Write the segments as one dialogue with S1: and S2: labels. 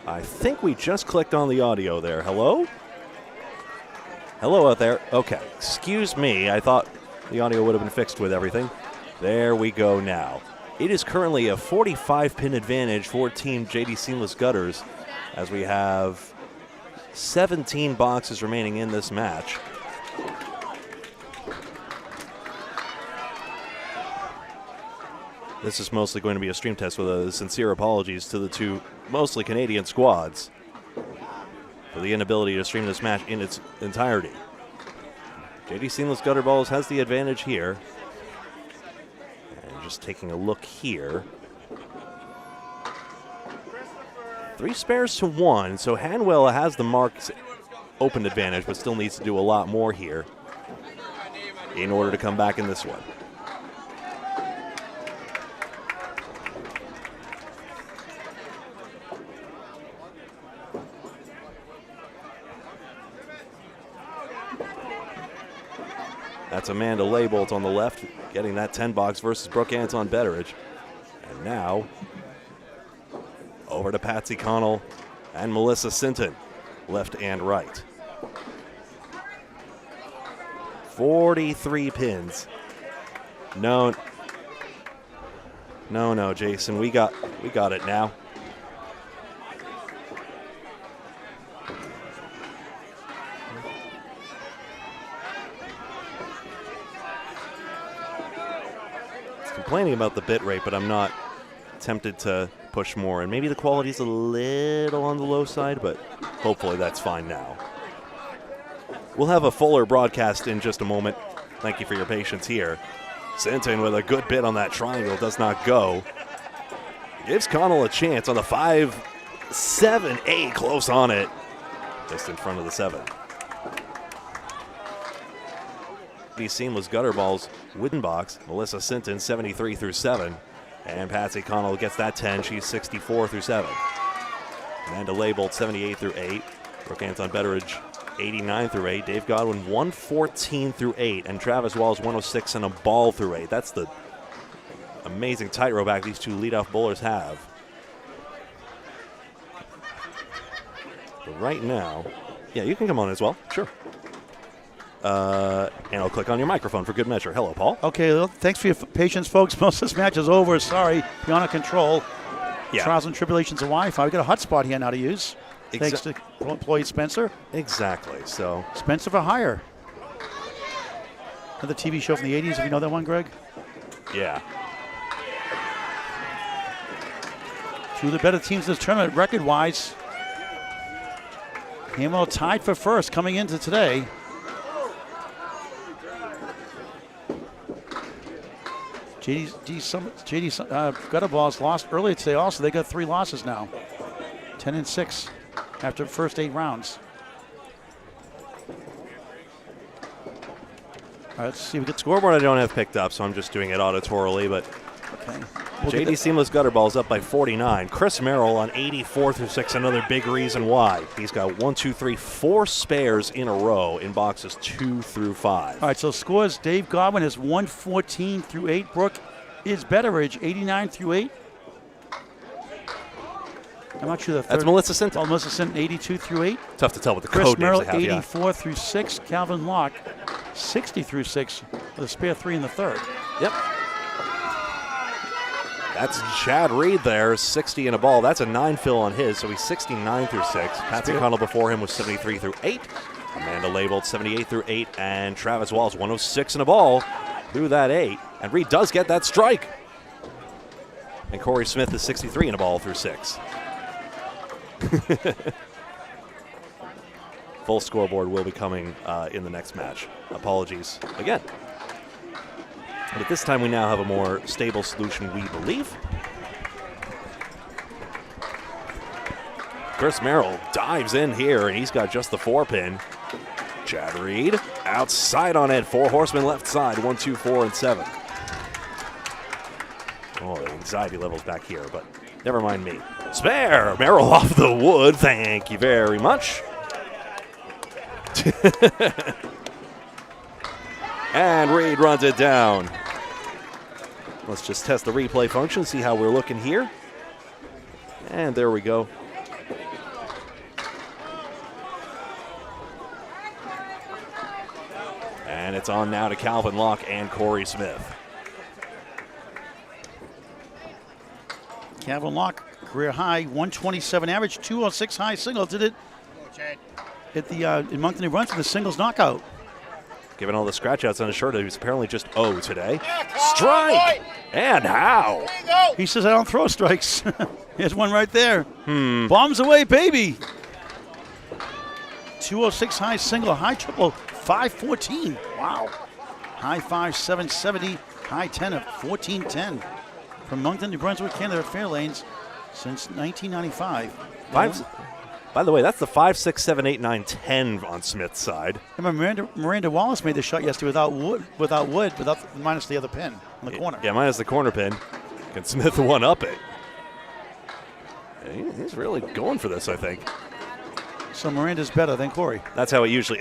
S1: I think we just clicked on the audio there. Hello? Hello out there. Okay, excuse me. I thought the audio would have been fixed with everything. There we go now. It is currently a 45-pin advantage for Team JD Seamless Gutters as we have 17 boxes remaining in this match. This is mostly going to be a stream test with a sincere apologies to the two mostly Canadian squads for the inability to stream this match in its entirety. JD Seamless Gutter Balls has the advantage here. And just taking a look here. 3 spares to 1, so Hanwell has the marks open advantage, but still needs to do a lot more here in order to come back in this one. That's Amanda Laybolt on the left, getting that 10 box versus Brooke Anton Betteridge. And now, over to Patsy Connell and Melissa Sinton, left and right. 43 pins. No, Jason, we got it now. Complaining about the bit rate, but I'm not tempted to push more. And maybe the quality's a little on the low side, but hopefully that's fine now. We'll have a fuller broadcast in just a moment. Thank you for your patience here. Sinton with a good bit on that triangle, does not go. Gives Connell a chance on the 5, 7, 8, close on it. Just in front of the 7. These Seamless Gutter Balls wooden box. Melissa Sinton 73 through 7. And Patsy Connell gets that 10. She's 64 through 7. Amanda Laybolt 78 through 8. Brooke Anton Betteridge 89 through 8. Dave Godwin 114 through 8. And Travis Walls 106 and a ball through 8. That's the amazing tightrope act these two leadoff bowlers have. But right now, yeah, you can come on as well. Sure. And I'll click on your microphone for good measure. Hello, Paul.
S2: Okay, well, thanks for your patience, folks. Most of this match is over. Sorry, beyond our control. Yeah. Trials and tribulations of Wi-Fi. We got a hotspot here now to use. Thanks to employee Spencer.
S1: Exactly. So
S2: Spencer for hire. Another TV show from the 80s. If you know that one, Greg.
S1: Yeah.
S2: Two of the better teams in this tournament, record-wise. Hanwell tied for first coming into today. JD Gutter Balls lost earlier today also. They got 3 losses now. 10-6 after the first 8 rounds. All right, let's see. We get
S1: scoreboard I don't have picked up, so I'm just doing it auditorily, but
S2: okay.
S1: JD Seamless Gutter Balls up by 49. Chris Merrill on 84 through 6, another big reason why. He's got 1, 2, 3, 4 spares in a row in boxes 2 through 5.
S2: All right, so scores: Dave Godwin is 114 through 8. Brooke is Betteridge 89 through 8. I'm not sure the third.
S1: That's Melissa Sinton.
S2: Oh, Melissa Sinton 82 through 8.
S1: Tough to tell with the
S2: Chris
S1: code
S2: Merrill
S1: names they have,
S2: 84 through 6. Calvin Locke 60 through 6 with a spare 3 in the third.
S1: Yep. That's Chad Reed there, 60 and a ball. That's a 9 fill on his, so he's 69 through 6. Patsy Connell before him was 73 through 8. Amanda Laybolt 78 through 8. And Travis Walls 106 and a ball through that 8. And Reed does get that strike. And Corey Smith is 63 and a ball through 6. Full scoreboard will be coming in the next match. Apologies again. But this time we now have a more stable solution, we believe. Chris Merrill dives in here, and he's got just the 4-pin. Chad Reed outside on it. 4 horsemen left side, 1, 2, 4, and 7. Oh, the anxiety levels back here, but never mind me. Spare! Merrill off the wood. Thank you very much. And Reed runs it down. Let's just test the replay function, see how we're looking here. And there we go. And it's on now to Calvin Locke and Corey Smith.
S2: Calvin Locke, career high, 127 average, 206 high single. Did it at the in Moncton, New Brunswick, the singles knockout.
S1: Given all the scratch outs on his shirt, he was apparently just 0 today. Strike! And how?
S2: He says, I don't throw strikes. Here's one right there. Bombs away, baby. 206 high single, high triple, 514. Wow. High 5, 770, high 10 of 1410. From Moncton, New Brunswick, Canada, Fairlanes since 1995.
S1: By the way, that's the 5, 6, 7, 8, 9, 10 on Smith's side.
S2: Remember, Miranda Wallace made the shot yesterday without minus the other pin on the corner.
S1: Yeah, minus the corner pin. Can Smith one up it? He's really going for this, I think.
S2: So Miranda's better than Corey.
S1: That's how it usually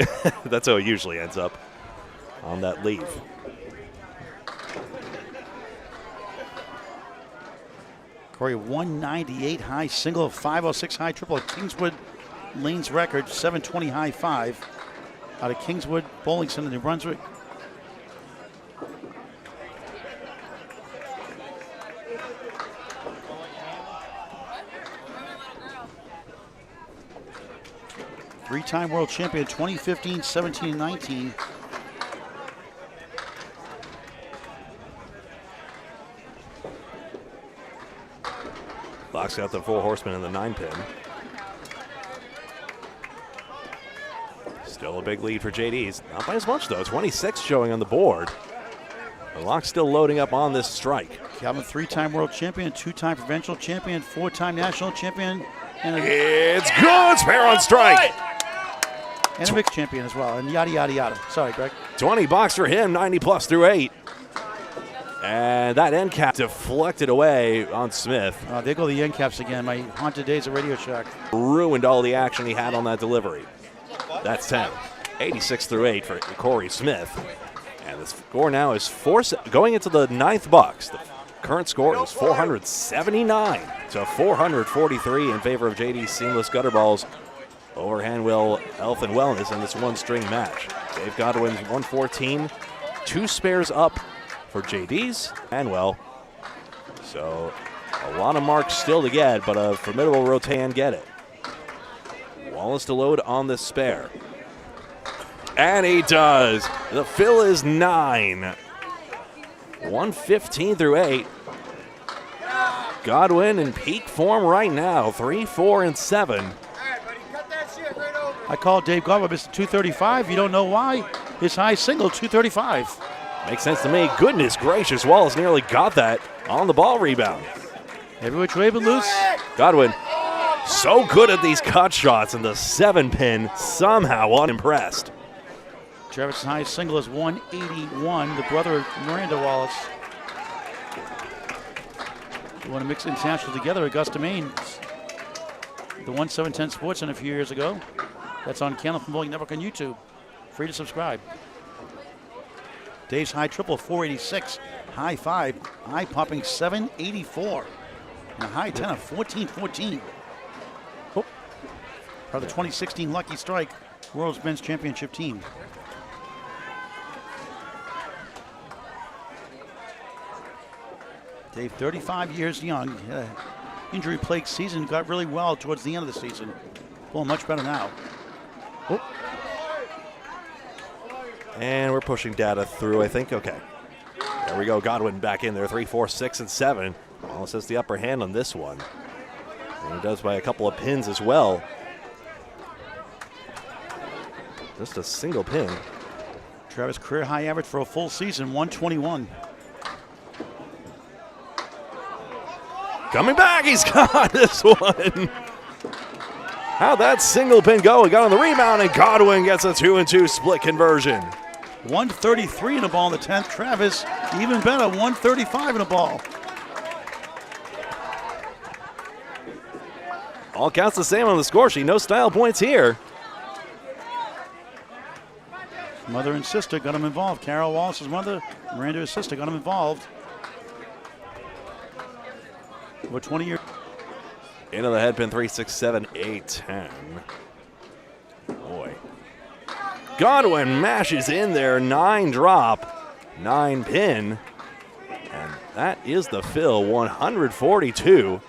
S1: ends up on that leave.
S2: Corey 198 high single, 506 high triple at Kingswood Lanes record, 720 high 5 out of Kingswood Bowling Center, New Brunswick. Three-time world champion, 2015, 17, and 19.
S1: Locke's got the 4 horsemen in the 9 pin. Still a big lead for JD's. Not by as much, though. 26 showing on the board. But Locke's still loading up on this strike.
S2: Calvin, three-time world champion, two-time provincial champion, four-time national champion. And
S1: it's good! Spare on strike!
S2: And a mixed champion as well, and yada, yada, yada. Sorry, Greg.
S1: 20 bucks for him, 90 plus through 8. And that end cap deflected away on Smith.
S2: There go the end caps again. My haunted days at Radio Shack.
S1: Ruined all the action he had on that delivery. That's 10. 86 through 8 for Corey Smith. And the score now is going into the 9th box. The current score is 479 to 443 in favor of JD's Seamless Gutter Balls over Hanwell Health and Wellness in this one-string match. Dave Godwin's 114, 2 spares up for JD's Hanwell. So a lot of marks still to get, but a formidable rotan get it. Wallace to load on the spare. And he does. The fill is 9. 115 through 8. Godwin in peak form right now. 3, 4, and 7.
S2: I called Dave Godwin Mr. 235. You don't know why? His high single, 235.
S1: Makes sense to me. Goodness gracious, Wallace nearly got that on the ball rebound.
S2: Every which way but loose.
S1: Godwin so good at these cut shots, and the 7-pin somehow unimpressed.
S2: Travis' high single is 181, the brother of Miranda Wallace. You want to mix international together, Augusta, Maine. The 1710 Sports Center a few years ago. That's on Candlepin Bowling Network on YouTube. Free to subscribe. Dave's high triple, 486. High 5, high popping 784. And a high 10 of 1414. Part of the 2016 Lucky Strike World's Men's Championship team. Dave, 35 years young. Injury-plagued season, got really well towards the end of the season. Well, much better now.
S1: Oh. And we're pushing data through, I think. Okay. There we go. Godwin back in there. 3, 4, 6, and 7. Wallace has the upper hand on this one. And he does by a couple of pins as well. Just a single pin.
S2: Travis, career high average for a full season, 121.
S1: Coming back, he's got this one. How'd that single pin go? He got on the rebound, and Godwin gets a 2-2 split conversion.
S2: 133 in the ball in the 10th. Travis, even better, 135 in the ball.
S1: All counts the same on the score sheet. No style points here.
S2: Mother and sister got him involved. Carol Wallace's mother, Miranda's sister got him involved. Over 20 years.
S1: Into the head pin, 3, 6, 7, 8, 10. Boy. Godwin mashes in there, 9 drop, 9 pin. And that is the fill, 142.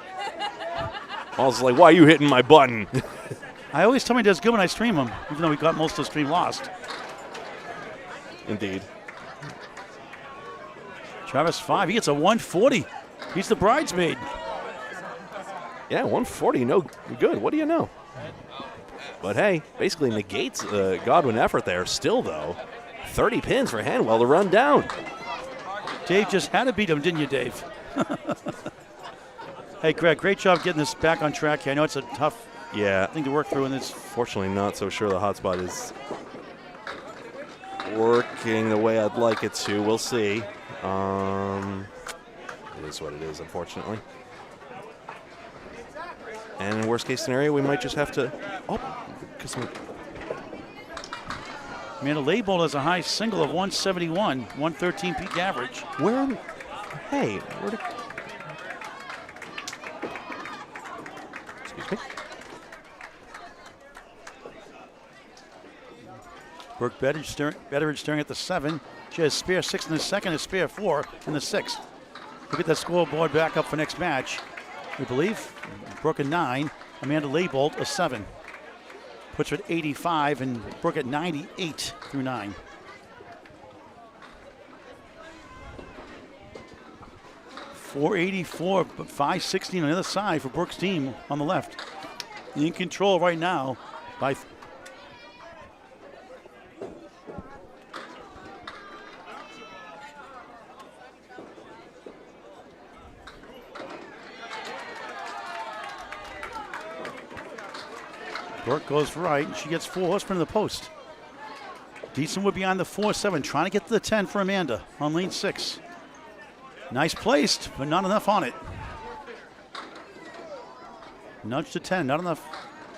S1: Paul's like, why are you hitting my button?
S2: I always tell me he does good when I stream him, even though we got most of the stream lost.
S1: Indeed.
S2: Travis 5, he gets a 140. He's the bridesmaid.
S1: Yeah, 140, no good. What do you know? But hey, basically negates Godwin effort there. Still, though, 30 pins for Hanwell to run down.
S2: Dave just had to beat him, didn't you, Dave? Hey, Greg, great job getting this back on track here. I know it's a tough thing to work through in this.
S1: Fortunately, not so sure the hotspot is working the way I'd like it to. We'll see. It is what it is, unfortunately. And in worst case scenario, we might just have to. Because
S2: Amanda Leibold has a high single of 171, 113 peak average.
S1: Hey, where did. Excuse me.
S2: Brooke Betteridge staring at the 7. She has spare 6 in the second, a spare 4 in the 6th. We'll get that scoreboard back up for next match. We believe Brooke at 9, Amanda Leibold a 7. Puts her at 85 and Brooke at 98 through 9. .484, but 516 on the other side for Brooke's team on the left. In control right now by Brooke goes right, and she gets 4 horsemen in the post. Deason would be on the 4-7, trying to get to the 10 for Amanda on lane 6. Nice placed, but not enough on it. Nudge to 10, not enough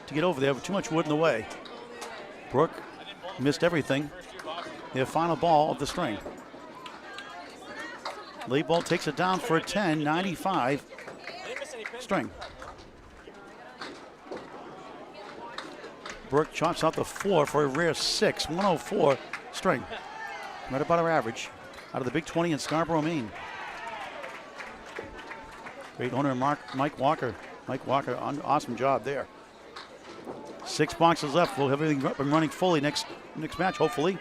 S2: to get over there, but too much wood in the way. Brooke missed everything. Their final ball of the string. Leibold takes it down for a 10, 95 string. Brooke chops out the 4 for a rare 6, 104 string. Right about our average out of the Big 20 in Scarborough, Maine. Great owner, Mike Walker. Mike Walker, awesome job there. 6 boxes left. We'll have everything up and running fully next match, hopefully.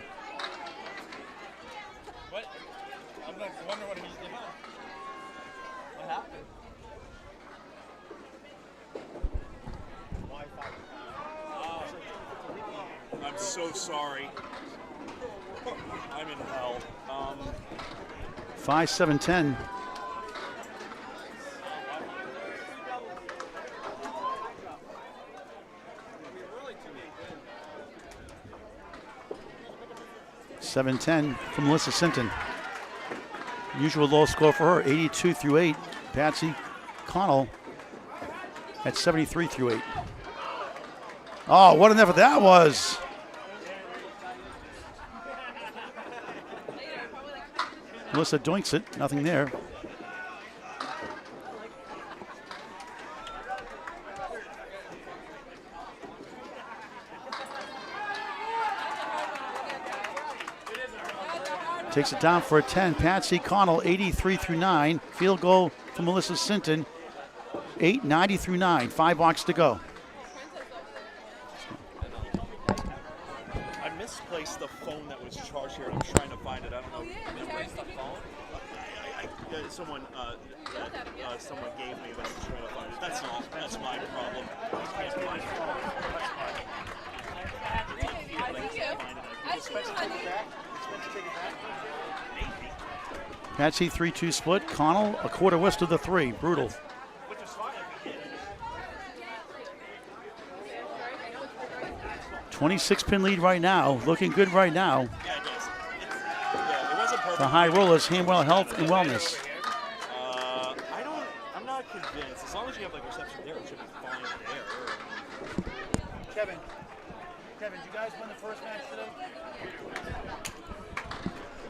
S3: What? I'm wondering what he's doing. What happened? I'm so sorry. I'm in hell.
S2: 5-7-10. .710 from Melissa Sinton. Usual low score for her, 82 through 8. Patsy Connell at 73 through 8. Oh, what an effort that was. Melissa doinks it, nothing there. Takes it down for a 10. Patsy Connell, 83 through 9. Field goal for Melissa Sinton, 890 through 9. 5 blocks to go.
S3: I misplaced the phone that was charged here. I'm trying to find it. I don't know. Misplaced the phone? Someone gave me, but I'm trying to find it. That's all. That's my problem.
S2: Patsy 3-2 split. Connell a quarter west of the 3. Brutal. 26-pin lead right now. Looking good right now.
S3: Yeah, it does. It wasn't perfect.
S2: The high rollers, Hanwell Health and Wellness.
S3: I'm not convinced. As long as you have like reception there, it should be fine there.
S2: Kevin, did you guys win the first match today?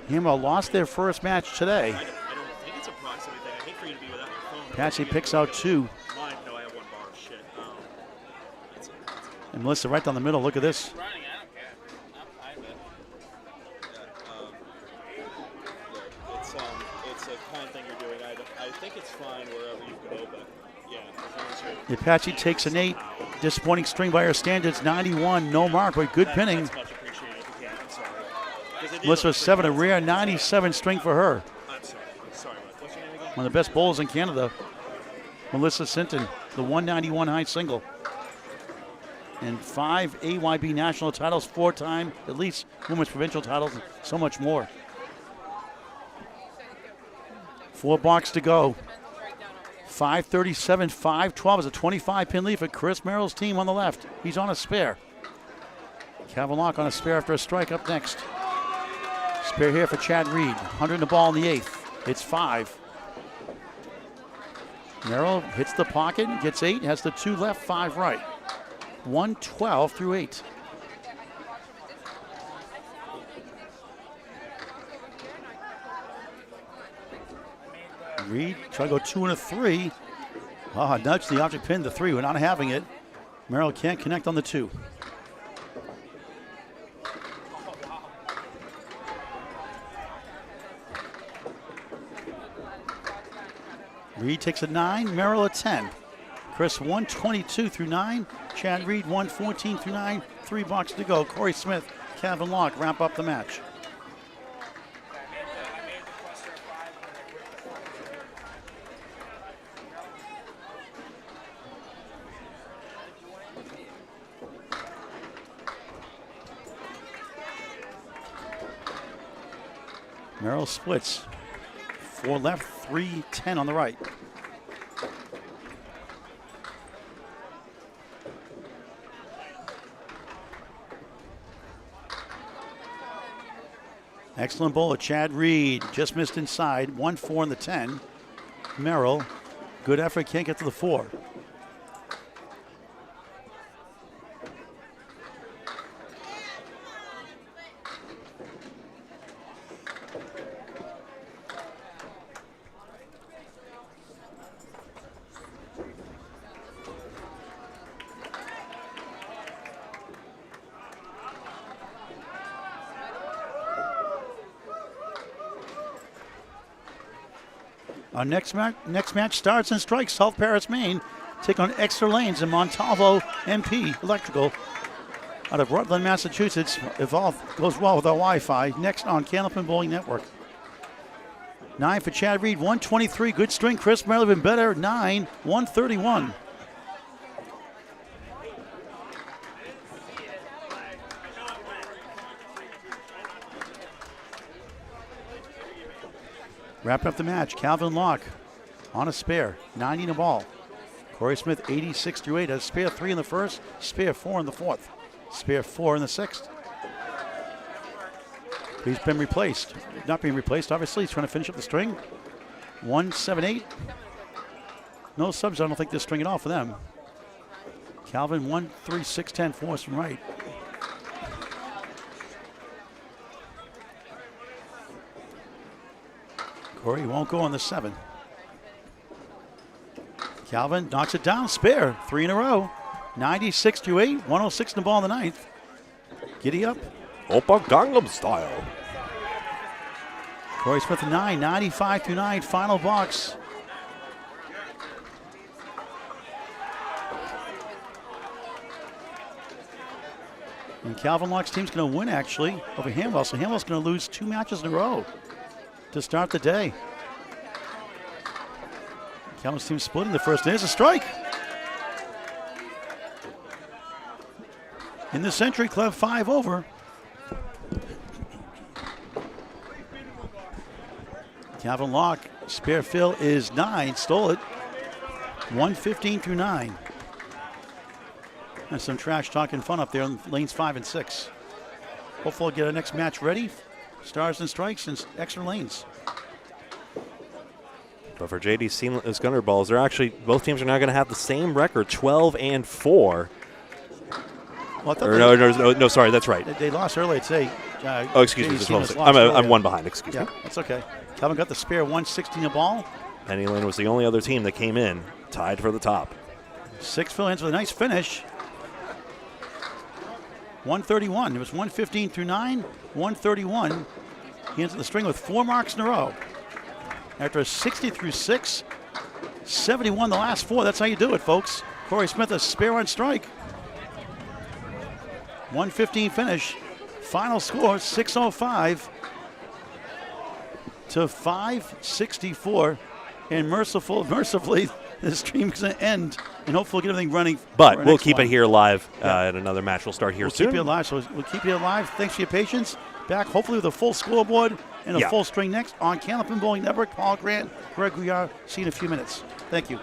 S2: Hanwell lost their first match today.
S3: I don't think it's a proximity thing. I hate for you to be without your phone.
S2: Patsy picks out 2.
S3: Mine, no, I have 1 bar of shit. That's
S2: And Melissa right down the middle. Look at this.
S3: running, I don't care. I'm fine with it. doing. I think it's fine wherever you can open. Yeah, as long as you're.
S2: The Apache takes an 8. Disappointing string by our standards. 91, no mark, but good pinning.
S3: That's much appreciated if you can. I'm sorry.
S2: Melissa 7, a rare 97 string for her.
S3: I'm sorry. Sorry, Mike. What's your name again?
S2: One of the best bowlers in Canada. Melissa Sinton, the 191 high single. And 5 AYB national titles, 4-time, at least women's provincial titles, and so much more. 4 box to go. 537, 512 is a 25-pin lead for Chris Merrill's team on the left. He's on a spare. Calvin Locke on a spare after a strike up next. Spare here for Chad Reed. 100 in the ball in the 8th. It's 5. Merrill hits the pocket, gets 8, has the 2 left, 5 right. 112 through 8. Reed trying to go 2 and a 3. Oh, nudged the object pin, the 3. We're not having it. Merrill can't connect on the 2. Reed takes a 9, Merrill a 10. Chris 122 through 9. Chad Reed 114 through 9. 3 box to go. Corey Smith, Calvin Locke wrap up the match. Merrill splits. 4 left, 3, 10 on the right. Excellent bowler, Chad Reed. Just missed inside. 1-4 in the 10. Merrill, good effort, can't get to the 4. Our next match starts and strikes. South Paris, Maine, take on Exeter Lanes and Montalvo MP Electrical out of Rutland, Massachusetts. If all goes well with our Wi-Fi, next on Candlepin Bowling Network. 9 for Chad Reed, 123. Good string. Chris Merrill been better. 9, 131. Wrapping up the match, Calvin Locke on a spare, 90 in the ball. Corey Smith, 86 through 8, has spare 3 in the first, spare 4 in the 4th, spare 4 in the 6th. He's been replaced. Not being replaced, obviously. He's trying to finish up the string. 1-7-8. No subs, I don't think they're stringing off for them. Calvin, 1-3-6-10, force from right. Corey won't go on the 7. Calvin knocks it down, spare, 3 in a row. 96 through 8, 106 in the ball in the 9th. Giddy up.
S1: Oppa Gangnam style.
S2: Corey Smith, 9, 95 through 9, final box. And Calvin Locke's team's going to win, actually, over Hanwell. So Hanwell's going to lose 2 matches in a row to start the day. Calvin's team splitting the first. There's a strike. In the Century Club, 5 over. Calvin Locke, spare fill is 9, stole it. 115 through 9. And some trash talking fun up there on lanes 5 and 6. Hopefully we'll get our next match ready. Stars and strikes and extra lanes.
S1: But for JD's seamless gunner balls, they're actually, both teams are now going to have the same record, 12-4.
S2: Well,
S1: no, sorry, that's right.
S2: They lost earlier today.
S1: Excuse me. I'm 1 behind, excuse me.
S2: That's okay. Calvin got the spare, 116 a ball.
S1: Penny Lane was the only other team that came in, tied for the top.
S2: 6 fill-ins with a nice finish. 131. It was 115 through 9, 131. He ends the string with 4 marks in a row. after a 60 through 6, 71 the last 4. That's how you do it, folks. Corey Smith a spare on strike. 115 finish. Final score 605 to 564. And mercifully, this stream's going to end, and hopefully get everything running.
S1: But we'll keep it here live, and another match will start here soon.
S2: We'll keep you alive, so we'll keep you alive. Thanks for your patience. Back hopefully with a full scoreboard and a full string next on Candlepin Bowling Network. Paul Grant, Greg Gouillart. See you in a few minutes. Thank you.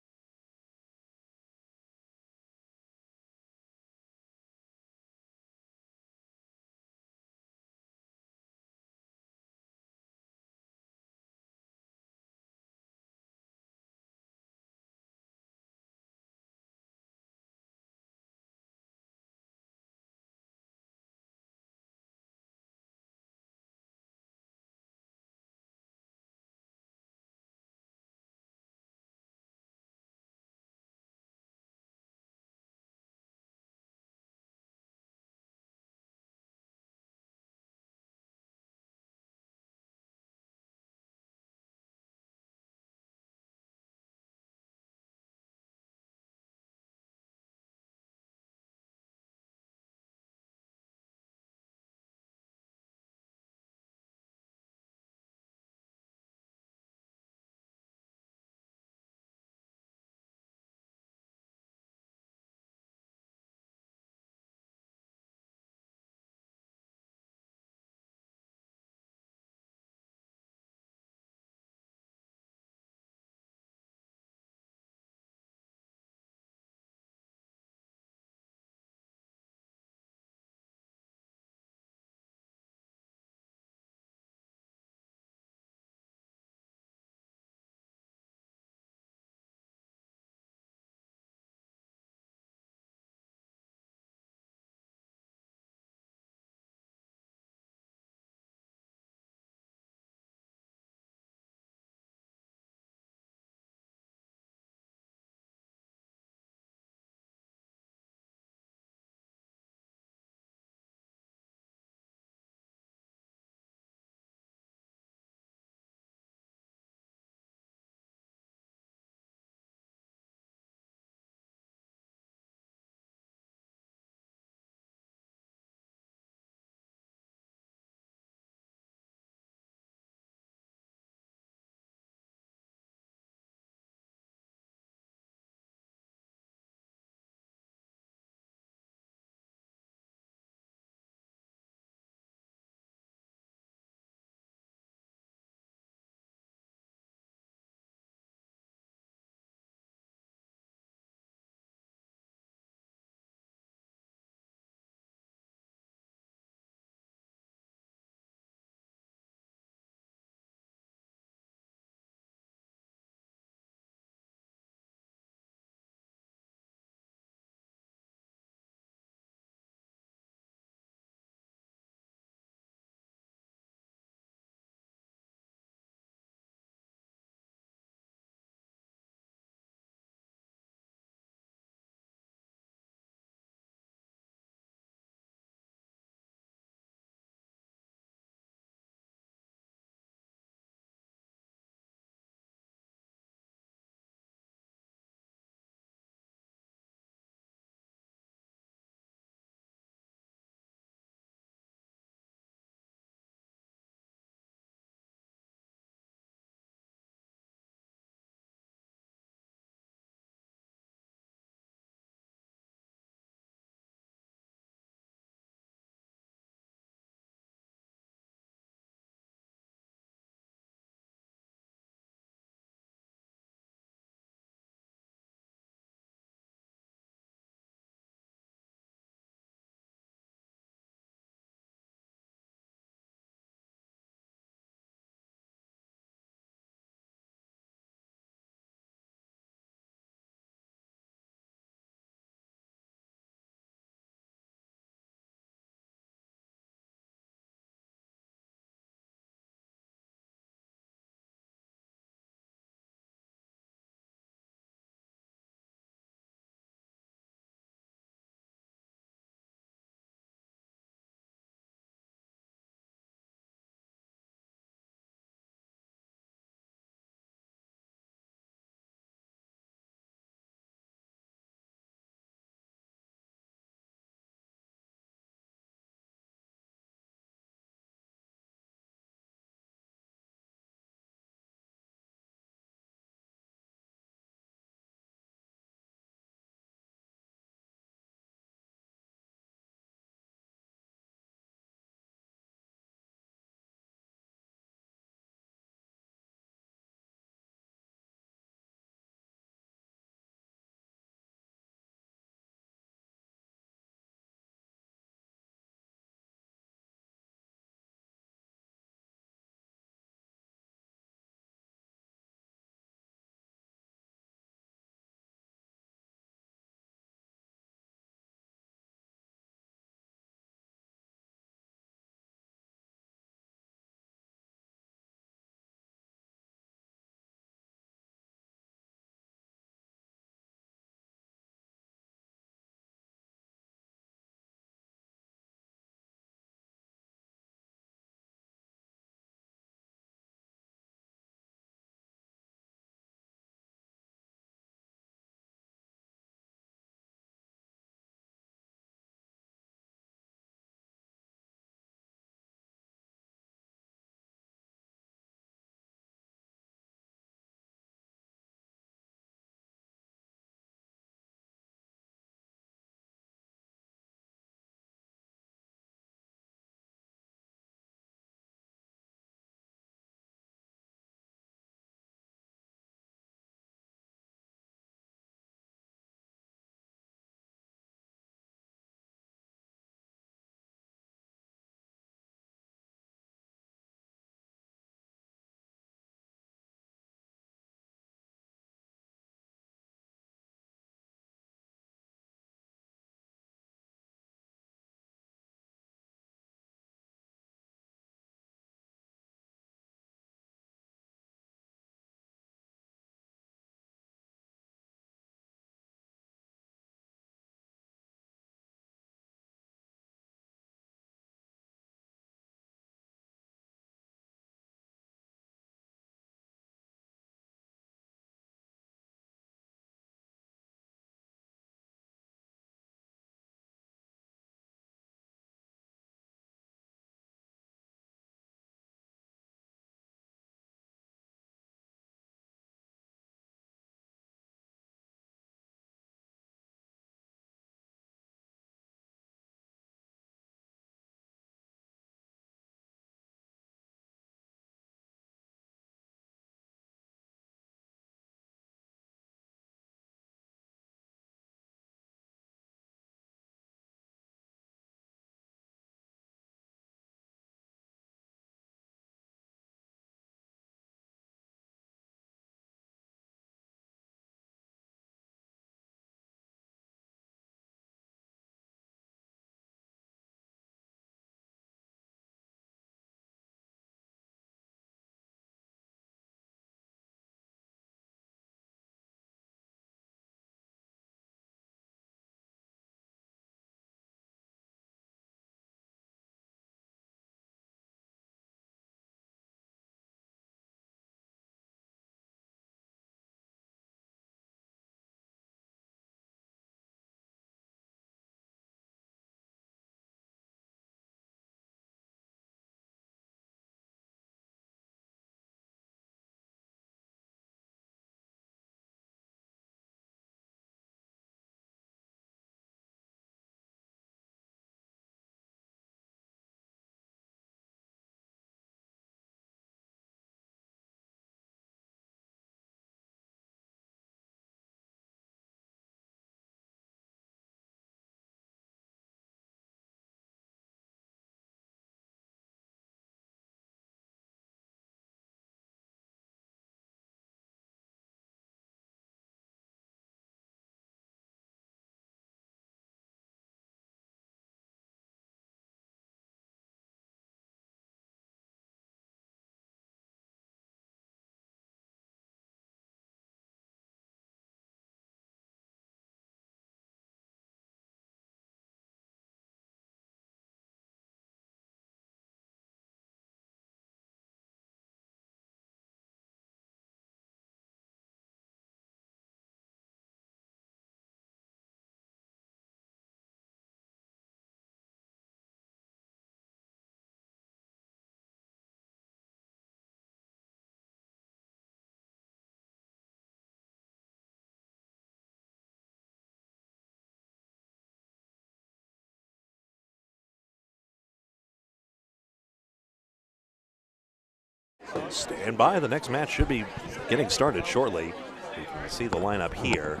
S1: Stand by. The next match should be getting started shortly. You can see the lineup here.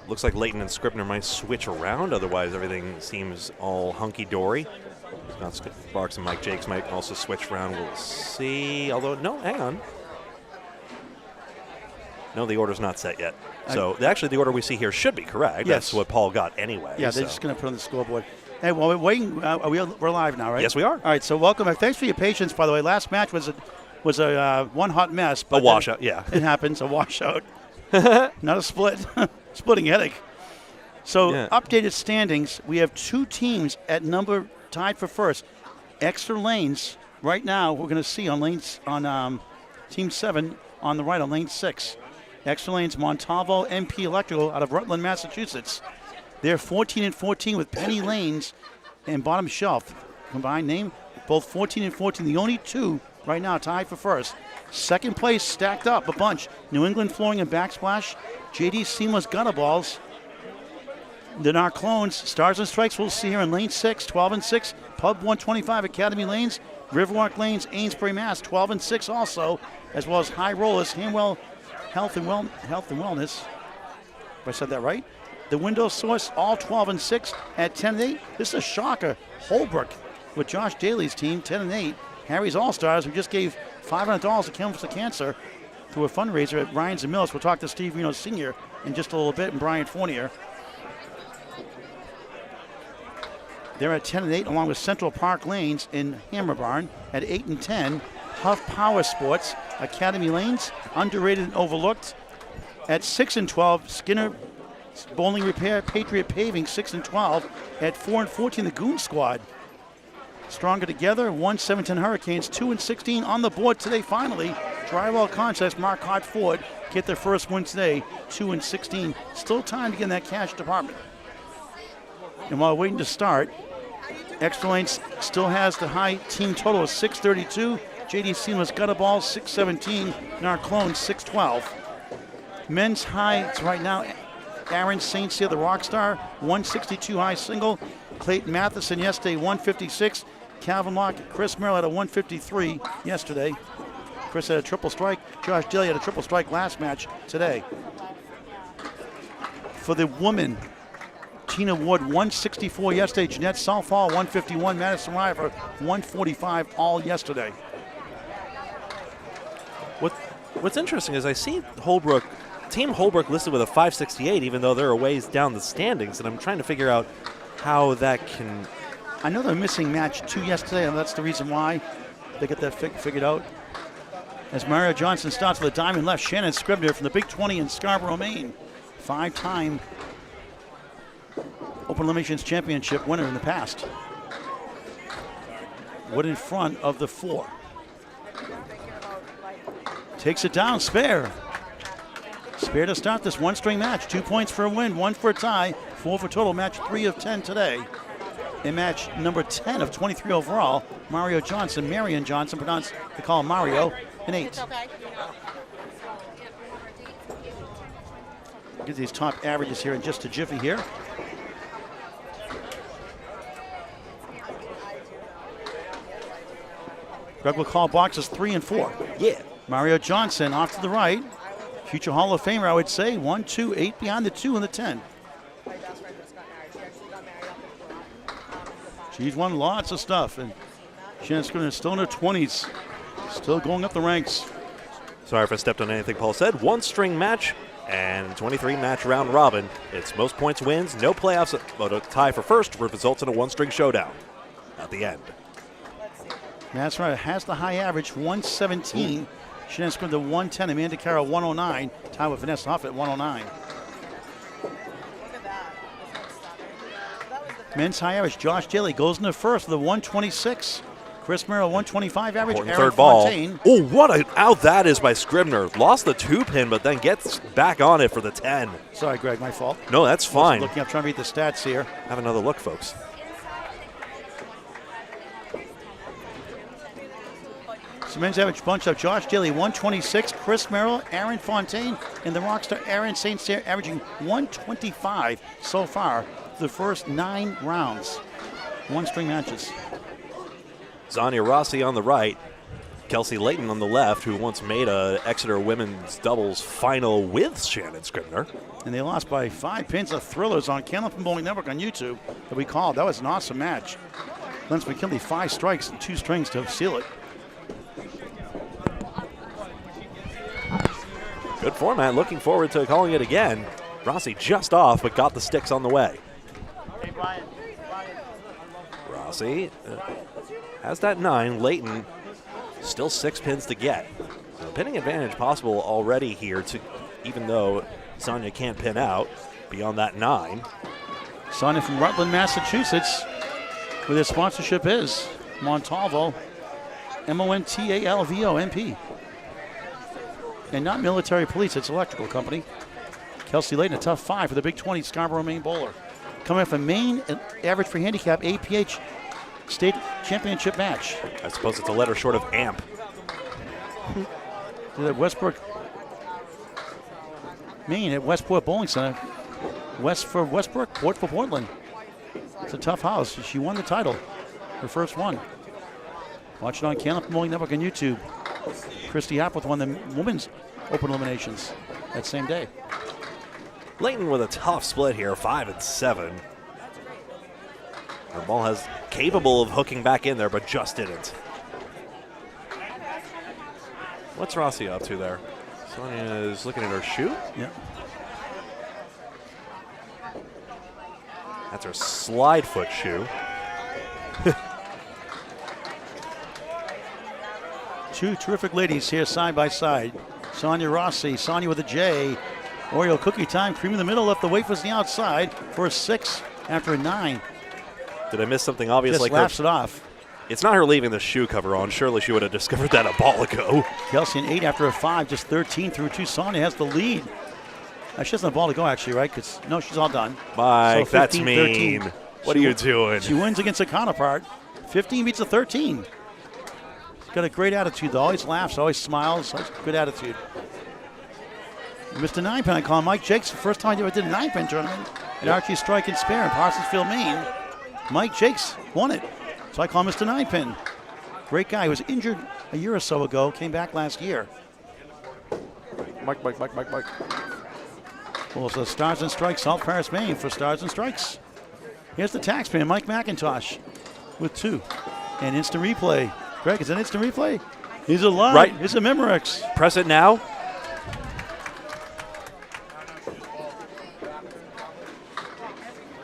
S1: Looks like Leighton and Scribner might switch around. Otherwise, everything seems all hunky-dory. Scott Sparks and Mike Jakes might also switch around. We'll see. Although, no, hang on. No, the order's not set yet. So, actually, the order we see here should be correct.
S2: Yes.
S1: That's what Paul got anyway.
S2: Yeah, they're just going to put on the scoreboard. Hey, while we're waiting, we're live now, right?
S1: Yes, we are.
S2: All right, so welcome. Thanks for your patience, by the way. Last match was a one hot mess. But
S1: a washout, yeah.
S2: It happens, a washout. Not a split. Splitting headache. So, updated standings. We have 2 teams at number tied for first. Exeter Lanes, right now, we're going to see on Team 7 on the right on lane 6. Exeter Lanes, Montalvo, MP Electrical out of Rutland, Massachusetts. They're 14-14 with Penny Lanes and Bottom Shelf. Combined name, both 14-14. The only 2 right now tied for first. Second place stacked up a bunch. New England Flooring and Backsplash. JD Seamless Gutter Balls. Then our clones, Stars and Strikes, we'll see here in lane 6, 12-6. Pub 125 Academy Lanes. Riverwalk Lanes, Amesbury, Mass, 12-6 also. As well as High Rollers, Hanwell Health and Wellness. If I said that right. The Window Source, all 12-6 at 10-8. This is a shocker. Holbrook with Josh Daly's team, 10-8. Harry's Allstars, we just gave $500 to Chemicals to Cancer through a fundraiser at Ryan's and Mills. We'll talk to Steve Reno Sr. in just a little bit, and Brian Fournier. They're at 10-8, along with Central Park Lanes in Hammer Barn at 8-10. Huff Power Sports, Academy Lanes, underrated and overlooked at 6-12. Skinner Bowling Repair, Patriot Paving, 6-12. At 4-14, the Goon Squad. Stronger Together, 1-17 Hurricanes, 2-16 on the board today. Finally, Drywall Contest, Mark Hart Ford get their first win today, 2-16. Still time to get in that cash department. And while waiting to start, Extra Lanes still has the high team total of 632. JD Seamless Gutter Balls, 617. And our clones, 612. Men's high, it's right now, Aaron St. Cyr, the Rockstar, 162 high single. Clayton Matheson yesterday, 156. Calvin Locke, Chris Merrill had a 153 yesterday. Chris had a triple strike. Josh Daly had a triple strike last match today. For the women, Tina Ward, 164 yesterday. Jeanette Southall, 151. Madison River, 145 all yesterday.
S1: What's interesting is I see Team Holbrook listed with a 568, even though they're a ways down the standings, and I'm trying to figure out how that can...
S2: I know they're missing match 2 yesterday, and that's the reason why they get that figured out. As Mario Johnson starts with a diamond left, Shannon Scribner from the Big 20 in Scarborough, Maine. 5-time Open Eliminations Championship winner in the past. Wood in front of the 4. Takes it down, Spare. Spare to start this one-string match. 2 points for a win, 1 for a tie, 4 for total. Match 3 of 10 today. In match number 10 of 23 overall, Mario Johnson, Marion Johnson, pronounced, they call him Mario, an 8. Get these top averages here in just a jiffy here. Greg will call boxes 3 and 4.
S1: Yeah.
S2: Mario Johnson off to the right. Future Hall of Famer, I would say. 1, 2, 8 behind the 2 and the 10. She's won lots of stuff, and Shannon Scribner is still in her 20s. Still going up the ranks.
S1: Sorry if I stepped on anything Paul said. One-string match and 23-match round robin. It's most points wins, no playoffs, but a tie for first results in a one-string showdown at the end.
S2: That's right. Has the high average, 117. Shannon Scribner 110. Amanda Carroll 109. Tied with Vanessa Huff at 109. Men's high average, Josh Daly goes into first with a 126. Chris Merrill 125 average.
S1: Important
S2: Aaron
S1: third ball.
S2: Fontaine.
S1: Oh, what a out that is by Scribner. Lost the 2-pin, but then gets back on it for the 10.
S2: Sorry, Greg, my fault.
S1: No, that's fine.
S2: Looking up, trying to read the stats here.
S1: Have another look, folks.
S2: So men's average bunch up, Josh Daly 126, Chris Merrill, Aaron Fontaine, and the Rockstar Aaron St. Cyr averaging 125 so far the first 9 rounds. One-string matches.
S1: Zania Rossi on the right. Kelsey Layton on the left, who once made a Exeter women's doubles final with Shannon Scribner.
S2: And they lost by 5 pins of Thrillers on Candlepin Bowling Network on YouTube that we called. That was an awesome match. Lance McKinley 5 strikes and 2 strings to seal it.
S1: Good format. Looking forward to calling it again. Rossi just off, but got the sticks on the way. Rossi has that 9. Layton still 6 pins to get. So pinning advantage possible already here, even though Sonia can't pin out beyond that 9.
S2: Sonia from Rutland, Massachusetts, where their sponsorship is Montalvo, Montalvo, and not military police, it's electrical company. Kelsey Layton, a tough 5 for the Big 20 Scarborough Maine bowler. Coming off a Maine average for handicap APH state championship match.
S1: I suppose it's a letter short of amp.
S2: Westbrook, Maine at Westport Bowling Center. West for Westbrook, Port for Portland. It's a tough house. She won the title, her first one. Watch it on Candlepin Bowling Network on YouTube. Christy Hapworth won the women's open eliminations that same day.
S1: Layton with a tough split here, 5 and 7. Her ball has capable of hooking back in there, but just didn't. What's Rossi up to there? Sonia is looking at her shoe.
S2: Yeah.
S1: That's her slide foot shoe.
S2: Two terrific ladies here side by side. Sonia Rossi, Sonia with a J. Oreo cookie time, cream in the middle, left the wafers on the outside for a 6 after a 9.
S1: Did I miss something obvious?
S2: Just
S1: like
S2: laughs it off.
S1: It's not her leaving the shoe cover on. Surely she would have discovered that a ball ago.
S2: Kelsey an 8 after a 5, just 13 through 2. Sonia has the lead. She doesn't have the ball to go actually, right? No, she's all done.
S1: Mike,
S2: so
S1: that's
S2: 15,
S1: mean.
S2: 13.
S1: What are you doing?
S2: She wins against a counterpart. 15 beats a 13. She's got a great attitude though. Always laughs, always smiles. Always good attitude. Mr. 9-pin, I call him Mike Jakes. The first time I ever did a 9-pin tournament at Archie Strike and Spare in Parsonsfield, Maine. Mike Jakes won it. So I call him Mr. 9-pin. Great guy. He was injured a year or so ago. Came back last year.
S1: Mike.
S2: Well, so Stars and Strikes, South Paris, Maine for Stars and Strikes. Here's the taxman, Mike McIntosh, with 2. And instant replay. Greg, is that instant replay? He's alive.
S1: Right.
S2: It's a Memorex.
S1: Press it now.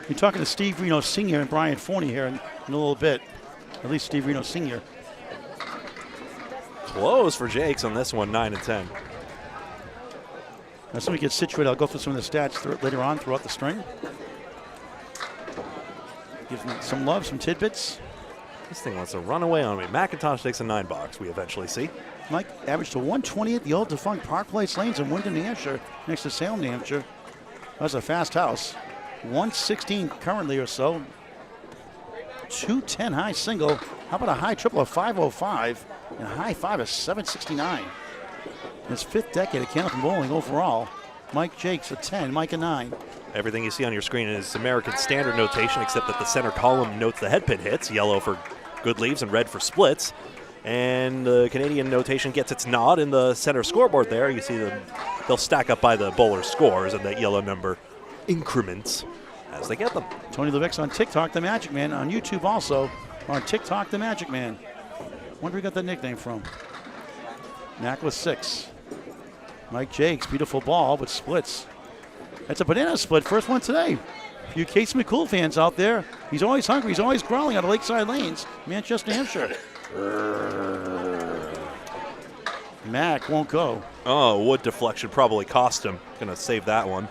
S2: You're talking to Steve Reno Sr. and Brian Forney here in a little bit. At least Steve Reno Sr.
S1: Close for Jakes on this one, 9 and 10.
S2: As soon as we get situated, I'll go through some of the stats later on throughout the string. Give them some love, some tidbits.
S1: This thing wants to run away on me. McIntosh takes a 9-box, we eventually see.
S2: Mike averaged to 120 at the old defunct Park Place Lanes in Wyndham, New Hampshire, next to Salem, New Hampshire. That was a fast house. 116 currently or so. 210 high single. How about a high triple of 505 and a high 5 of 769? In his 5th decade of Candlepin bowling overall. Mike Jakes a 10, Mike a 9.
S1: Everything you see on your screen is American Standard notation, except that the center column notes the head pin hits, yellow for good leaves and red for splits. And the Canadian notation gets its nod in the center scoreboard there. You see them, they'll stack up by the bowler's scores and that yellow number increments as they get them.
S2: Tony Levix on TikTok, the Magic Man. On YouTube also. On TikTok, the Magic Man. Wonder where he got that nickname from. Mac with 6. Mike Jakes, beautiful ball, but splits. That's a banana split, first one today. For you Case McCool fans out there, he's always hungry, he's always growling out of Lakeside Lanes, Manchester, New Hampshire. Mac won't go.
S1: Oh, wood deflection probably cost him. Gonna save that one.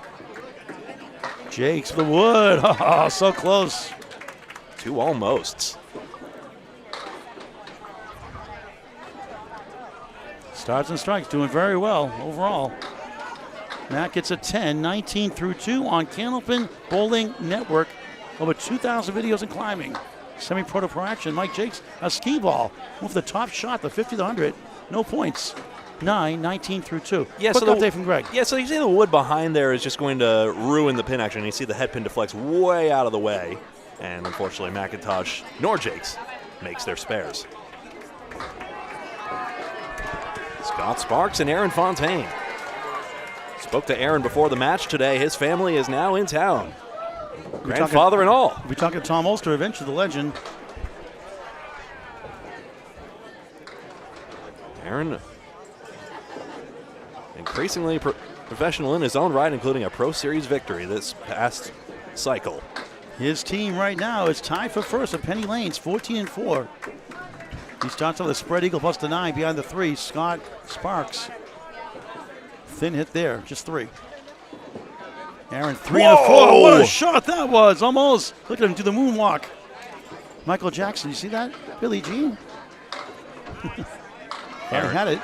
S2: Jakes for the wood. Oh, so close.
S1: 2 almosts.
S2: Stars and Strikes doing very well overall. Matt gets a 10, 19 through 2 on Candlepin Bowling Network. Over 2,000 videos in climbing. Semi-pro to pro action. Mike Jakes, a ski ball. With the top shot, the 50 to 100. No points. 9, 19 through 2.
S1: Yeah,
S2: Quick
S1: so
S2: update from Greg.
S1: Yeah, so you see the wood behind there is just going to ruin the pin action. You see the head pin deflects way out of the way. And unfortunately, McIntosh nor Jakes makes their spares. Scott Sparks and Aaron Fontaine. Spoke to Aaron before the match today. His family is now in town. Grandfather and all.
S2: We'll be talking to Tom Ulster eventually, the legend.
S1: Aaron, increasingly professional in his own right, including a Pro Series victory this past cycle.
S2: His team right now is tied for first at Penny Lanes, 14-4. He starts off with a spread eagle plus the 9 behind the 3. Scott Sparks. Thin hit there, just 3. Aaron 3 and a 4. What a shot that was! Almost. Look at him do the moonwalk. Michael Jackson, you see that? Billie Jean. Aaron had it.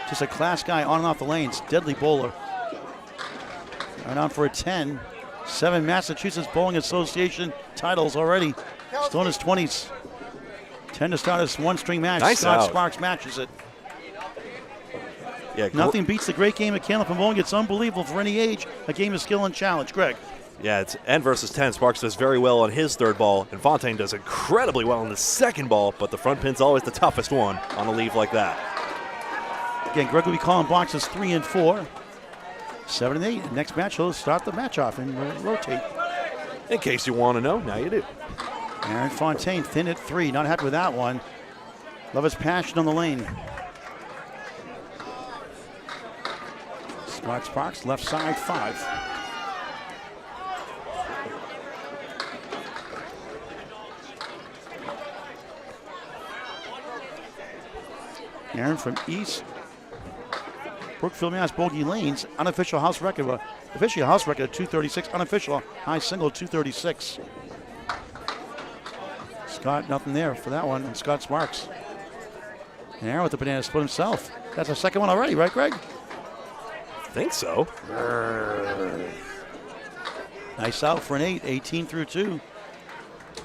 S2: Just a class guy on and off the lanes. Deadly bowler. Right on for a 10. 7 Massachusetts Bowling Association titles already. Still in his 20s. 10 to start his one-string match.
S1: Nice
S2: Scott
S1: out.
S2: Sparks matches it.
S1: Yeah,
S2: Nothing beats the great game of Candlepin bowling. It's unbelievable for any age. A game of skill and challenge. Greg.
S1: Yeah, it's N versus 10. Sparks does very well on his third ball, and Fontaine does incredibly well on the second ball, but the front pin's always the toughest one on a leave like that.
S2: Again, Greg will be calling boxes 3 and 4. 7 and 8. Next match, he'll start the match off and rotate.
S1: In case you want to know, now you do.
S2: Aaron Fontaine, thin at 3. Not happy with that one. Love his passion on the lane. Scott Sparks, left side, 5. Aaron from East Brookfield, Mass. Bogey Lanes, unofficial house record, official house record 236, unofficial high single 236. Scott, nothing there for that one, and Scott Sparks. And Aaron with the banana split himself. That's the second one already, right, Greg?
S1: I think so.
S2: Nice out for an 8, 18 through 2.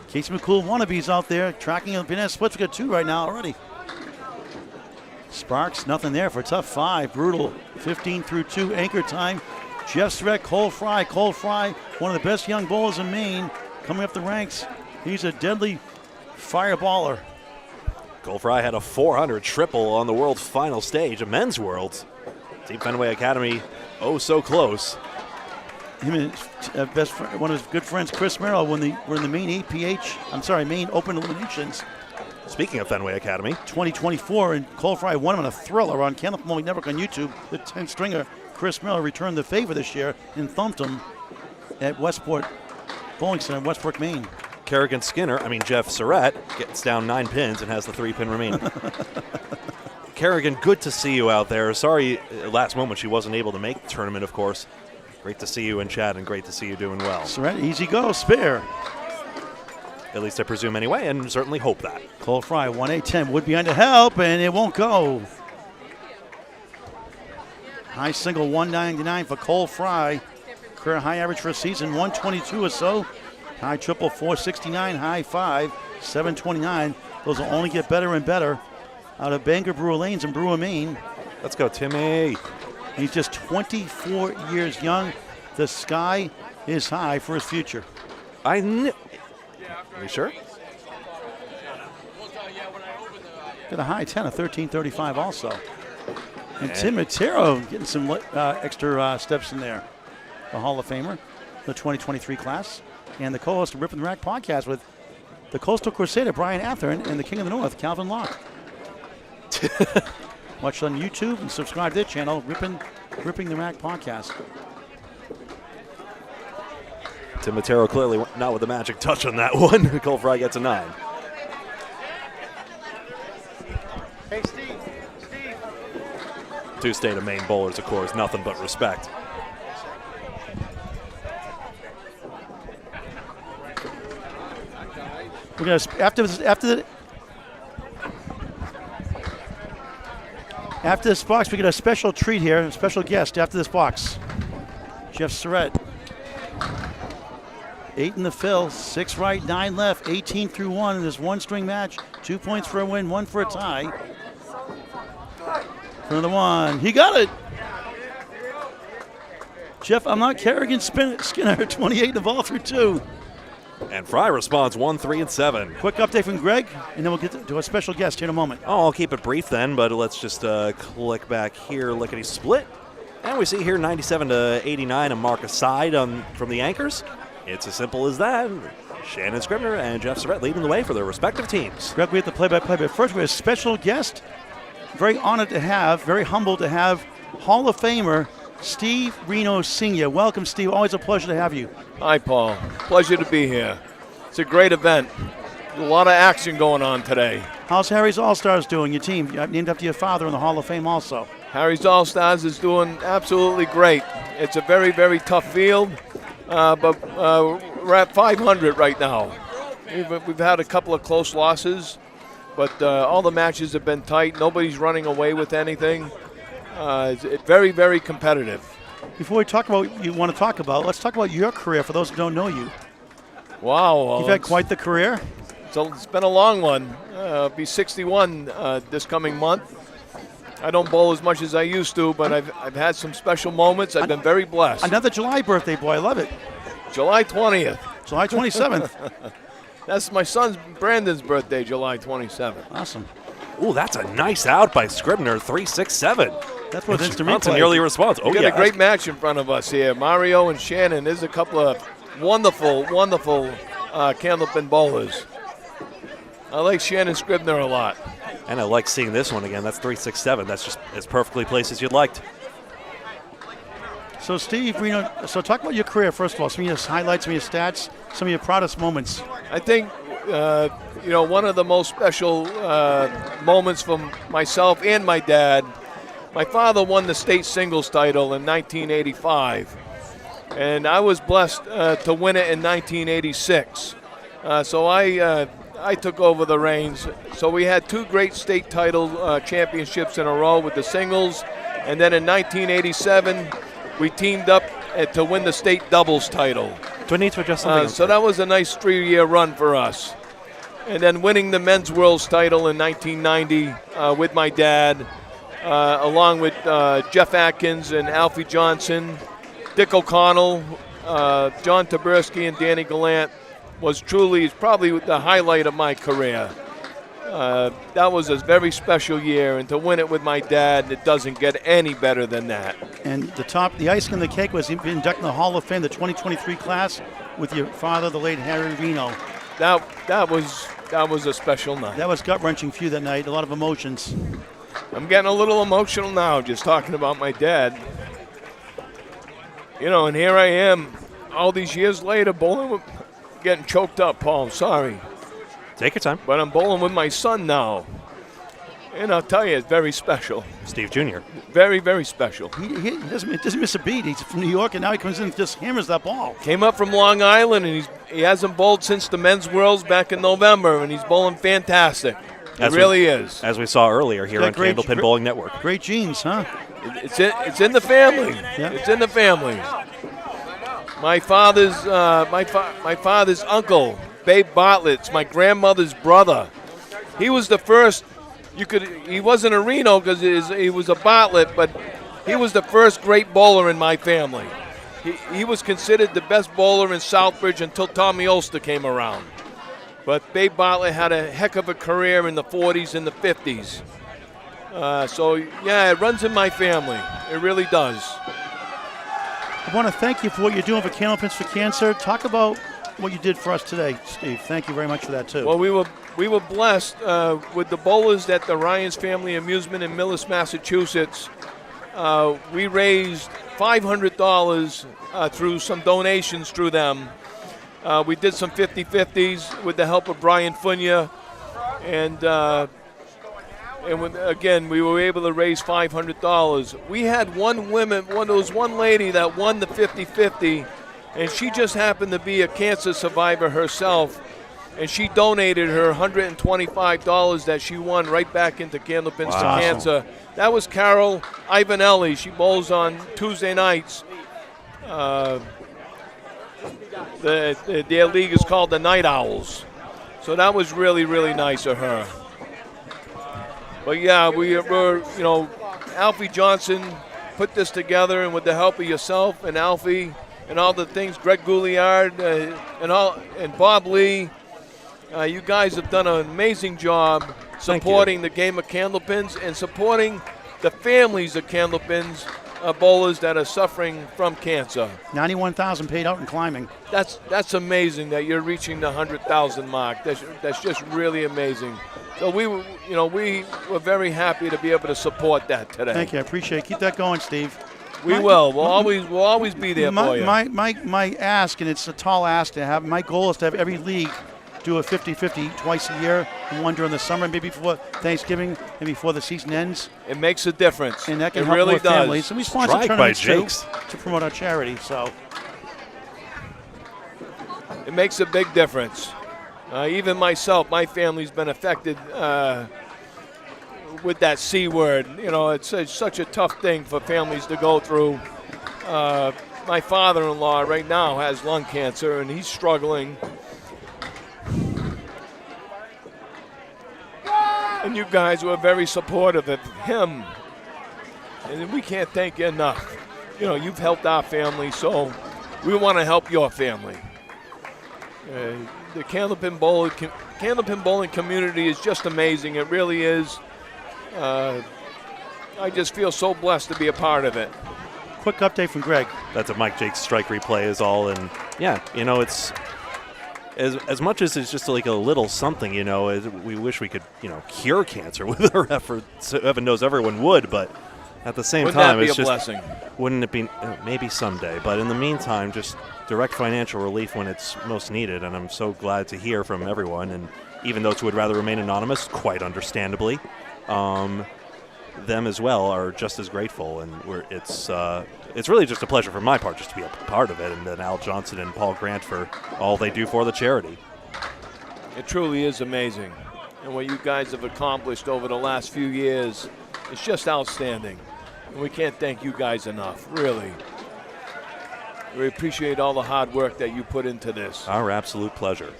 S2: Casey McCool wannabes out there tracking a banana splits. We got 2 right now already. Sparks, nothing there for a tough 5. Brutal, 15 through 2. Anchor time. Jeff Surratt, Cole Fry. Cole Fry, one of the best young bowlers in Maine, coming up the ranks. He's a deadly fireballer.
S1: Cole Fry had a 400 triple on the world's final stage, a men's worlds. Team Fenway Academy, oh so close.
S2: Him and his one of his good friends, Chris Merrill, were in the Maine Maine Open Eliminations.
S1: Speaking of Fenway Academy,
S2: 2024, and Cole Fry won him on a thriller on Candlepin Bowling Network on YouTube. The 10-stringer, Chris Merrill, returned the favor this year and thumped him at Westport Bowling Center in Westport, Maine.
S1: Jeff Surratt gets down 9 pins and has the 3-pin remaining. Kerrigan, good to see you out there. Sorry, last moment she wasn't able to make the tournament, of course. Great to see you in chat and great to see you doing well.
S2: Surratt, easy go, spare.
S1: At least I presume anyway, and certainly hope that.
S2: Cole Fry, 1-8-10, would behind to help, and it won't go. High single, 199 for Cole Fry. Career high average for a season, 122 or so. High triple, 469, high 5, 729. Those will only get better and better out of Bangor Brewer Lanes in Brewer, Maine.
S1: Let's go, Timmy.
S2: He's just 24 years young. The sky is high for his future.
S1: I knew. Are you sure?
S2: Got a high 10 of 1335 also. And Tim Matero getting some extra steps in there. The Hall of Famer, the 2023 class, and the co-host of Rippin' the Rack podcast with the Coastal Crusader, Brian Atherin, and the King of the North, Calvin Locke. Watch on YouTube and subscribe to their channel, Ripping the Rack podcast.
S1: Tim Matero clearly not with the magic touch on that one. Cole Fry gets a 9.
S2: Hey, Steve.
S1: Two state of Maine bowlers, of course, nothing but respect.
S2: We're gonna after this box, we get a special treat here, a special guest after this box. Jeff Surratt. 8 in the fill, 6 right, 9 left, 18 through 1 in this one-string match. 2 points for a win, 1 for a tie. For another one, he got it. Jeff, I'm not Kerrigan Skinner, 28 in the ball through 2.
S1: And Fry responds 1, 3, and 7.
S2: Quick update from Greg, and then we'll get to a special guest here in a moment.
S1: Oh, I'll keep it brief then, but let's just click back here, lickety split. And we see here 97 to 89, a mark aside from the anchors. It's as simple as that. Shannon Scribner and Jeff Surratt leading the way for their respective teams.
S2: Greg, we have the play-by-play, but first we have a special guest. Very honored to have, very humbled to have Hall of Famer Steve Reno Sr. Welcome, Steve. Always a pleasure to have you.
S4: Hi, Paul. Pleasure to be here. It's a great event. A lot of action going on today.
S2: How's Harry's Allstars doing, your team? Named after your father in the Hall of Fame also.
S4: Harry's Allstars is doing absolutely great. It's a very, very tough field, but we're at 500 right now. We've had a couple of close losses, but all the matches have been tight. Nobody's running away with anything. It's very, very competitive.
S2: Before we talk about what you want to talk about, let's talk about your career for those who don't know you.
S4: Wow. Well,
S2: you've had quite the career.
S4: It's been a long one. I'll be 61 this coming month. I don't bowl as much as I used to, but I've had some special moments. I've been very blessed.
S2: Another July birthday boy. I love it.
S4: July 20th.
S2: July 27th.
S4: That's my son's Brandon's birthday, July 27th.
S2: Awesome.
S1: Ooh, that's a nice out by Scribner, 3-6-7.
S2: That's what instant
S1: That's
S2: replay.
S1: an early response. Oh,
S4: We got
S1: yeah.
S4: a great match in front of us here. Mario and Shannon. There's a couple of wonderful, wonderful Candlepin bowlers. I like Shannon Scribner a lot.
S1: And I like seeing this one again. That's 3-6-7. That's just as perfectly placed as you'd liked.
S2: So, Steve, Reno, so talk about your career, first of all. Some of your highlights, some of your stats, some of your proudest moments.
S4: I think, one of the most special moments from myself and my dad, my father won the state singles title in 1985. And I was blessed to win it in 1986. So I took over the reins. So we had two great state title championships in a row with the singles. And then in 1987, we teamed up to win the state doubles title.
S1: Do I need to adjust something?
S4: So that was a nice 3-year run for us. And then winning the men's world's title in 1990 with my dad, along with Jeff Atkins and Alfie Johnson, Dick O'Connell, John Taberski, and Danny Gallant was probably the highlight of my career. That was a very special year, and to win it with my dad, it doesn't get any better than that.
S2: And the icing on the cake was inducted in the Hall of Fame, the 2023 class, with your father, the late Harry Reno.
S4: That was a special night.
S2: That was gut-wrenching for you that night, a lot of emotions.
S4: I'm getting a little emotional now just talking about my dad. And here I am, all these years later, bowling getting choked up, Paul. I'm sorry.
S1: Take your time.
S4: But I'm bowling with my son now. And I'll tell you, it's very special.
S1: Steve Jr.
S4: Very, very special.
S2: He doesn't miss a beat. He's from New York, and now he comes in and just hammers that ball.
S4: Came up from Long Island, and he hasn't bowled since the men's worlds back in November, and he's bowling fantastic. He really is.
S1: As we saw earlier here on Candlepin Bowling Network.
S2: Great genes, huh?
S4: It's in the family.
S2: Yeah.
S4: It's in the family. My father's uncle, Babe Bartlett's my grandmother's brother. He was the first. He wasn't a Reno because he was a Bartlett, but he was the first great bowler in my family. He was considered the best bowler in Southbridge until Tommy Ulster came around. But Babe Bartlett had a heck of a career in the 40s and the 50s. It runs in my family. It really does.
S2: I want to thank you for what you're doing for Candlepins for Cancer. Talk about what you did for us today, Steve. Thank you very much for that, too.
S4: Well, we were blessed with the bowlers at the Ryan's Family Amusement in Millis, Massachusetts. We raised $500 through some donations through them. We did some 50-50s with the help of Brian Funya, and we were able to raise $500. We had one lady that won the 50-50, and she just happened to be a cancer survivor herself, and she donated her $125 that she won right back into Candlepins for Cancer. That was Carol Ivanelli. She bowls on Tuesday nights. Their league is called the Night Owls. So that was really, really nice of her. But yeah, Alfie Johnson put this together, and with the help of yourself and Alfie and all the things, Greg Gouillart and Bob Lee. You guys have done an amazing job supporting the game of candlepins and supporting the families of candlepins bowlers that are suffering from cancer.
S2: 91,000 paid out in climbing.
S4: That's amazing that you're reaching the 100,000 mark. That's just really amazing. So we were very happy to be able to support that today.
S2: Thank you. I appreciate it. Keep that going, Steve.
S4: We will. We'll always be there for you.
S2: My ask, and it's a tall ask to have, my goal is to have every league do a 50-50 twice a year, and one during the summer, maybe before Thanksgiving and before the season ends.
S4: It makes a difference.
S2: And that can
S4: it
S2: help
S4: really
S2: more
S4: does.
S2: families. And we sponsor
S1: Strike by
S2: tournaments too,
S1: Jakes.
S2: to promote our charity. So
S4: It makes a big difference. Even myself, my family's been affected with that C word. You know, it's such a tough thing for families to go through. My father-in-law right now has lung cancer, and he's struggling. And you guys were very supportive of him, and we can't thank you enough. You know, you've helped our family, so we want to help your family. The Candlepin bowling community is just amazing. It really is. I just feel so blessed to be a part of it.
S2: quick update from Greg.
S1: That's a Mike Jakes strike replay is all. And, yeah, you know, it's as much as it's just like a little something, you know, we wish we could, you know, cure cancer with our efforts. Heaven knows everyone would, but at the same time, it's just
S4: blessing.
S1: Wouldn't it be maybe someday? But in the meantime, just direct financial relief when it's most needed. And I'm so glad to hear from everyone. And even those who would rather remain anonymous, quite understandably, them as well are just as grateful. And it's really just a pleasure for my part just to be a part of it. And then Al Johnson and Paul Grant for all they do for the charity.
S4: It truly is amazing. And what you guys have accomplished over the last few years is just outstanding. And we can't thank you guys enough, really. We appreciate all the hard work that you put into this.
S1: Our absolute pleasure.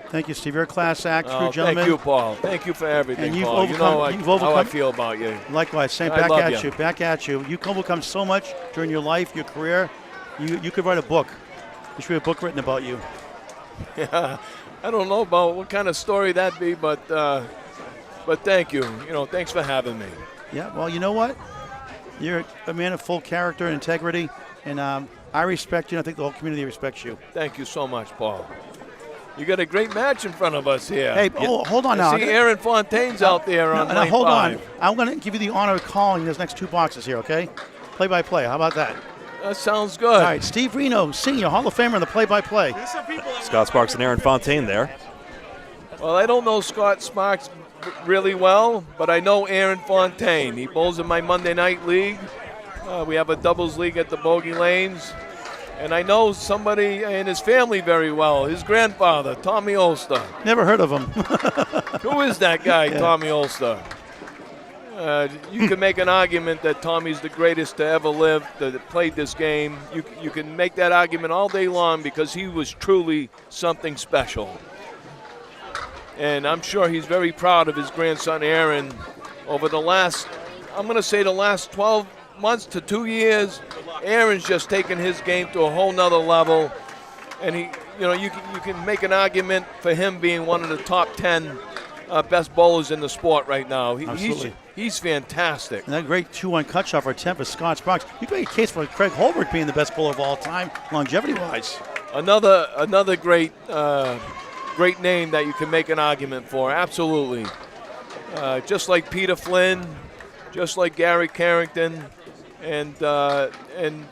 S2: Thank you, Steve. You're a class act, true gentleman.
S4: Thank you, Paul. Thank you for everything,
S2: And you've
S4: Paul.
S2: overcome- you've overcome-
S4: how I feel about you.
S2: Likewise, same.
S4: I
S2: Back
S4: love
S2: at
S4: you.
S2: you. Back at you. You've overcome so much during your life, your career. You could write a book. There should be a book written about you.
S4: Yeah, I don't know about what kind of story that'd be, but thank you. You know, thanks for having me.
S2: Yeah, well, you know what? You're a man of full character and integrity, and I respect you, and I think the whole community respects you.
S4: Thank you so much, Paul. You got a great match in front of us here.
S2: Hey, hold on now.
S4: I see Aaron Fontaine's out there on line
S2: hold
S4: 5.
S2: on. I'm going to give you the honor of calling those next two boxes here, okay? Play-by-play. How about that?
S4: That sounds good.
S2: All right, Steve Reno, Senior, Hall of Famer in the play-by-play.
S1: Scott Sparks and Aaron Fontaine there.
S4: Well, I don't know Scott Sparks really well, but I know Aaron Fontaine. He bowls in my Monday night league. We have a doubles league at the Bogey Lanes. And I know somebody in his family very well, his grandfather, Tommy Ulster.
S2: Never heard of him.
S4: Who is that guy, Tommy Ulster? You can make an argument that Tommy's the greatest to ever live, that played this game. You can make that argument all day long because he was truly something special. And I'm sure he's very proud of his grandson, Aaron. Over the last, I'm going to say the last 12 months to 2 years, Aaron's just taken his game to a whole nother level. And he, you know, you can make an argument for him being one of the top 10 best bowlers in the sport right now.
S2: Absolutely.
S4: He's fantastic.
S2: And that great 2-1 cut shot for attempt for Scott Sparks. You can make a case for Craig Holbrook being the best bowler of all time, longevity-wise.
S4: Another great great name that you can make an argument for. Absolutely. Just like Peter Flynn, just like Gary Carrington, and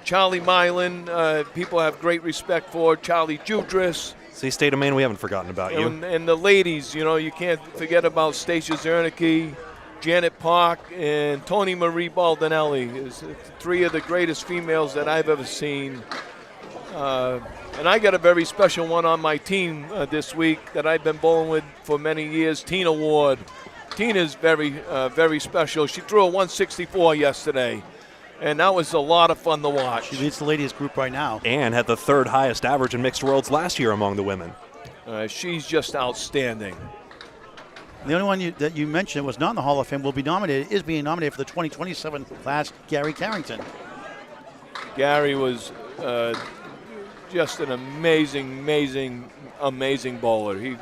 S4: Charlie Milan, people have great respect for. Charlie Jutras.
S1: See, State of Maine, we haven't forgotten about you.
S4: And the ladies, you know, you can't forget about Stacia Zernicke, Janet Park, and Tony Marie Baldinelli. It's three of the greatest females that I've ever seen. And I got a very special one on my team this week that I've been bowling with for many years, Tina Ward. Tina's very special. She threw a 164 yesterday, and that was a lot of fun to watch.
S2: She leads the ladies group right now.
S1: And had the third highest average in mixed worlds last year among the women.
S4: She's just outstanding.
S2: The only one that you mentioned was not in the Hall of Fame is being nominated for the 2027 class, Gary Carrington.
S4: Gary was just an amazing bowler. He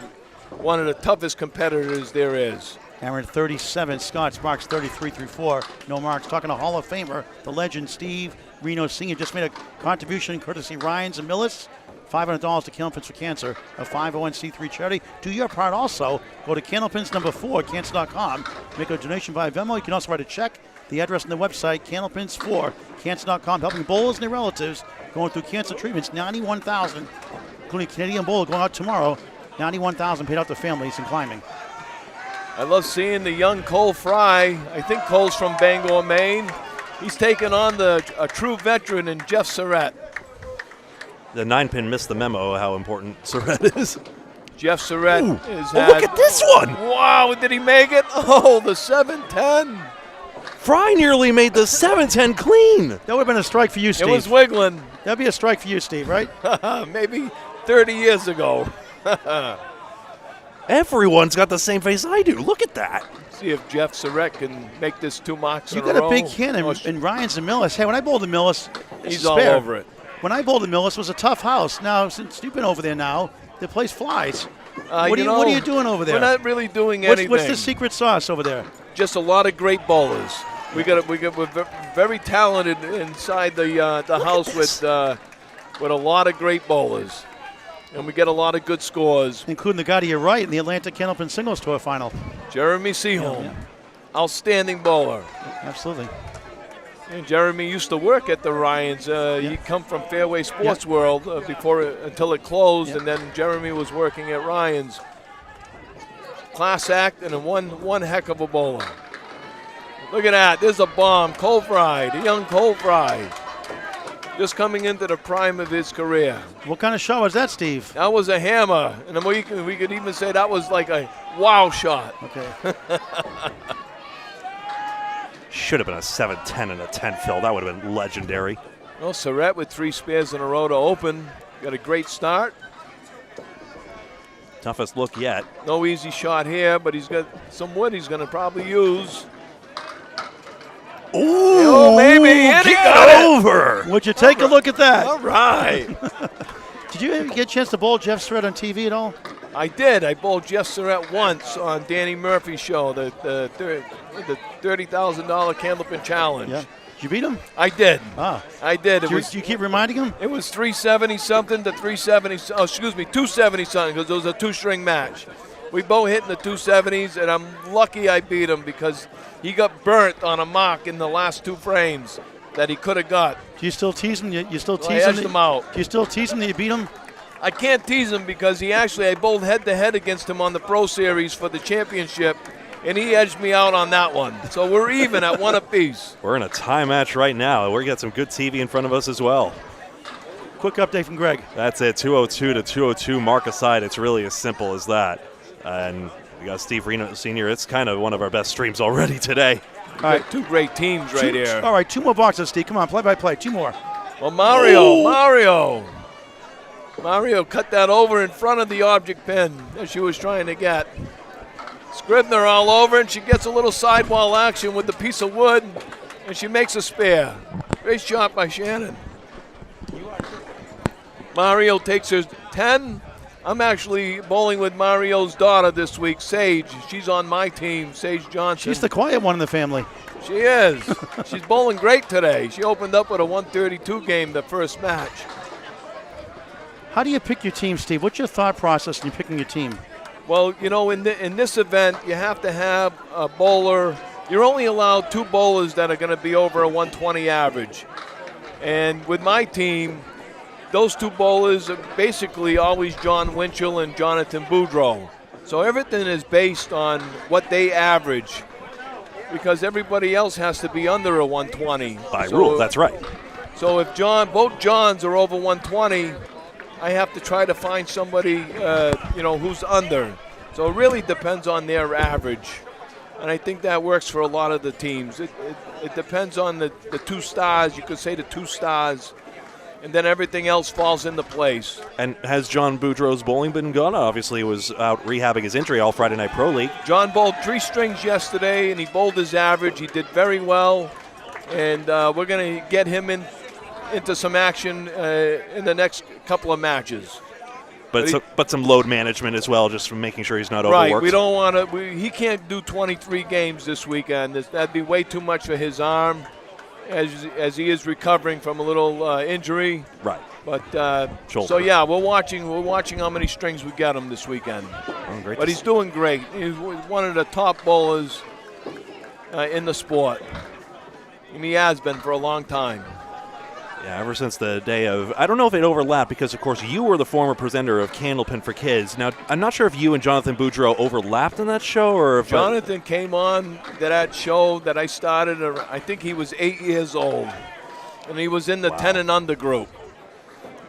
S4: one of the toughest competitors there is.
S2: Aaron 37, Scott's marks 33 through 4. No marks. Talking to Hall of Famer, the legend Steve Reno Sr. just made a contribution courtesy Ryans and Millis. $500 to Candlepins for Cancer, a 501c3 charity. Do your part also. Go to Candlepins number 4, cancer.com. Make a donation via Venmo. You can also write a check. The address on the website, Candlepins4, cancer.com. Helping bowlers and their relatives going through cancer treatments. $91,000, including Canadian Bowler going out tomorrow. $91,000 paid out to families in climbing.
S4: I love seeing the young Cole Fry. I think Cole's from Bangor, Maine. He's taken on a true veteran in Jeff Surratt.
S1: The 9-pin missed the memo how important Surratt is.
S4: Jeff Surratt
S1: look at this one.
S4: Wow, did he make it? Oh, the 7-10.
S1: Fry nearly made the 7-10 clean.
S2: That would have been a strike for you, Steve.
S4: It was wiggling.
S2: That'd be a strike for you, Steve, right?
S4: Maybe 30 years ago.
S1: Everyone's got the same face I do. Look at that.
S4: See if Jeff Surratt can make this 2 marks
S2: You
S4: in a
S2: got
S4: row.
S2: a big cannon in Ryans and Millis. Hey, when I bowled in Millis,
S4: he's all over it.
S2: When I bowled in Millis, it was a tough house. Now, since you've been over there now, the place flies. What are you doing over there?
S4: We're not really doing anything.
S2: What's the secret sauce over there?
S4: Just a lot of great bowlers. We're very talented inside the house with a lot of great bowlers. And we get a lot of good scores.
S2: Including the guy to your right in the Atlantic Candlepin Singles Tour final.
S4: Jeremy Seaholm, outstanding bowler.
S2: Absolutely.
S4: And Jeremy used to work at the Ryans. He'd come from Fairway Sports World until it closed, and then Jeremy was working at Ryans. Class act and one heck of a bowler. Look at that. There's a bomb. Cole Fry, the young Cole Fry. Just coming into the prime of his career.
S2: What kind of shot was that, Steve?
S4: That was a hammer. And we could even say that was like a wow shot.
S2: Okay.
S1: Should have been a 7-10 and a 10 fill. That would have been legendary.
S4: Well, Surratt with 3 spares in a row to open. Got a great start.
S1: Toughest look yet.
S4: No easy shot here, but he's got some wood he's going to probably use.
S1: Ooh,
S4: maybe. And he
S1: get
S4: got
S1: over.
S2: Would you take a look at that?
S4: All right.
S2: Did you ever get a chance to bowl Jeff Surratt on TV at all?
S4: I did. I bowled Jeff Surratt once on Danny Murphy's show, the $30,000 Candlepin Challenge.
S2: Yeah. Did you beat him?
S4: I did.
S2: Ah.
S4: I did.
S2: Do you keep reminding him?
S4: It was 370 something to 370. Oh, excuse me, 270 something because it was a 2-string match. We both hit in the 270s, and I'm lucky I beat him because he got burnt on a mock in the last 2 frames that he could have got.
S2: Do you still tease him? You still
S4: So
S2: tease
S4: I
S2: him?
S4: edged him out.
S2: Do you still tease him that you beat him?
S4: I can't tease him because I bowled head-to-head against him on the Pro Series for the championship, and he edged me out on that one. So we're even at 1 apiece.
S1: We're in a tie match right now. We're got some good TV in front of us as well.
S2: Quick update from Greg.
S1: That's it, 202 to 202, mark aside. It's really as simple as that. And we got Steve Reno Sr. It's kind of one of our best streams already today.
S4: All right, 2 great teams right here.
S2: All right, 2 more boxes, Steve. Come on, play by play. 2 more.
S4: Well, Mario cut that over in front of the object pin that she was trying to get. Scribner all over, and she gets a little sidewall action with the piece of wood, and she makes a spare. Great shot by Shannon. Mario takes her 10. I'm actually bowling with Mario's daughter this week, Sage. She's on my team, Sage Johnson.
S2: She's the quiet one in the family.
S4: She is. She's bowling great today. She opened up with a 132 game the first match.
S2: How do you pick your team, Steve? What's your thought process in picking your team?
S4: Well, you know, in this event, you have to have a bowler. You're only allowed 2 bowlers that are going to be over a 120 average. And with my team, those 2 bowlers are basically always John Winchell and Jonathan Boudreau. So everything is based on what they average because everybody else has to be under a 120.
S1: By rule, that's right.
S4: So if both Johns are over 120, I have to try to find somebody, who's under. So it really depends on their average. And I think that works for a lot of the teams. It depends on the 2 stars. You could say the 2 stars. And then everything else falls into place.
S1: And has John Boudreau's bowling been gone? Obviously, he was out rehabbing his injury all Friday Night Pro League.
S4: John bowled 3 strings yesterday, and he bowled his average. He did very well. And we're going to get him in into some action in the next couple of matches.
S1: But some load management as well, just from making sure he's not
S4: Right,
S1: overworked.
S4: we don't want to. He can't do 23 games this weekend. That'd be way too much for his arm, as he is recovering from a little injury.
S1: Right.
S4: But
S1: Shoulder.
S4: so yeah, we're watching how many strings we get him this weekend.
S1: Oh, great
S4: But
S1: to
S4: he's
S1: see.
S4: doing great. He's one of the top bowlers in the sport, and he has been for a long time.
S1: Yeah, ever since the day of, I don't know if it overlapped because, of course, you were the former presenter of Candlepin for Kids. Now, I'm not sure if you and Jonathan Boudreau overlapped on that show or if
S4: Jonathan came on to that show that I started. I think he was 8 years old, and he was in the 10 and under group.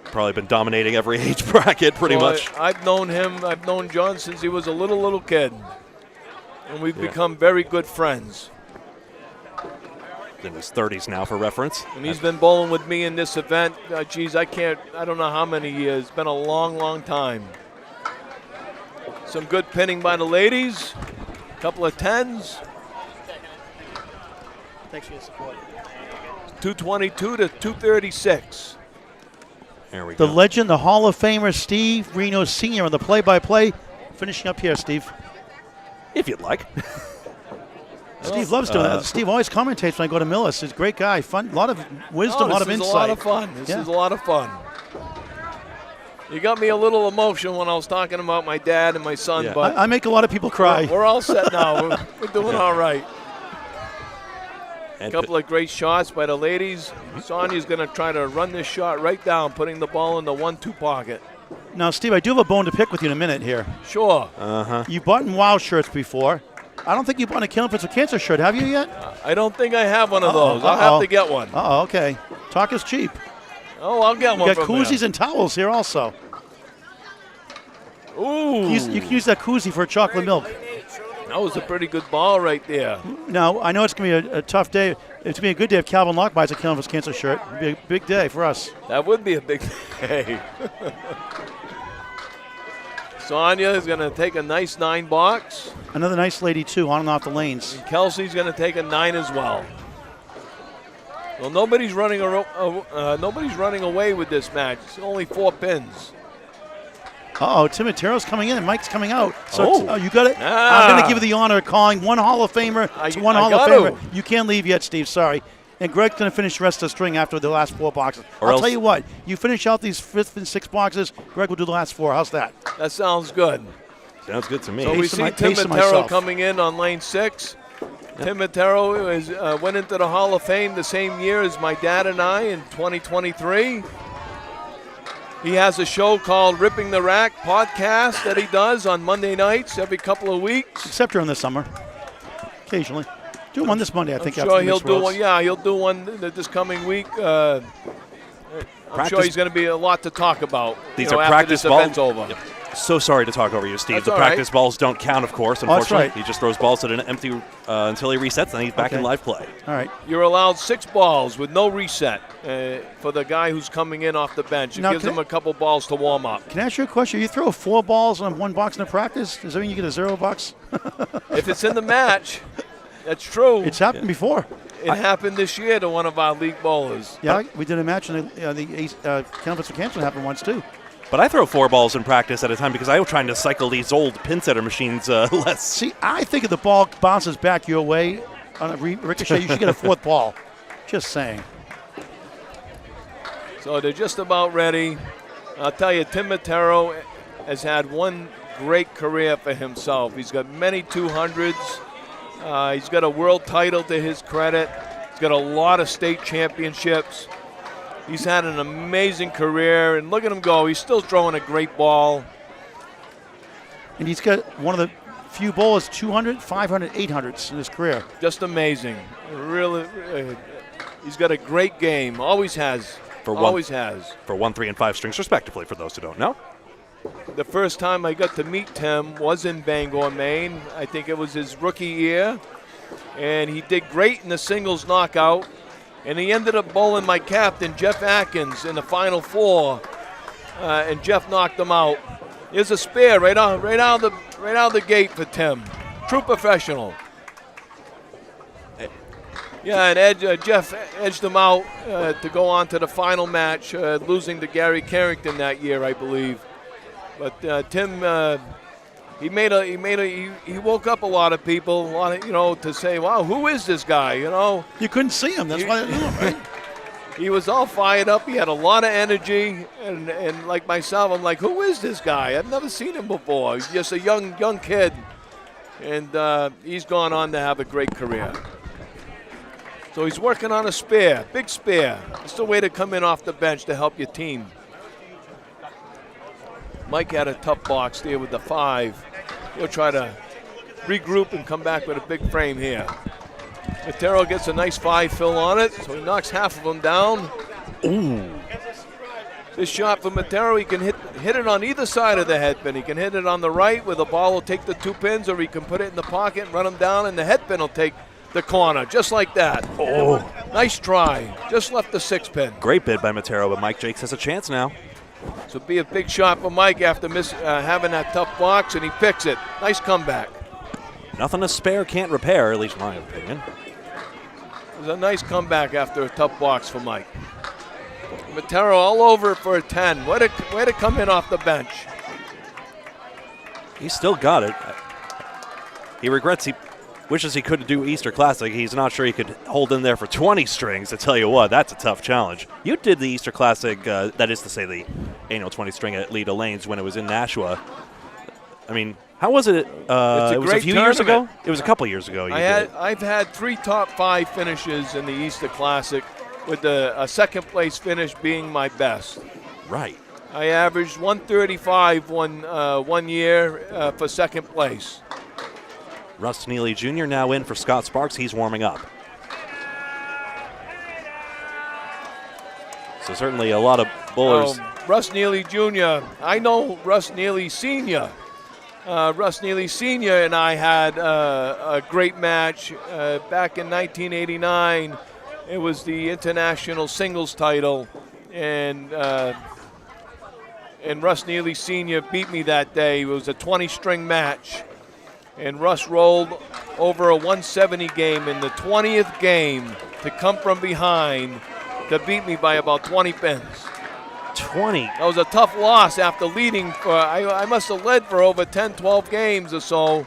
S1: Probably been dominating every age bracket pretty
S4: So
S1: much.
S4: I've known him. I've known John since he was a little kid, and we've become very good friends.
S1: In his 30s now, for reference.
S4: And he's been bowling with me in this event. I don't know how many years. It's been a long time. Some good pinning by the ladies. A couple of 10s.
S5: Thanks for your support.
S4: 222 to 236.
S1: There we
S2: The
S1: go.
S2: legend, the Hall of Famer, Steve Reno Sr. on the play-by-play. Finishing up here, Steve.
S1: If you'd like.
S2: Steve loves doing that. Steve always commentates when I go to Millis. He's a great guy. Fun, a lot of wisdom, a lot of insight.
S4: This is a lot of fun. This is a lot of fun. You got me a little emotional when I was talking about my dad and my son,
S1: Yeah.
S4: but
S2: I make a lot of people cry.
S4: we're all set now. We're doing all right. A
S1: And
S4: couple of great shots by the ladies. Sonia's going to try to run this shot right down, putting the ball in the 1-2 pocket.
S2: Now, Steve, I do have a bone to pick with you in a minute here.
S4: Sure.
S2: You bought in WOW shirts before. I don't think you bought a Candlepin for Cancer shirt, have you yet?
S4: I don't think I have one of those. I'll
S2: Uh-oh.
S4: have to get one.
S2: Uh-oh, okay. Talk is cheap.
S4: Oh, I'll get
S2: You
S4: one
S2: got
S4: from
S2: koozies
S4: there.
S2: and towels here also.
S4: Ooh,
S2: You can use that koozie for chocolate milk.
S4: that was a pretty good ball right there.
S2: Now, I know it's going to be a tough day. It's going to be a good day if Calvin Locke buys a Candlepin's Cancer shirt. It'll be a big day for us.
S4: That would be a big day. Sonia is going to take a nice 9 box.
S2: Another nice lady, too, on and off the lanes.
S4: Kelsey's going to take a 9 as well. Well, nobody's running away with this match. It's only 4 pins.
S2: Uh-oh, Tim Matero's coming in and Mike's coming out. So you got it.
S4: Ah.
S2: I'm going to give you the honor of calling one Hall of Famer to one
S4: I
S2: Hall of
S4: got
S2: Famer.
S4: to.
S2: You can't leave yet, Steve. Sorry. And Greg's going to finish the rest of the string after the last 4 boxes.
S1: Or
S2: I'll
S1: else-
S2: tell you what. You finish out these 5th and 6th boxes, Greg will do the last 4. How's that?
S4: That sounds good.
S1: Sounds good to me.
S4: So we
S2: Pacing
S4: see Tim
S2: pacing
S4: Matero
S2: myself.
S4: coming in on lane 6. Tim Matero went into the Hall of Fame the same year as my dad and I in 2023. He has a show called Ripping the Rack podcast that he does on Monday nights every couple of weeks.
S2: Except during the summer. Occasionally. Do one this Monday, I think.
S4: I'm
S2: after
S4: sure
S2: the
S4: he'll
S2: mixed
S4: do
S2: rows.
S4: one. Yeah, he'll do one this coming week. I'm sure
S1: Practice-
S4: he's going to be a lot to talk about.
S1: These
S4: you know,
S1: are
S4: after
S1: practice
S4: this
S1: balls.
S4: event's over.
S1: Yep. So sorry to talk over you, Steve.
S4: That's
S1: The
S4: all
S1: practice
S4: right.
S1: balls don't count, of course,
S2: that's
S1: unfortunately.
S2: right.
S1: He just throws balls at an empty until he resets, and he's back in
S2: Okay.
S1: live play.
S2: All right.
S4: You're allowed 6 balls with no reset for the guy who's coming in off the bench. It
S2: Now,
S4: gives
S2: can
S4: him
S2: I-
S4: a couple balls to warm up.
S2: Can I ask you a question? You throw 4 balls on 1 box in a practice? Does that mean you get a $0?
S4: If it's in the match, that's true.
S2: It's happened before.
S4: It happened this year to one of our league bowlers.
S2: Yeah, we did a match in the Candlepin for Cancer happened once, too.
S1: But I throw 4 balls in practice at a time because I was trying to cycle these old pin setter machines less.
S2: See, I think if the ball bounces back your way on a ricochet, you should get a 4th ball. Just saying.
S4: So they're just about ready. I'll tell you, Tim Matero has had one great career for himself. He's got many 200s. He's got a world title to his credit. He's got a lot of state championships. He's had an amazing career, and look at him go. He's still throwing a great ball.
S2: And he's got one of the few bowlers, 200, 500, 800s in his career.
S4: Just amazing. Really, he's got a great game. Always has.
S1: For one-
S4: Always has.
S1: For 1, 3, and 5 strings, respectively, for those who don't know.
S4: The first time I got to meet Tim was in Bangor, Maine. I think it was his rookie year. And he did great in the singles knockout. And he ended up bowling my captain, Jeff Atkins, in the Final 4. And Jeff knocked him out. Here's a spare right out of the gate for Tim. True professional. Yeah, and Jeff edged him out to go on to the final match, losing to Gary Carrington that year, I believe. But Tim, he woke up a lot of people, to say, wow, who is this guy?
S2: You couldn't see him. That's why they knew him, right?
S4: He was all fired up. He had a lot of energy, and like myself, I'm like, who is this guy? I've never seen him before. He's just a young kid, and he's gone on to have a great career. So he's working on a spare, big spare. It's the way to come in off the bench to help your team. Mike had a tough box there with the 5. He'll try to regroup and come back with a big frame here. Matero gets a nice 5 fill on it, so he knocks half of them down.
S1: Ooh.
S4: This shot from Matero, he can hit it on either side of the head pin. He can hit it on the right where the ball will take the 2 pins, or he can put it in the pocket and run them down, and the head pin will take the corner, just like that.
S1: Oh.
S4: Nice try. Just left the 6 pin.
S1: Great bid by Matero, but Mike Jakes has a chance now.
S4: So be a big shot for Mike after having that tough box, and he picks it. Nice comeback.
S1: Nothing a spare can't repair, at least in my opinion.
S4: It was a nice comeback after a tough box for Mike. Matero all over for a 10. Way to come in off the bench.
S1: He still got it. He wishes he could do Easter Classic. He's not sure he could hold in there for 20 strings. I tell you what, that's a tough challenge. You did the Easter Classic, that is to say the annual 20 string at Leda Lanes when it was in Nashua. I mean, how was it? It was a few years ago? It was a couple years ago.
S4: I've had 3 top 5 finishes in the Easter Classic, with a second place finish being my best.
S1: Right.
S4: I averaged 135 one year for second place.
S1: Russ Neely Jr. now in for Scott Sparks. He's warming up. So certainly a lot of bowlers.
S4: Russ Neely Jr. I know Russ Neely Sr. Russ Neely Sr. and I had a great match back in 1989. It was the international singles title, and Russ Neely Sr. beat me that day. It was a 20-string match. And Russ rolled over a 170 game in the 20th game to come from behind to beat me by about 20 pins.
S1: 20?
S4: That was a tough loss after leading for, I must have led for over 10, 12 games or so.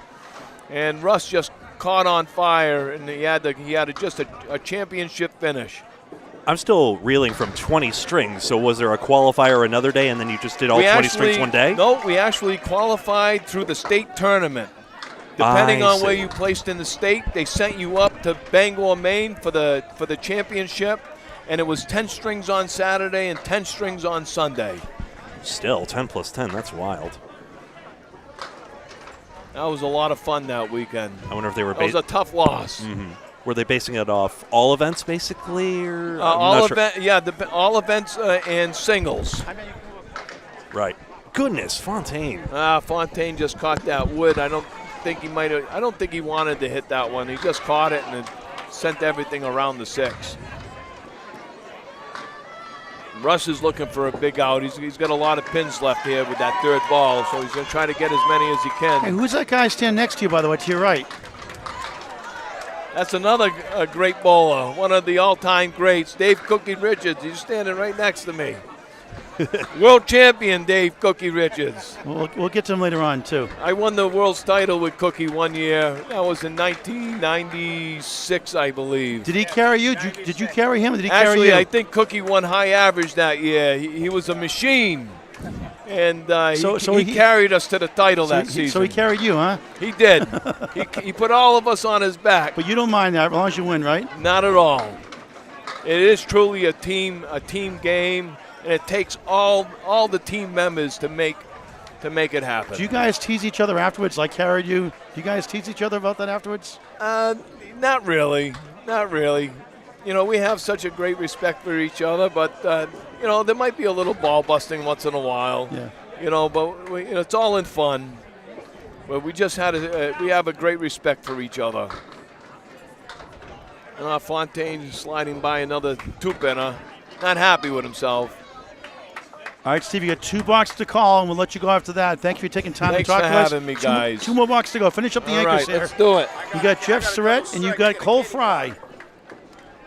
S4: And Russ just caught on fire, and he had just a championship finish.
S1: I'm still reeling from 20 strings. So was there a qualifier another day, and then you just did all 20 strings one day?
S4: No, we actually qualified through the state tournament. Depending on where you placed in the state, they sent you up to Bangor, Maine for the championship, and it was 10 strings on Saturday and 10 strings on Sunday.
S1: Still, 10 plus 10, that's wild.
S4: That was a lot of fun that weekend.
S1: I wonder if they were.
S4: It was a tough loss.
S1: Mm-hmm. Were they basing it off all events, basically, or
S4: all events and singles.
S1: Right. Goodness, Fontaine.
S4: Fontaine just caught that wood. I don't think he wanted to hit that one. He just caught it and it sent everything around the 6. Russ is looking for a big out. He's got a lot of pins left here with that 3rd ball, so he's going to try to get as many as he can.
S2: Hey, who's that guy standing next to you, by the way, to your right?
S4: That's another great bowler, one of the all-time greats, Dave Cookie Richards. He's standing right next to me. World champion Dave Cookie Richards.
S2: We'll get to him later on, too.
S4: I won the world's title with Cookie one year. That was in 1996, I believe.
S2: Did he carry you? Did you carry him, or did he carry you?
S4: Actually, I think Cookie won high average that year. He was a machine. And he carried us to the title that season.
S2: So he carried you, huh?
S4: He did. he put all of us on his back.
S2: But you don't mind that as long as you win, right?
S4: Not at all. It is truly a team game. And it takes all the team members to make it happen.
S2: Do you guys tease each other afterwards? Like carried you? Do you guys tease each other about that afterwards?
S4: Not really. We have such a great respect for each other, but there might be a little ball busting once in a while.
S2: Yeah.
S4: But it's all in fun. But we just we have a great respect for each other. And Fontaine sliding by another 2-pinner, not happy with himself.
S2: All right, Steve, you got 2 boxes to call, and we'll let you go after that. Thank you for taking time
S4: Thanks
S2: to talk to us.
S4: Thanks for having me, guys.
S2: 2 more boxes to go. Finish up the anchors here.
S4: Let's do it.
S2: You got Jeff Surratt, and you got Cole Fry.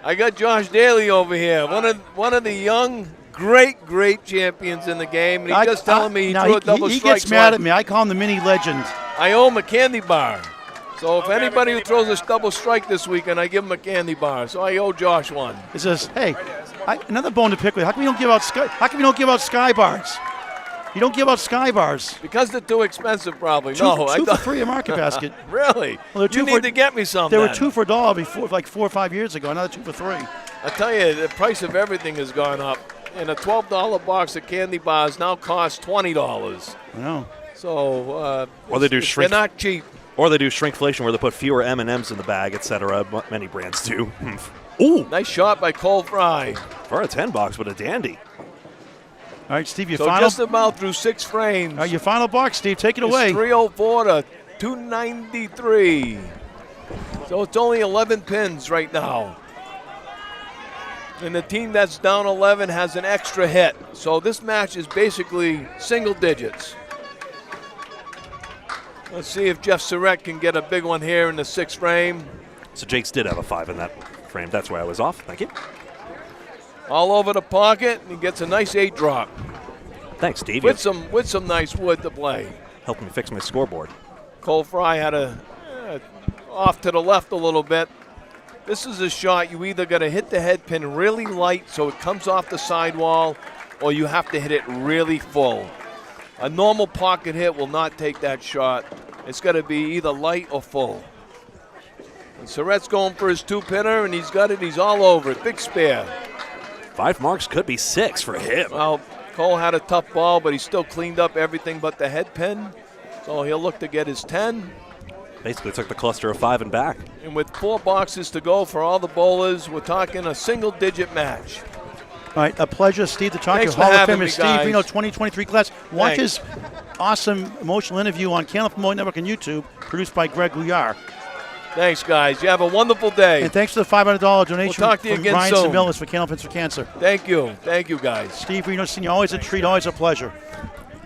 S4: I got Josh Daly over here, one of the young, great champions in the game. And he's just telling me he threw a double strike.
S2: He gets mad at me. I call him the mini legend.
S4: I owe him a candy bar. So if anybody who throws a double strike this weekend, I give him a candy bar. So I owe Josh one.
S2: It says, hey, another bone to pick with. How come you don't give out sky bars? You don't give out sky bars.
S4: Because they're too expensive, probably.
S2: Two for free at Market Basket.
S4: Really?
S2: Well,
S4: you need to get me some.
S2: They were $2 for a dollar before, like 4 or 5 years ago. Now they're 2 for $3.
S4: I tell you, the price of everything has gone up. And a $12 box of candy bars now costs $20.
S2: I know.
S4: So,
S1: or they do shrink.
S4: They're not cheap.
S1: Or they do shrinkflation where they put fewer M&Ms in the bag, etc. Many brands do. Ooh,
S4: nice shot by Cole Fry.
S1: For a $10, but a dandy.
S2: All right, Steve, your
S4: so
S2: final.
S4: Just about through 6 frames.
S2: All right, your final box, Steve. Take it away.
S4: 304 to 293. So it's only 11 pins right now. And the team that's down 11 has an extra hit. So this match is basically single digits. Let's see if Jeff Surratt can get a big one here in the 6th frame.
S1: So Jakes did have a 5 in that frame. That's why I was off. Thank you.
S4: All over the pocket, and he gets a nice 8 drop.
S1: Thanks, Steve.
S4: With some nice wood to play.
S1: Helped me fix my scoreboard.
S4: Cole Fry had a off to the left a little bit. This is a shot you either got to hit the head pin really light so it comes off the sidewall, or you have to hit it really full. A normal pocket hit will not take that shot. It's got to be either light or full. And Surratt's going for his 2-pinner, and he's got it. He's all over it. Big spare.
S1: 5 marks could be 6 for him.
S4: Well, Cole had a tough ball, but he still cleaned up everything but the head pin. So he'll look to get his 10.
S1: Basically took the cluster of 5 and back.
S4: And with 4 boxes to go for all the bowlers, we're talking a single-digit match.
S2: All right, a pleasure, Steve, to talk to
S4: Thanks
S2: Hall
S4: for
S2: of
S4: having
S2: Famer
S4: me,
S2: Steve
S4: guys.
S2: Reno, 2023 class. Watch
S4: Thanks.
S2: his awesome emotional interview on Candlepin Network on YouTube, produced by Greg Gouillart.
S4: Thanks, guys. You have a wonderful day.
S2: And thanks for the $500 donation
S4: talk to you
S2: from
S4: again
S2: Ryan
S4: soon.
S2: Samillis for Candlepins for Cancer.
S4: Thank you. Thank you, guys.
S2: Steve Reno Sr., always a treat, always a pleasure.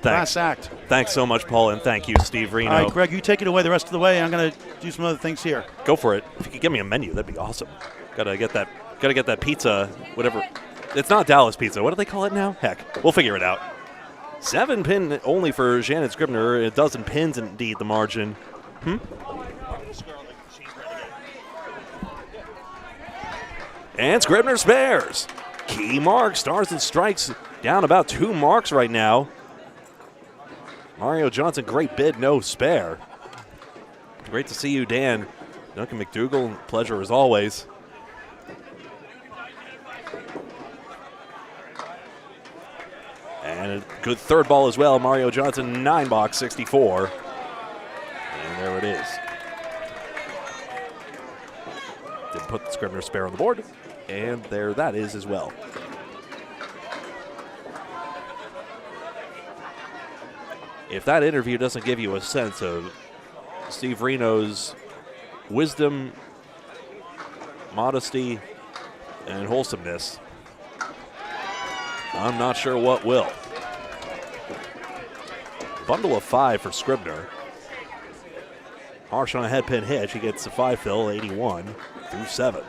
S1: Thanks.
S2: Class act.
S1: Thanks so much, Paul, and thank you, Steve Reno.
S2: All right, Greg, you take it away the rest of the way. I'm going to do some other things here.
S1: Go for it. If you could give me a menu, that'd be awesome. Gotta get that pizza, whatever. It's not Dallas pizza. What do they call it now? Heck, we'll figure it out. 7 pin only for Shannon Scribner. A dozen pins, indeed, the margin. And Scribner spares. Key mark, stars and strikes down about 2 marks right now. Mario Johnson, great bid, no spare. Great to see you, Dan. Duncan McDougall, pleasure as always. And a good third ball as well. Mario Johnson, 9 box, 64. And there it is. Didn't put the Scribner spare on the board. And there that is as well. If that interview doesn't give you a sense of Steve Reno's wisdom, modesty, and wholesomeness, I'm not sure what will. Bundle of 5 for Scribner. Harsh on a head pin hitch. He gets a 5 fill, 81 through 7.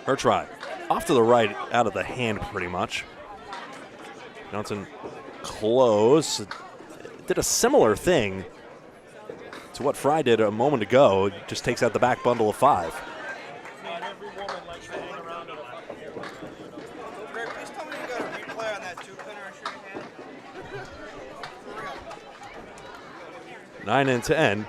S1: Her try. Off to the right, out of the hand pretty much. Johnson close. Did a similar thing to what Fry did a moment ago. Just takes out the back bundle of 5.
S5: Not every woman likes to hang around in Greg, please tell me you got a replay on that 2-pinner I should have had. For real.
S1: 9 and 10.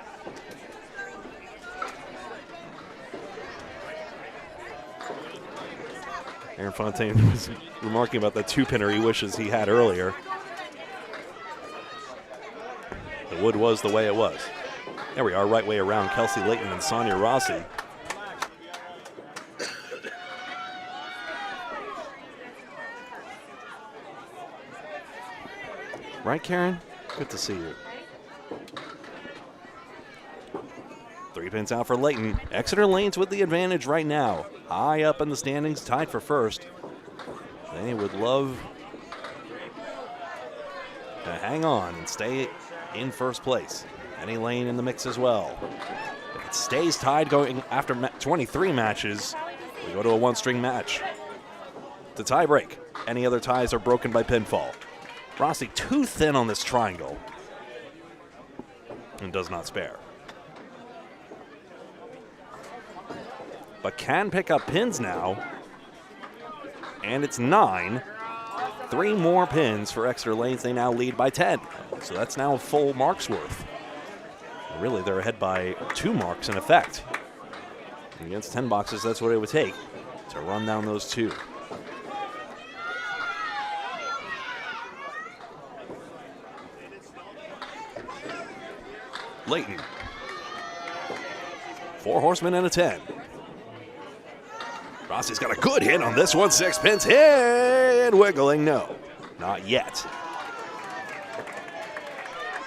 S1: Aaron Fontaine was remarking about that 2-pinner he wishes he had earlier. The wood was the way it was. There we are, right way around. Kelsey Layton and Sonia Rossi. Right, Karen? Good to see you. 3 pins out for Layton. Exeter Lanes with the advantage right now. High up in the standings, tied for first. They would love to hang on and stay in first place. Penny Lane in the mix as well. If it stays tied going after 23 matches, we go to a one-string match. The tie break. Any other ties are broken by pinfall. Rossi too thin on this triangle and does not spare. But can pick up pins now. And it's 9. 3 more pins for Exeter Lanes. They now lead by 10. So that's now a full mark's worth. Really, they're ahead by 2 marks in effect. And against 10 boxes, that's what it would take to run down those 2. Leighton. 4 horsemen and a 10. Rossi's got a good hit on this one. 6 pins hit. Wiggling, no. Not yet.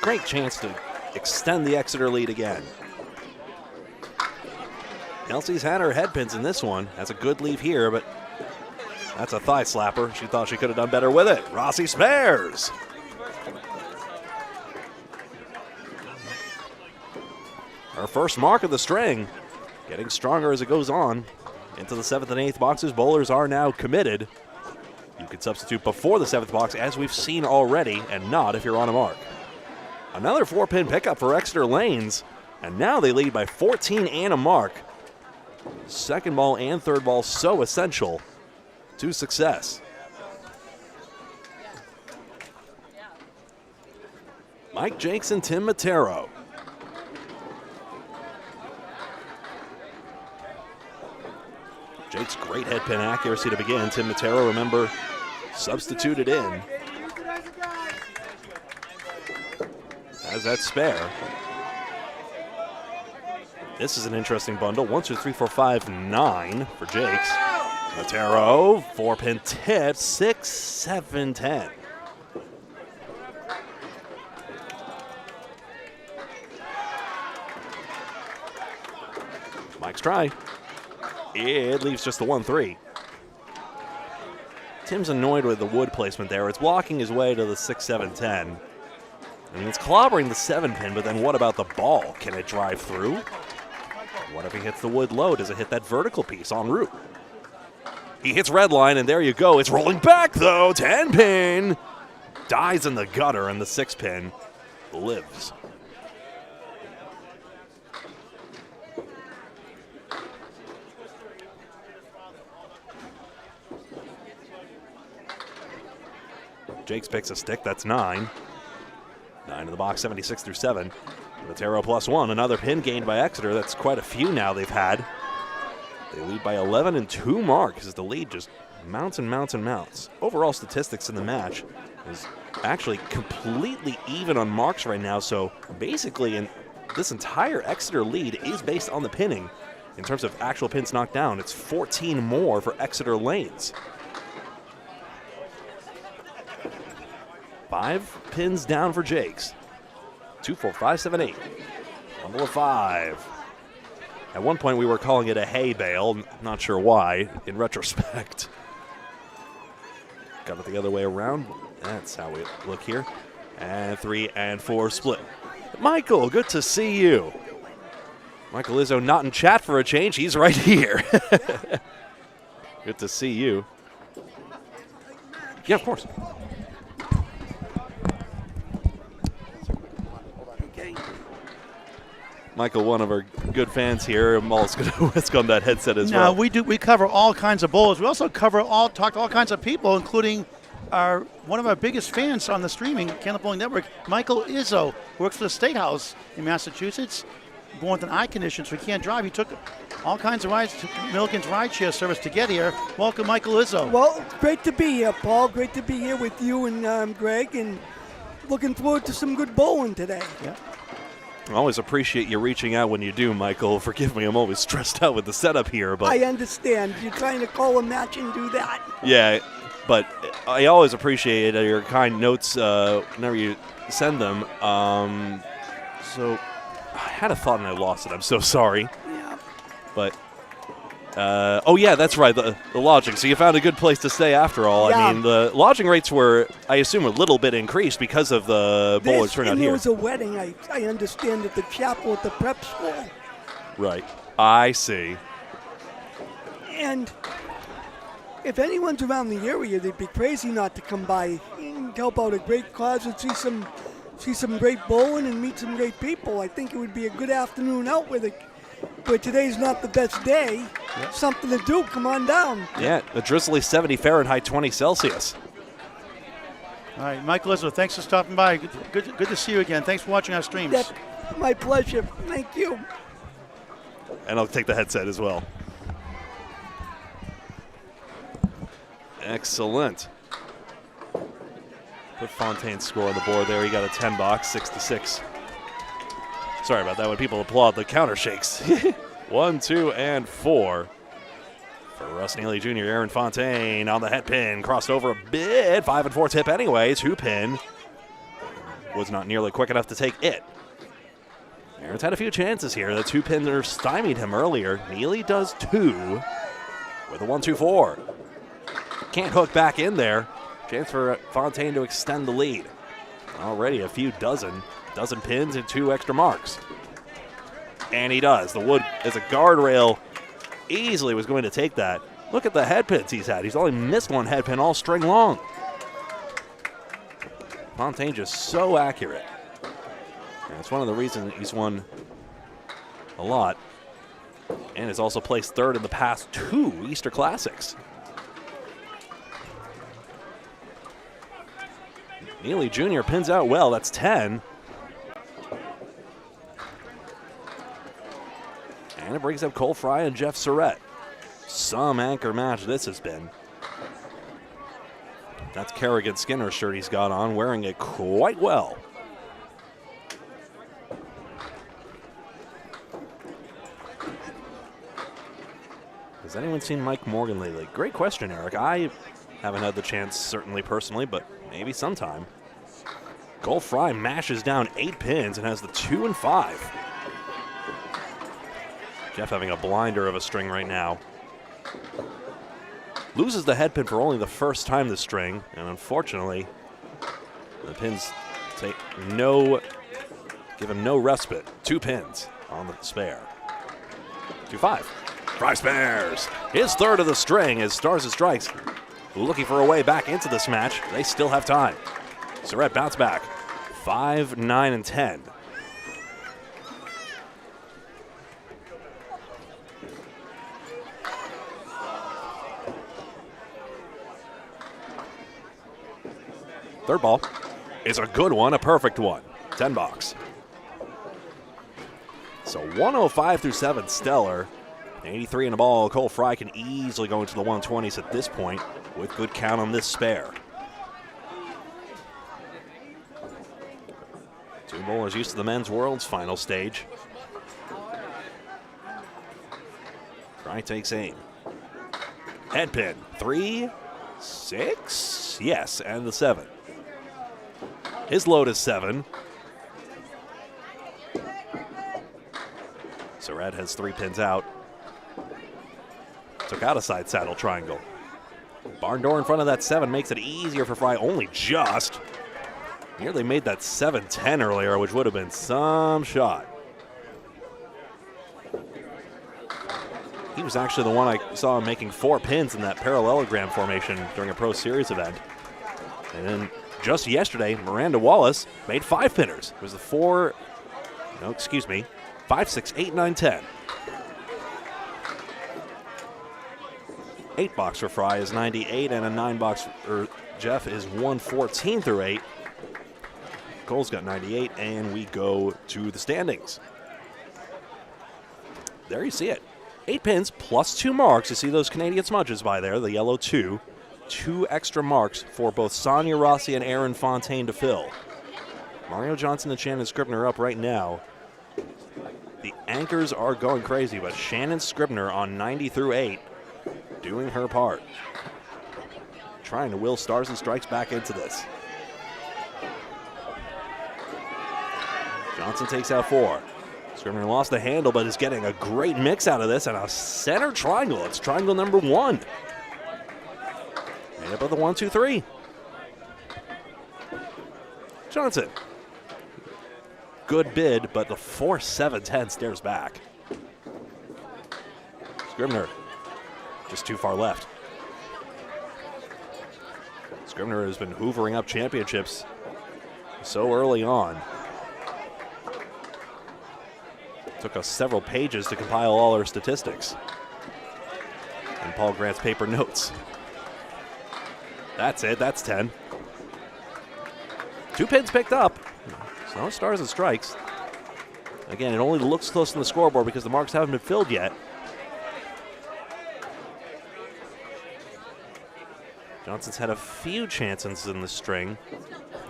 S1: Great chance to extend the Exeter lead again. Kelsey's had her head pins in this one. That's a good leave here, but that's a thigh slapper. She thought she could have done better with it. Rossi spares. Her first mark of the string, getting stronger as it goes on. Into the 7th and 8th boxes, bowlers are now committed. You could substitute before the 7th box, as we've seen already, and not if you're on a mark. Another 4-pin pickup for Exeter Lanes, and now they lead by 14 and a mark. Second ball and third ball so essential to success. Mike Jakes and Tim Matero. Jake's great head pin accuracy to begin. Tim Matero, remember, substituted in. Has that spare. This is an interesting bundle. 1, 2, 3, 4, 5, 9 for Jakes. Matero, 4-pin tip, 6, 7, 10. Mike's try. It leaves just the 1-3. Tim's annoyed with the wood placement there. It's blocking his way to the 6, 7, 10. I mean, it's clobbering the 7-pin, but then what about the ball? Can it drive through? What if he hits the wood low? Does it hit that vertical piece en route? He hits red line, and there you go. It's rolling back, though. 10-pin. Dies in the gutter, and the 6-pin lives. Jakes picks a stick. That's 9. 9 in the box, 76 through 7. Matero +1. Another pin gained by Exeter. That's quite a few now they've had. They lead by 11 and 2 marks as the lead just mounts and mounts and mounts. Overall statistics in the match is actually completely even on marks right now. So basically, this entire Exeter lead is based on the pinning. In terms of actual pins knocked down, it's 14 more for Exeter Lanes. 5 pins down for Jakes. 2, 4, 5, 7, 8. Bundle of 5. At one point we were calling it a hay bale. Not sure why, in retrospect. Got it the other way around. That's how we look here. And 3 and 4 split. Michael, good to see you. Michael Izzo not in chat for a change. He's right here. Good to see you. Yeah, of course. Michael, one of our good fans here. Maul's going to whisk on that headset as well.
S2: We cover all kinds of bowlers. We also talk to all kinds of people, including one of our biggest fans on the streaming Candlepin Network, Michael Izzo, works for the State House in Massachusetts. Born with an eye condition, so he can't drive. He took all kinds of rides to Milliken's rideshare service to get here. Welcome, Michael Izzo.
S6: Well, great to be here, Paul. Great to be here with you and Greg, and looking forward to some good bowling today.
S2: Yeah.
S1: I always appreciate you reaching out when you do, Michael. Forgive me, I'm always stressed out with the setup here. But
S6: I understand. You're trying to call a match and do that.
S1: Yeah, but I always appreciate your kind notes whenever you send them. So I had a thought and I lost it. I'm so sorry.
S6: Yeah.
S1: But, oh yeah, that's right, the lodging. So you found a good place to stay after all.
S6: Yeah.
S1: I mean, the lodging rates were, I assume, a little bit increased because of the bowler turnout
S6: and
S1: here.
S6: there was a wedding. I understand at the chapel at the prep school.
S1: Right. I see.
S6: And if anyone's around the area, they'd be crazy not to come by and help out a great cause and see some great bowling and meet some great people. I think it would be a good afternoon out with it. But today's not the best day. Something to do. Come on down.
S1: Yeah, a drizzly 70 Fahrenheit, 20 Celsius.
S2: All right, Mike Elizabeth, thanks for stopping by. Good to see you again. Thanks for watching our streams.
S6: That's my pleasure. Thank you.
S1: And I'll take the headset as well. Excellent. Put Fontaine's score on the board there. He got a 10 box, 6-6. Sorry about that when people applaud the counter shakes. 1, 2, and 4. For Russ Neely Jr., Aaron Fontaine on the head pin. Crossed over a bit. 5 and 4 tip anyway. 2 pin. Was not nearly quick enough to take it. Aaron's had a few chances here. The 2 pinner stymied him earlier. Neely does 2 with a 1-2-4. Can't hook back in there. Chance for Fontaine to extend the lead. Already a few dozen pins and 2 extra marks. And he does. The wood is a guardrail. Easily was going to take that. Look at the head pins he's had. He's only missed 1 head pin all string long. Fontaine just so accurate. And it's one of the reasons he's won a lot. And has also placed 3rd in the past 2 Easter Classics. Neely Jr. pins out well. That's 10. And it brings up Cole Fry and Jeff Surratt. Some anchor match this has been. That's Kerrigan Skinner's shirt he's got on, wearing it quite well. Has anyone seen Mike Morgan lately? Great question, Eric. I haven't had the chance, certainly personally, but maybe sometime. Cole Fry mashes down 8 pins and has the 2 and 5. Jeff having a blinder of a string right now. Loses the head pin for only the first time this string, and unfortunately, the pins give him no respite. 2 pins on the spare. 2-5. Fry spares. His 3rd of the string as Stars and Strikes looking for a way back into this match. They still have time. Surratt bounce back. 5, 9, and 10. Third ball is a good one, a perfect one. 10 box. So 105 through 7, stellar. 83 in the ball. Cole Fry can easily go into the 120s at this point with good count on this spare. 2 bowlers used to the men's world's final stage. Fry takes aim. Head pin. 3, 6. Yes, and the 7. His load is 7. Surratt has 3 pins out. Took out a side saddle triangle. Barn door in front of that 7 makes it easier for Fry, only just. Nearly made that 7-10 earlier, which would have been some shot. He was actually the one I saw him making 4 pins in that parallelogram formation during a Pro Series event. And then just yesterday, Miranda Wallace made 5 pinners. It was the 5, 6, 8, 9, 10. 8 box for Fry is 98, and a 9 box for Jeff is 114 through 8. Cole's got 98, and we go to the standings. There you see it. 8 pins plus 2 marks. You see those Canadian smudges by there, the yellow 2. 2 extra marks for both Sonia Rossi and Aaron Fontaine to fill. Mario Johnson and Shannon Scribner up right now. The anchors are going crazy, but Shannon Scribner on 90 through 8 doing her part. Trying to will Stars and Strikes back into this. Johnson takes out 4. Scribner lost the handle, but is getting a great mix out of this, and a center triangle. It's triangle number 1. Made up of the 1, 2, 3. Johnson. Good bid, but the 4, 7, 10 stares back. Scribner just too far left. Scribner has been hoovering up championships so early on. Took us several pages to compile all our statistics in Paul Grant's paper notes. That's it, that's 10. 2 pins picked up. So no stars and strikes. Again, it only looks close on the scoreboard because the marks haven't been filled yet. Johnson's had a few chances in the string.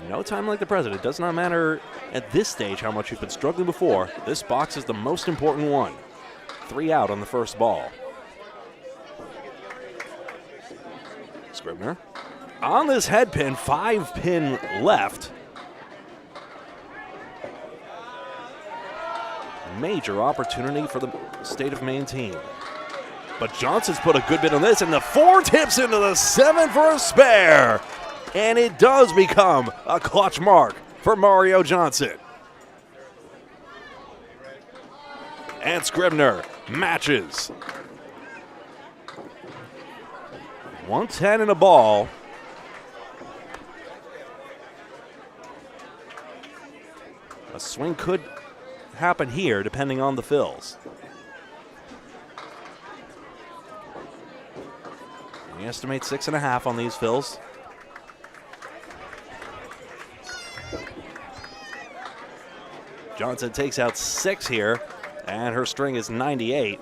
S1: No time like the present. It does not matter at this stage how much you've been struggling before. This box is the most important one. 3 out on the first ball. Scribner on this head pin, 5 pin left. Major opportunity for the state of Maine team. But Johnson's put a good bit on this, and the 4 tips into the 7 for a spare. And it does become a clutch mark for Mario Johnson. And Scribner matches. 110 in a ball. A swing could happen here depending on the fills. We estimate 6.5 on these fills. Johnson takes out 6 here, and her string is 98.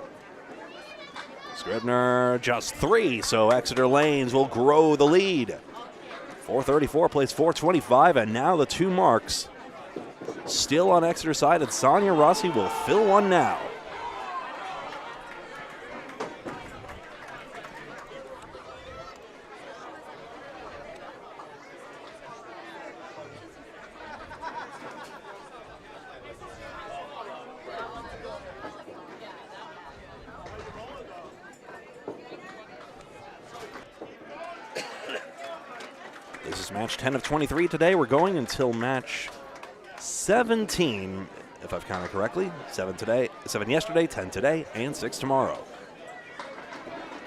S1: Scribner just 3, so Exeter Lanes will grow the lead. 434 plays 425, and now the 2 marks still on Exeter side, and Sonia Rossi will fill one now. This is match 10 of 23 today. We're going until match 17, if I've counted correctly. 7 today, 7 yesterday, 10 today, and 6 tomorrow.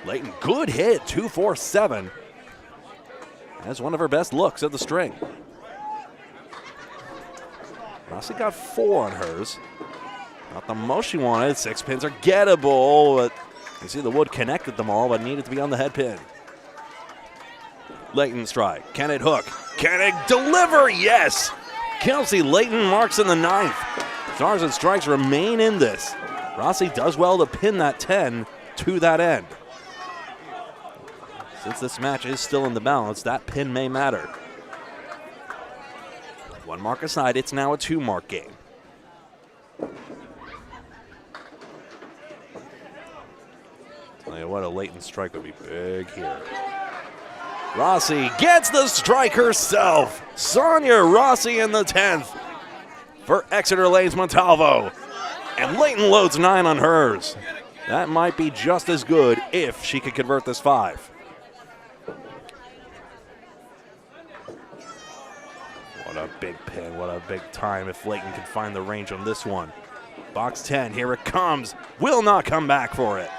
S1: Layton, good hit, 2-4-7. That's one of her best looks at the string. Rossi got 4 on hers. Not the most she wanted. 6 pins are gettable, but you see the wood connected them all, but needed to be on the head pin. Layton strike. Can it hook? Can it deliver? Yes! Kelsey Layton marks in the 9th. Stars and strikes remain in this. Rossi does well to pin that 10 to that end. Since this match is still in the balance, that pin may matter. 1 mark aside, it's now a 2-mark game. Tell you what, a Layton strike would be big here. Rossi gets the strike herself. Sonia Rossi in the 10th for Exeter Lanes Montalvo. And Layton loads 9 on hers. That might be just as good if she could convert this 5. What a big pin, what a big time if Layton can find the range on this one. Box 10, here it comes. Will not come back for it.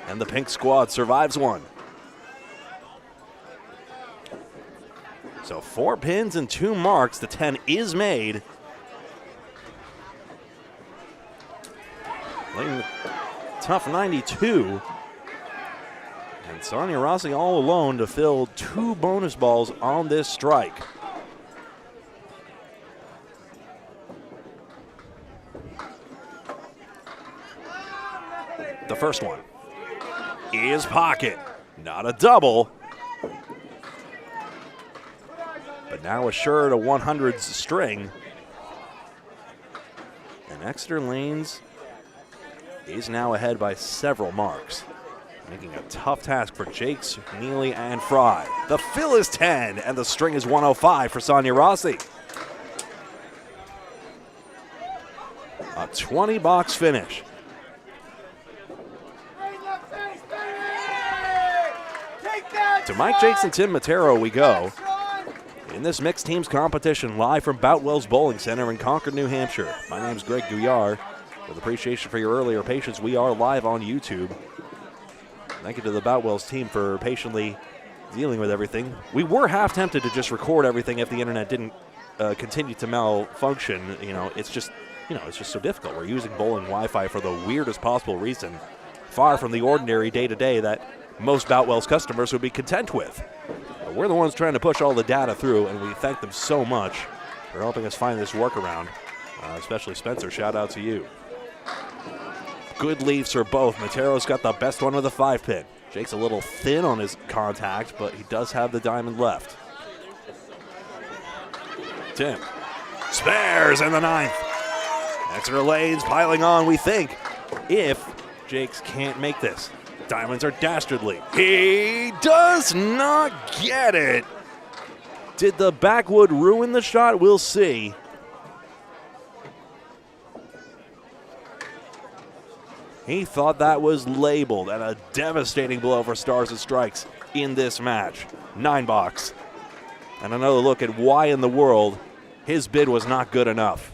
S1: And the pink squad survives one. So 4 pins and 2 marks. The 10 is made. Layton, tough 92. And Sonia Rossi all alone to fill 2 bonus balls on this strike. The first one is pocket. Not a double. But now assured a 100s string. And Exeter Lanes is now ahead by several marks, making a tough task for Jakes, Neely, and Fry. The fill is 10, and the string is 105 for Sonia Rossi. A 20-box finish. To Mike Jakes and Tim Matero we go. In this mixed teams competition, live from Boutwell's Bowling Center in Concord, New Hampshire. My name is Greg Gouillart. With appreciation for your earlier patience, we are live on YouTube. Thank you to the Boutwell's team for patiently dealing with everything. We were half tempted to just record everything if the internet didn't continue to malfunction. It's just so difficult. We're using bowling Wi-Fi for the weirdest possible reason, far from the ordinary day-to-day that most Boutwell's customers would be content with. But we're the ones trying to push all the data through, and we thank them so much for helping us find this workaround, especially Spencer. Shout out to you. Good leaves for both. Matero's got the best one with a 5-pin. Jake's a little thin on his contact, but he does have the diamond left. Tim spares in the 9th. Exeter lanes piling on, we think, if Jakes can't make this. Diamonds are dastardly. He does not get it. Did the backwood ruin the shot? We'll see. He thought that was labeled, and a devastating blow for Stars and Strikes in this match. 9-box. And another look at why in the world his bid was not good enough.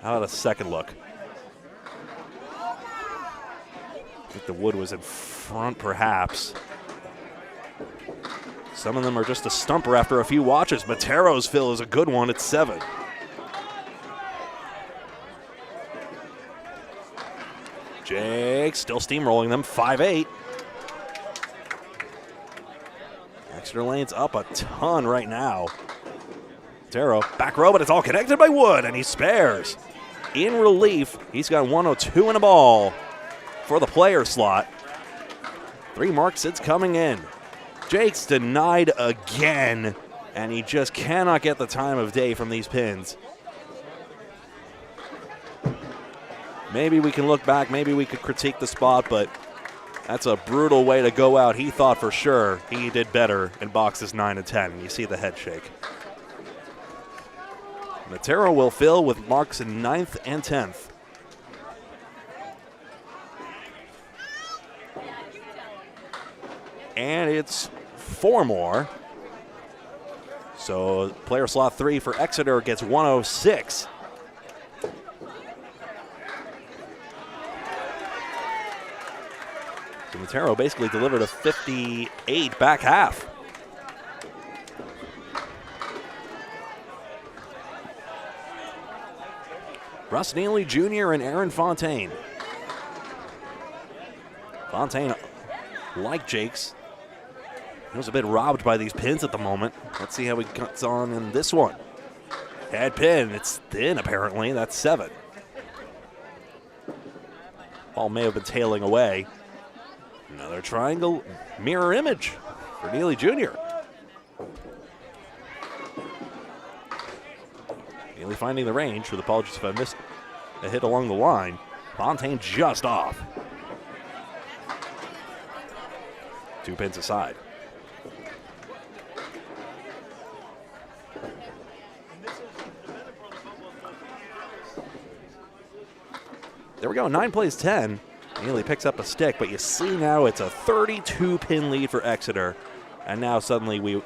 S1: How about a second look? I think the wood was in front, perhaps. Some of them are just a stumper after a few watches. Matero's fill is a good one at 7. Jake still steamrolling them, 5-8. Exeter lanes up a ton right now. Matero back row, but it's all connected by Wood, and he spares. In relief, he's got 102 in a ball for the player slot. 3 mark sits coming in. Jake's denied again, and he just cannot get the time of day from these pins. Maybe we can look back, maybe we could critique the spot, but that's a brutal way to go out. He thought for sure he did better in boxes 9 and 10. You see the head shake. Matero will fill with marks in 9th and 10th. And it's 4 more. So player slot 3 for Exeter gets 106. So Matero basically delivered a 58 back half. Russ Neely Jr. and Aaron Fontaine. Fontaine, like Jake's, he was a bit robbed by these pins at the moment. Let's see how he cuts on in this one. Head pin, it's thin apparently, that's 7. Ball may have been tailing away. Another triangle mirror image for Neely Jr. Neely finding the range, with apologies if I missed a hit along the line. Fontaine just off. 2 pins aside. There we go, 9 plays 10. Neely picks up a stick, but you see now it's a 32-pin lead for Exeter. And now suddenly we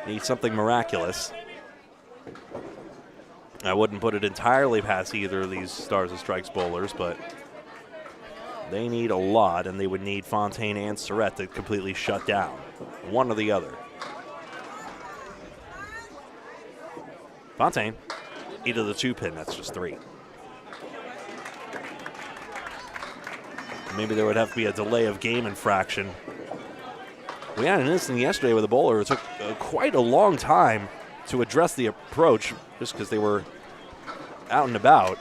S1: need something miraculous. I wouldn't put it entirely past either of these Stars and Strikes bowlers, but they need a lot, and they would need Fontaine and Surrett to completely shut down. One or the other. Fontaine, either the 2-pin, that's just 3. Maybe there would have to be a delay of game infraction. We had an incident yesterday with a bowler. It took quite a long time to address the approach just because they were out and about.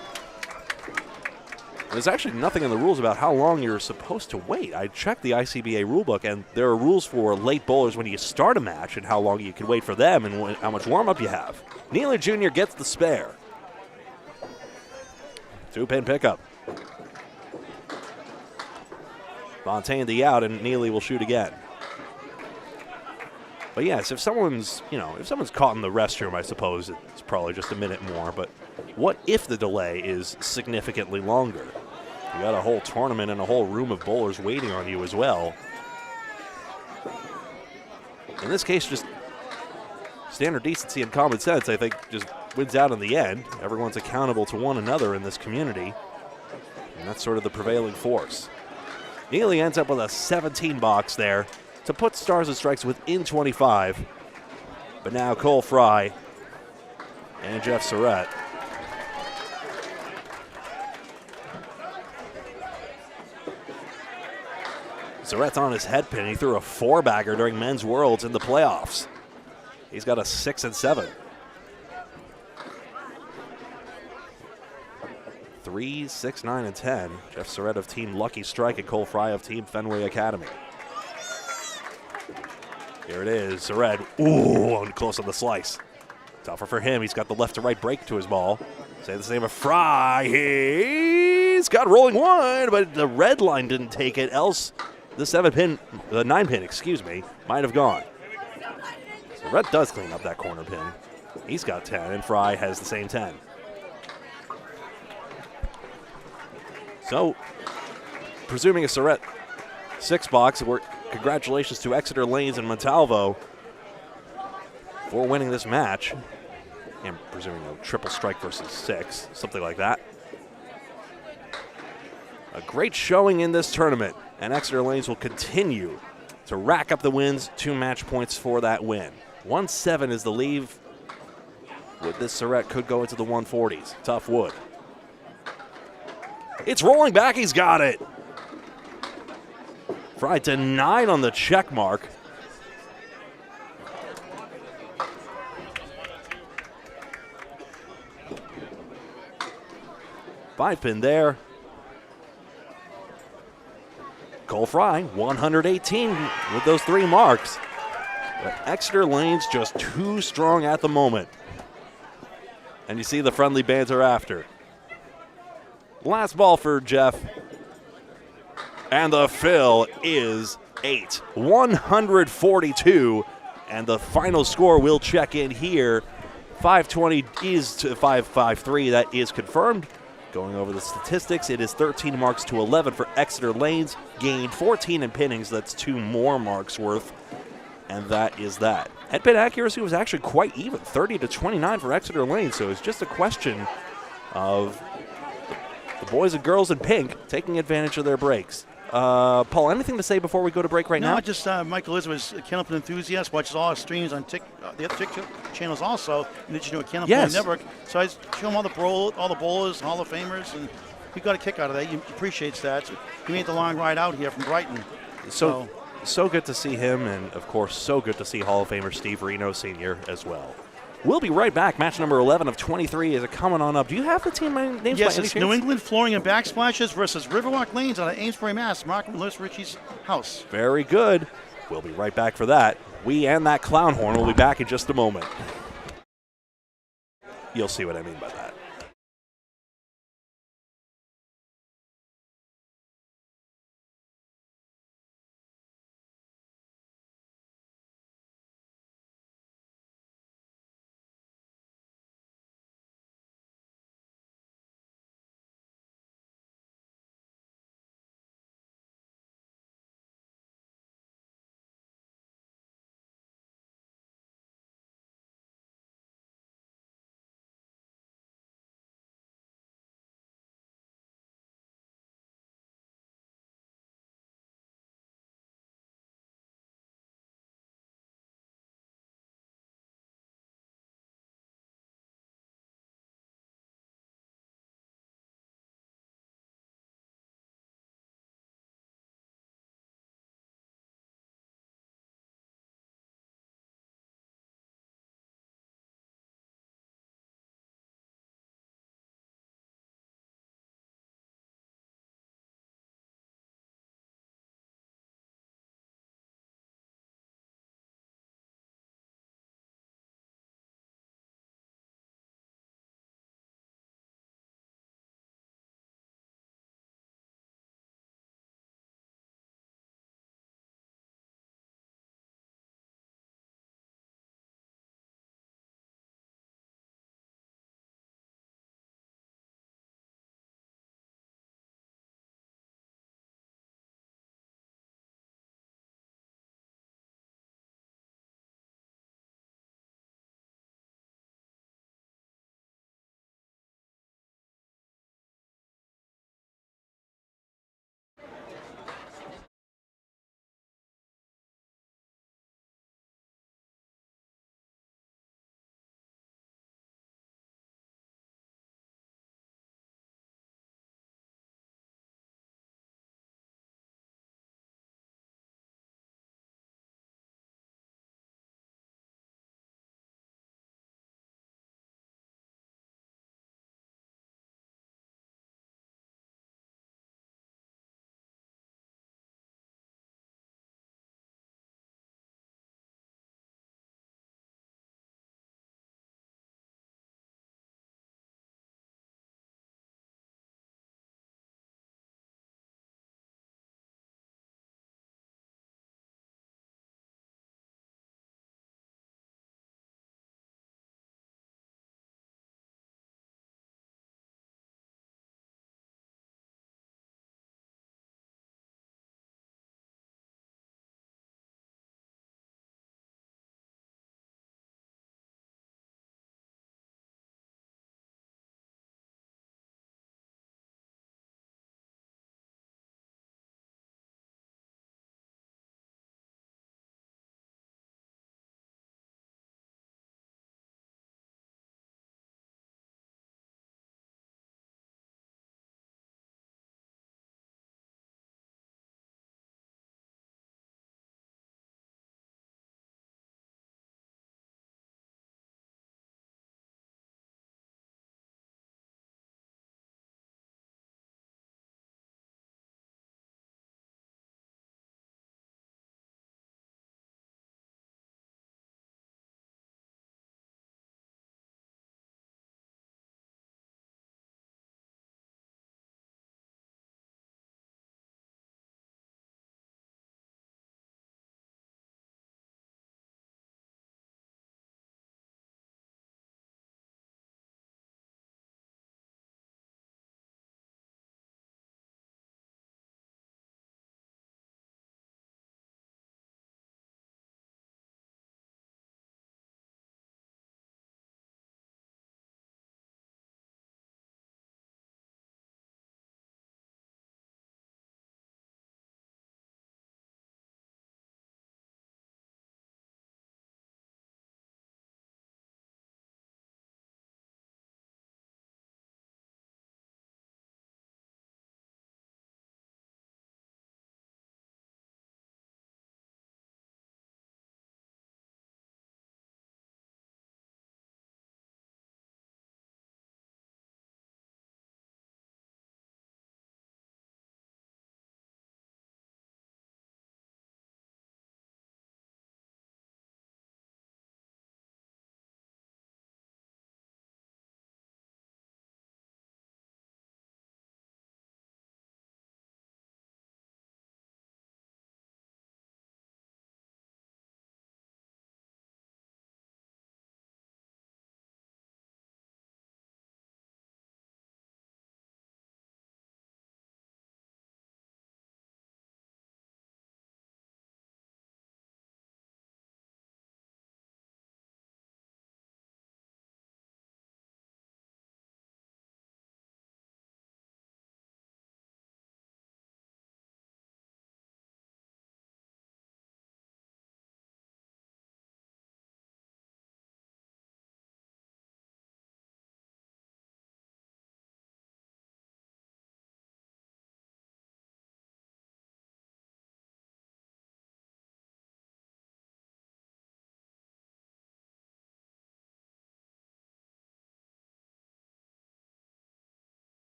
S1: There's actually nothing in the rules about how long you're supposed to wait. I checked the ICBA rulebook, and there are rules for late bowlers when you start a match and how long you can wait for them and how much warm-up you have. Neely Jr. gets the spare. 2-pin pickup. Fontaine the out, and Neely will shoot again. But yes, if someone's caught in the restroom, I suppose it's probably just a minute more. But what if the delay is significantly longer? You got a whole tournament and a whole room of bowlers waiting on you as well. In this case, just standard decency and common sense, I think, just wins out in the end. Everyone's accountable to one another in this community, and that's sort of the prevailing force. Neely ends up with a 17 box there to put Stars and Strikes within 25. But now Cole Fry and Jeff Surratt. Surratt's on his head pin. He threw a 4-bagger during Men's Worlds in the playoffs. He's got a 6 and 7. 3, 6, 9, and 10. Jeff Surratt of Team Lucky Strike and Cole Fry of Team Fenway Academy. Here it is, Surratt. Ooh, close on the slice. Tougher for him. He's got the left to right break to his ball. Say the same of Fry. He's got rolling one, but the red line didn't take it. Else, the 9 pin, might have gone. Surratt does clean up that corner pin. He's got 10, and Fry has the same 10. So, presuming a Surratt 6 box, congratulations to Exeter Lanes and Montalvo for winning this match. I'm presuming a triple strike versus 6, something like that. A great showing in this tournament, and Exeter Lanes will continue to rack up the wins, 2 match points for that win. 1-7 is the lead. With this, Surratt could go into the 140s. Tough wood. It's rolling back. He's got it. Fry denied on the check mark. Five pin there. Cole Fry, 118 with those 3 marks. But Exeter Lane's just too strong at the moment. And you see the friendly banter after. Last ball for Jeff. And the fill is 8. 142. And the final score will check in here. 520 is to 553. That is confirmed. Going over the statistics, it is 13 marks to 11 for Exeter Lanes. Gained 14 in pinnings. That's 2 more marks worth. And that is that. Head pin accuracy was actually quite even. 30 to 29 for Exeter Lanes. So it's just a question of the boys and girls in pink taking advantage of their breaks. Paul, anything to say before we go to break now?
S2: No, just Michael Elizabeth, a Candlepin enthusiast, watches all our streams on the other TikTok channels also. In addition to a Candlepin network. So I show him all the bowlers, Hall of Famers, and he got a kick out of that. He appreciates that. So he made the long ride out here from Brighton.
S1: So good to see him, and of course, so good to see Hall of Famer Steve Reno Sr. as well. We'll be right back. Match number 11 of 23 is coming on up. Do you have the team names by any
S2: Yes,
S1: chance?
S2: it's New England Flooring and Backsplashes versus Riverwalk Lanes out of Amesbury, Mass. Mark and Lewis Ritchie's house.
S1: Very good. We'll be right back for that. We and that clown horn will be back in just a moment. You'll see what I mean by that.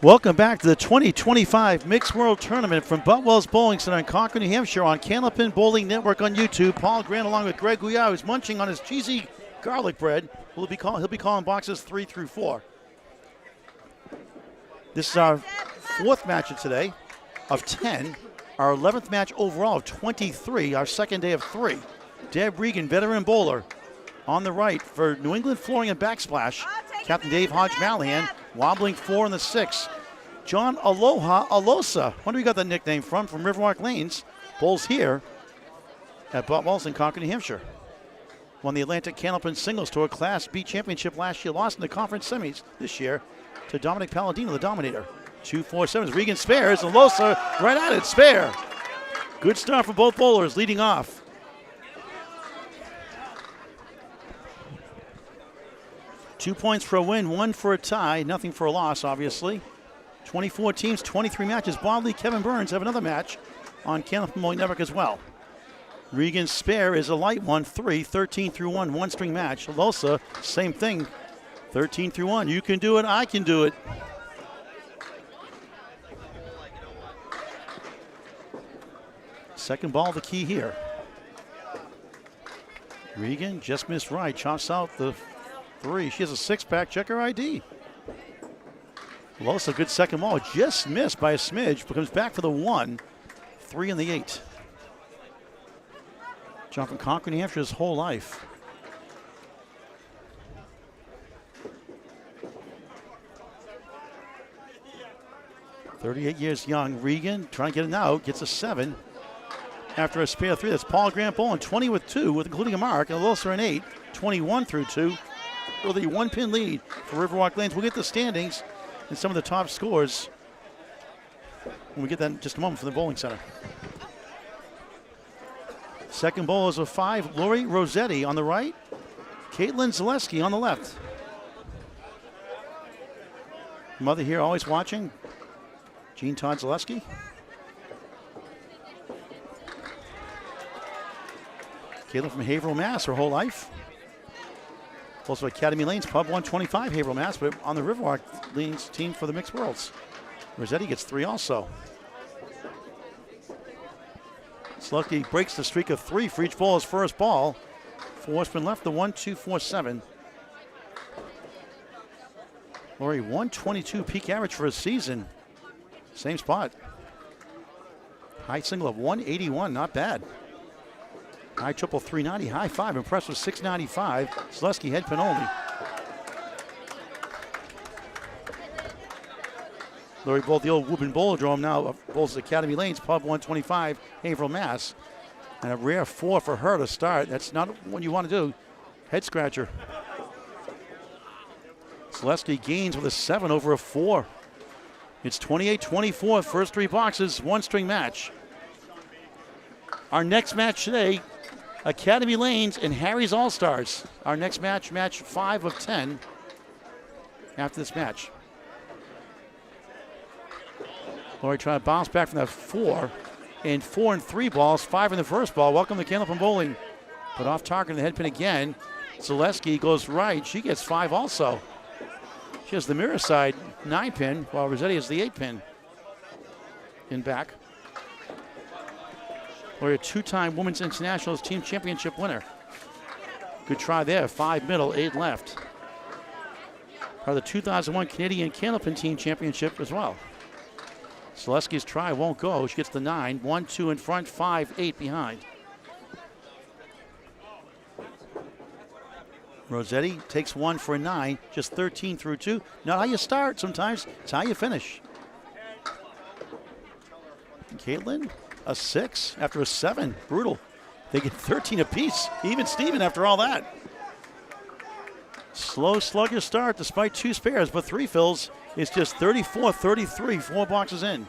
S2: Welcome back to the 2025 Mixed World Tournament from Boutwell's Bowling Center in Concord, New Hampshire on Candlepin Bowling Network on YouTube. Paul Grant along with Greg Gouillart, who's munching on his cheesy garlic bread. He'll be calling boxes 3 through 4. This is our 4th match of today of 10. Our 11th match overall of 23, our second day of 3. Deb Regan, veteran bowler, on the right for New England Flooring and Backsplash. Captain Dave Hodge-Mallahan, wobbling 4 in the 6. John Aloha Alosa, wonder where you got that nickname from Riverwalk Lanes, bowls here at Boutwell's in Concord, New Hampshire. Won the Atlantic Candlepin Singles Tour Class B Championship last year, lost in the conference semis this year to Dominic Palladino, the Dominator. 2-4-7, Regan spares, Alosa right at it, spare. Good start for both bowlers, leading off. Two points for a win, 1 for a tie, nothing for a loss, obviously. 24 teams, 23 matches. Bodley, Kevin Burns have another match on Candlepin Bowling Network as well. Regan's spare is a light one, 3, 13 through 1, one-string match. Alosa, same thing, 13 through 1. You can do it, I can do it. Second ball, the key here. Regan just missed right, chops out the 3. She has a 6-pack, check her ID. Alosa, good second ball, just missed by a smidge, but comes back for the 1, 3 in the 8. John from Concord, New Hampshire his whole life. .38 years young. Regan trying to get it out, gets a 7 after a spare 3. That's Paul Grant bowling 20 with 2, with including a mark, and Alosa an 8, 21 through 2. With a 1-pin lead for Riverwalk Lanes. We'll get the standings and some of the top scores when we get that in just a moment from the bowling center. Second bowl is a 5, Lori Rossetti on the right, Caitlin Zaleski on the left. Mother here always watching, Jean Todd Zaleski. Caitlin from Haverhill, Mass, her whole life. Also Academy Lanes, Pub 125, Haverhill, Mass, but on the Riverwalk Lanes team for the Mixed Worlds. Rossetti gets 3 also. Zaleski breaks the streak of 3 for each bowler's first ball. 4 spin left, the 1-2-4-7. Lori, 122 peak average for a season. Same spot. High single of 181, not bad. High triple 390, high 5, impressed with 695. Zaleski head pin only. Lori bowled the old Woburn Bowlerdrome, now bowls Academy Lanes, Pub 125, Haverhill, Mass. And a rare 4 for her to start. That's not what you want to do. Head scratcher. Zaleski gains with a 7 over a 4. It's 28-24, first 3 boxes, one-string match. Our next match today, Academy Lanes and Harry's Allstars. Our next match, match 5 of 10 after this match. Lori trying to bounce back from that 4 and 4 and 3 balls, 5 in the first ball. Welcome to Candlepin Bowling. But off target in the head pin again. Zaleski goes right. She gets 5 also. She has the mirror side 9 pin, while Rossetti has the 8 pin in back. Lori, a 2-time Women's Internationals Team Championship winner. Good try there. 5 middle, 8 left. Part of the 2001 Canadian Candlepin Team Championship as well. Zaleski's try won't go. She gets the 9. 1, 2 in front, 5, 8 behind. Rossetti takes 1 for a 9. Just 13 through 2. Not how you start sometimes. It's how you finish. Caitlin, a 6 after a 7. Brutal. They get 13 apiece. Even Steven after all that. Slow sluggish start despite 2 spares, but 3 fills. It's just 34-33, 4 boxes in.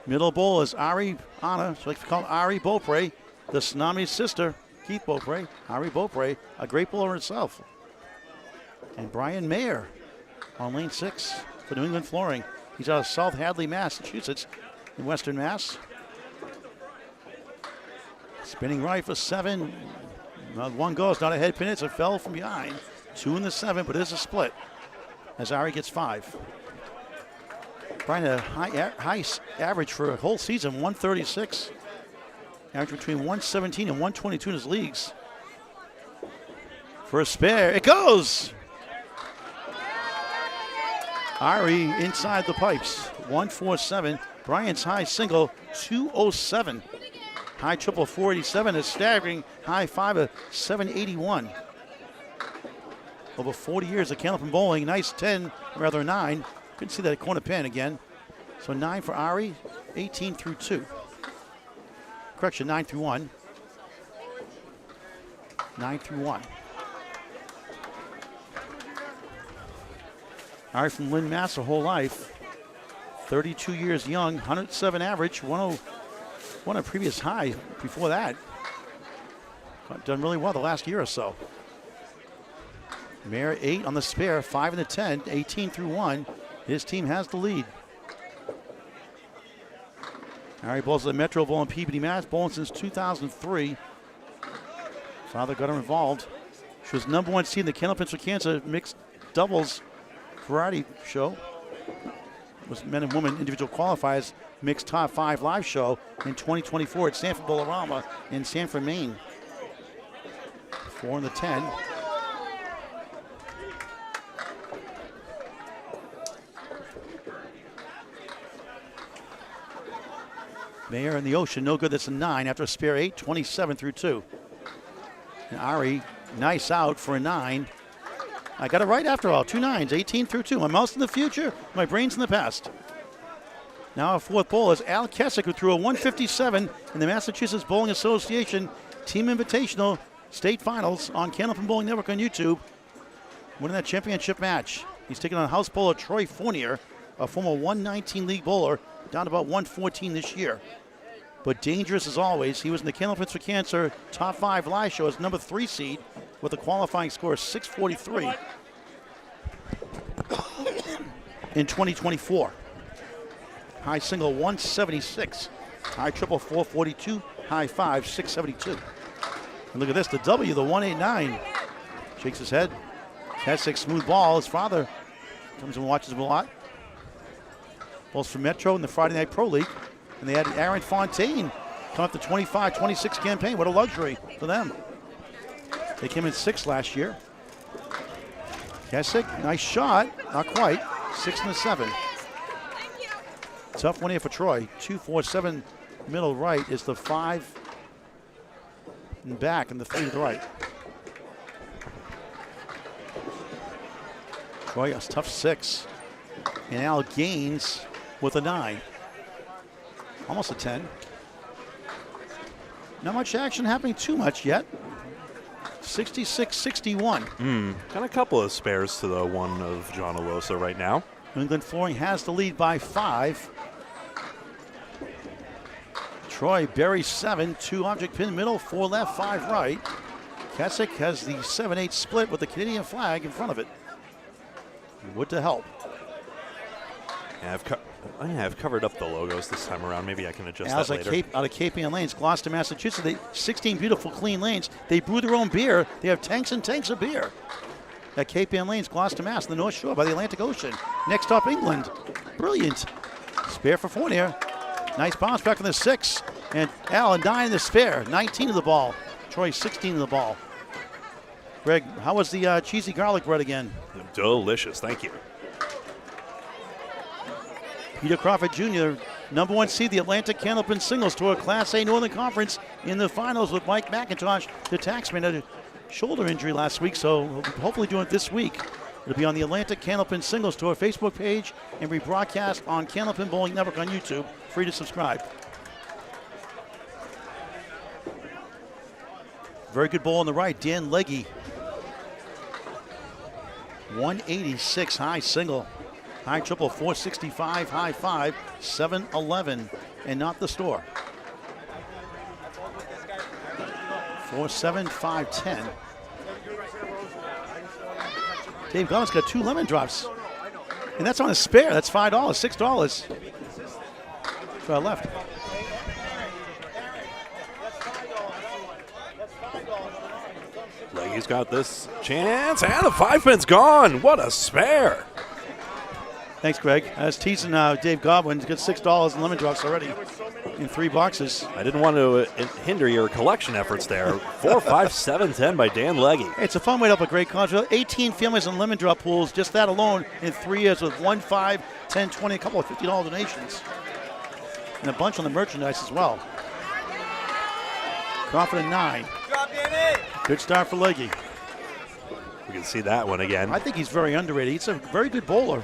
S2: Middle bowl is Ari Anna, she likes to call Ari Beaupre, the Tsunami's sister, Keith Beaupre. Ari Beaupre, a great bowler herself. And Brian Mayer on lane 6 for New England Flooring. He's out of South Hadley, Massachusetts, in Western Mass. Spinning right for 7. 1 goes, not a head pin, it's a fell from behind. 2 in the 7, but it is a split. as Ari gets 5. Brian, a high average for a whole season, 136. Average between 117 and 122 in his leagues. For a spare, it goes! Ari inside the pipes, 147. Brian's high single, 207. High triple, 487. A staggering high 5 of 781. Over 40 years of Candlepin bowling, nice 10, rather 9. Couldn't see that corner pin again. So 9 for Ari, 18 through 2. Correction, 9 through 1. 9 through 1. Ari from Lynn, Mass. Her whole life. 32 years young, 107 average, 101 a previous high before that. Done really well the last year or so. Mayer 8 on the spare, 5 in the 10, 18 through 1. His team has the lead. Ari bowls at Metro Bowl in Peabody, Mass. Bowling since 2003. Father got her involved. She was #1 seed in the Candlepin for Cancer mixed doubles variety show. It was men and women individual qualifiers mixed top 5 live show in 2024 at Sanford Bolorama in Sanford, Maine. 4 in the 10. Mayer in the ocean, no good. That's a 9 after a spare 8, 27 through 2. And Ari, nice out for a 9. I got it right after all. 2 9s, 18 through 2. My mouse in the future, my brain's in the past. Now our fourth bowl is Al Kessick, who threw a 157 in the Massachusetts Bowling Association Team Invitational State Finals on Candlepin Bowling Network on YouTube, winning that championship match. He's taking on house bowler Troy Fournier, a former 119 league bowler, down to about 114 this year. But dangerous as always. He was in the Candlepin for Cancer top 5 live show as #3 seed with a qualifying score of 643 in 2024. High single 176, high triple 442, high 5 672. And look at this, the W, the 189. Shakes his head. Kessick, smooth ball. His father comes and watches him a lot. Bowls for Metro in the Friday Night Pro League. And they added Aaron Fontaine come up the 25-26 campaign. What a luxury for them. They came in 6th last year. Kessick, nice shot. Not quite. 6 and a 7. Tough one here for Troy. 2-4-7 middle right is the 5 and back and the 3 to the right. Troy, a tough 6. And Al Gaines with a 9. Almost a 10. Not much action happening too much yet. 66-61.
S1: Got a couple of spares to the one of John Alosa right now.
S2: New England Flooring has the lead by 5. Troy buries 7, 2 object pin middle, 4 left, 5 right. Kessick has the 7-8 split with the Canadian flag in front of it. Wood to help.
S1: Yeah, I've covered up the logos this time around. Maybe I can adjust
S2: Al's
S1: that later.
S2: out of Cape Ann Lanes, Gloucester, Massachusetts. 16 beautiful, clean lanes. They brew their own beer. They have tanks and tanks of beer at Cape Ann Lanes, Gloucester, Mass, the North Shore by the Atlantic Ocean. Next up, England. Brilliant. Spare for Fournier. Nice bounce back on the 6. And Al, 9 in the spare. 19 of the ball. Troy, 16 of the ball. Greg, how was the cheesy garlic bread again?
S1: Delicious, thank you.
S2: Peter Crawford Jr., #1 seed, the Atlantic Candlepin Singles Tour Class A Northern Conference in the finals with Mike McIntosh, the taxman, had a shoulder injury last week, so we'll hopefully doing it this week. It'll be on the Atlantic Candlepin Singles Tour Facebook page and rebroadcast on Candlepin Bowling Network on YouTube. Free to subscribe. Very good ball on the right, Dan Legge. 186 high single. High triple 465, high 5, 711, and not the store. 4-7, 5-10. Dave Gollum's got 2 lemon drops. And that's on a spare. That's $5, $6. To our left.
S1: Legge's got this chance, and the 5 pin's gone. What a spare.
S2: Thanks, Greg. I was teasing Dave Godwin to get $6 in lemon drops already in 3 boxes.
S1: I didn't want to hinder your collection efforts there. 4, 5, 7, 10 by Dan Legge.
S2: It's a fun way to help a great cause. 18 families in lemon drop pools, just that alone in 3 years with 1, 5, 10, 20, a couple of $50 donations. And a bunch on the merchandise as well. Crawford at 9. Good start for Legge.
S1: We can see that one again.
S2: I think he's very underrated. He's a very good bowler.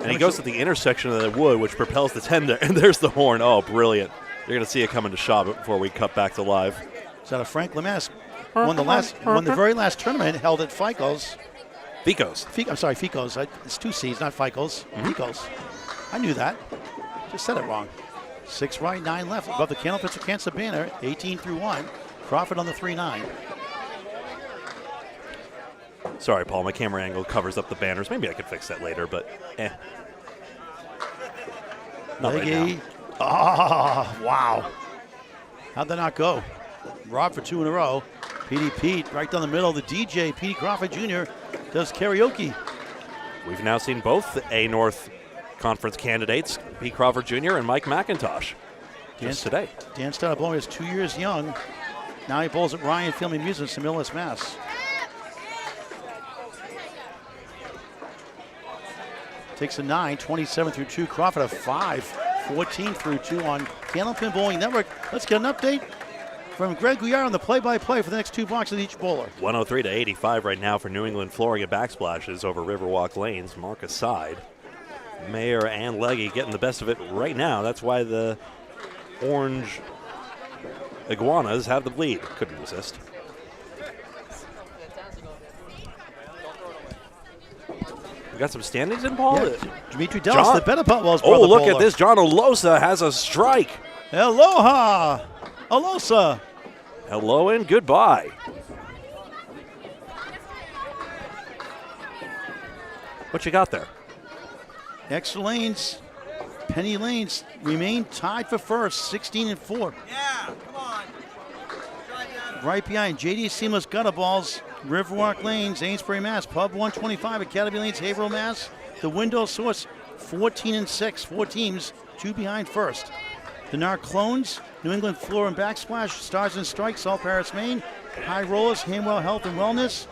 S1: And he goes to the intersection of the wood, which propels the tender, and there's the horn. Oh, brilliant. You're going to see it coming to shop before we cut back to live.
S2: Is that a Frank Lemass? Won the very last tournament held at Fico's.
S1: Ficos.
S2: I'm sorry, Fico's. It's 2 C's, not Fico's. Fico's. I knew that. Just said it wrong. 6 right, 9 left. Above the Candlepin for Cancer banner, 18 through 1. Crawford on the 3-9.
S1: Sorry, Paul, my camera angle covers up the banners. Maybe I could fix that later, but Not right now.
S2: Oh, wow. How'd that not go? Rob for 2 in a row. Petey Pete right down the middle. The DJ, Petey Crawford Jr., does karaoke.
S1: We've now seen both the A North Conference candidates, Pete Crawford Jr. and Mike McIntosh, just today.
S2: Dan started bowling as 2 years young. Now he bowls at Ryan Field Amusements in Millis, Mass. Takes a 9, 27 through 2. Crawford a 5, 14 through 2 on Candlepin Bowling Network. Let's get an update from Greg Gouillart on the play-by-play for the next 2 boxes each bowler.
S1: 103 to 85 right now for New England Flooring and Backsplashes over Riverwalk Lanes. Mark aside. Mayer and Legge getting the best of it right now. That's why the orange iguanas have the lead. Couldn't resist. We got some standings in, Paul?
S2: Yeah, Dimitri Dallas, the better Boutwell's brother.
S1: Oh, look
S2: bowler.
S1: at this. John Olosa has a strike.
S2: Aloha, Olosa.
S1: Hello and goodbye. What you got there?
S2: Extra Lanes, Penny Lanes remain tied for first, 16 and 4.
S5: Yeah, come on.
S2: Right behind JD Seamless Gutter Balls, Riverwalk Lanes, Amesbury, Mass. Pub 125, Academy Lanes, Haverhill, Mass. The Window Source, 14 and 6, 4 teams, 2 behind first. The NAR Clones, New England Floor and Backsplash, Stars and Strikes, South Paris, Maine. High Rollers, Hanwell Health and Wellness,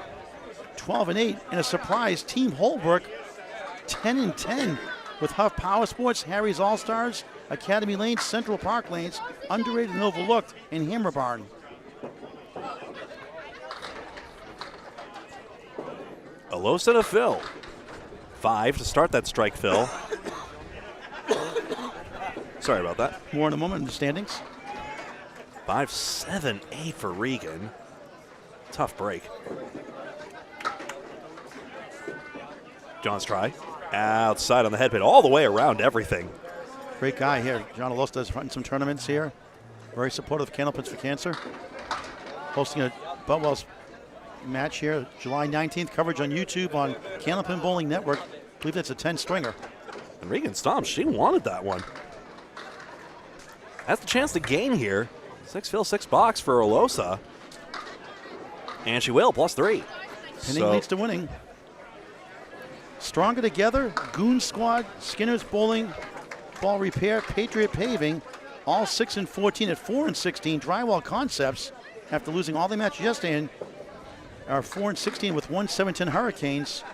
S2: 12 and 8. And a surprise, Team Holbrook, 10 and 10 with Huff Power Sports, Harry's Allstars, Academy Lanes, Central Park Lanes, Underrated and Overlooked, and Hammer Barn.
S1: Alosa to Phil. 5 to start that strike, Phil. Sorry about that.
S2: More in a moment in the standings.
S1: 5, 7, 8 for Regan. Tough break. John's try. Outside on the head pin, all the way around everything.
S2: Great guy here. John Alosta is running some tournaments here. Very supportive of Candlepins for Cancer. Hosting a Boutwell's match here, July 19th. Coverage on YouTube on Candlepin Bowling Network. I believe that's a 10-stringer.
S1: And Regan stomps. She wanted that one. Has the chance to gain here. 6 fill, 6 box for Alosa. And she will, +3.
S2: Pinning leads to winning. Stronger Together, Goon Squad, Skinner's Bowling, Ball Repair, Patriot Paving, all 6 and 14 at 4 and 16. Drywall Concepts, after losing all the matches yesterday, and are 4 and 16 with 1-7-10 Hurricanes.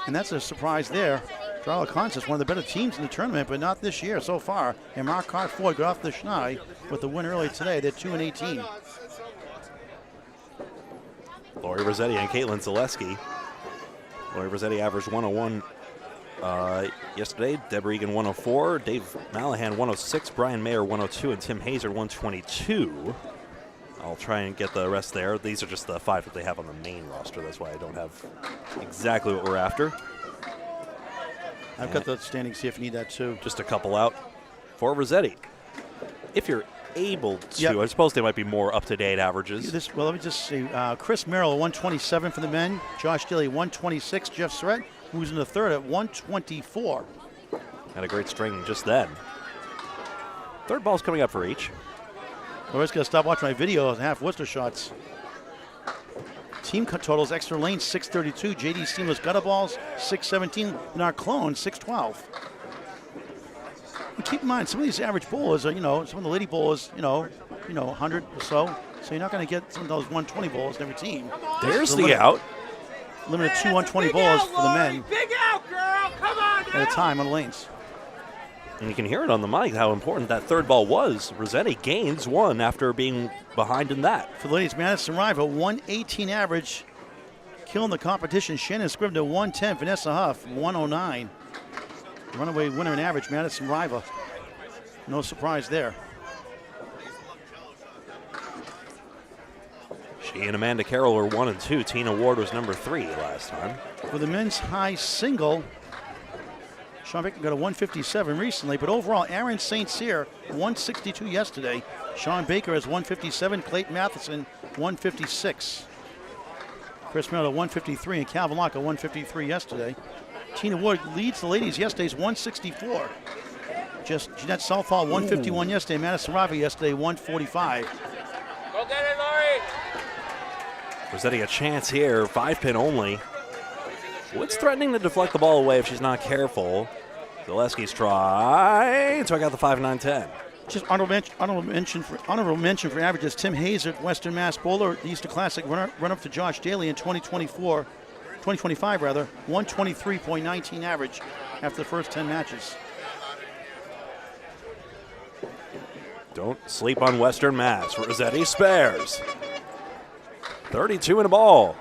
S2: And that's a surprise there. Drywall Concepts, one of the better teams in the tournament, but not this year so far. And Marquardt Ford got off the schneid with the win early today. They're 2 and 18.
S1: Lori Rossetti and Caitlin Zaleski. Lori Rossetti averaged 101 yesterday. Deb Regan 104. Dave Mallahan 106. Brian Mayer 102. And Tim Hazer 122. I'll try and get the rest there. These are just the 5 that they have on the main roster. That's why I don't have exactly what we're after.
S2: I've got the standings here if you need that too.
S1: Just a couple out for Rossetti. If you're able to,
S2: Yep.
S1: I suppose they might be more up-to-date averages.
S2: Well, let me just see. Chris Merrill, 127 for the men. Josh Daly, 126. Jeff Surratt, who's in the third at 124.
S1: Had a great string just then. Third ball's coming up for each.
S2: I'm just going to stop watching my videos and half Worcester shots. Team totals: Exeter Lane 632, JD Seamless Gutter Balls 617, and our clone 612. And keep in mind, some of these average bowlers are, some of the lady bowlers, 100 or so. So you're not going to get some of those 120 bowlers in every team.
S1: There's the out.
S2: Limited 2 120 bowlers for the men
S5: Big out, girl. Come on,
S2: at a time on the lanes.
S1: And you can hear it on the mic how important that third ball was. Rossetti gains one after being behind in that.
S2: For the ladies, Madison Riva, 118 average, killing the competition. Shannon Scribner, 110. Vanessa Huff, 109. Runaway winner in average, Madison Riva. No surprise there.
S1: She and Amanda Carroll were 1 and 2. Tina Ward was number 3 last time.
S2: For the men's high single, Sean Baker got a 157 recently, but overall, Aaron St. Cyr, 162 yesterday. Sean Baker has 157. Clayton Matheson, 156. Chris Merrill, 153, and Calvin Locke, 153 yesterday. Tina Ward leads the ladies yesterday's 164. Just Jeanette Southall, 151 yesterday. Madison Riva yesterday, 145.
S5: Go get it, Laurie.
S1: Rossetti a chance here, 5-pin only. Wood's threatening to deflect the ball away if she's not careful. Zaleski's try. Took out the 5-9-10.
S2: Just honorable mention for averages. Tim Hazer, Western Mass bowler, the Easter Classic run-up to Josh Daly in 2025 rather. 123.19 average after the first 10 matches.
S1: Don't sleep on Western Mass. Rossetti spares. 32 in a ball.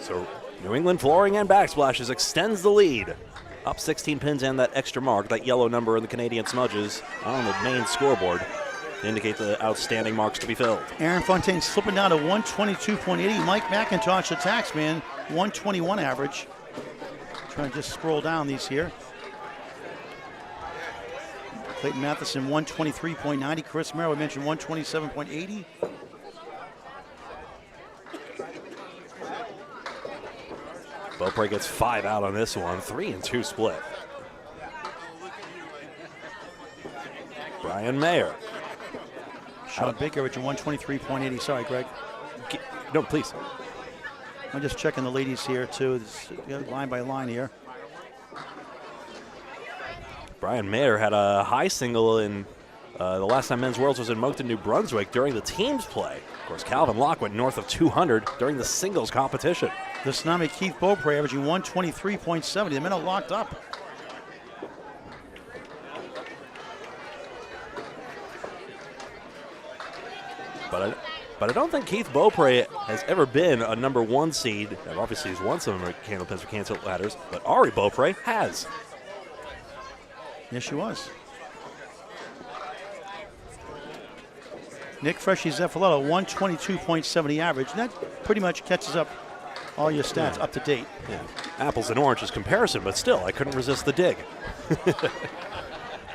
S1: So New England Flooring and Backsplashes extends the lead. Up 16 pins and that extra mark, that yellow number in the Canadian smudges on the main scoreboard to indicate the outstanding marks to be filled.
S2: Aaron Fontaine slipping down to 122.80. Mike McIntosh, the taxman, 121 average. Trying to just scroll down these here. Clayton Matheson, 123.90. Chris Merrill, we mentioned 127.80.
S1: Beaupre gets 5 out on this one, 3 and 2 split. Brian Mayer.
S2: Sean Baker at 123.80. Sorry, Greg.
S1: No, please.
S2: I'm just checking the ladies here, too. This, line by line here.
S1: Brian Mayer had a high single in the last time Men's Worlds was in Moncton, New Brunswick during the teams play. Of course, Calvin Locke went north of 200 during the singles competition.
S2: The Tsunami Keith Beaupre averaging 123.70. The men are locked up.
S1: But I don't think Keith Beaupre has ever been a number 1 seed. And obviously, he's won some Candlepins for Cancel Ladders, but Ari Beaupre has.
S2: Yes, she was. Nick Freshy Zeffaletto, 122.70 average. And that pretty much catches up all your stats up to date.
S1: Yeah. Apples and oranges comparison, but still, I couldn't resist the dig.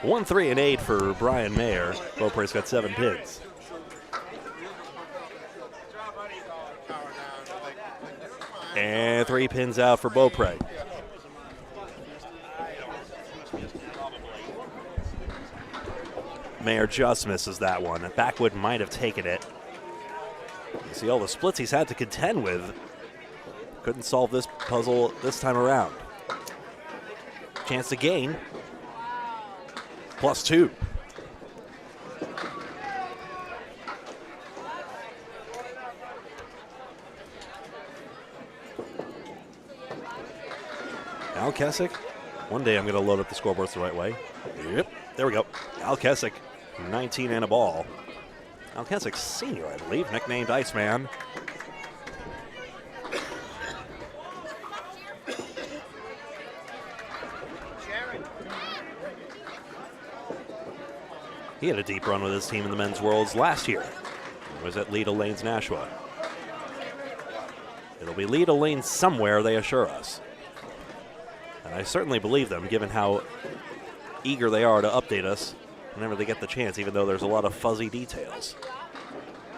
S1: 1, 3, and 8 for Brian Mayer. Beaupre's got 7 pins. And 3 pins out for Beaupre. Mayer just misses that one. Backwood might have taken it. You see all the splits he's had to contend with. Couldn't solve this puzzle this time around. Chance to gain. +2. Al Kessick. One day I'm going to load up the scoreboards the right way. Yep, there we go. Al Kessick, 19 and a ball. Al Kessick Sr., I believe, nicknamed Iceman. He had a deep run with his team in the Men's Worlds last year. He was at Leda Lanes, Nashua. It'll be Leda Lanes somewhere, they assure us. And I certainly believe them, given how eager they are to update us whenever they get the chance, even though there's a lot of fuzzy details.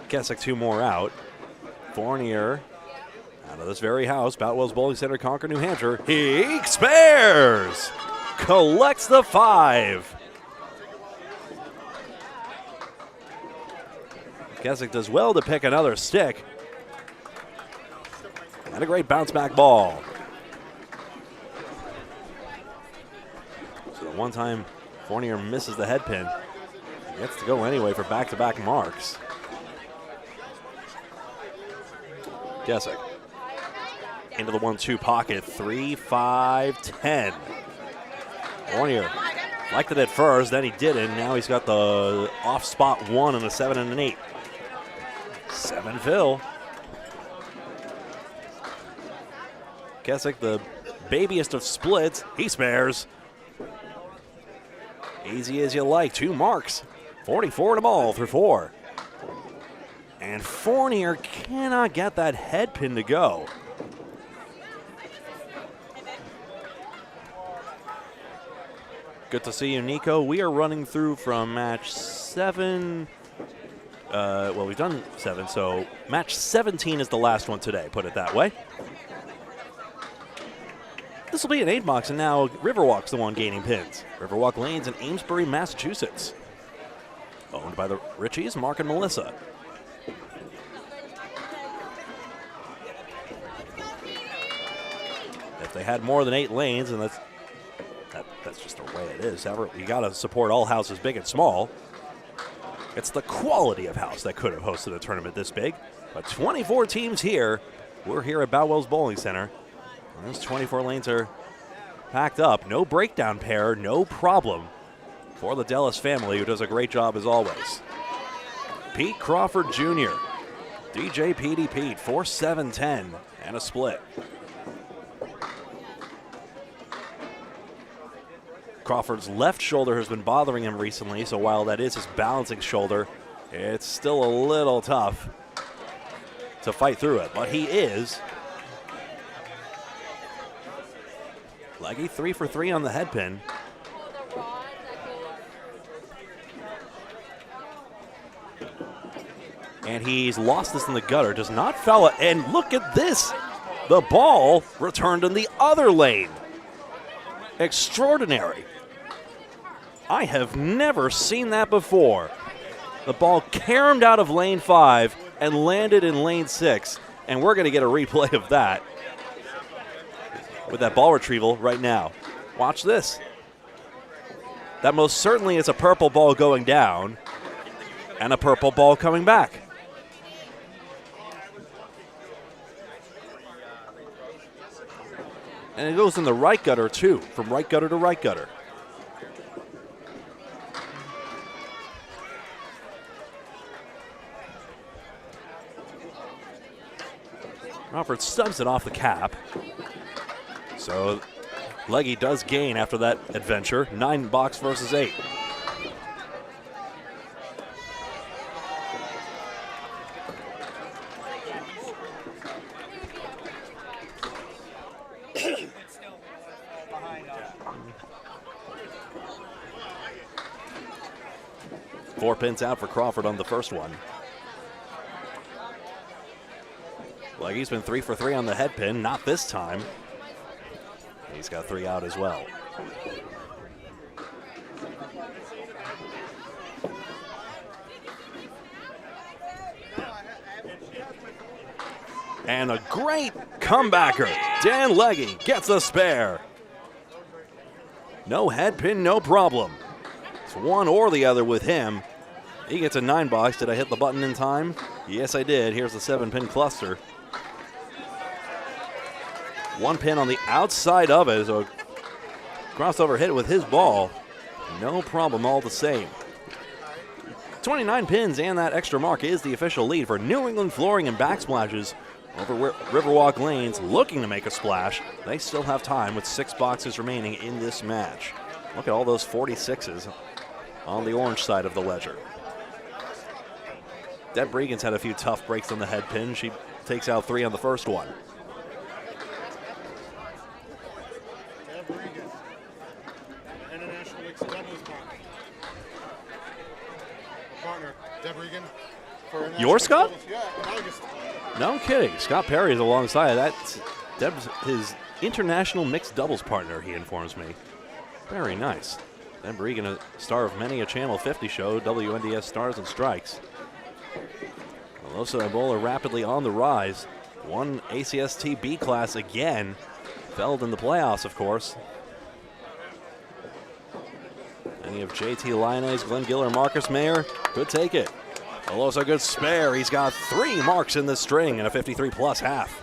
S1: Kessick 2 more out. Fournier out of this very house, Boutwell's Bowling Center, Concord, New Hampshire. He spares! Collects the 5. Keswick does well to pick another stick. And a great bounce back ball. So the one time Fournier misses the head pin. He gets to go anyway for back-to-back marks. Keswick into the 1-2 pocket. 3, 5, 10. Fournier liked it at first, then he didn't. Now he's got the off spot 1 and a 7 and an 8. 7 fill. Keswick, the babiest of splits, he spares. Easy as you like, 2 marks. 44 to ball through 4. And Fournier cannot get that head pin to go. Good to see you, Nico. We are running through from match 7. Well, we've done 7, so match 17 is the last one today, put it that way. This will be an 8-box, and now Riverwalk's the one gaining pins. Riverwalk Lanes in Amesbury, Massachusetts. Owned by the Richies, Mark and Melissa. If they had more than 8 lanes, and that's just the way it is. However, you got to support all houses, big and small. It's the quality of house that could have hosted a tournament this big. But 24 teams here. We're here at Boutwell's Bowling Center. Those 24 lanes are packed up. No breakdown pair, no problem for the Dellis family, who does a great job as always. Pete Crawford Jr., DJ Petey Pete, 4-7-10, and a split. Crawford's left shoulder has been bothering him recently, so while that is his balancing shoulder, it's still a little tough to fight through it. But he is. Leggy 3 for 3 on the head pin. And he's lost this in the gutter, does not foul it. And look at this. The ball returned in the other lane. Extraordinary. I have never seen that before. The ball caromed out of lane 5 and landed in lane 6. And we're going to get a replay of that with that ball retrieval right now. Watch this. That most certainly is a purple ball going down and a purple ball coming back. And it goes in the right gutter too, from right gutter to right gutter. Crawford stubs it off the cap. So Leggy does gain after that adventure. 9-box versus 8. Four pins out for Crawford on the first one. Leggy's been 3 for 3 on the head pin, not this time. He's got 3 out as well. And a great comebacker. Dan Leggy gets a spare. No head pin, no problem. It's one or the other with him. He gets a 9-box. Did I hit the button in time? Yes, I did. Here's the 7-pin cluster. 1 pin on the outside of it. So crossover hit with his ball. No problem all the same. 29 pins and that extra mark is the official lead for New England Flooring and Backsplashes over Riverwalk Lanes, looking to make a splash. They still have time with 6 boxes remaining in this match. Look at all those 46s on the orange side of the ledger. Deb Bregan's had a few tough breaks on the head pin. She takes out 3 on the first one.
S7: Deb Bregan, international mixed doubles partner. Deb Bregan for
S1: Your Scott?
S7: doubles. Yeah, in August.
S1: No kidding. Scott Perry is alongside. That's Deb's his international mixed doubles partner, he informs me. Very nice. Deb Bregan, a star of many a Channel 50 show, WNDS Stars and Strikes. Alosa Bowler rapidly on the rise. Won ACST B class again. Failed in the playoffs, of course. Any of JT Lyonnais, Glenn Giller, Marcus Mayer could take it. Alosa good spare. He's got 3 marks in this string and a 53+ half.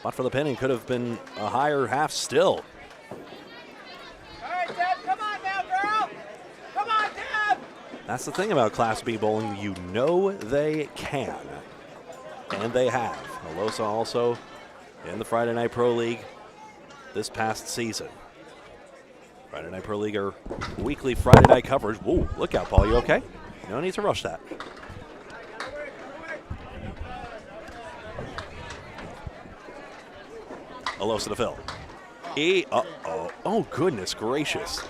S1: But for the pin, it could have been a higher half still.
S5: All right, Deb, come on now, girl. Come on, Deb.
S1: That's the thing about Class B bowling. You know they can. And they have. Alosa also in the Friday Night Pro League this past season. Friday Night Pro League, our weekly Friday night coverage. Whoa, look out, Paul. You okay? No need to rush that. Alosa to Phil. Uh-oh. Oh, goodness gracious.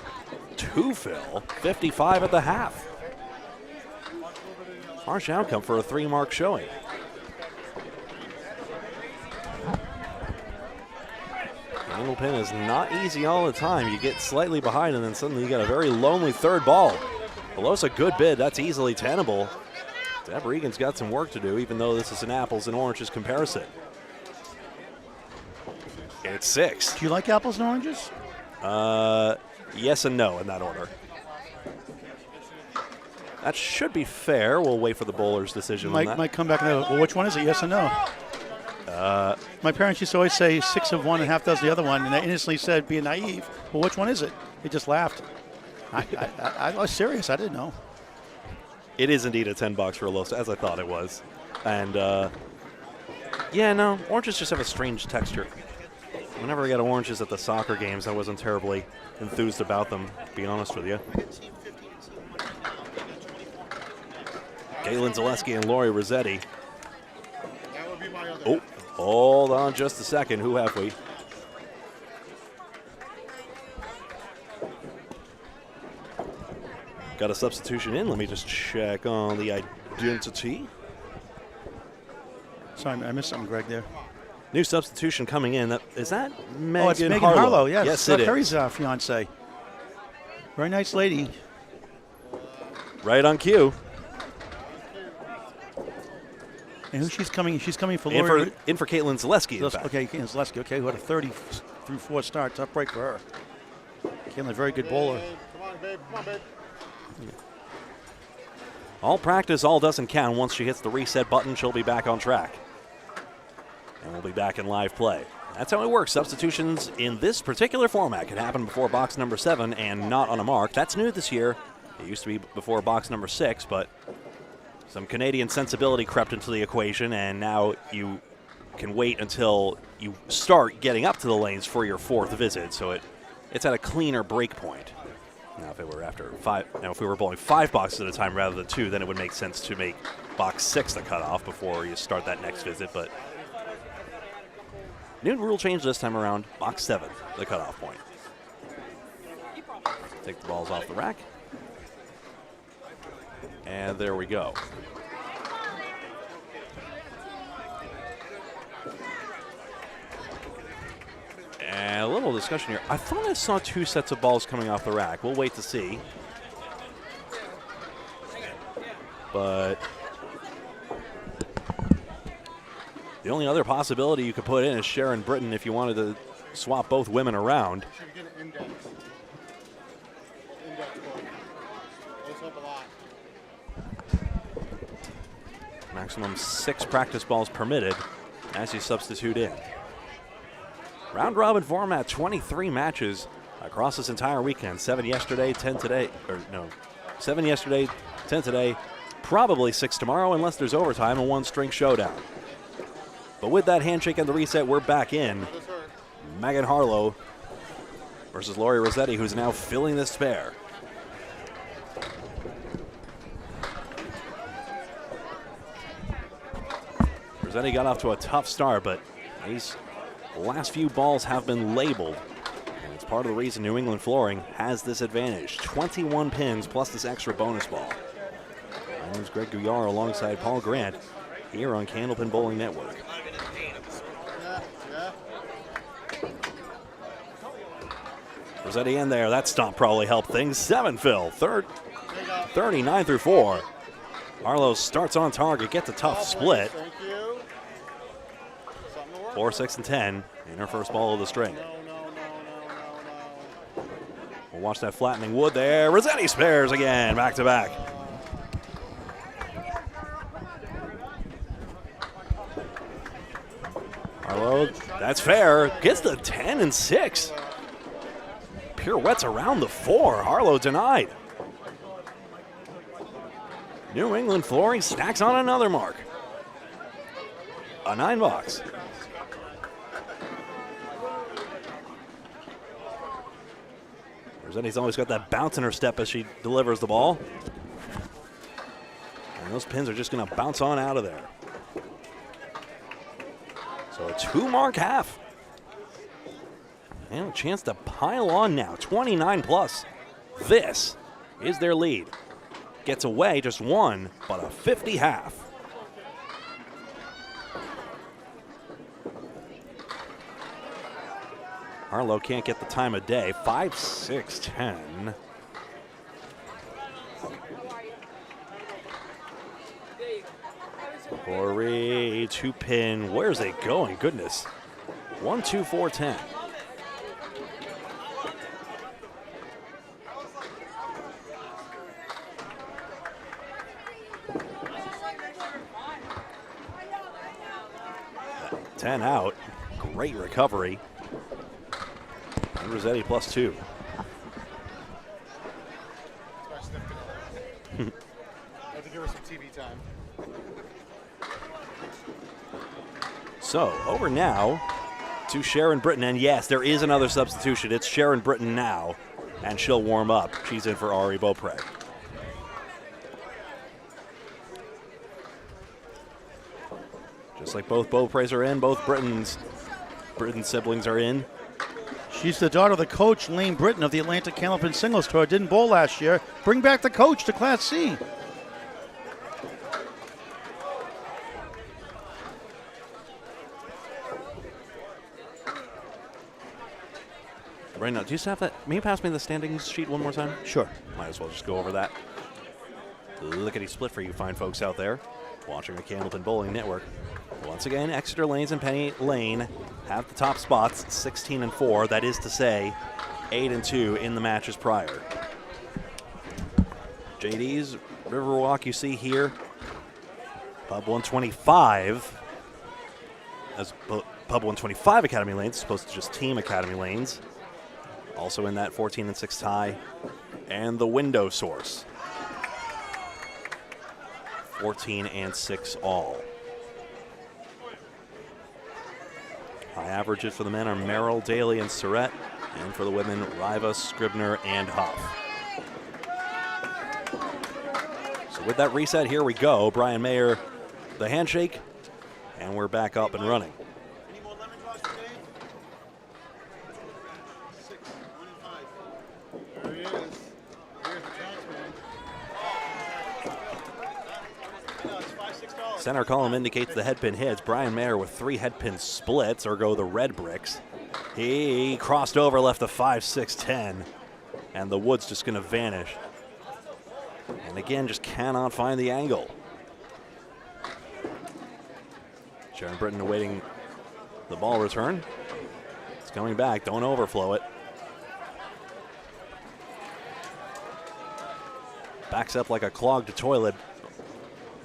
S1: 2 Phil. 55 at the half. Harsh outcome for a 3-mark showing. Candlepin is not easy all the time. You get slightly behind and then suddenly you got a very lonely 3rd ball. Alosa, good bid. That's easily tenable. Deb Regan's got some work to do, even though this is an apples and oranges comparison. It's 6.
S2: Do you like apples and oranges?
S1: Yes and no in that order. That should be fair. We'll wait for the bowler's decision on that.
S2: Might come back and go, well, which one is it, yes or no? My parents used to always say 6 of one and half does the other one, and I innocently said, being naive, well, which one is it? They just laughed. I was serious. I didn't know.
S1: It is indeed a $10 for Alosa, as I thought it was. And, yeah, no, oranges just have a strange texture. Whenever I got oranges at the soccer games, I wasn't terribly enthused about them, to be honest with you. Galen Zaleski and Lori Rossetti.
S7: That would be my other.
S1: Oh, hold on just a second. Who have we? Got a substitution in. Let me just check on the identity.
S2: Sorry, I missed something, Greg, there.
S1: New substitution coming in. Is that Megan
S2: it's Megan
S1: Harlow?
S2: Harlow, yes.
S1: Yes, it
S2: Perry's
S1: is.
S2: fiance. Very nice lady.
S1: Right on cue.
S2: And who she's coming? She's coming for Lori.
S1: In for Caitlin Zaleski, in fact.
S2: Okay, Caitlin Zaleski. Okay, who had a 30 through 4 start. Tough break for her. Caitlin, very good bowler.
S7: Come on, babe. Come on, babe.
S1: All practice, all doesn't count. Once she hits the reset button, she'll be back on track. And we'll be back in live play. That's how it works. Substitutions in this particular format can happen before box number 7 and not on a mark. That's new this year. It used to be before box number 6, but some Canadian sensibility crept into the equation, and now you can wait until you start getting up to the lanes for your 4th visit, so it's at a cleaner break point. Now, if it were after 5, if we were bowling 5 boxes at a time rather than 2, then it would make sense to make box 6 the cutoff before you start that next visit. But new rule change this time around: box 7, the cutoff point. Take the balls off the rack, and there we go. And a little discussion here. I thought I saw 2 sets of balls coming off the rack. We'll wait to see. But the only other possibility you could put in is Sharon Britton if you wanted to swap both women around.
S7: Should get an index. Index book. Those help a lot.
S1: Maximum 6 practice balls permitted as you substitute in. Round robin format, 23 matches across this entire weekend. 7 yesterday, 10 today. 7 yesterday, 10 today. Probably 6 tomorrow unless there's overtime and 1 string showdown. But with that handshake and the reset, we're back in. Megan Harlow versus Lori Rossetti, who's now filling the spare. Rossetti got off to a tough start, but these last few balls have been labeled, and it's part of the reason New England Flooring has this advantage. 21 pins plus this extra bonus ball. My name's Greg Gouillart alongside Paul Grant here on Candlepin Bowling Network. Rossetti in there. That stomp probably helped things. 7 Phil. 39 through 4. Arlo starts on target, gets a tough split.
S7: Thank you. Something to work
S1: 4, 6, and 10 in her first ball of the string.
S7: No.
S1: We'll watch that flattening wood there. Rossetti spares again, back to back. Arlo, that's fair. Gets the 10 and 6. Pirouettes around the 4. Arlo denied. New England Flooring stacks on another mark. A 9 box. Rossetti's always got that bounce in her step as she delivers the ball. And those pins are just going to bounce on out of there. So a 2-mark half. And a chance to pile on now, 29 plus. This is their lead. Gets away just 1, but a 50 half. Arlo can't get the time of day. 5, 6, 10. Corey, 2-pin. Where's it going? Goodness. 1, 2, 4, 10. Ten out. Great recovery. And Rossetti plus 2.
S7: I have to give her some TV time.
S1: So over now to Sharon Britton. And yes, there is another substitution. It's Sharon Britton now. And she'll warm up. She's in for Ari Beaupre. Just like both Beaupres are in, both Britton siblings are in.
S2: She's the daughter of the coach, Lane Britton, of the Atlantic Candlepin Singles Tour. Didn't bowl last year. Bring back the coach to Class C.
S1: Right now, do you still have that? May you pass me the standings sheet one more time?
S2: Sure.
S1: Might as well just go over that. Lickety split for you fine folks out there watching the Candlepin Bowling Network. Once again, Exeter Lanes and Penny Lane have the top spots, 16 and 4. That is to say, 8 and 2 in the matches prior. JD's Riverwalk, you see here, Pub 125, as Pub 125 Academy Lanes, as opposed to just Team Academy Lanes. Also in that 14 and 6 tie, and the Window Source, 14 and 6 all. High averages for the men are Merrill, Daly, and Surrett. And for the women, Riva, Scribner, and Huff. So with that reset, here we go. Brian Mayer, the handshake, and we're back up and running.
S5: Any more lemon drops today? 6, 1 and 5.
S7: There he is. Here's the taxman.
S5: I know, it's $5, $6.
S1: Center column indicates the headpin hits. Brian Mayer with 3 headpin splits, ergo the red bricks. He crossed over, left a 5, 6, 10. And the wood's just going to vanish. And again, just cannot find the angle. Sharon Britton awaiting the ball return. It's coming back. Don't overflow it. Backs up like a clogged toilet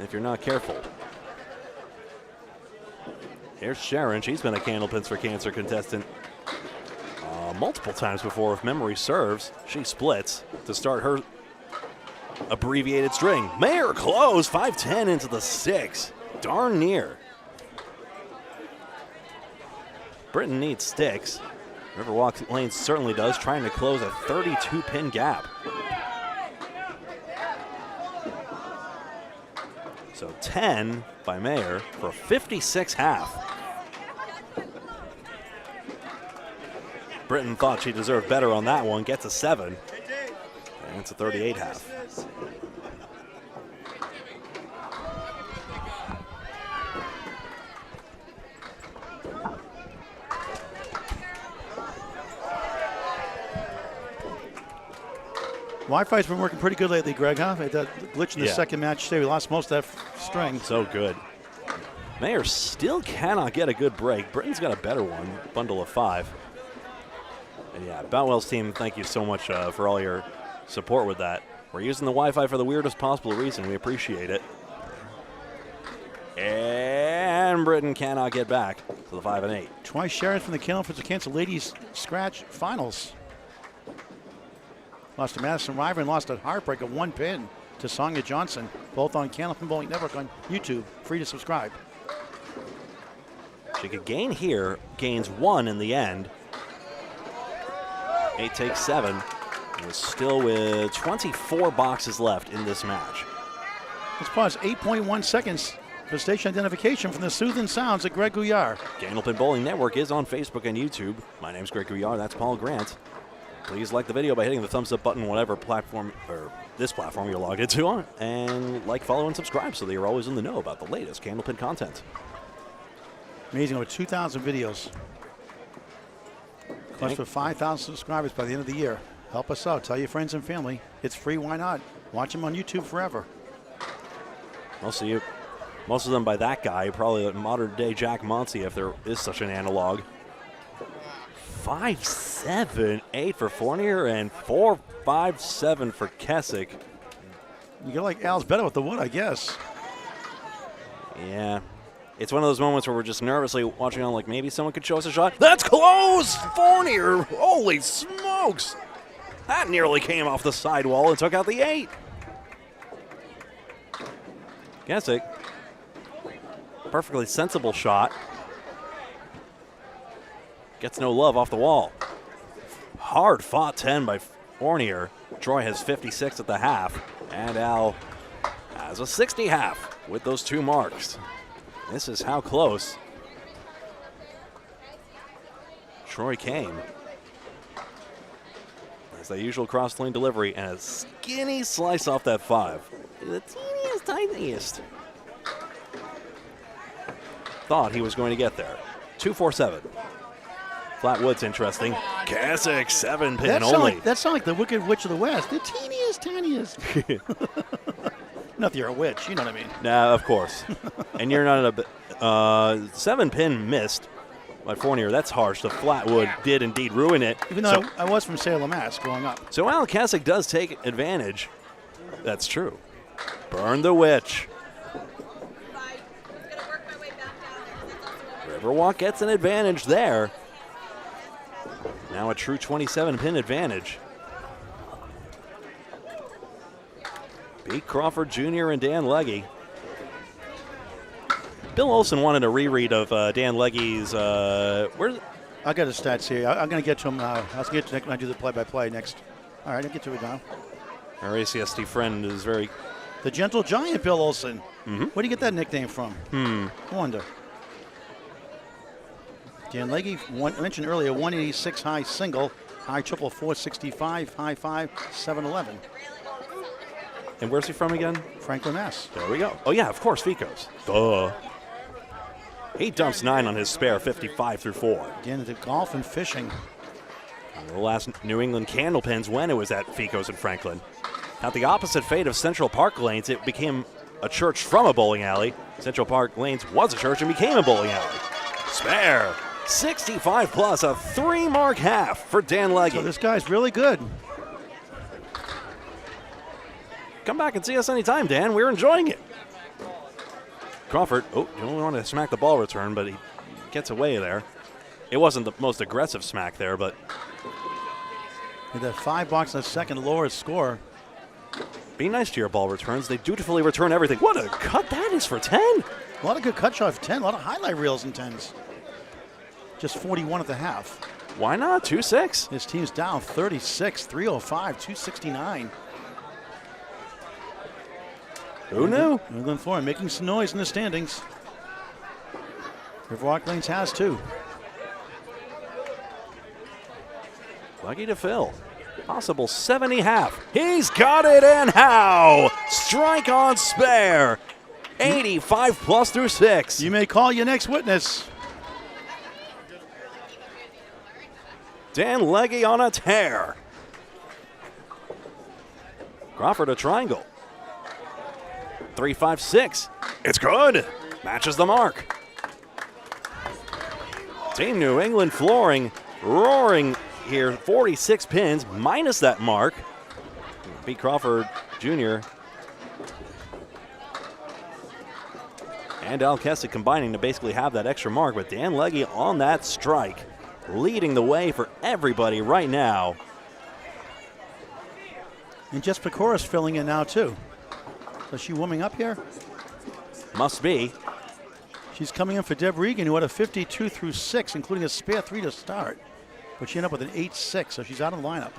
S1: if you're not careful. Here's Sharon. She's been a Candlepins for Cancer contestant multiple times before, if memory serves. She splits to start her abbreviated string. Mayer close, 5-10 into the 6. Darn near. Britton needs sticks. Riverwalk Lane certainly does, trying to close a 32-pin gap. So 10 by Mayer for a 56 half. Britton thought she deserved better on that one, gets a 7. And it's a 38 half.
S2: Wi-Fi's been working pretty good lately, Greg, huh? That glitch in the
S1: Yeah.
S2: second match today. We lost most of that string.
S1: So good. Mayer still cannot get a good break. Britain's got a better one, bundle of 5. And yeah, Boutwell's team, thank you so much for all your support with that. We're using the Wi-Fi for the weirdest possible reason. We appreciate it. And Britain cannot get back to the 5 and 8.
S2: Twice Sharon from the Candlepin to cancel ladies scratch finals. Lost to Madison River and lost a heartbreak of 1 pin to Sonia Johnson, both on Candlepin Bowling Network on YouTube. Free to subscribe.
S1: She could gain here, gains 1 in the end. 8 takes 7. And is still with 24 boxes left in this match.
S2: Let's pause 8.1 seconds for station identification from the soothing sounds of Greg Gouillart.
S1: Candlepin Bowling Network is on Facebook and YouTube. My name's Greg Gouillart. That's Paul Grant. Please like the video by hitting the thumbs up button, whatever platform or this platform you're logged into on, and like, follow, and subscribe so that you're always in the know about the latest Candlepin content.
S2: Amazing, over 2,000 videos. Close to 5,000 subscribers by the end of the year. Help us out. Tell your friends and family. It's free. Why not? Watch them on YouTube forever.
S1: Most of them by that guy, probably a modern-day Jack Monsey, if there is such an analog. 5-7-8 for Fournier and 4-5-7 for Kessick.
S2: You get like Al's better with the wood, I guess.
S1: Yeah. It's one of those moments where we're just nervously watching on like maybe someone could show us a shot. That's close! Fournier! Holy smokes! That nearly came off the sidewall and took out the 8. Kessick. Perfectly sensible shot. Gets no love off the wall. Hard fought 10 by Fournier. Troy has 56 at the half, and Al has a 60 half with those 2 marks. This is how close Troy came. As the usual cross-lane delivery and a skinny slice off that 5. The teeniest, tiniest. Thought he was going to get there. 2-4-7. Flatwood's interesting. Kessick 7-pin only.
S2: That sounds like the Wicked Witch of the West. The teeniest, tiniest. Not that you're a witch, you know what I mean.
S1: Nah, of course. And you're not a 7-pin missed by Fournier. That's harsh. The Flatwood did indeed ruin it.
S2: Even though I was from Salem, Mass. growing up.
S1: So Al Kessick does take advantage. That's true. Burn the witch. Riverwalk gets an advantage there. Now a true 27-pin advantage. Pete Crawford Jr. and Dan Legge. Bill Olson wanted a reread of Dan Legge's. Where's?
S2: I got his stats here. I'm going to get to him. I'll get to it when I do the play-by-play next. All right, I'll get to it now.
S1: Our ACST friend is very.
S2: The Gentle Giant, Bill Olson.
S1: Mm-hmm.
S2: Where do you get that nickname from? I wonder. Dan Legge, mentioned earlier, 186 high single, high triple 465, high 5 711.
S1: And where's he from again?
S2: Franklin, Mass.
S1: There we go. Oh yeah, of course, Ficos. Duh. He dumps 9 on his spare 55 through 4.
S2: Again into golf and fishing.
S1: The last New England Candlepins when it was at Ficos and Franklin. Had the opposite fate of Central Park Lanes. It became a church from a bowling alley. Central Park Lanes was a church and became a bowling alley. Spare. 65 plus, a 3-mark half for Dan Legge.
S2: So this guy's really good.
S1: Come back and see us anytime, Dan. We're enjoying it. Crawford, you don't want to smack the ball return, but he gets away there. It wasn't the most aggressive smack there, but.
S2: With that 5 box in a second to lower his score.
S1: Be nice to your ball returns. They dutifully return everything. What a cut that is for 10.
S2: A lot of good cut shot for 10, a lot of highlight reels in 10s. Just 41 at the half.
S1: Why not? 2-6.
S2: His team's down 36, 305, 269.
S1: Who knew?
S2: New England Florida making some noise in the standings. Riverwalk Lanes has too.
S1: Lucky to fill. Possible 70 half. He's got it, and how? Strike on spare. 85 plus through 6.
S2: You may call your next witness.
S1: Dan Legge on a tear. Crawford a triangle. 3-5-6. It's good. Matches the mark. Team New England Flooring roaring here. 46 pins minus that mark. Beat Crawford Jr. and Al Kessie combining to basically have that extra mark, but Dan Legge on that strike, leading the way for everybody right now.
S2: And Jess Pecora's filling in now, too. Is she warming up here?
S1: Must be.
S2: She's coming in for Deb Regan, who had a 52 through 6, including a spare 3 to start. But she ended up with an 8-6, so she's out of the lineup.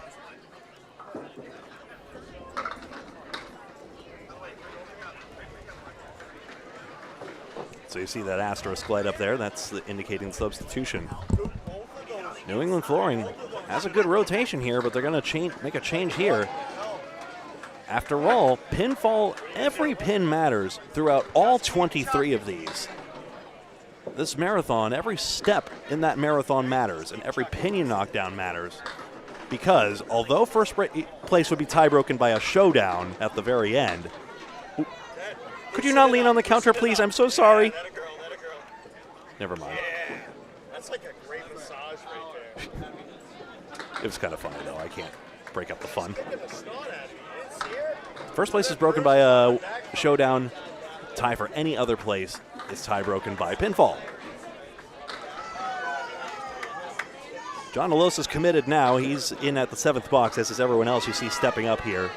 S1: So you see that asterisk light up there. That's indicating substitution. New England Flooring has a good rotation here, but they're going to make a change here. After all, pinfall, every pin matters throughout all 23 of these. This marathon, every step in that marathon matters, and every pin you knock down matters. Because although first place would be tie broken by a showdown at the very end, could you not lean on the counter, please? I'm so sorry. Never mind.
S7: Yeah, that's like a great massage right there.
S1: It was kind of funny, though. I can't break up the fun. First place is broken by a showdown. Tie for any other place is tie broken by pinfall. John Alosa is committed now. He's in at the 7th box, as is everyone else you see stepping up here.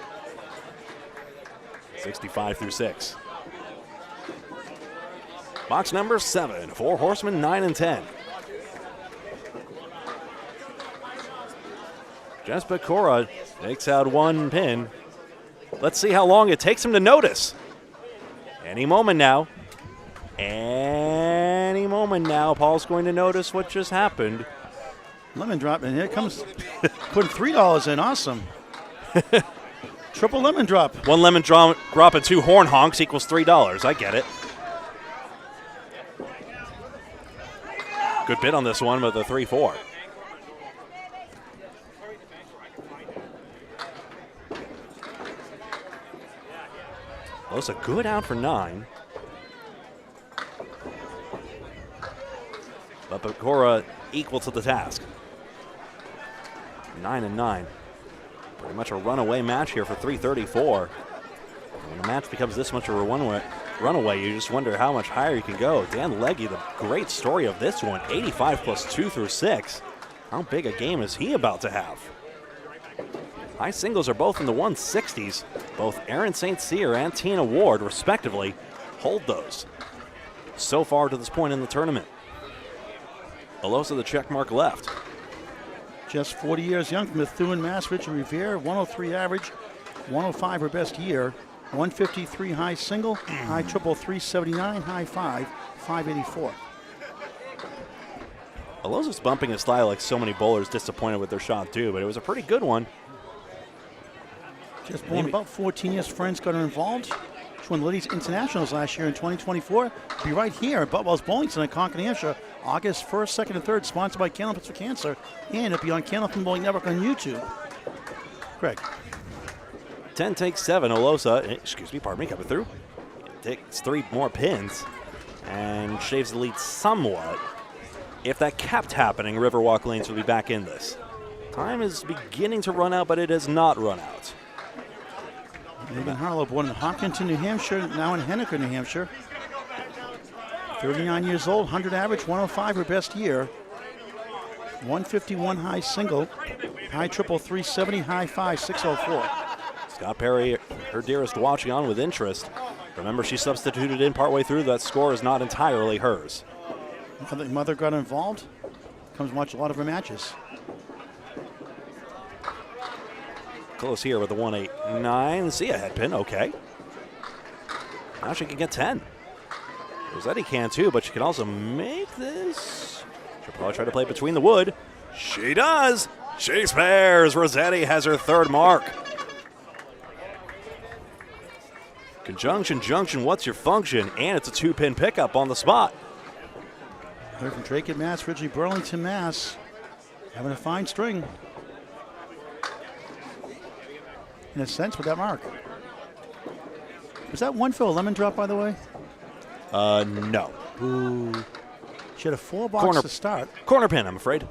S1: 65 through 6. Box number 7, 4 horsemen, 9 and 10. Jess Pecora takes out one pin. Let's see how long it takes him to notice. Any moment now. Any moment now, Paul's going to notice what just happened.
S2: Lemon drop, and here comes putting $3 in. Awesome. Triple lemon drop.
S1: One lemon drop and 2 horn honks equals $3. I get it. Good bid on this one with a 3-4. That's a good out for 9. But Pecora equal to the task. 9 and 9. Pretty much a runaway match here for 334. When a match becomes this much of a runaway, you just wonder how much higher you can go. Dan Legge, the great story of this one, 85 plus 2 through 6. How big a game is he about to have? High singles are both in the 160s. Both Erin St. Cyr and Tina Ward, respectively, hold those so far to this point in the tournament. Alosa the check mark left.
S2: Just 40 years young from Methuen, Mass. Richard Revere, 103 average, 105 her best year, 153 high single, high triple 379, high 584.
S1: Alosa's bumping his style like so many bowlers disappointed with their shot too, but it was a pretty good one.
S2: Just born about 14 years, friends got her involved. She won Ladies Internationals last year in 2024. Be right here at Boutwell's Bowling Center in Concord, New Hampshire, August 1st, 2nd, and 3rd, sponsored by Candlepin for Cancer, and it'll be on Candlepin Bowling Network on YouTube. Greg.
S1: 10 takes 7. Alosa, coming through. Takes 3 more pins and shaves the lead somewhat. If that kept happening, Riverwalk lanes will be back in this. Time is beginning to run out, but it has not run out.
S2: Megan Harlow, born in Hopkinton, New Hampshire, now in Henniker, New Hampshire. 39 years old, 100 average, 105 her best year. 151 high single, high triple 370, high 604.
S1: Scott Perry, her dearest, watching on with interest. Remember, she substituted in partway through. That score is not entirely hers.
S2: Mother got involved. Comes watch a lot of her matches.
S1: Close here with the 1-8-9. See a head pin, okay. Now she can get 10. Rossetti can too, but she can also make this. She'll probably try to play between the wood. She does. She spares. Rossetti has her 3rd mark. Conjunction, junction, what's your function? And it's a 2-pin pickup on the spot.
S2: They're from Drake, Mass. Originally Burlington, Mass. Having a fine string. in a sense with that mark. Was that one for a lemon drop, by the way?
S1: No.
S2: Ooh. She had a 4-box
S1: Corner-
S2: to start.
S1: Corner pin, I'm afraid.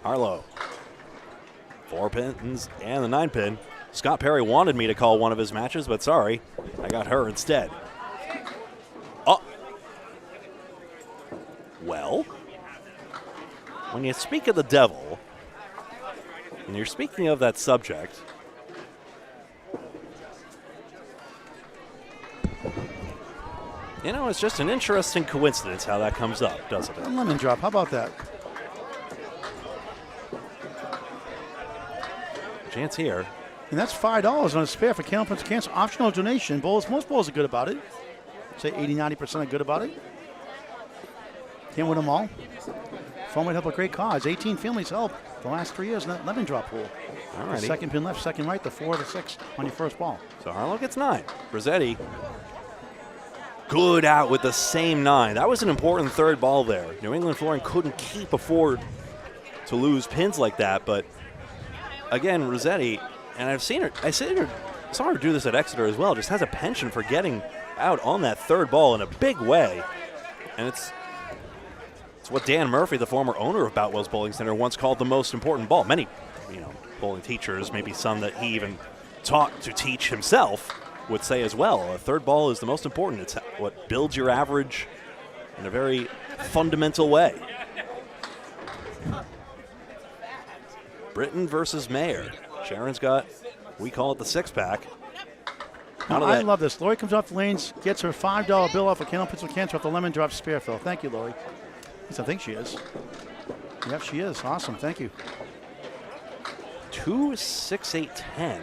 S1: Harlow. 4 pins and the 9 pin. Scott Perry wanted me to call one of his matches, but sorry, I got her instead. Oh. Well, when you speak of the devil, and you're speaking of that subject, you know, it's just an interesting coincidence how that comes up, doesn't
S2: A
S1: it?
S2: lemon drop. How about that?
S1: Chance here.
S2: And that's $5 on a spare for Candlepin's Cancer. Optional donation. Bowls, most bowls are good about it. Say 80-90% are good about it. Can't win them all. Phone would help a great cause. 18 families help the last 3 years in that lemon drop pool.
S1: All
S2: The
S1: righty.
S2: second pin left, second right, the 4, the 6 on your first ball.
S1: So Harlow gets 9. Rossetti, good out with the same 9. That was an important third ball there. New England Flooring couldn't afford to lose pins like that, but again, Rossetti, and I saw her do this at Exeter as well, just has a penchant for getting out on that third ball in a big way. And it's what Dan Murphy, the former owner of Boutwell's Bowling Center, once called the most important ball. Many, bowling teachers, maybe some that he even taught to teach himself, would say as well. A third ball is the most important. It's what builds your average in a very fundamental way. Britton versus Mayer. Sharon's got, we call it the 6-pack.
S2: Now, I love this. Lori comes off the lanes, gets her $5 bill off of Candlepin Cancer off the lemon drop spare fill. Thank you, Lori. At least I think she is. Yep, she is. Awesome. Thank you.
S1: 2, 6, 8, 10.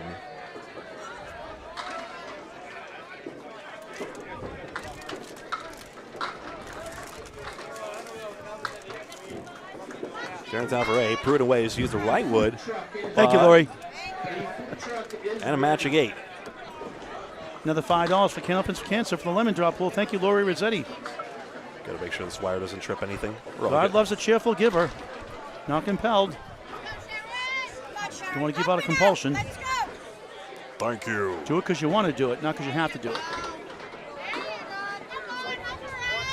S1: Sharon's out for 8. Pruitt away has used the right wood.
S2: Thank you, Lori.
S1: And a matching 8.
S2: Another $5 for Candlepin Cancer for the lemon drop pool. Thank you, Lori Rossetti.
S1: Got to make sure this wire doesn't trip anything. We're all
S2: God
S1: good.
S2: loves a cheerful giver. Not compelled. Don't want to keep out of compulsion.
S1: Thank you.
S2: Do it because you want to do it, not because you have to do it.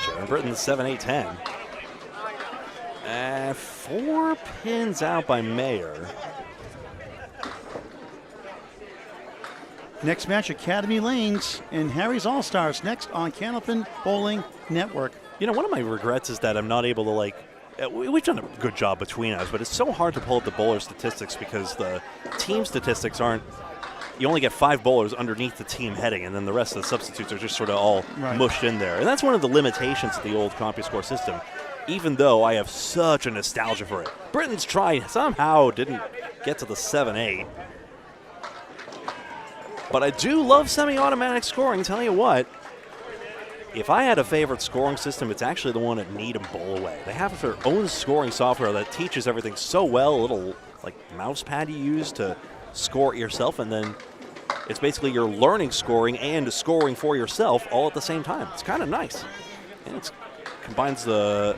S1: Sharon Britton, 7, 8, 10. 4 pins out by Mayer.
S2: Next match, Academy Lanes and Harry's All-Stars next on Candlepin Bowling Network.
S1: One of my regrets is that I'm not able to, we've done a good job between us, but it's so hard to pull up the bowler statistics because the team statistics aren't, you only get 5 bowlers underneath the team heading, and then the rest of the substitutes are just sort of all mushed in there. And that's one of the limitations of the old CompuScore system, even though I have such a nostalgia for it. Britain's try somehow didn't get to the 7-8. But I do love semi-automatic scoring, tell you what. If I had a favorite scoring system, it's actually the one at Needham Bowl Away. They have their own scoring software that teaches everything so well, a little mouse pad you use to score it yourself, and then it's basically you're learning scoring and scoring for yourself all at the same time. It's kind of nice. And it combines the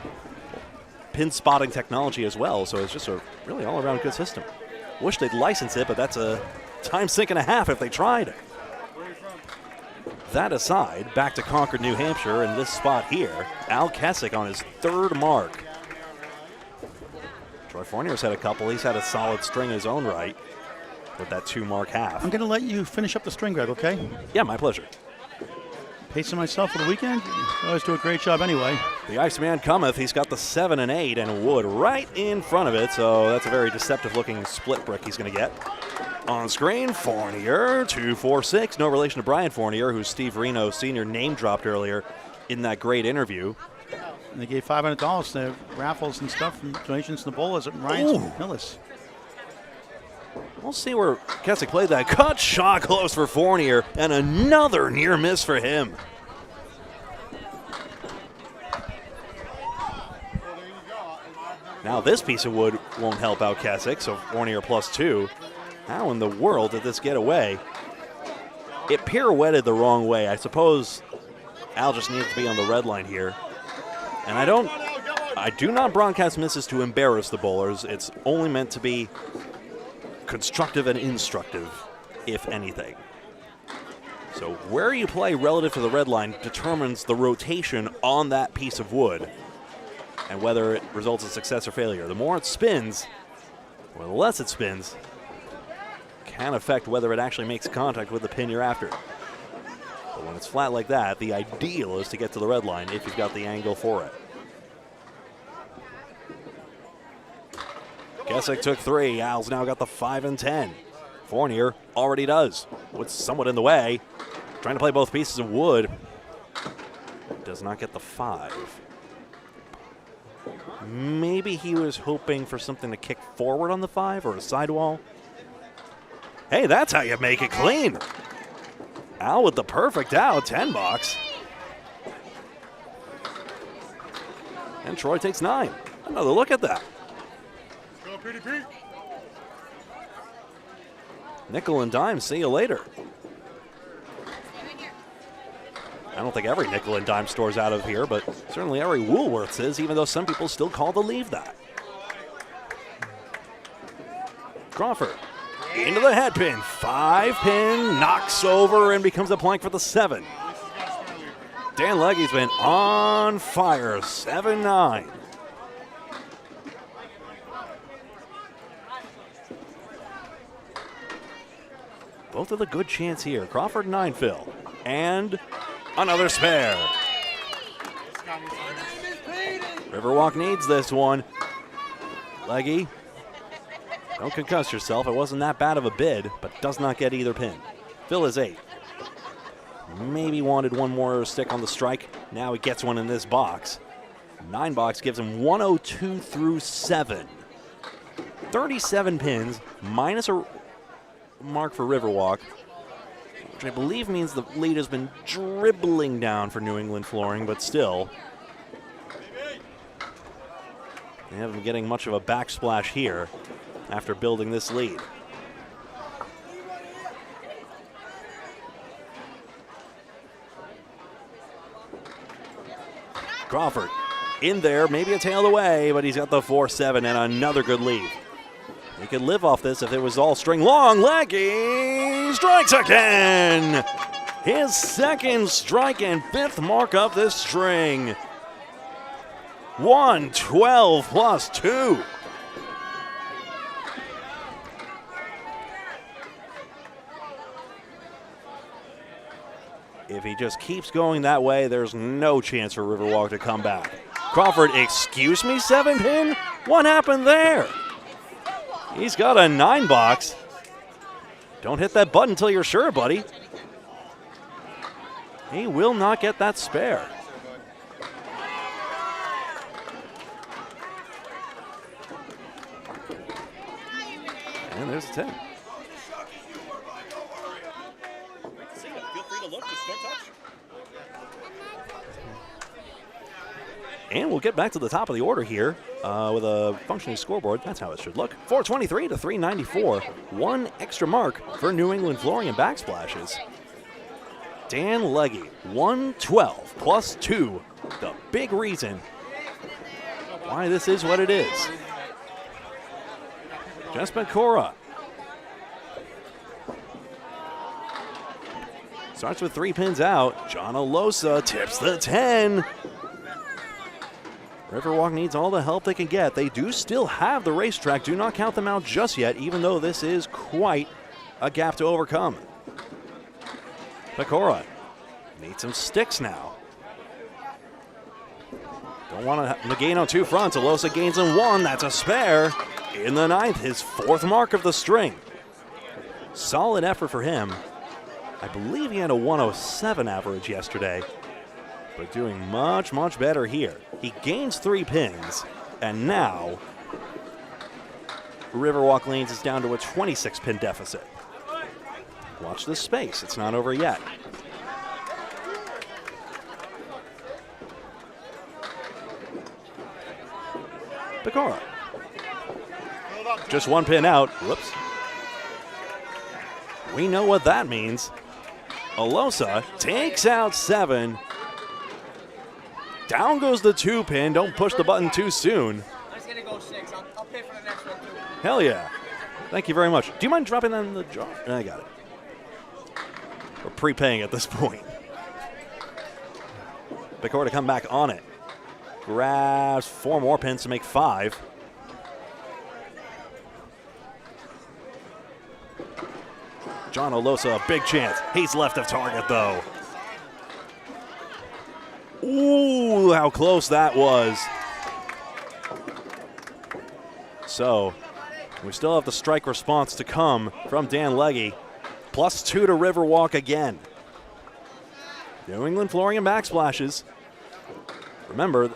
S1: pin spotting technology as well, so it's just a really all-around good system. Wish they'd license it, but that's a time sink and a half if they tried. That aside, back to Concord, New Hampshire, in this spot here, Al Kessick on his 3rd mark. Troy Fournier's had a couple. He's had a solid string in his own right with that 2-mark half.
S2: I'm going to let you finish up the string, Greg, okay?
S1: Yeah, my pleasure.
S2: Pacing myself for the weekend. You always do a great job anyway.
S1: The Iceman cometh. He's got the 7 and 8 and wood right in front of it, so that's a very deceptive-looking split brick he's going to get. On screen, Fournier, 2-4-6. No relation to Brian Fournier, who Steve Reno Sr. name-dropped earlier in that great interview.
S2: And they gave $500 to raffles and stuff from donations to the bowlers at Ryan's Hillis.
S1: We'll see where Kessick played that. Cut shot close for Fournier, and another near miss for him. Now this piece of wood won't help out Kessick, so Fournier +2. How in the world did this get away? It pirouetted the wrong way. I suppose Al just needs to be on the red line here. And I don't I do not broadcast misses to embarrass the bowlers. It's only meant to be constructive and instructive, if anything. So where you play relative to the red line determines the rotation on that piece of wood and whether it results in success or failure. The more it spins, or the less it spins, can affect whether it actually makes contact with the pin you're after. But when it's flat like that, the ideal is to get to the red line if you've got the angle for it. Gesick took 3. Al's now got the 5 and 10. Fournier already does. What's somewhat in the way. Trying to play both pieces of wood. Does not get the 5. Maybe he was hoping for something to kick forward on the 5 or a sidewall. Hey, that's how you make it clean. Al with the perfect out, 10 box. And Troy takes 9. Another look at that.
S7: Go, PDP.
S1: Nickel and dime, see you later. I don't think every nickel and dime store's out of here, but certainly every Woolworths is, even though some people still call the leave that. Crawford into the head pin. 5 pin, knocks over and becomes a plank for the 7. Dan Legge's been on fire, 7-9. Both with a good chance here. Crawford 9 fill. And another spare. Riverwalk needs this one. Legge, don't concuss yourself. It wasn't that bad of a bid, but does not get either pin. Phil is 8. Maybe wanted one more stick on the strike. Now he gets one in this box. 9 box gives him 102 through 7. 37 pins, minus a mark for Riverwalk, which I believe means the lead has been dribbling down for New England Flooring, but still. They haven't been getting much of a backsplash here after building this lead. Crawford in there, maybe a tail away, but he's got the 4-7 and another good lead. He could live off this if it was all string long. Legge strikes again. His 2nd strike and 5th mark of this string. 112 plus 2. If he just keeps going that way, there's no chance for Riverwalk to come back. Crawford, excuse me, 7 pin? What happened there? He's got a 9 box. Don't hit that button until you're sure, buddy. He will not get that spare. And there's a 10.
S3: Feel free to look, just don't touch.
S1: And we'll get back to the top of the order here with a functioning scoreboard. That's how it should look. 423 to 394. 1 extra mark for New England Flooring and backsplashes. Dan Legge, 112 plus 2. The big reason why this is what it is. Jess Cora starts with 3 pins out. John Alosa tips the 10. Riverwalk needs all the help they can get. They do still have the racetrack. Do not count them out just yet, even though this is quite a gap to overcome. Pecora needs some sticks now. Don't want to gain on 2 fronts. Alosa gains in 1. That's a spare. In the 9th, his 4th mark of the string. Solid effort for him. I believe he had a 107 average yesterday, but doing much, much better here. He gains 3 pins, and now Riverwalk Lanes is down to a 26-pin deficit. Watch this space. It's not over yet. Pecora. Just 1 pin out. Whoops. We know what that means. Alosa takes out 7. Down goes the 2-pin. Don't push the button too soon.
S5: I'm just gonna go 6. I'll pay for the next one too.
S1: Hell yeah. Thank you very much. Do you mind dropping that in the jar? I got it. We're prepaying at this point. Bicor to come back on it. Grabs 4 more pins to make 5. John Olosa, a big chance. He's left of target, though. Ooh, how close that was. So, we still have the strike response to come from Dan Legge. +2 to Riverwalk again. New England flooring and backsplashes. Remember,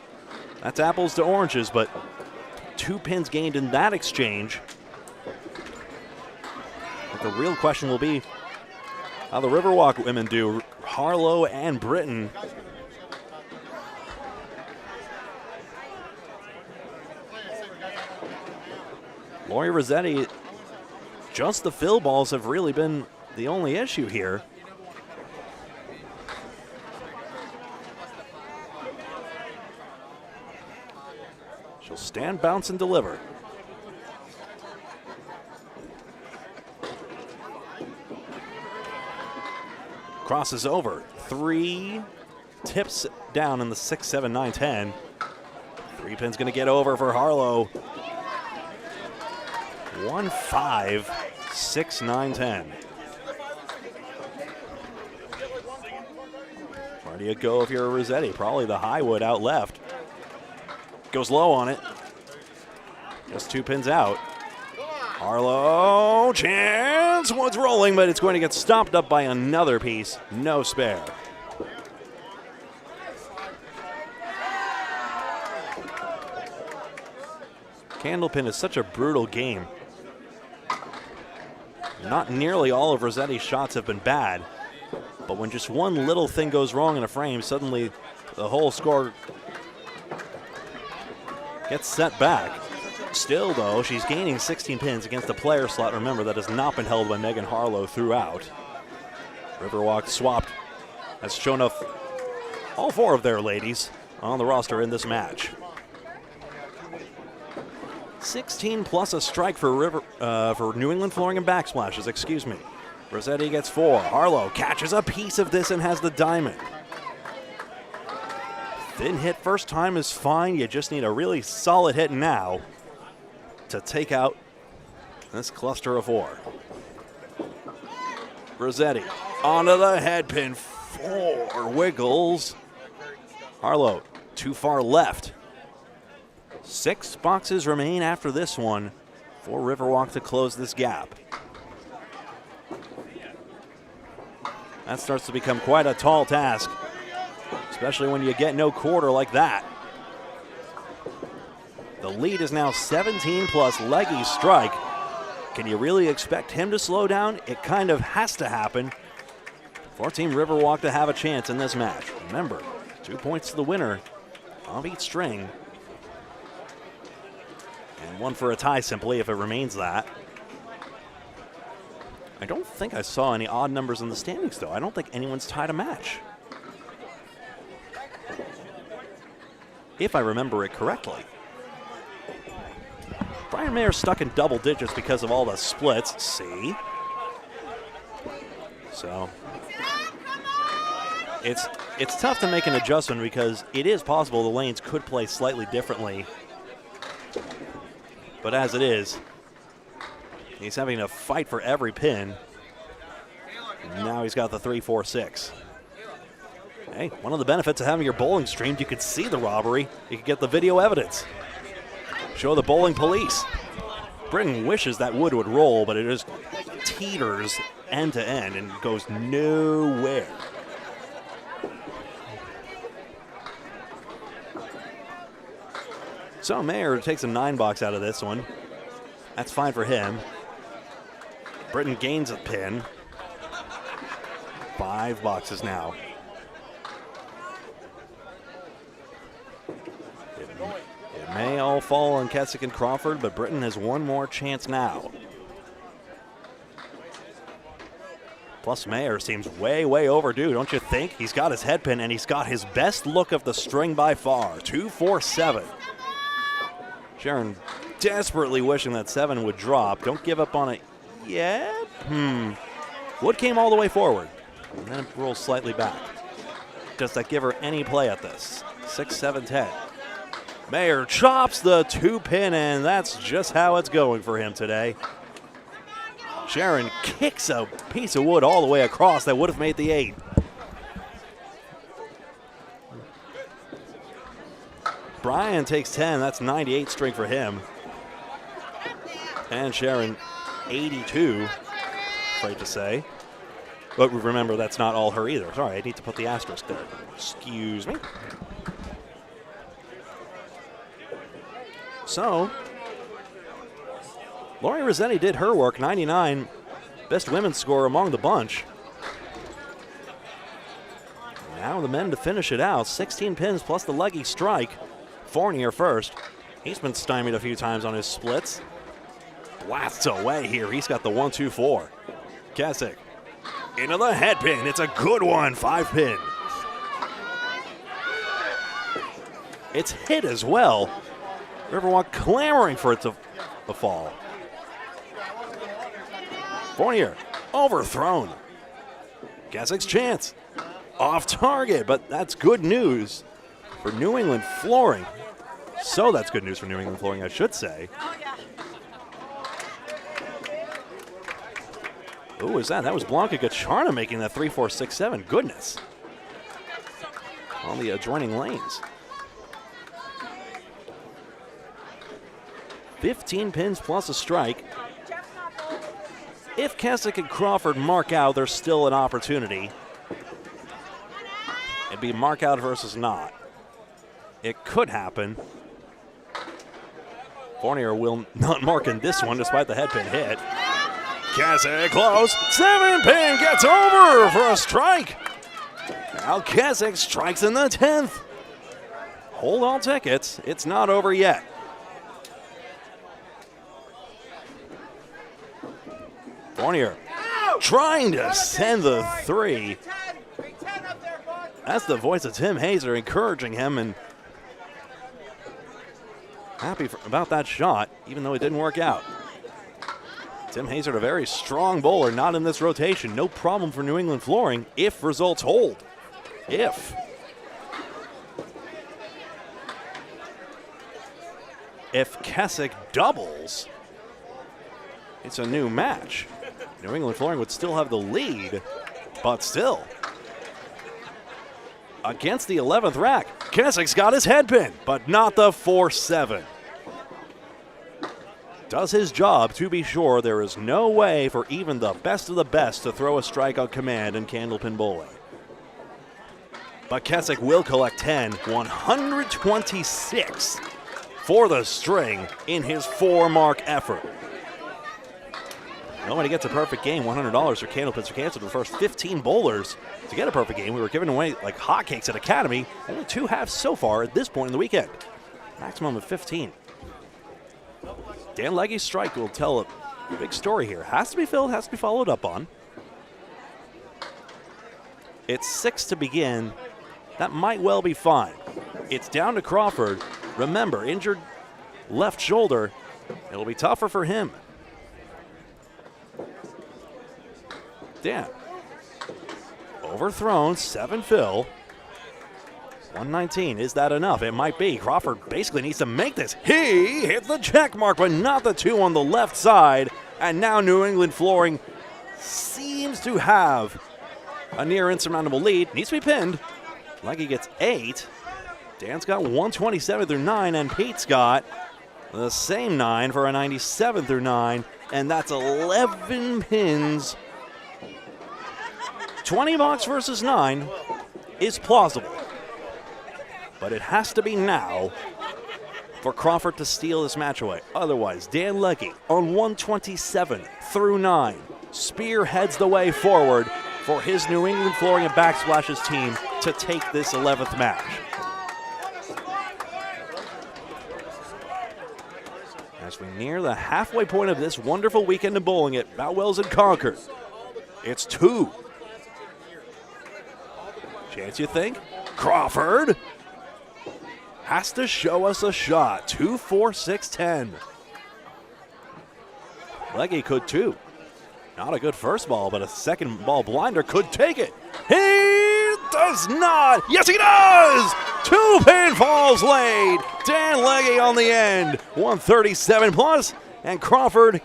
S1: that's apples to oranges, but 2 pins gained in that exchange. But the real question will be how the Riverwalk women do. Harlow and Britton. Lori Rossetti, just the fill balls have really been the only issue here. She'll stand, bounce, and deliver. Crosses over. 3 tips down in the 6, 7, 9, 10. 3 pins going to get over for Harlow. 1, 5, 6, 9, 10. Where do you go if you're a Rossetti? Probably the high wood out left. Goes low on it. Just 2 pins out. Harlow, chance. Wood's rolling, but it's going to get stopped up by another piece. No spare. Candlepin is such a brutal game. Not nearly all of Rossetti's shots have been bad, but when just one little thing goes wrong in a frame, suddenly the whole score gets set back. Still, though, she's gaining 16 pins against a player slot, remember, that has not been held by Megan Harlow throughout. Riverwalk swapped has shown off all 4 of their ladies on the roster in this match. 16 plus a strike for New England flooring and backsplashes, excuse me. Rossetti gets 4. Harlow catches a piece of this and has the diamond. Thin hit first time is fine. You just need a really solid hit now to take out this cluster of 4. Rossetti onto the head pin. 4 wiggles. Harlow too far left. 6 boxes remain after this one for Riverwalk to close this gap. That starts to become quite a tall task, especially when you get no quarter like that. The lead is now 17 plus Legge's strike. Can you really expect him to slow down? It kind of has to happen for Team Riverwalk to have a chance in this match. Remember, 2 points to the winner of each string. And 1 for a tie simply if it remains that. I don't think I saw any odd numbers in the standings, though. I don't think anyone's tied a match, if I remember it correctly. Brian Mayer's stuck in double digits because of all the splits. See? So it's tough to make an adjustment because it is possible the lanes could play slightly differently. But as it is, he's having to fight for every pin. And now he's got the 3, 4, 6. Hey, one of the benefits of having your bowling streamed, you could see the robbery. You could get the video evidence. Show the bowling police. Britton wishes that wood would roll, but it just teeters end to end and goes nowhere. So Mayer takes a 9 box out of this one. That's fine for him. Britton gains a pin. 5 boxes now. It may all fall on Kessick and Crawford, but Britton has one more chance now. Plus Mayer seems way, way overdue, don't you think? He's got his head pin, and he's got his best look of the string by far. 2-4-7. Sharon desperately wishing that 7 would drop. Don't give up on it yet. Wood came all the way forward, and then it rolls slightly back. Does that give her any play at this? 6-7-10. Mayer chops the 2-pin, and that's just how it's going for him today. Sharon kicks a piece of wood all the way across that would have made the 8. Brian takes 10. That's 98 string for him. And Sharon, 82, afraid to say. But remember, that's not all her either. Sorry, I need to put the asterisk there. Excuse me. So, Lori Rossetti did her work, 99. Best women's score among the bunch. Now the men to finish it out. 16 pins plus the leggy strike. Fournier first. He's been stymied a few times on his splits. Blasts away here. He's got the 1-2-4. Kasich into the head pin. It's a good one. 5-pin. It's hit as well. Riverwalk clamoring for it to fall. Fournier overthrown. Kasich's chance. Off target, but that's good news for New England Flooring. So that's good news for New England Flooring, I should say. Who was that? That was Blanca Gacharna making that 3-4-6-7. Goodness. On the adjoining lanes. 15 pins plus a strike. If Kasich and Crawford mark out, there's still an opportunity. It'd be mark out versus not. It could happen. Fournier will not mark in this one despite the head pin hit. Kasich close. 7-pin gets over for a strike. Now Kasich strikes in the 10th. Hold all tickets. It's not over yet. Fournier trying to send the 3. That's the voice of Tim Hazer encouraging him, and happy about that shot, even though it didn't work out. Tim Hazer, a very strong bowler, not in this rotation. No problem for New England Flooring if results hold. If Kasich doubles, it's a new match. New England Flooring would still have the lead, but still. Against the 11th rack, Kasich's got his head pin, but not the 4-7. Does his job to be sure there is no way for even the best of the best to throw a strike on command in Candlepin bowling. But Kasich will collect 10, 126 for the string in his 4-mark effort. Well, when he gets a perfect game, $100 for Candlepins are canceled. The first 15 bowlers to get a perfect game. We were giving away like hotcakes at Academy. Only 2 halves so far at this point in the weekend. Maximum of 15. Dan Legge's strike will tell a big story here. Has to be filled, has to be followed up on. It's 6 to begin. That might well be fine. It's down to Crawford. Remember, injured left shoulder. It'll be tougher for him. Dan. Overthrown, 7 fill. 119, is that enough? It might be. Crawford basically needs to make this. He hit the check mark, but not the 2 on the left side. And now New England Flooring seems to have a near insurmountable lead. Needs to be pinned. Legge gets 8. Dan's got 127 through 9, and Pete's got the same 9 for a 97 through 9. And that's 11 pins. 20 bucks versus 9 is plausible. But it has to be now for Crawford to steal this match away. Otherwise, Dan Legge on 127 through 9 spearheads the way forward for his New England Flooring and Backsplashes team to take this 11th match. As we near the halfway point of this wonderful weekend of bowling at Boutwell's in Concord. It's 2. Chance, you think? Crawford has to show us a shot. 2, 4, 6, 10. Legge could too. Not a good first ball, but a second ball blinder could take it. He does not. Yes, he does. 2 pinfalls laid. Dan Legge on the end. 137 plus, and Crawford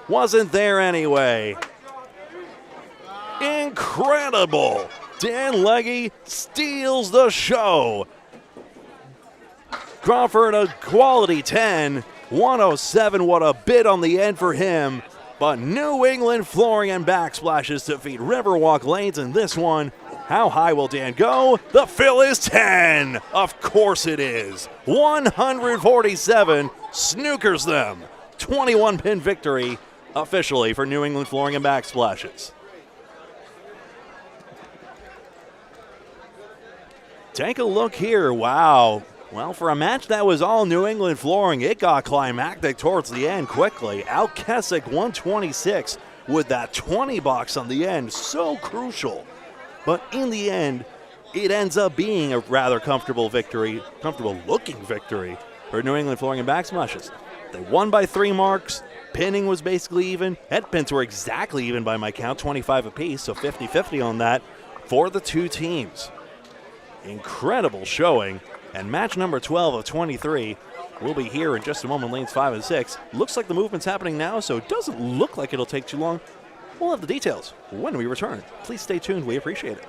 S1: wasn't there anyway. Incredible. Dan Legge steals the show. Crawford a quality 10. 107, what a bid on the end for him. But New England Flooring and Backsplashes defeat Riverwalk Lanes in this one. How high will Dan go? The fill is 10. Of course it is. 147 snookers them. 21 pin victory officially for New England Flooring and Backsplashes. Take a look here. Wow. Well, for a match that was all New England Flooring, it got climactic towards the end quickly. Al Kessick 126 with that 20 box on the end. So crucial. But in the end, it ends up being a rather comfortable victory, comfortable-looking victory for New England Flooring and Backsplashes. They won by 3 marks. Pinning was basically even. Head pins were exactly even by my count, 25 apiece, so 50-50 on that for the 2 teams. Incredible showing. And match number 12 of 23 will be here in just a moment, lanes 5 and 6. Looks like the movement's happening now, so it doesn't look like it'll take too long. We'll have the details when we return. Please stay tuned. We appreciate it.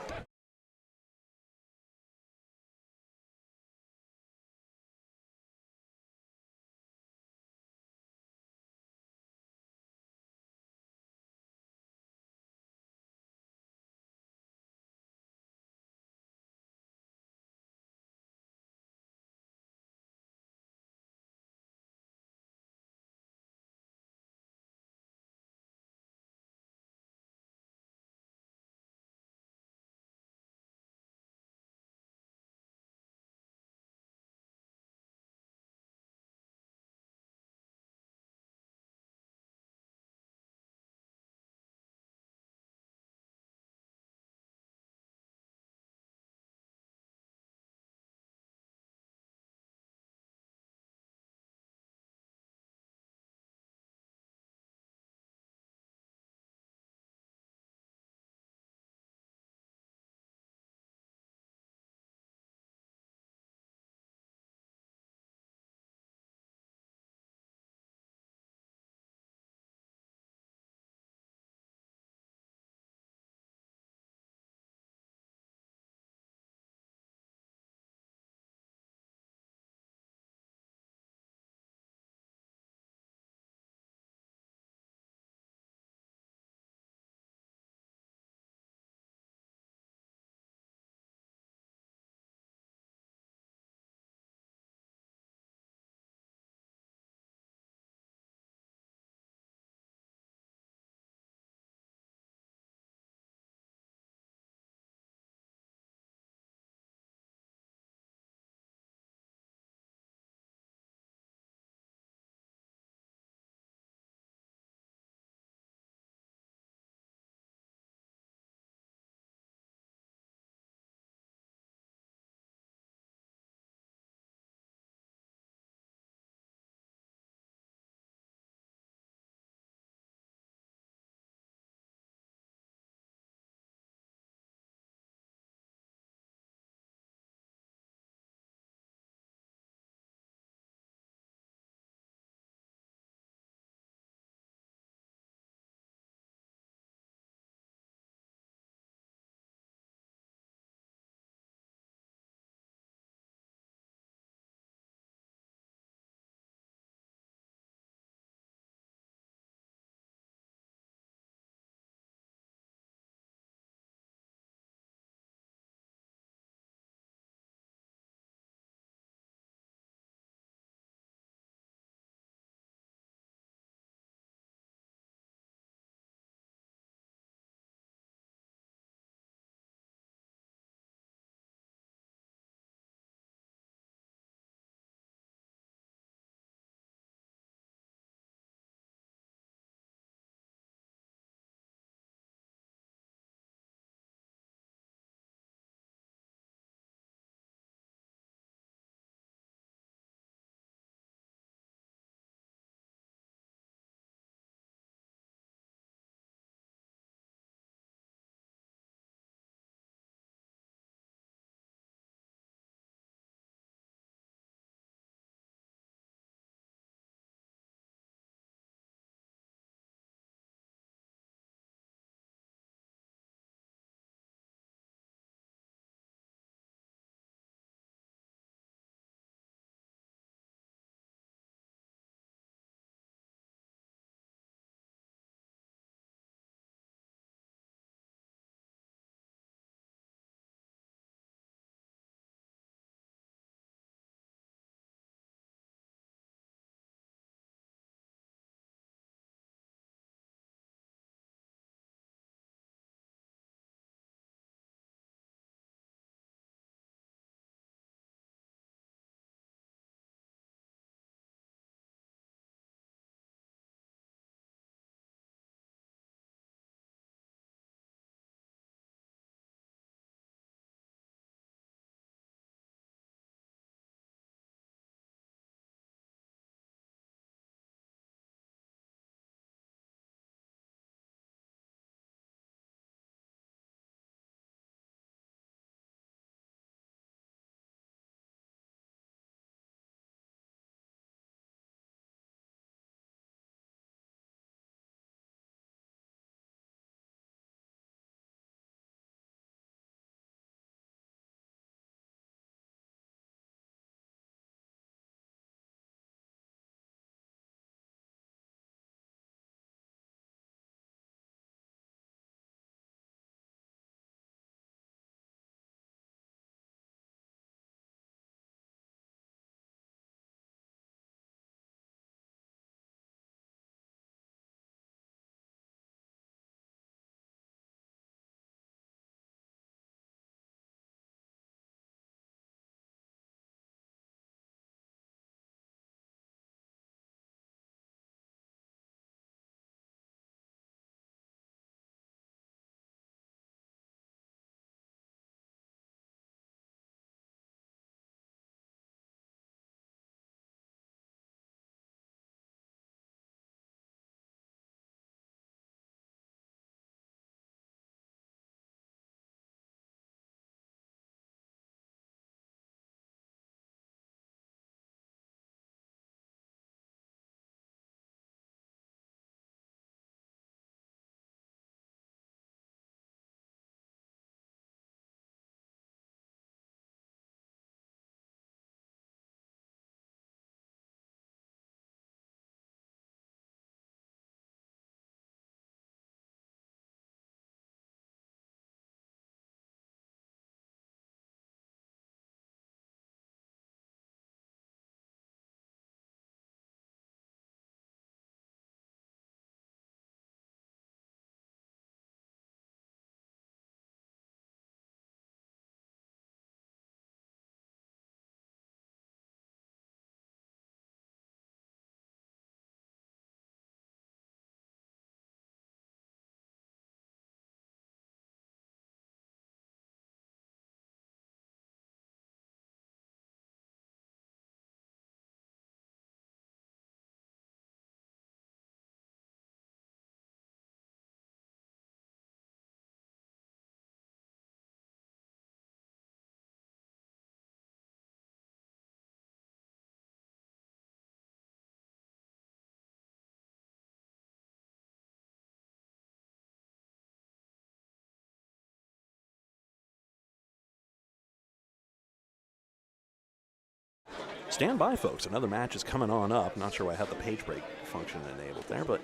S1: Stand by, folks. Another match is coming on up. Not sure why I had the page break function enabled there, but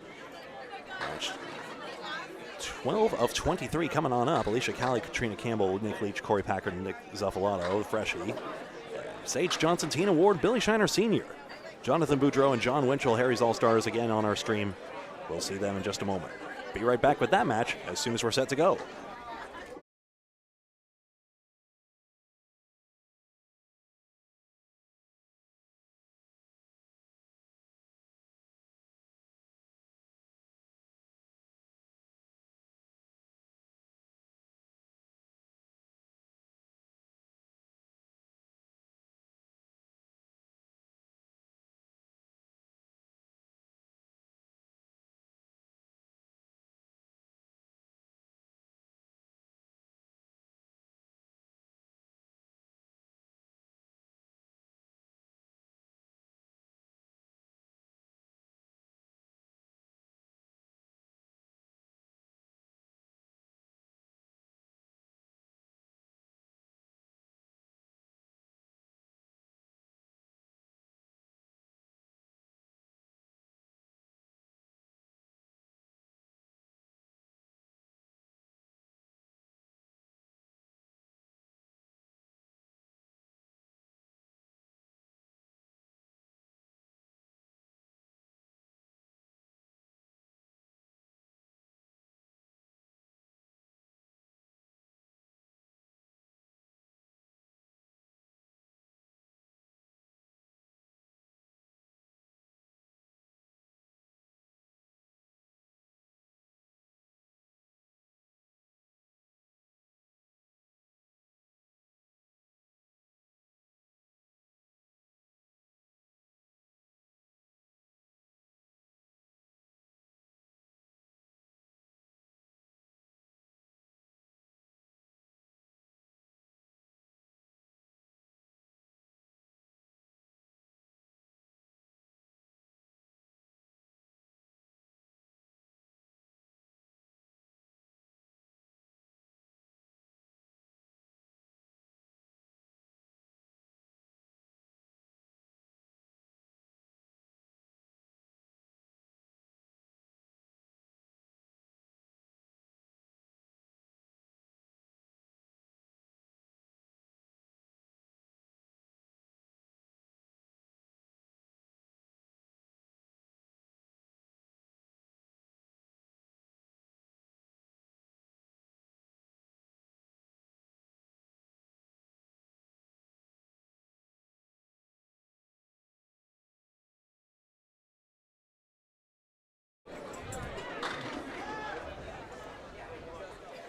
S1: match 12 of 23 coming on up. Alicia Cali, Katrina Campbell, Nick Leach, Corey Packard, and Nick Zuffalato, Freshie. Sage Johnson, Tina Ward, Billy Shiner Sr., Jonathan Boudreau, and John Winchell, Harry's All-Stars, again on our stream. We'll see them in just a moment. Be right back with that match as soon as we're set to go.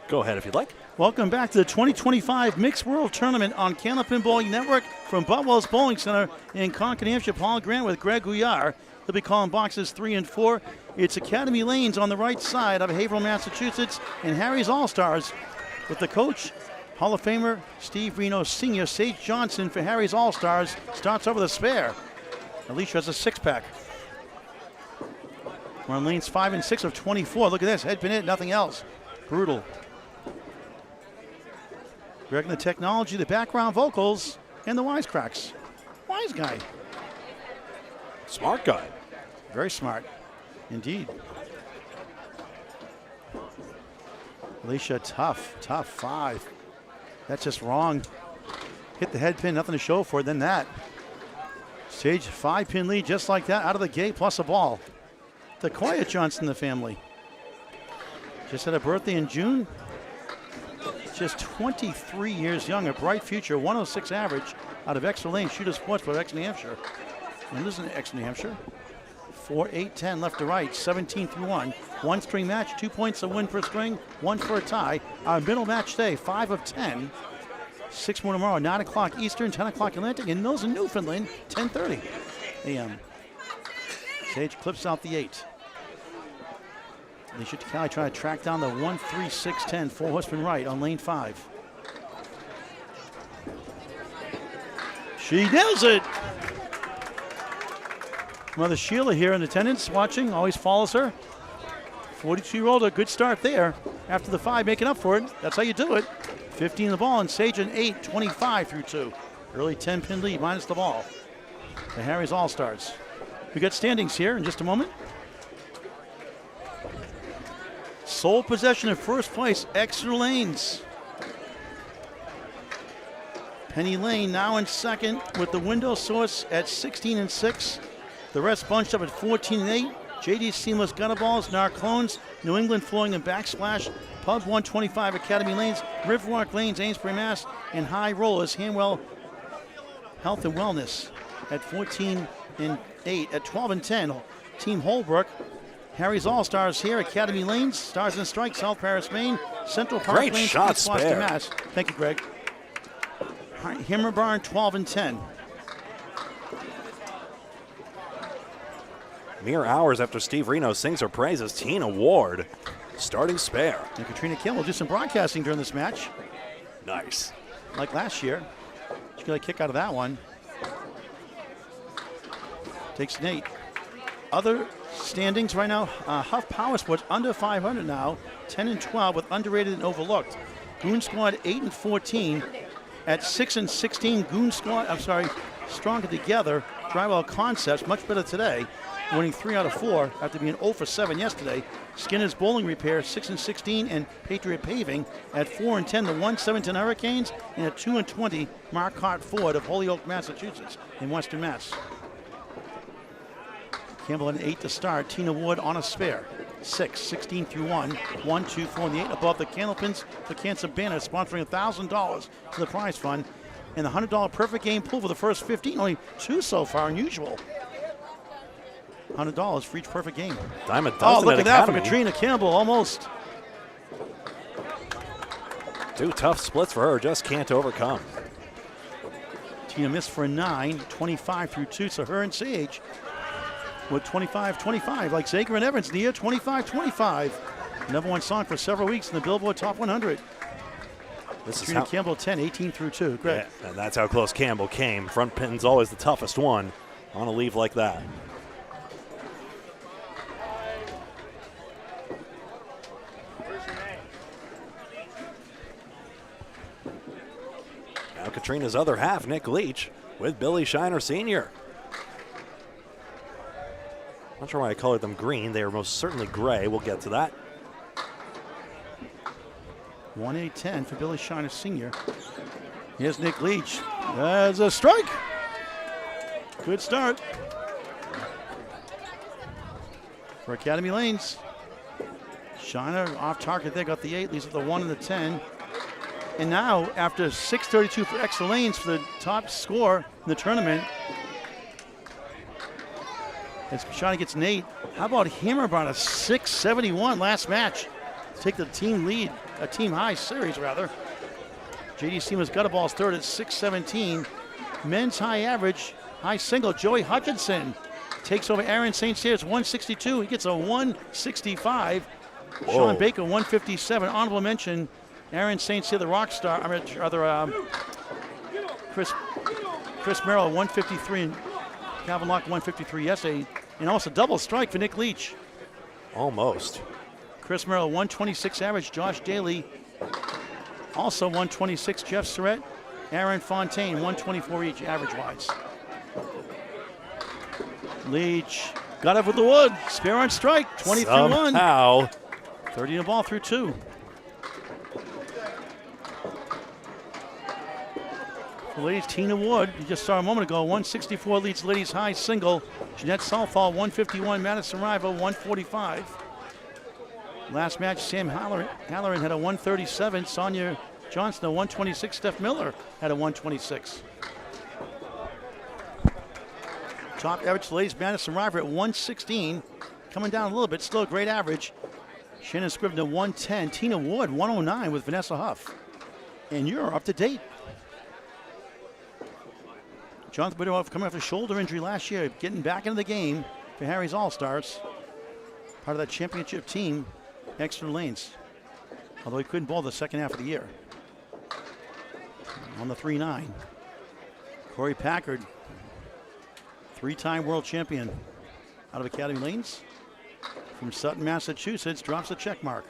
S1: Go ahead if you'd like.
S2: Welcome back to the 2025 Mixed World Tournament on Candlepin Bowling Network from Boutwell's Bowling Center in Concord, New Hampshire. Paul Grant with Greg Gouillart. He'll be calling boxes 3 and 4. It's Academy Lanes on the right side of Haverhill, Massachusetts, and Harry's All-Stars with the coach, Hall of Famer Steve Reno Sr. Sage Johnson for Harry's All-Stars starts over the spare. Alicia has a 6-pack. We're on lanes 5 and 6 of 24. Look at this, head pin hit, nothing else. Brutal. Greg and the technology, the background vocals, and the wisecracks. Wise guy.
S1: Smart guy.
S2: Very smart, indeed. Alicia, tough 5. That's just wrong. Hit the head pin, nothing to show for it, then that. Sage 5-pin lead just like that, out of the gate, plus a ball. The quiet Johnson, the family. Just had a birthday in June. Just 23 years young, a bright future, 106 average out of Exeter Lane, Shooter Sports for Exeter, New Hampshire. And this is Exeter, New Hampshire. 4, 8, 10 left to right, 17 through 1. 1 string match, 2 points a win per string, 1 for a tie. Our middle match today, 5 of 10. 6 more tomorrow, 9 o'clock Eastern, 10 o'clock Atlantic, and those in Newfoundland, 10:30 a.m. Sage clips out the 8. Alicia Cali trying to track down the 1, 3, 6, 10, 4 horseman right on lane 5. She nails it. Mother Sheila here in attendance, watching, always follows her. 42-year-old, a good start there. After the 5, making up for it. That's how you do it. 15 the ball, and Sage an 8, 25 through 2. Early 10-pin lead minus the ball. The Harry's All-Stars. We got standings here in just a moment. Sole possession of first place, Exeter Lanes. Penny Lane now in second with the Window Source at 16-6. The rest bunched up at 14-8. JD Seamless Gutter Balls, Narclones, New England Flooring and Backsplash, Pub 125 Academy Lanes, Riverwalk Lanes, Amesbury, Mass, and High Rollers, Hanwell Health and Wellness at 14-8. At 12-10, Team Holbrook. Harry's All-Stars here, Academy Lanes, Stars and Strikes, South Paris, Maine, Central Park
S1: Great
S2: Lanes,
S1: shot,
S2: East Boston,
S1: Spare.
S2: Mass. Thank you, Greg. Hammer Barn 12-10.
S1: Mere hours after Steve Reno sings her praises, Tina Ward starting spare.
S2: And Katrina Kim will do some broadcasting during this match,
S1: Nice.
S2: like last year. She got a kick out of that one. Takes Nate. Other standings right now, Huff Power Sports under 500 now, 10-12 with underrated and overlooked. Goon Squad 8-14 at 6-16. Goon Squad, Stronger Together. Drywall Concepts much better today, winning 3 out of 4 after being 0 for 7 yesterday. Skinner's Bowling Repair 6-16, and Patriot Paving at 4-10. The 1-7-10 Hurricanes, and at 2-20 Marquardt Ford of Holyoke, Massachusetts, in Western Mass. Campbell at 8 to start. Tina Wood on a spare. 6, 16 through 1. 1, 2, 4, and the 8 above the Candlepins. The Cancer Banner sponsoring $1,000 to the prize fund. And the $100 perfect game pool for the first 15. Only 2 so far, unusual. $100 for each perfect game.
S1: Diamond
S2: Oh,
S1: Dustin
S2: look at that for
S1: Academy.
S2: Katrina Campbell, almost.
S1: 2 tough splits for her, just can't overcome.
S2: Tina missed for a 9, 25 through 2. So her and Sage with 25-25, like Zager and Evans in the year 25-25. Number 1 song for several weeks in the Billboard Top 100.
S1: This is
S2: Katrina
S1: how,
S2: Campbell 10, 18 through 2. Greg.
S1: yeah, and that's how close Campbell came. Front pin's always the toughest one on a leave like that. Now Katrina's other half, Nick Leach, with Billy Shiner Sr. Not sure why I colored them green. They are most certainly gray. We'll get to that.
S2: 1-8-10 for Billy Shiner Sr. Here's Nick Leach. There's a strike. Good start for Academy Lanes. Shiner off target there, got the 8, leaves with the 1 and the 10. And now, after 6:32 for Exeter Lanes for the top score in the tournament, as Shiner gets Nate. How about Hammerbound, a 6:71 last match to take the team lead, a team high series rather. JD Seaman's Gutter Balls third at 6:17. Men's high average, high single, Joey Hutchinson takes over Aaron St. Cyr's 162. He gets a 165.
S1: Whoa.
S2: Sean Baker 157. Honorable mention, Aaron St. Cyr, the rock star, Chris Merrill 153 and Calvin Locke 153 yesterday. And also double strike for Nick Leach.
S1: Almost.
S2: Chris Merrill 126 average. Josh Daly also 126. Jeff Surratt, Aaron Fontaine 124 each average-wise. Leach got up with the wood. Spare on strike. 20 through 1.
S1: Somehow.
S2: 30 in the ball through 2. For ladies, Tina Wood, you just saw a moment ago, 164 leads ladies high single. Jeanette Salfall 151. Madison Rival 145. Last match, Sam Halloran had a 137. Sonia Johnston a 126. Steph Miller had a 126. Top average for ladies, Madison Rival at 116. Coming down a little bit, still a great average. Shannon Scribner 110. Tina Wood 109 with Vanessa Huff. And you're up to date. Jonathan Biddorf coming off a shoulder injury last year, getting back into the game for Harry's All-Stars. Part of that championship team, Exeter Lanes. Although he couldn't bowl the second half of the year. On the 3-9. Corey Packard, 3-time world champion out of Academy Lanes. From Sutton, Massachusetts, drops a check mark.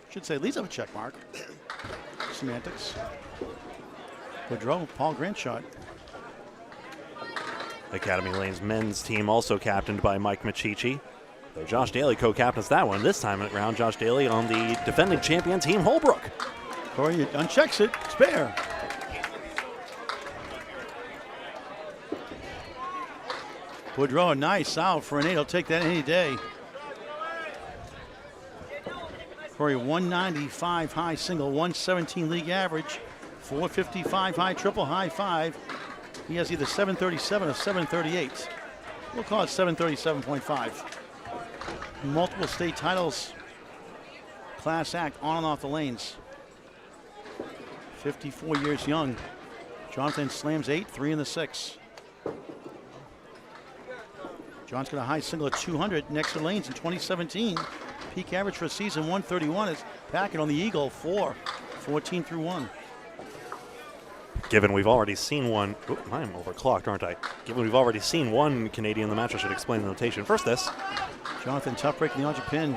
S2: Should say leads up a check mark. Semantics. Woodrow, Paul Grant shot.
S1: Academy Lane's men's team also captained by Mike Machichi. Though Josh Daly co-captains that one. This time around, Josh Daly on the defending champion team, Holbrook.
S2: Corey unchecks it. Spare. Woodrow, nice out for an 8. He'll take that any day. Corey, 195 high single, 117 league average, 455 high triple, high 5. He has either 737 or 738. We'll call it 737.5. Multiple state titles, class act on and off the lanes. 54 years young. Jonathan slams 8, 3 in the 6. John's got a high single at 200 next to lanes in 2017. Peak average for a season 131 is Packard on the Eagle 4, 14 through 1.
S1: Given we've already seen one, I'm overclocked, aren't I? Given we've already seen one Canadian in the match, I should explain the notation. First this.
S2: Jonathan tough breaking the object pin.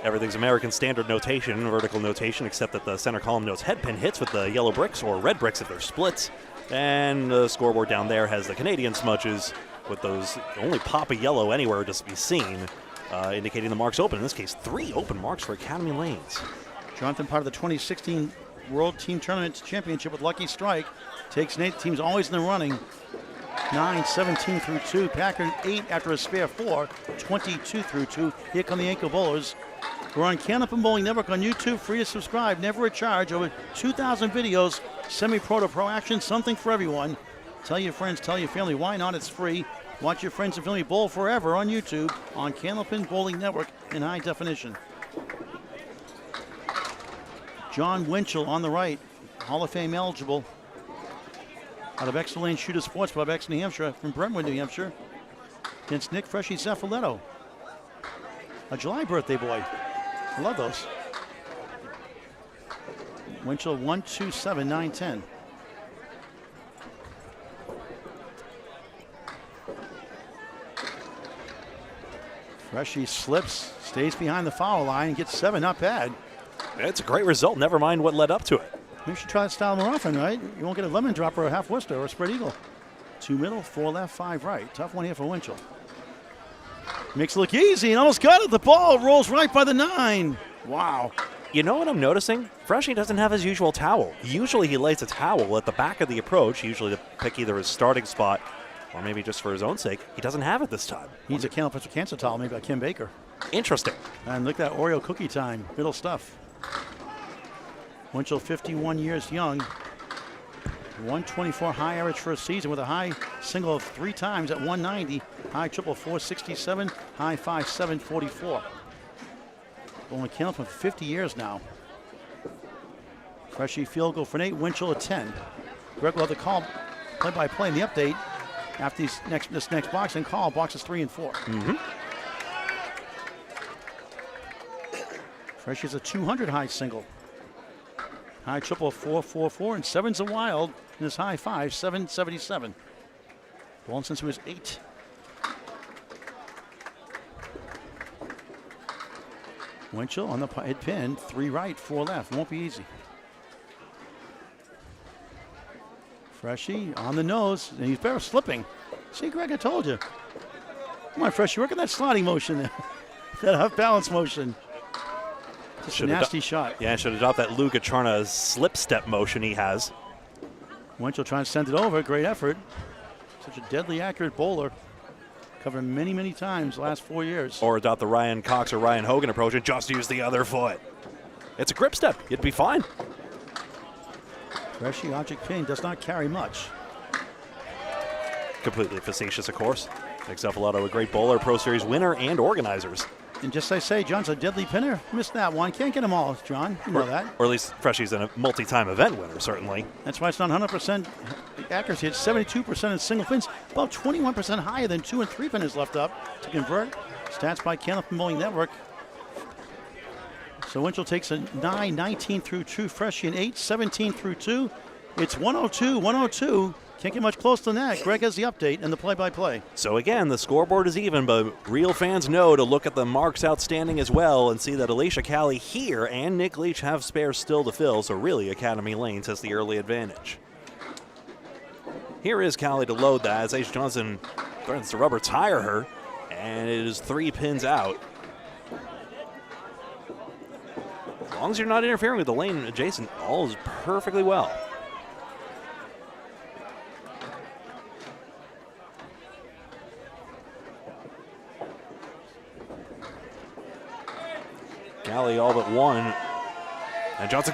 S1: Everything's American standard notation, vertical notation, except that the center column notes head pin hits with the yellow bricks or red bricks if they're splits. And the scoreboard down there has the Canadian smudges with those only pop of yellow anywhere to be seen, indicating the marks open. In this case, 3 open marks for Academy Lanes.
S2: Jonathan, part of the 2016 World Team Tournament Championship with Lucky Strike, takes 8 teams always in the running. 9, 17 through 2. Packard 8 after a spare 4, 22 through 2. Here come the ankle bowlers. We're on Candlepin Bowling Network on YouTube, free to subscribe, never a charge. Over 2,000 videos, semi-pro to pro action, something for everyone. Tell your friends, tell your family, why not? It's free. Watch your friends and family bowl forever on YouTube on Candlepin Bowling Network in high definition. John Winchell on the right, Hall of Fame eligible. Out of Exeter Lane Shooter Sports Club, Exeter, New Hampshire, from Brentwood, New Hampshire. Against Nick Freshie Zaffaletto. A July birthday boy. I love those. Winchell 127, 910. Freshie slips, stays behind the foul line, and gets 7, not bad.
S1: It's a great result, never mind what led up to it.
S2: You should try that style more often, right? You won't get a lemon drop or a half Worcester or a spread eagle. 2 middle, 4 left, 5 right. Tough one here for Winchell. Makes it look easy and almost got it. The ball rolls right by the 9. Wow.
S1: You know what I'm noticing? Freshie doesn't have his usual towel. Usually he lays a towel at the back of the approach, usually to pick either his starting spot or maybe just for his own sake. He doesn't have it this time.
S2: He needs a Candlepin cancer towel made by Kim Baker.
S1: Interesting.
S2: And look at that Oreo cookie time. Middle stuff. Winchell, 51 years young. 124 high average for a season with a high single of 3 times at 190. High triple 467. High 5 744. Bowling Candlepin for 50 years now. Freshie field goal for an 8. Winchell a 10. Greg will have the call play-by-play in the update after this next box and call boxes 3 and 4.
S1: Mm-hmm.
S2: Freshie's a 200 high single. High triple 444 and 7's a wild in his high 5 777. Bowling since he was 8. Winchell on the head pin, 3 right, 4 left. Won't be easy. Freshie on the nose, and he's better slipping. See, Greg, I told you. Come on, Freshie, work on that sliding motion there. That half balance motion. Just a nasty shot.
S1: Yeah, should adopt that Lou Gacharna slip step motion he has.
S2: Winchell trying to send it over. Great effort. Such a deadly accurate bowler. Covered many, many times the last 4 years.
S1: Or adopt the Ryan Cox or Ryan Hogan approach and just use the other foot. It's a grip step. You'd be fine.
S2: Freshie object pin does not carry much.
S1: Completely facetious, of course. Makes Zaffaletto a great bowler, Pro Series winner, and organizers.
S2: And just as I say, John's a deadly pinner. Missed that one. Can't get them all, John. You know that.
S1: Or at least Freshie's a multi-time event winner, certainly.
S2: That's why it's not 100% accuracy. It's 72% in single pins. About 21% higher than 2 and 3 pinners left up to convert. Stats by Candlepin Bowling Network. So Winchell takes a 9, 19 through 2. Freshie an 8, 17 through 2. It's 102, 102. Can't get much closer than that. Greg has the update and the play-by-play.
S1: So again, the scoreboard is even, but real fans know to look at the marks outstanding as well and see that Alicia Callie here and Nick Leach have spares still to fill, so really Academy Lanes has the early advantage. Here is Cali to load that as H. Johnson threatens to rubber tire her, and it is 3 pins out. As long as you're not interfering with the lane adjacent, all is perfectly well. Cali all but one. And Johnson,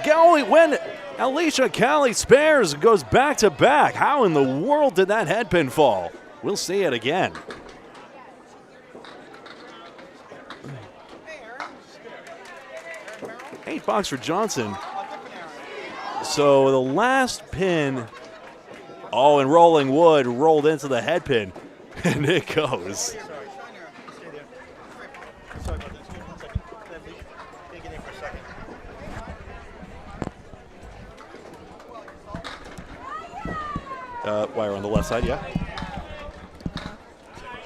S1: when Alicia Cali spares, goes back to back. How in the world did that headpin fall? We'll see it again. $8 for Johnson. So the last pin, and Rolling Wood rolled into the headpin, and it goes. Wire on the left side, yeah.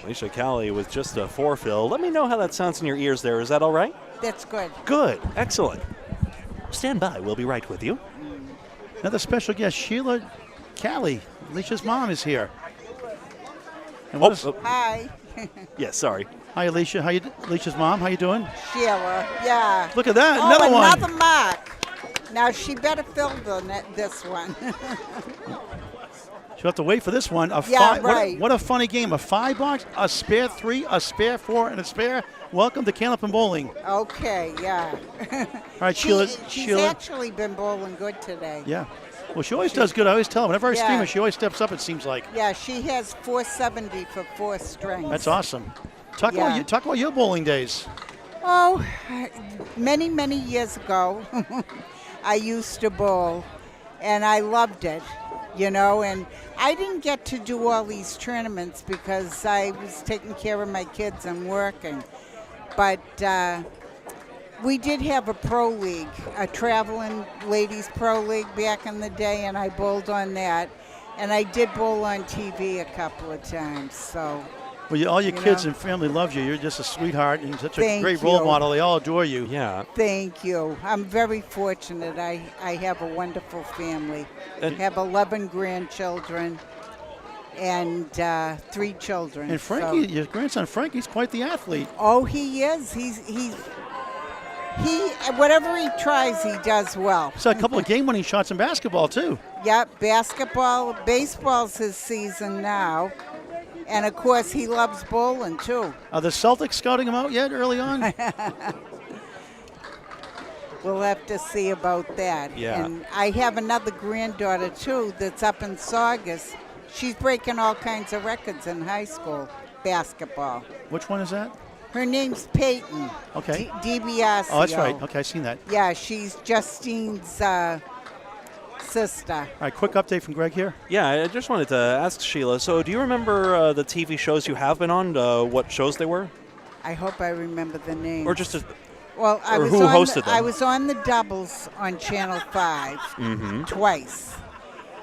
S1: Alicia Cali with just a 4-fill. Let me know how that sounds in your ears there. Is that all right?
S8: That's good.
S1: Good. Excellent. Stand by. We'll be right with you.
S2: Another special guest, Sheila Cali. Alicia's mom is here. And
S8: Hi.
S1: Yeah, sorry.
S2: Hi, Alicia. Alicia's mom. How you doing?
S8: Sheila. Yeah.
S2: Look at that.
S8: Oh,
S2: another one.
S8: Another mark. Now she better fill this one.
S2: She'll have to wait for this one.
S8: Right.
S2: What a funny game. A 5-box, a spare 3, a spare 4, and a spare. Welcome to Candlepin Bowling.
S8: Okay, yeah.
S2: All right, Sheila.
S8: She's actually been bowling good today.
S2: Yeah. Well, she always does good. I always tell her. Whenever I stream her, she always steps up, it seems like.
S8: Yeah, she has 470 for 4 strings.
S2: That's awesome. Talk about your bowling days.
S8: Oh, many, many years ago, I used to bowl, and I loved it, and I didn't get to do all these tournaments because I was taking care of my kids and working. But we did have a pro league, a traveling ladies pro league back in the day, and I bowled on that. And I did bowl on TV a couple of times, so.
S2: Well, all your kids and family love you. You're just a sweetheart and such a great
S8: you.
S2: role model. They all adore you.
S1: Yeah.
S8: Thank you. I'm very fortunate. I have a wonderful family. I have 11 grandchildren and 3 children.
S2: And Frankie, your grandson Frankie's quite the athlete.
S8: Oh, he is. He whatever he tries, he does well.
S2: He's had a couple of game-winning shots in basketball too.
S8: Yep, basketball, baseball's his season now. And, of course, he loves bowling, too.
S2: Are the Celtics scouting him out yet early on?
S8: We'll have to see about that.
S1: Yeah.
S8: And I have another granddaughter, too, that's up in Saugus. She's breaking all kinds of records in high school basketball.
S2: Which one is that?
S8: Her name's Peyton.
S2: Okay.
S8: DiBiasio.
S2: Oh, that's right. Okay, I've seen that.
S8: Yeah, she's Justine's sister.
S2: All right, quick update from Greg here.
S1: Yeah, I just wanted to ask Sheila, so do you remember the TV shows you have been on, what shows they were?
S8: I hope I remember the name.
S1: Or just
S8: Well, I
S1: or
S8: was
S1: who
S8: on
S1: hosted them?
S8: I was on the doubles on Channel 5 twice.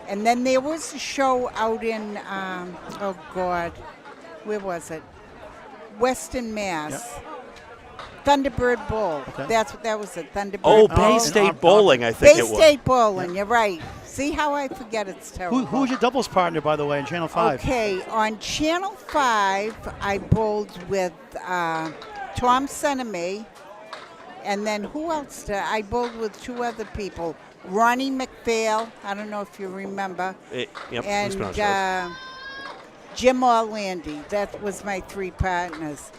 S8: And then there was a show out in, where was it? Western Mass.
S2: Yep.
S8: Thunderbird Bowl.
S2: Okay.
S8: That was it, Thunderbird
S1: Oh,
S8: Bowl.
S1: Bay State Bowling, I think
S8: Bay
S1: it was.
S8: State Bowling, you're right. See how I forget it's terrible.
S2: Who was your doubles partner, by the way, in Channel 5?
S8: Okay, on Channel 5, I bowled with Tom Seneme, and then who else? I bowled with 2 other people. Ronnie McPhail, I don't know if you remember.
S1: Yep, he's been on shows.
S8: And Jim Orlandi. That was my 3 partners.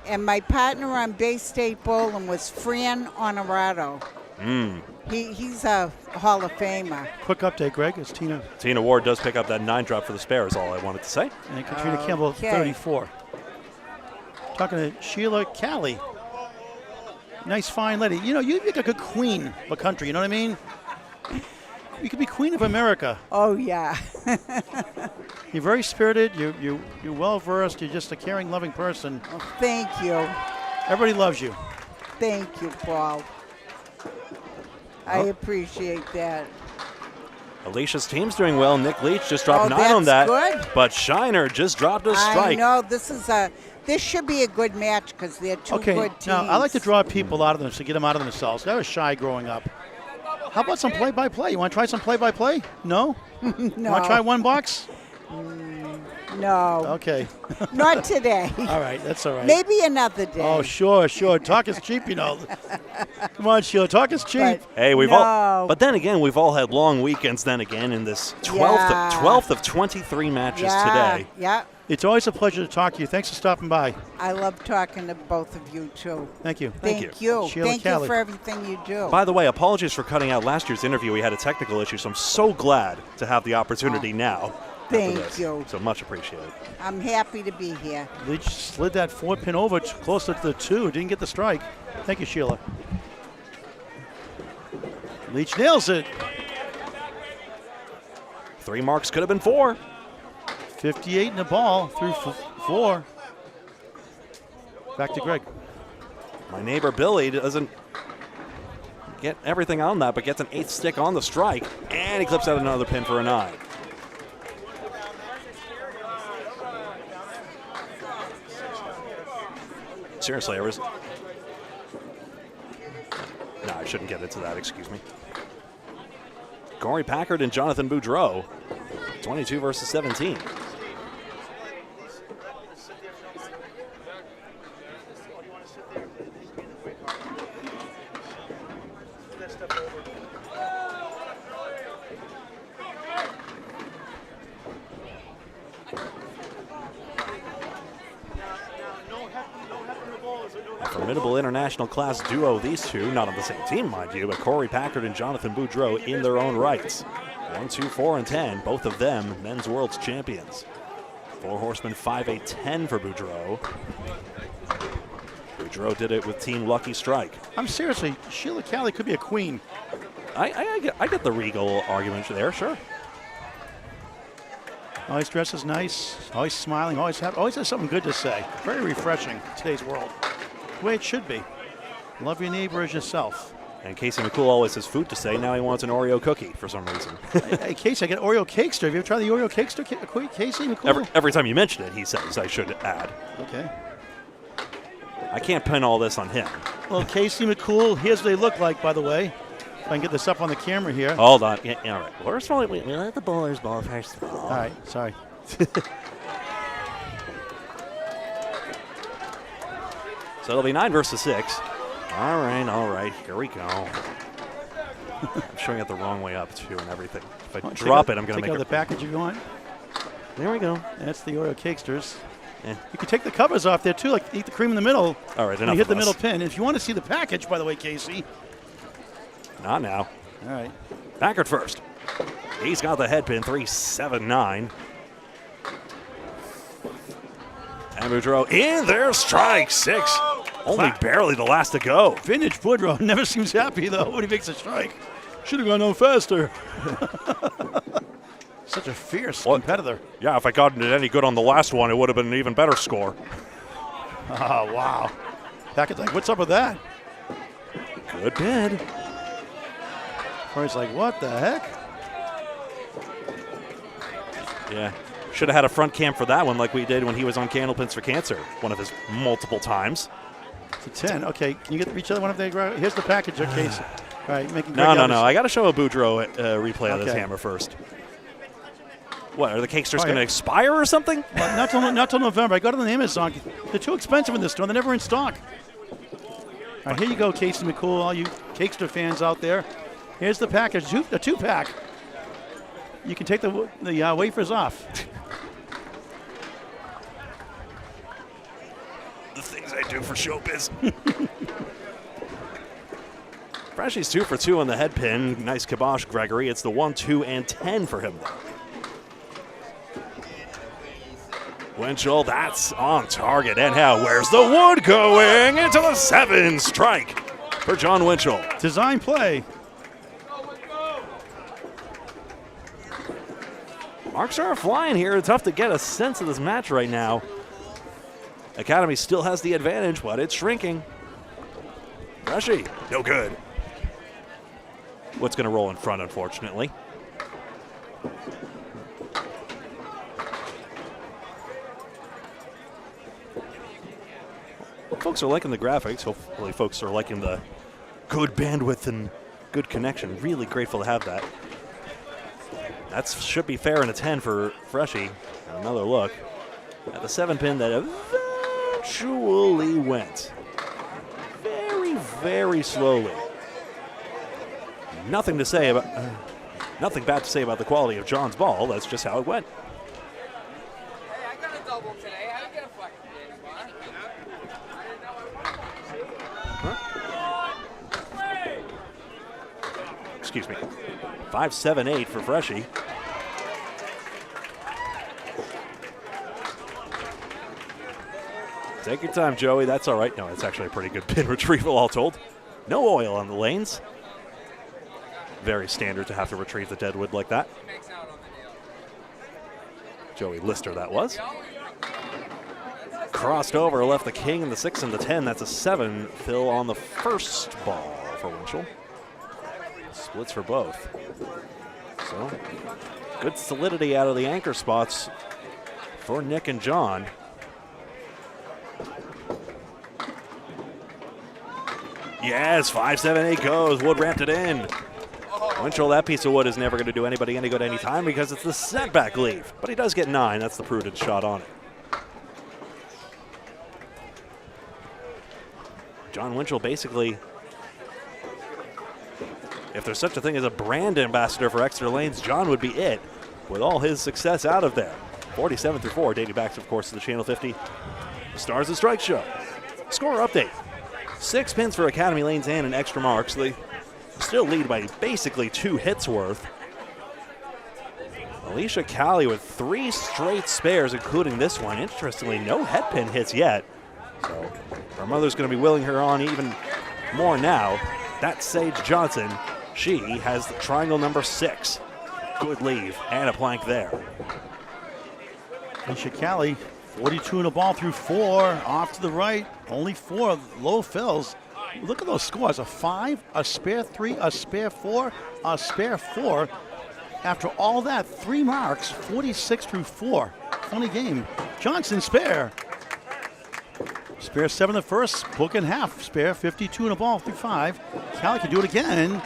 S8: And my partner on Bay State Bowling was Fran Honorato. He's a Hall of Famer.
S2: Quick update, Greg. It's Tina.
S1: Tina Ward does pick up that 9-drop for the spare is all I wanted to say.
S2: And Katrina Campbell, 34. Talking to Sheila Cali. Nice, fine lady. You make a good queen of a country, you know what I mean? You could be queen of America.
S8: Oh, yeah.
S2: You're very spirited. You're well-versed. You're just a caring, loving person.
S8: Well, thank you.
S2: Everybody loves you.
S8: Thank you, Paul. I appreciate that.
S1: Alicia's team's doing well. Nick Leach just dropped 9
S8: that's
S1: on that.
S8: good.
S1: But Shiner just dropped a strike.
S8: I know. This should be a good match because they're two good teams.
S2: Now, I like to draw people out of them to get them out of themselves. I was shy growing up. How about some play-by-play? You want to try some play-by-play? No?
S8: No.
S2: You want to try one box?
S8: No,
S2: Okay.
S8: not today.
S2: All right, that's all right.
S8: Maybe another day.
S2: Oh, sure. Talk is cheap, you know. Come on, Sheila. Talk is cheap.
S8: But
S1: Hey, we've
S8: no.
S1: all. But then again, we've all had long weekends. Then again, in this 12th of 23 matches today.
S8: Yeah.
S2: It's always a pleasure to talk to you. Thanks for stopping by.
S8: I love talking to both of you, too.
S2: Thank you.
S8: Thank you.
S2: Sheila
S8: Thank
S2: Cali.
S8: you for everything you do.
S1: By the way, apologies for cutting out last year's interview. We had a technical issue, so I'm so glad to have the opportunity now. after
S8: Thank
S1: this.
S8: you.
S1: So much appreciated.
S8: I'm happy to be here.
S2: Leach slid that 4-pin over closer to the 2. Didn't get the strike. Thank you, Sheila. Leach nails it.
S1: 3 marks could have been 4.
S2: 58 in the ball through 4. Back to Greg.
S1: My neighbor Billy doesn't get everything on that, but gets an 8th stick on the strike, and he clips out another pin for a 9. Seriously, no, I shouldn't get into that, excuse me. Corey Packard and Jonathan Boudreau, 22 versus 17. Formidable international class duo, these two, not on the same team, mind you, but Corey Packard and Jonathan Boudreau in their own rights. 1, 2, 4, and 10, both of them men's world's champions. 4 horsemen, 5-8-10 for Boudreau. Boudreau did it with Team Lucky Strike.
S2: I'm seriously, Sheila Cali could be a queen.
S1: I get the regal argument there, sure.
S2: Always dresses nice, always smiling, always has something good to say. Very refreshing in today's world. The way it should be. Love your neighbor as yourself.
S1: And Casey McCool always has food to say. Now he wants an Oreo cookie for some reason.
S2: Hey, Casey, I got Oreo Cakester. Have you ever tried the Oreo Cakester, Casey McCool?
S1: Every time you mention it, he says I should add.
S2: Okay.
S1: I can't pin all this on him.
S2: Well, Casey McCool, here's what they look like, by the way. If I can get this up on the camera here.
S1: Hold on. Yeah, all right. First of all, we let the bowlers ball first of all.
S2: All right, sorry.
S1: So it'll be 9 versus 6. All right. Here we go. I'm showing it the wrong way up, too, and everything. If I drop it, I'm going to make
S2: out
S1: it.
S2: the package if you want.
S1: There we go.
S2: That's the Oreo Cakesters.
S1: Yeah.
S2: You can take the covers off there, too, like eat the cream in the middle.
S1: All right,
S2: when
S1: enough
S2: you hit
S1: of
S2: the
S1: us.
S2: middle pin. If you want to see the package, by the way, Casey.
S1: Not now.
S2: All right.
S1: Packard first. He's got the head pin, 3-7-9. And Boudreau in there, strike 6. Only barely the last to go.
S2: Vintage Boudreau never seems happy, though, when he makes a strike. Should have gone no faster. Such a fierce competitor.
S1: Yeah, if I gotten it any good on the last one, it would have been an even better score.
S2: Oh, wow. Packett's like, what's up with that?
S1: Good bid.
S2: Corey's like, what the heck?
S1: Yeah. Should have had a front cam for that one like we did when he was on Candlepins for Cancer, one of his multiple times.
S2: It's a 10. Okay, can you get each other one of the? Here's the package, okay. So, all right, making
S1: No. I got to show a Boudreau replay of this
S2: Okay.
S1: hammer first. What, are the Cakesters
S2: Oh,
S1: going to
S2: yeah.
S1: expire or something?
S2: Well, not till November. I got it on Amazon. They're too expensive in this store. They're never in stock. All right, here you go, Casey McCool, all you Cakester fans out there. Here's the package, a 2-pack. You can take the wafers off.
S1: The things I do for showbiz. Freshie's 2 for 2 on the head pin. Nice kibosh, Gregory. It's the 1, 2, and 10 for him, though. Winchell, that's on target. And how? Where's the wood going? Into the 7 strike for John Winchell.
S2: Design play.
S1: Marks are flying here. Tough to get a sense of this match right now. Academy still has the advantage, but it's shrinking. Freshie, no good. What's going to roll in front, unfortunately. Folks are liking the graphics. Hopefully folks are liking the good bandwidth and good connection. Really grateful to have that. That should be fair in a 10 for Freshie. Another look at the 7-pin that eventually went. Very, very slowly. Nothing bad to say about the quality of John's ball. That's just how it went.
S5: Hey, I got a double today. How you get a fucking game, man?
S1: Excuse me. 5-7-8 for Freshie. Take your time, Joey. That's all right. No, it's actually a pretty good pin retrieval, all told. No oil on the lanes. Very standard to have to retrieve the dead wood like that. Joey Lister, that was. Crossed over, left the king and the 6 and the 10. That's a 7. Phil on the first ball for Winchell. Splits for both. So, good solidity out of the anchor spots for Nick and John. Yes, 5-7-8 goes. Wood ramped it in. Winchell, that piece of wood is never going to do anybody any good anytime because it's the setback leave. But he does get 9. That's the prudent shot on it. John Winchell basically, if there's such a thing as a brand ambassador for Exeter Lanes, John would be it with all his success out of there. 47-4, dating back, of course, to the Channel 50 Stars and Strikes show. Score update. 6 pins for Academy Lanes and an extra mark, so they still lead by basically 2 hits worth. Alicia Cali with 3 straight spares, including this one. Interestingly, no head pin hits yet. So her mother's going to be willing her on even more now. That's Sage Johnson. She has the triangle number 6. Good leave and a plank there.
S2: Alicia Cali, 42 in a ball through 4, off to the right. Only 4 low fills. Look at those scores, a 5, a spare 3, a spare 4, a spare 4. After all that, 3 marks, 46 through 4. Funny game. Johnson spare. Spare 7 the first, book and half. Spare 52 in a ball through 5. Cali can do it again.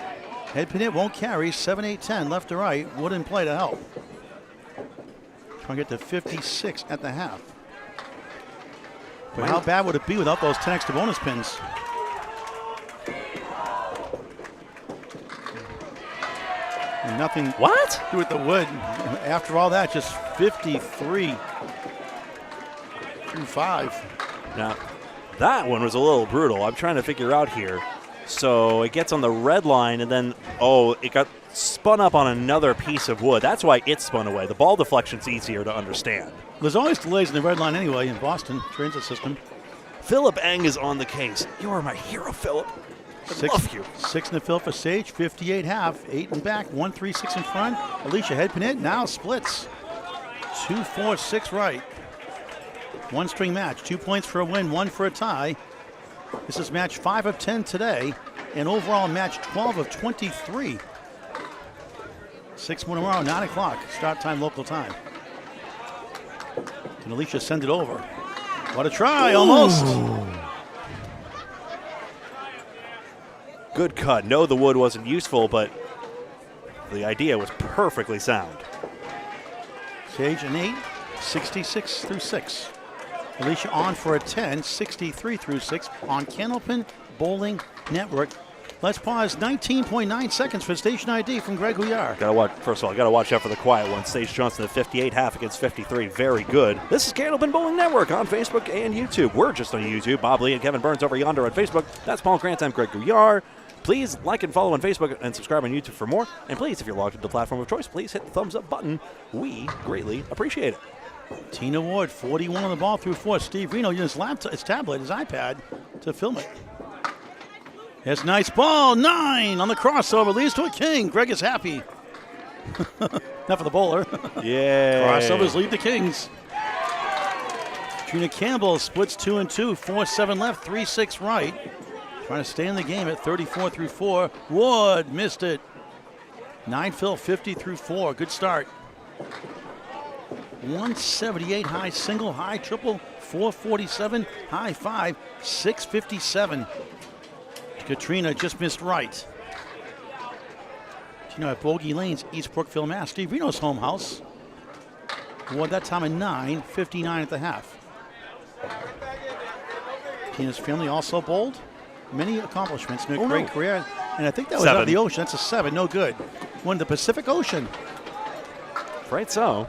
S2: Head pin it won't carry. 7-8-10 left to right. Wood in play to help. Trying to get to 56 at the half. But how bad would it be without those 10 extra bonus pins? And nothing
S1: What?
S2: to do with the wood. After all that, just 53 through 5.
S1: Now, that one was a little brutal. I'm trying to figure out here. So it gets on the red line, and then, it got spun up on another piece of wood. That's why it spun away. The ball deflection's easier to understand.
S2: There's always delays in the red line anyway in Boston transit system.
S1: Philip Eng is on the case. You are my hero, Philip. I love you.
S2: 6 in the fill for Sage, 58 half, 8 in back, 1-3-6 in front. Alicia head pin it, now splits. 2-4-6 right. 1 string match, 2 points for a win, 1 for a tie. This is match 5 of 10 today, and overall match 12 of 23. 6 more tomorrow, 9 o'clock, start time, local time. Can Alicia send it over? What a try, almost.
S1: Good cut. No, the wood wasn't useful, but the idea was perfectly sound.
S2: Sage an 8, 66 through 6. Alicia on for a 10, 63 through 6 on Candlepin Bowling Network. Let's pause 19.9 seconds for station ID from Greg Gouillart.
S1: First of all, gotta watch out for the quiet one. Sage Johnson at 58 half against 53. Very good. This is Candlepin Bowling Network on Facebook and YouTube. We're just on YouTube. Bob Lee and Kevin Burns over yonder on Facebook. That's Paul Grant. I'm Greg Gouillart. Please like and follow on Facebook and subscribe on YouTube for more. And please, if you're logged into the platform of choice, please hit the thumbs up button. We greatly appreciate it.
S2: Tina Ward, 41 on the ball through 4. Steve Reno using his laptop, his tablet, his iPad to film it. It's a nice ball, 9 on the crossover, leads to a king. Greg is happy. Not for the bowler.
S1: Yeah.
S2: Crossovers lead the Kings. Trina Campbell splits 2 and 2, 4-7 left, 3-6 right. Trying to stay in the game at 34 through 4. Wood missed it. 9 fill, 50 through 4. Good start. 178 high single, high triple, 447, high 5, 657. Katrina just missed right. At Bogey Lanes, East Brookville, Mass. Steve Reno's home house. Ward that time a 9:59 at the half. Tina's family also bowled. Many accomplishments in a great career. And I think that was out of the ocean. That's a 7, no good. Won the Pacific Ocean.
S1: Right so.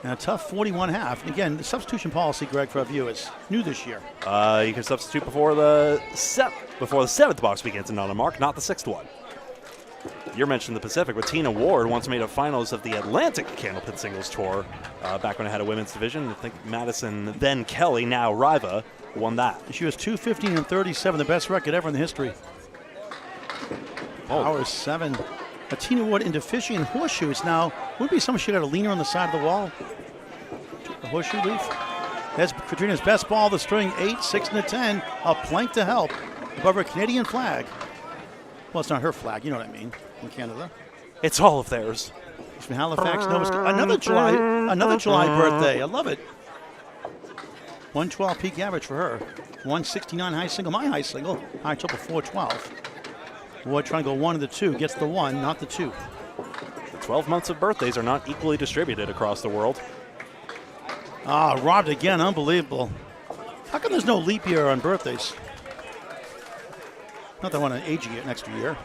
S2: And a tough 41 half. And again, the substitution policy, Greg, for our viewers, new this year.
S1: You can substitute before the 7th box begins and not a mark, not the 6th one. You mentioned the Pacific, but Tina Ward once made a finals of the Atlantic Candlepin Singles Tour back when I had a women's division. I think Madison, then Kelly, now Riva, won that.
S2: She was 2:15 and 37, the best record ever in the history. Power 7. A Tina Ward into fishing and horseshoes. Now, would be someone should have a leaner on the side of the wall. A horseshoe leaf. That's Katrina's best ball of the string. 8, 6, and a 10. A plank to help above her Canadian flag. Well, it's not her flag. You know what I mean. From Canada.
S1: It's all of theirs.
S2: It's from Halifax, Nova Scotia. Another July birthday. I love it. 112 peak average for her. 169 high single. My high single. High total 412. Ward trying to go 1 of the 2. Gets the 1, not the 2.
S1: The 12 months of birthdays are not equally distributed across the world.
S2: Ah, robbed again. Unbelievable. How come there's no leap year on birthdays? Not that I want to age you an extra year.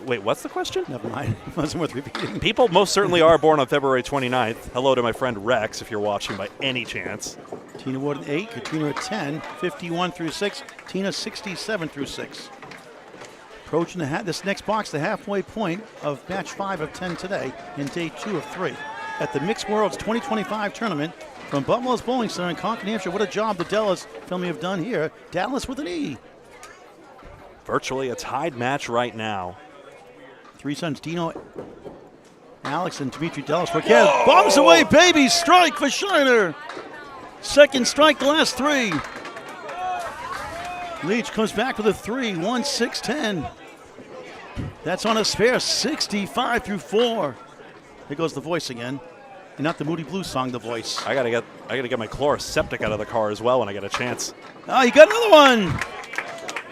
S1: Wait, what's the question?
S2: Never mind. It wasn't worth repeating.
S1: People most certainly are born on February 29th. Hello to my friend Rex, if you're watching by any chance.
S2: Tina Ward at 8, Katrina at 10, 51 through 6. Tina 67 through 6. Approaching this next box, the halfway point of match 5 of 10 today in day 2 of 3. At the Mixed Worlds 2025 tournament from Boutwell's Bowling Center in Concord, New Hampshire. What a job the Dallas family have done here. Dallas with an E.
S1: Virtually a tied match right now.
S2: 3 sons, Dino, Alex, and Dimitri Dallas. Bombs away, baby. Strike for Shiner. Second strike, the last 3. Leach comes back with a 3, 1, 6, 10. That's on a spare, 65 through 4. Here goes the voice again. And not the Moody Blues song, the voice.
S1: I gotta get my Chloroseptic out of the car as well when I get a chance.
S2: Oh, you got another one.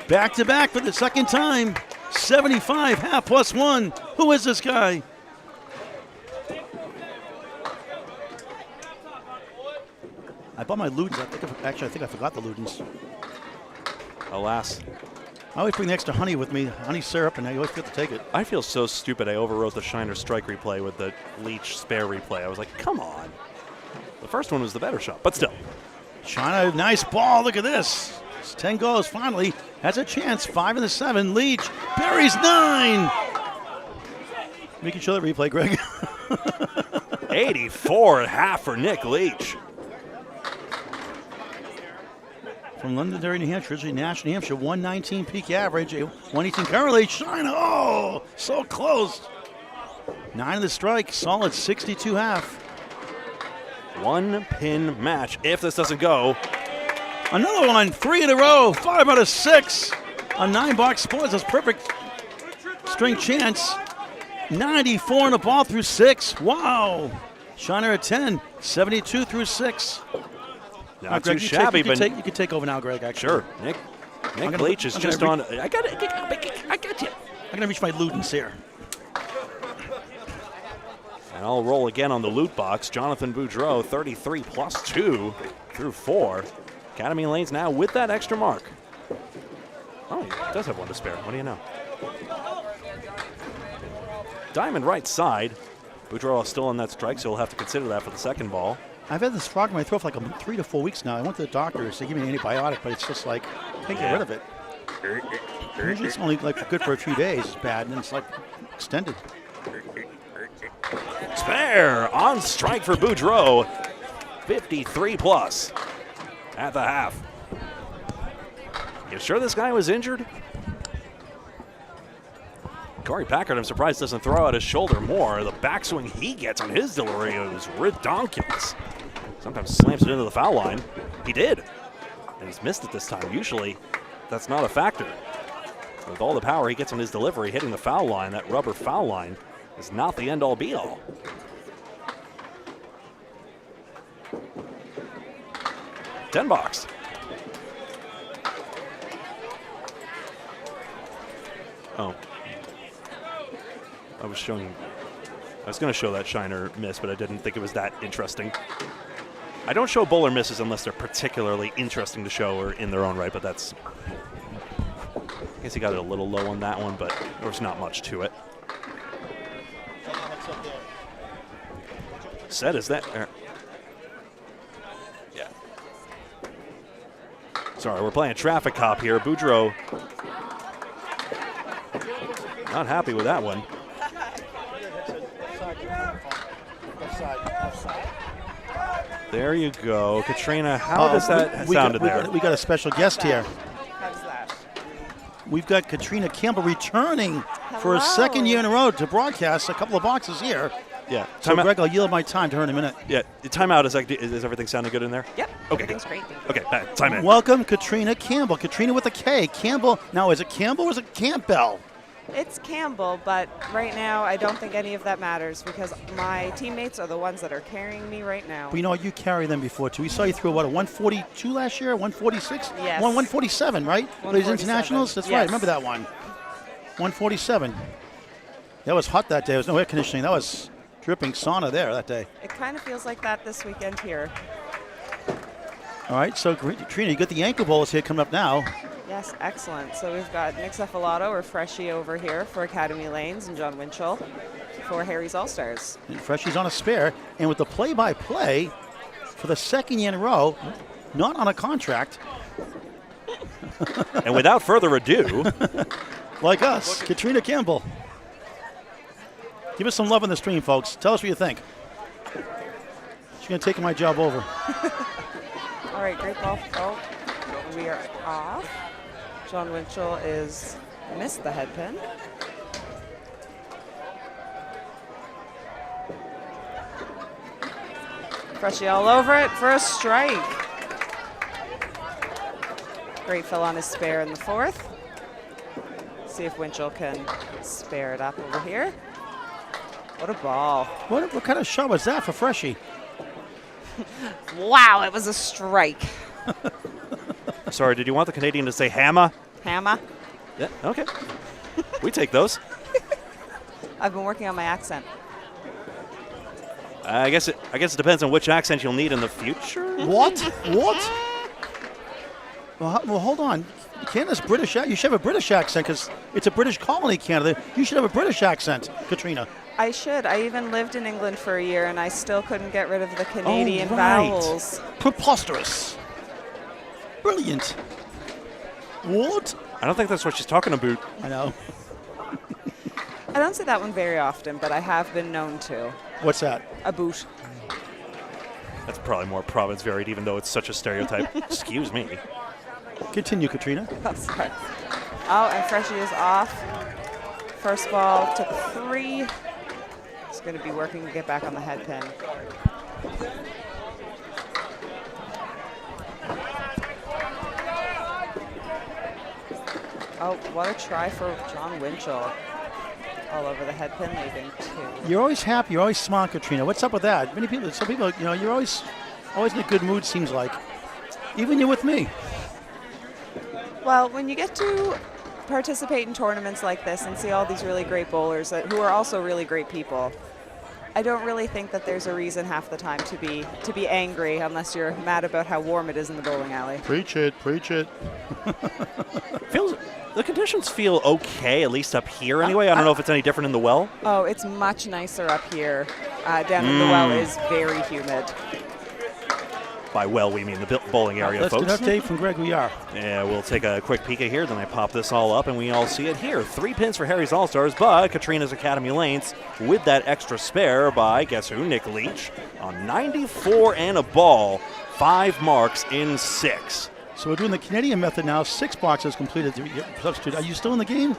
S2: Back to back for the second time. 75, half plus 1. Who is this guy? I bought my Ludens. I think I forgot the Ludens.
S1: Alas.
S2: I always bring the extra honey with me, honey syrup, and I always forget to take it.
S1: I feel so stupid I overwrote the Shiner strike replay with the Leach spare replay. I was like, come on. The first one was the better shot, but still.
S2: Shiner, nice ball. Look at this. 10 goes finally. Has a chance. 5 and the 7. Leach buries 9. Making sure that replay, Greg.
S1: 84 and a half for Nick Leach.
S2: From Londonderry, New Hampshire, originally Nash, New Hampshire, 119 peak average, 118 currently. Shiner, oh, so close. 9 of the strike, solid 62 half.
S1: 1 pin match. If this doesn't go.
S2: Another one, 3 in a row, 5 out of 6. A 9-box sports, that's perfect string chance. 94 in the ball through 6. Wow. Shiner at 10, 72 through 6.
S1: Not
S2: Greg,
S1: too shabby,
S2: but you can take over now, Greg. Actually.
S1: Sure. Nick Leach is just on. I got you.
S2: I'm gonna reach my Ludens here.
S1: And I'll roll again on the loot box. Jonathan Boudreau, 33 plus 2 through 4. Academy Lanes now with that extra mark. Oh, he does have 1 to spare. What do you know? Diamond right side. Boudreau is still on that strike, so he'll have to consider that for the second ball.
S2: I've had this frog in my throat for like 3 to 4 weeks now. I went to the doctor, so they give me an antibiotic, but it's just like, can't get rid of it. Usually it's only like good for a few days. It's bad, and then it's like extended.
S1: Spare on strike for Boudreau. 53 plus at the half. You sure this guy was injured? Corey Packard, I'm surprised, doesn't throw out his shoulder more. The backswing he gets on his delivery is redonkulous. Sometimes slams it into the foul line. He did. And he's missed it this time. Usually, that's not a factor. With all the power he gets on his delivery, hitting the foul line, that rubber foul line, is not the end-all be-all. $10. Oh. I was showing I was going to show that shiner miss, but I didn't think it was that interesting. I don't show bowler misses unless they're particularly interesting to show or in their own right, but that's... I guess he got it a little low on that one, but there was not much to it. Set is that... Yeah. Sorry, we're playing traffic cop here. Boudreau not happy with that one. There you go. Katrina, how does that sound there?
S2: We got a special guest here.
S9: How's that?
S2: We've got Katrina Campbell returning for a second year in a row to broadcast a couple of boxes here.
S1: Yeah.
S2: So, Greg, I'll yield my time to her in a minute.
S1: Yeah. Timeout. Is everything sounding good in there?
S9: Yep.
S1: Okay,
S9: everything's
S1: good.
S9: great.
S1: Okay, back. Time in.
S2: Welcome, Katrina Campbell. Katrina with a K. Campbell. Now, is it Campbell or is it Campbell?
S9: It's Campbell, but right now I don't think any of that matters because my teammates are the ones that are carrying me right now.
S2: Well, you know what? You carried them before, too. We saw you through, what, a 142 last year? 146?
S9: Yes.
S2: 147, right? These internationals? That's right.
S9: Yes.
S2: Remember that one. 147. That was hot that day. There was no air conditioning. That was dripping sauna there that day.
S9: It kind of feels like that this weekend here.
S2: All right, so Katrina, you got the ankle bowls here coming up now.
S9: Yes, excellent. So we've got Nick Cephalato or Freshie over here for Academy Lanes and John Winchell for Harry's Allstars.
S2: And Freshie's on a spare. And with the play-by-play for the second year in a row, not on a contract.
S1: And without further ado,
S2: like us, Katrina Campbell. Give us some love on the stream, folks. Tell us what you think. She's going to take my job over.
S9: All right, great ball. Oh, we are off. John Winchell is missed the head pin. Freshie all over it for a strike. Great fill on his spare in the fourth. See if Winchell can spare it up over here. What a ball.
S2: What kind of shot was that for Freshie?
S9: Wow, it was a strike.
S1: sorry, did you want the Canadian to say hammer?
S9: Hammer.
S1: Yeah, okay. We take those.
S9: I've been working on my accent.
S1: I guess it depends on which accent you'll need in the future.
S2: What? What? Well, hold on. Canada's British. You should have a British accent because it's a British colony, Canada. You should have a British accent, Katrina.
S9: I should. I even lived in England for a year, and I still couldn't get rid of the Canadian
S2: right.
S9: vowels.
S2: Preposterous. Brilliant. What?
S1: I don't think that's what she's talking about.
S2: I know.
S9: I don't say that one very often, but I have been known to.
S2: What's that?
S9: A boot.
S1: That's probably more province varied, even though it's such a stereotype. Excuse me.
S2: Continue, Katrina.
S9: Oh, sorry. Oh, and Freshie is off. First ball took 3. He's going to be working to get back on the head pin. Oh, what a try for John Winchell. All over the head pin, leaving 2.
S2: You're always happy. You're always smart, Katrina. What's up with that? Some people, you're always in a good mood, seems like. Even you with me.
S9: Well, when you get to participate in tournaments like this and see all these really great bowlers who are also really great people, I don't really think that there's a reason half the time to be angry unless you're mad about how warm it is in the bowling alley.
S2: Preach it, preach it.
S1: The conditions feel okay, at least up here anyway. I don't know if it's any different in the well.
S9: Oh, it's much nicer up here. Down in the well is very humid.
S1: By well, we mean the bowling area,
S2: Let's
S1: folks.
S2: get an update from Greg Gouillart.
S1: Yeah, we'll take a quick peek at here, then I pop this all up, and we all see it here. 3 pins for Harry's All-Stars, but Katrina's Academy Lanes with that extra spare by, guess who, Nick Leach, on 94 and a ball, 5 marks in 6.
S2: So we're doing the Canadian method now. 6 boxes completed. Substitute. Are you still in the game?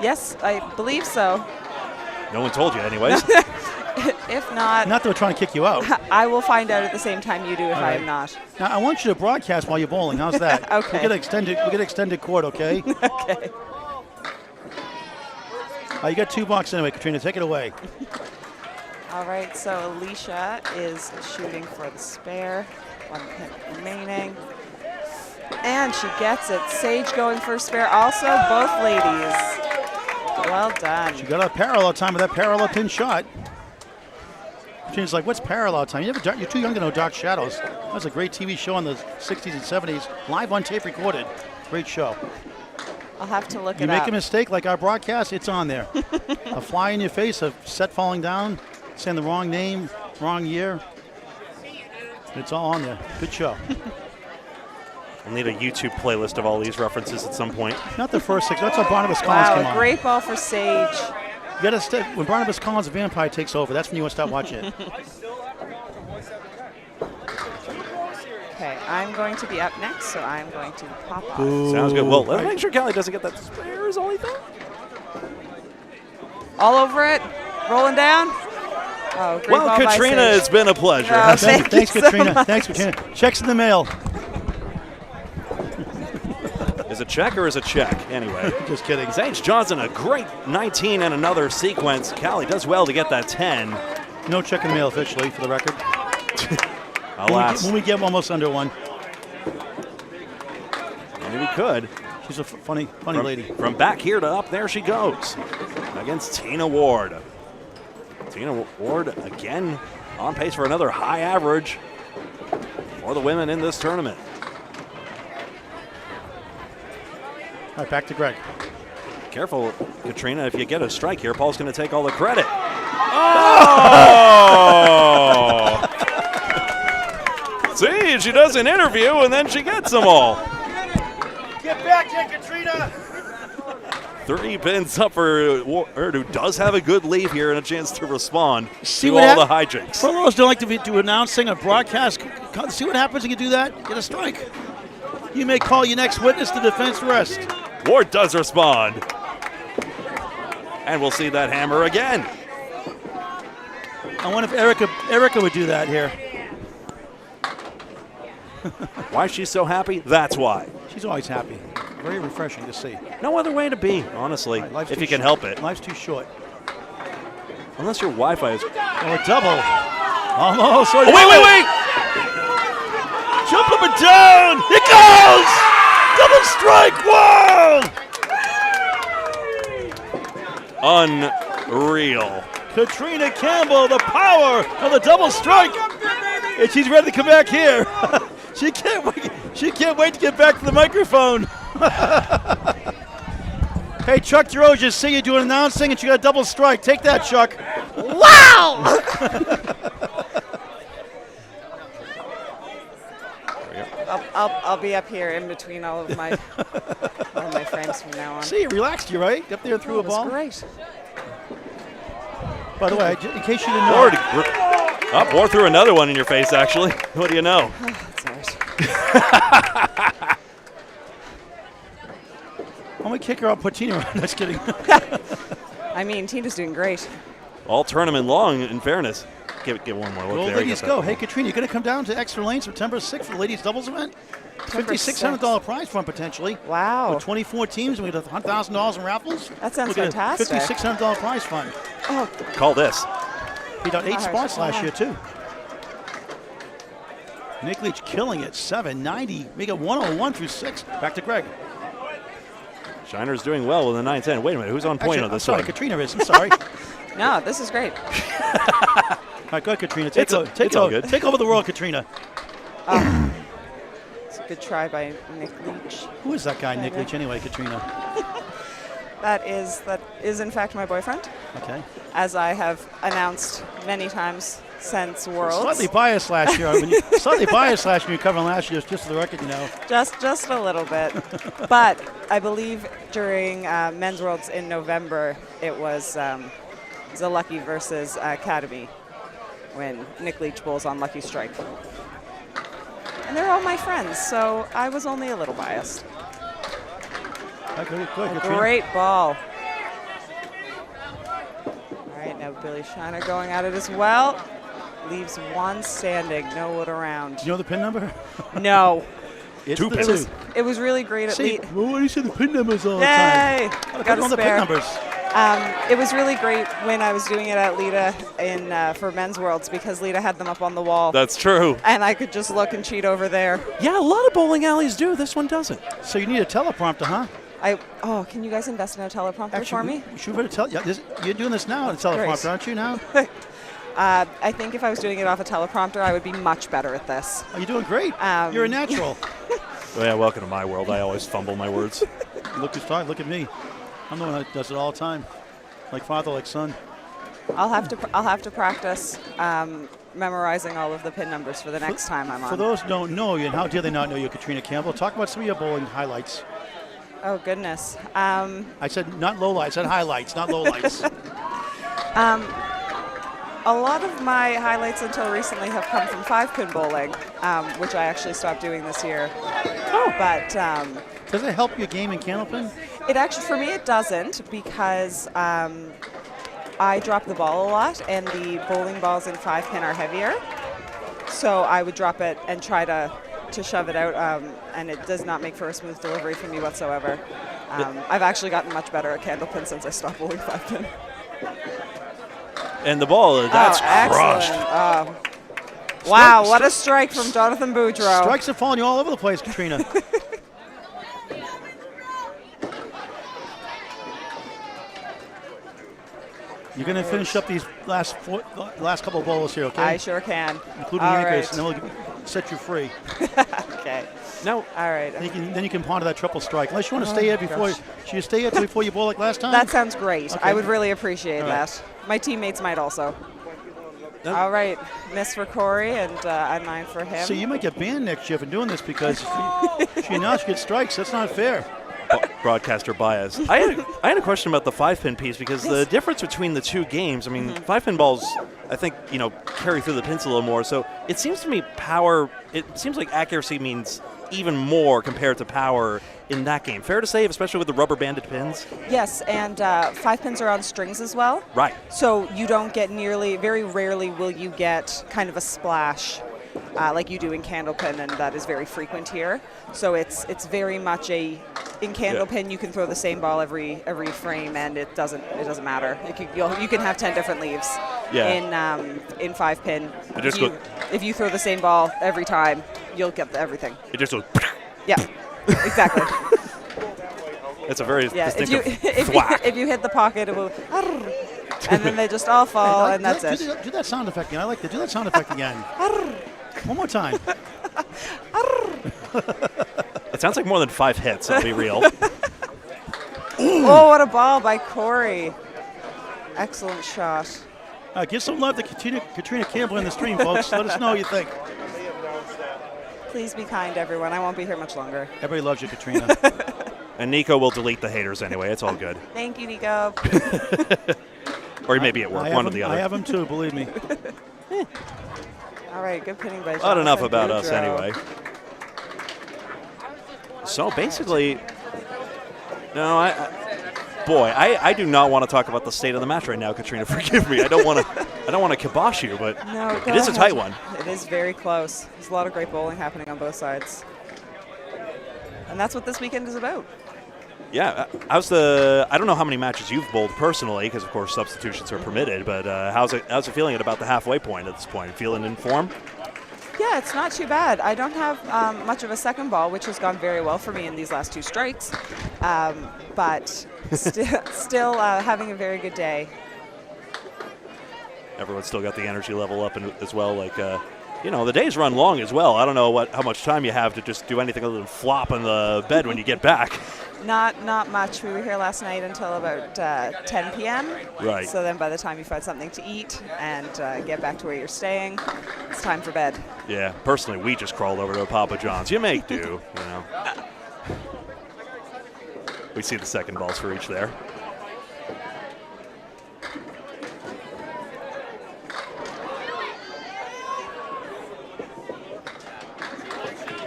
S9: Yes, I believe so.
S1: No one told you anyways.
S9: If not,
S2: Not that we're trying to kick you out.
S9: I will find out at the same time you do if I am not.
S2: Now, I want you to broadcast while you're bowling. How's that?
S9: Okay.
S2: We get extended court, okay?
S9: Okay.
S2: You got 2 boxes anyway, Katrina. Take it away.
S9: All right, so Alicia is shooting for the spare. 1 pin remaining. And she gets it. Sage going for a spare also, both ladies. Well done.
S2: She got a parallel time with that parallel pin shot. She's like, what's parallel time? You're too young to know Dark Shadows. That was a great TV show in the 60s and 70s, live on tape recorded. Great show.
S9: I'll have to look
S2: You
S9: it
S2: make
S9: up.
S2: a mistake like our broadcast, it's on there. A fly in your face, a set falling down, saying the wrong name, wrong year. It's all on there. Good show.
S1: We'll need a YouTube playlist of all these references at some point.
S2: Not the first 6. That's how Barnabas Collins came
S9: Wow,
S2: on.
S9: great ball for Sage.
S2: You gotta stay, when Barnabas Collins, the vampire, takes over, that's when you want to start watching it.
S9: Okay, I'm going to be up next, so I'm going to pop off.
S1: Sounds good. Well, let's
S2: Right.
S1: make sure Cali doesn't get that spare is the only thing.
S9: All over it, rolling down. Oh, great
S1: Well,
S9: ball by
S1: Katrina,
S9: Sage.
S1: it's been a pleasure.
S9: Oh,
S2: Thanks,
S9: Thank you so
S2: Katrina.
S9: much.
S2: Thanks, Katrina. Checks in the mail.
S1: Is it check or is it check? Anyway.
S2: Just kidding.
S1: Sage Johnson, a great 19 and another sequence. Cali does well to get that 10.
S2: No check in the mail officially, for the record.
S1: Alas.
S2: When we get almost under one.
S1: Maybe we could.
S2: She's a funny lady.
S1: From back here to up, there she goes. Against Tina Ward. Tina Ward, again, on pace for another high average for the women in this tournament.
S2: All right, back to Greg.
S1: Careful, Katrina, if you get a strike here, Paul's going to take all the credit. Oh! See, she does an interview and then she gets them all.
S7: Get back here, Katrina!
S1: 3 pins up for Ward, who does have a good lead here and a chance to respond
S2: See
S1: to
S2: what
S1: all the
S2: hap-
S1: hijinks.
S2: For those who don't like to do announcing a broadcast, see what happens when you do that? Get a strike. You may call your next witness to defense rest.
S1: Ward does respond. And we'll see that hammer again.
S2: I wonder if Erica would do that here.
S1: Why she's so happy? That's why.
S2: She's always happy. Very refreshing to see.
S1: No other way to be, honestly,
S2: Right, life's
S1: if
S2: too
S1: you can
S2: short.
S1: help it.
S2: Life's too short.
S1: Unless your Wi-Fi is...
S2: Oh, a double. Almost.
S1: Oh, wait!
S2: Jump up and down. It goes. Double strike. Wow.
S1: Unreal.
S2: Katrina Campbell, the power of the double strike. And she's ready to come back here. She can't wait. She can't wait to get back to the microphone. Hey, Chuck DeRozier, see you doing announcing, and she got a double strike. Take that, Chuck.
S9: Wow! I'll be up here in between all of my frames from now on.
S2: See, it relaxed you, right? Up there threw a
S9: It was
S2: ball.
S9: great.
S2: By the way, in case you didn't know,
S1: Ward, Ward threw another one in your face, actually. What do you know?
S9: That's all right.
S2: I'm going to kick her out, put Tina around. Just kidding.
S9: I mean, Tina's doing great.
S1: All tournament long, in fairness. Give one more look
S2: Go,
S1: there.
S2: ladies,
S1: You
S2: go.
S1: got
S2: Hey,
S1: that.
S2: Katrina, you going to come down to Exeter Lane September 6th for the ladies' doubles event?
S9: September
S2: $5,600 prize fund, potentially.
S9: Wow.
S2: With 24 teams, and we got $100,000 in raffles.
S9: That sounds
S2: Look at
S9: fantastic.
S2: $5,600 prize fund.
S9: Oh,
S1: Call this.
S2: He got 8
S9: Gosh,
S2: spots last
S9: yeah.
S2: year, too. Nick Leach killing it, 790. We got 101 through 6. Back to Greg.
S1: Shiner's doing well with the 9-10. Wait a minute, who's on point
S2: Actually,
S1: on
S2: I'm
S1: this
S2: sorry,
S1: one?
S2: Katrina is. I'm sorry.
S9: no, this is great.
S2: All right, go ahead, Katrina.
S1: It's all good.
S2: Take over the world, Katrina.
S9: It's a good try by Nick Leach.
S2: Who is that guy, Nick Leach, anyway, Katrina?
S9: That is in fact my boyfriend,
S2: Okay.
S9: as I have announced many times since Worlds.
S2: Slightly biased last year. Slightly biased last year. You're covering last year, just for the record, you know.
S9: Just a little bit. But I believe during Men's Worlds in November, it was Lucky versus Academy when Nick Leach bowls on Lucky Strike. And they're all my friends, so I was only a little biased.
S2: Go ahead, Katrina.
S9: Great ball. All right, now Billy Shiner going at it as well. Leaves one standing, no wood around.
S2: Do you know the pin number?
S9: No.
S2: It's
S1: Two
S2: the
S1: pins.
S2: two.
S9: It was really great at
S2: See,
S9: lead.
S2: well, what do you say the pin numbers all the
S9: Yay!
S2: time?
S9: Got a
S2: all the pin
S9: spare.
S2: numbers.
S9: It was really great when I was doing it at Lita for Men's Worlds because Lita had them up on the wall.
S1: That's true.
S9: And I could just look and cheat over there.
S1: Yeah, a lot of bowling alleys do. This one doesn't.
S2: So you need a teleprompter, huh?
S9: Can you guys invest in a teleprompter for me?
S2: You should better tell. Yeah, you're doing this now on a teleprompter, aren't you now?
S9: I think if I was doing it off a teleprompter, I would be much better at this.
S2: Oh, you're doing great. You're a natural.
S1: Well, yeah, welcome to my world. I always fumble my words.
S2: Look who's talking. Look at me. I'm the one that does it all the time. Like father, like son.
S9: I'll have to practice memorizing all of the pin numbers for the next time I'm on.
S2: For those who don't know you, and how dare they not know you, Katrina Campbell, talk about some of your bowling highlights.
S9: Oh, goodness.
S2: I said not lowlights. I said highlights, not lowlights.
S9: A lot of my highlights until recently have come from 5-pin bowling, which I actually stopped doing this year. Oh. But
S2: does it help your game in Candlepin?
S9: It actually, for me, it doesn't, because I drop the ball a lot, and the bowling balls in 5-pin are heavier. So I would drop it and try to shove it out, and it does not make for a smooth delivery for me whatsoever. I've actually gotten much better at Candlepin since I stopped bowling 5-pin.
S1: And the ball, that's crushed.
S9: Wow, what a strike from Jonathan Boudreau.
S2: Strikes are falling you all over the place, Katrina. You're going to finish up these last couple of bowls here, okay?
S9: I sure can.
S2: Including anchors, and then we'll set you free.
S9: Okay.
S1: Now,
S9: all right.
S2: Then you can ponder that triple strike. Unless you want to stay here before. Should you stay here before you bowl like last time?
S9: That sounds great.
S2: Okay.
S9: I would really appreciate that. My teammates might also. All right. Miss for Corey and a 9 for him.
S2: So you might get banned next year for doing this because she gets strikes. That's not fair.
S1: Broadcaster bias. I had a question about the 5-pin piece, because the difference between the two games, I mean, 5-pin balls, I think, carry through the pins a little more. So it seems to me it seems like accuracy means even more compared to power in that game. Fair to say, especially with the rubber banded pins?
S9: Yes, and 5 pins are on strings as well.
S1: Right.
S9: So you don't get very rarely will you get kind of a splash like you do in Candlepin, and that is very frequent here. So it's very much in Candlepin you can throw the same ball every frame, and it doesn't matter. You can have 10 different leaves.
S1: Yeah.
S9: In 5-pin. If you throw the same ball every time, you'll get everything.
S1: It just goes.
S9: Yeah, exactly.
S1: It's a very distinctive
S9: if you hit the pocket, it will, and then they just all fall, and that's it.
S2: Do that sound effect again. I like to do that sound effect again. One more time.
S1: It sounds like more than 5 hits, I'll be real.
S9: Oh, what a ball by Corey. Excellent shot.
S2: Give some love to Katrina Campbell in the stream, folks. Let us know what you think.
S9: Please be kind, everyone. I won't be here much longer.
S2: Everybody loves you, Katrina.
S1: And Nico will delete the haters anyway. It's all good.
S9: Thank you, Nico.
S1: Or he may be at work, one or the other.
S2: I have him too, believe me.
S9: All right, good pinning by Jonathan.
S1: Not enough about
S9: Boudreau.
S1: us anyway. So basically, no, I do not want to talk about the state of the match right now, Katrina. Forgive me. I don't want to kibosh you, but
S9: no,
S1: it is a tight one.
S9: It is very close. There's a lot of great bowling happening on both sides, and that's what this weekend is about.
S1: Yeah, I don't know how many matches you've bowled personally, because of course substitutions are permitted. But how's it feeling at about the halfway point at this point? Feeling in form?
S9: Yeah, it's not too bad. I don't have much of a second ball, which has gone very well for me in these last 2 strikes. But still having a very good day.
S1: Everyone's still got the energy level up as well. Like, the days run long as well. I don't know how much time you have to just do anything other than flop in the bed when you get back.
S9: Not much. We were here last night until about 10 p.m.
S1: Right.
S9: So then by the time you find something to eat and get back to where you're staying, it's time for bed.
S1: Yeah. Personally, we just crawled over to a Papa John's. You make do, We see the second balls for each there.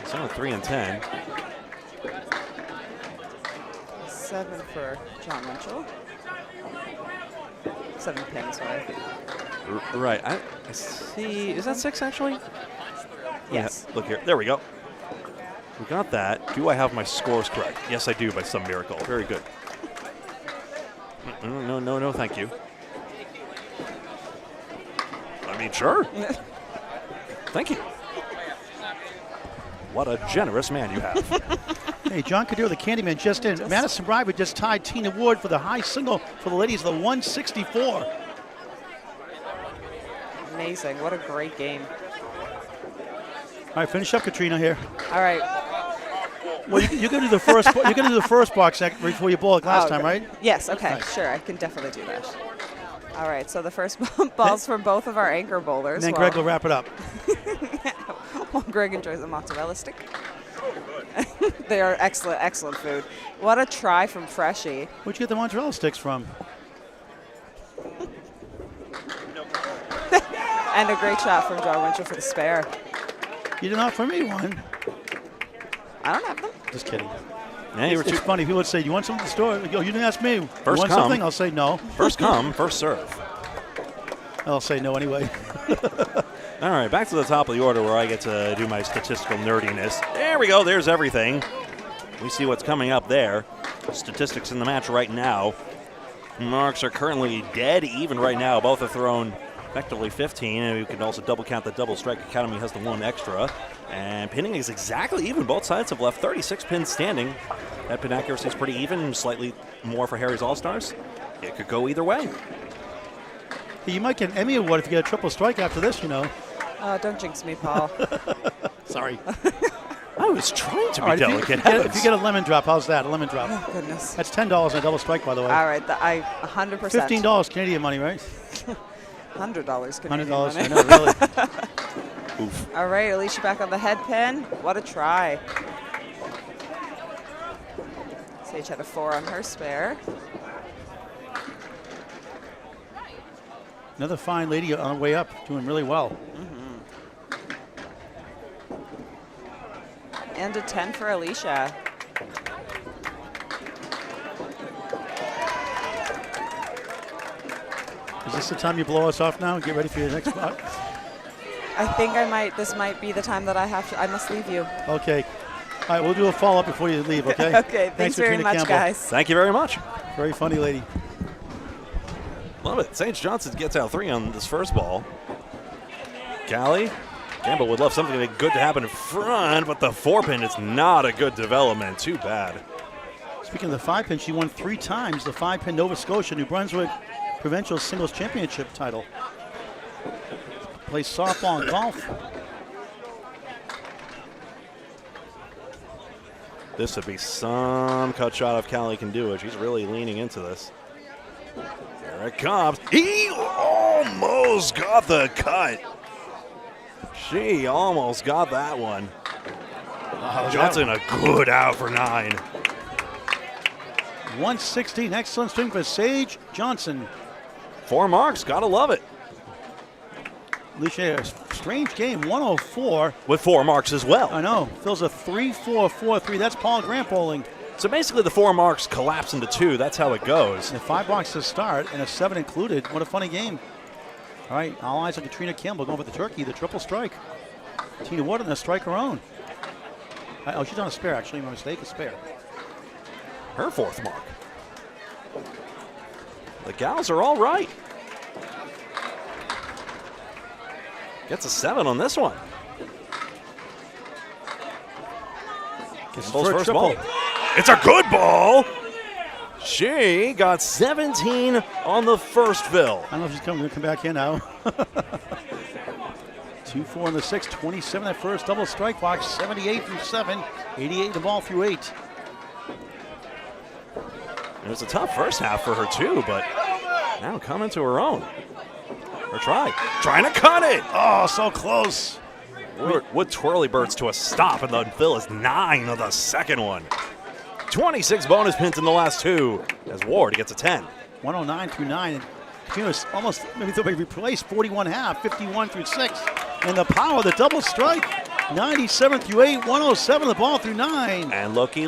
S1: So 3 and 10.
S9: 7 for John Mitchell. 7 pins, sorry.
S1: Right. I see. Is that 6 actually?
S9: Yes.
S1: Yeah, look here. There we go. We got that. Do I have my scores correct? Yes, I do, by some miracle. Very good. No, thank you. I mean, sure. Thank you. What a generous man you have.
S2: Hey, John Cadero, the Candyman, just in. Madison River just tied Tina Ward for the high single for the ladies, the 164.
S9: Amazing. What a great game.
S2: All right, finish up, Katrina, here.
S9: All right.
S2: Well, you're gonna do the first. You're gonna do the first box before you ball it last time, right?
S9: Yes. Okay.
S2: Right.
S9: Sure. I can definitely do that. All right. So the first balls for both of our anchor bowlers.
S2: And then Greg will wrap it up.
S9: Well, Greg enjoys the mozzarella stick. They are excellent, excellent food. What a try from Freshie.
S2: Where'd you get the mozzarella sticks from?
S9: And a great shot from John Winchell for the spare.
S2: You did not for me one.
S9: I don't have them.
S2: Just kidding.
S1: Yeah, you were
S2: It's funny. People would say, "You want something at the store?" Yo, you didn't ask me.
S1: First
S2: you want
S1: come.
S2: something? I'll say no.
S1: First come, first serve.
S2: I'll say no anyway.
S1: All right, back to the top of the order where I get to do my statistical nerdiness. There we go. There's everything. We see what's coming up there. Statistics in the match right now. Marks are currently dead even right now. Both have thrown effectively 15, and you can also double count the double strike. Academy has the one extra. And pinning is exactly even. Both sides have left 36 pins standing. That pin accuracy is pretty even, slightly more for Harry's All-Stars. It could go either way.
S2: You might get an Emmy Award if you get a triple strike after this, you know.
S9: Don't jinx me, Paul.
S2: Sorry.
S1: I was trying to be
S2: Right,
S1: delicate.
S2: if you get a lemon drop, how's that? A lemon drop.
S9: Oh, goodness.
S2: That's $10 on a double strike, by the way.
S9: All right. I 100%.
S2: $15 Canadian money, right?
S9: $100 Canadian
S2: $100,
S9: money.
S2: I know, really.
S1: Oof.
S9: All right, Alicia back on the head pin. What a try. Sage had a 4 on her spare.
S2: Another fine lady on the way up, doing really well.
S9: And a 10 for Alicia.
S2: Is this the time you blow us off now? Get ready for your next spot?
S9: I think this might be the time that I must leave you.
S2: Okay. All right, we'll do a follow-up before you leave, okay?
S9: Okay, thanks very
S2: Katrina
S9: much,
S2: Campbell.
S9: guys.
S1: Thank you very much.
S2: Very funny lady.
S1: Love it. St. Johnson gets out 3 on this first ball. Callie, Campbell would love something good to happen in front, but the 4-pin is not a good development. Too bad.
S2: Speaking of the 5-pin, she won 3 times the 5-pin Nova Scotia New Brunswick Provincial Singles Championship title. Plays softball and golf.
S1: This would be some cut shot if Callie can do it. She's really leaning into this. Here it comes. He almost got the cut. She almost got that one. Johnson a good out for 9.
S2: 116, excellent swing for Sage Johnson.
S1: 4 marks, gotta love it.
S2: Alicia, a strange game, 104.
S1: With 4 marks as well.
S2: I know, fills a 3-4-4-3. That's Paul Grant bowling.
S1: So basically the 4 marks collapse into 2. That's how it goes.
S2: And 5 boxes to start and a 7 included. What a funny game. All right, all eyes on Katrina Campbell going for the turkey, the triple strike. Tina Ward on the strike her own. Oh, she's on a spare, actually. My mistake, a spare.
S1: Her 4th mark. The gals are all right. Gets a 7 on this one. Campbell's first ball. It's a good ball. She got 17 on the first fill.
S2: I don't know if she's going to come back in now. 2-4 on the 6, 27 that first double strike box, 78 through 7, 88 the ball through 8.
S1: It was a tough first half for her too, but now coming to her own. Or trying to cut it.
S2: Oh, so close.
S1: Wood twirly birds to a stop, and the fill is 9 on the second one. 26 bonus pins in the last 2 as Ward gets a 10.
S2: 109 through 9. Katrina's almost, maybe they'll be replaced, 41 half, 51 through 6. And the power of the double strike, 97 through 8, 107 the ball through 9.
S1: And looky,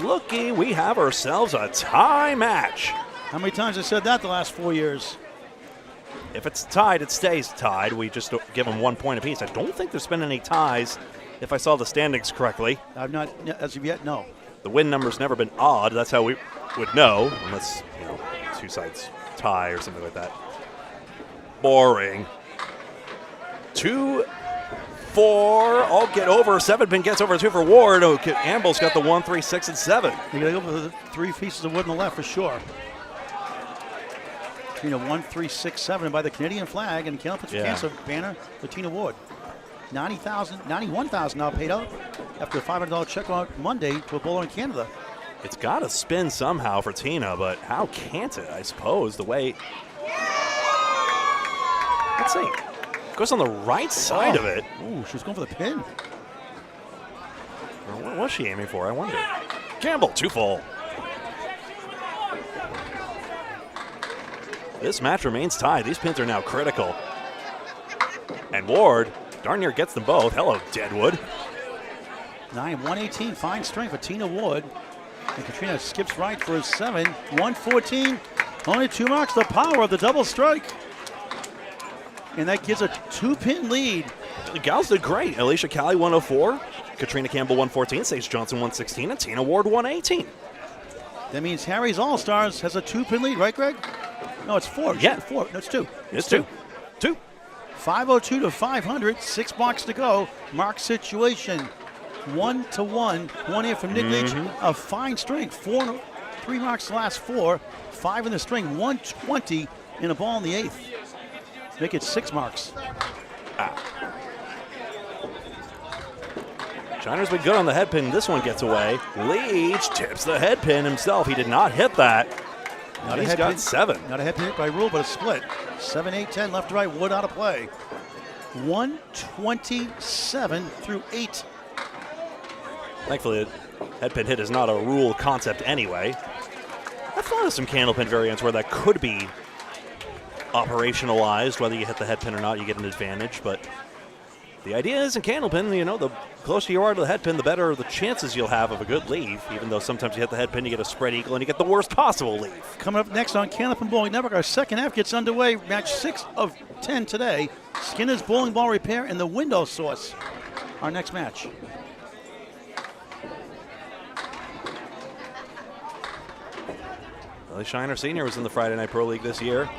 S1: we have ourselves a tie match.
S2: How many times have I said that the last 4 years?
S1: If it's tied, it stays tied. We just give them 1 point apiece. I don't think there's been any ties, if I saw the standings correctly.
S2: I've not, as of yet, no.
S1: The win number's never been odd. That's how we would know, unless, 2 sides tie or something like that. Boring. 2 4. Oh, get over. 7 pin gets over 2 for Ward. Oh, Amble's got the 1, 3, 6, and 7.
S2: You got to go for the 3 pieces of wood on the left for sure. Between a 1, 3, 6, 7 by the Canadian flag and Candlepin's cancer banner for Tina Ward. $91,000 now paid out after a $500 check on Monday to a bowler in Canada.
S1: It's got to spin somehow for Tina, but how can't it, I suppose, the way... Let's see. Goes on the right side of it.
S2: Ooh, she was going for the pin.
S1: What was she aiming for, I wonder? Campbell, 2 full. This match remains tied. These pins are now critical. And Ward darn near gets them both. Hello, Deadwood.
S2: 118, fine strength for Tina Ward. And Katrina skips right for a 7. 114, only 2 marks. The power of the double strike. And that gives a 2-pin lead.
S1: The gals did great. Alicia Cali, 104. Katrina Campbell, 114. Sage Johnson, 116. And Tina Ward, 118.
S2: That means Harry's All-Stars has a 2-pin lead, right, Greg? No, it's 4.
S1: Yeah.
S2: 4. No, it's 2.
S1: It's 2. 2.
S2: 502 to 500. 6 marks to go. Mark situation. 1-1. 1 here from Nick Leach. A fine strength. 3 marks the last 4. 5 in the string. 120 in a ball in the 8th. Make it 6 marks.
S1: Shiner's been good on the head pin. This one gets away. Leach tips the head pin himself. He did not hit that.
S2: Not
S1: He's got 7.
S2: Not a head pin hit by rule, but a split. 7, 8, 10, left to right. Wood out of play. 127 through 8.
S1: Thankfully, the head pin hit is not a rule concept anyway. I've thought of some Candlepin variants where that could be operationalized. Whether you hit the head pin or not, you get an advantage. But the idea is in Candlepin, the closer you are to the head pin, the better the chances you'll have of a good leave. Even though sometimes you hit the head pin, you get a spread eagle, and you get the worst possible leave.
S2: Coming up next on Candlepin Bowling Network, our second half gets underway. Match 6 of 10 today. Skinner's Bowling Ball Repair and the Window Source. Our next match.
S1: Billy Shiner Sr. was in the Friday Night Pro League this year.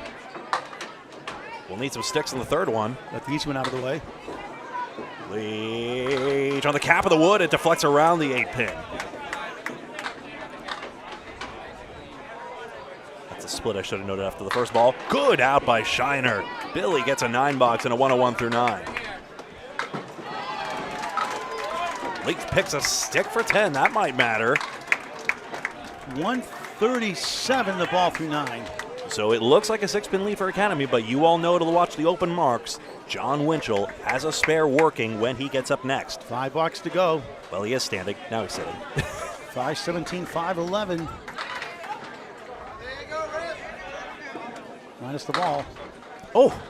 S1: We'll need some sticks in the third one.
S2: Let the easy one out of the way.
S1: Leach on the cap of the wood. It deflects around the 8-pin. That's a split I should have noted after the first ball. Good out by Shiner. Billy gets a 9-box and a 101 through 9. Leach picks a stick for 10. That might matter.
S2: 137 the ball through 9.
S1: So it looks like a 6-pin lead for Academy, but you all know to watch the open marks. John Winchell has a spare working when he gets up next.
S2: $5 to go.
S1: Well, he is standing. Now he's sitting.
S2: 517, 511. Minus the ball.
S1: Oh,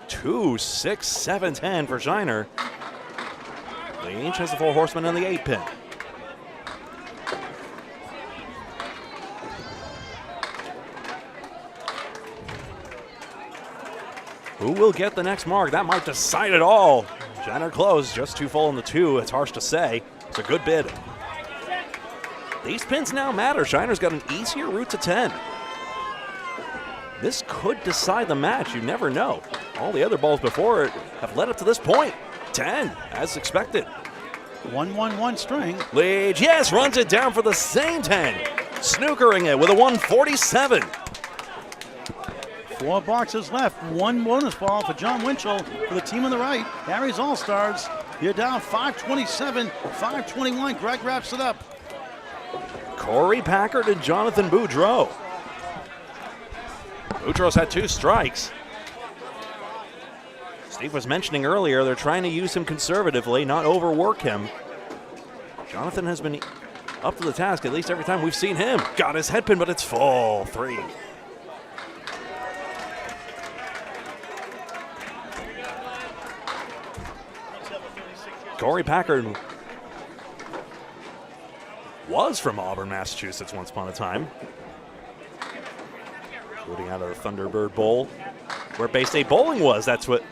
S1: 2, 6, 7, 10 for Shiner. Leach has the 4 horsemen on the 8-pin. Who will get the next mark? That might decide it all. Shiner close, just 2 full in the 2. It's harsh to say. It's a good bid. These pins now matter. Shiner's got an easier route to 10. This could decide the match. You never know. All the other balls before it have led up to this point. 10, as expected.
S2: 1-1-1 string.
S1: Leach, yes, runs it down for the same 10. Snookering it with a 147.
S2: 4 boxes left. 1 bonus ball for John Winchell for the team on the right. Harry's All-Stars. You're down 527, 521. Greg wraps it up.
S1: Corey Packard and Jonathan Boudreau. Boudreau's had 2 strikes. Steve was mentioning earlier they're trying to use him conservatively, not overwork him. Jonathan has been up to the task at least every time we've seen him. Got his head pin, but it's full. 3. Corey Packard was from Auburn, Massachusetts once upon a time. Shooting out of the Thunderbird Bowl, where Bay State Bowling was. That's what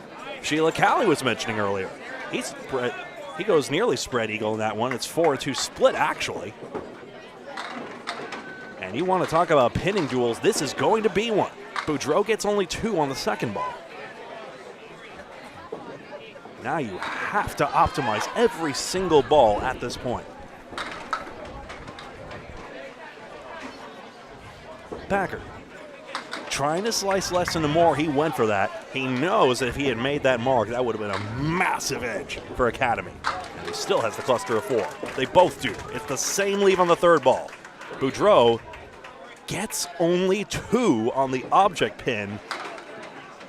S1: Sheila Cali was mentioning earlier. He goes nearly spread eagle in that one. It's 4-2 split, actually. And you want to talk about pinning duels, this is going to be one. Boudreau gets only 2 on the second ball. Now you have to optimize every single ball at this point. Packard trying to slice less into more. He went for that. He knows that if he had made that mark, that would have been a massive edge for Academy. And he still has the cluster of 4. They both do. It's the same leave on the third ball. Boudreau gets only 2 on the object pin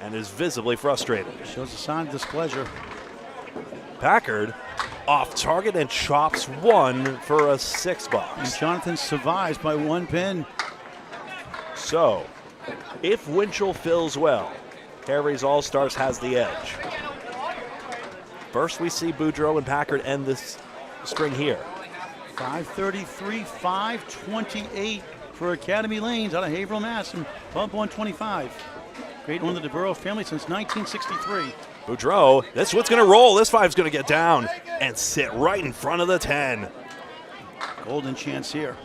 S1: and is visibly frustrated.
S2: Shows a sign of displeasure.
S1: Packard off target and chops 1 for a 6 box.
S2: And Jonathan survives by 1 pin.
S1: So, if Winchell fills well, Harry's All-Stars has the edge. First we see Boudreau and Packard end this string here.
S2: 5:33, 5:28 for Academy Lanes out of Haverhill, Mass. And Pub 125. Great one of the DeBurrow family since 1963.
S1: Boudreau, this one's going to roll. This 5's going to get down and sit right in front of the 10.
S2: Golden chance here.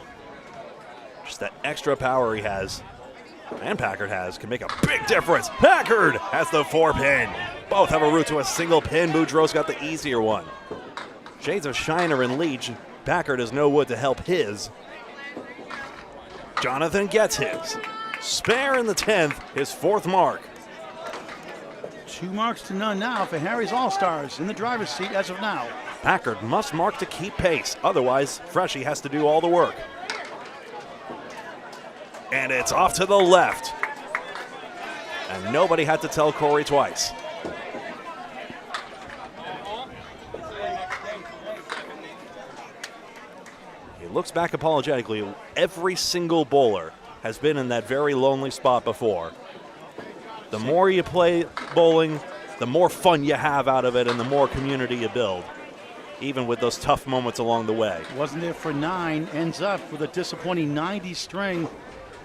S1: Just that extra power he has, and Packard has, can make a big difference. Packard has the 4 pin. Both have a route to a single pin. Boudreau's got the easier one. Shades of Shiner and Leach. Packard has no wood to help his. Jonathan gets his. Spare in the 10th, his 4th mark.
S2: 2 marks to none now for Harry's All-Stars in the driver's seat as of now.
S1: Packard must mark to keep pace. Otherwise, Freshie has to do all the work. And it's off to the left. And nobody had to tell Corey twice. He looks back apologetically. Every single bowler has been in that very lonely spot before. The more you play bowling, the more fun you have out of it and the more community you build, even with those tough moments along the way.
S2: Wasn't there for 9, ends up with a disappointing 90 string,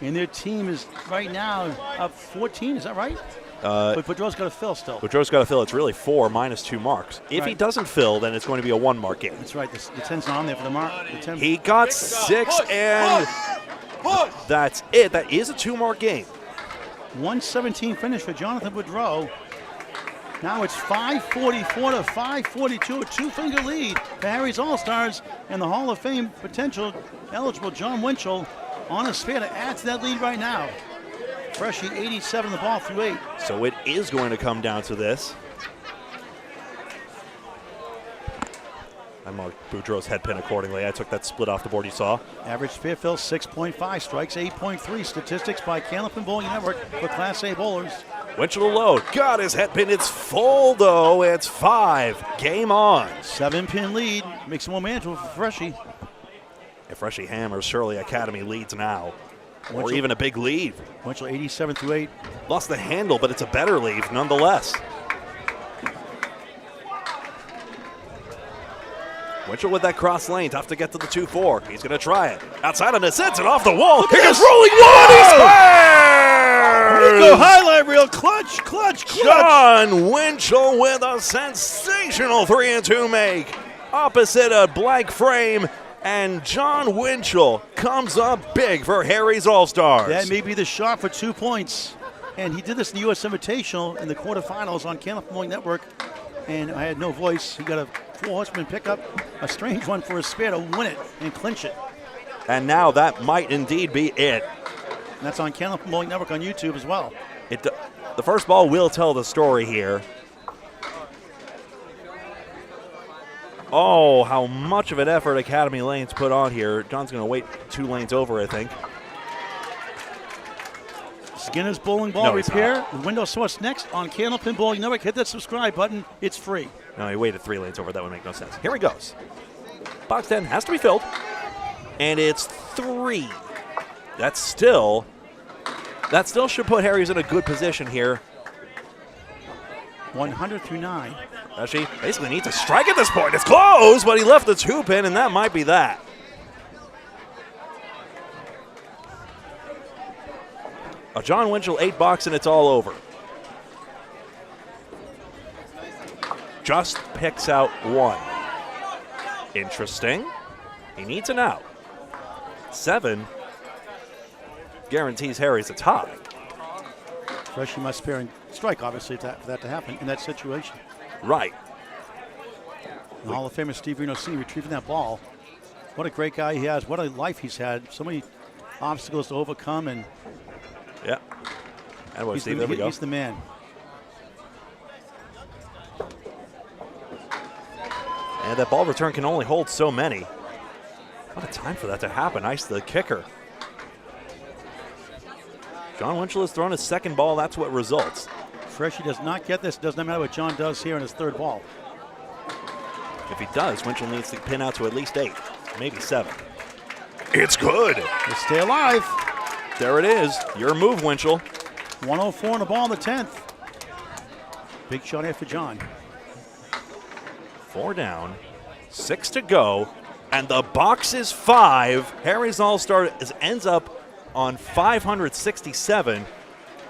S2: and their team is right now up 14, is that right? But Boudreau's got to fill still.
S1: Boudreau's got to fill. It's really 4 minus 2 marks. If he doesn't fill, then it's going to be a 1 mark game.
S2: That's right, the 10's not on there for the mark.
S1: He got 6 and that's it. That is a 2 mark game.
S2: 117 finish for Jonathan Boudreau. Now it's 544 to 542, a 2-finger lead for Harry's All-Stars and the Hall of Fame potential eligible John Winchell on a spare to add to that lead right now. Freshie 87 the ball through 8.
S1: So it is going to come down to this. I marked Boudreau's head pin accordingly. I took that split off the board you saw.
S2: Average spare fill 6.5, strikes 8.3. Statistics by Candlepin Bowling Network for Class A bowlers.
S1: Winchell to load. Got his head pin. It's full though. It's 5. Game on.
S2: 7-pin lead. Makes it more manageable for Freshie.
S1: If Freshie hammers, surely Academy leads now. Or
S2: Winchell,
S1: even a big lead.
S2: Winchell 87 through 8.
S1: Lost the handle, but it's a better lead nonetheless. Winchell with that cross lane, tough to get to the 2-4. He's going to try it. Outside on the sits and off the wall. He goes rolling one. He spares!
S2: Go highlight reel, clutch.
S1: John Winchell with a sensational 3-2 make. Opposite a blank frame, and John Winchell comes up big for Harry's All-Stars.
S2: That may be the shot for 2 points. And he did this in the U.S. Invitational in the quarterfinals on Candlepin Bowling Network. And I had no voice. He got a 4-horseman pickup, a strange one for a spare to win it and clinch it.
S1: And now that might indeed be it.
S2: And that's on Candlepin Bowling Network on YouTube as well.
S1: The first ball will tell the story here. Oh, how much of an effort Academy Lanes put on here. John's going to wait 2 lanes over, I think.
S2: Skinner's Bowling Ball Repair. The window source next on Candlepin Bowling Network. Hit that subscribe button. It's free.
S1: No, he waited 3 lanes over. That would make no sense. Here he goes. Box 10 has to be filled. And it's 3. That still should put Harry's in a good position here.
S2: 100 through 9.
S1: Freshie basically needs a strike at this point. It's close, but he left the 2 pin, and that might be that. A John Winchell 8 box, and it's all over. Just picks out 1. Interesting. He needs an out. 7 guarantees Harry's a tie.
S2: Freshie must spare and strike, obviously, for that to happen in that situation.
S1: Right.
S2: Hall of Famer Steve Reno Sr. retrieving that ball. What a great guy he has. What a life he's had. So many obstacles to overcome, and
S1: Yeah. And Steve, there we go.
S2: He's the man.
S1: And that ball return can only hold so many. What a time for that to happen. Ice the kicker. John Winchell has thrown his second ball. That's what results.
S2: Freshie does not get this. Doesn't matter what John does here in his third ball.
S1: If he does, Winchell needs to pin out to at least 8, maybe 7. It's good.
S2: They stay alive.
S1: There it is. Your move, Winchell.
S2: 104 on the ball in the 10th. Big shot here for John.
S1: 4 down, 6 to go, and the box is 5. Harry's All-Star ends up on 567.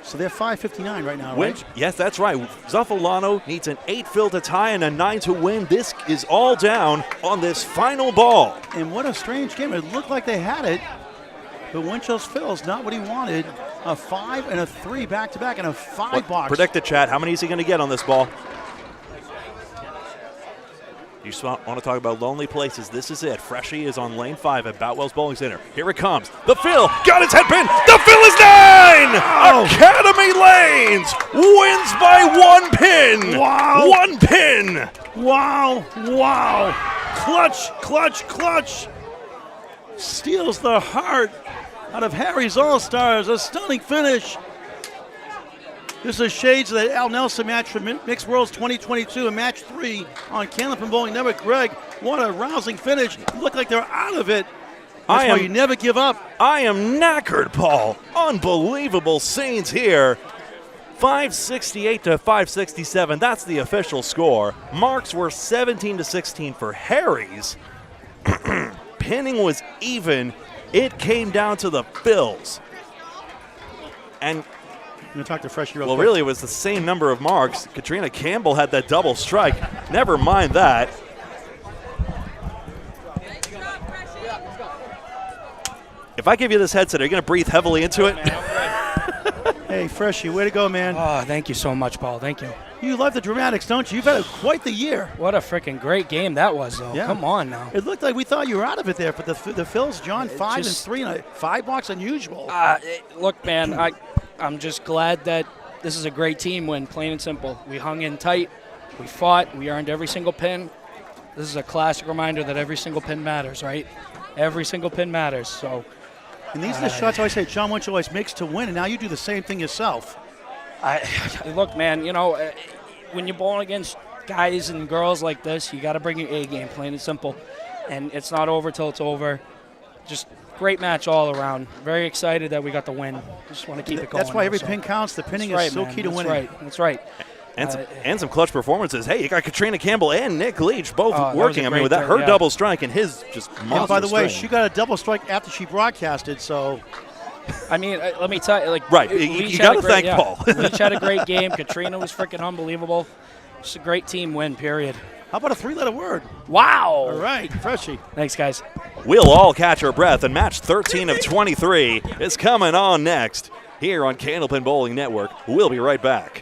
S2: So they're 559 right now, right?
S1: Yes, that's right. Zuffalano needs an 8 fill to tie and a 9 to win. This is all down on this final ball.
S2: And what a strange game. It looked like they had it, but Winchell's fills not what he wanted. A 5 and a 3 back-to-back and a 5 box.
S1: Predict it, chat. How many is he going to get on this ball? You want to talk about lonely places? This is it. Freshie is on lane 5 at Boutwell's Bowling Center. Here it comes. The fill. Got his head pin. The fill is 9! Oh. Academy Lanes wins by 1 pin.
S2: Wow.
S1: 1 pin.
S2: Wow. Wow. Clutch, clutch, clutch. Steals the heart out of Harry's All-Stars. A stunning finish. This is shades of the Al Nelson match from Mixed Worlds 2022 and match 3 on Candlepin Bowling Network. Greg, what a rousing finish. Look like they're out of it. That's why you never give up.
S1: I am knackered, Paul. Unbelievable scenes here. 568 to 567. That's the official score. Marks were 17 to 16 for Harry's. Pinning was even. It came down to the fills. And
S2: I'm going to talk to Freshie real
S1: well,
S2: quick.
S1: really, it was the same number of marks. Katrina Campbell had that double strike. Never mind that. If I give you this headset, are you going to breathe heavily into it?
S2: Hey, Freshie, way to go, man.
S10: Oh, thank you so much, Paul. Thank you.
S2: You love the dramatics, don't you? You've had quite the year.
S10: What a freaking great game that was, though.
S2: Yeah.
S10: Come on now.
S2: It looked like we thought you were out of it there, but the fills, John, 5 and 3 and a 5 box unusual.
S10: Look, man, I'm just glad that this is a great team win, plain and simple. We hung in tight. We fought. We earned every single pin. This is a classic reminder that every single pin matters, right? Every single pin matters. So.
S2: And these are the shots I always say John Winchell always makes to win, and now you do the same thing yourself.
S10: Look, man, you know, when you're bowling against guys and girls like this, you got to bring your A game, plain and simple. And it's not over till it's over. Just great match all around. Very excited that we got the win. Just want to keep it going.
S2: That's why every pin counts. The pinning is so key to winning.
S10: That's right.
S1: And some clutch performances. Hey, you got Katrina Campbell and Nick Leach both working. I mean, with that her double strike and his just monster
S2: And by the way,
S1: string.
S2: she got a double strike after she broadcasted, so.
S10: I mean, let me tell you, like,
S1: right, you got to thank Paul.
S10: Leach had a great game. Katrina was freaking unbelievable. It's a great team win, period.
S2: How about a 3-letter word?
S10: Wow.
S2: All right, Freshie.
S10: Thanks, guys.
S1: We'll all catch our breath, and match 13 of 23 is coming on next here on Candlepin Bowling Network. We'll be right back.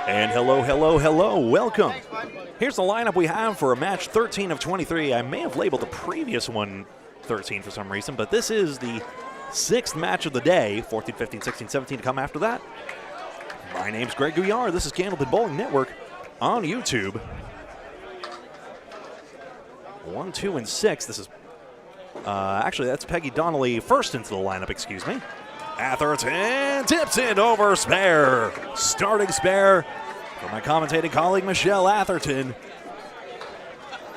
S1: And hello, hello, hello, welcome. Here's the lineup we have for a match 13 of 23. I may have labeled the previous one 13 for some reason, but this is the 6th match of the day, 14, 15, 16, 17 to come after that. My name's Greg Gouillart. This is Candlepin Bowling Network on YouTube. 1, 2, and 6. This is, actually, that's Peggy Donnelly first into the lineup, excuse me. Atherton tips it over spare. Starting spare for my commentating colleague Michelle Atherton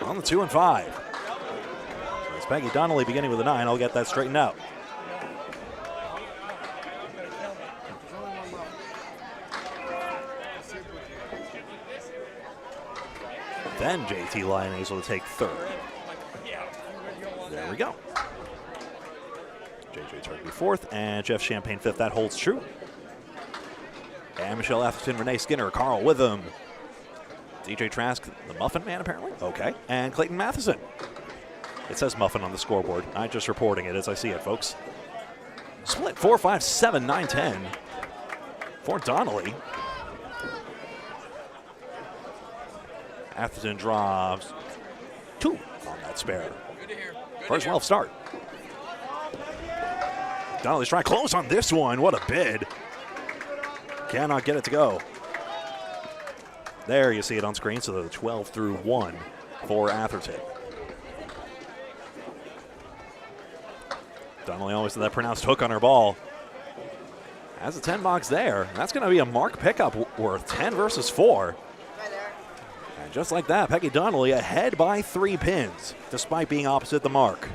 S1: on the 2 and 5. It's Peggy Donnelly beginning with a 9. I'll get that straightened out. Then JT Lyonnaise will take 3rd. There we go. JJ Turkey 4th, and Jeff Champagne 5th. That holds true. And Michelle Atherton, Renee Skinner, Carl Witham, DJ Trask, the Muffin Man, apparently. Okay. And Clayton Matheson. It says Muffin on the scoreboard. I'm just reporting it as I see it, folks. Split 4, 5, 7, 9, 10 for Donnelly. Atherton drops 2 on that spare. First 12 start. Donnelly's trying close on this one. What a bid. Cannot get it to go. There you see it on screen. So the 12 through 1 for Atherton. Donnelly always with that pronounced hook on her ball. Has a 10 box there. That's going to be a mark pickup worth 10 versus 4. And just like that, Peggy Donnelly ahead by 3 pins, despite being opposite the mark.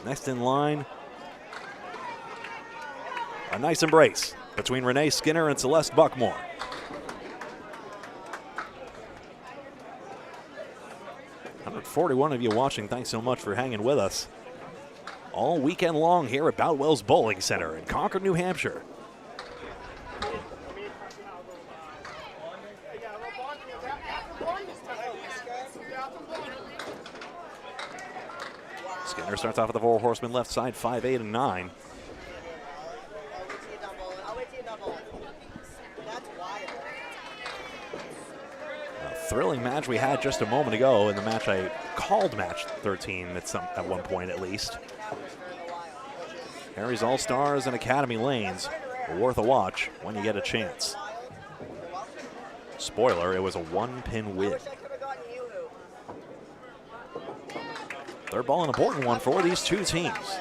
S1: Next in line, a nice embrace between Renee Skinner and Celeste Buckmore. $141 of you watching. Thanks so much for hanging with us all weekend long here at Boutwell's Bowling Center in Concord, New Hampshire. Skinner starts off with the 4 horsemen left side, 5, 8, and 9. A thrilling match we had just a moment ago in the match I called match 13 at one point at least. Harry's All-Stars and Academy Lanes are worth a watch when you get a chance. Spoiler, it was a 1-pin win. Third ball, an important one for these two teams.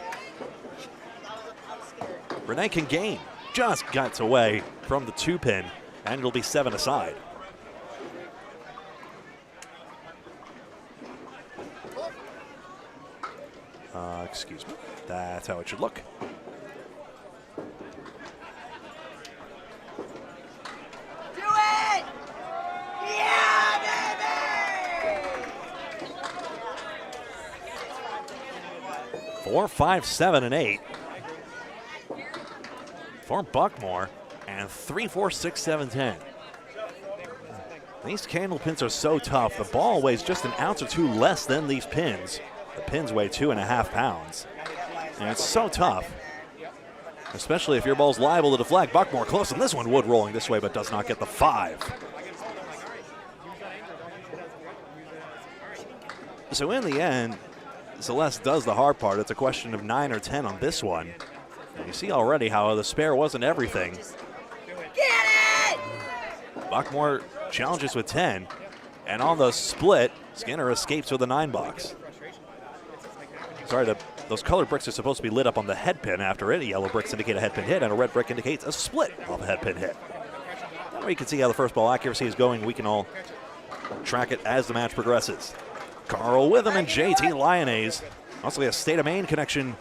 S1: Renee can gain. Just got away from the 2-pin, and it'll be 7 aside. Excuse me. That's how it should look.
S11: Do it! Yeah, baby!
S1: 4, 5, 7, and 8 for Buckmore, and 3, 4, 6, 7, 10. These candle pins are so tough. The ball weighs just an ounce or 2 less than these pins. The pins weigh 2.5 pounds. And it's so tough, especially if your ball's liable to deflect. Buckmore close on this one. Wood rolling this way, but does not get the 5. So in the end, Celeste does the hard part. It's a question of 9 or 10 on this one. And you see already how the spare wasn't everything.
S11: Get it!
S1: Buckmore challenges with 10. And on the split, Skinner escapes with a 9 box. Sorry, those colored bricks are supposed to be lit up on the head pin after it. Yellow bricks indicate a head pin hit, and a red brick indicates a split of a head pin hit. Now we can see how the first ball accuracy is going. We can all track it as the match progresses. Carl Witham and JT Lyonnaise. Also a State of Maine connection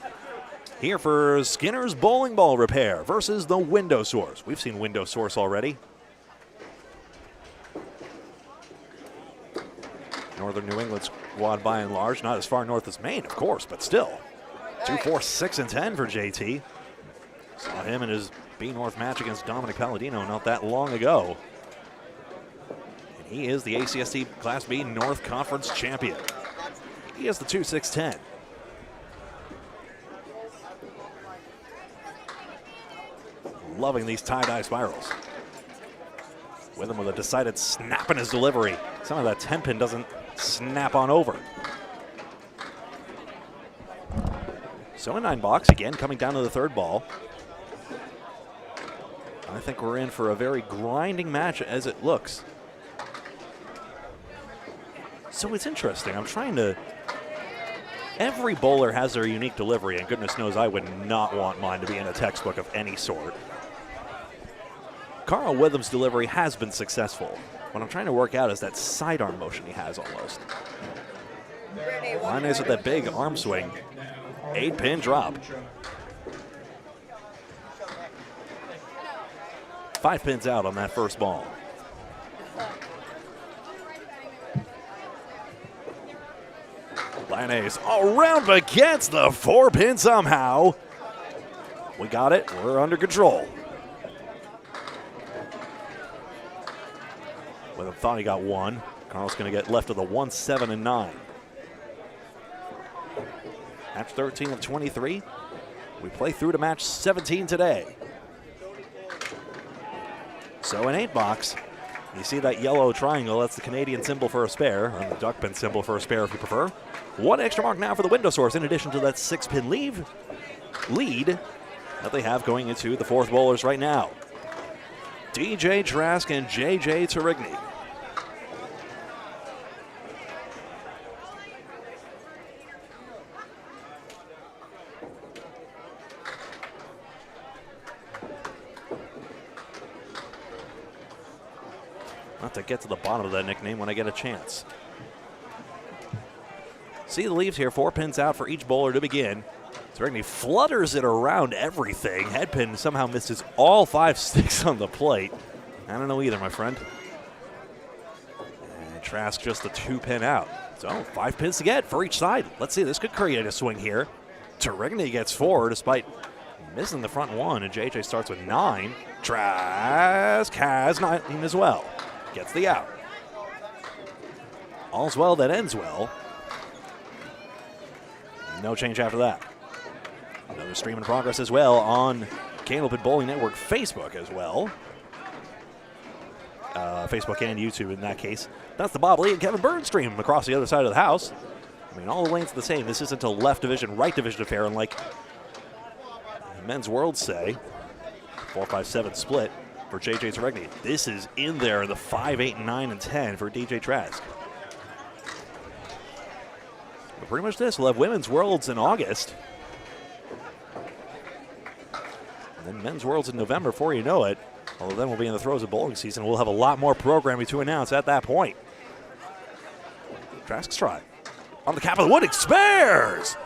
S1: here for Skinner's Bowling Ball Repair versus the Window Source. We've seen Window Source already. Northern New England squad by and large, not as far north as Maine, of course, but still. 2, 4, 6, and 10 for JT. Saw him in his B North match against Dominic Palladino not that long ago. And he is the ACST Class B North Conference champion. He has the 2, 6, 10. Loving these tie-dye spirals. With him with a decided snap in his delivery. Some of that 10-pin doesn't snap on over. So a 9-box, again, coming down to the third ball. I think we're in for a very grinding match as it looks. So it's interesting. I'm trying to... Every bowler has their unique delivery, and goodness knows I would not want mine to be in a textbook of any sort. Carl Witham's delivery has been successful. What I'm trying to work out is that sidearm motion he has almost. Line is with that big arm swing. 8-pin drop. 5 pins out on that first ball. Lyonnaise around but gets the 4-pin somehow. We got it. We're under control. With him thought he got 1. Carl's going to get left with a 1, 7, and 9. Match 13 of 23. We play through to match 17 today. So an 8-box. You see that yellow triangle, that's the Canadian symbol for a spare, or the duck pin symbol for a spare if you prefer. 1 extra mark now for the window source, in addition to that 6-pin lead that they have going into the 4th bowlers right now. DJ Trask and JJ Tarigny. Not to get to the bottom of that nickname when I get a chance. See the leaves here, 4 pins out for each bowler to begin. Tarigny flutters it around everything. Headpin somehow misses all 5 sticks on the plate. I don't know either, my friend. And Trask just a 2-pin out. So 5 pins to get for each side. Let's see, this could create a swing here. Tarigny gets 4 despite missing the front 1, and JJ starts with 9. Trask has 9 as well. Gets the out. All's well that ends well. No change after that. Another stream in progress as well on Candlepin Bowling Network Facebook as well. Facebook and YouTube in that case. That's the Bob Lee and Kevin Burns stream across the other side of the house. I mean, all the lanes are the same. This isn't a left division, right division affair, and like Men's World say, 4-5-7 split for JJ Tarigny. This is in there in the 5, 8, 9, and 10 for DJ Trask. But pretty much this. We'll have Women's Worlds in August. And then Men's Worlds in November before you know it. Although then we'll be in the throes of bowling season. We'll have a lot more programming to announce at that point. Trask's try. On the cap of the wood, it spares!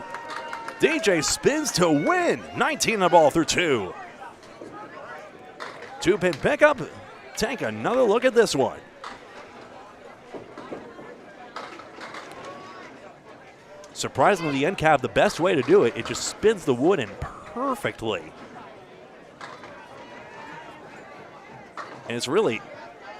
S1: DJ spins to win. 19 on the ball through 2. 2-pin pickup. Take another look at this one. Surprisingly, the end cap, the best way to do it, it just spins the wood in perfectly. And it's really,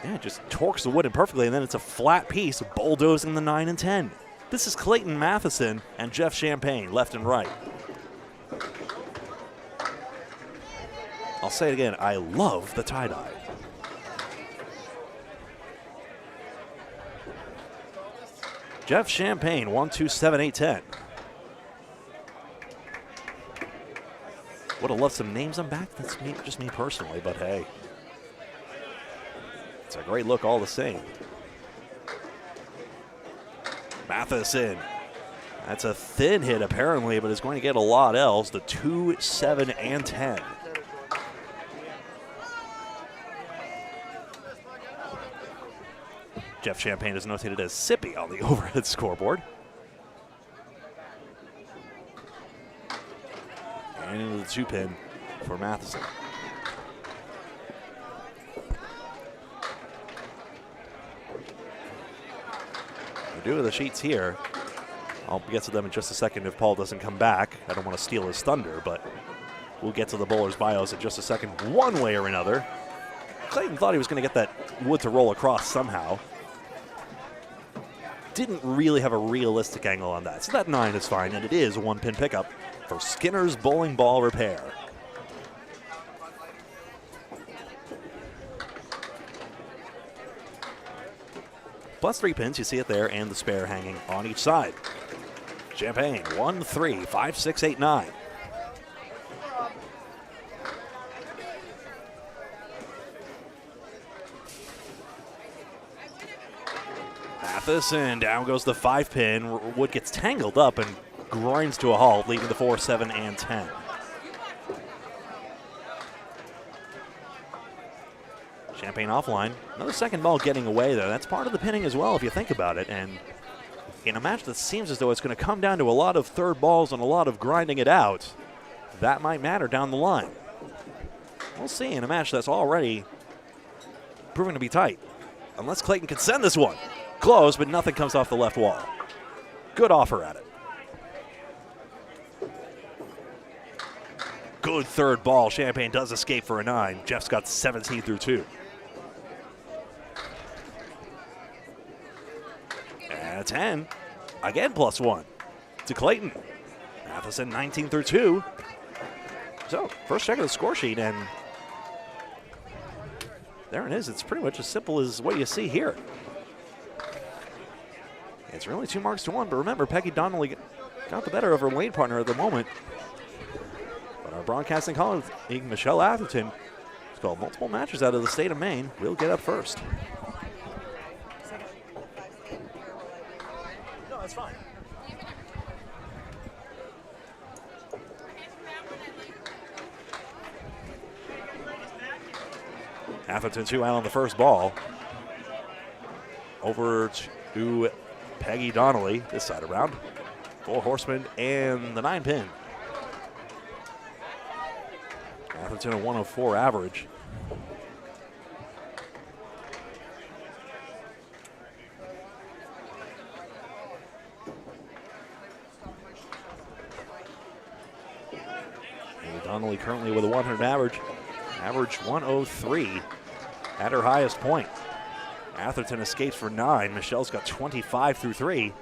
S1: yeah, it just torques the wood in perfectly, and then it's a flat piece bulldozing the 9 and 10. This is Clayton Matheson and Jeff Champagne, left and right. I'll say it again, I love the tie-dye. Jeff Champagne, 1, 2, 7, 8, 10. Would have loved some names on back. That's me, just me personally, but hey. It's a great look all the same. Matheson. That's a thin hit apparently, but is going to get a lot else. The 2, 7, and 10. Jeff Champagne is notated as Sippy on the overhead scoreboard. And into the 2-pin for Matheson. We're doing the sheets here. I'll get to them in just a second if Paul doesn't come back. I don't want to steal his thunder, but we'll get to the bowlers' bios in just a second, one way or another. Clayton thought he was going to get that wood to roll across somehow. Didn't really have a realistic angle on that. So that 9 is fine, and it is a 1-pin pickup for Skinner's Bowling Ball Repair. plus 3 pins. You see it there, and the spare hanging on each side. Champagne, 1, 3, 5, 6, 8, 9. Matheson, down goes the 5 pin. Wood gets tangled up and grinds to a halt, leaving the 4, 7, and 10. Champagne offline. Another second ball getting away there. That's part of the pinning as well, if you think about it. And in a match that seems as though it's going to come down to a lot of third balls and a lot of grinding it out, that might matter down the line. We'll see in a match that's already proving to be tight. Unless Clayton can send this one. Close, but nothing comes off the left wall. Good offer at it. Good third ball. Champagne does escape for a 9. Jeff's got 17 through 2. And a 10. Again, plus 1 to Clayton. Matheson, 19 through 2. So, first check of the score sheet, and there it is. It's pretty much as simple as what you see here. It's really 2 marks to 1, but remember, Peggy Donnelly got the better of her lane partner at the moment. But our broadcasting colleague, Michelle Atherton, has called multiple matches out of the state of Maine. We'll get up first.
S3: No, that's fine.
S1: Atherton 2 out on the first ball. Over to Peggy Donnelly this side around. 4 horsemen and the 9 pin. Atherton a 104 average. Peggy Donnelly currently with a 100 average. Average 103 at her highest point. Atherton escapes for 9. Michelle's got 25 through 3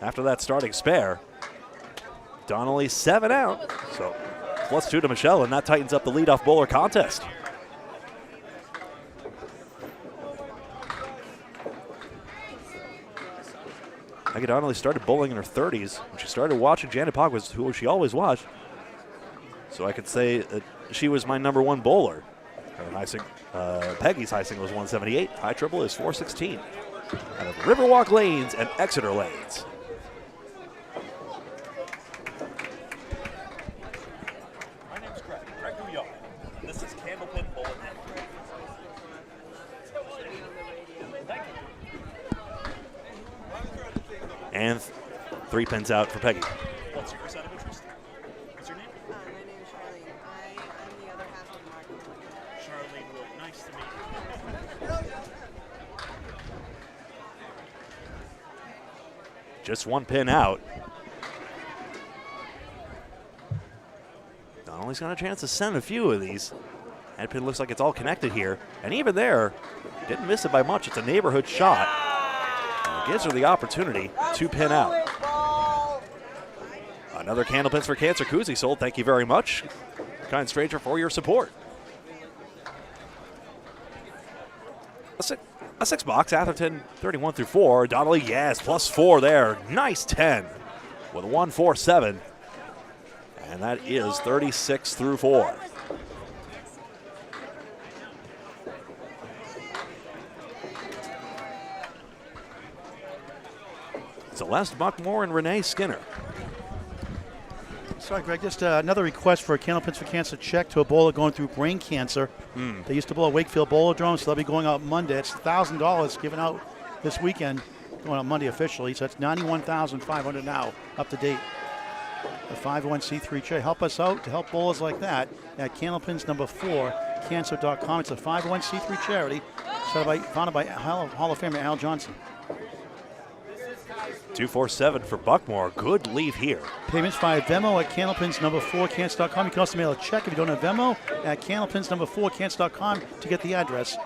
S1: after that starting spare. Donnelly 7 out, so plus 2 to Michelle, and that tightens up the leadoff bowler contest. Peggy Donnelly started bowling in her 30s. When she started watching Janet Pog, was who she always watched. So I could say that she was my number 1 bowler. Peggy's high single is 178. High triple is 416. Out of Riverwalk lanes and Exeter lanes.
S3: My name's Greg Gouillart. This is Candlepin Bowling. Thank you.
S1: And 3 pins out for Peggy.
S3: What's your side of interest? What's your name?
S12: My name is Charlene. I'm the other half of Mark.
S3: Charlene Wood. Nice to meet you.
S1: Just 1 pin out. Donnelly's got a chance to send a few of these. That pin looks like it's all connected here. And even there, didn't miss it by much. It's a neighborhood shot. And it gives her the opportunity to pin out. Another Candlepins for Cancer Koozie sold. Thank you very much, kind stranger, for your support. A 6 box, Atherton 31 through 4. Donnelly, yes, plus 4 there. Nice 10 with a 147. And that is 36 through 4. Celeste Buckmore and Renee Skinner.
S2: Sorry, Greg, just another request for a Candlepins for Cancer check to a bowler going through brain cancer. They used to bowl at Wakefield Bowlerdrome, so they'll be going out Monday. It's $1,000 given out this weekend, going out Monday officially, so it's $91,500 now, up to date. The 501c3 check. Help us out to help bowlers like that at Candlepins number 4, cancer.com. It's a 501c3 charity founded by Hall of Famer Al Johnson.
S1: 247 for Buckmore. Good leave here.
S2: Payments via Venmo at Candlepins number 4, cancer.com. You can also mail a check if you don't have Venmo at Candlepins number 4, cancer.com to get the address.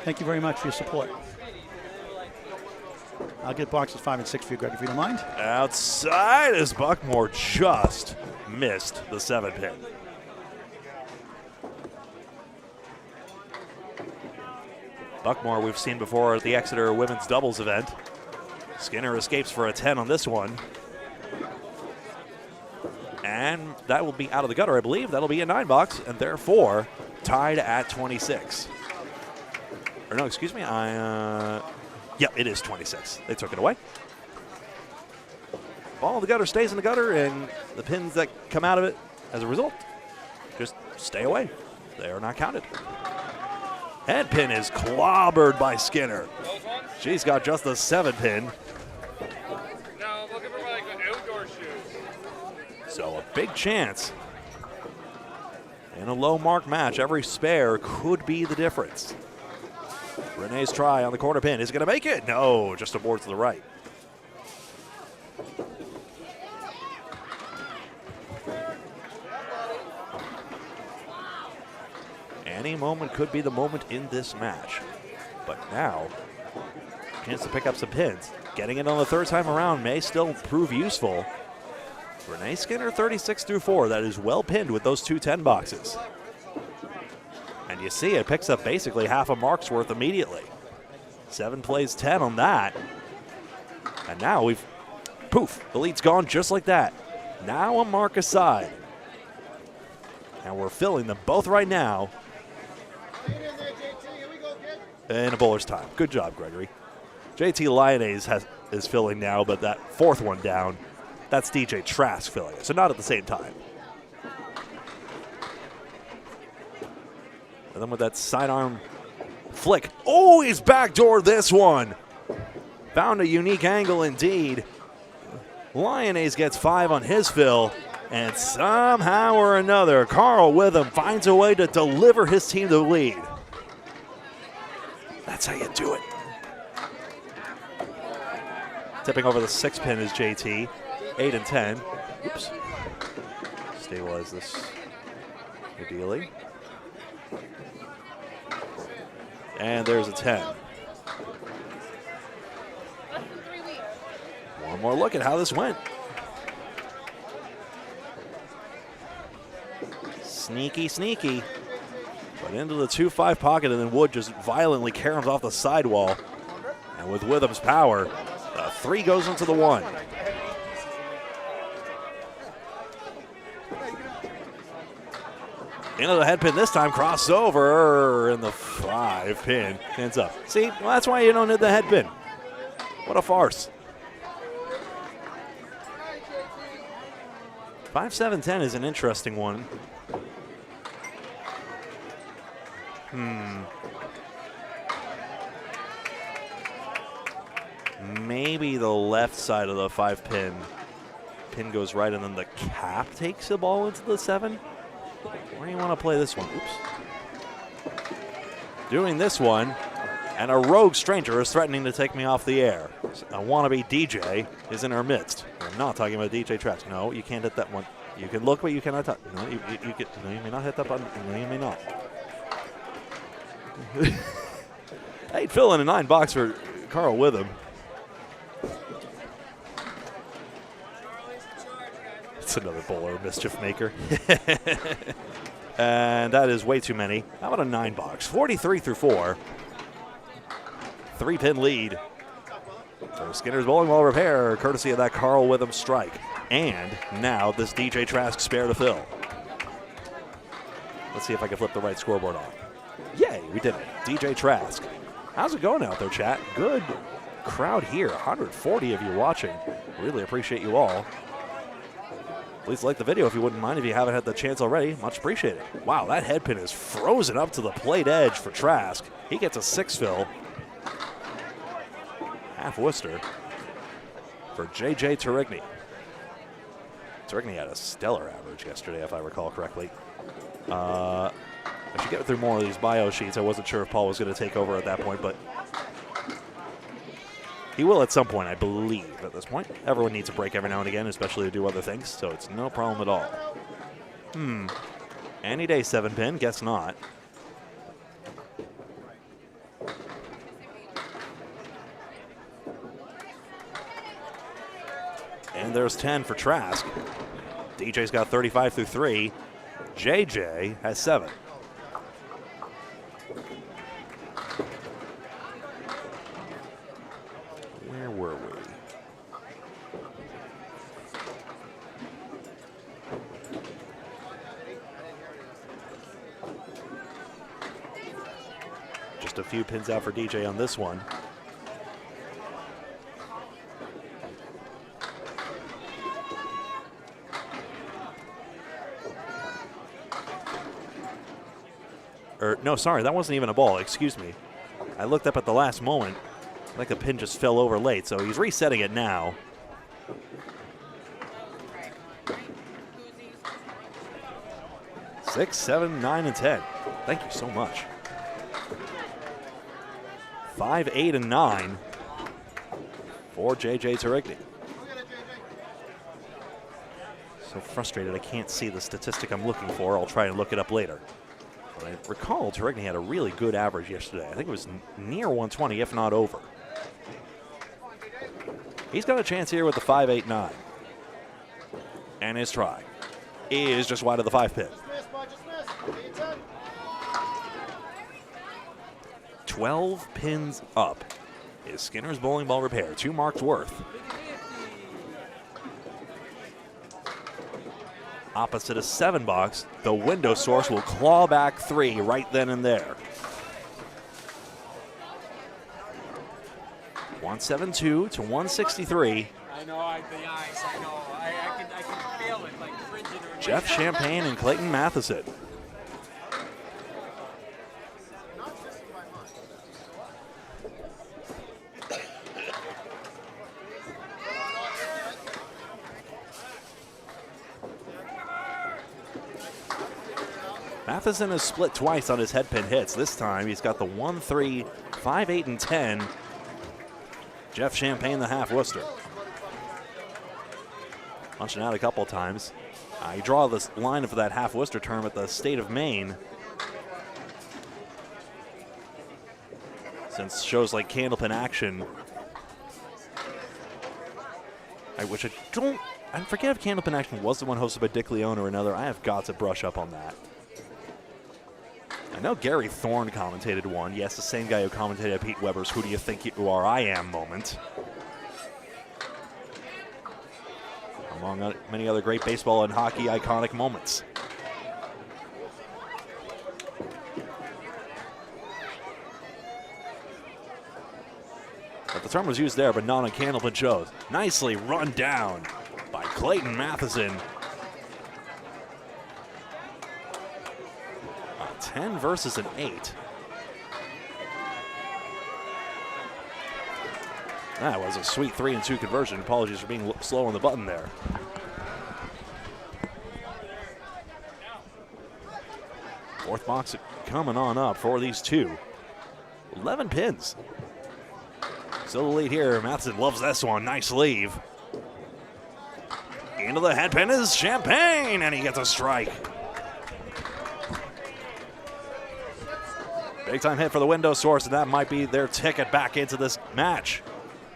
S2: Thank you very much for your support. I'll get boxes 5 and 6 for you, Greg, if you don't mind.
S1: Outside as Buckmore just missed the 7 pin. Buckmore we've seen before at the Exeter women's doubles event. Skinner escapes for a 10 on this one. And that will be out of the gutter, I believe. That'll be a 9 box, and therefore tied at 26. Or no, excuse me. Yeah, it is 26. They took it away. Ball in the gutter stays in the gutter, and the pins that come out of it as a result just stay away. They are not counted. Head pin is clobbered by Skinner. She's got just the 7 pin.
S4: No, I'm looking for like outdoor shoes.
S1: So a big chance. In a low mark match, every spare could be the difference. Renee's try on the corner pin. Is it going to make it? No, just a board to the right. Any moment could be the moment in this match. But now, chance to pick up some pins. Getting it on the 3rd time around may still prove useful. Renee Skinner, 36 through 4. That is well pinned with those 2 10 boxes. And you see it picks up basically half a mark's worth immediately. 7 plays 10 on that. And now poof, the lead's gone just like that. Now a mark aside. And we're filling them both right now. In a bowler's time. Good job, Gregory. JT Lyonnaise is filling now, but that 4th one down, that's DJ Trask filling it, so not at the same time. And then with that sidearm flick. Oh, he's backdoored this one. Found a unique angle indeed. Lyonnaise gets 5 on his fill, and somehow or another, Carl Witham finds a way to deliver his team the lead. That's how you do it. Tipping over the 6 pin is JT. 8 and 10. Oops. Stabilize this ideally. And there's a 10. One more look at how this went. Sneaky, sneaky. But into the 2-5 pocket, and then Wood just violently caroms off the sidewall. And with Witham's power, the 3 goes into the 1. Into the head pin this time, crossover in the 5 pin. Hands up. See, well, that's why you don't hit the head pin. What a farce. 5-7-10 is an interesting one. Maybe the left side of the 5 pin. Pin goes right, and then the cap takes the ball into the 7. Where do you want to play this one? Oops. Doing this one, and a rogue stranger is threatening to take me off the air. A wannabe DJ is in our midst. I'm not talking about DJ Trask. No, you can't hit that one. You can look, but you cannot touch. No, you may not hit that button. No, you may not. Hey, fill in a 9 box for Carl Witham. It's another bowler mischief maker. And that is way too many. How about a 9 box? 43 through 4. 3 pin lead. So Skinner's bowling ball repair, courtesy of that Carl Witham strike. And now this DJ Trask spare to fill. Let's see if I can flip the right scoreboard on. Yay, we did it. DJ Trask. How's it going out there, chat? Good crowd here. 140 of you watching. Really appreciate you all. Please like the video if you wouldn't mind, if you haven't had the chance already. Much appreciated. Wow, that head pin is frozen up to the plate edge for Trask. He gets a 6 fill. Half Worcester for JJ Turigny. Turigny had a stellar average yesterday, if I recall correctly. I should get through more of these bio sheets. I wasn't sure if Paul was going to take over at that point, but he will at some point, I believe, at this point. Everyone needs a break every now and again, especially to do other things, so it's no problem at all. Any day 7 pin, guess not. And there's 10 for Trask. DJ's got 35 through 3. JJ has 7. Just a few pins out for DJ on this one. No, sorry, that wasn't even a ball. Excuse me. I looked up at the last moment. Like the pin just fell over late, so he's resetting it now. Six, 7, 9, and 10. Thank you so much. 5, 8, and 9 for JJ Tarigny. So frustrated I can't see the statistic I'm looking for. I'll try and look it up later. But I recall Tarigny had a really good average yesterday. I think it was near 120, if not over. He's got a chance here with the 5, 8, 9. And his try is just wide of the 5 pin. 12 pins up is Skinner's bowling ball repair. 2 marks worth. Opposite a 7 box, the window source will claw back 3 right then and there. 172 to 163.
S5: I know, the eyes, I know. I can feel it, like frigid.
S1: Jeff Champagne and Clayton Matheson. Matheson has split twice on his head pin hits. This time he's got the 1, 3, 5, 8, and 10. Jeff Champagne, the half Worcester. Punching out a couple times. You draw this line for that half Worcester term at the state of Maine. Since shows like Candlepin Action, I forget if Candlepin Action was the one hosted by Dick Leone or another. I have got to brush up on that. I know Gary Thorne commentated one. Yes, the same guy who commentated Pete Weber's "Who Do You Think You Are, I Am" moment. Among many other great baseball and hockey iconic moments. But the term was used there, but not on Candlepin shows. Nicely run down by Clayton Matheson. 10 versus an 8. That was a sweet 3 and 2 conversion. Apologies for being slow on the button there. Fourth box coming on up for these two. 11 pins. Still the lead here. Matheson loves this one. Nice leave. Into the head pin is Champagne, and he gets a strike. Big time hit for the window source, and that might be their ticket back into this match.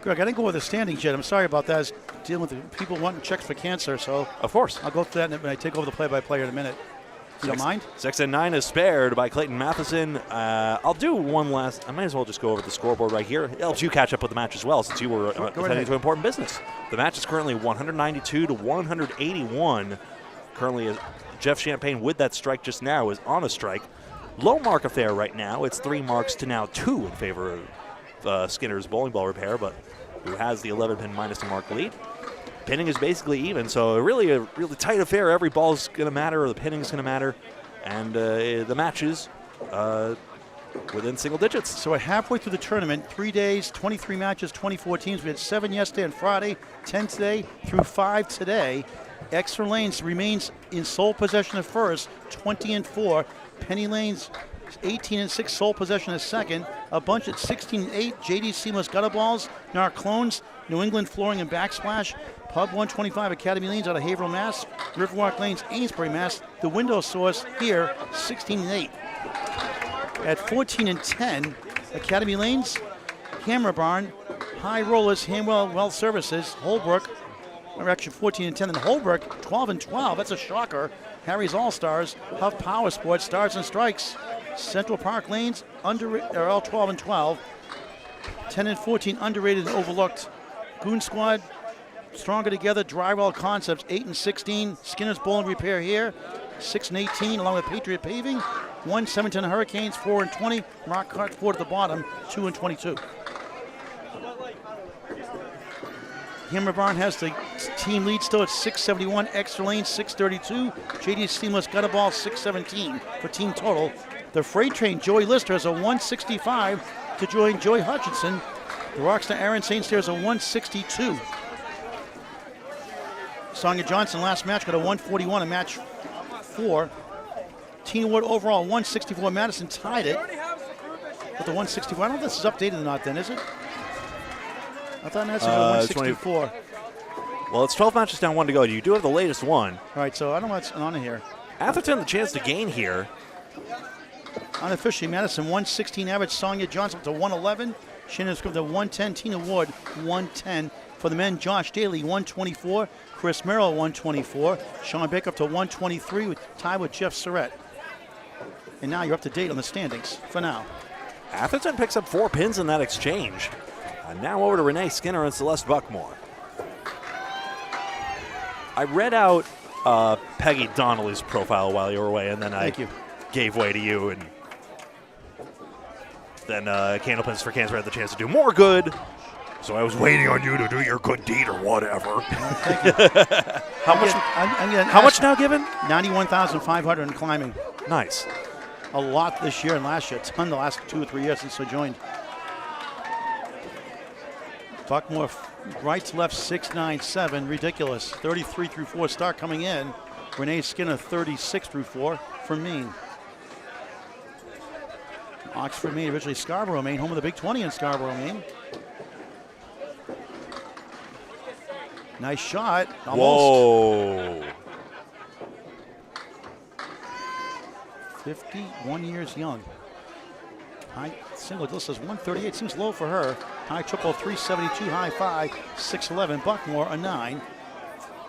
S2: Greg, I didn't go with the standings yet. I'm sorry about that. I was dealing with the people wanting checks for cancer, so.
S1: Of course.
S2: I'll go through that when I take over the play-by-play in a minute. You don't mind?
S1: 6 and 9 is spared by Clayton Matheson. I'll do one last. I might as well just go over the scoreboard right here. It helps you catch up with the match as well, since you were attending to important business. The match is currently 192 to 181. Currently, Jeff Champagne with that strike just now is on a strike. Low mark affair right now. It's 3 marks to now 2 in favor of Skinner's bowling ball repair, but who has the 11-pin minus a mark lead. Pinning is basically even, so a really tight affair. Every ball is going to matter, or the pinning is going to matter, and the matches within single digits.
S2: So we're halfway through the tournament, 3 days, 23 matches, 24 teams. We had 7 yesterday and Friday, 10 today, through 5 today. Exeter Lanes remains in sole possession of first, 20 and 4. Penny Lanes 18 and 6, sole possession of second. A bunch at 16 and 8. JD Seamless Gutter Balls, Narclones, New England Flooring and Backsplash. Pub 125 Academy Lanes out of Haverhill, Mass. Riverwalk Lanes, Amesbury, Mass. The window source here, 16 and 8. At 14 and 10, Academy Lanes, Hammer Barn, High Rollers, Hanwell Wealth Services, Holbrook. We're actually 14 and 10. Then Holbrook, 12 and 12. That's a shocker. Harry's Allstars, Huff Power Sports, Stars and Strikes. Central Park Lanes are all 12 and 12. 10 and 14 underrated and overlooked. Goon Squad, Stronger Together, Drywall Concepts, 8 and 16. Skinner's Bowling Repair here. 6-18, along with Patriot Paving. 1-17 Hurricanes, 4-20. Rock Cart 4 to the bottom, 2-22. Hammer Barn has the team lead still at 671. Extra Lane 632. JD Seamless got a ball 617 for team total. The Freight Train Joey Lister has a 165 to join Joey Hutchinson. The Rockstar Aaron St. Stair has a 162. Sonia Johnson last match got a 141 in match 4. Tina Wood overall 164. Madison tied it with the 164. I don't know if this is updated or not then, is it? I thought Madison got a 164.
S1: Well, it's 12 matches down, 1 to go. You do have the latest one.
S2: All right, so I don't know what's on here.
S1: Atherton the chance to gain here.
S2: Unofficially, Madison 116 average. Sonia Johnson to 111. Shannon Script to 110. Tina Wood 110. For the men, Josh Daly 124. Chris Merrill 124. Sean Baker up to 123 tied with Jeff Surratt. And now you're up to date on the standings for now.
S1: Atherton picks up 4 pins in that exchange. And now over to Renee Skinner and Celeste Buckmore. I read out Peggy Donnelly's profile while you were away, and then I gave way to you. And then Candlepins for Cancer had the chance to do more good. So I was waiting on you to do your good deed or whatever.
S2: Thank you.
S1: How much now given?
S2: 91,500 in climbing.
S1: Nice.
S2: A lot this year and last year. A ton the last 2 or 3 years since I joined. Buckmore right to left 697. Ridiculous. 33 through 4 start coming in. Renee Skinner 36 through 4 from Maine. Oxford, Maine, originally Scarborough, Maine, home of the Big 20 in Scarborough, Maine. Nice shot. Almost.
S1: Whoa.
S2: 51 years young. High single list says 138. Seems low for her. High triple 372. High 5 611. Buckmore a 9.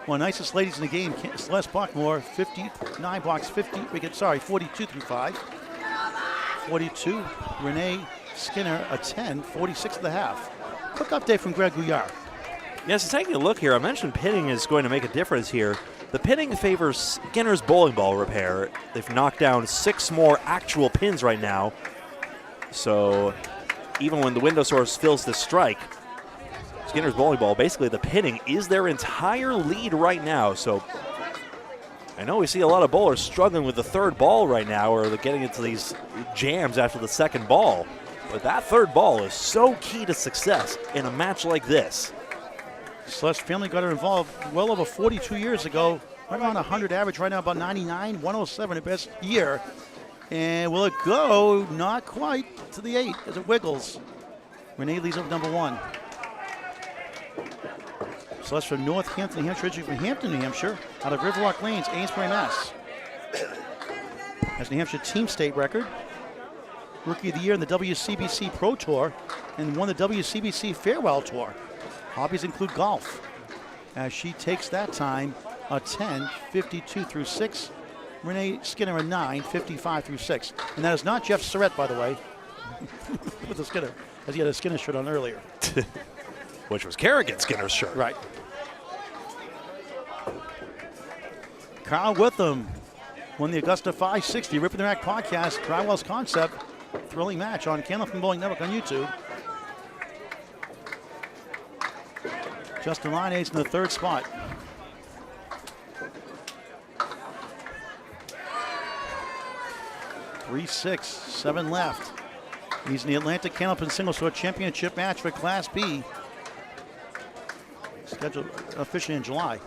S2: One nicest ladies in the game. Celeste Buckmore 59 blocks 42 through 5. 42. Renee Skinner a 10. 46 and a half. Quick update from Greg Gouillart.
S1: Yes, taking a look here, I mentioned pitting is going to make a difference here. The pitting favors Skinner's bowling ball repair. They've knocked down 6 more actual pins right now. So even when the window source fills the strike, Skinner's bowling ball, basically the pitting is their entire lead right now. So I know we see a lot of bowlers struggling with the third ball right now, or they're getting into these jams after the second ball. But that third ball is so key to success in a match like this.
S2: Celeste family got her involved well over 42 years ago. Right around 100 average right now, about 99, 107 at best year. And will it go? Not quite to the 8 as it wiggles. Renee leads up number 1. Celeste from Northampton, New Hampshire, originally from Hampton, New Hampshire, out of Riverwalk Lanes, Amesbury, Mass. Has New Hampshire team state record. Rookie of the Year in the WCBC Pro Tour and won the WCBC Farewell Tour. Hobbies include golf. As she takes that time, a 10, 52 through 6. Renee Skinner a 9, 55 through 6. And that is not Jeff Surratt, by the way, with the Skinner, as he had a Skinner shirt on earlier.
S1: Which was Kerrigan Skinner's shirt.
S2: Right. Kyle Witham won the Augusta 560 Ripping the Rack podcast, Drywell's Concept. Thrilling match on Candlepin Bowling Network on YouTube. Justin Linnaeus in the 3rd spot. Three, 6, 7 left. He's in the Atlantic Candlepin Single Sword Championship match for Class B. Scheduled officially in July.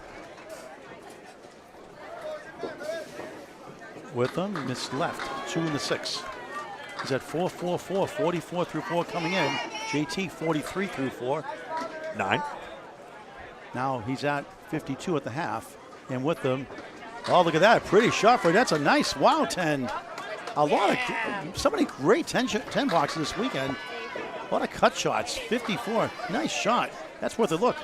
S2: With them, miss left, 2 in the 6. He's at 4-4-4, 44 through 4 coming in. JT 43 through 4.
S1: 9.
S2: Now he's at 52 at the half. And with them, oh, look at that. Pretty shot for it. That's a nice wow 10. A lot of, so many great 10 boxes this weekend. A lot of cut shots. 54. Nice shot. That's worth a look.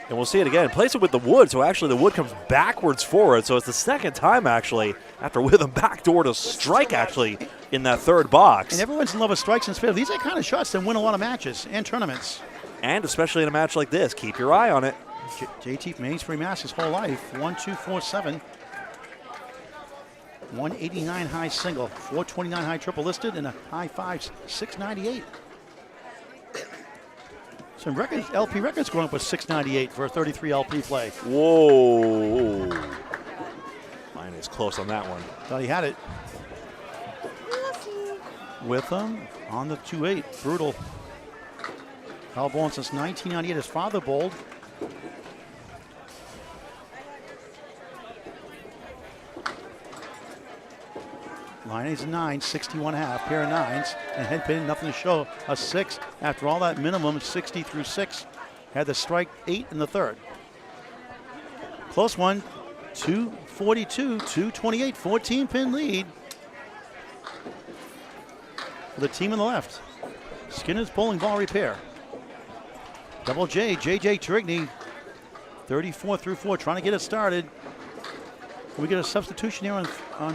S1: And we'll see it again. Plays it with the wood, so actually the wood comes backwards forward. So it's the second time, actually, after Witham backdoor to strike, actually, in that 3rd box.
S2: And everyone's in love with strikes and spin. These are the kind of shots that win a lot of matches and tournaments.
S1: And especially in a match like this, keep your eye on it.
S2: JT from Amesbury, Mass his whole life. 1, 2, 4, 7. 189 high single, 429 high triple listed, and a high 5, 698. Some records, LP records going up with 698 for a 33 LP play.
S1: Whoa. Mine is close on that one.
S2: Thought he had it. With him on the 2-8. Brutal. Kyle bowling since 1998. His father bowled. Line is 9, 61.5, pair of 9s, and head pin, nothing to show. A 6 after all that minimum, 60 through 6. Had the strike 8 in the third. Close one, 242, 228, 14-pin lead. For the team on the left. Skinner's bowling ball repair. Double J, JJ Trigny, 34 through 4, trying to get it started. Can we get a substitution here on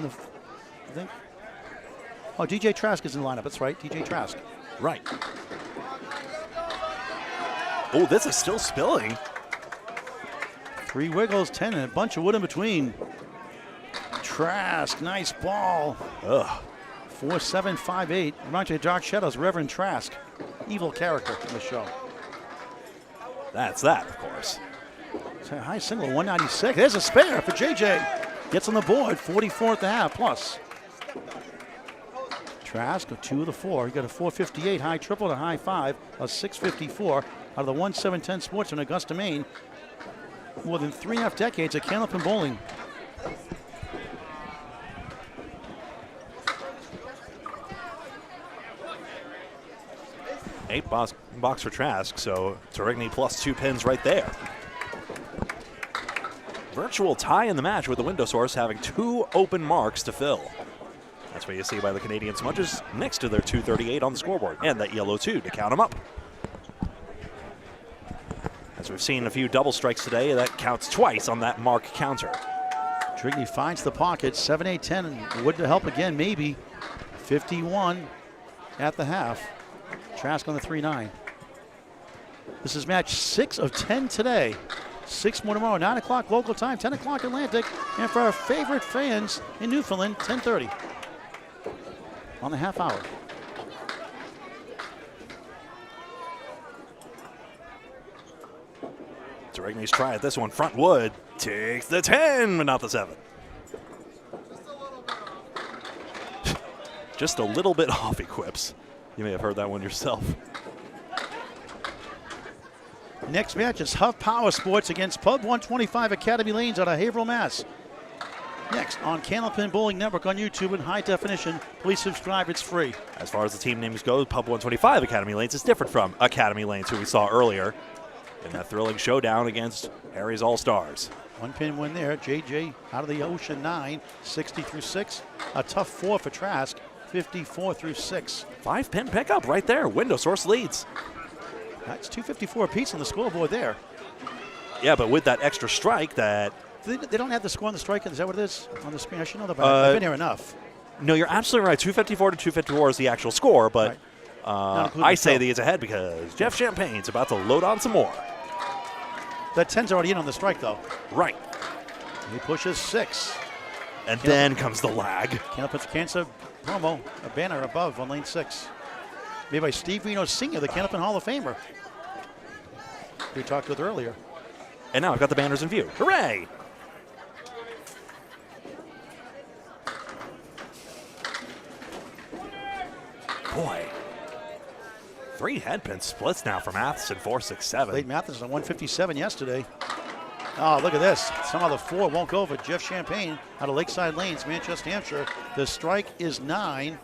S2: the, I think? Oh, DJ Trask is in the lineup. That's right, DJ Trask.
S1: Right. Oh, this is still spilling.
S2: 3 wiggles, 10, and a bunch of wood in between. Trask, nice ball.
S1: Ugh.
S2: 4-7, 5-8. Reminds me of Dark Shadows, Reverend Trask. Evil character in the show.
S1: That's that, of course.
S2: It's a high single, 196. There's a spare for JJ. Gets on the board, 44 at the half plus. Trask, a 2 of the 4. He got a 458 high triple to high 5, a 654 out of the 1710 Sports in Augusta, Maine. More than 3.5 decades of Candlepin bowling.
S1: Eight box for Trask, so Torigny plus 2 pins right there. Virtual tie in the match with the window source having 2 open marks to fill. That's what you see by the Canadian Smudges next to their 238 on the scoreboard, and that yellow 2 to count them up. As we've seen a few double strikes today, that counts twice on that mark counter.
S2: Trigny finds the pocket, 7-8-10, and would to help again, maybe. 51 at the half. Trask on the 3-9. This is match 6 of 10 today. 6 more tomorrow, 9 o'clock local time, 10 o'clock Atlantic. And for our favorite fans in Newfoundland, 10:30 on the half hour.
S1: Torigny's try at this one. Front wood takes the 10, but not the 7. Just a little bit off, he quips. You may have heard that one yourself.
S2: Next match is Huff Power Sports against Pub 125 Academy Lanes out of Haverhill, Mass. Next on Candlepin Bowling Network on YouTube in high definition. Please subscribe, it's free.
S1: As far as the team names go, Pub 125 Academy Lanes is different from Academy Lanes, who we saw earlier in that thrilling showdown against Harry's Allstars.
S2: 1 pin win there. JJ out of the Ocean 9, 60 through 6. A tough 4 for Trask, 54 through 6.
S1: 5 pin pickup right there. Window source leads.
S2: That's 254 apiece on the scoreboard there.
S1: Yeah, but with that extra strike that...
S2: They don't have the score on the strike. Is that what it is on the screen? I should know that, but I've been here enough.
S1: No, you're absolutely right. 254 to 254 is the actual score, but I say that it's ahead because Jeff Champagne's about to load on some more.
S2: That 10's already in on the strike, though.
S1: Right.
S2: He pushes 6.
S1: And then comes the lag.
S2: Candlepin's Cancer promo, a banner above on lane 6. Made by Steve Reno Sr., the Candlepin Hall of Famer. We talked with earlier.
S1: And now I've got the banners in view. Hooray! Boy. 3 headpin splits now for Matheson, 4-6-7.
S2: Late Matheson on 157 yesterday. Oh, look at this. Some of the 4 won't go for Jeff Champagne out of Lakeside Lanes, Manchester, Hampshire. The strike is 9,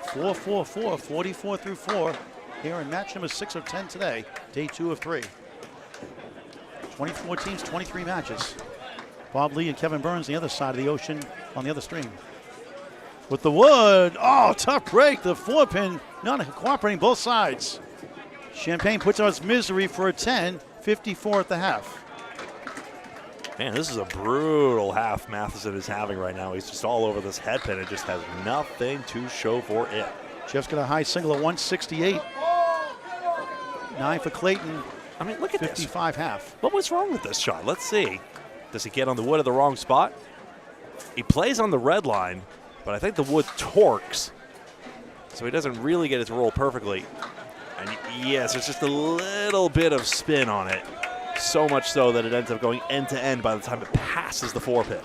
S2: 4-4-4, 44 through 4. Here in match number 6 of 10 today, day 2 of 3. 24 teams, 23 matches. Bob Lee and Kevin Burns, the other side of the ocean on the other stream. With the wood, oh, tough break. The 4-pin not cooperating both sides. Champagne puts out his misery for a 10, 54 at the half.
S1: Man, this is a brutal half Matheson is having right now. He's just all over this headpin and just has nothing to show for it.
S2: Jeff's got a high single at 168. 9 for Clayton.
S1: I mean, look at
S2: 55
S1: this.
S2: half.
S1: What was wrong with this shot? Let's see. Does he get on the wood at the wrong spot? He plays on the red line, but I think the wood torques, so he doesn't really get it to roll perfectly. And yes, there's just a little bit of spin on it, so much so that it ends up going end to end by the time it passes the 4-pin.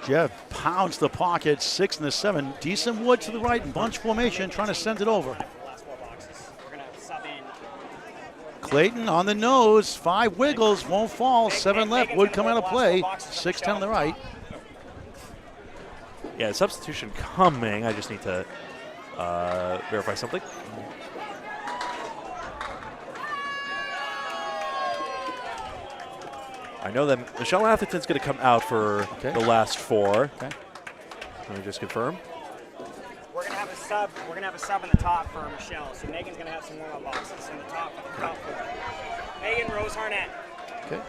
S2: Jeff pounds the pocket, 6 and the 7. Decent wood to the right in bunch formation, trying to send it over. Clayton on the nose, 5 wiggles, won't fall, 7 left, wood come out of play, 6-10 on the right.
S1: Yeah, substitution coming. I just need to verify something. I know that Michelle Atherton's going to come out for the last 4.
S2: Okay.
S1: Let me just confirm.
S13: We're gonna have a sub. We're gonna have a sub in the top for Michelle. So Megan's gonna have some warm-up boxes in the top 4. Megan Rose Harnett.
S2: Okay.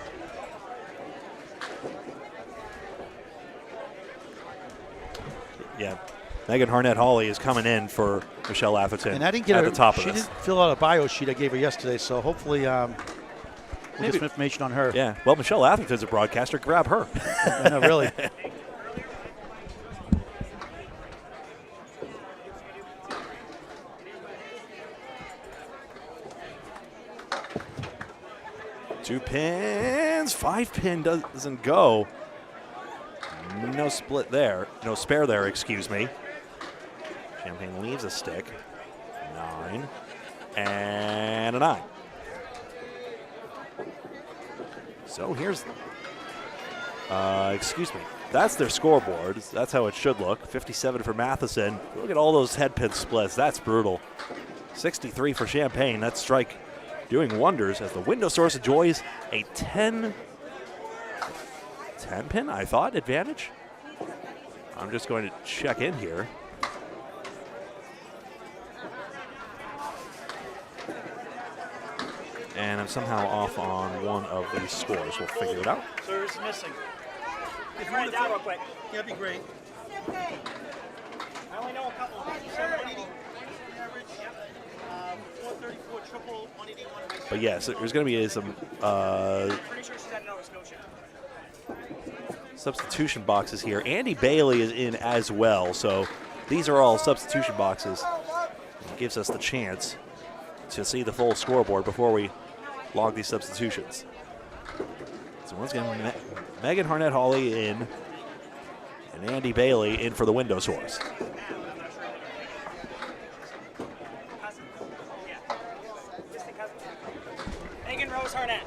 S1: Yeah, Megan Harnett-Hawley is coming in for Michelle Atherton
S2: And I didn't get
S1: at
S2: her,
S1: the top of
S2: she
S1: this.
S2: didn't fill out a bio sheet I gave her yesterday, so hopefully we'll get some information on her.
S1: Yeah, well, Michelle Atherton's a broadcaster. Grab her.
S2: No, really.
S1: Two pins, 5-pin doesn't go. No split there, no spare there, excuse me. Champagne leaves a stick. 9 and a 9. So here's, excuse me, that's their scoreboard. That's how it should look. 57 for Matheson. Look at all those head pin splits. That's brutal. 63 for Champagne. That strike doing wonders as the window source enjoys a 10 pin, I thought, advantage. I'm just going to check in here. And I'm somehow off on one of these scores. We'll figure it out.
S2: Service missing.
S13: If write it down real quick.
S2: Yeah, that'd be great.
S13: I only know a couple of them.
S2: 180 average, 434 triple, 181.
S1: But yes, there's going to be some
S13: Pretty sure she's at Nova Scotia.
S1: substitution boxes here. Andy Bailey is in as well, so these are all substitution boxes. It gives us the chance to see the full scoreboard before we log these substitutions. So once again, Megan Harnett-Hawley in, and Andy Bailey in for the window source.
S13: Megan Rose Harnett.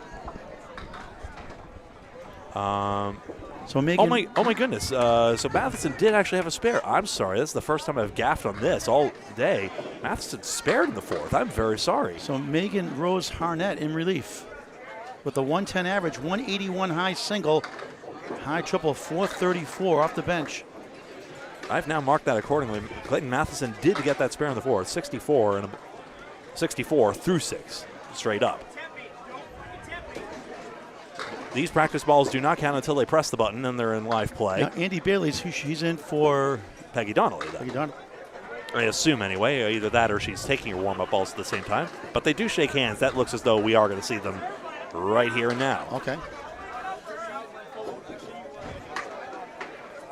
S2: So Megan,
S1: Oh my goodness. So Matheson did actually have a spare. I'm sorry. That's the first time I've gaffed on this all day. Matheson spared in the 4th. I'm very sorry.
S2: So Megan Rose Harnett in relief with a 110 average, 181 high single, high triple, 434 off the bench.
S1: I've now marked that accordingly. Clayton Matheson did get that spare in the 4th, 64 through 6, straight up. These practice balls do not count until they press the button and they're in live play.
S2: Now Andy Bailey's she's in for
S1: Peggy Donnelly, though.
S2: Peggy Donnelly.
S1: I assume anyway, either that or she's taking her warm-up balls at the same time. But they do shake hands. That looks as though we are going to see them right here and now.
S2: Okay.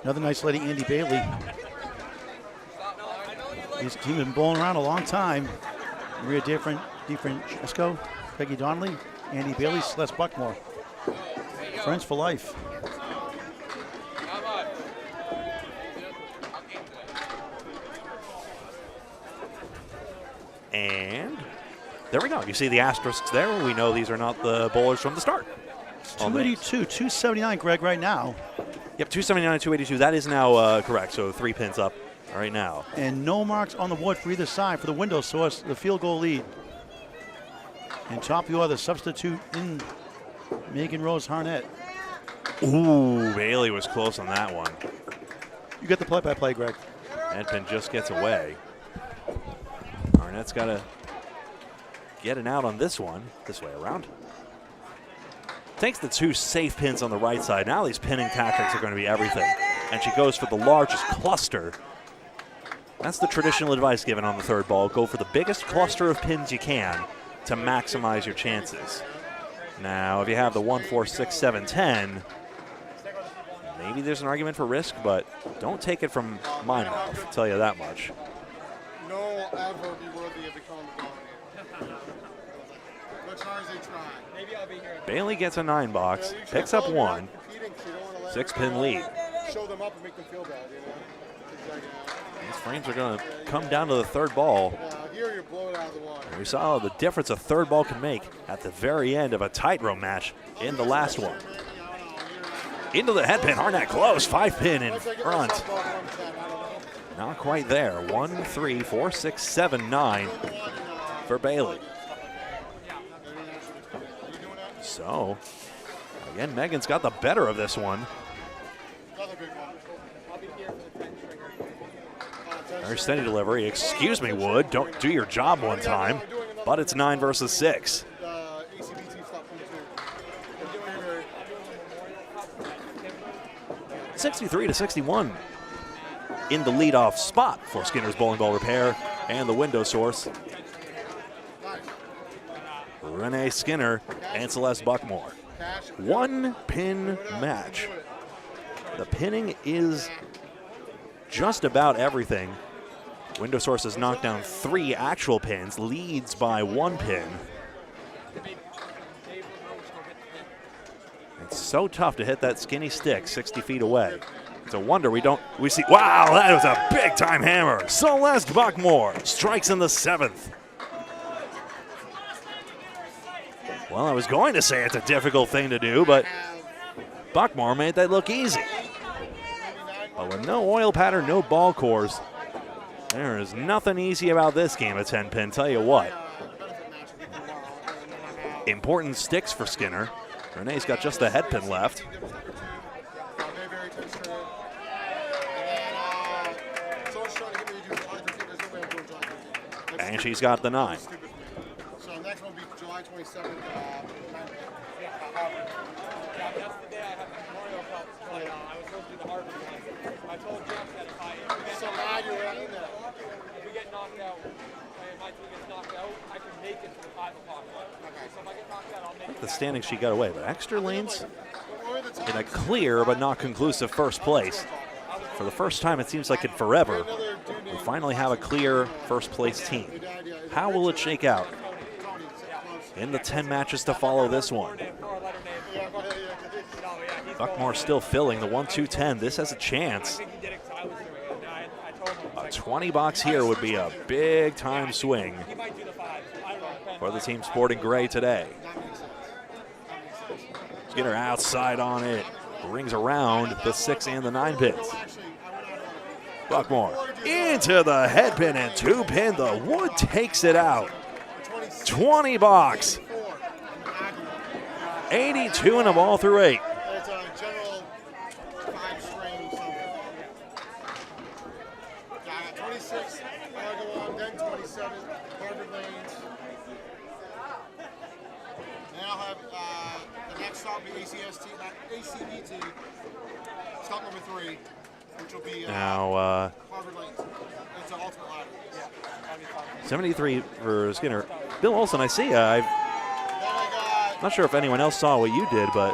S2: Another nice lady, Andy Bailey. He's been bowling around a long time. Maria DeFrancesco, Peggy Donnelly, Andy Bailey, Celeste Buckmore. Friends for life.
S1: And there we go. You see the asterisks there. We know these are not the bowlers from the start.
S2: 282, 279, Greg, right now.
S1: Yep, 279 and 282. That is now correct. So 3 pins up right now.
S2: And no marks on the board for either side for the window source, the field goal lead. And top you are the substitute in Megan Rose Harnett.
S1: Ooh, Bailey was close on that one.
S2: You get the play-by-play, Greg.
S1: Edpin just gets away. Harnett's got to get an out on this one, this way around. Takes the 2 safe pins on the right side. Now these pinning tactics are going to be everything. And she goes for the largest cluster. That's the traditional advice given on the 3rd ball. Go for the biggest cluster of pins you can to maximize your chances. Now, if you have the 1, 4, 6, 7, 10, Maybe there's an argument for risk, but don't take it from my mouth, I'll tell you that much.
S7: No will ever be worthy of becoming the dominator. As hard as they try. Maybe I'll be here.
S1: Bailey gets a 9-box, picks up 1, 6-pin lead.
S7: Show them up and make them feel bad, you know? Exactly.
S1: These frames are going to come down to the third ball.
S7: Here you blow it out of the water.
S1: We saw the difference a third ball can make at the very end of a tightrope match in the last one. Into the head pin, Harnett close, 5-pin in front. Not quite there. 1, 3, 4, 6, 7, 9 for Bailey. So, again, Megan's got the better of this one. Very steady delivery. Excuse me, Wood. Don't do your job one time. But it's 9 versus 6. 63-61 in the leadoff spot for Skinner's Bowling Ball Repair and the window source. Renee Skinner and Celeste Buckmore. 1-pin match. The pinning is just about everything. Window source has knocked down 3 actual pins, leads by 1 pin. It's so tough to hit that skinny stick 60 feet away. It's a wonder we see, wow, that was a big time hammer. Celeste Buckmore strikes in the 7th. Well, I was going to say it's a difficult thing to do, but Buckmore made that look easy. But with no oil pattern, no ball cores, there is nothing easy about this game of 10-pin, tell you what. Important sticks for Skinner. Renee's got just the head pin left. And she's got the 9.
S7: So next one will be July 27th.
S5: That's the day I have the Memorial Cup. I was supposed to do the Harvard one. I told Jeff that if we get knocked out, and my team gets knocked out, I can make it to the 5 o'clock one. So if I get knocked out, I'll make it.
S1: The standings she got away, but Exeter Lanes in a clear but not conclusive first place. For the first time, it seems like in forever, we finally have a clear first place team. How will it shake out in the 10 matches to follow this one? Buckmore still filling the 1-2-10. This has a chance. A 20-box here would be a big-time swing for the team sporting gray today. Skinner outside on it. Rings around the 6 and the 9 pins. Buckmore into the head pin and 2 pin. The Wood takes it out. 20 box. 82 in a ball through 8.
S7: It's a general 5-string something. 26, Argonne, then 27, Harvard Lanes. Then I'll have the next stop be ACBT, stop number 3, which will be
S1: now
S7: Harvard Lanes. It's an ultimate ladder. Yeah.
S1: 73 for Skinner. Bill Olson, I see. I'm not sure if anyone else saw what you did, but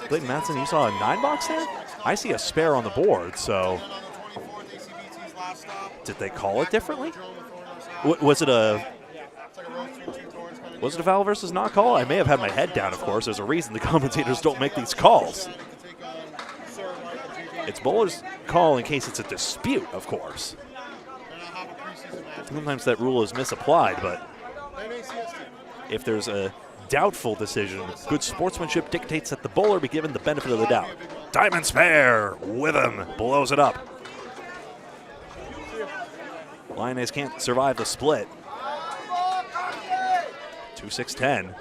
S1: Clayton Matson, you saw a 9-box there? I see a spare on the board, so did they call it differently? Was it a foul versus not call? I may have had my head down, of course. There's a reason the commentators don't make these calls. It's bowler's call in case it's a dispute, of course. Sometimes that rule is misapplied, but if there's a doubtful decision, good sportsmanship dictates that the bowler be given the benefit of the doubt. Diamond spare with him, blows it up. Lioness can't survive the split. 2-6-10.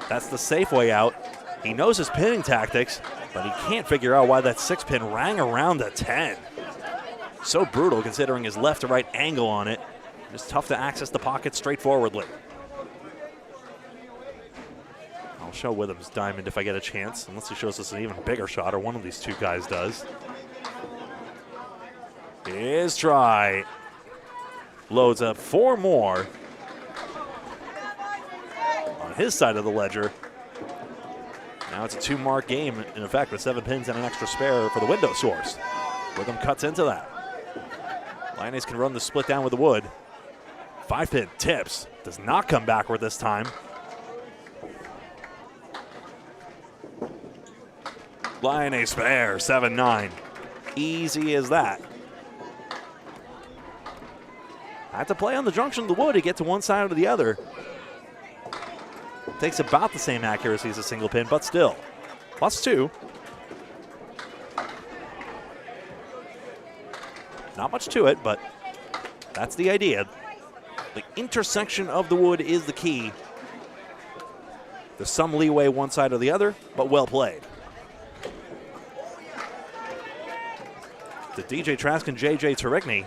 S1: That's the safe way out. He knows his pinning tactics, but he can't figure out why that 6-pin rang around the 10. So brutal considering his left to right angle on it. It's tough to access the pocket straightforwardly. I'll show Witham's diamond if I get a chance, unless he shows us an even bigger shot, or one of these 2 guys does. His try. Loads up 4 more on his side of the ledger. Now it's a 2-mark game, in effect, with 7 pins and an extra spare for the window source. Rhythm cuts into that. Lioness can run the split down with the wood. 5-pin tips. Does not come backward this time. Lioness spare, 7-9. Easy as that. Had to play on the junction of the wood to get to one side or the other. Takes about the same accuracy as a single pin, but still. +2. Not much to it, but that's the idea. The intersection of the wood is the key. There's some leeway one side or the other, but well played. To DJ Trask and JJ Tarikny.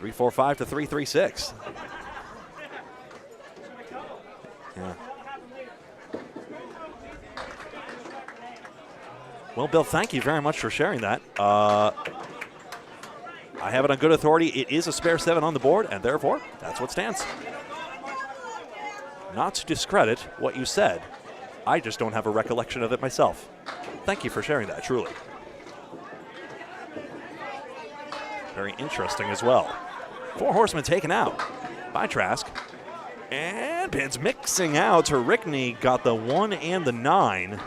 S1: 3-4-5 to 3-3-6. Yeah. Well, Bill, thank you very much for sharing that. I have it on good authority. It is a spare 7 on the board, and therefore, that's what stands. Not to discredit what you said. I just don't have a recollection of it myself. Thank you for sharing that, truly. Very interesting as well. 4 horsemen taken out by Trask. And pins mixing out. Tarikny got the 1 and the 9.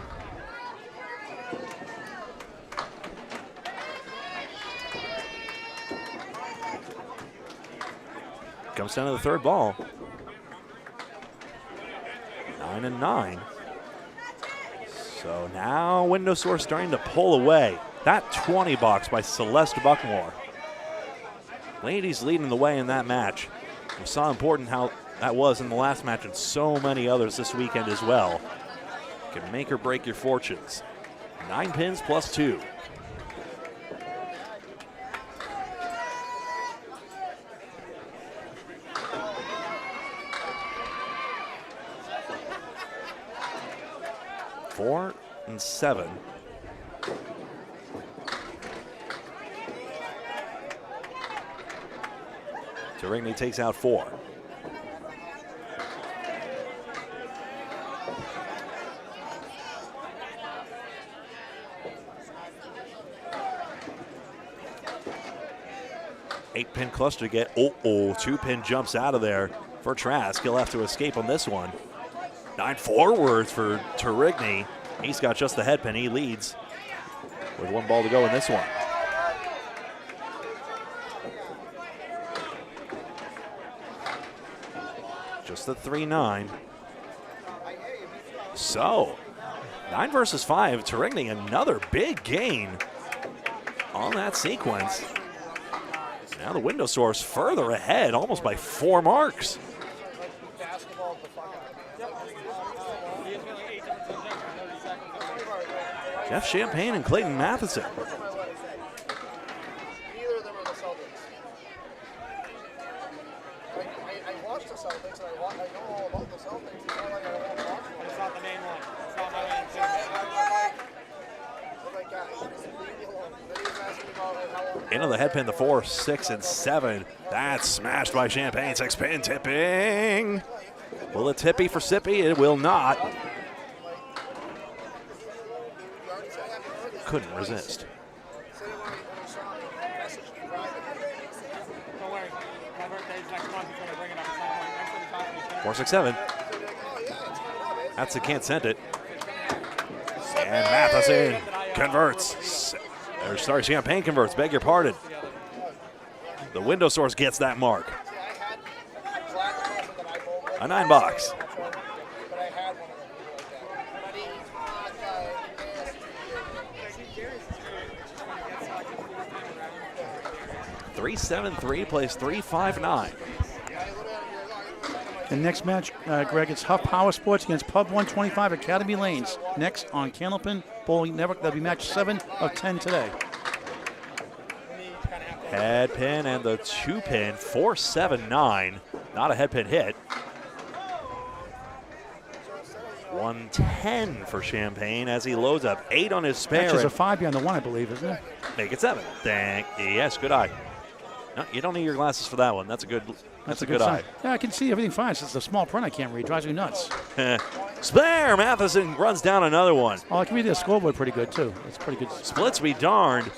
S1: Comes down to the third ball. 9 and 9. So now window source starting to pull away. That 20 box by Celeste Buckmore. Ladies leading the way in that match. We saw important how that was in the last match and so many others this weekend as well. Can make or break your fortunes. 9 pins +2. Four and 7. Tarikny takes out 4. Eight-pin cluster to get, 2-pin jumps out of there for Trask. He'll have to escape on this one. 9 forwards for Tarikny. He's got just the head pin. He leads with 1 ball to go in this one. Just the 3-9. So, 9 versus 5. Tarikny another big gain on that sequence. Now the window source further ahead, almost by 4 marks. Jeff Champagne and Clayton Matheson.
S7: Neither of them are the Celtics. I watched the Celtics and I know all about the Celtics. It's not like I won't watch them. It's not the main one. It's not my main team. I'm like, guys, leave me alone. Then he's asking me about how long.
S1: Into the head pin, the 4, 6, and 7. That's smashed by Champagne. 6-pin tipping. Will it tippy for Sippy? It will not. Couldn't resist. 4, 6, 7. That's it, can't send it. And Matheson converts. Sorry, Champagne converts, beg your pardon. The window source gets that mark. A 9 box. 3-7-3 plays 3-5-9.
S2: The next match, Greg, it's Huff Power Sports against Pub 125 Academy Lanes. Next on Candlepin Bowling Network. That'll be match 7 of 10 today.
S1: Head pin and the 2-pin, 4-7-9. Not a head pin hit. 110 for Champagne as he loads up 8 on his spare.
S2: Match is a 5 behind the 1, I believe, isn't it?
S1: Make it 7. Yes, good eye. No, you don't need your glasses for that one. That's a good. That's a good eye.
S2: Yeah, I can see everything fine. It's just the small print I can't read. Drives me nuts.
S1: Spare. Matheson runs down another one.
S2: Oh, it can be the scoreboard pretty good, too. It's pretty good.
S1: Splits be darned.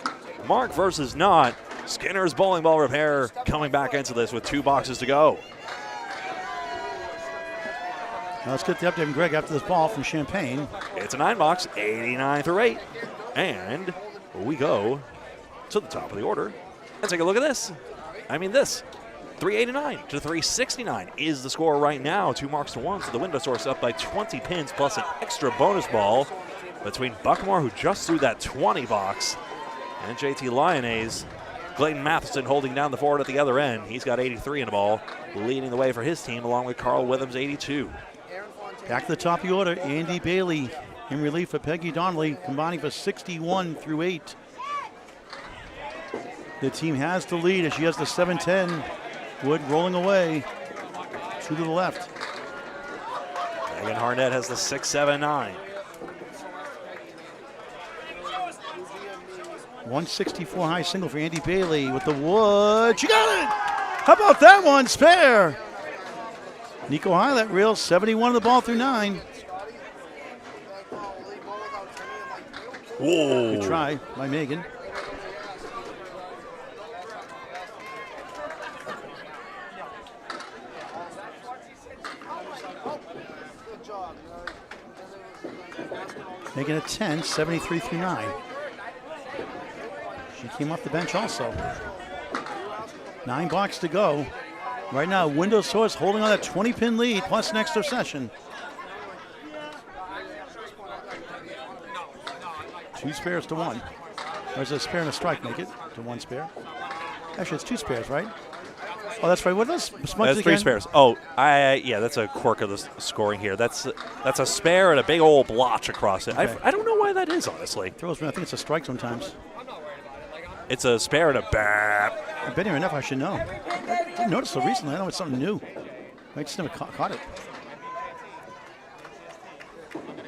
S1: Mark versus not. Skinner's bowling ball repair coming back into this with 2 boxes to go.
S2: Now let's get the update from Greg after this ball from Champaign.
S1: It's a 9-box, 89 through 8. And we go to the top of the order and take a look at this. I mean this. 389 to 369 is the score right now. 2 marks to 1, so the window source up by 20 pins plus an extra bonus ball between Buckmore, who just threw that 20 box, and JT Lyonnaise. Clayton Matheson holding down the forward at the other end. He's got 83 in the ball, leading the way for his team, along with Carl Withams, 82.
S2: Back to the top of the order, Andy Bailey in relief for Peggy Donnelly, combining for 61 through 8. The team has the lead as she has the 7-10. Wood rolling away, 2 to the left.
S1: Megan Harnett has the 6-7-9.
S2: 164 high single for Andy Bailey with the wood. She got it! How about that one? Spare. Nico Highlight reel, 71 of the ball through 9.
S1: Whoa.
S2: Good try by Megan. Making it 10, 73 through 9. She came off the bench also. 9 blocks to go. Right now, Window Source holding on that 20-pin lead plus an extra session. 2 spares to 1. There's a spare and a strike, make it to 1 spare. Actually, it's 2 spares, right? Oh, that's right. What are those smudges
S1: That's 3
S2: again?
S1: spares. Oh, yeah, that's a quirk of the scoring here. That's a spare and a big old blotch across it.
S2: Okay.
S1: I don't know why that is, honestly.
S2: Throws me. I think it's a strike sometimes.
S1: It's a spare and a bap.
S2: I've been here enough, I should know. I didn't notice it recently. I know it's something new. I just never caught it.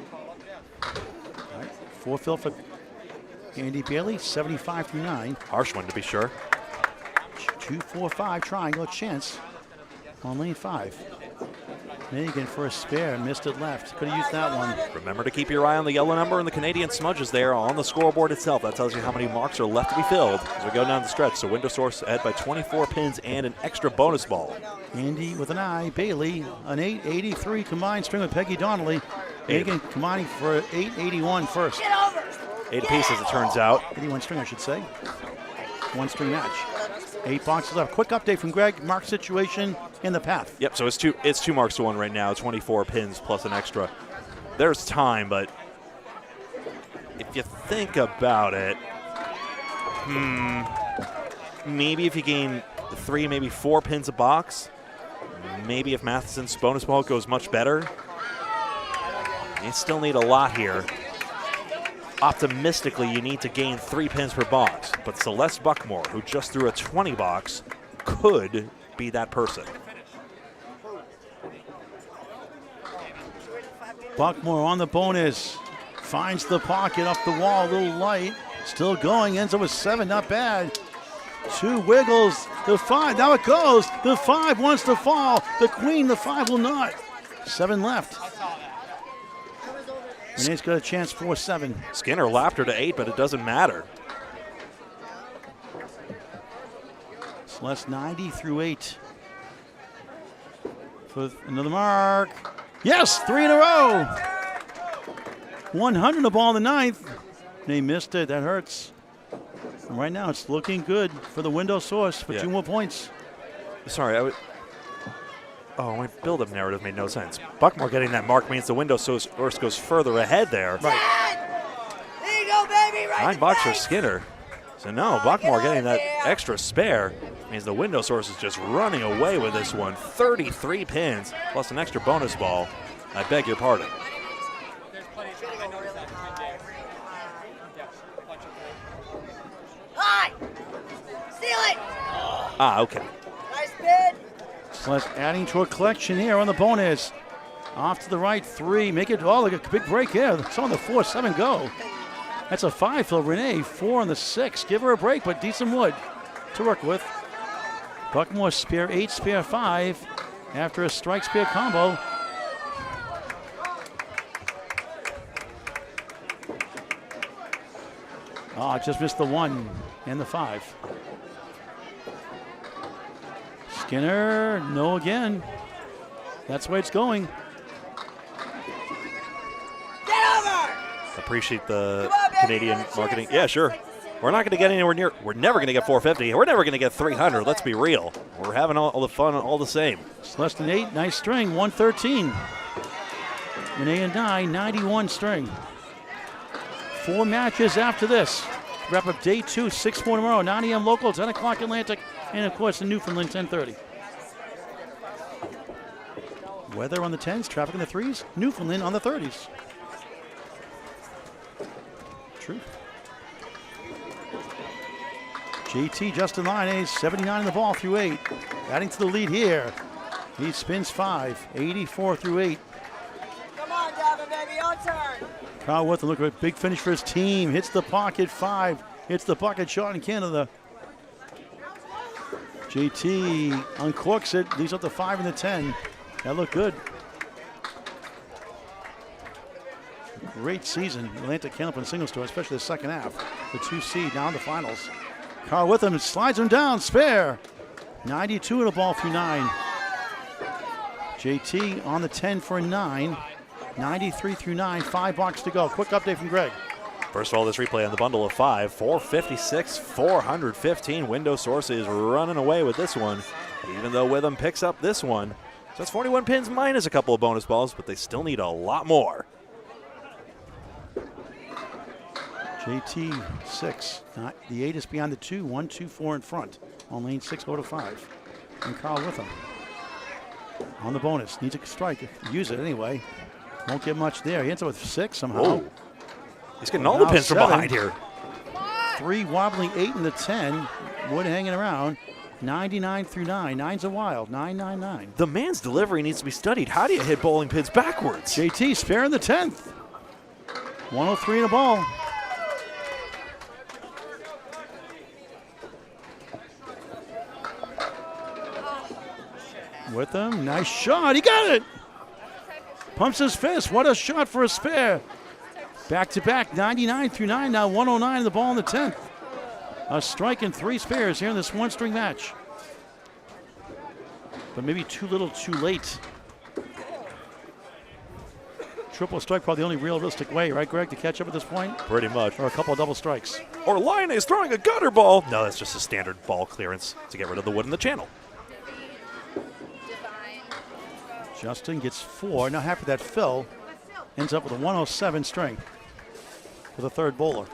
S2: All right, 4 fill for Andy Bailey, 75 through 9.
S1: Harsh one, to be sure.
S2: 2, 4, 5 triangle chance on lane 5. Megan for a spare, missed it left. Could have used that one.
S1: Remember to keep your eye on the yellow number and the Canadian smudges there on the scoreboard itself. That tells you how many marks are left to be filled as we go down the stretch. So Window Source ahead by 24 pins and an extra bonus ball.
S2: Andy with an eye, Bailey, an 883 combined string with Peggy Donnelly. Megan combining for 881 first.
S1: 8 apiece as it turns out.
S2: 81 string, I should say. 1 string match. 8 boxes left. Quick update from Greg. Mark situation in the path.
S1: Yep, so it's two marks to 1 right now. 24 pins plus an extra. There's time, but if you think about it, maybe if you gain 3, maybe 4 pins a box, maybe if Matheson's bonus ball goes much better, you still need a lot here. Optimistically, you need to gain 3 pins per box, but Celeste Buckmore, who just threw a 20 box, could be that person.
S2: Buckmore on the bonus. Finds the pocket off the wall, a little light. Still going, ends up with 7, not bad. 2 wiggles, the 5, now it goes. The 5 wants to fall. The queen, the 5 will not. 7 left. Renee's got a chance for 7.
S1: Skinner lapped her to 8, but it doesn't matter.
S2: Celeste 90 through 8. For another mark. Yes, 3 in a row. 100 the ball in the 9th. They missed it. That hurts. And right now, it's looking good for the Window Source for 2 more points.
S1: Sorry, my build-up narrative made no sense. Buckmore getting that mark means the Window Source goes further ahead there.
S2: Right.
S11: There you go, baby. Right
S1: 9 bucks for Skinner. So no, Buckmore getting that extra spare means the Window Source is just running away with this one. 33 pins plus an extra bonus ball. I beg your pardon.
S11: Hi. Steal it.
S1: Ah, okay.
S11: Nice bid.
S2: Celeste adding to a collection here on the bonus. Off to the right, 3. Make it like a big break here. It's on the 4-7 go. That's a 5 for Renee. 4 on the 6. Give her a break, but decent wood to work with. Buckmore spare 8, spare 5 after a strike spare combo. Oh, just missed the 1 and the 5. Skinner, no again. That's the way it's going.
S11: Get over!
S1: Appreciate the
S11: Come on, baby,
S1: Canadian
S11: another chance.
S1: marketing. Yeah, sure. We're not going to get anywhere near. We're never going to get 450. We're never going to get 300. Let's be real. We're having all the fun all the same.
S2: It's less than 8. Nice string. 113. And A&I, 91 string. 4 matches after this. Wrap up day 2, 6-4 tomorrow. 9 a.m. local, 10 o'clock Atlantic, and of course in Newfoundland, 10:30. Weather on the 10s, traffic on the 3s, Newfoundland on the 30s. True. JT Justin Line, 79 in the ball through 8. Adding to the lead here. He spins 5, 84 through 8.
S11: Come on, Davin, baby, your turn.
S2: Kyle Witham, look at a big finish for his team. Hits the pocket 5. Hits the pocket shot in Canada. JT uncorks it. Leaves up the 5 and the 10. That looked good. Great season. Atlantic Candlepin single store, especially the second half. The 2 seed now in the finals. Carl Witham slides him down. Spare. 92 in the ball through 9. JT on the 10 for a 9. 93 through 9. 5 blocks to go. Quick update from Greg.
S1: First of all, this replay on the bundle of 5. 456, 415. Window Source is running away with this one, even though Witham picks up this one. So that's 41 pins minus a couple of bonus balls, but they still need a lot more.
S2: JT 6. The 8 is beyond the 2. 1, 2, 4 in front on lane 6, 0 to 5. And Carl Witham on the bonus. Needs a strike. Use it anyway. Won't get much there. He ends up with 6 somehow.
S1: Whoa. He's getting all the pins from behind here.
S2: 3 wobbling, 8 in the 10. Wood hanging around. 99 through 9. 9's a wild. 999.
S1: The man's delivery needs to be studied. How do you hit bowling pins backwards?
S2: JT sparing the 10th. 103 in a ball. With him, nice shot. He got it. Pumps his fist. What a shot for a spare. Back to back, 99 through 9. Now 109 in the ball in the 10th. A strike and 3 spares here in this 1-string match. But maybe too little, too late. Triple strike, probably the only realistic way, right, Greg, to catch up at this point?
S1: Pretty much.
S2: Or a couple of double strikes.
S1: Or Line is throwing a gutter ball. No, that's just a standard ball clearance to get rid of the wood in the channel.
S2: Justin gets 4. Not happy that Phil ends up with a 107 string for the third bowler.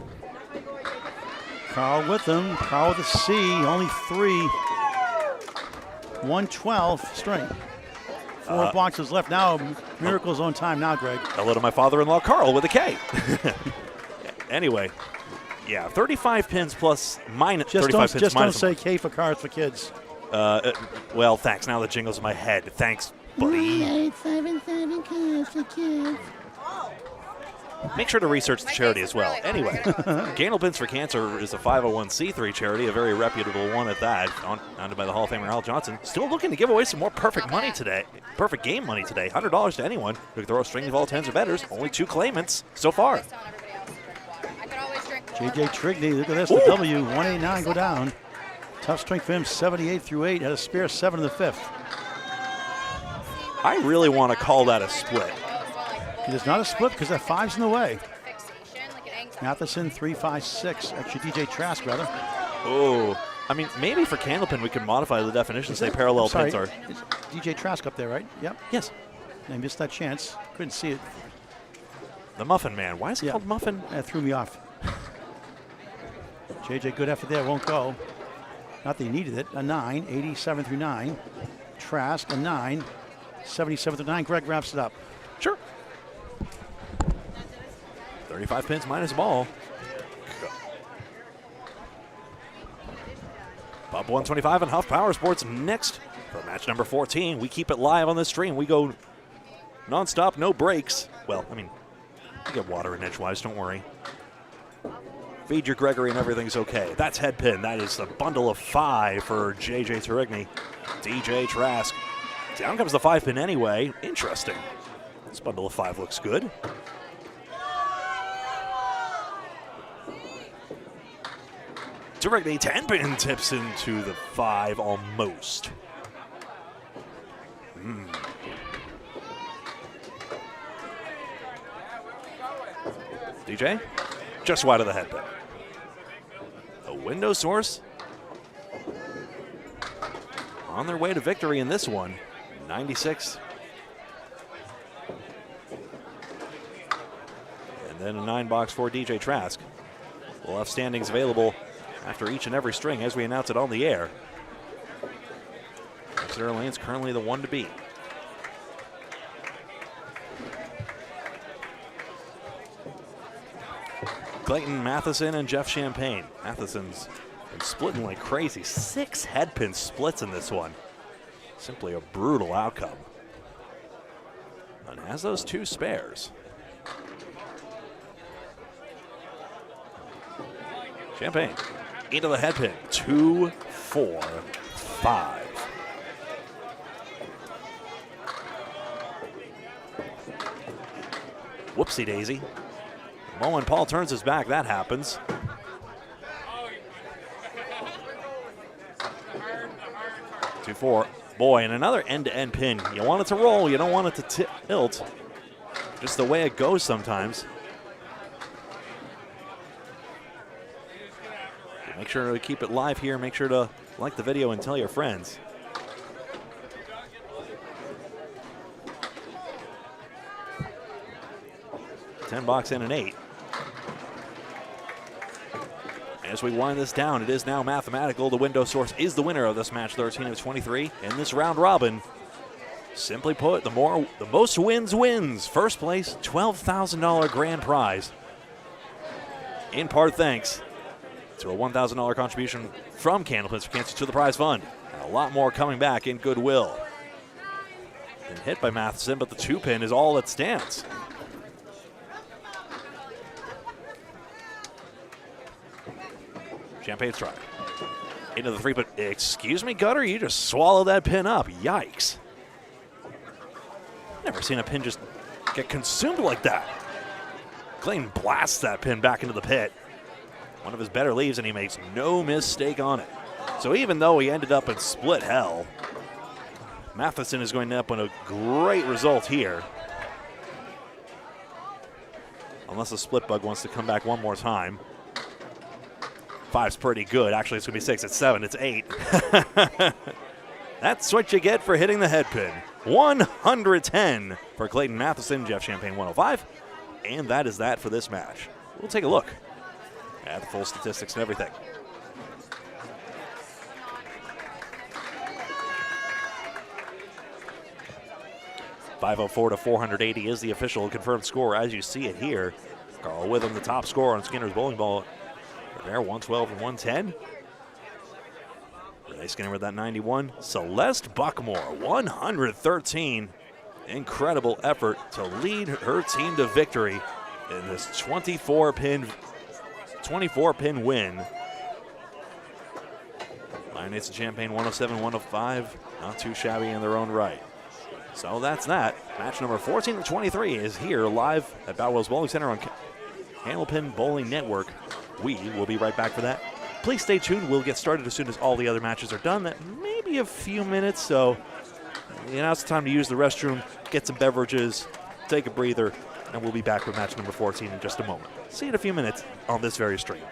S2: Carl with him. Carl with a C. Only 3. 112 string. 4 boxes left now. Miracle's on time now, Greg.
S1: Hello to my father-in-law, Carl, with a K. Anyway, yeah, 35 pins plus minus.
S2: Just
S1: 35 pins
S2: don't
S1: minus.
S2: say K for cards for kids.
S1: Well, thanks. Now the jingle's in my head. Thanks, buddy.
S2: 877 cards for kids.
S1: Make sure to research the charity as well. Anyway, Candlepins for Cancer is a 501c3 charity, a very reputable one at that, founded by the Hall of Famer Al Johnson. Still looking to give away some more perfect money today, perfect game money today. $100 to anyone who can throw a string of all 10s or betters. Only 2 claimants so far.
S2: JJ Trigney, look at this, the W, 189 go down. Tough string for him, 78 through 8, had a spare 7 in the 5th.
S1: I really want to call that a split.
S2: It is not a split because that 5's in the way. Matheson, 3, 5, 6. Actually, DJ Trask, rather.
S1: Oh, I mean, maybe for Candlepin we could modify the definition, say parallel pins are.
S2: It's DJ Trask up there, right? Yep.
S1: Yes.
S2: I missed that chance. Couldn't see it.
S1: The Muffin Man. Why is it called Muffin?
S2: That threw me off. JJ, good effort there. Won't go. Not that he needed it. A 9, 87 through 9. Trask, a 9, 77 through 9. Greg wraps it up.
S1: Sure. 35 pins minus a ball. Bob 125 and Huff Power Sports next for match number 14. We keep it live on this stream. We go nonstop, no breaks. Well, I mean, you get water in Edgewise, don't worry. Feed your Gregory and everything's okay. That's head pin. That is the bundle of 5 for JJ Turigny. DJ Trask. Down comes the 5 pin anyway. Interesting. This bundle of 5 looks good. Directly 10-pin tips into the 5 almost. DJ, just wide of the headband. A window source on their way to victory in this one, 96. And then a 9-box for DJ Trask. We'll have standings available after each and every string as we announce it on the air. Exeter Lane's currently the one to beat. Clayton Matheson and Jeff Champagne. Matheson's been splitting like crazy. 6 headpin splits in this one. Simply a brutal outcome. And has those 2 spares. Champagne into the headpin. 2, 4, 5. Whoopsie daisy. The moment Paul turns his back, that happens. Two, 4. Boy, and another end-to-end pin. You want it to roll, you don't want it to tilt. Just the way it goes sometimes. Make sure to keep it live here. Make sure to like the video and tell your friends. $10 and an 8. As we wind this down, it is now mathematical. The window source is the winner of this match, 13 of 23 in this round robin. Simply put, the most wins. First place, $12,000 grand prize. In part thanks to a $1,000 contribution from Candlepin for Cancer to the prize fund. And a lot more coming back in goodwill. Been hit by Matheson, but the 2-pin is all that stands. Champagne's try. Into the 3, but excuse me, Gutter, you just swallowed that pin up. Yikes. Never seen a pin just get consumed like that. Clayton blasts that pin back into the pit. One of his better leaves, and he makes no mistake on it. So even though he ended up in split hell, Matheson is going to end up with a great result here. Unless the split bug wants to come back one more time. 5's pretty good. Actually, it's going to be 6. It's 7. It's 8. That's what you get for hitting the head pin. 110 for Clayton Matheson, Jeff Champagne 105. And that is that for this match. We'll take a look at the full statistics and everything. .504 to 480 is the official confirmed score as you see it here. Carl Witham, the top scorer on Skinner's bowling ball. There, 112 and 110. Renee Skinner with that 91. Celeste Buckmore, 113. Incredible effort to lead her team to victory in this 24-pin win. Lionates and Champagne 107, 105. Not too shabby in their own right. So that's that. Match number 14 of 23 is here live at Boutwell's Bowling Center on Candlepin Bowling Network. We will be right back for that. Please stay tuned. We'll get started as soon as all the other matches are done. That may be a few minutes, so it's time to use the restroom, get some beverages, take a breather, and we'll be back with match number 14 in just a moment. See you in a few minutes on this very stream.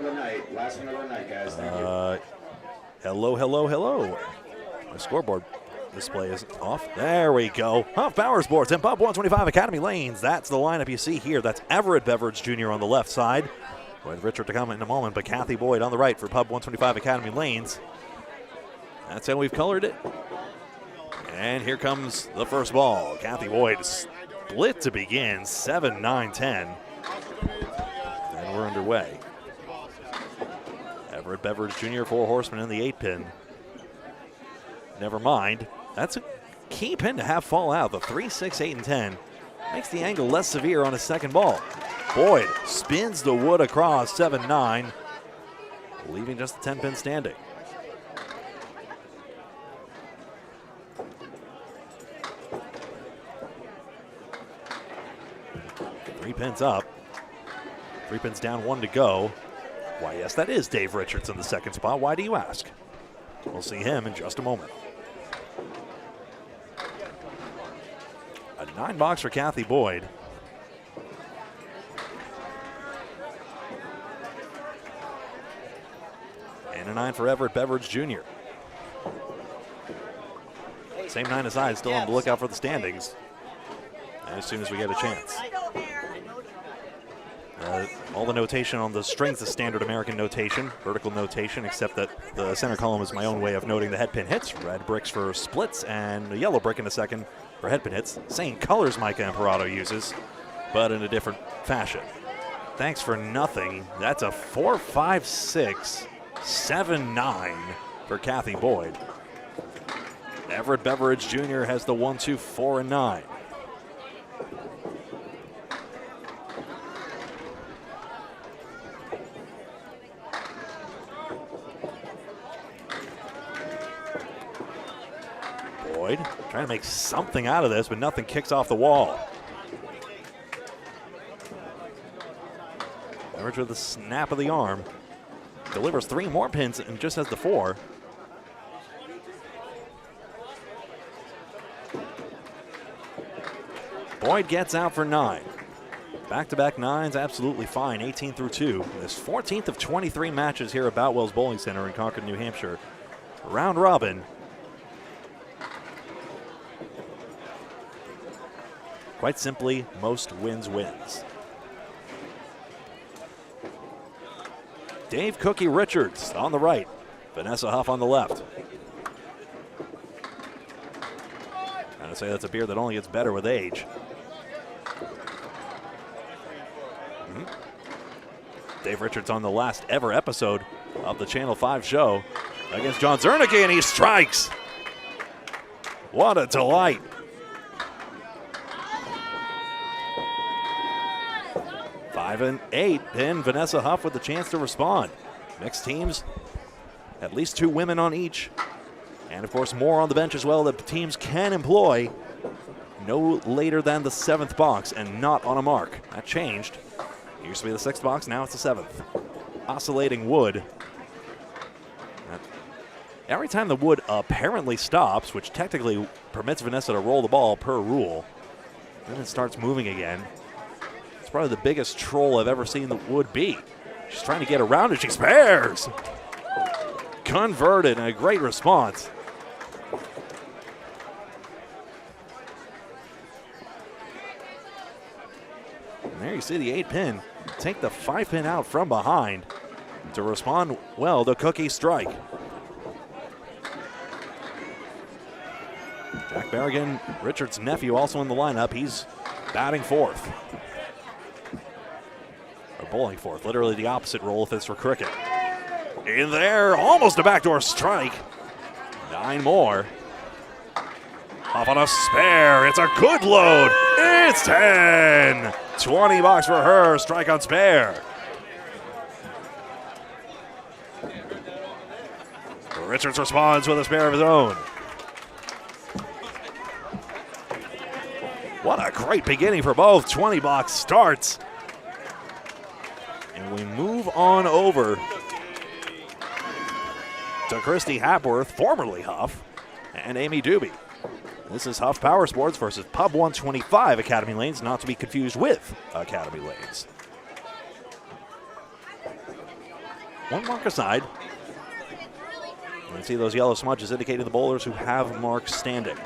S14: Last one of the night, guys.
S1: Hello. My scoreboard display is off. There we go. Huff Power Sports and Pub 125 Academy Lanes. That's the lineup you see here. That's Everett Beverage Jr. on the left side, with Richard to come in a moment, but Kathy Boyd on the right for Pub 125 Academy Lanes. That's how we've colored it. And here comes the first ball. Kathy Boyd split to begin, 7, 9, 10. And we're underway. Everett Beverage Jr., 4 horsemen in the 8-pin. Never mind. That's a key pin to have fall out. The 3, 6, 8, and 10 makes the angle less severe on his second ball. Boyd spins the wood across, 7, 9, leaving just the 10-pin standing. Three pins up. 3 pins down, 1 to go. Why, yes, that is Dave Richards in the second spot. Why do you ask? We'll see him in just a moment. A 9 box for Kathy Boyd. And a 9 for Everett Beverage Jr. Same 9 as I, still on the lookout for the standings as soon as we get a chance. All the notation on the strings is standard American notation, vertical notation, except that the center column is my own way of noting the head pin hits. Red bricks for splits and a yellow brick in a second for head pin hits. Same colors Micah Imperato uses, but in a different fashion. Thanks for nothing. That's a 4, 5, 6, 7, 9 for Kathy Boyd. Everett Beverage Jr. has the 1, 2, 4, and 9. Boyd trying to make something out of this, but nothing kicks off the wall. Beverage with a snap of the arm. Delivers 3 more pins and just has the 4. Boyd gets out for 9. Back-to-back 9s, absolutely fine, 18 through 2. This 14th of 23 matches here at Boutwell's Bowling Center in Concord, New Hampshire. Round robin. Quite simply, most wins wins. Dave Cookie Richards on the right. Vanessa Huff on the left. Trying to say that's a beer that only gets better with age. Dave Richards on the last ever episode of the Channel 5 show against John Zernicke, and he strikes. What a delight. Five and 8 pin Vanessa Huff with the chance to respond. Mixed teams, at least 2 women on each. And of course more on the bench as well that teams can employ no later than the 7th box and not on a mark. That changed. It used to be the 6th box, now it's the 7th. Oscillating wood. Every time the wood apparently stops, which technically permits Vanessa to roll the ball per rule, then it starts moving again. It's probably the biggest troll I've ever seen the wood be. She's trying to get around it, she spares! Converted, and a great response. And there you see the 8 pin. Take the 5 pin out from behind to respond well to Cookie strike. Jack Berrigan, Richard's nephew, also in the lineup. He's batting 4th. Or bowling 4th, literally the opposite role if it's for cricket. In there, almost a backdoor strike. 9 more. Off on a spare, it's a good load. It's 10. 20 bucks for her, strike on spare. Richards responds with a spare of his own. What a great beginning for both. 20 box starts. And we move on over to Christy Hapworth, formerly Huff, and Amy Doobie. This is Huff Power Sports versus Pub 125 Academy Lanes, not to be confused with Academy Lanes. 1 mark aside. You can see those yellow smudges indicating the bowlers who have marks standing.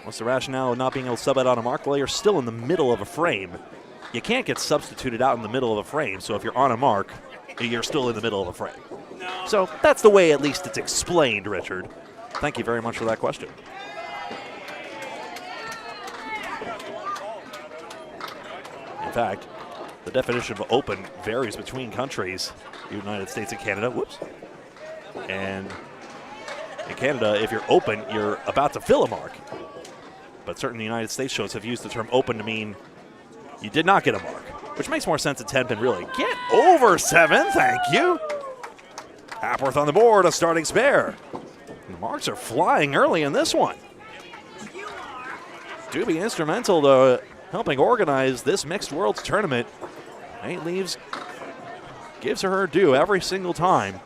S1: What's the rationale of not being able to sub out on a mark? Well, you're still in the middle of a frame. You can't get substituted out in the middle of a frame, so if you're on a mark, you're still in the middle of a frame. So that's the way at least it's explained, Richard. Thank you very much for that question. In fact, the definition of open varies between countries, United States and Canada. Whoops. And in Canada, if you're open, you're about to fill a mark. But certain United States shows have used the term open to mean you did not get a mark, which makes more sense at 10 pin, really. Get over 7, thank you. Hapworth on the board, a starting spare. The marks are flying early in this one. Doobie instrumental to helping organize this Mixed Worlds tournament. Nate Leaves gives her due every single time,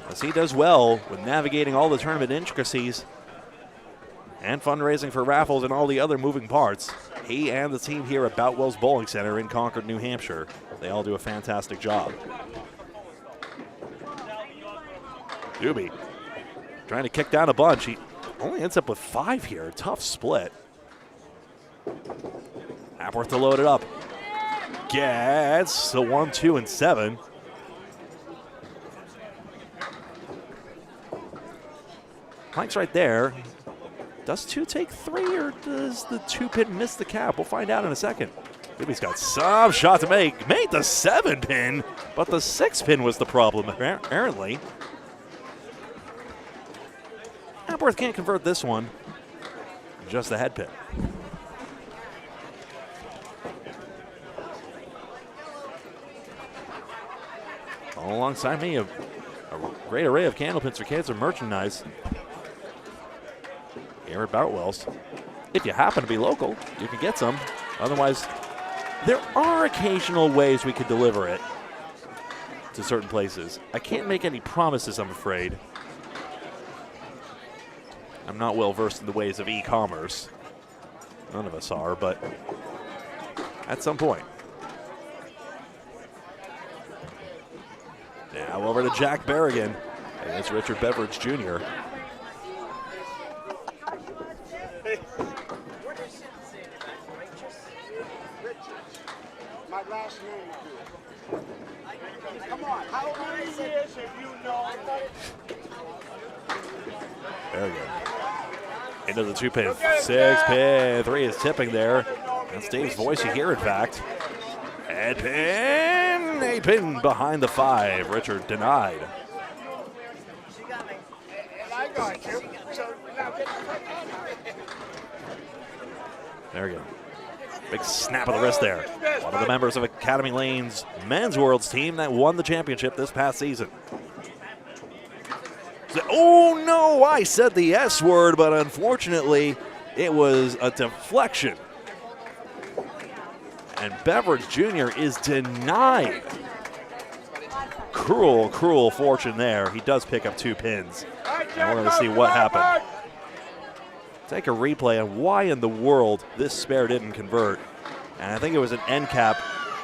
S1: as he does well with navigating all the tournament intricacies and fundraising for raffles and all the other moving parts. He and the team here at Boutwell's Bowling Center in Concord, New Hampshire, they all do a fantastic job. Doobie trying to kick down a bunch. He only ends up with 5 here. Tough split. Hapworth to load it up. Gets the 1, 2, and 7. Planks right there. Does 2 take 3, or does the 2-pin miss the cap? We'll find out in a second. Doobie's got some shot to make. Made the 7-pin, but the 6-pin was the problem, apparently. Hapworth can't convert this one. Just the head pin. All alongside me, a great array of candlepins for kids and merchandise here at Boutwell's. If you happen to be local, you can get some. Otherwise, there are occasional ways we could deliver it to certain places. I can't make any promises, I'm afraid. I'm not well versed in the ways of e-commerce. None of us are, but at some point. Now over to Jack Berrigan against Richard Beveridge Jr.
S7: My last name. Come on, how many years have you known?
S1: Berrigan into the 2-pin, 6-pin, 3 is tipping there. That's Dave's voice you hear, in fact. Head pin, 8-pin behind the 5. Richard denied.
S7: And I got you. So now get
S1: There we go. Big snap of the wrist there. One of the members of Academy Lane's Men's Worlds team that won the championship this past season. Oh no, I said the S word, but unfortunately it was a deflection. And Beveridge Jr. is denied. Cruel, cruel fortune there. He does pick up 2 pins. And we're going to see what happened. Take a replay on why in the world this spare didn't convert. And I think it was an end cap.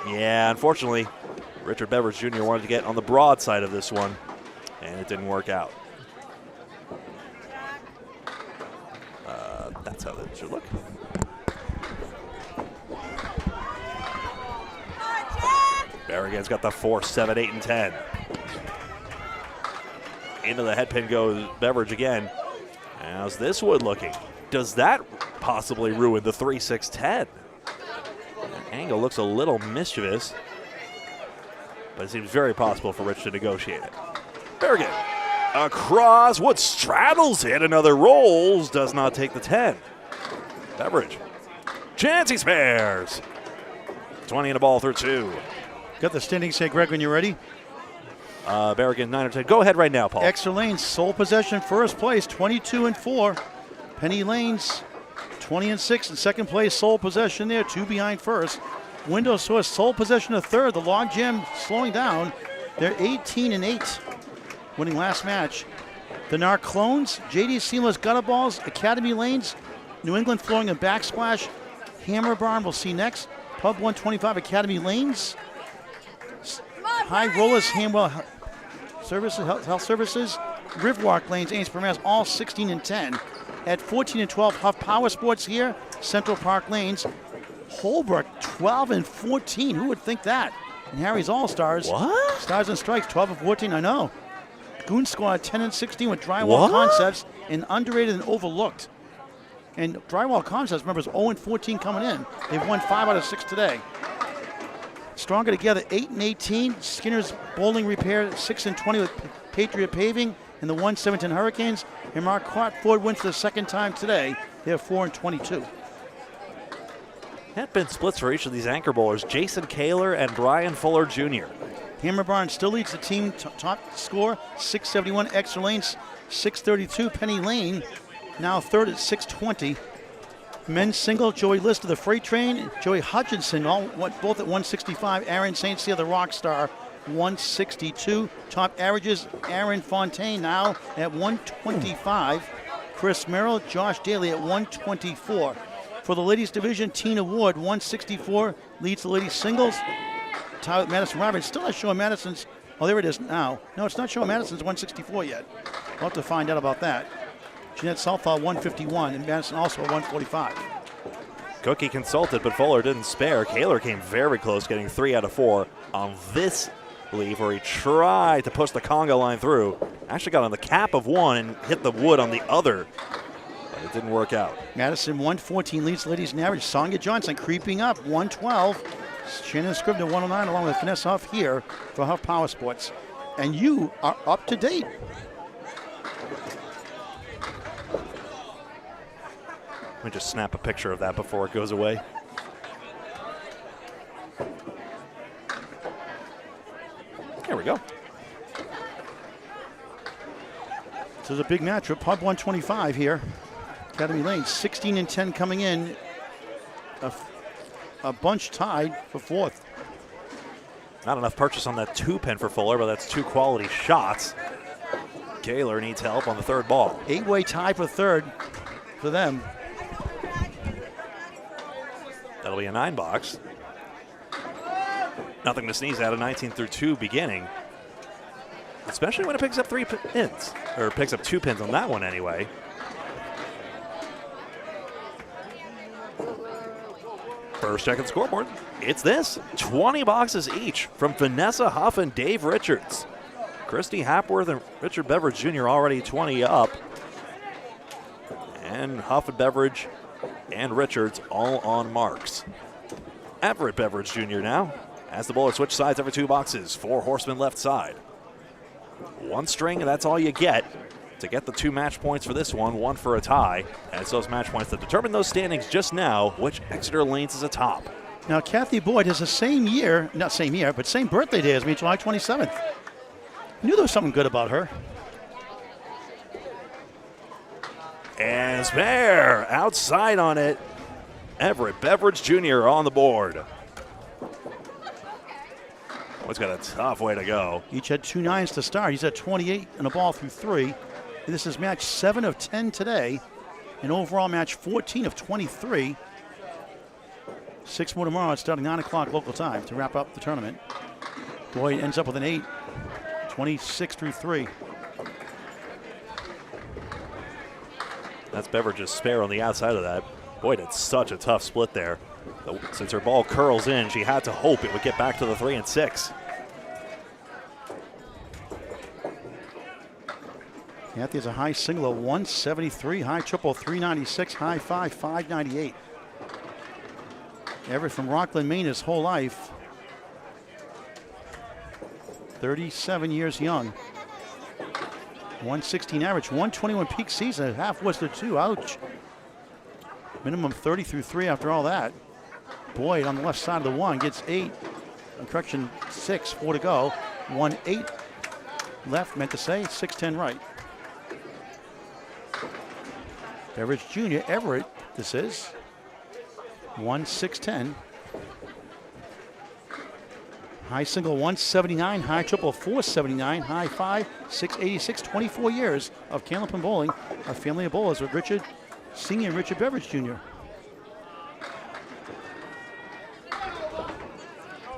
S1: Yeah, unfortunately, Richard Beveridge Jr. wanted to get on the broad side of this one, and it didn't work out. That's how that should look. Berrigan's got the 4, 7, 8, and 10. Into the head pin goes Beveridge again. How's this wood looking? Does that possibly ruin the 3, 6, 10? That angle looks a little mischievous, but it seems very possible for Rich to negotiate it. Berrigan across, Wood straddles it, another rolls, does not take the 10. Beveridge, chance he spares. 20 and a ball through 2.
S2: Got the standings here, Greg, when you're ready.
S1: Berrigan 9 or 10. Go ahead right now, Paul.
S2: Exeter Lanes, sole possession, first place, 22 and 4. Penny Lanes, 20 and 6 in second place, sole possession there, 2 behind first. Window Source, sole possession of third. The Log Jam slowing down. They're 18 and 8, winning last match. The Narclones, JD Seamless Gutter Balls, Academy Lanes, New England Flooring and Backsplash, Hammer Barn we'll see next. Pub 125 Academy Lanes. High Rollers, Hanwell Services, Health Services. Riverwalk Lanes, Amesbury, Mass, all 16 and 10. At 14 and 12, Huff Power Sports here. Central Park Lanes. Holbrook 12 and 14. Who would think that? And Harry's Allstars.
S1: What?
S2: Stars and Strikes 12 and 14. I know. Goon Squad 10 and 16 with Drywall Concepts and underrated and overlooked. And Drywall Concepts, remember, is 0 and 14 coming in. They've won 5 out of 6 today. Stronger Together 8 and 18. Skinner's Bowling Repair 6 and 20 with Patriot Paving and the 1-17 Hurricanes. And Marquardt Ford wins for the second time today. They're 4 and 22.
S1: Had been splits for each of these anchor bowlers. Jason Kaler and Brian Fuller Jr.
S2: Hammer Barn still leads the team top score, 671. Exeter Lane, 632. Penny Lane now third at 620. Men's single, Joey List of the Freight Train, Joey Hutchinson, both at 165. Aaron St. Cyr, the rock star, 162. Top averages, Aaron Fontaine now at 125. Chris Merrill, Josh Daly at 124. For the ladies division, Tina Ward, 164, leads the ladies singles. Tied with Madison Roberts. Still not showing Madison's. Oh, there it is now. No, it's not showing Madison's 164 yet. We'll have to find out about that. Jeanette Southall 151 and Madison also 145.
S1: Cookie consulted, but Fuller didn't spare. Kaler came very close, getting 3 out of 4 on this leave where he tried to push the conga line through. Actually got on the cap of one and hit the wood on the other, but it didn't work out.
S2: Madison 114 leads the ladies in average. Sonia Johnson creeping up 112. Shannon Scribner 109 along with Vanessa Huff here for Huff Power Sports. And you are up to date.
S1: Let me just snap a picture of that before it goes away. There we go.
S2: This is a big matchup. Pub 125 here. Academy Lane 16 and 10 coming in. A bunch tied for fourth.
S1: Not enough purchase on that 2-pin for Fuller, but that's 2 quality shots. Kaler needs help on the third ball.
S2: 8-way tie for third for them.
S1: That'll be a 9-box. Nothing to sneeze at, a 19 through 2 beginning. Especially when it picks up 3 pins, or picks up 2 pins on that one anyway. First check of the scoreboard. It's this. 20 boxes each from Vanessa Huff and Dave Richards. Christy Hapworth and Richard Beveridge Jr. already 20 up. And Huff and Beveridge and Richards all on marks. Everett Beveridge Jr. now. As the bowler switch sides every 2 boxes. 4 horsemen left side. 1 string, and that's all you get to get the 2 match points for this one. 1 for a tie. And it's those match points that determine those standings just now, which Exeter Lanes is atop.
S2: Now, Kathy Boyd has the same year, not same year, but same birthday day as me, July 27th. I knew there was something good about her.
S1: And spare outside on it. Everett Beveridge Jr. on the board. Boyd's got a tough way to go.
S2: Each had 2 9s to start. He's at 28 and a ball through 3. This is match 7 of 10 today, and overall match 14 of 23. 6 more tomorrow. It's starting 9 o'clock local time to wrap up the tournament. Boyd ends up with an 8, 26 through 3.
S1: That's Beveridge's spare on the outside of that. Boyd had such a tough split there. Since her ball curls in, she had to hope it would get back to the 3 and 6.
S2: Kathy has a high single of 173, high triple 396, high 598. Everett from Rockland, Maine his whole life. 37 years young. 116 average, 121 peak season, half Worcester 2, ouch. Minimum 30 through 3 after all that. Boyd on the left side of the 1 gets 8, correction 6, 4 to go. 1-8 left, meant to say, 6-10 right. Beveridge Jr., Everett, this is 1-6-10. High single 179, high triple 479, high 5 686. 24 years of Candlepin bowling. A family of bowlers with Richard Sr. and Richard Beveridge Jr.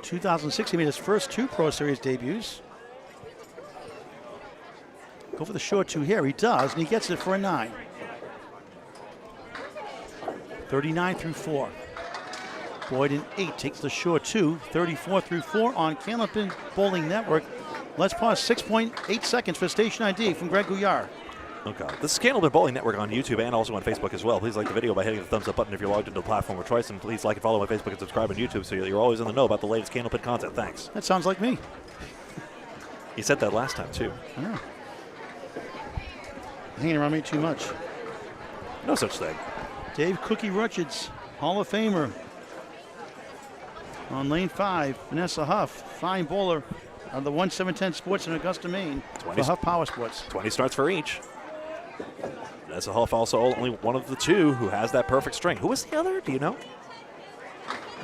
S2: 2006, he made his first 2 Pro Series debuts. Go for the short 2 here. He does, and he gets it for a 9. 39 through 4. Boyd in 8 takes the short 2. 34 through 4 on Candlepin Bowling Network. Let's pause 6.8 seconds for station ID from Greg Gouillart.
S1: Oh, God. This is Candlepin Bowling Network on YouTube and also on Facebook as well. Please like the video by hitting the thumbs up button if you're logged into the platform of choice, and please like and follow my Facebook and subscribe on YouTube so you're always in the know about the latest Candlepin content. Thanks.
S2: That sounds like me.
S1: You said that last time, too.
S2: I know. Hanging around me too much.
S1: No such thing.
S2: Dave Cookie Rutschitz, Hall of Famer. On lane 5, Vanessa Huff, fine bowler of the 1710 Sports in Augusta, Maine, for Huff Power Sports.
S1: 20 starts for each. Vanessa Huff also only one of the 2 who has that perfect string. Who was the other? Do you know?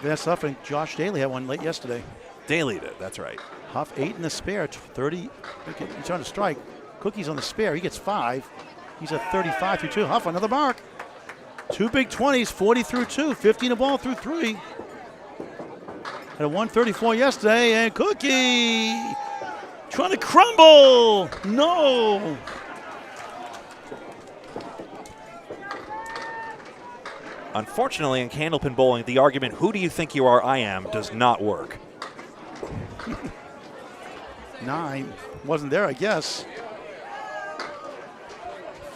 S2: Vanessa Huff and Josh Daly had one late yesterday.
S1: Daly did, that's right.
S2: Huff 8 in the spare, 30. He's trying to strike. Cookie's on the spare. He gets 5. He's at 35 through 2. Huff, another mark. 2 big 20s, 40 through 2, 15 a ball through 3. Had a 134 yesterday, and Cookie trying to crumble. No.
S1: Unfortunately, in Candlepin Bowling, the argument, who do you think you are, I am, does not work.
S2: 9 wasn't there, I guess.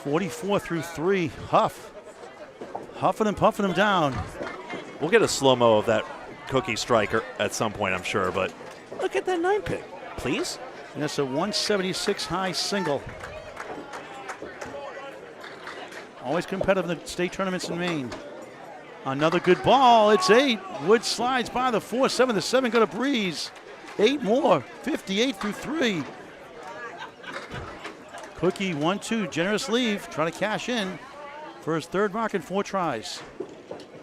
S2: 44 through 3, Huff. Huffing and puffing him down.
S1: We'll get a slow-mo of that Cookie striker at some point, I'm sure, but look at that 9 pick, please.
S2: And that's a 176 high single. Always competitive in the state tournaments in Maine. Another good ball. It's 8. Wood slides by the 4, 7 to 7. Got a breeze. 8 more. 58 through 3. Cookie 1-2. Generous leave. Trying to cash in for his 3rd mark in 4 tries.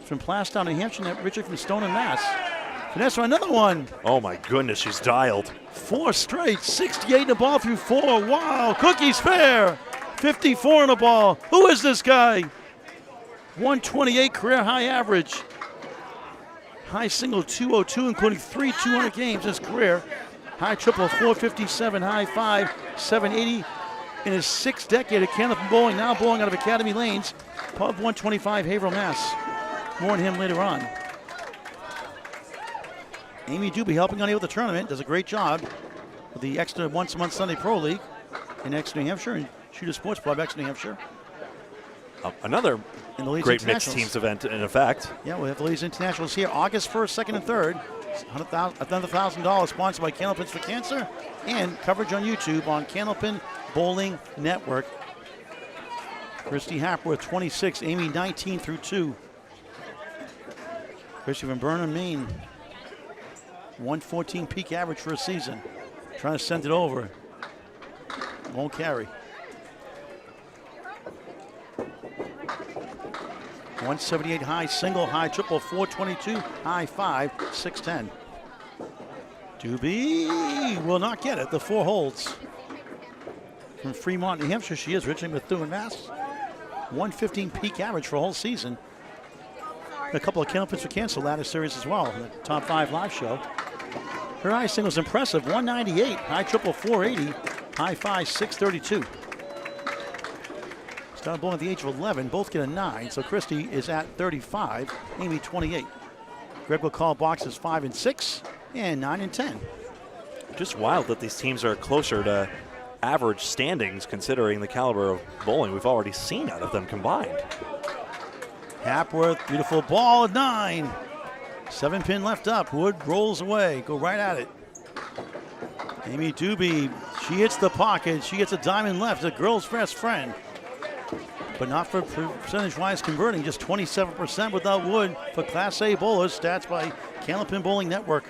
S2: From Plastown, New Hampshire. Richard from Stone and Mass. Vanessa, another one.
S1: Oh my goodness, she's dialed.
S2: 4 straight. 68 in a ball through 4. Wow. Cookie's fair. 54 in a ball. Who is this guy? 128 career high average. High single 202, including 3 200 games in his career. High triple 457, high 5, 780 in his 6th decade of Candlepin bowling, now bowling out of Academy Lanes, Pub 125, Haverhill, Mass. More on him later on. Amy Doobie helping on here with the tournament, does a great job with the Exeter Once a Month Sunday Pro League in Exeter, New Hampshire, and Shooter Sports Club, Exeter, New Hampshire.
S1: Another
S2: in the
S1: great mixed teams event in effect.
S2: Yeah, we have the Ladies Internationals here August 1st, 2nd, and 3rd. Another $1,000 sponsored by Candlepins for Cancer and coverage on YouTube on Candlepin Bowling Network. Christy Hapworth, 26, Amy 19 through 2. Christy from Burnham, Maine. 114 peak average for a season. Trying to send it over. Won't carry. 178 high single, high triple, 422, high 5, 610. Doobie will not get it. The 4 holds. From Fremont, New Hampshire, she is originally with Methuen, Mass. 115 peak average for a whole season. A couple of Candlepins for Cancer ladder series as well in the top 5 live show. Her high single is impressive, 198, high triple, 480, high 5, 632. Started bowling at the age of 11. Both get a 9. So Christy is at 35. Amy 28. Greg will call boxes 5 and 6 and 9 and 10.
S1: Just wild that these teams are closer to average standings considering the caliber of bowling we've already seen out of them combined.
S2: Hapworth, beautiful ball at 9. 7 pin left up. Wood rolls away. Go right at it. Amy Doobie, she hits the pocket. She gets a diamond left. The girl's best friend. But not for percentage-wise converting, just 27% without Wood for Class A bowlers. Stats by Candlepin Bowling Network.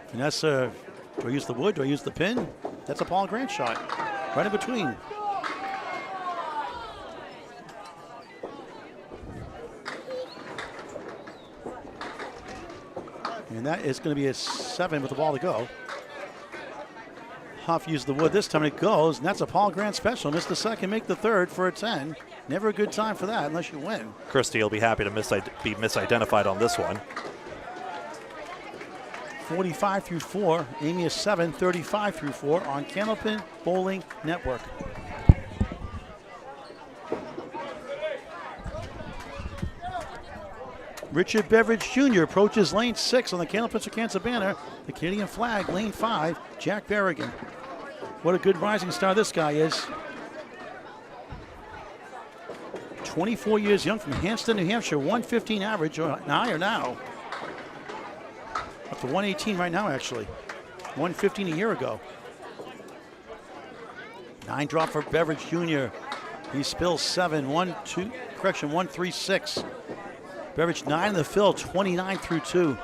S2: Vanessa, do I use the wood? Do I use the pin? That's a Paul Grant shot. Right in between. And that is going to be a 7 with the ball to go. Huff used the wood this time, and it goes, and that's a Paul Grant special. Missed the second, make the 3rd for a 10. Never a good time for that unless you win.
S1: Christie will be happy to be misidentified on this one.
S2: 45 through 4. Amy is 7, 35 through 4 on Candlepin Bowling Network. Richard Beveridge Jr. approaches lane 6 on the Candlepin banner. The Canadian flag, lane 5, Jack Berrigan. What a good rising star this guy is. 24 years young from Hampstead, New Hampshire, 115 average or higher now. Up to 118 right now, actually. 115 a year ago. 9 drop for Beveridge Jr. He spills 7, 136. Beveridge 9 in the fill, 29 through 2.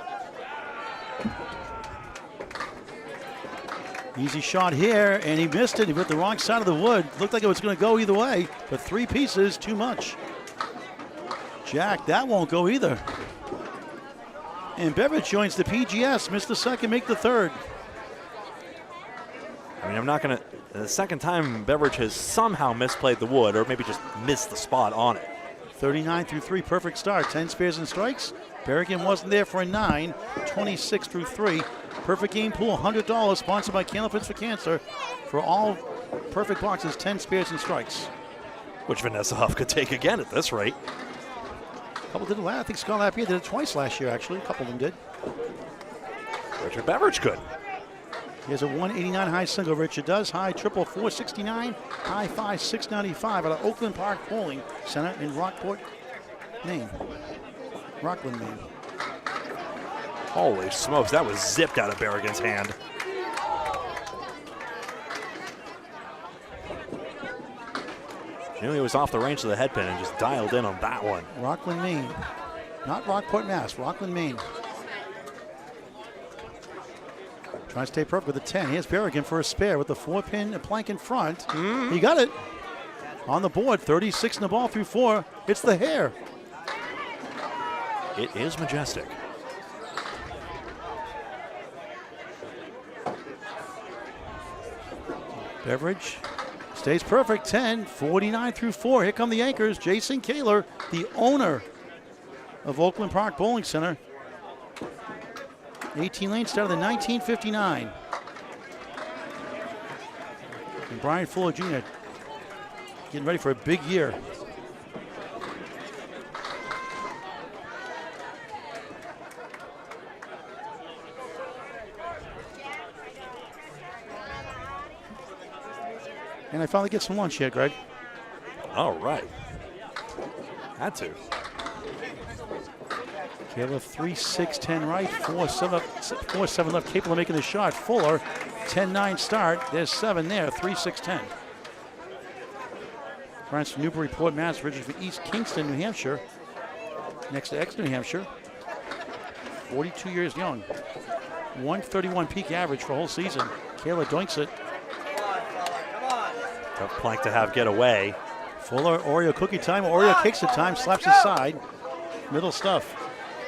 S2: Easy shot here, and he missed it. He put the wrong side of the wood. Looked like it was going to go either way, but 3 pieces, too much. Jack, that won't go either. And Beveridge joins the PGS. Missed the second, make the third.
S1: I mean, I'm not going to. The second time Beveridge has somehow misplayed the wood, or maybe just missed the spot on it.
S2: 39 through 3, perfect start. 10 spares and strikes. Berrigan wasn't there for a 9. 26 through 3. Perfect game pool, $100, sponsored by Candlepin for Cancer. For all perfect boxes, 10 spares and strikes.
S1: Which Vanessa Huff could take again at this rate.
S2: A couple did it last. I think Scott Lapierre did it twice last year, actually. A couple of them did.
S1: Richard Beveridge could.
S2: He has a 189 high single. Richard does. High triple 469. High 5 695 out of Oakland Park Bowling Center in Rockport, Maine. Rockland, Maine.
S1: Holy smokes, that was zipped out of Berrigan's hand. Knew he was off the range of the head pin and just dialed in on that one.
S2: Rockland, Maine. Not Rockport, Mass. Rockland, Maine. Trying to stay perfect with a 10. Here's Berrigan for a spare with the 4-pin and plank in front. He got it. On the board, 36 in the ball through 4. It's the hair.
S1: It is majestic.
S2: Beveridge stays perfect, 10, 49 through 4. Here come the anchors. Jason Kaler, the owner of Oakland Park Bowling Center. 18 lanes started in 1959. And Brian Fuller Jr. getting ready for a big year. And I finally get some lunch here, Greg.
S1: All right. Had to.
S2: Caleb 3, 6, 10 right, 4, 7 left, capable of making the shot. Fuller, 10-9 start. There's 7 there, 3, 6, 10. Brian's from Newburyport, Mass. Originally from East Kingston, New Hampshire. Next to Exeter, New Hampshire. 42 years young. 131 peak average for a whole season. Kayla doinks it.
S1: Tough plank to have get away.
S2: Fuller, Oreo cookie time. Oreo kicks it time, slaps his side. Middle stuff.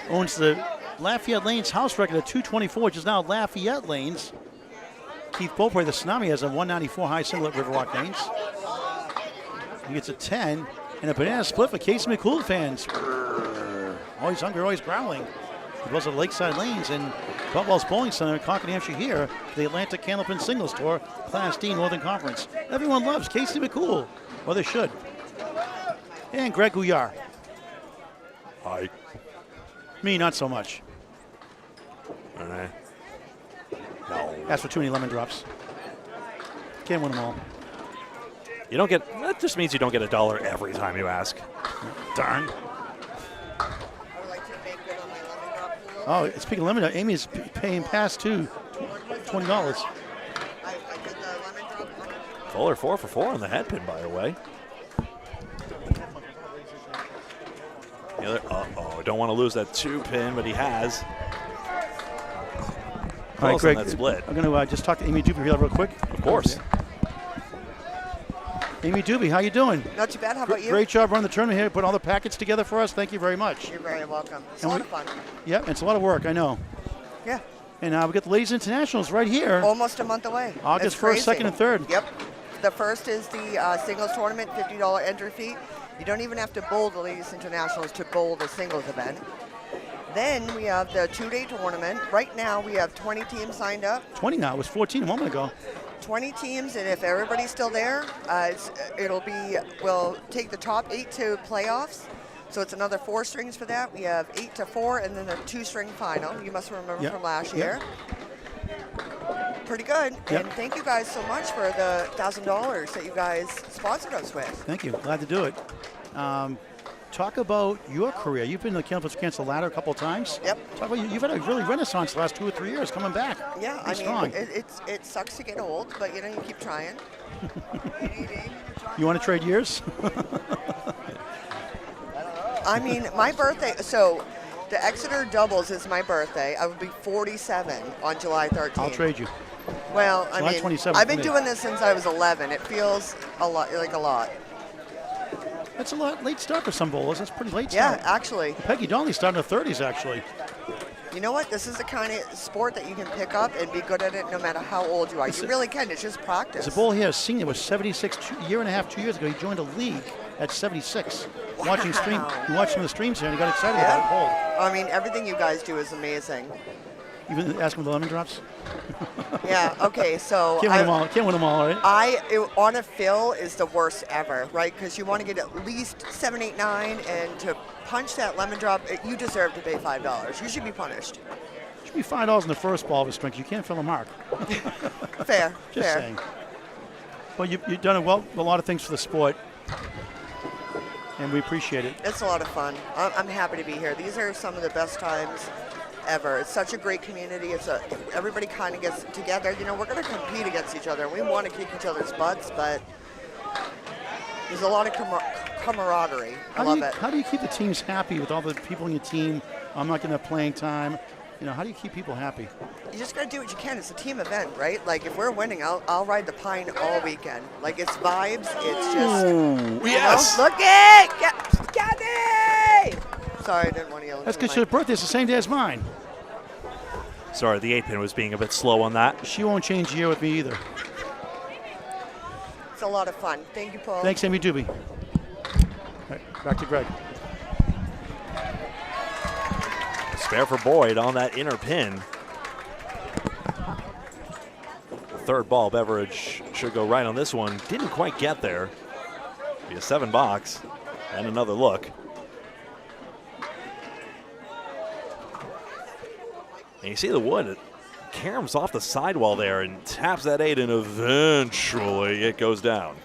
S2: Owns the Lafayette Lanes house record at 224, which is now Lafayette Lanes. Keith Beaupre, the Tsunami, has a 194 high single at Riverwalk Lanes. He gets a 10 and a banana split for Casey McCool fans. Always hungry, always growling. He goes to Lakeside Lanes and Boutwell's Bowling Center in Concord, New Hampshire here for the Atlantic Candlepin Singles Tour, Class D Northern Conference. Everyone loves Casey McCool. Well, they should. And Greg Gouillart.
S1: Hi.
S2: Me, not so much.
S1: No.
S2: Ask for too many lemon drops. Can't win them all.
S1: You don't get, that just means you don't get $1 every time you ask.
S2: Darn. Oh, speaking of lemon drop, Amy's paying past too. $20.
S1: Fuller 4 for 4 on the head pin, by the way. The other, don't want to lose that 2-pin, but he has.
S2: All right, Greg,
S1: that split.
S2: I'm going to just talk to Amy Doobie here real quick.
S1: Of course.
S2: Amy Doobie, how you doing?
S11: Not too bad. How about you?
S2: Great job running the tournament here. Put all the packets together for us. Thank you very much.
S11: You're very welcome. It's a lot of fun.
S2: Yeah, it's a lot of work, I know.
S11: Yeah.
S2: And we got the Ladies Internationals right here.
S11: Almost a month away.
S2: August 1st, 2nd, and 3rd.
S11: Yep. The first is the singles tournament, $50 entry fee. You don't even have to bowl the Ladies Internationals to bowl the singles event. Then we have the 2-day tournament. Right now we have 20 teams signed up.
S2: 20 now. It was 14 a moment ago.
S11: 20 teams, and if everybody's still there, we'll take the top 8 to playoffs. So it's another 4 strings for that. We have 8 to 4, and then a 2-string final. You must remember from last year. Pretty good.
S2: Yep.
S11: And thank you guys so much for the $1,000 that you guys sponsored us with.
S2: Thank you. Glad to do it. Talk about your career. You've been to the Candlepin against the ladder a couple of times.
S11: Yep.
S2: Talk about you've had a really renaissance the last 2 or 3 years coming back.
S11: Yeah,
S2: Pretty strong.
S11: it sucks to get old, but you keep trying.
S2: You want to trade years?
S11: I mean, my birthday, so the Exeter doubles is my birthday. I will be 47 on July 13th.
S2: I'll trade you.
S11: Well,
S2: July 27th
S11: I've been
S2: for me.
S11: doing this since I was 11. It feels a lot.
S2: That's a lot late start for some bowlers. That's pretty late
S11: Yeah,
S2: start.
S11: actually.
S2: Peggy Donnelly started in her 30s, actually.
S11: You know what? This is the kind of sport that you can pick up and be good at it no matter how old you are. You really can. It's just practice.
S2: There's a bowler here, a senior, was 76 a year and a half, 2 years ago. He joined a league at 76.
S11: Wow.
S2: Watching some of the streams here, and he got excited about it. Bowl.
S11: I mean, everything you guys do is amazing.
S2: Even asking for the lemon drops?
S11: Yeah, okay, so
S2: Can't win them all, right?
S11: On a fill is the worst ever, right? Because you want to get at least 7, 8, 9, and to punch that lemon drop, you deserve to pay $5. You should be punished.
S2: It should be $5 in the first ball of a string. You can't fill a mark.
S11: Fair,
S2: Just
S11: fair.
S2: saying. Well, you've done a lot of things for the sport, and we appreciate it.
S11: It's a lot of fun. I'm happy to be here. These are some of the best times ever. It's such a great community. Everybody kind of gets together. We're going to compete against each other. We want to kick each other's butts, but there's a lot of camaraderie. I love it.
S2: How do you keep the teams happy with all the people in your team? I'm not going to have playing time. How do you keep people happy?
S11: You just got to do what you can. It's a team event, right? Like, if we're winning, I'll ride the pine all weekend. Like, it's vibes. It's just...
S2: Ooh,
S11: yes! Look it! Caddy! Sorry, I didn't want to yell.
S2: That's because your birthday's the same day as mine.
S1: Sorry, the 8-pin was being a bit slow on that.
S2: She won't change a year with me either.
S11: It's a lot of fun. Thank you, Paul.
S2: Thanks, Amy Doobie. All right, back to Greg.
S1: Spare for Boyd on that inner pin. The third ball, Beveridge should go right on this one. Didn't quite get there. Be a 7 box and another look. And you see the wood, it caroms off the sidewall there and taps that 8, and eventually it goes down.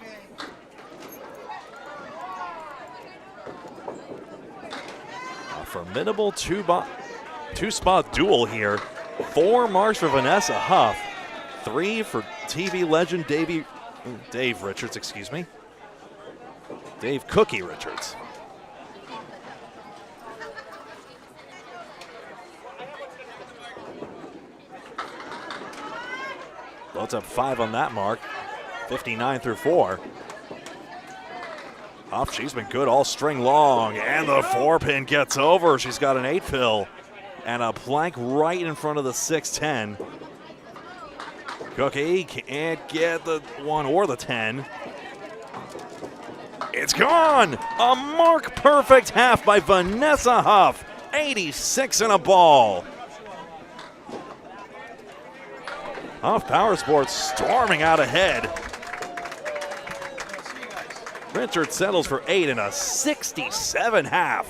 S1: A formidable two-spot duel here. 4 marks for Vanessa Huff, 3 for TV legend Dave Richards, excuse me. Dave Cookie Richards. Loads up 5 on that mark, 59 through 4. Huff, she's been good all string long, and the 4-pin gets over. She's got an 8-pill and a plank right in front of the 6-10. Cookie can't get the 1 or the 10. It's gone! A mark-perfect half by Vanessa Huff, 86 and a ball. Huff Power Sports storming out ahead. Richard settles for 8 and a 67 half.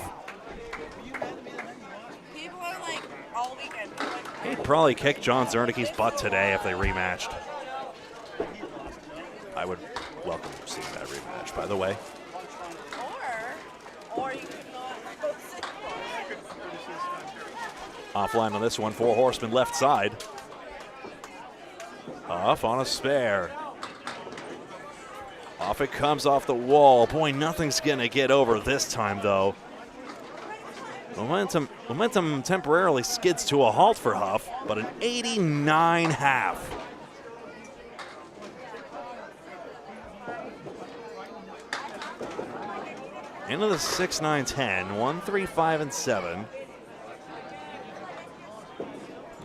S12: People are like all weekend.
S1: He'd probably kick John Zernicke's butt today if they rematched. I would welcome seeing that rematch, by the way.
S12: Or you could not go sit.
S1: Offline on this one, 4 horsemen left side. Huff on a spare. Off it comes off the wall. Boy, nothing's going to get over this time, though. Momentum temporarily skids to a halt for Huff, but an 89 half. Into the 6, 9, 10. 1, 3, 5, and 7.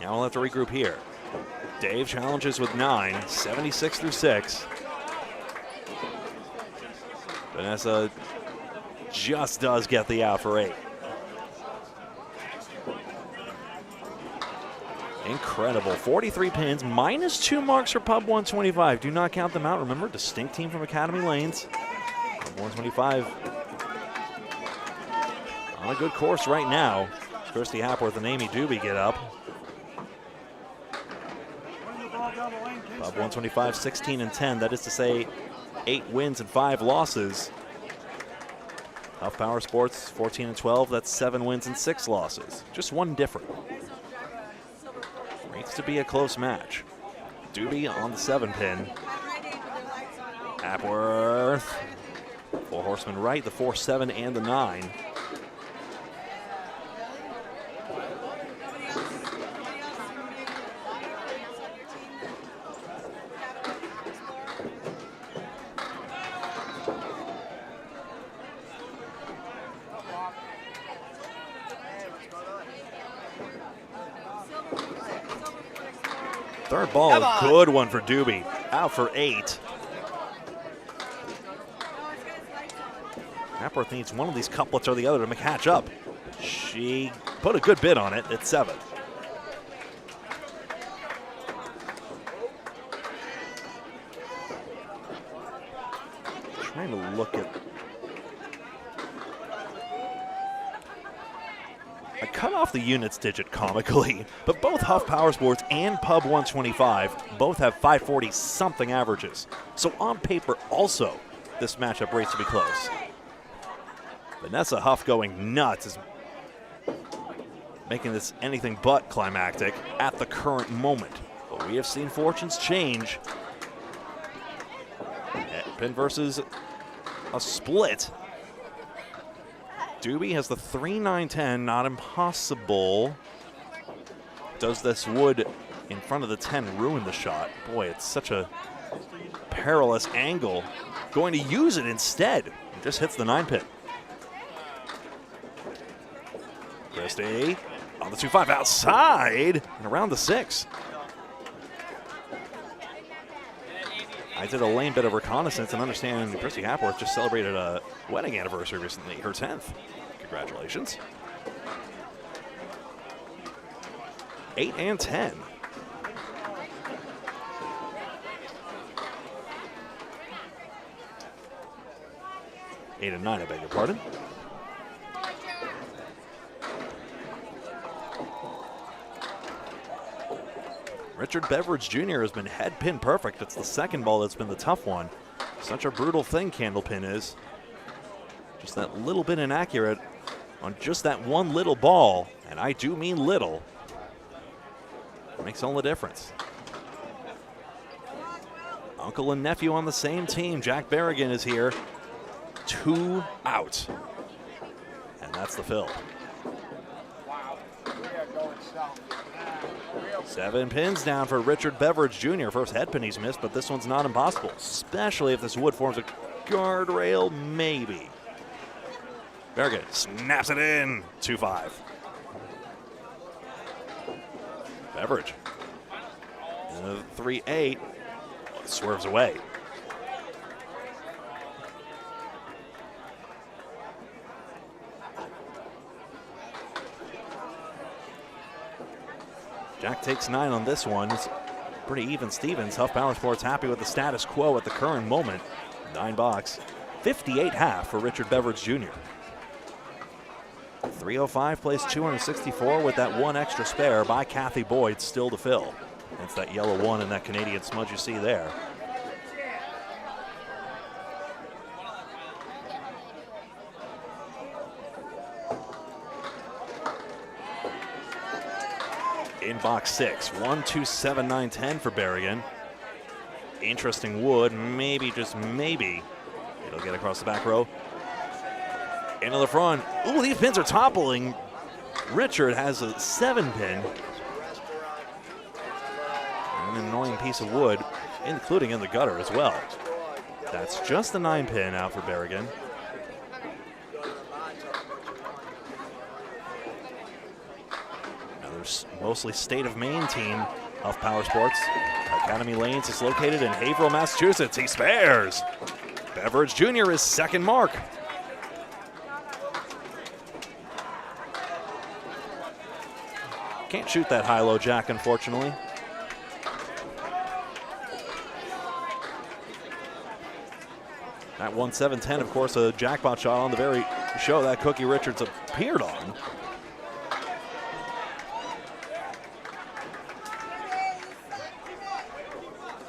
S1: Now we'll have to regroup here. Dave challenges with 9, 76 through 6. Vanessa just does get the out for 8. Incredible. 43 pins, -2 marks for Pub 125. Do not count them out. Remember, distinct team from Academy Lanes. Pub 125 on a good course right now. Christy Hapworth and Amy Doobie get up. Pub 125, 16-10. That is to say, 8 wins and 5 losses. Huff Power Sports, 14-12. That's 7 wins and 6 losses. Just one different. Needs to be a close match. Doobie on the 7-pin. Hapworth. 4 horsemen right, the 4, 7, and the 9. Third ball, a good one for Doobie. Out for 8. Hapworth needs one of these couplets or the other to catch up. She put a good bid on it at 7. Trying to look at. I cut off the units digit comically, but both Huff Power Sports and Pub 125 both have 540 something averages. So on paper also, this matchup rates to be close. Vanessa Huff going nuts is making this anything but climactic at the current moment. But we have seen fortunes change. Pin versus a split. Doobie has the 3, 9, 10, not impossible. Does this wood in front of the 10 ruin the shot? Boy, it's such a perilous angle. Going to use it instead. It just hits the 9-pin. Christie on the 2-5 outside and around the 6. I did a lame bit of reconnaissance and understand Christy Hapworth just celebrated a wedding anniversary recently, her 10th. Congratulations. 8 and 10. Eight and 9, I beg your pardon. Richard Beveridge Jr. has been head pin perfect. It's the second ball that's been the tough one. Such a brutal thing, Candlepin is. Just that little bit inaccurate on just that one little ball, and I do mean little. Makes all the difference. Uncle and nephew on the same team. Jack Berrigan is here. 2 out. And that's the fill. 7 pins down for Richard Beveridge Jr. First head pin he's missed, but this one's not impossible, especially if this wood forms a guardrail, maybe. Berrigan snaps it in, 2-5. Beveridge. 3-8. Swerves away. Jack takes 9 on this one. It's pretty even Stevens. Huff Power Sports happy with the status quo at the current moment. 9 box. 58 half for Richard Beveridge Jr. 305 plays 264 with that one extra spare by Kathy Boyd still to fill. It's that yellow 1 and that Canadian smudge you see there. In box 6, 1, 2, 7, 9, 10 for Berrigan. Interesting wood, maybe, just maybe, it'll get across the back row. Into the front. Ooh, these pins are toppling. Richard has a 7-pin. An annoying piece of wood, including in the gutter as well. That's just the 9-pin out for Berrigan. Mostly state of Maine team, Huff Power Sports. Academy Lanes is located in Haverhill, Massachusetts. He spares. Beveridge Jr. is second mark. Can't shoot that high-low jack, unfortunately. At 1-7-10, of course, a jackpot shot on the very show that Cookie Richards appeared on.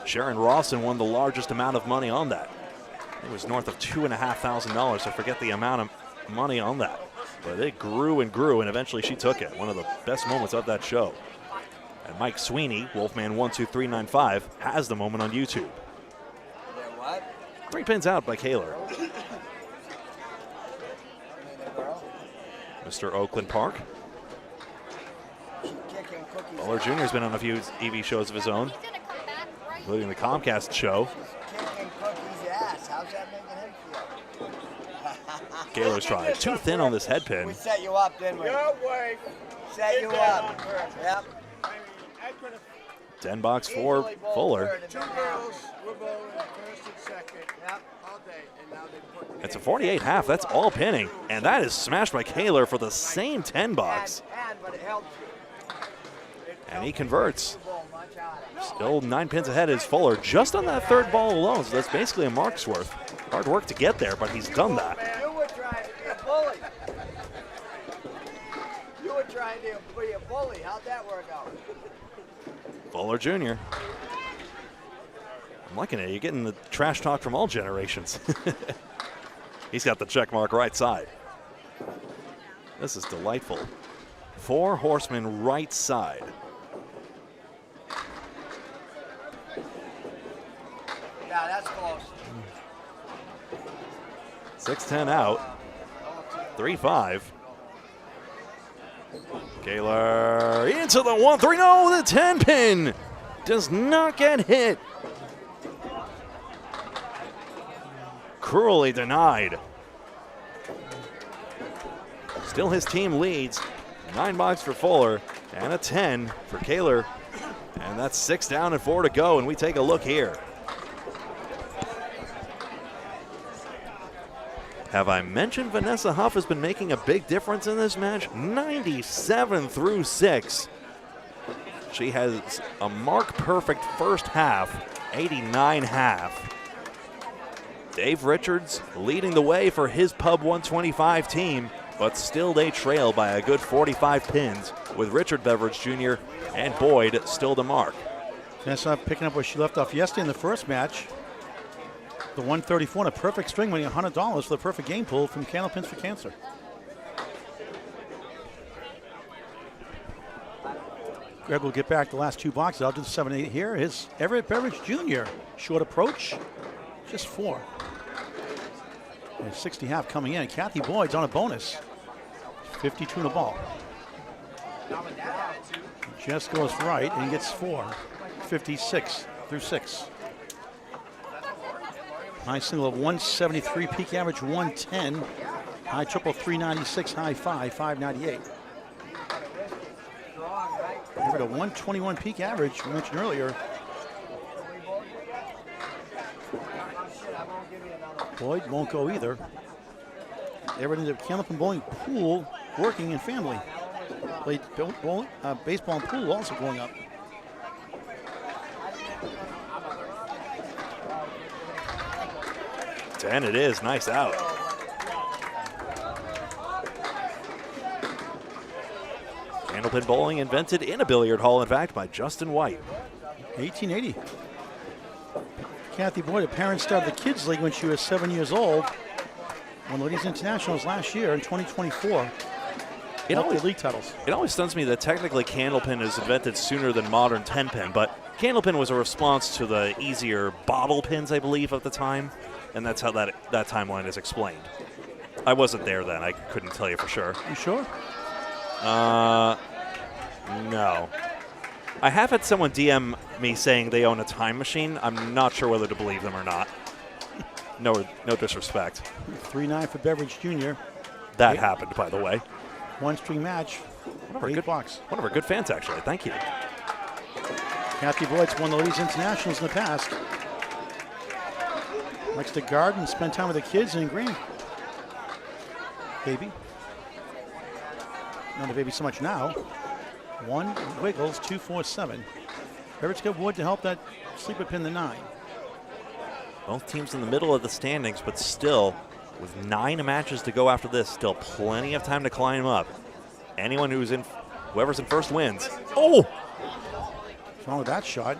S1: Sharon Rawson won the largest amount of money on that. It was north of $2,500. I forget the amount of money on that. But it grew and grew, and eventually she took it. One of the best moments of that show. And Mike Sweeney, Wolfman12395, has the moment on YouTube.
S5: What?
S1: 3 pins out by Kaler. Mr. Oakland Park. Fuller Jr. has been on a few EV shows of his own, including the Comcast show.
S5: Kicking Cookie's ass. How's that making him feel?
S1: Kaler's trying. Too thin on this head pin.
S5: We set you up, didn't we? Set you up. Yep.
S1: 10 bucks for Fuller.
S7: Two girls were bowling first and second. Yep. All day. And now they put
S1: It's a 48.5. That's all pinning. And that is smashed by Kaler for the same 10 bucks.
S5: But it helps you.
S1: And he converts. Still 9 pins ahead is Fuller, just on that third ball alone. So that's basically a mark's worth. Hard work to get there, but he's done that.
S5: You were trying to be a bully. You were trying to be a bully. How'd that work out?
S1: Fuller Jr. I'm liking it. You're getting the trash talk from all generations. He's got the check mark right side. This is delightful. 4 horsemen right side.
S5: Yeah, that's close.
S1: 6-10 out. 3-5. Kaler into the 1-3. No, the 10 pin does not get hit. Cruelly denied. Still his team leads. 9 bucks for Fuller and a 10 for Kaler. And that's 6 down and 4 to go. And we take a look here. Have I mentioned Vanessa Huff has been making a big difference in this match? 97 through 6. She has a mark-perfect first half, 89 half. Dave Richards leading the way for his Pub 125 team, but still they trail by a good 45 pins with Richard Beveridge Jr. and Boyd still to mark.
S2: Vanessa picking up where she left off yesterday in the first match. The 134 and a perfect string, winning $100 for the perfect game pool from Candlepins for Cancer. Greg will get back the last 2 boxes. I'll do the 7-8 here. His Everett Beveridge Jr. Short approach, just 4. And 60 half coming in. Kathy Boyd's on a bonus. 52 in the ball. Just goes right and gets 4. 56 through 6. High single of 173, peak average 110. High triple 396, high 598. Over to 121 peak average we mentioned earlier. Boyd won't go either. Everything at Candlepin Bowling Pool working and family. Played baseball and pool also going up.
S1: And it is. Nice out. Candlepin bowling invented in a billiard hall, in fact, by Justin White.
S2: 1880. Kathy Boyd, a parent started the Kids League when she was 7 years old. Won the Ladies Internationals last year in 2024. League titles.
S1: It always stuns me that technically Candlepin is invented sooner than modern 10-pin, but Candlepin was a response to the easier bottle pins, I believe, at the time. And that's how that timeline is explained. I wasn't there then. I couldn't tell you for sure.
S2: You sure?
S1: No. I have had someone DM me saying they own a time machine. I'm not sure whether to believe them or not. No disrespect.
S2: 3-9 for Beveridge Jr.
S1: That happened, by the way.
S2: 1 string match.
S1: One of our good fans, actually. Thank you.
S2: Kathy Boyd's won the Ladies Internationals in the past. Likes to garden and spend time with the kids and green. Baby. Not a baby so much now. 1 wiggles, 247. Everett's got Wood to help that sleeper pin the 9.
S1: Both teams in the middle of the standings, but still, with 9 matches to go after this, still plenty of time to climb up. Whoever's in first wins. Oh!
S2: What's wrong with that shot?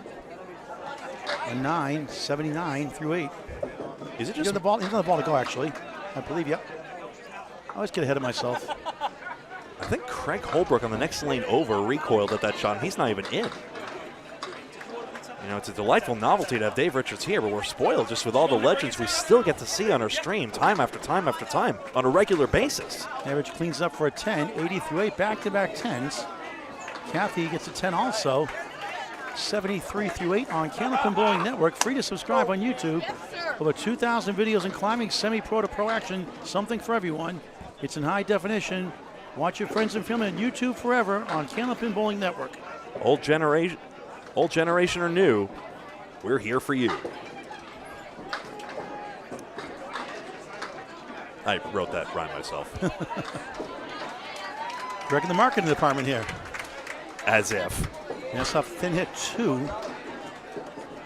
S2: A 9, 79 through 8.
S1: Is it
S2: He's
S1: just
S2: on the ball? He's on the ball to go, actually. I believe, yep. I always get ahead of myself.
S1: I think Craig Holbrook on the next lane over recoiled at that shot, and he's not even in. You know, it's a delightful novelty to have Dave Richards here, but we're spoiled just with all the legends we still get to see on our stream time after time after time on a regular basis.
S2: Average cleans up for a 10, 80 through 8, back-to-back 10s. Kathy gets a 10 also. 73 through 8 on Candlepin Bowling Network. Free to subscribe on YouTube. Over 2,000 videos in climbing, semi-pro to pro action. Something for everyone. It's in high definition. Watch your friends and family on YouTube forever on Candlepin Bowling Network.
S1: Old generation or new, we're here for you. I wrote that rhyme myself.
S2: Directing the marketing department here.
S1: As if.
S2: That's off thin hit 2.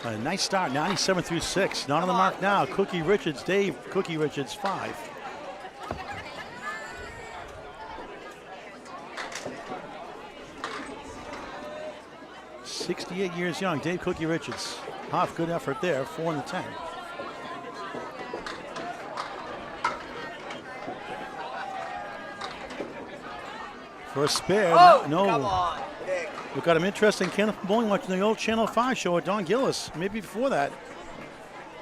S2: A nice start, 97 through 6. Not on the mark now. Cookie Richards, Dave Cookie Richards, 5. "68 years young, Dave Cookie Richards. Huff, good effort there, 4 in the 10. For a spare, no.
S5: Come on, Dick.
S2: We've got him interesting Candlepin Bowling watching the old Channel 5 show with Don Gillis, maybe before that.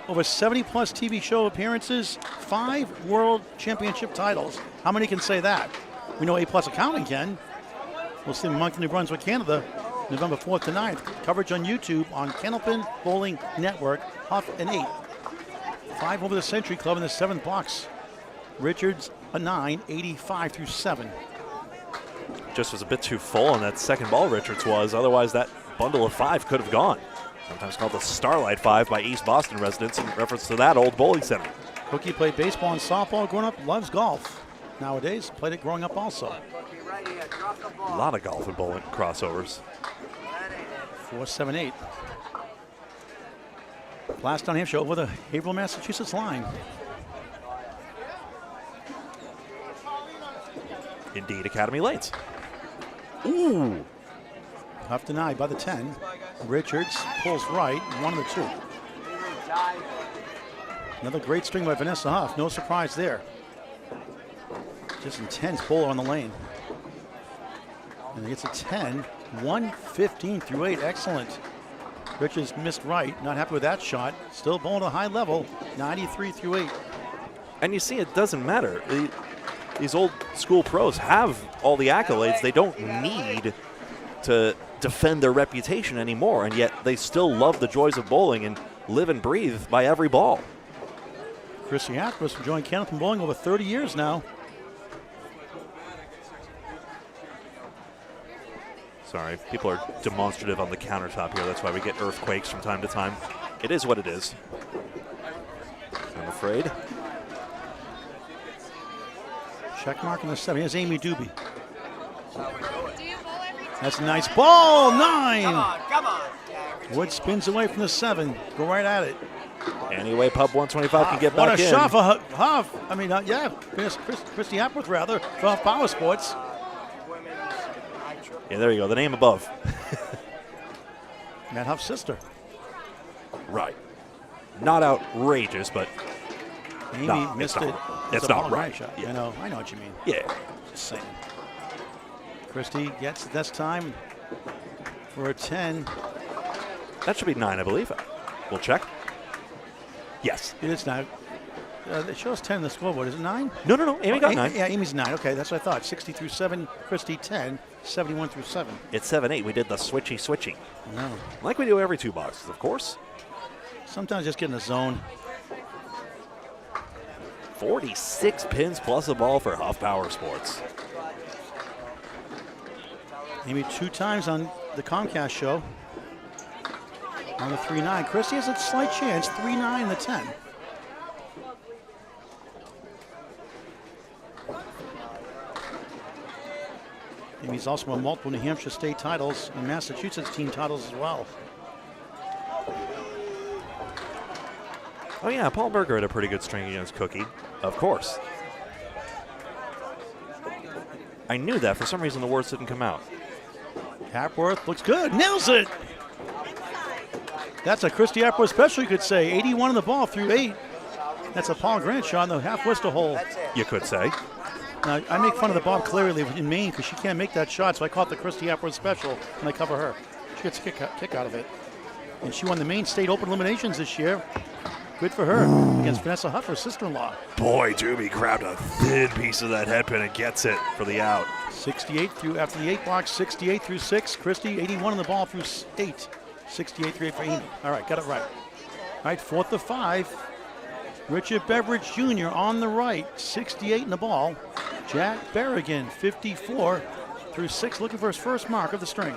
S2: Over 70-plus TV show appearances, 5 World Championship titles. How many can say that? We know A-plus accounting can. We'll see him in Moncton, New Brunswick, Canada, November 4th to 9th. Coverage on YouTube on Candlepin Bowling Network, Huff and 8. 5 over the Century Club in the 7th box. Richards, a 9, 85 through 7.
S1: Just was a bit too full on that second ball, Richards was. Otherwise, that bundle of 5 could have gone. Sometimes called the Starlight 5 by East Boston residents in reference to that old bowling center.
S2: Cookie played baseball and softball growing up, loves golf. Nowadays, played it growing up also.
S1: A lot of golf and bowling crossovers.
S2: 4-7-8. Blast on Hampshire over the Haverhill, Massachusetts line.
S1: Indeed, Academy Lanes. Ooh.
S2: Huff denied by the 10. Richards pulls right, 1 of the 2. Another great string by Vanessa Huff. No surprise there. Just intense bowler on the lane. And he gets a 10, 115 through 8. Excellent. Richards missed right. Not happy with that shot. Still bowling at a high level, 93 through 8.
S1: And you see, it doesn't matter. These old school pros have all the accolades. They don't need to defend their reputation anymore, and yet they still love the joys of bowling and live and breathe by every ball.
S2: Chrissy Atkins enjoying Candlepin Bowling over 30 years now.
S1: Sorry, people are demonstrative on the countertop here. That's why we get earthquakes from time to time. It is what it is, I'm afraid.
S2: Check mark in the 7. Here's Amy Doobie. That's a nice ball. 9.
S5: Come on.
S2: Wood spins away from the 7. Go right at it.
S1: Anyway, Pub 125 can get
S2: what
S1: back in.
S2: What a shot for Huff. I mean, yeah, Christy Hapworth, rather, for Huff Power Sports.
S1: Yeah, there you go. The name above.
S2: Matt Huff's sister.
S1: Right. Not outrageous, but
S2: Amy missed it.
S1: It's not right.
S2: Shot.
S1: Yeah.
S2: I know what you mean.
S1: Yeah.
S2: Just saying. Christie gets this time for a 10.
S1: That should be 9, I believe. We'll check. Yes.
S2: It is 9. It shows 10 in the scoreboard. Is it 9?
S1: No. Amy got 9.
S2: Yeah, Amy's 9. Okay, that's what I thought. 60 through 7. Christie 10. 71 through 7.
S1: It's 7-8. We did the switchy.
S2: No.
S1: Like we do every 2 boxes, of course.
S2: Sometimes just get in the zone.
S1: 46 pins plus a ball for Huff Power Sports.
S2: Amy 2 times on the Comcast show. On the 3-9. Christie has a slight chance. 3-9 in the 10. And he's also won multiple New Hampshire state titles and Massachusetts team titles as well.
S1: Oh yeah, Paul Berger had a pretty good string against Cookie, of course. I knew that. For some reason, the words didn't come out.
S2: Hapworth looks good, nails it. That's a Christy Hapworth special, you could say. 81 on the ball through 8. That's a Paul Grant shot in the half Worcester hole.
S1: You could say.
S2: Now, I make fun of the Bob Cleary in Maine because she can't make that shot, so I call it the Christy Hapworth special, and I cover her. She gets a kick out of it. And she won the Maine State Open eliminations this year. Good for her against Vanessa Huff, her sister-in-law.
S1: Boy, Doobie grabbed a thin piece of that headpin and gets it for the out.
S2: 68 through, after the 8 blocks, 68 through 6. Christy, 81 on the ball through 8. 68 through 8 for Amy. All right, got it right. All right, 4th of 5. Richard Beveridge Jr. on the right, 68 in the ball. Jack Berrigan, 54 through 6, looking for his first mark of the string.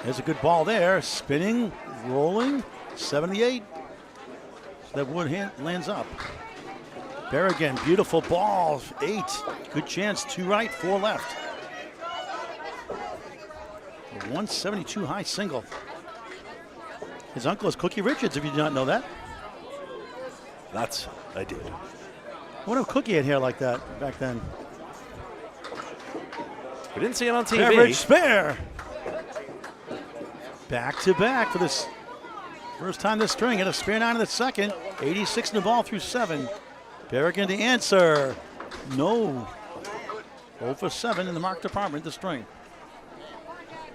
S2: There's a good ball there, spinning, rolling, 78. That wood lands up. Berrigan, beautiful ball, 8. Good chance, 2 right, 4 left. A 172 high single. His uncle is Cookie Richards, if you did not know that.
S1: That's, I did.
S2: I wonder if Cookie had hair like that back then.
S1: We didn't see it on TV.
S2: Beveridge spare. Back to back for this first time this string. Had a spare 9 in the second. 86 in the ball through 7. Berrigan to answer. No. 0 for 7 in the mark department, the string.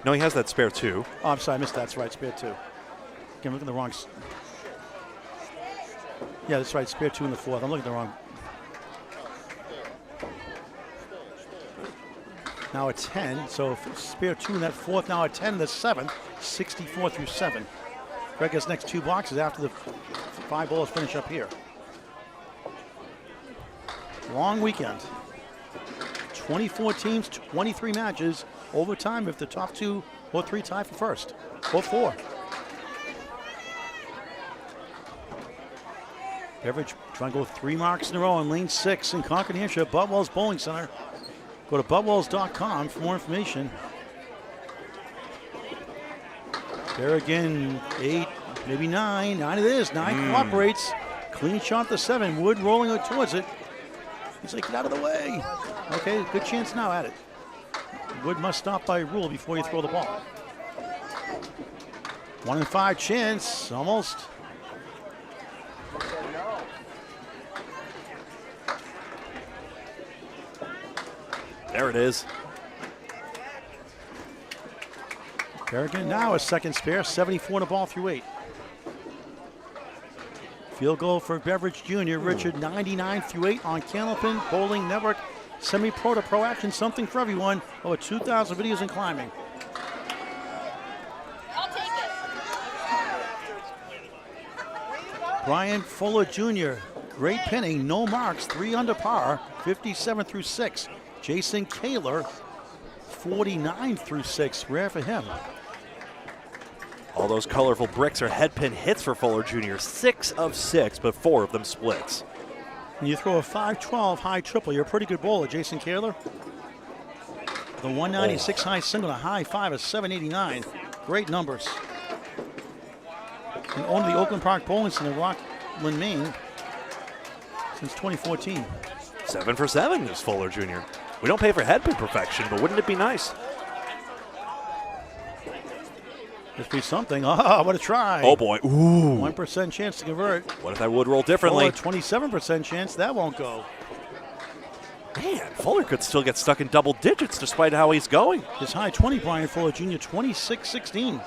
S1: No, he has that spare 2.
S2: Oh, I'm sorry, I missed that. That's right, spare 2. Again, I'm looking at the wrong. Yeah, that's right, spare 2 in the 4th. I'm looking at the wrong. Now a 10, so spare 2 in that 4th, now a 10 in the 7th, 64 through 7. Greg gets next 2 boxes after the 5 bowlers finish up here. Long weekend. 24 teams, 23 matches, overtime if the top 2 or 3 tie for first, or 4. Beveridge trying to go 3 marks in a row on lane 6 in Concord, New Hampshire, Boutwell's Bowling Center. Go to boutwells.com for more information. There again, 8, maybe 9. 9 it is. 9 cooperates. Clean shot the 7. Wood rolling towards it. He's like, get out of the way. Okay, good chance now at it. Wood must stop by rule before you throw the ball. 1 in 5 chance, almost.
S1: There it is.
S2: Berrigan now a second spare, 74 in the ball through 8. Field goal for Beveridge Jr. Richard, 99 through 8 on Candlepin Bowling Network. Semi-pro to pro action, something for everyone. Over 2,000 videos in climbing.
S15: I'll take it.
S2: Brian Fuller Jr. Great pinning, no marks, 3 under par, 57 through 6. Jason Kaler, 49 through 6. Rare for him.
S1: All those colorful bricks are headpin hits for Fuller Jr. 6 of 6, but 4 of them splits.
S2: When you throw a 512 high triple, you're a pretty good bowler, Jason Kaler. The 196 high single, a high 5 of 789. Great numbers. And owned the Oakland Park Bowling Center, Rockland, Maine, since 2014.
S1: 7 for 7 is Fuller Jr. We don't pay for headpin perfection, but wouldn't it be nice?
S2: This be something. Ah, what a try.
S1: Oh boy. Ooh.
S2: 1% chance to convert.
S1: What if that would roll differently?
S2: Fuller, 27% chance. That won't go.
S1: Man, Fuller could still get stuck in double digits despite how he's going.
S2: His high 20, Brian Fuller Jr., 26-16.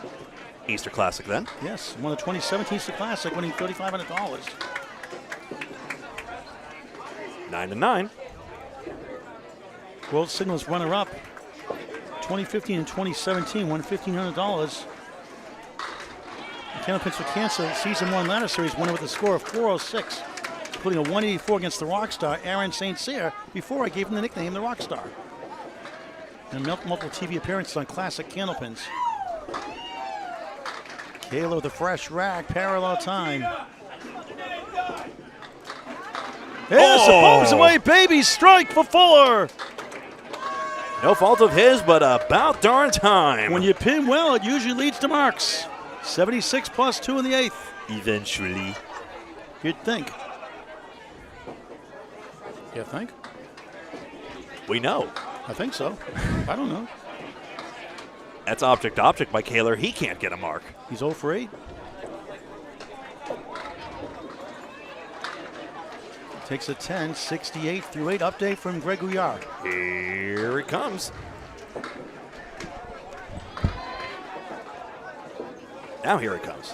S1: Easter Classic then?
S2: Yes, won the 2017 Easter Classic, winning $3,500.
S1: 9-9.
S2: World Signals runner-up. 2015 and 2017 won $1,500. Candlepin for Cancer season 1 ladder series winner with a score of 406, including a 184 against the Rockstar Aaron St. Cyr before I gave him the nickname the Rockstar. And multiple TV appearances on classic Candlepins. Kaler with a fresh rack, parallel time. It's a blows away baby strike for Fuller.
S1: No fault of his, but about darn time.
S2: When you pin well, it usually leads to marks. 76 plus 2 in the 8th.
S1: Eventually.
S2: You'd think. You think?
S1: We know.
S2: I think so. I don't know.
S1: That's object by Kaler. He can't get a mark.
S2: He's 0 for 8. Takes a 10, 68 through 8. Update from Greg Gouillart.
S1: Here it comes. Now here it comes.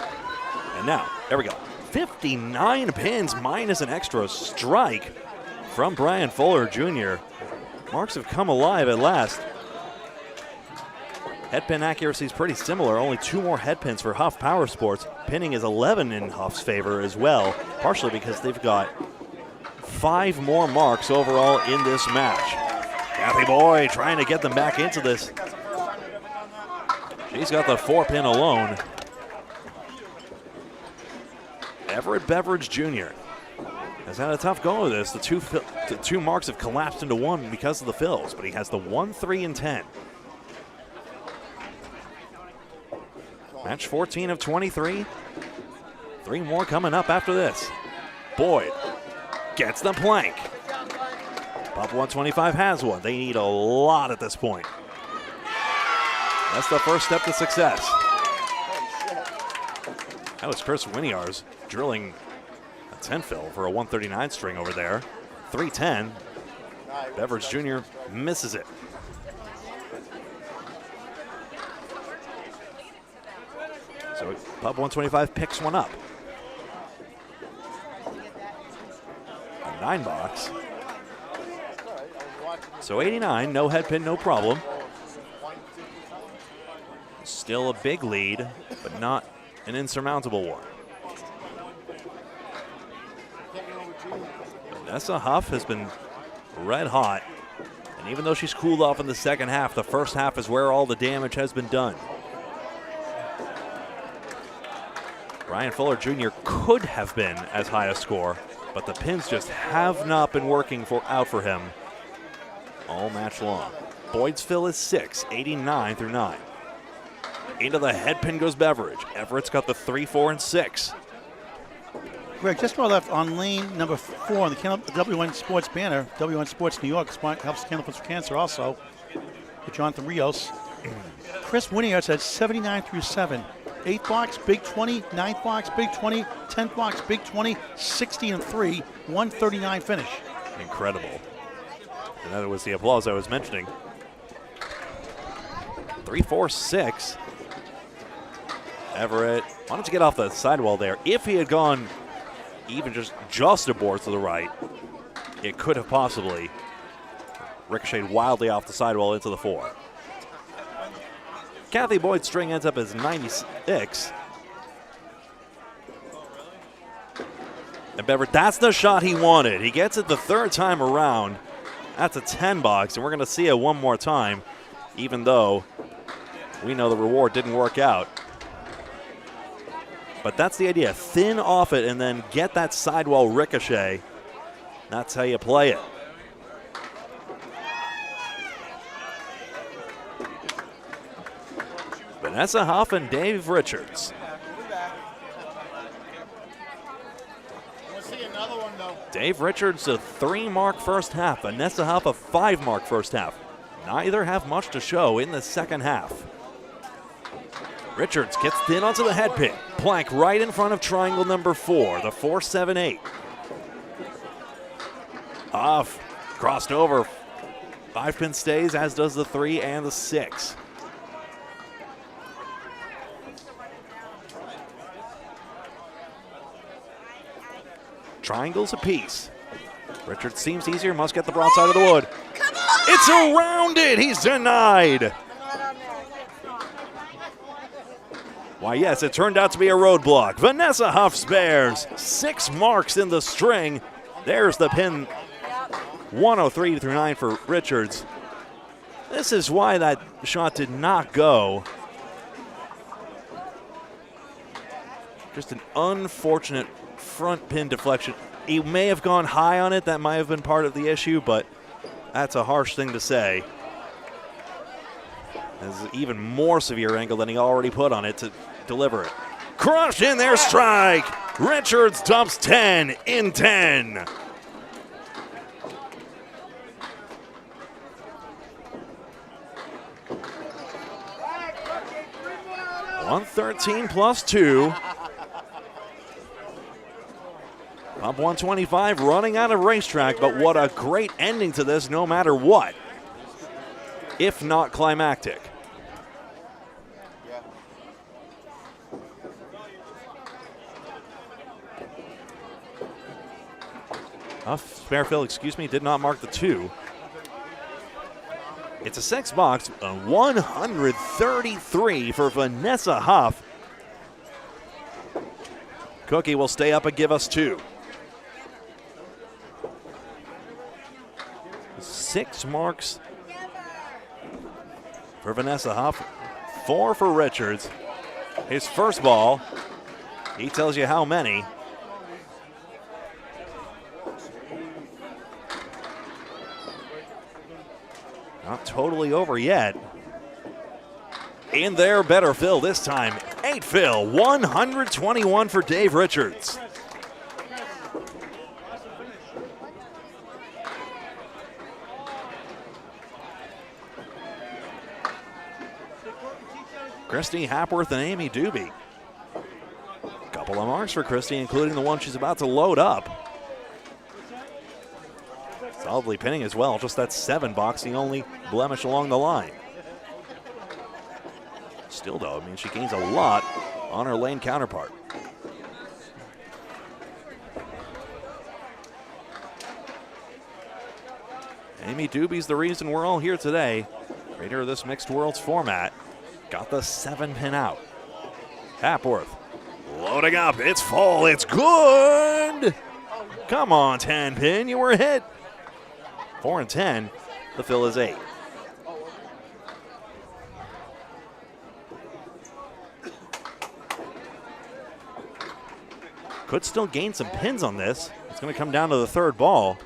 S1: And now, there we go. 59 pins minus an extra strike from Brian Fuller Jr. Marks have come alive at last. Head pin accuracy is pretty similar. Only 2 more head pins for Huff Power Sports. Pinning is 11 in Huff's favor as well, partially because they've got 5 more marks overall in this match. Kathy Boyd trying to get them back into this. She's got the 4 pin alone. Everett Beveridge Jr. has had a tough go of this. The two marks have collapsed into 1 because of the fills, but he has the 1, 3, and 10. Match 14 of 23. 3 more coming up after this. Boyd gets the plank. Pop 125 has one. They need a lot at this point. That's the first step to success. That was Chris Winiar's drilling a 10 fill for a 139 string over there. 310. Beveridge Jr. misses it. So Pub 125 picks one up. A 9 box. So 89, no head pin, no problem. Still a big lead, but not an insurmountable one. Vanessa Huff has been red hot, and even though she's cooled off in the second half, the first half is where all the damage has been done. Brian Fuller Jr. could have been as high a score, but the pins just have not been working out for him all match long. Boyd's fill is 6, 89 through 9. Into the head pin goes Beveridge. Everett's got the 3, 4, and 6.
S2: Greg, just to our left on lane number 4 on the W1 Sports banner, W1 Sports New York helps Candlepin for Cancer also, with Jonathan Rios. Chris Winiart's at 79 through 7. 8th box, big 20, 9th box, big 20, 10th box, big 20, 60 and 3, 139 finish.
S1: Incredible. And that was the applause I was mentioning. 3, 4, 6. Everett wanted to get off the sidewall there. If he had gone even just aboard to the right, it could have possibly ricocheted wildly off the sidewall into the 4. Kathy Boyd's string ends up as 96. And Beveridge, that's the shot he wanted. He gets it the 3rd time around. That's a 10 box, and we're going to see it one more time, even though we know the reward didn't work out. But that's the idea. Thin off it and then get that sidewall ricochet. That's how you play it. Vanessa Huff and Dave Richards. Dave Richards a 3-mark first half. Vanessa Huff a 5-mark first half. Neither have much to show in the second half. Richards gets thin onto the head pin. Plank right in front of triangle number 4, the 4, 7, 8. Huff crossed over. 5 pin stays, as does the 3 and the 6. Triangles apiece. Richards seems easier, must get the broadside of the wood. It's around it, he's denied. Why, yes, it turned out to be a roadblock. Vanessa Huff spares. 6 marks in the string. There's the pin. 103 through 9 for Richards. This is why that shot did not go. Just an unfortunate front pin deflection. he may have gone high on it. That might have been part of the issue, but that's a harsh thing to say. This is an even more severe angle than he already put on it to deliver it. Crushed in there, strike. Richards dumps 10 in 10. 113 plus 2. Up 125, running out of racetrack, but what a great ending to this no matter what, if not climactic. Sparefield, excuse me, did not mark the 2. It's a 6 box, a 133 for Vanessa Huff. Cookie will stay up and give us 2. 6 marks for Vanessa Huff, 4 for Richards. His first ball, he tells you how many. Not totally over yet. In there, better fill this time. 8 fill, 121 for Dave Richards. Christy Hapworth and Amy Doobie. Couple of marks for Christy, including the one she's about to load up. Solidly pinning as well, just that 7 box, the only blemish along the line. Still though, I mean, she gains a lot on her lane counterpart. Amy Doobie's the reason we're all here today. Creator of this mixed worlds format. Got the 7 pin out. Hapworth loading up, it's full, it's good! Come on, 10 pin, you were hit. 4 and 10, the fill is 8. Could still gain some pins on this. It's going to come down to the 3rd ball.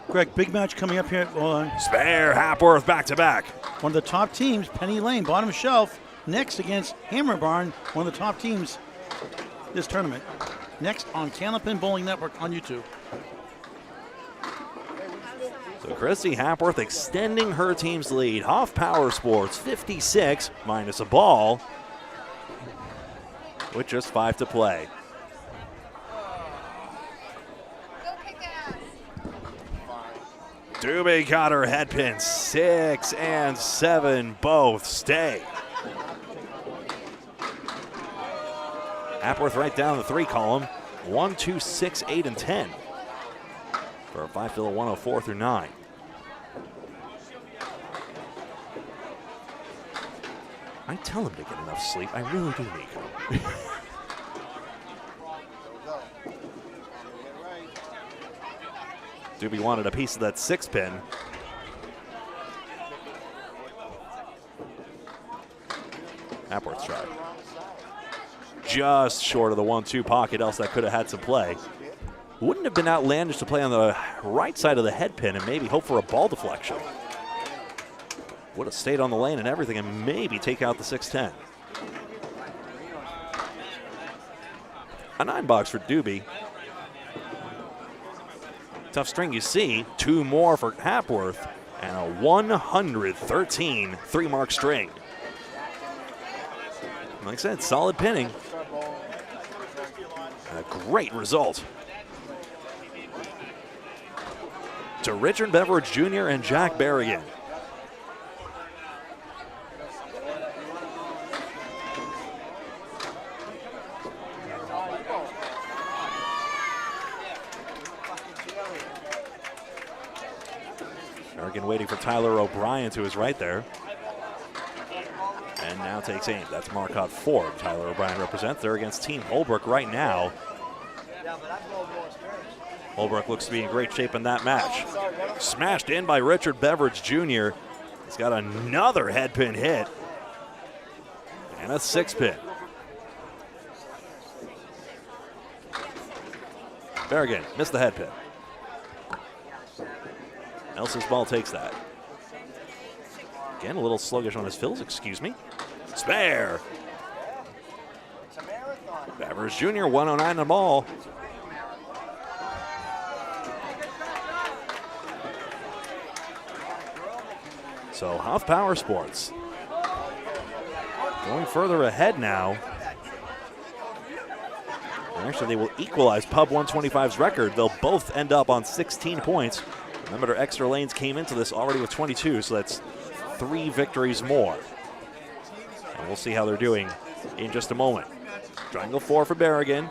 S2: Greg, big match coming up here.
S1: Spare, Hapworth back to back.
S2: One of the top teams, Penny Lane, bottom shelf, next against Hammer Barn, one of the top teams this tournament. Next on Candlepin Bowling Network on YouTube.
S1: So Christy Hapworth extending her team's lead. Hoff Power Sports 56 minus a ball with just 5 to play. Doobie got her head pin. 6 and 7 both stay. Hapworth right down the 3 column. 1, 2, 6, 8, and 10. For a 5 fill of 104 through 9. I tell him to get enough sleep. I really do, Nico. Doobie wanted a piece of that 6 pin. Hapworth's try. Just short of the 1-2 pocket, else that could have had some play. Wouldn't have been outlandish to play on the right side of the head pin and maybe hope for a ball deflection. Would have stayed on the lane and everything and maybe take out the 6-10. A 9 box for Doobie. Tough string, you see. 2 more for Hapworth and a 113 3-mark string. Like I said, solid pinning. And a great result. To Richard Beveridge Jr. and Jack Berrigan. Berrigan waiting for Tyler O'Brien to his right there. And now takes aim. That's Marcotte Ford. Tyler O'Brien represents. They're against Team Holbrook right now. Holbrook looks to be in great shape in that match. Smashed in by Richard Beveridge Jr. He's got another head pin hit. And a 6 pin. Berrigan missed the head pin. Nelson's ball takes that. Again, a little sluggish on his fills, excuse me. Spare. Beveridge Jr., 109 the ball. So Huff Power Sports going further ahead now. And actually, they will equalize Pub 125's record. They'll both end up on 16 points. Remember, their extra lanes came into this already with 22, so that's 3 victories more. And we'll see how they're doing in just a moment. Triangle 4 for Berrigan.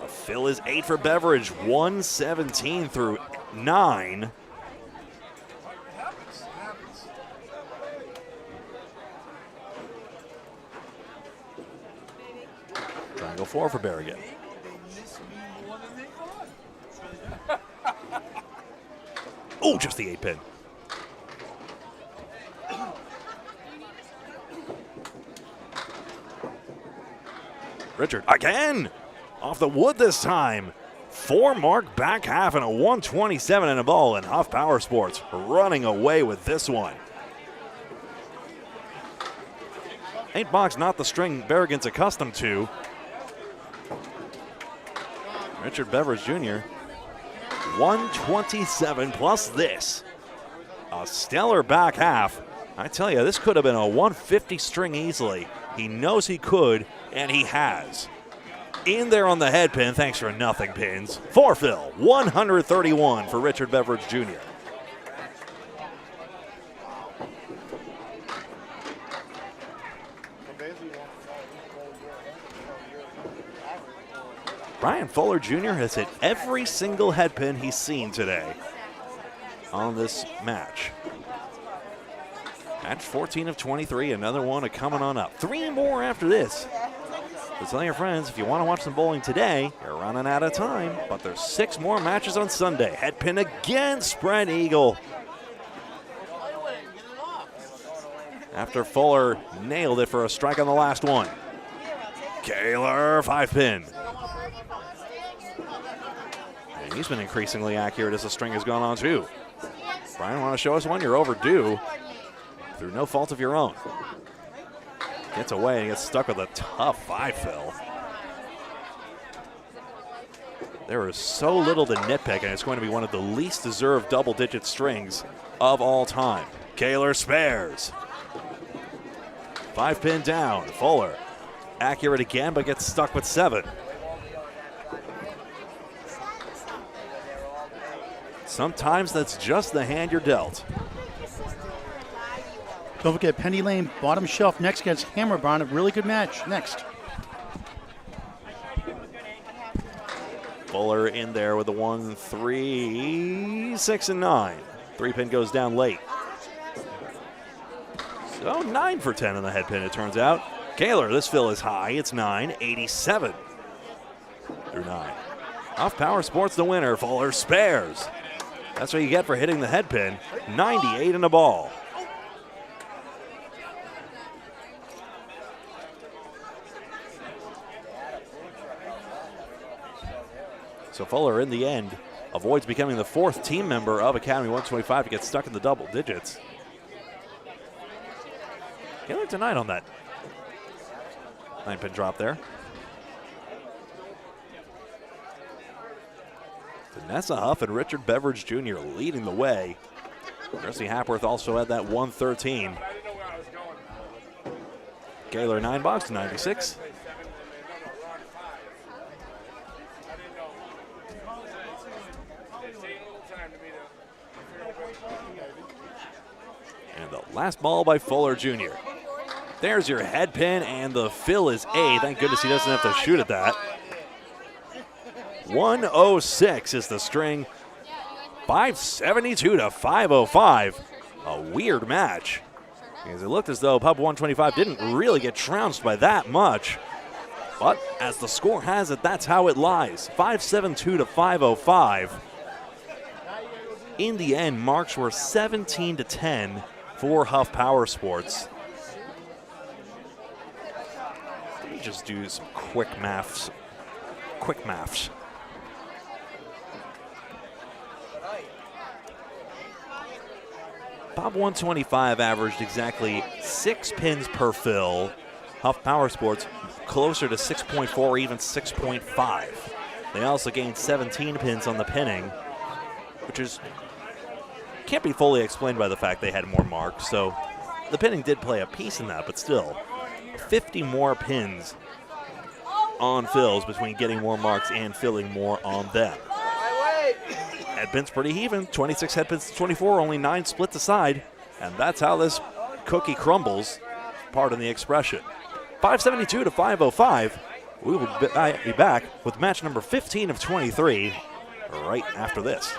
S1: A fill is 8 for Beveridge. 117 through 9. Triangle 4 for Berrigan. Oh, just the 8-pin. Richard again, off the wood this time. 4-mark back half and a 127 and a ball, and Huff Power Sports running away with this one. 8 box, not the string Berrigan's accustomed to. Richard Beveridge Jr., 127 plus this. A stellar back half. I tell you, this could have been a 150 string easily. He knows he could, and he has. In there on the head pin, thanks for nothing pins. 4 fill, 131 for Richard Beveridge Jr. Brian Fuller Jr. has hit every single head pin he's seen today on this match. Match 14 of 23, another one coming on up. 3 more after this. So tell your friends, if you want to watch some bowling today, you're running out of time, but there's 6 more matches on Sunday. Head pin again, spread eagle. After Fuller nailed it for a strike on the last one. Kaler, 5 pin. And he's been increasingly accurate as the string has gone on too. Brian, want to show us one? You're overdue through no fault of your own. Gets away and gets stuck with a tough 5 fill. There is so little to nitpick, and it's going to be one of the least deserved double-digit strings of all time. Kaler spares. 5 pin down. Fuller accurate again, but gets stuck with 7. Sometimes that's just the hand you're dealt.
S2: Don't forget Penny Lane, bottom shelf next against Hammerbarn. A really good match next.
S1: Fuller in there with the 1, 3, 6, and 9. 3 pin goes down late. So 9 for 10 on the head pin, it turns out. Kaler, this fill is high. It's 9, 87 through 9. Huff Power Sports the winner. Fuller spares. That's what you get for hitting the head pin. 98 in the ball. So Fuller, in the end, avoids becoming the 4th team member of Academy 125 to get stuck in the double digits. Kaler tonight on that 9-pin drop there. Vanessa Huff and Richard Beveridge Jr. leading the way. Darcy Hapworth also had that 113. Kaler 9 box to 96. And the last ball by Fuller Jr. There's your head pin, and the fill is A. Thank goodness he doesn't have to shoot at that. 106 is the string. 572 to 505. A weird match, because it looked as though Pub 125 didn't really get trounced by that much. But as the score has it, that's how it lies. 572 to 505. In the end, marks were 17 to 10 for Huff Power Sports. Let me just do some quick maths. Bob 125 averaged exactly 6 pins per fill. Huff Power Sports closer to 6.4, even 6.5. They also gained 17 pins on the pinning, which is can't be fully explained by the fact they had more marks. So the pinning did play a piece in that, but still 50 more pins on fills between getting more marks and filling more on them. Headpins pretty even, 26 headpins to 24, only 9 split aside, and that's how this cookie crumbles, pardon the expression. 572 to 505. We will be back with match number 15 of 23 right after this.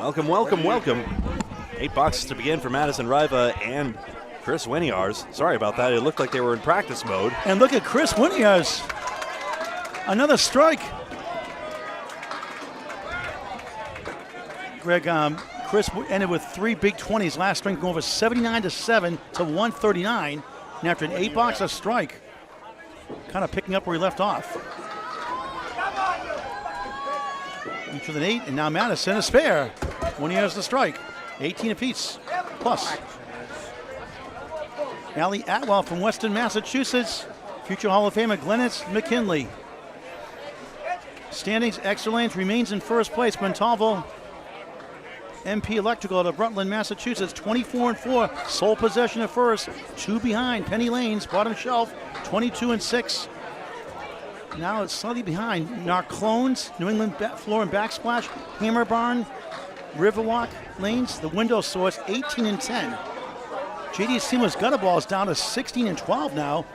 S1: Welcome, welcome, welcome. 8 boxes to begin for Madison Riva and Chris Winiars. Sorry about that. It looked like they were in practice mode.
S2: And look at Chris Winiars. Another strike. Greg, Chris ended with 3 big 20s last string, going over 79-7 to 139. And after an 8-boxer strike, kind of picking up where he left off. Each with an 8, and now Madison a spare. Winiars the strike. 18 apiece. Plus. Allie Atwell from Western Massachusetts. Future Hall of Famer Glennis McKinley. Standings, Exeter Lanes remains in first place. Montalvo, MP Electrical out of Rutland, Massachusetts, 24-4. Sole possession at first. 2 behind. Penny Lanes, bottom shelf, 22-6. Now it's slightly behind. Narclones, New England Floor and Backsplash, Hammer Barn, Riverwalk Lanes, the Window Source, 18-10. JD Seamless Gutter Balls down to 16-12 now.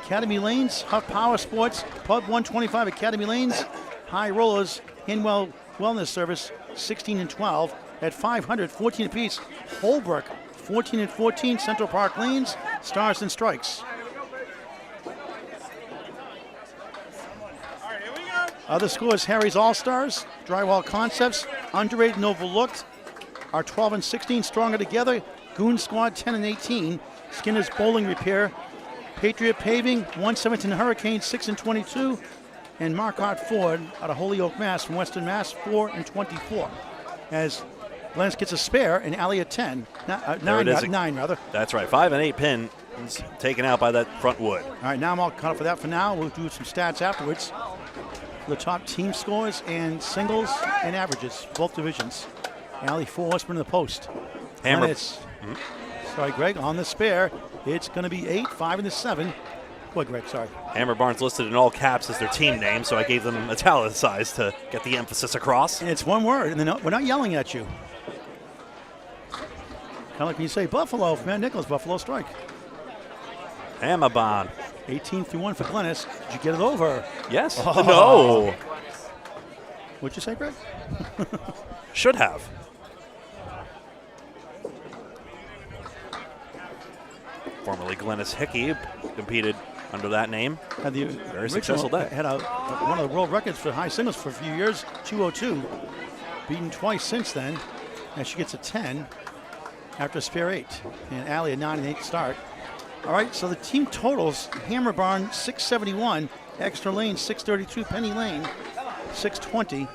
S2: Academy Lanes, Huff Power Sports, Pub 125 Academy Lanes, High Rollers, Hanwell Wellness Service, 16-12. At 500, 14 apiece. Holbrook, 14-14. Central Park Lanes, Stars and Strikes. Other scores, Harry's All-Stars, Drywall Concepts, Underrated and Overlooked, are 12-16, Stronger Together, Goon Squad 10-18, Skinner's Bowling Repair, Patriot Paving, 117 Hurricane 6-22, and Marquardt Ford out of Holyoke, Mass from Western Mass 4-24. As Glennis gets a spare and Allie at 10, 9 rather.
S1: That's right, 5 and 8 pin is taken out by that front wood.
S2: All right, now I'm all caught up for that for now. We'll do some stats afterwards. The top team scores and singles and averages, both divisions. Allie 4 horsemen in the post.
S1: Hammer.
S2: Sorry, Greg, on the spare. It's going to be 8, 5 and the 7. Go ahead, Greg, sorry.
S1: Hammer Barnes listed in all caps as their team name, so I gave them italicized to get the emphasis across.
S2: And it's one word, and we're not yelling at you. Kind of like when you say Buffalo, man, Nicholas, Buffalo strike.
S1: Hammer Barn.
S2: 18-1 for Glennis. Did you get it over?
S1: Yes.
S2: Oh.
S1: No.
S2: What'd you say, Greg?
S1: Should have. Formerly Glennis Hickey competed under that name.
S2: Had the
S1: very successful day.
S2: Had one of the world records for high singles for a few years, 202. Beaten twice since then. And she gets a 10 after a spare 8. And Allie a 9 and 8 start. All right, so the team totals, Hammer Barn 671, Extra Lane 632, Penny Lane 620.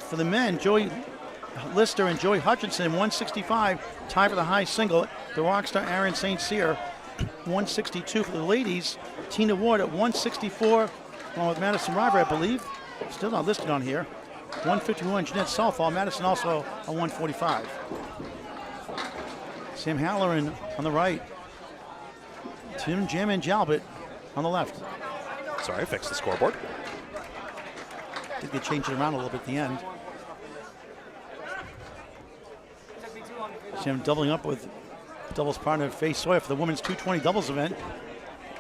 S2: For the men, Joey Lister and Joey Hutchinson 165, tie for the high single. The Rockstar Aaron St. Cyr 162. For the ladies, Tina Ward at 164, along with Madison River, I believe. Still not listed on here. 151, Jeanette Southall. Madison also a 145. Sam Halloran on the right. Tim Jim and Jalbert on the left.
S1: Sorry, fix the scoreboard.
S2: Did they change it around a little bit at the end. Sam doubling up with doubles partner Faye Sawyer for the women's 220 doubles event.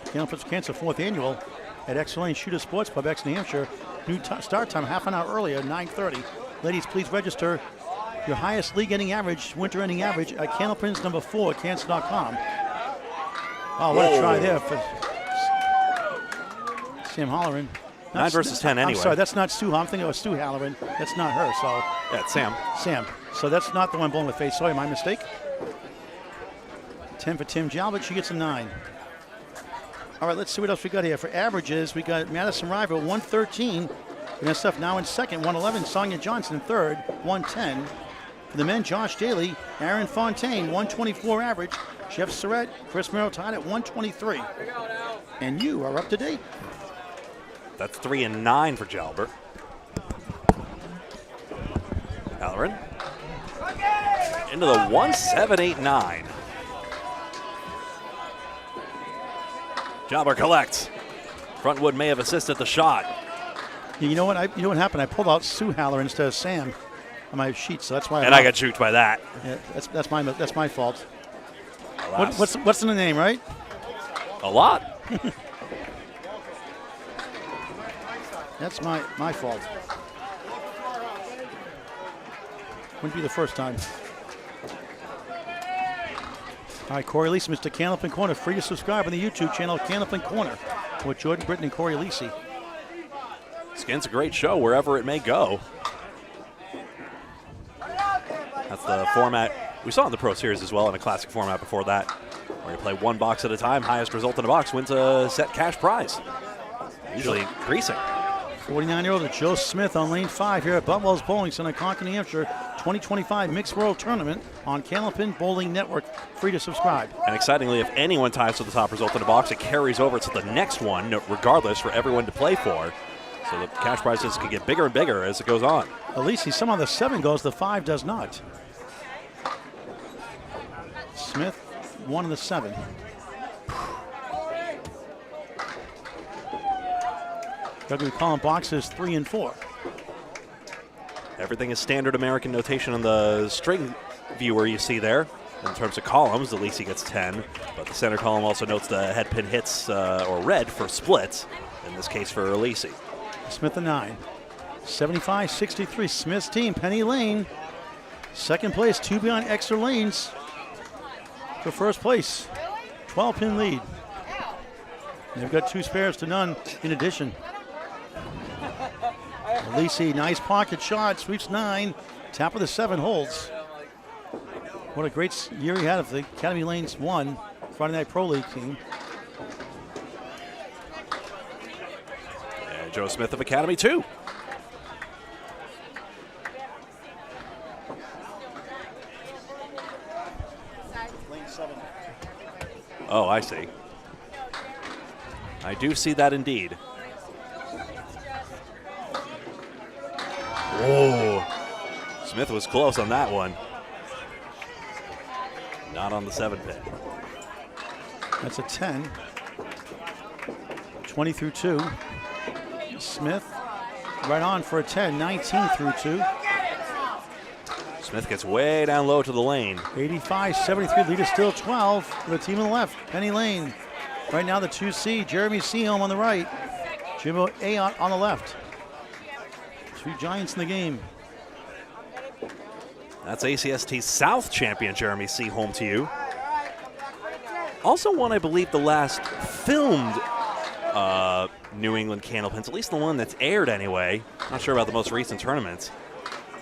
S2: Candlepin Cancer 4th annual at Exeter Lane Shooter Sports Pub, Exeter, New Hampshire. New start time half an hour earlier, 9:30. Ladies, please register your highest league ending average, winter ending average at Candlepins number 4 at cancer.com. Oh, what a try there for Sam Halloran.
S1: 9 versus 10 anyway.
S2: I'm sorry, that's not Stu. I'm thinking it was Stu Halloran. That's not her, so.
S1: Yeah, it's Sam.
S2: Sam. So that's not the one blowing with Faye Sawyer, my mistake. 10 for Tim Jalbert, she gets a 9. All right, let's see what else we got here. For averages, we got Madison River, 113. And stuff now in second, 111. Sonia Johnson in third, 110. For the men, Josh Daly, Aaron Fontaine, 124 average. Jeff Surratt, Chris Merrill tied at 123. And you are up to date.
S1: That's 3 and 9 for Jalbert. Halloran into the 1-7-8-9. Jalbert collects. Frontwood may have assisted the shot.
S2: You know what? You know what happened? I pulled out Sue Halloran instead of Sam on my sheet, so that's why.
S1: And I got juked by that.
S2: Yeah, that's my fault.
S1: What's
S2: in the name, right?
S1: A lot.
S2: That's my fault. Wouldn't be the first time. All right, Corey Lisi, Mr. Candlepin Corner. Free to subscribe on the YouTube channel, Candlepin Corner, with Jordan Britton and Corey Lisi.
S1: Skin's a great show wherever it may go. That's the format we saw in the Pro Series as well, in a classic format before that, where you play one box at a time. Highest result in a box wins a set cash prize, usually increasing.
S2: 49-year-old Joe Smith on lane 5 here at Boutwell's Bowling Center, Concord, New Hampshire, 2025 Mixed World Tournament on Candlepin Bowling Network. Free to subscribe.
S1: And excitingly, if anyone ties to the top result in a box, it carries over to the next one, regardless, for everyone to play for. So the cash prizes can get bigger and bigger as it goes on.
S2: At least somehow the 7 goes, the 5 does not. Smith, 1 of the 7. They're going to be calling boxes 3 and 4.
S1: Everything is standard American notation on the string viewer you see there. In terms of columns, the Lisi gets 10, but the center column also notes the head pin hits or red for splits, in this case for Lisi.
S2: Smith a 9. 75-63, Smith's team, Penny Lane. Second place, 2 behind Exeter Lanes. For first place, 12-pin lead. They've got 2 spares to none in addition. Lisi, nice pocket shot, sweeps 9. Top of the 7 holds. What a great year he had of the Academy Lanes 1 Friday Night Pro League team.
S1: And Joe Smith of Academy 2.
S2: Lane 7.
S1: Oh, I see. I do see that indeed. Whoa. Smith was close on that one. Not on the 7-pin.
S2: That's a 10. 20 through 2. Smith right on for a 10, 19 through 2.
S1: Smith gets way down low to the lane.
S2: 85-73, lead is still 12 for the team on the left. Penny Lane. Right now the 2C, Jeremy Seaholm on the right. Jimbo Ayotte on the left. 2 Giants in the game.
S1: That's ACST South champion Jeremy Seaholm to you. Also won, I believe, the last filmed New England Candlepins, at least the one that's aired anyway. Not sure about the most recent tournaments.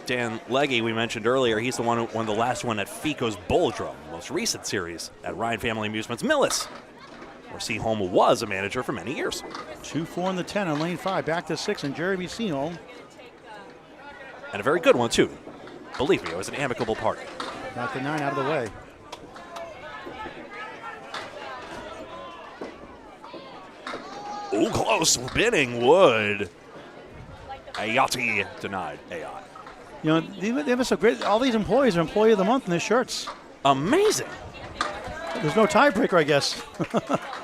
S1: Dan Legge, we mentioned earlier, he's the one who won the last one at FICO's Bowldrum, the most recent series at Ryan Family Amusements Millis, where Seaholm was a manager for many years.
S2: 2-4 in the 10 on lane 5, back to 6, and Jeremy Seaholm.
S1: And a very good one, too. Believe me, it was an amicable party.
S2: Got the 9 out of the way.
S1: Ooh, close, spinning wood. Ayotte denied. Ayotte.
S2: You know, they have so great, all these employees are Employee of the Month in their shirts.
S1: Amazing.
S2: There's no tiebreaker, I guess.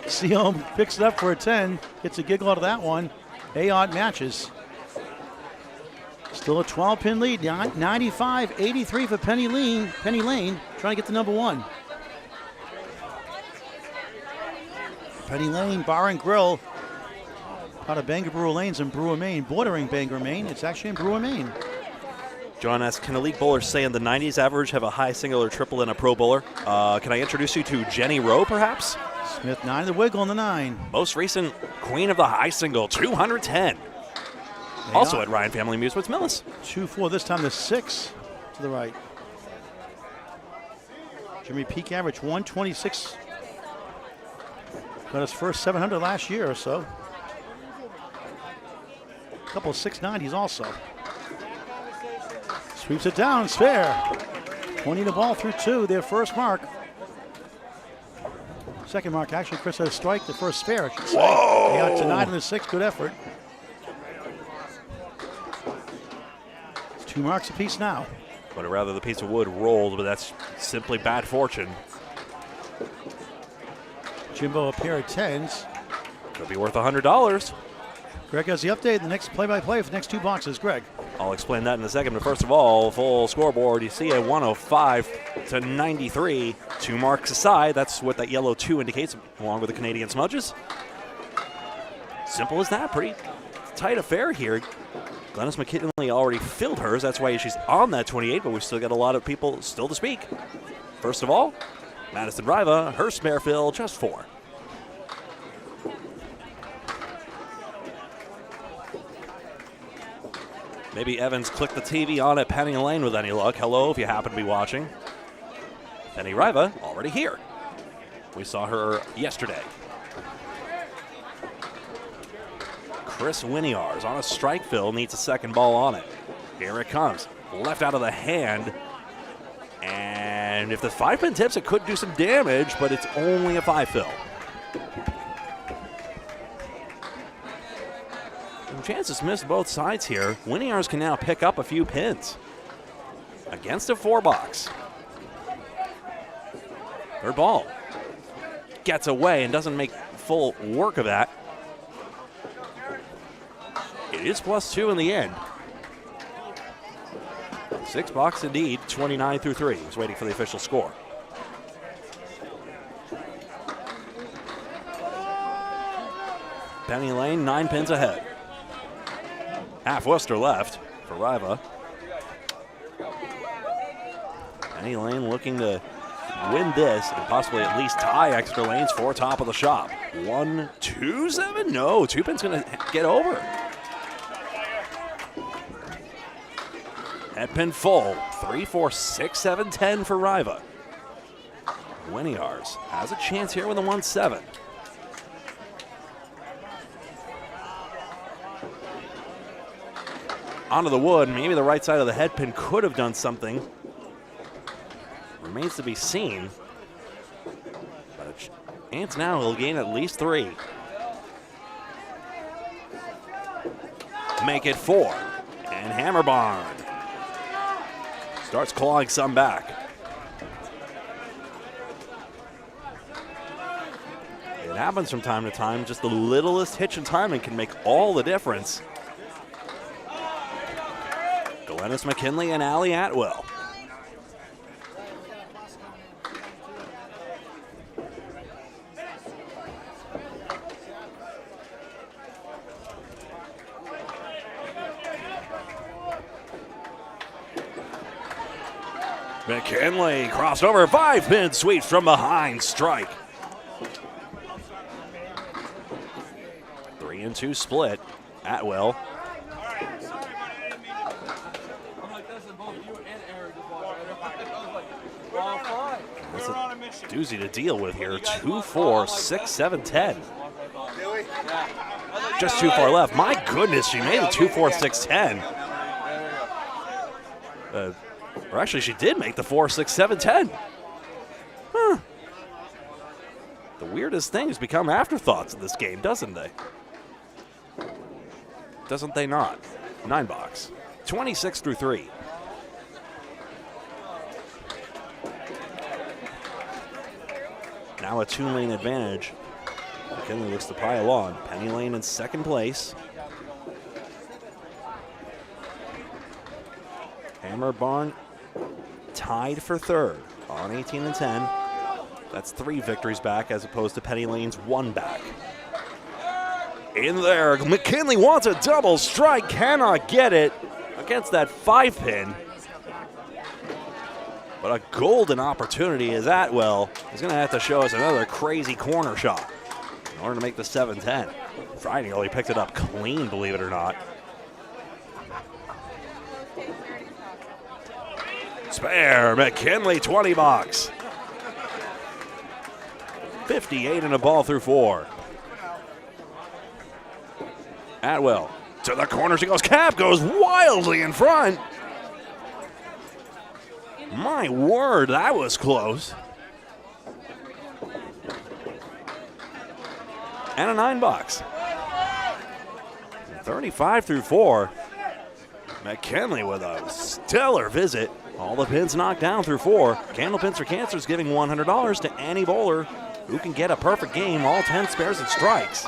S2: Seaholm picks it up for a 10, gets a giggle out of that one. Ayotte matches. Still a 12-pin lead, 95-83 for Penny Lane, trying to get to number 1. Penny Lane, Bar and Grill, out of Bangor Brewer Lanes in Brewer, Maine, bordering Bangor, Maine. It's actually in Brewer, Maine.
S1: John asks, can a league bowler say in the 90s average have a high single or triple in a pro bowler? Can I introduce you to Jenny Rowe, perhaps?
S2: Smith 9, the wiggle on the 9.
S1: Most recent queen of the high single, 210. Also at Ryan Family Amusements Millis.
S2: 2-4, this time the 6 to the right. Jimmy peak average 126. Got his first 700 last year or so. A couple of 690s also. Sweeps it down, it's fair. 20 the ball through 2, their first mark. Second mark, actually, Chris had a strike, the first spare, I should say. They got to 9 in the 6, good effort. 2 marks apiece now.
S1: Would have rather the piece of wood rolled, but that's simply bad fortune.
S2: Jimbo a pair of 10s.
S1: Could be worth $100.
S2: Greg has the update, the next play-by-play for the next 2 boxes. Greg.
S1: I'll explain that in a second, but first of all, full scoreboard, you see a 105-93. 2 marks aside, that's what that yellow 2 indicates, along with the Canadian smudges. Simple as that, pretty tight affair here. Glennis McKinley already filled hers. That's why she's on that 28, but we've still got a lot of people still to speak. First of all, Madison Riva, her spare fill, just 4. Maybe Evans clicked the TV on at Penny Lane with any luck. Hello, if you happen to be watching. Penny Riva, already here. We saw her yesterday. Chris Winiar's on a strike fill, needs a second ball on it. Here it comes, left out of the hand. And if the 5-pin tips, it could do some damage, but it's only a 5 fill. Some chances missed both sides here. Winiar's can now pick up a few pins against a 4-box. Third ball. Gets away and doesn't make full work of that. It is +2 in the end. 6-box indeed, 29 through 3. He's waiting for the official score. Penny Lane, 9 pins ahead. Half Worcester left for Riva. Penny Lane looking to win this and possibly at least tie Exeter Lanes for top of the shop. 1, 2, 7? No, 2 pins gonna get over. Head pin full. 3, 4, 6, 7, 10 for Riva. Winiar's has a chance here with a 1-7. Onto the wood. Maybe the right side of the head pin could have done something. Remains to be seen. But a chance now he'll gain at least 3. Make it 4. And Hammer Barn starts clawing some back. It happens from time to time. Just the littlest hitch in timing can make all the difference. Glennis McKinley and Allie Atwell. McKinley crossed over, 5-pin sweep from behind, strike. 3-2 split. Atwell. That's a doozy to deal with here. 2, 4, 6, 7, 10. Just too far left. My goodness, she made it 2, 4, 6, 10. Or actually, she did make the 4, 6, 7, 10. Huh. The weirdest things become afterthoughts in this game, doesn't they? Doesn't they not? 9-box. 26 through 3. Now a 2-lane advantage. McKinley looks to pile on. Penny Lane in second place. Hammer Barn tied for third on 18 and 10. That's 3 victories back as opposed to Penny Lane's 1 back. In there, McKinley wants a double strike, cannot get it against that 5-pin. But a golden opportunity as Atwell is going to have to show us another crazy corner shot in order to make the 7-10. Friday nearly picked it up clean, believe it or not. Spare, McKinley, 20-box. 58 and a ball through 4. Atwell to the corner she goes. Cap goes wildly in front. My word, that was close. And a 9-box. 35 through 4. McKinley with a stellar visit. All the pins knocked down through 4. Candlepins for Cancer is giving $100 to any bowler who can get a perfect game, all 10 spares and strikes.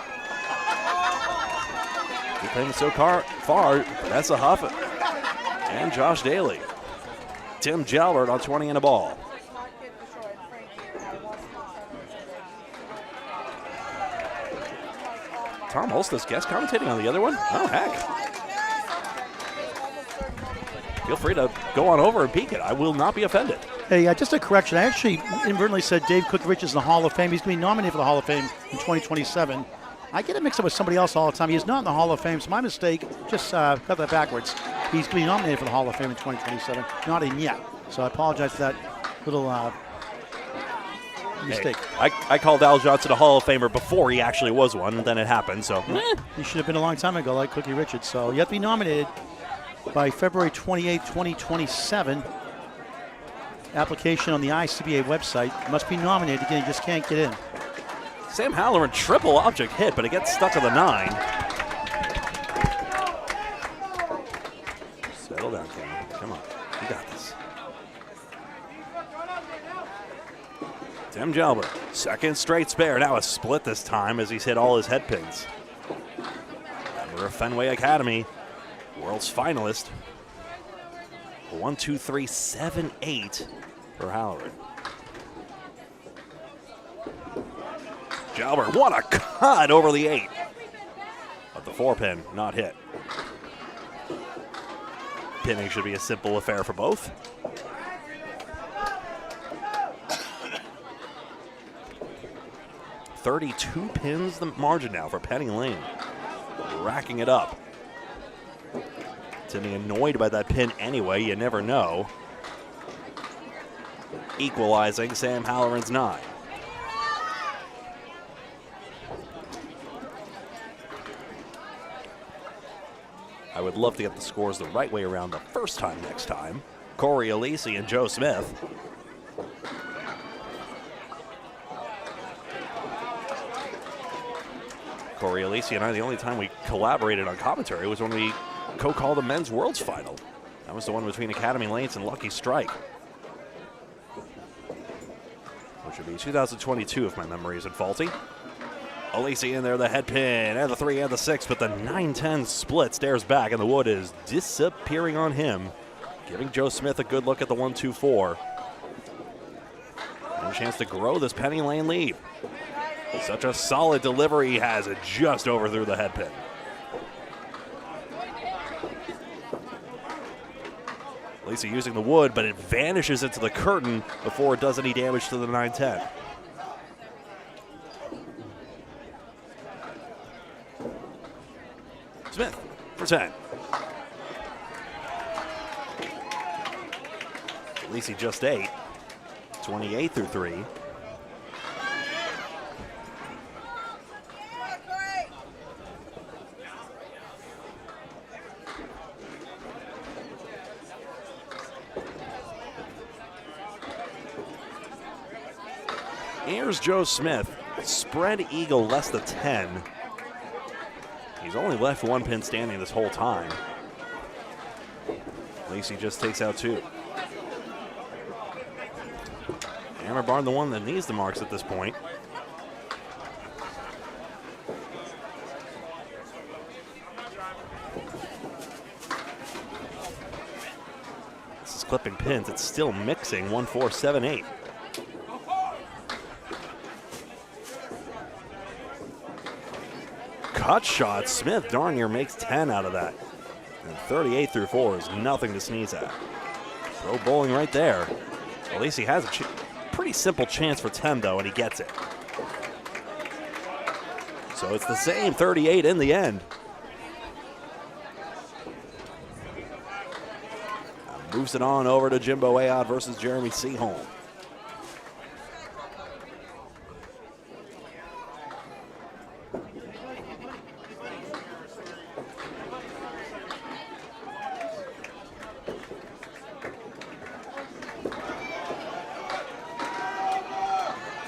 S1: We're playing so far, that's a Huff and Josh Daly. Tim Jalbert on 20 and a ball. Tom Holstis guest commentating on the other one. Oh, heck. feel free to go on over and peek it. I will not be offended.
S2: Hey, just a correction. I actually inadvertently said Dave Cookie Richards in the Hall of Fame. He's going to be nominated for the Hall of Fame in 2027. I get it mixed up with somebody else all the time. He's not in the Hall of Fame, so my mistake. Just got that backwards. He's going to be nominated for the Hall of Fame in 2027. Not in yet. So I apologize for that little mistake.
S1: Hey, I called Al Johnson a Hall of Famer before he actually was one, and then it happened. So
S2: He should have been a long time ago, like Cookie Richards. So you have to be nominated by February 28, 2027. Application on the ICBA website. Must be nominated. Again, you just can't get in.
S1: Sam Halloran, triple object hit, but it gets stuck on the 9. Settle down, Cameron. Come on. You got this. Tim Jalbert, second straight spare. Now a split this time as he's hit all his head pins. Member of Fenway Academy, world's finalist. 1, 2, 3, 7, 8 for Halloran. Jalbert, what a cut over the 8. But the 4-pin not hit. Pinning should be a simple affair for both. $32 pins the margin now for Penny Lane. Racking it up. Timmy annoyed by that pin anyway, you never know. Equalizing Sam Halloran's 9. I would love to get the scores the right way around the first time next time. Corey Alisi and Joe Smith. Corey Alisi and I, the only time we collaborated on commentary was when we co-called the men's worlds final. That was the one between Academy Lanes and Lucky Strike, which would be 2022 if my memory isn't faulty. Alisi in there, the head pin, and the 3 and the 6, but the 9-10 split stares back, and the wood is disappearing on him, giving Joe Smith a good look at the 1-2-4. And a chance to grow this Penny Lane lead. Such a solid delivery he has, it just overthrew the head pin. Alisi using the wood, but it vanishes into the curtain before it does any damage to the 9-10. Smith for 10. Alisi just 8. 28 through 3. Here's Joe Smith. Spread eagle less than 10. He's only left 1 pin standing this whole time. Alisi just takes out 2. Hammer Barn, the one that needs the marks at this point. This is clipping pins. It's still mixing. 1, 4, 7, 8. Cut shot. Smith darn near makes 10 out of that. And 38 through 4 is nothing to sneeze at. Pro bowling right there. Alisi has a pretty simple chance for 10 though, and he gets it. So it's the same 38 in the end. Moves it on over to Jimbo Ayotte versus Jeremy Seaholm.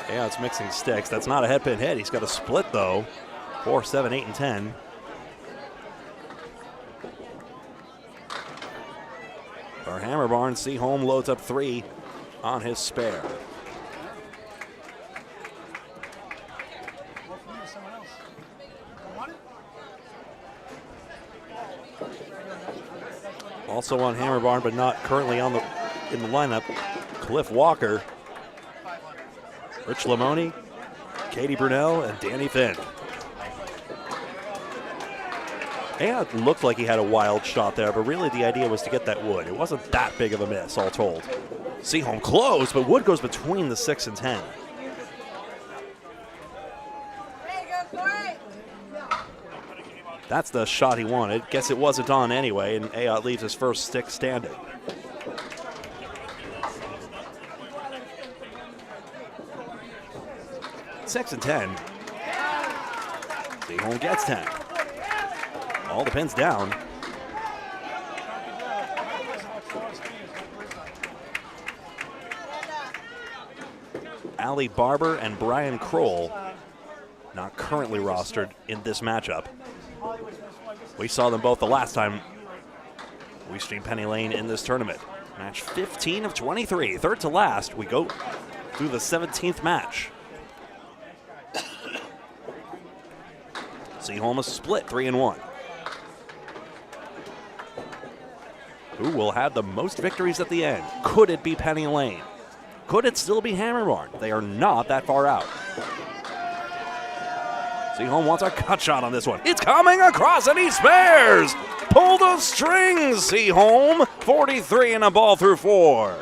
S1: Yeah, it's mixing sticks. That's not a head pin hit. He's got a split though. 4, 7, 8, and 10. For Hammer Barn, Seaholm loads up 3 on his spare. Also on Hammer Barn, but not currently in the lineup, Cliff Walker, Rich Lamoni, Katie Brunel, and Danny Finn. Yeah, it looked like he had a wild shot there, but really the idea was to get that wood. It wasn't that big of a miss, all told. Seaholm close, but wood goes between the 6 and 10. That's the shot he wanted. Guess it wasn't on anyway, and Ayotte leaves his first stick standing. Six and 10. Seaholm gets 10. All the pins down. Ali Barber and Brian Kroll not currently rostered in this matchup. We saw them both the last time we streamed Penny Lane in this tournament. Match 15 of 23, third to last. We go through the 17th match. Seaholm is split 3 and 1. Who will have the most victories at the end? Could it be Penny Lane? Could it still be Hammerbarn? They are not that far out. Seaholm wants a cut shot on this one. It's coming across and he spares! Pull the strings, Seaholm. 43 and a ball through 4.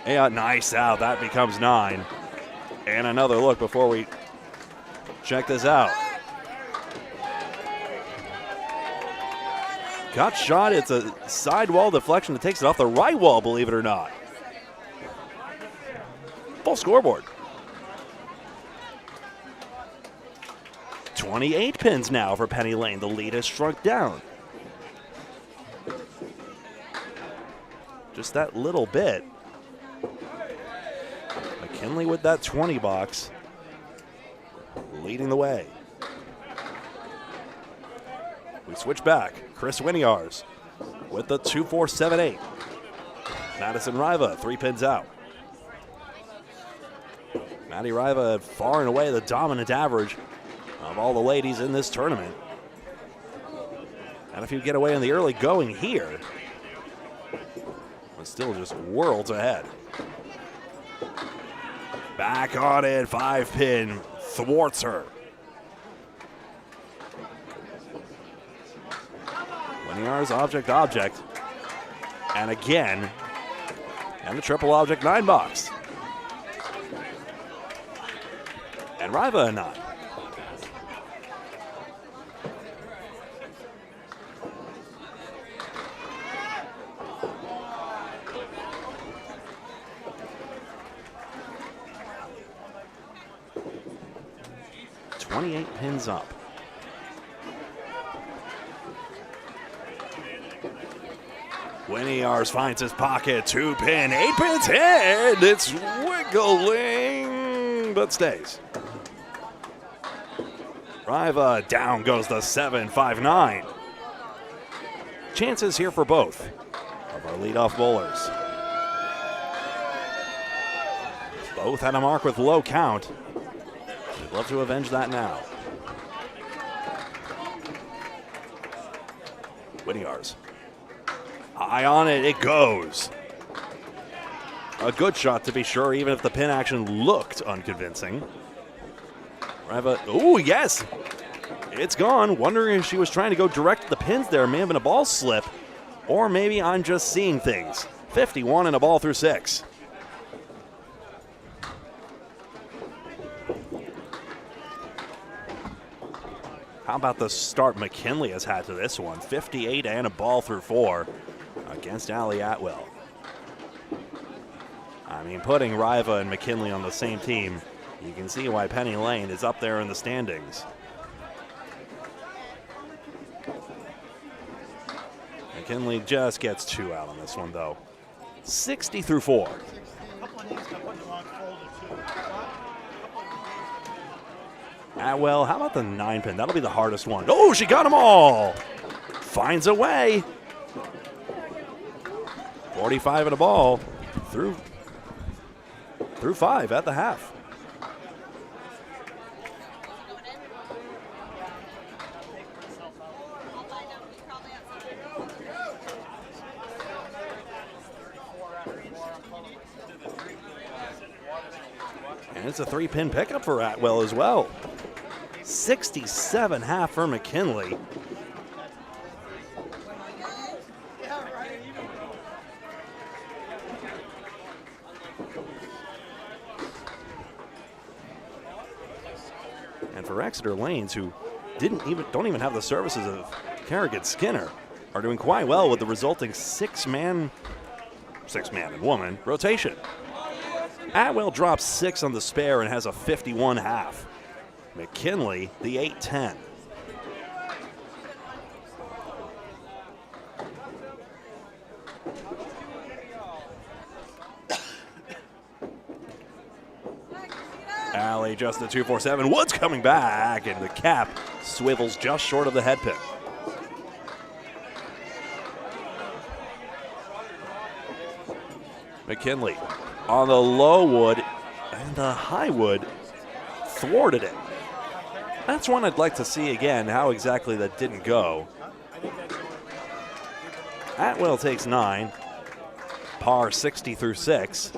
S1: Yeah, nice out. That becomes 9. And another look before we check this out. Cut shot, it's a sidewall deflection that takes it off the right wall, believe it or not. Full scoreboard. 28 pins now for Penny Lane. The lead has shrunk down. Just that little bit. McKinley with that 20 box, leading the way. We switch back. Chris Winiars with the 2-4-7-8. Madison Riva, 3 pins out. Maddie Riva far and away the dominant average of all the ladies in this tournament. And if you get away in the early going here, but still just worlds ahead. Back on it, 5-pin, thwarts her. Winiar's object, and again, and the triple object 9 box. And Riva a 9. Pins up. Winiars finds his pocket, 2-pin, 8-pins head. It's wiggling, but stays. Riva down goes the 7-5-9. Chances here for both of our leadoff bowlers. Both had a mark with low count. We'd love to avenge that now. Winiars. High on it, it goes. A good shot to be sure, even if the pin action looked unconvincing. Riva, oh yes! It's gone. Wondering if she was trying to go direct to the pins there. May have been a ball slip. Or maybe I'm just seeing things. 51 and a ball through 6. How about the start McKinley has had to this one? 58 and a ball through 4 against Allie Atwell. I mean, putting Riva and McKinley on the same team, you can see why Penny Lane is up there in the standings. McKinley just gets 2 out on this one, though. 60 through 4. Atwell, how about the 9-pin? That'll be the hardest one. Oh, she got them all. Finds a way. 45 and a ball through 5 at the half. And it's a 3-pin pickup for Atwell as well. 67.5 for McKinley. And for Exeter Lanes, who don't even have the services of Kerrigan Skinner, are doing quite well with the resulting six-man and woman rotation. Atwell drops 6 on the spare and has a 51.5. McKinley, the 8-10. Alley just a 2-4-7. Woods coming back, and the cap swivels just short of the head pin. McKinley on the low wood, and the high wood thwarted it. That's one I'd like to see again, how exactly that didn't go. Atwell takes 9, par 60 through 6.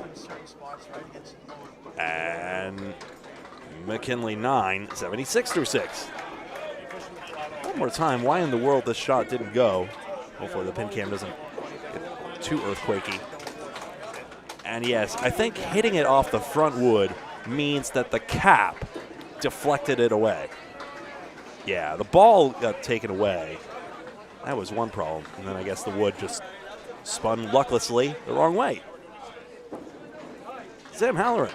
S1: And McKinley 9, 76 through 6. One more time, why in the world this shot didn't go? Hopefully the pin cam doesn't get too earthquakey. And yes, I think hitting it off the front wood means that the cap deflected it away. Yeah, the ball got taken away. That was one problem. And then I guess the wood just spun lucklessly the wrong way. Sam Halloran,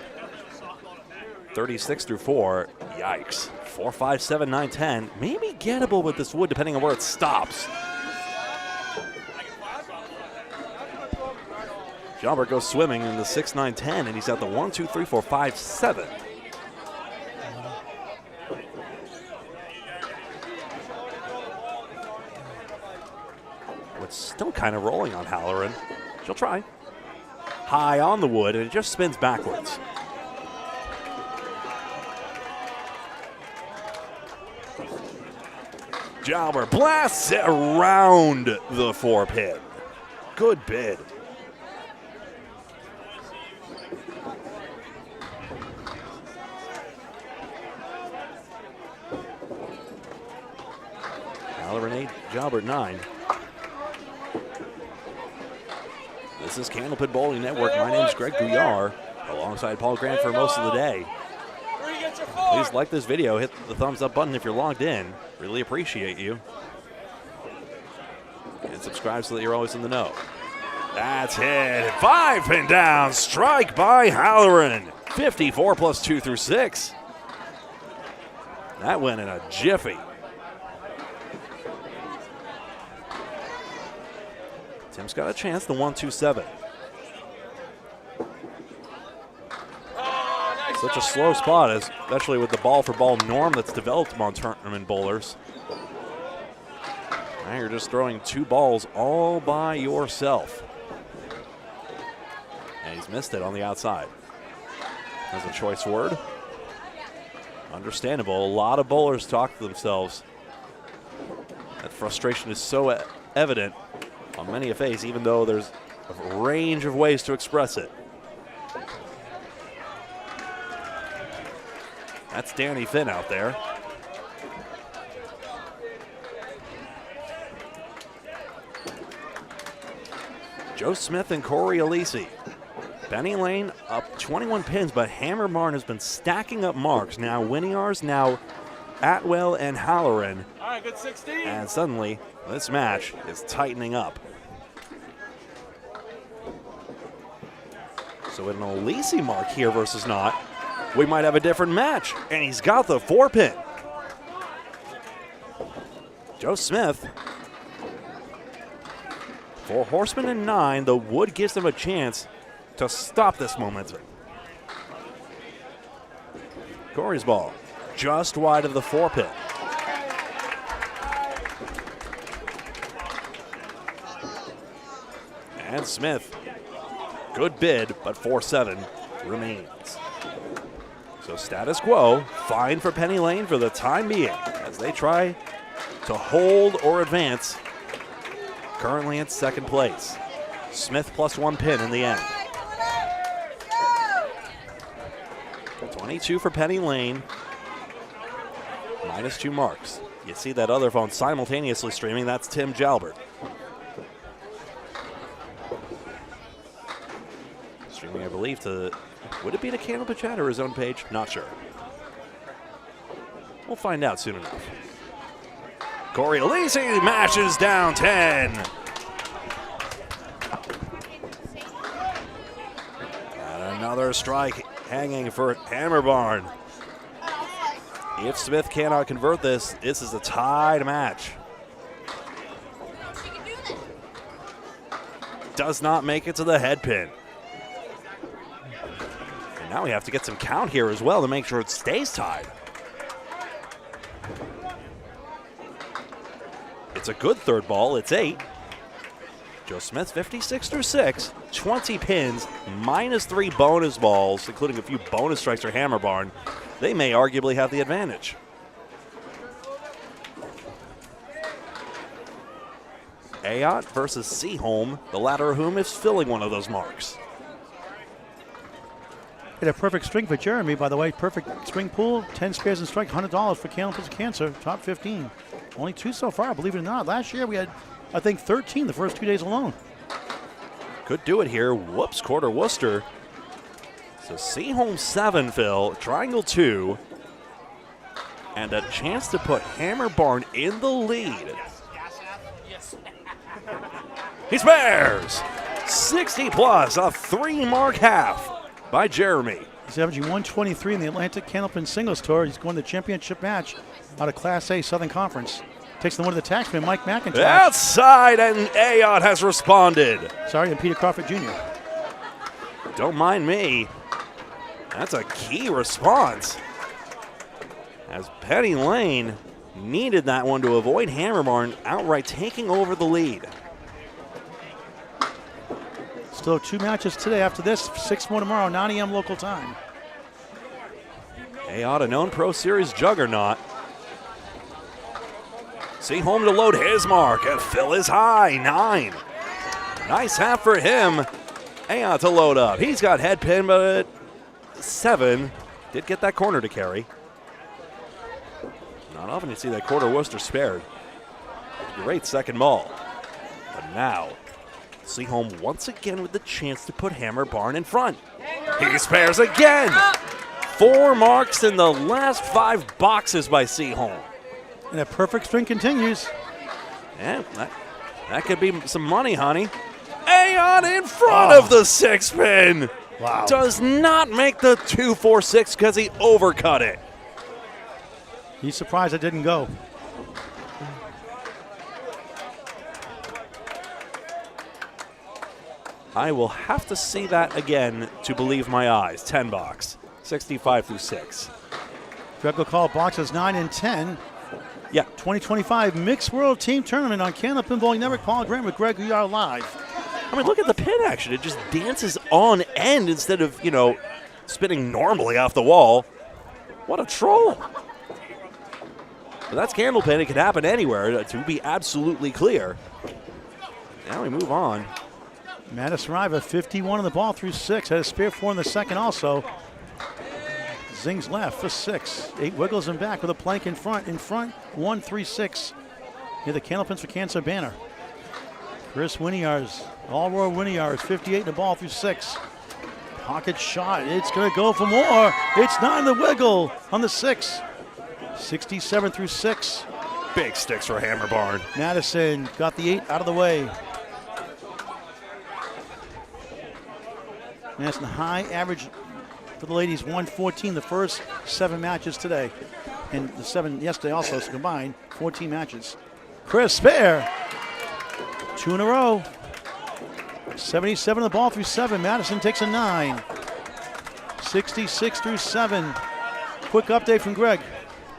S1: 36 through 4. Yikes. 4, 5, 7, 9, 10. Maybe gettable with this wood depending on where it stops. Jalbert goes swimming in the 6, 9, 10, and he's at the 1, 2, 3, 4, 5, 7. It's still kind of rolling on Halloran. She'll try. High on the wood, and it just spins backwards. Jalbert blasts it around the 4-pin. Good bid. Halloran 8, Jalbert 9. This is Candlepin Bowling Network. My name is Greg Gouillart, alongside Paul Grant for most of the day. Please like this video, hit the thumbs up button if you're logged in. Really appreciate you. And subscribe so that you're always in the know. That's hit. 5-pin down. Strike by Halloran. 54 plus 2 through 6. That went in a jiffy. Tim's got a chance, the 1, 2, 7. Such a slow spot, especially with the ball-for-ball norm that's developed among tournament bowlers. Now you're just throwing 2 balls all by yourself. And he's missed it on the outside. That's a choice word. Understandable. A lot of bowlers talk to themselves. That frustration is so evident on many a face, even though there's a range of ways to express it. That's Danny Finn out there. Joe Smith and Corey Alisi. Benny Lane up 21 pins, but Hammer Martin has been stacking up marks. Now Winiar's, now Atwell and Halloran.
S3: All right, good 16.
S1: And suddenly, this match is tightening up. So with an Alisi mark here versus not, we might have a different match. And he's got the 4-pin. Joe Smith. 4 horsemen and 9. The wood gives them a chance to stop this momentum. Corey's ball just wide of the 4-pin. And Smith, good bid, but 4-7 remains. So status quo, fine for Penny Lane for the time being as they try to hold or advance. Currently in second place. Smith plus 1 pin in the end. 22 for Penny Lane. -2 marks. You see that other phone simultaneously streaming. That's Tim Jalbert. Streaming, I believe, to, would it be to Candlepin Chat or his own page? Not sure. We'll find out soon enough. Corey Elise matches down 10. And another strike hanging for Hammerbarn. If Smith cannot convert this, this is a tied match. Does not make it to the head pin. And now we have to get some count here as well to make sure it stays tied. It's a good third ball. It's 8. Joe Smith, 56 through 6, 20 pins, -3 bonus balls, including a few bonus strikes for Hammerbarn. They may arguably have the advantage. Ayotte versus Seaholm, the latter of whom is filling one of those marks.
S2: Hit a perfect string for Jeremy, by the way. Perfect string pool, 10 spares and strike, $100 for Candlepin's Cancer, top 15. Only 2 so far, believe it or not. Last year we had, I think, 13 the first 2 days alone.
S1: Could do it here. Whoops, quarter Worcester. So Seaholm 7, Phil, triangle 2, and a chance to put Hammerbarn in the lead. He spares! 60 plus, a 3-mark half by Jeremy.
S2: He's averaging 123 in the Atlantic Candlepin Singles Tour. He's going to the championship match out of Class A Southern Conference. Takes the one to the taxman, Mike McIntosh.
S1: Outside, and Ayotte has responded.
S2: Sorry, and Peter Crawford Jr.
S1: Don't mind me. That's a key response. As Penny Lane needed that one to avoid Hammerbarn outright taking over the lead.
S2: Still 2 matches today after this, 6 more tomorrow, 9 a.m. local time.
S1: Ayotte, a known Pro Series juggernaut. Seaholm to load his mark, and Phil is high, 9. Nice half for him. Ayotte to load up. He's got head pin, but 7. Did get that corner to carry. Not often you see that quarter Worcester spared. Great second ball. But now, Seaholm once again with the chance to put Hammerbarn in front. He spares again. 4 marks in the last 5 boxes by Seaholm.
S2: And a perfect string continues.
S1: Yeah, that could be some money, honey. Ayotte in front of the 6-pin.
S2: Wow.
S1: Does not make the 2-4-6 because he overcut it.
S2: He's surprised it didn't go.
S1: I will have to see that again to believe my eyes. 10 box, 65 through 6.
S2: Greg call boxes 9 and 10.
S1: Yeah.
S2: 2025 Mixed World Team Tournament on Candlepin Bowling Network. Paul Grant with Greg Gouillart live.
S1: I mean, look at the pin action. It just dances on end instead of, spinning normally off the wall. What a troll. But that's Candlepin. It could happen anywhere, to be absolutely clear. Now we move on.
S2: Madison Riva, 51 on the ball through 6. Had a spare 4 in the second also. Zings left for 6. 8 wiggles and back with a plank in front. 1-3-6. Near the Candlepins for Cancer banner. Chris Winiarz, All-Roar Winiarz, 58 in the ball through 6. Pocket shot. It's going to go for more. It's not in the wiggle on the 6. 67 through 6.
S1: Big sticks for Hammerbarn.
S2: Madison got the 8 out of the way. Madison high average for the ladies, 114 the first 7 matches today. And the 7 yesterday also, so combined, 14 matches. Chris Spare, 2 in a row. 77 on the ball through 7. Madison takes a 9. 66 through 7. Quick update from Greg.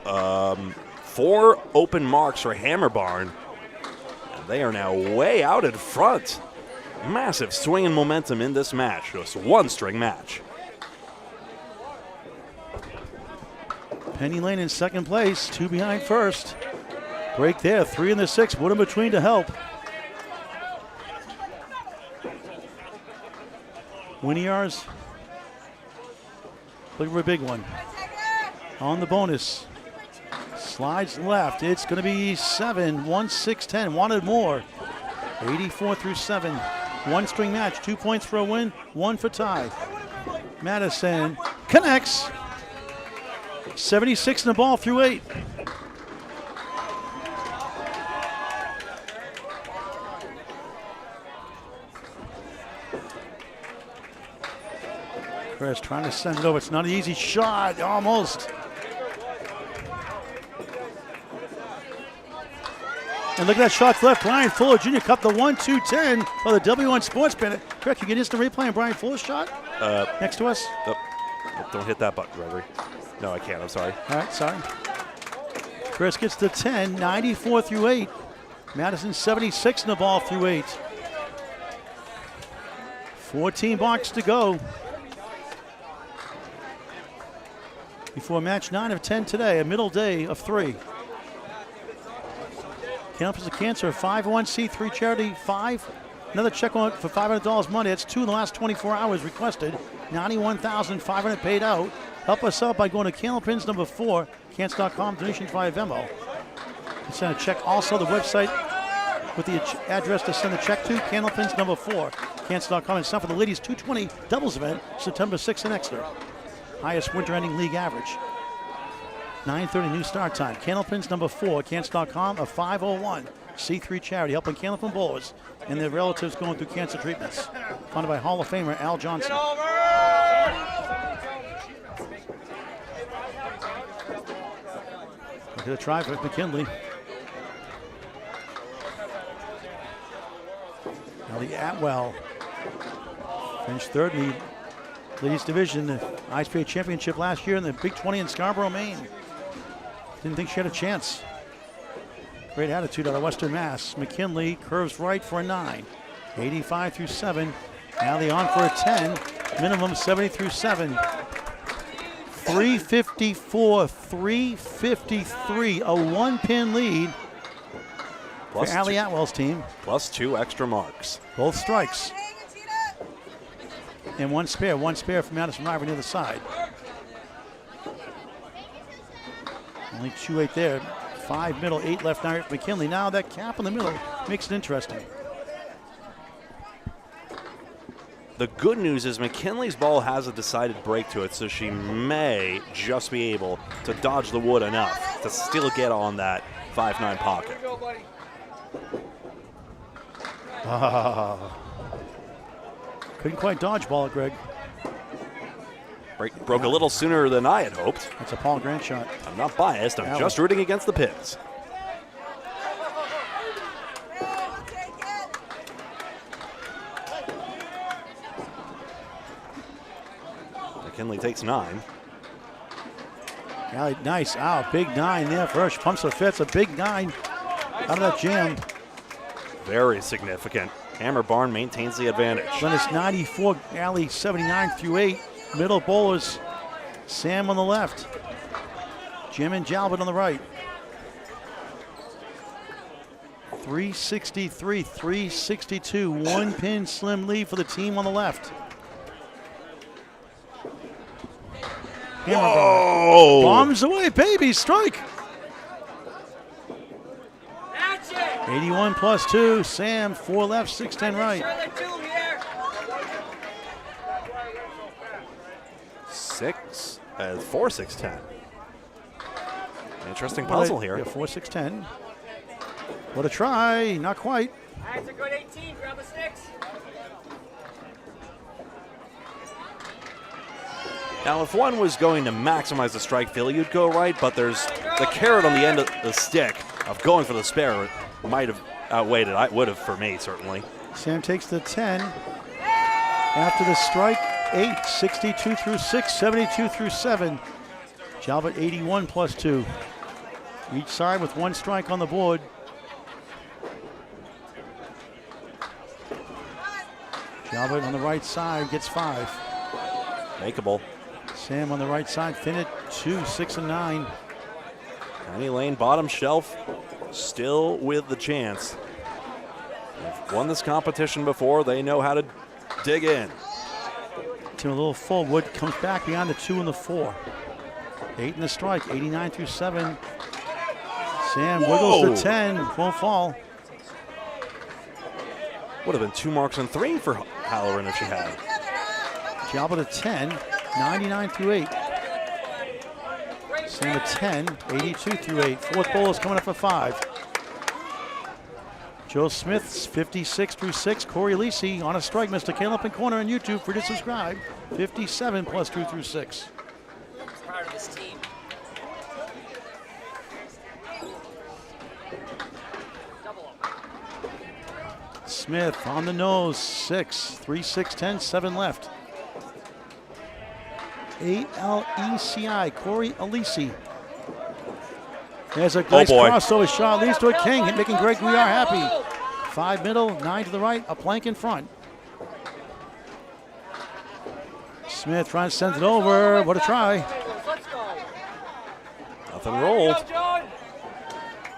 S1: 4 open marks for Hammerbarn. And they are now way out in front. Massive swing and momentum in this match. Just 1-string match.
S2: Penny Lane in second place, 2 behind first. Break there, 3 in the 6, Wood in between to help. Winiarz Looking for a big one. On the bonus. Slides left. It's going to be 7, 1, 6, 10. Wanted more. 84 through 7. One string match. 2 points for a win, 1 for tie. Madison connects. 76 in the ball through 8. Chris trying to send it over. It's not an easy shot. Almost. And look at that shot left. Brian Fuller Jr. cut the 1-2-10 for the W1 Sports Pennant. Correct, you get instant replay on Brian Fuller's shot? Next to us?
S1: Nope. Don't hit that button, Gregory. No, I can't. I'm sorry.
S2: All right, sorry. Chris gets the 10, 94 through 8. Madison 76 in the ball through 8. 14 blocks to go before match 9 of 10 today, a middle day of 3. Candlepin of Cancer, 501c3 charity, 5. Another check on for $500 money. That's 2 in the last 24 hours requested. $91,500 paid out. Help us out by going to Candlepins number 4, cants.com, donations via Venmo. You send a check. Also, the website with the address to send the check to, Candlepins number 4, cants.com. It's time for the ladies 220 doubles event, September 6th in Exeter. Highest winter ending league average. 9:30 new start time. Candlepins number 4, cants.com, a 501c3 charity helping Candlepin bowlers and their relatives going through cancer treatments. Funded by Hall of Famer Al Johnson. Look at the try for McKinley. Now the Atwell finished third in the ladies division, the ISPA championship last year in the Big 20 in Scarborough, Maine. Didn't think she had a chance. Great attitude out of Western Mass. McKinley curves right for a 9. 85 through 7. Now the on for a 10. Minimum 70 through 7. 354, 353. A 1-pin lead
S1: Plus
S2: for Allie Atwell's team.
S1: Plus 2 extra marks.
S2: Both strikes. And one spare from Madison River near the side. Only 2-8 there. 5 middle, 8 left now for McKinley. Now that cap in the middle makes it interesting.
S1: The good news is McKinley's ball has a decided break to it, so she may just be able to dodge the wood enough to still get on that 5-9 pocket.
S2: Couldn't quite dodgeball it, Greg.
S1: Broke a little sooner than I had hoped.
S2: That's a Paul Grant shot.
S1: I'm not biased. I'm just rooting against the Pins. McKinley takes 9.
S2: Allie, nice. Big 9 there for her. She pumps her fist. A big 9 out of that jam.
S1: Very significant. Hammer Barn maintains the advantage.
S2: Glennis 94, Allie 79 through 8. Middle bowlers, Sam on the left. Jim and Jalbert on the right. 363, 362. 1-pin slim lead for the team on the left.
S1: Whoa!
S2: Bombs away, baby, strike. 81 plus 2. Sam, 4 left, 6-10 right.
S1: 4, 6, 10. Interesting puzzle here.
S2: Yeah, 4, 6, 10. What a try, not quite.
S13: That's a good 18, grab a 6.
S1: Now, if one was going to maximize the strike feel, you'd go right, but there's the carrot on the end of the stick of going for the spare might have outweighed it. I would have for me, certainly.
S2: Sam takes the 10. After the strike, 8, 62 through 6, 72 through 7. Jalbert 81 plus 2. Each side with 1 strike on the board. Jalbert on the right side gets 5.
S1: Makeable.
S2: Sam on the right side, Finn at 2, 6, and 9.
S1: Penny Lane, bottom shelf, still with the chance. They've won this competition before. They know how to dig in.
S2: to a little full. Wood comes back beyond the 2 and the 4. 8 in the strike, 89 through 7. Sam wiggles to 10, won't fall.
S1: Would have been 2 marks and 3 for Halloran if she had.
S2: Jalba to 10, 99 through 8. Sam at 10, 82 through 8. Fourth bowl is coming up for 5. Joe Smith's 56 through 6. Corey Lisi on a strike. Mr. Candlepin Corner on YouTube for to subscribe. 57 plus 2 through 6.
S13: Proud of this team.
S2: Smith on the nose, 6, 3, 6, 10, 7 left. A-L-E-C-I, Corey Alisi. There's a nice crossover shot, leads to a king, making Greg Gouillart happy. 5 middle, 9 to the right, a plank in front. Smith trying to send it over, what a try.
S1: Nothing rolled.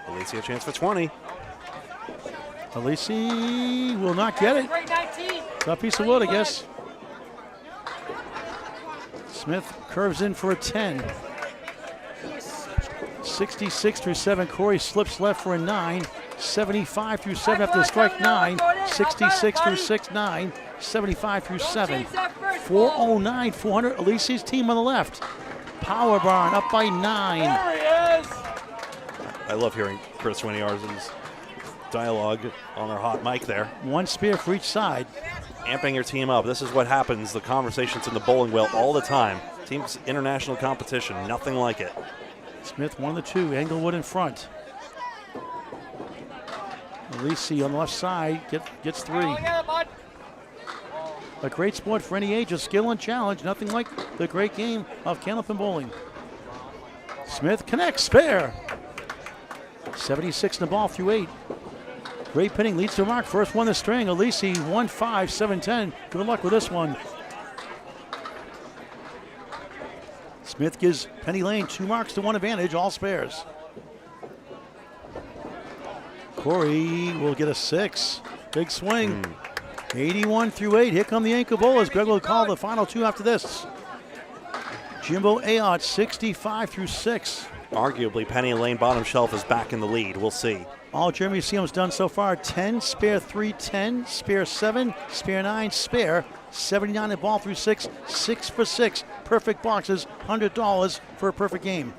S1: Alisi a chance for 20.
S2: Alisi will not get it. Tough piece of wood, I guess. Smith curves in for a 10. 66 through 7. Corey slips left for a 9. 75 through 7 after the strike 9. 66 through 6, 9. 75 through 7. 409, 400. Alisi's team on the left. Power barn up by 9.
S1: There he is. I love hearing Chris Winiarzen's dialogue on our hot mic there.
S2: 1 spear for each side.
S1: Amping your team up. This is what happens. The conversations in the bowling well all the time. Teams international competition. Nothing like it.
S2: Smith 1 of the 2. Englewood in front. Alisi on the left side gets 3. A great sport for any age of skill and challenge. Nothing like the great game of Candlepin bowling. Smith connects. Spare. 76 in the ball through 8. Great pinning leads to a mark. First one the string. Alisi 1-5, 7-10. Good luck with this one. Smith gives Penny Lane 2 marks to 1 advantage. All spares. Corey will get a 6. Big swing. 81 through 8. Here come the ankle bowlers. Greg will call the final 2 after this. Jimbo Ayotte 65 through 6.
S1: Arguably, Penny Lane bottom shelf is back in the lead. We'll see.
S2: All Jeremy Seum's done so far, 10, spare 3, 10, spare 7, spare 9, spare, 79 in ball through 6, 6 for 6. Perfect boxes, $100 for a perfect game.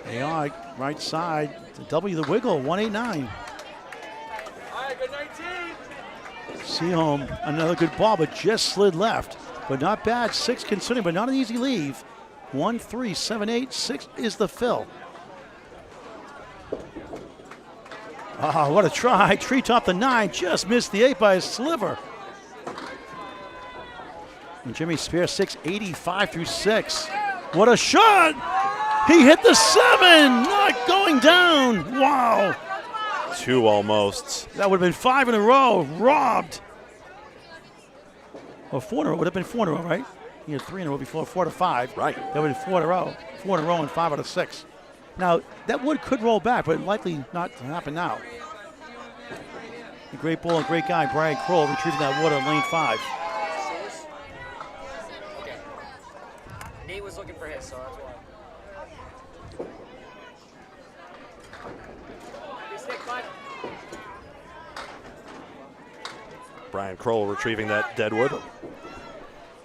S2: AI, right side, to W the wiggle, 189.
S13: All right, good 19.
S2: Seum, another good ball, but just slid left. But not bad, 6 considering, but not an easy leave. 1, 3, 7, 8, 6 is the fill. Ah, what a try. Treetop the 9, just missed the 8 by a sliver. And Jimmy Spear 6, 85 through 6. What a shot! He hit the 7, not going down. Wow.
S1: 2 almost.
S2: That would have been 5 in a row, robbed. Or 4 in a row, would have been 4 in a row, right? He had 3 in a row before, 4 to 5.
S1: Right.
S2: That would have been 4 in a row. 4 in a row and 5 out of 6. Now, that wood could roll back, but likely not to happen now. A great ball and great guy, Brian Kroll, retrieving that wood on lane 5.
S13: Okay. Nate was looking for his, so that's why.
S1: Brian Kroll retrieving that dead wood.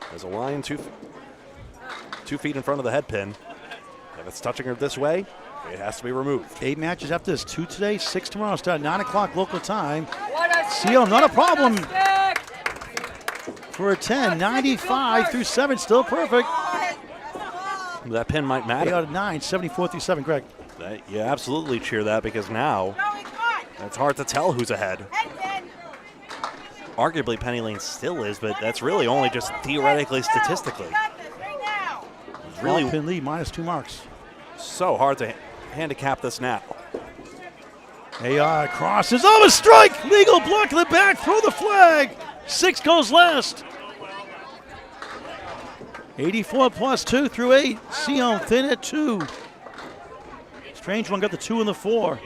S1: There's a line 2 feet in front of the head pin. If it's touching her this way, it has to be removed.
S2: 8 matches after this, 2 today, 6 tomorrow. Start 9 o'clock local time. Seal, not a problem. For a 10, 95 through 7, still perfect.
S1: That pin might
S2: 8
S1: matter.
S2: out of 9, 74 through 7, Greg.
S1: You absolutely cheer that because now it's hard to tell who's ahead. Arguably, Penny Lane still is, but that's really only just theoretically, statistically.
S2: Really pin lead, minus 2 marks.
S1: So hard to handicap this now.
S2: AI crosses, a strike! Legal block in the back, throw the flag. 6 goes last. 84 plus 2 through 8. Sion thin at 2. Strange one got the 2 and the 4.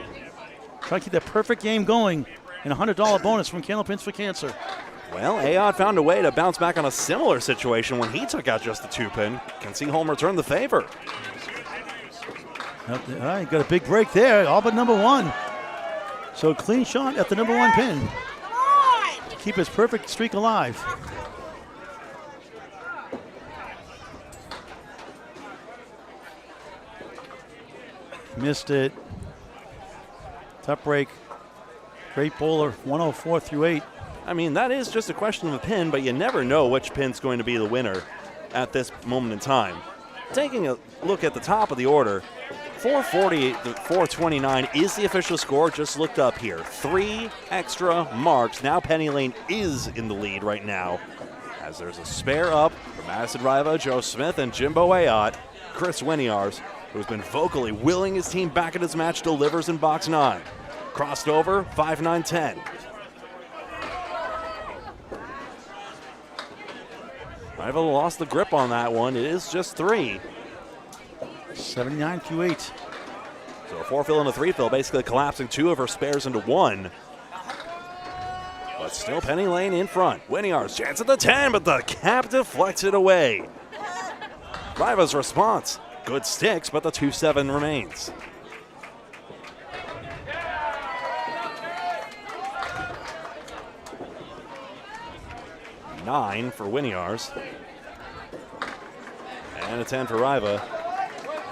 S2: Try to keep that perfect game going. And a $100 bonus from Candlepins for Cancer.
S1: Well, Aod found a way to bounce back on a similar situation when he took out just the 2-pin. Can see home return the favor.
S2: All right, got a big break there, all but number 1. So clean shot at the number 1 pin. To keep his perfect streak alive. Missed it. Tough break. Great bowler, 104 through 8.
S1: I mean, that is just a question of a pin, but you never know which pin's going to be the winner at this moment in time. Taking a look at the top of the order, 448 to 429 is the official score. Just looked up here. 3 extra marks. Now Penny Lane is in the lead right now, as there's a spare up for Madison Riva, Joe Smith, and Jimbo Ayotte. Chris Winiars, who's been vocally willing his team back in his match, delivers in box 9. Crossed over, 5-9-10. Riva lost the grip on that one. It is just 3.
S2: 79 through 8.
S1: So a 4-fill and a 3-fill, basically collapsing 2 of her spares into 1. But still Penny Lane in front. Winiar's chance at the 10, but the cap deflects it away. Riva's response, good sticks, but the 2-7 remains. Nine for Winiars. And a 10 for Riva.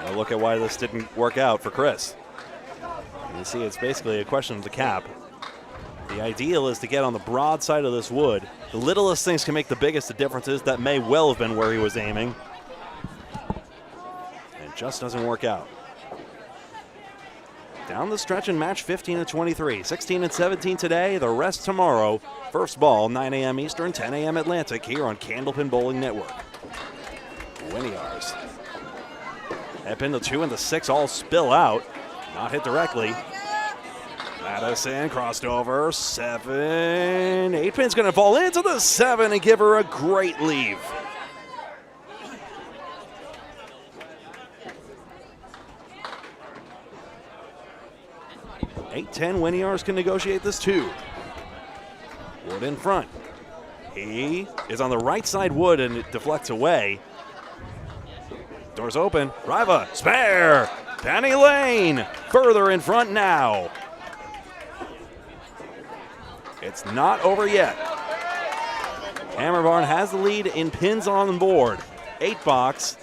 S1: And a look at why this didn't work out for Chris. You see, it's basically a question of the cap. The ideal is to get on the broad side of this wood. The littlest things can make the biggest of differences. That may well have been where he was aiming. And it just doesn't work out. Down the stretch in match 15-23. 16-17 today, the rest tomorrow. First ball, 9 a.m. Eastern, 10 a.m. Atlantic, here on Candlepin Bowling Network. Winiars. Head pin, the 2 and the 6 all spill out. Not hit directly. Madison crossed over, 7. 8 pin's gonna fall into the 7 and give her a great leave. (8-10) Winiars can negotiate this 2. Wood in front. He is on the right side wood and it deflects away. Doors open. Riva, spare. Penny Lane further in front now. It's not over yet. Hammerbarn has the lead in pins on the board. 8 box.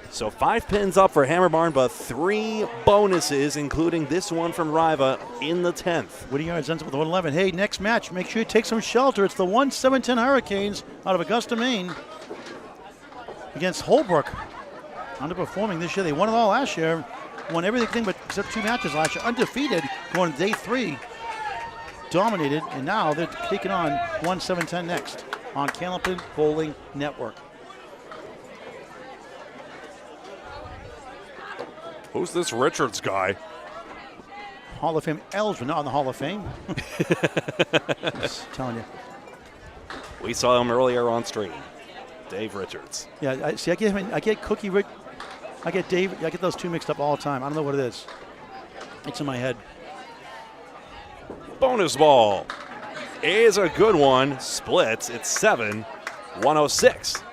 S1: So 5 pins up for Hammerbarn, but 3 bonuses, including this one from Riva in the 10th.
S2: Winiars ends up with 111. Hey, next match, make sure you take some shelter. It's the 1-7-10 Hurricanes out of Augusta, Maine against Holbrook. Underperforming this year. They won it all last year. Won everything but except 2 matches last year. Undefeated going to day 3. Dominated, and now they're taking on 1-7-10 next on Candlepin Bowling Network.
S1: Who's this Richards guy?
S2: Hall of Fame eligible, not in the Hall of Fame. Just telling you.
S1: We saw him earlier on stream. Dave Richards.
S2: Yeah, I get Cookie Rick. I get Dave. I get those 2 mixed up all the time. I don't know what it is. It's in my head.
S1: Bonus ball is a good one. Splits. It's 7. 106.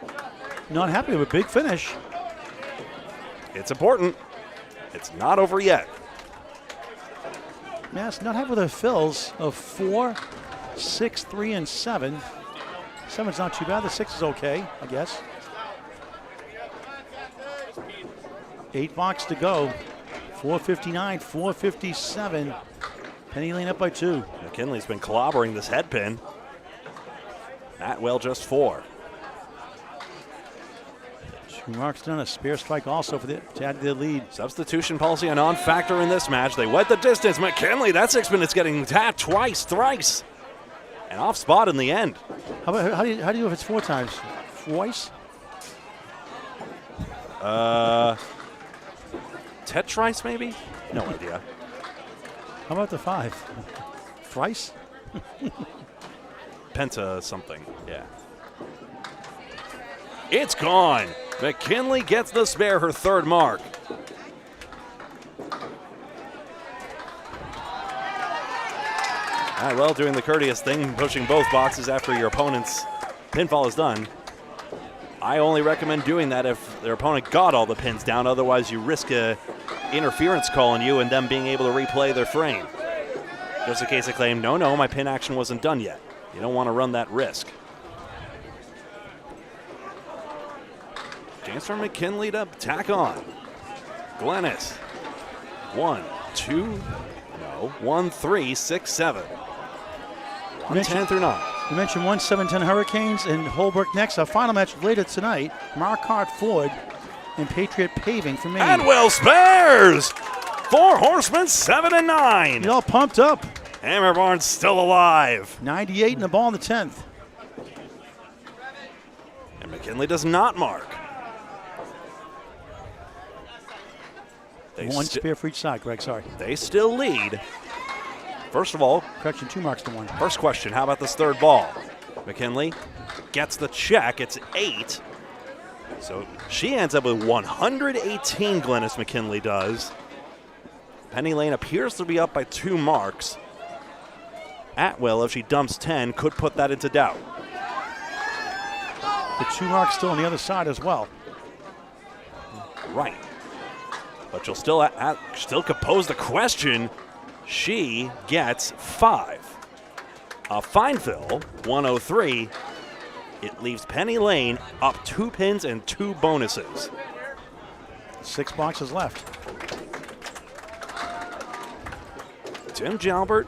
S2: Not happy with a big finish.
S1: It's important. It's not over yet.
S2: Mass not happy with the fills of 4, 6, 3, and 7. 7's not too bad. The 6 is okay, I guess. 8 box to go. 459, 457. Penny Lane up by 2.
S1: McKinley's been clobbering this head pin. Atwell just 4.
S2: 2 marks done, a spare strike also for to add to the lead.
S1: Substitution policy a non-factor in this match. They went the distance. McKinley, that 6 minutes getting tapped twice, thrice. And off spot in the end.
S2: How do you do if it's 4 times? Twice?
S1: Tetrice maybe? No idea.
S2: How about the 5? Thrice?
S1: Penta something, yeah. It's gone. McKinley gets the spare, her 3rd mark. All right, well, doing the courteous thing, pushing both boxes after your opponent's pinfall is done. I only recommend doing that if their opponent got all the pins down. Otherwise, you risk a interference call on you and them being able to replay their frame. Just in case they claim, no, my pin action wasn't done yet. You don't want to run that risk. Chance for McKinley to tack on. Glennis. 1, 2, 3, 6, 7. 10 through 9.
S2: You mentioned 1-7-10 Hurricanes and Holbrook next. Our final match later tonight, Marquardt Ford and Patriot Paving for Maine.
S1: Hanwell Spares! 4 Horsemen, 7 and 9.
S2: You all pumped up.
S1: Hammerbarn's still alive.
S2: 98 in the ball in the 10th.
S1: And McKinley does not mark.
S2: One spare for each side, Greg, sorry.
S1: They still lead. First of all,
S2: correction, 2 marks to 1.
S1: First question, how about this third ball? McKinley gets the check. It's 8. So she ends up with 118, Glennis McKinley does. Penny Lane appears to be up by 2 marks. Atwell, if she dumps 10, could put that into doubt.
S2: The 2 marks still on the other side as well.
S1: Right. But she'll still could pose the question. She gets 5. A fine fill, 103. It leaves Penny Lane up 2 pins and 2 bonuses.
S2: 6 boxes left.
S1: Tim Jalbert,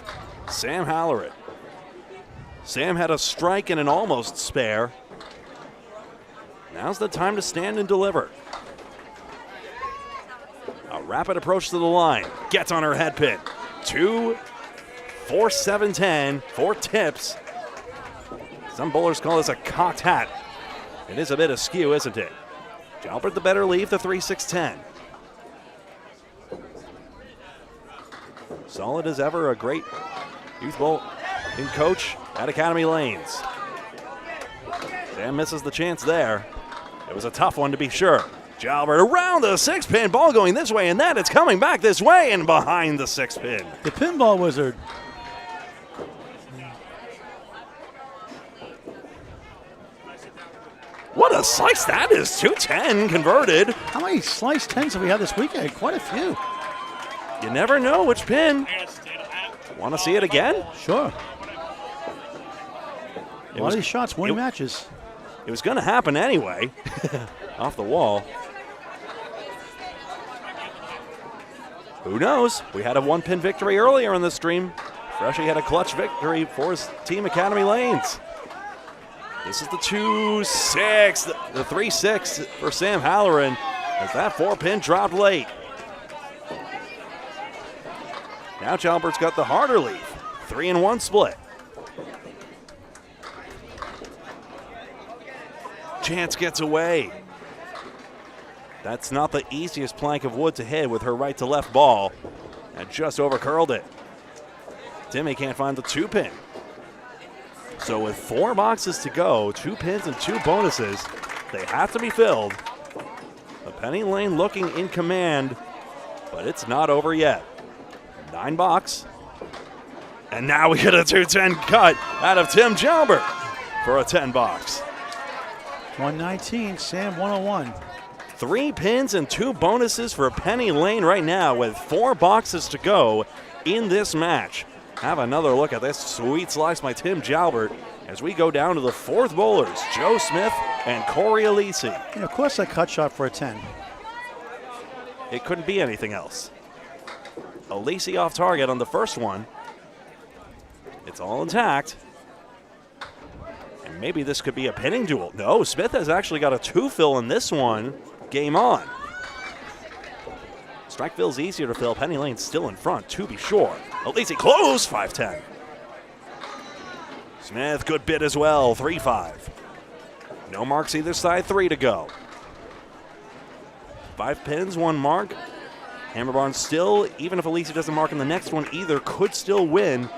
S1: Sam Halloran. Sam had a strike and an almost spare. Now's the time to stand and deliver. A rapid approach to the line. Gets on her head pin. 2, 4, 7, 10, 4 tips. Some bowlers call this a cocked hat. It is a bit askew, isn't it? Jalbert the better leave, the 3, 6, 10. Solid as ever, a great youth bowling coach at Academy Lanes. Sam misses the chance there. It was a tough one to be sure. Jalbert around the 6-pin, ball going this way and that. It's coming back this way and behind the 6-pin.
S2: The pinball wizard.
S1: What a slice that is. 210 converted.
S2: How many slice 10s have we had this weekend? Quite a few.
S1: You never know which pin. Want to see it again?
S2: Sure. A lot of these shots win matches.
S1: It was going to happen anyway. Off the wall. Who knows? We had a 1-pin victory earlier in the stream. Freshie had a clutch victory for his team, Academy Lanes. This is the 2-6, the 3-6 for Sam Halloran as that 4-pin dropped late. Now Jalbert's got the harder lead. 3-1 split. Chance gets away. That's not the easiest plank of wood to hit with her right to left ball. And just overcurled it. Timmy can't find the 2-pin. So with 4 boxes to go, 2 pins and 2 bonuses, they have to be filled. But Penny Lane looking in command, but it's not over yet. 9 box. And now we get a 210 cut out of Tim Jalbert for a 10 box.
S2: 119, Sam 101.
S1: 3 pins and 2 bonuses for Penny Lane right now with 4 boxes to go in this match. Have another look at this sweet slice by Tim Jalbert as we go down to the 4th bowlers, Joe Smith and Corey Alisi.
S2: And of course, a cut shot for a 10.
S1: It couldn't be anything else. Alisi off target on the first one. It's all intact. And maybe this could be a pinning duel. No, Smith has actually got a 2 fill in this one. Game on. Strike fill's easier to fill. Penny Lane's still in front, to be sure. Alisi close, 5-10. Smith, good bid as well, 3-5. No marks either side, 3 to go. 5 pins, 1 mark. Hammerbarn still, even if Alisi doesn't mark in the next one, either could still win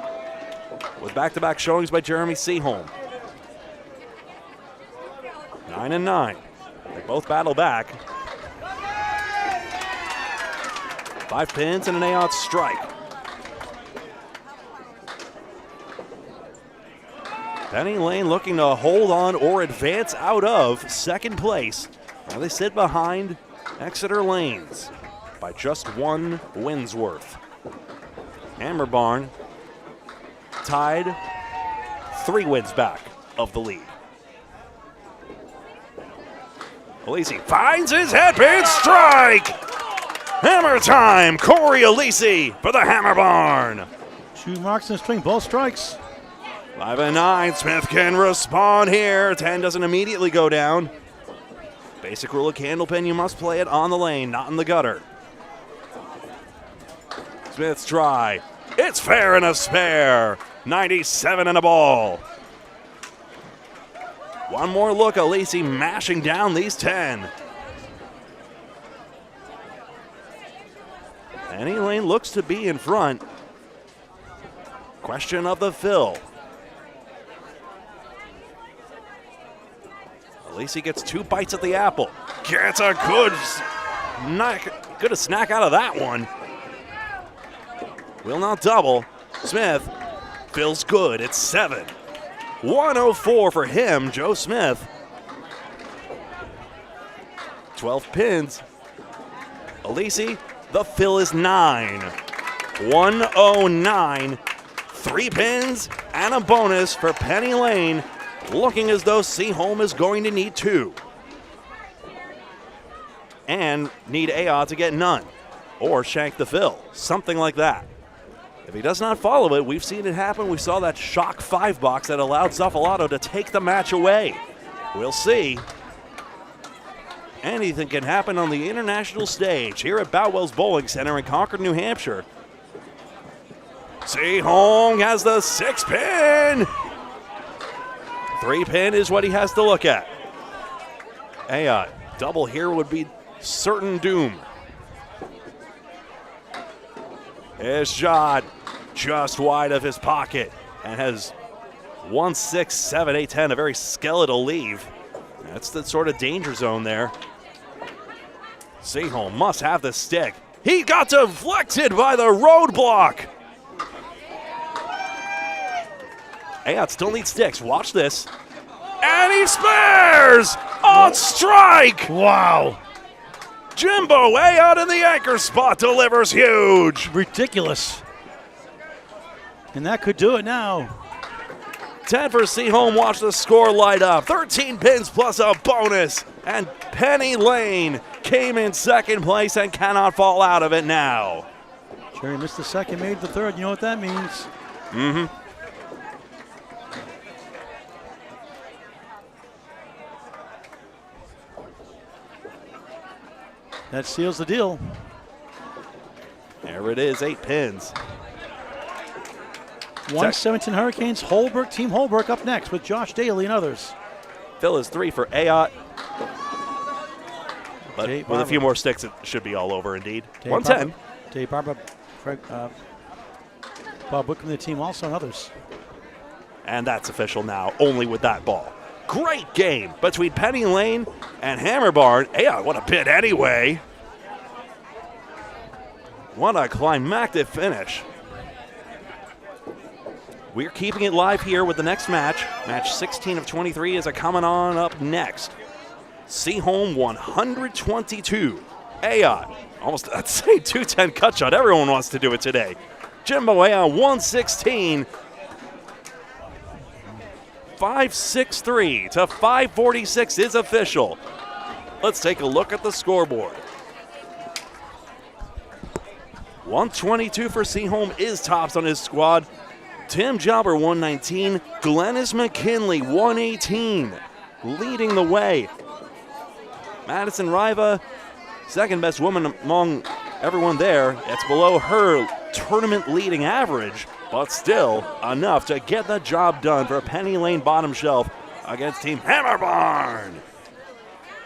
S1: with back-to-back showings by Jeremy Seaholm. 9 and 9. They both battle back. 5 pins and an 8-out strike. Penny Lane looking to hold on or advance out of second place. Now they sit behind Exeter Lanes by just 1 win's worth. Hammer Barn tied 3 wins back of the lead. Alisi finds his headpin strike! Hammer time! Corey Alisi for the Hammer Barn.
S2: 2 marks in a string, both strikes.
S1: 5 and 9, Smith can respond here. 10 doesn't immediately go down. Basic rule of Candlepin, you must play it on the lane, not in the gutter. Smith's try. It's fair and a spare. 97 and a ball. One more look, Alisi mashing down these 10. Penny Lane looks to be in front. Question of the fill. Alisi gets 2 bites at the apple. Gets a good snack out of that one. Will not double. Smith feels good. It's 7. 104 for him, Joe Smith. 12 pins. Alisi, the fill is 9. 109. 3 pins and a bonus for Penny Lane. Looking as though Seaholm is going to need 2. And need Aod to get none. Or shank the fill. Something like that. If he does not follow it, we've seen it happen. We saw that shock 5 box that allowed Zuffalato to take the match away. We'll see. Anything can happen on the international stage here at Boutwell's Bowling Center in Concord, New Hampshire. Seaholm has the 6 pin. 3 pin is what he has to look at. Aod, double here would be certain doom. His shot just wide of his pocket and has 1, 6, 7, 8, 10, a very skeletal leave. That's the sort of danger zone there. Seaholm must have the stick. He got deflected by the roadblock. Aod still needs sticks. Watch this. And he spares on strike.
S2: Wow.
S1: Jimbo way out in the anchor spot delivers huge.
S2: Ridiculous. And that could do it now.
S1: 10 for Seaholm. Watch the score light up. 13 pins plus a bonus. And Penny Lane came in second place and cannot fall out of it now.
S2: Jerry missed the second, made the third. You know what that means.
S1: Mm-hmm.
S2: That seals the deal.
S1: There it is, 8 pins.
S2: 117 Hurricanes, Holbrook, Team Holbrook up next with Josh Daly and others.
S1: Phil is 3 for Aod. But with a few more sticks, it should be all over indeed. 110.
S2: Dave Barber, Craig, Bob Wickham, the team also, and others.
S1: And that's official now, only with that ball. Great game between Penny Lane and Hammer Barn. Aod, what a bid anyway. What a climactic finish. We're keeping it live here with the next match. Match 16 of 23 is coming on up next. Seaholm 122. Aod, almost that same 210 cut shot. Everyone wants to do it today. Jimbo Aod 116. 563 to 546 is official. Let's take a look at the scoreboard. 122 for Seaholm is tops on his squad. Tim Jobber 119, Glennis McKinley 118, leading the way. Madison Riva, second best woman among everyone there. It's below her tournament leading average, but still enough to get the job done for Penny Lane bottom shelf against Team Hammer Barn.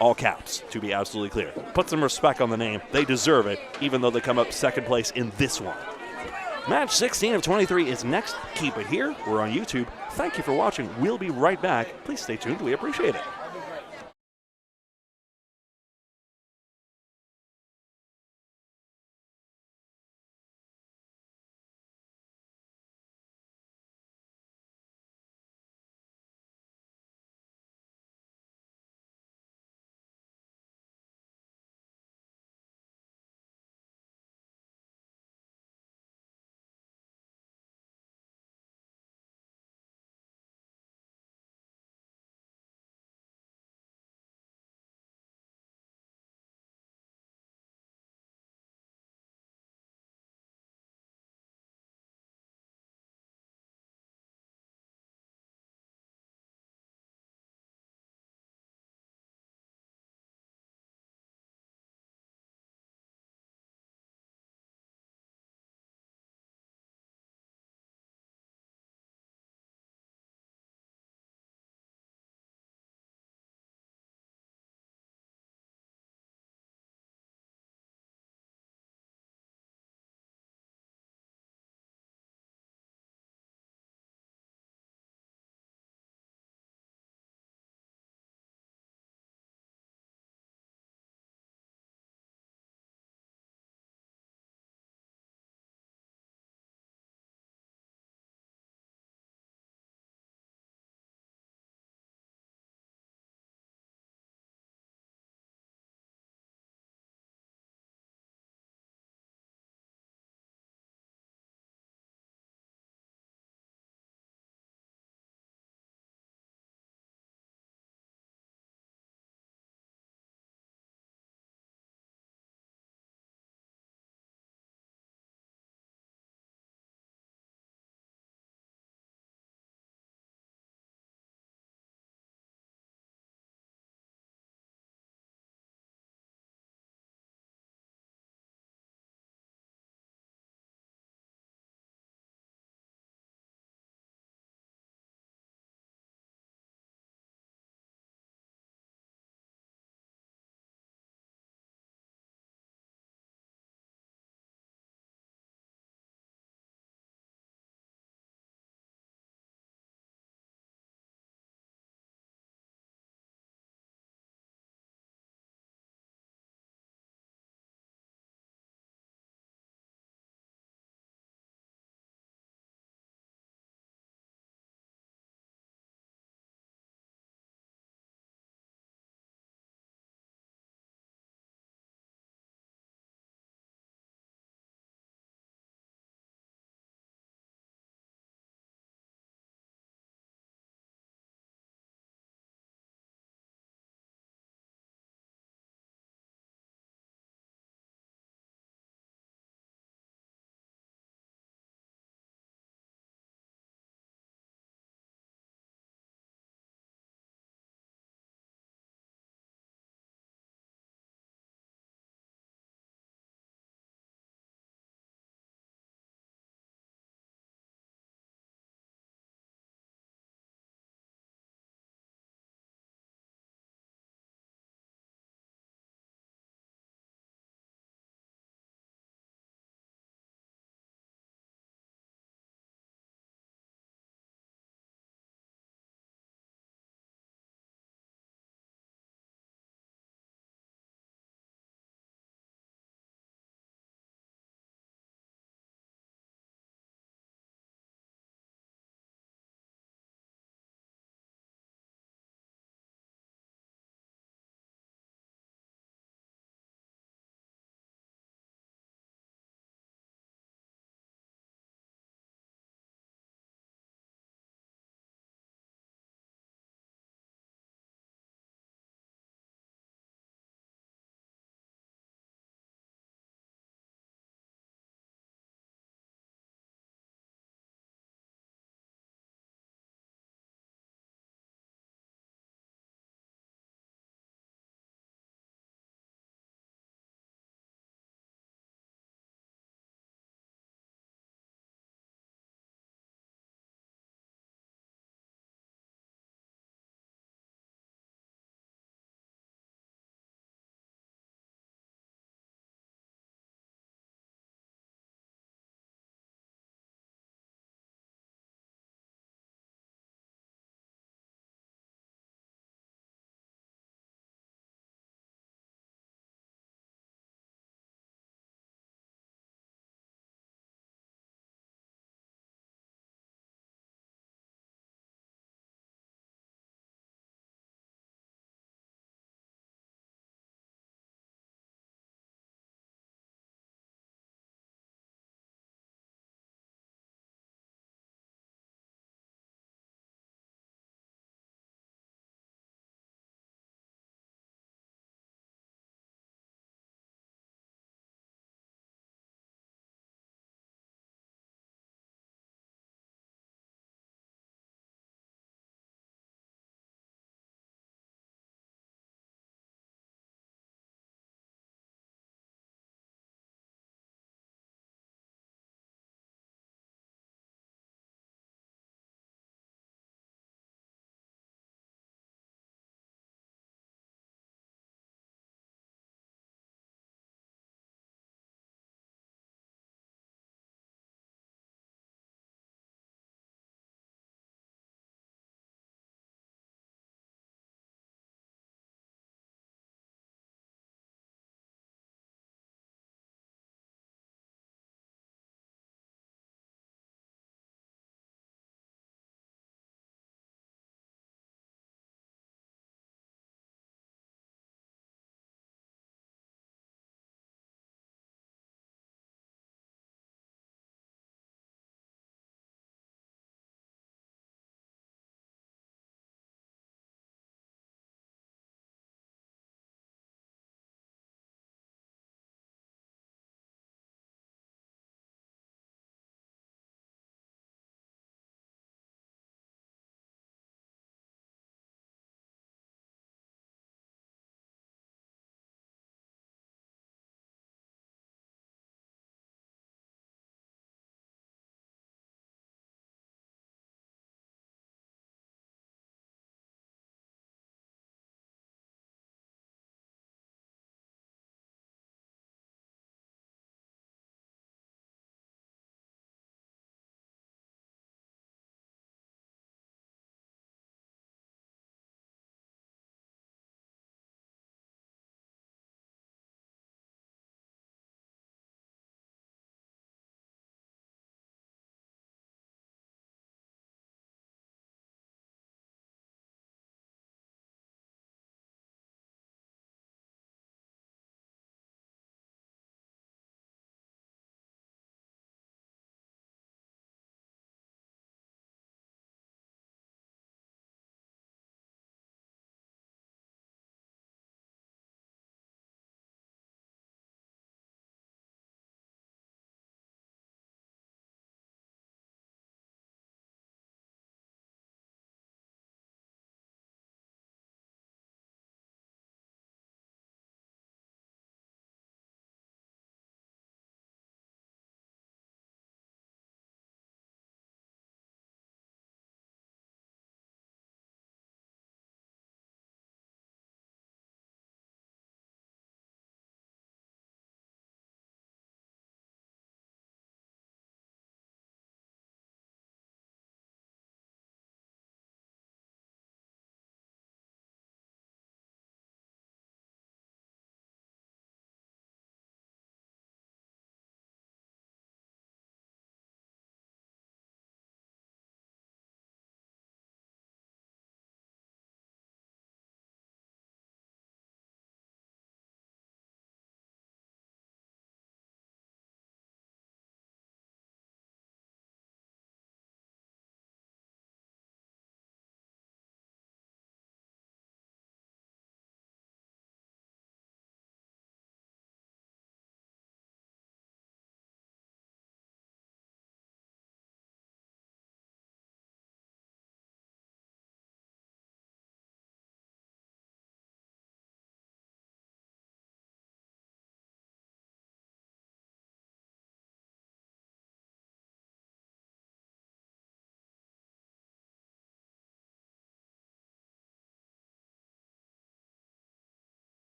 S1: All caps, to be absolutely clear. Put some respect on the name. They deserve it, even though they come up second place in this one. Match 16 of 23 is next. Keep it here. We're on YouTube. Thank you for watching. We'll be right back. Please stay tuned. We appreciate it.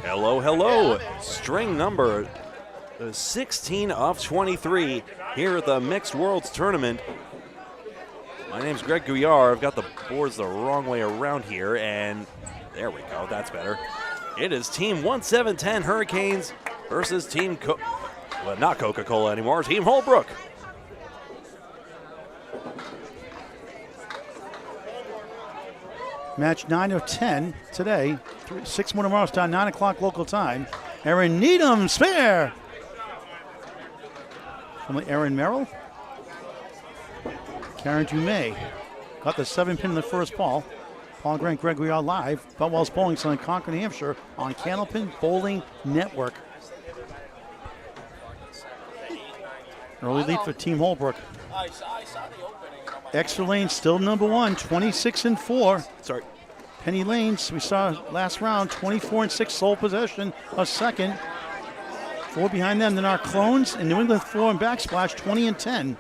S1: Hello, hello. String number 16 of 23 here at the Mixed Worlds Tournament. My name's Greg Gouillart. I've got the boards the wrong way around here, and there we go. That's better. It is Team 1710 Hurricanes versus Team not Coca-Cola anymore, Team Holbrook.
S2: Match 9 of 10 today. 6 more tomorrow. Start 9 o'clock local time. Aaron Needham, spare. From Aaron Merrill. Karen Dumais got the 7-pin in the first ball. Paul Grant, Greg Gouillart live. Boutwell's Bowling Center in Concord, New Hampshire on Candlepin Bowling Network. Early lead for Team Holbrook. Extra Lane still number 1, 26-4.
S1: Sorry.
S2: Penny Lanes, we saw last round, 24-6 sole possession, a second. 4 behind them. Then our clones and New England 4 and Backsplash, 20-10.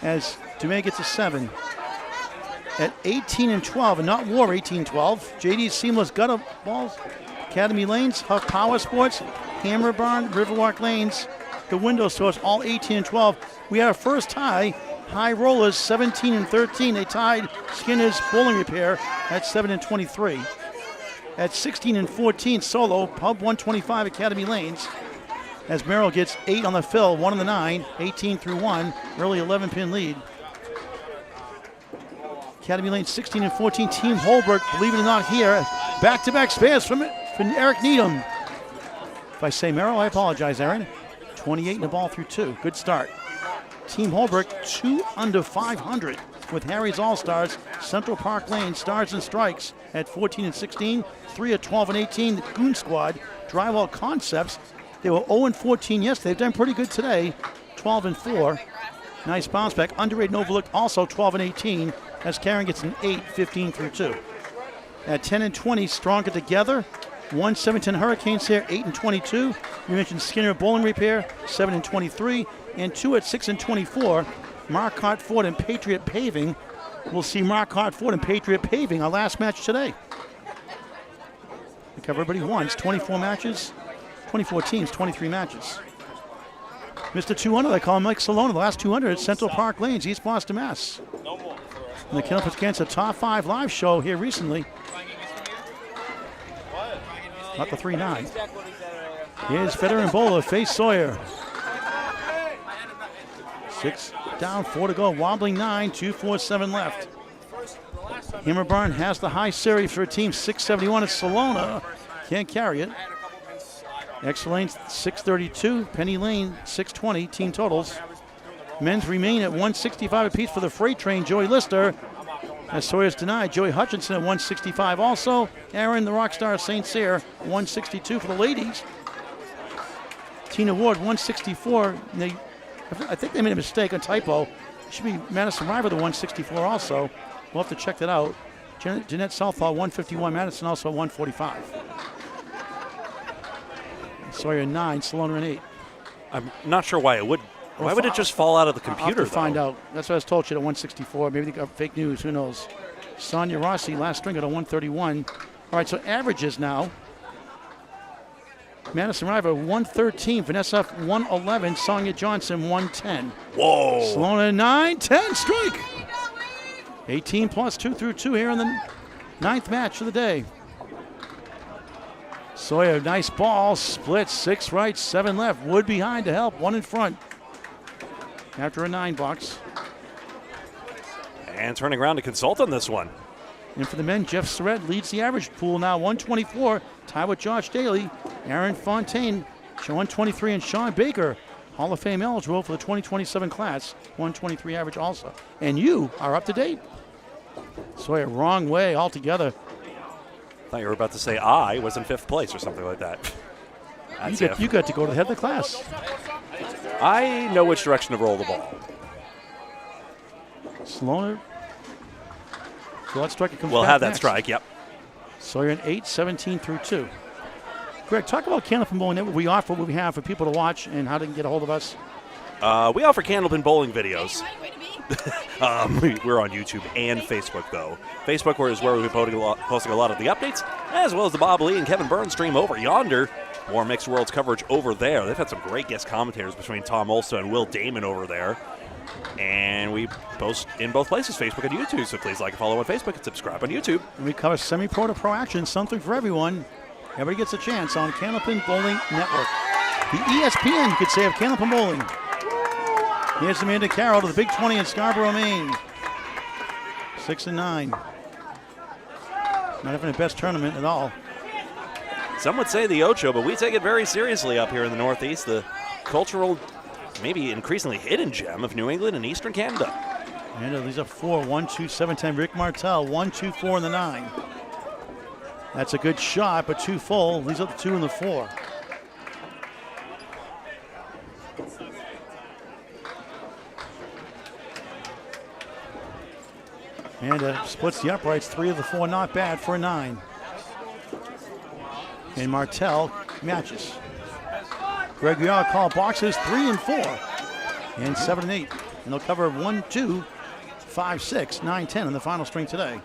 S2: As Dumais gets a 7. At 18-12, and not War, 18-12. JD's Seamless Gutter Balls, Academy Lanes, Huff Power Sports, Hammer Barn, Riverwalk Lanes, the Window Stores, all 18-12. We had our first tie. High Rollers 17-13. They tied Skinner's Bowling Repair at 7-23. At 16-14, Solo, Pub 125 Academy Lanes. As Merrill gets 8 on the fill, 1 on the 9, 18-1, early 11-pin lead. Academy Lanes 16-14, Team Holbrook, believe it or not here, back-to-back spares from Eric Needham. If I say Merrill, I apologize, Aaron. 28 in the ball through 2, good start. Team Holbrook 2 under 500 with Harry's Allstars, Central Park Lane, Stars and Strikes at 14-16, 3 at 12-18. The Goon Squad, Drywall Concepts, they were 0-14 yesterday. They've done pretty good today, 12-4. Nice bounce back. Underrated and overlooked also 12-18 as Karen gets an 8, 15-2. At 10-20, Stronger Together. 1-17 Hurricanes here, 8-22. We mentioned Skinner Bowling Repair, 7-23. And 2 at 6-24, Marquardt Ford and Patriot Paving. We'll see Marquardt Ford and Patriot Paving, our last match today. We cover everybody once, 24 matches, 24 teams, 23 matches. Mr. 200, I call him Mike Salona, the last 200 at Central Park Lanes, East Boston, Mass. And the Candlepin against a top 5 live show here recently. Not the 3-9. Here's veteran bowler, Faye Sawyer. 6 down, 4 to go. Wobbling 9, 2-4-7 left. Hammerbarn has the high series for a team 671 at Salona. Can't carry it. Extra Lane 632, Penny Lane 620, team totals. Men's remain at 165 apiece for the freight train, Joey Lister. As Sawyer's denied, Joey Hutchinson at 165 also. Aaron, the Rockstar St. Cyr, 162 for the ladies. Tina Ward, 164. I think they made a mistake, a typo. It should be Madison River, the 164 also. We'll have to check that out. Jeanette Southall, 151. Madison also 145. Sawyer 9, Salona an 8.
S1: I'm not sure why it would. Why would it just fall out of the computer?
S2: I'll have to find out. That's what I was told. She had a 164. Maybe they got fake news. Who knows? Sonia Rossi, last string at a 131. All right, so averages now. Madison River 113, Vanessa 111, Sonia Johnson 110.
S1: Whoa!
S2: Salona 9-10 strike. 18 plus 2 through 2 here in the 9th match of the day. Sawyer, nice ball, split 6 right, 7 left. Wood behind to help, 1 in front. After a 9 box.
S1: And turning around to consult on this one.
S2: And for the men, Jeff Surratt leads the average pool now, 124. Tied with Josh Daly, Aaron Fontaine, 123, and Sean Baker, Hall of Fame eligible for the 2027 class, 123 average also. And you are up to date. Sawyer, wrong way altogether.
S1: Thought you were about to say I was in 5th place or something like that.
S2: You got to go to the head of the class.
S1: I know which direction to roll the ball.
S2: Salona. So that strike comes
S1: We'll
S2: back
S1: have that
S2: next.
S1: strike, yep.
S2: Sawyer an 8, 17 through 2. Greg, talk about Candlepin Bowling Network. We offer what we have for people to watch and how they can get a hold of us.
S1: We offer Candlepin bowling videos. We're on YouTube and Facebook, though. Facebook is where we'll be posting a lot of the updates, as well as the Bob Lee and Kevin Burns stream over yonder. More Mixed Worlds coverage over there. They've had some great guest commentators between Tom Olson and Will Damon over there. And we post in both places, Facebook and YouTube, so please like and follow on Facebook and subscribe on YouTube.
S2: And we cover semi-pro to pro action, something for everyone. Everybody gets a chance on Candlepin Bowling Network. The ESPN, you could say, of Candlepin Bowling. Here's Amanda Carroll to the Big 20 in Scarborough, Maine. 6-9. Not having the best tournament at all.
S1: Some would say the Ocho, but we take it very seriously up here in the Northeast. The cultural, maybe increasingly hidden gem of New England and Eastern Canada.
S2: And these are 4, 1, 2, 7, 10. Rick Martell, 1, 2, 4 in the 9. That's a good shot, but 2 full. These are the 2 and the 4. And splits the uprights, 3 of the 4, not bad for a 9. And Martell matches. Greg Gouillart call boxes 3 and 4, and 7 and 8. And they'll cover 1, 2, 5, 6, 9, 10 in the final string today.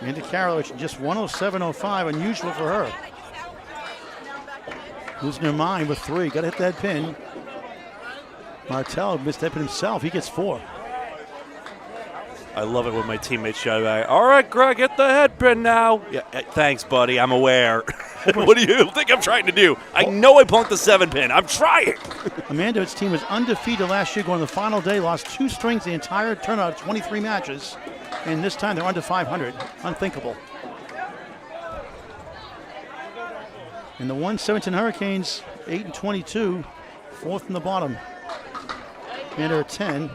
S2: Amanda Carroll, just 107.05, unusual for her. Losing her mind with 3. Got to hit that pin. Martell missed that pin himself. He gets 4.
S1: I love it when my teammates shout out, all right, Greg, hit the head pin now. Yeah, thanks, buddy. I'm aware. What do you think I'm trying to do? I know I plunked the 7 pin. I'm trying.
S2: Amanda's team was undefeated last year going to the final day, lost 2 strings the entire turnout of 23 matches. And this time they're under 500. Unthinkable. And the 117 Hurricanes, 8 and 22, 4th in the bottom. Amanda at 10.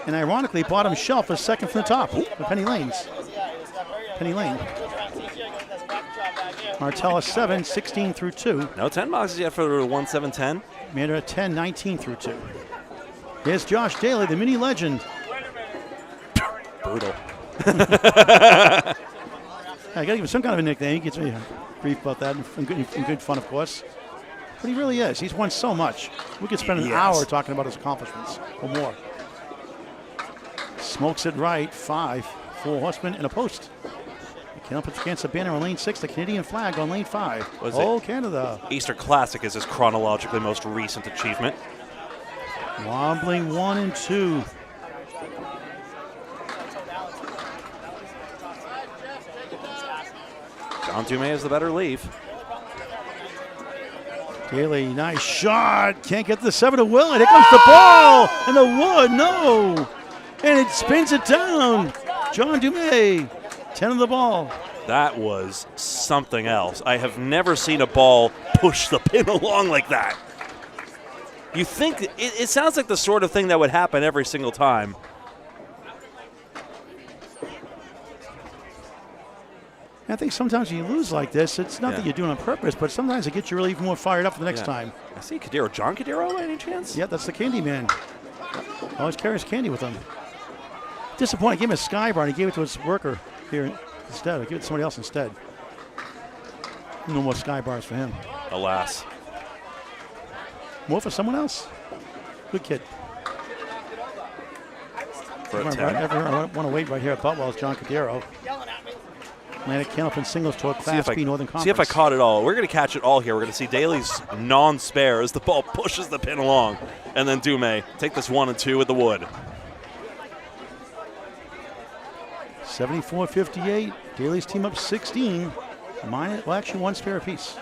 S2: And ironically, bottom shelf is second from the top. The Penny Lanes. Penny Lane. Martell 7, 16 through 2.
S1: No 10 boxes yet for the 1-7-10.
S2: Amanda at 10, 19 through 2. Here's Josh Daly, the mini legend.
S1: Brutal.
S2: I got to give him some kind of a nickname. He gets me brief about that, and good fun, of course. But he really is. He's won so much. We could spend an hour talking about his accomplishments or more. Smokes it right, 5, 4 horsemen and a post. Candlepin against the banner on lane 6, the Canadian flag on lane 5. Canada.
S1: Easter Classic is his chronologically most recent achievement.
S2: Wobbling 1 and 2.
S1: John Dumais has the better leave.
S2: Daly, nice shot. Can't get the 7 to Will. And here comes the ball. And the wood, no. And it spins it down. John Dumais, 10 of the ball.
S1: That was something else. I have never seen a ball push the pin along like that. You think, it sounds like the sort of thing that would happen every single time.
S2: I think sometimes when you lose like this, it's not that you're doing it on purpose, but sometimes it gets you really even more fired up for the next time.
S1: I see Cadero. John Cadero, by any chance?
S2: Yeah, that's the candy man. Always carries candy with him. Disappointed. I gave him a sky bar and he gave it to his worker here instead. I gave it to somebody else instead. No more sky bars for him.
S1: Alas.
S2: More for someone else. Good kid.
S1: For a 10.
S2: I want to wait right here at Boutwell is John Cadero. Atlantic Candlepin singles toward Class B Northern Conference.
S1: See if I caught it all. We're going to catch it all here. We're going to see Daly's non-spare as the ball pushes the pin along. And then Dumais take this 1 and 2 with the wood.
S2: 74-58. Daly's team up 16. Well, actually 1 spare apiece.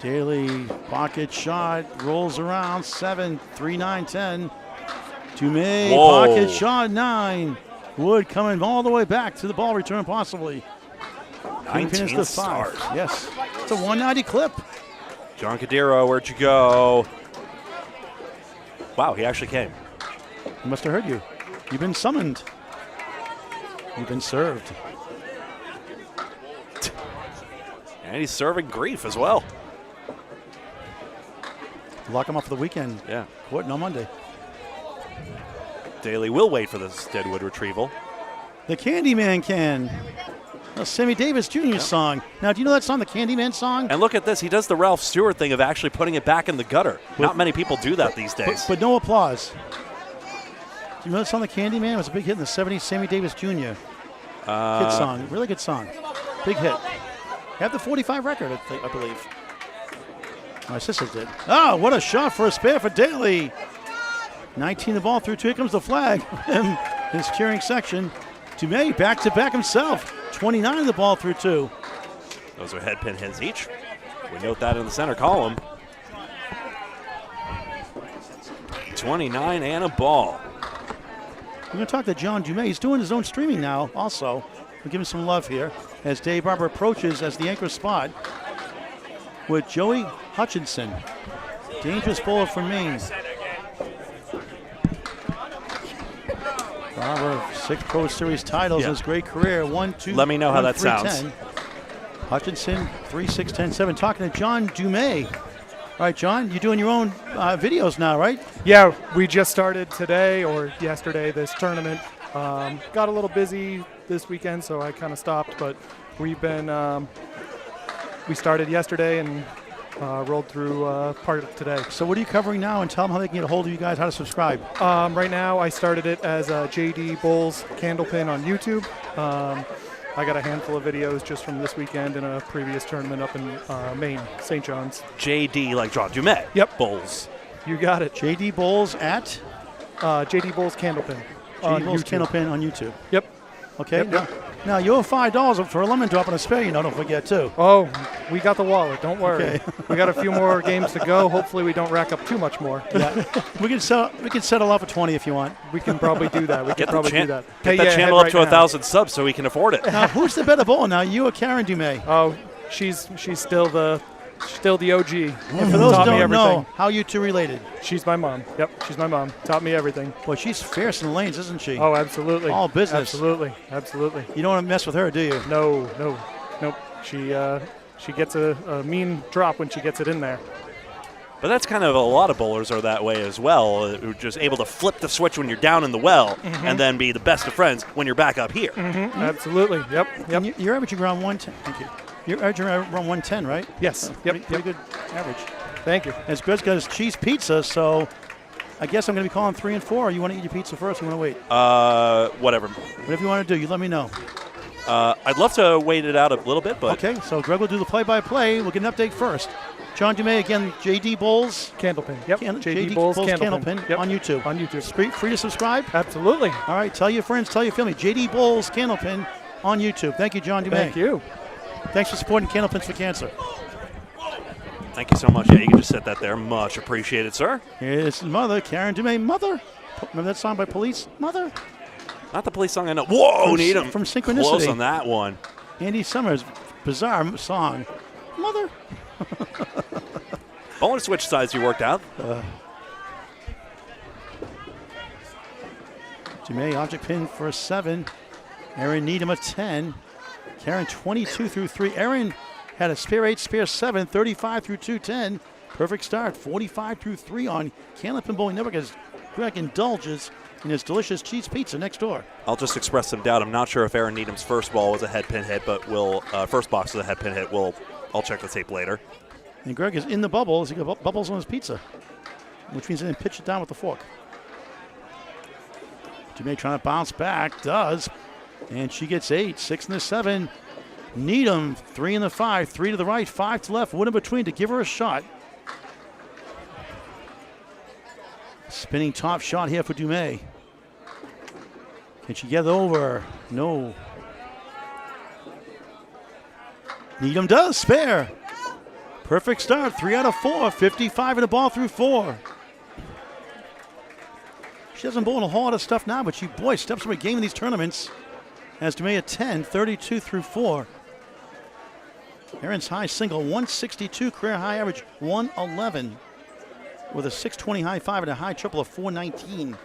S2: Daly, pocket shot, rolls around, 7, 3, 9, 10. Dumais, pocket shot, 9. Wood coming all the way back to the ball return possibly.
S1: 19 stars.
S2: Yes, it's a 190 clip.
S1: John Cadero, where'd you go? Wow, he actually came.
S2: He must have heard you. You've been summoned. You've been served.
S1: And he's serving grief as well.
S2: Lock him up for the weekend.
S1: Yeah.
S2: Court on Monday.
S1: Daly will wait for this deadwood retrieval.
S2: The Candyman can. A Sammy Davis Jr. song. Now, do you know that song, the Candyman song?
S1: And look at this. He does the Ralph Stewart thing of actually putting it back in the gutter. Not many people do that these days.
S2: But no applause. Do you know that song, the Candyman? It was a big hit in the 70s. Sammy Davis Jr. Good song. Really good song. Big hit. Have the 45 record, I believe. My sisters did. Oh, what a shot for a spare for Daly. 19 the ball through 2. Here comes the flag. His cheering section. Dumais back-to-back himself. 29 the ball through 2.
S1: Those are head pin hits each. We note that in the center column. 29 and a ball.
S2: We're going to talk to John Dumais. He's doing his own streaming now also. We'll give him some love here as Dave Barber approaches as the anchor spot with Joey Hutchinson. Dangerous bowler from Maine. Barber, 6 Pro Series titles in his great career. 1, 2,
S1: Let me know how
S2: 1,
S1: that
S2: 3,
S1: sounds.
S2: 10. Hutchinson, 3, 6, 10, 7. Talking to John Dumais. All right, John, you're doing your own videos now, right?
S15: Yeah, we just started today or yesterday this tournament. Got a little busy this weekend, so I kind of stopped, but we've been, we started yesterday and rolled through part of today.
S2: So what are you covering now, and tell them how they can get a hold of you guys, how to subscribe.
S15: Right now, I started it as JD Bowles Candlepin on YouTube. I got a handful of videos just from this weekend and a previous tournament up in Maine, St. John's.
S1: JD, like John Dumais.
S15: Yep.
S1: Bowles.
S15: You got it.
S2: JD Bowles at?
S15: JD Bowles Candlepin.
S2: JD Bowles Candlepin on YouTube.
S15: Yep.
S2: Okay.
S15: Yep.
S2: Now you owe $5 for a lemon drop and a spare, don't forget, too.
S15: Oh, we got the wallet. Don't worry.
S2: Okay.
S15: We got a few more games to go. Hopefully we don't rack up too much more.
S2: Yeah. we can settle up for 20 if you want.
S15: We can probably do that. We can probably do that.
S1: Get that channel up to 1,000 subs so we can afford it.
S2: Now, who's the better bowler now, you or Karen Dumais?
S15: Oh, she's still the OG.
S2: And for those who don't know, how you two related?
S15: She's my mom. Yep, she's my mom. Taught me everything.
S2: Boy, she's fierce in the lanes, isn't she?
S15: Oh, absolutely.
S2: All business.
S15: Absolutely, absolutely.
S2: You don't want to mess with her, do you?
S15: No. Nope. She gets a mean drop when she gets it in there.
S1: But that's kind of a lot of bowlers are that way as well, who are just able to flip the switch when you're down in the well and then be the best of friends when you're back up here.
S15: Absolutely. Yep.
S2: You're averaging around 110. Thank you. You're averaging around 110, right?
S15: Yes.
S2: Pretty good average.
S15: Thank you.
S2: It's good because it's cheese pizza, so I guess I'm going to be calling 3 and 4. Or you want to eat your pizza first or you want to wait?
S1: Whatever.
S2: Whatever you want to do, you let me know.
S1: I'd love to wait it out a little bit, but...
S2: Okay, so Greg will do the play-by-play. We'll get an update first. John Dumais, again, JD Bowles.
S15: Candlepin. Yep.
S2: JD Bowles Candlepin
S15: yep.
S2: on YouTube.
S15: On YouTube.
S2: Free to subscribe?
S15: Absolutely.
S2: All right, tell your friends, tell your family. JD Bowles Candlepin on YouTube. Thank you, John Dumais.
S15: Thank you.
S2: Thanks for supporting Candlepins for Cancer.
S1: Thank you so much. Yeah, you can just set that there. Much appreciated, sir.
S2: Here's his mother, Karen Dumais. Mother. Remember that song by Police? Mother.
S1: Not the Police song I know. Whoa, Needham.
S2: From Synchronicity.
S1: Close on that one.
S2: Andy Summers, bizarre song. Mother.
S1: Bowler switch sides you worked out.
S2: Dumais, object pin for a 7. Aaron Needham a 10. Karen 22 through 3. Aaron had a spare 8, spare 7, 35 through 2, 10. Perfect start, 45 through 3 on Candlepin Bowling Network as Greg indulges in his delicious cheese pizza next door.
S1: I'll just express some doubt. I'm not sure if Aaron Needham's first ball was a head pin hit, but first box was a head pin hit. I'll check the tape later.
S2: And Greg is in the bubble as he got bubbles on his pizza, which means he didn't pitch it down with the fork. Dumais trying to bounce back, does. And she gets 8, 6 in the 7. Needham, 3 in the 5, 3 to the right, 5 to left, one in between to give her a shot. Spinning top shot here for Dumais. Can she get it over? No. Needham does, spare. Perfect start, 3 out of 4, 55 in the ball through 4. She doesn't bowl in a whole lot of stuff now, but she, boy, steps up a game in these tournaments. As Dumais at 10, 32 through 4. Aaron's high single, 162, career high average, 111. With a 620 high 5 and a high triple of 419.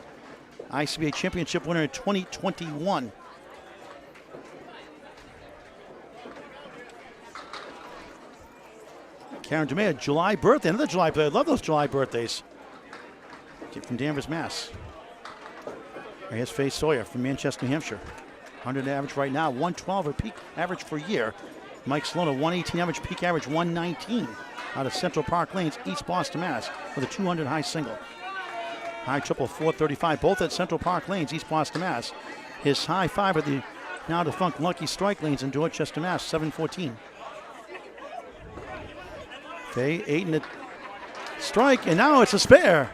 S2: ICBA championship winner in 2021. Karen Dumais, a July birthday, another July birthday. I love those July birthdays. From Danvers, Mass. Here's Faye Sawyer from Manchester, New Hampshire. 100 average right now, 112 a peak average for a year. Mike Salona, 118 average, peak average 119 out of Central Park Lanes, East Boston, Mass. with a 200 high single. High triple 435, both at Central Park Lanes, East Boston, Mass. His high five at the now defunct Lucky Strike Lanes in Dorchester, Mass. 714. Faye 8 in the strike, and now it's a spare.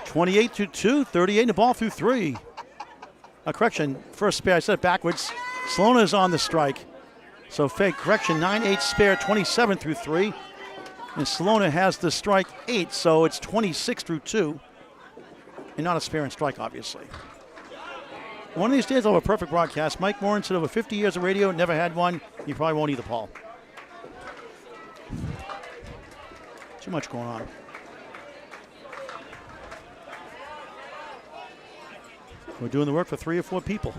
S2: 28 through 2, 38 in the ball through 3. A correction, first spare, I said it backwards. Salona is on the strike. So Faye, correction, 9-8 spare, 27 through 3. And Salona has the strike 8, so it's 26 through 2. And not a spare and strike, obviously. One of these days I'll have a perfect broadcast. Mike Morin said over 50 years of radio, never had one. You probably won't either, Paul. Too much going on. We're doing the work for 3 or 4 people.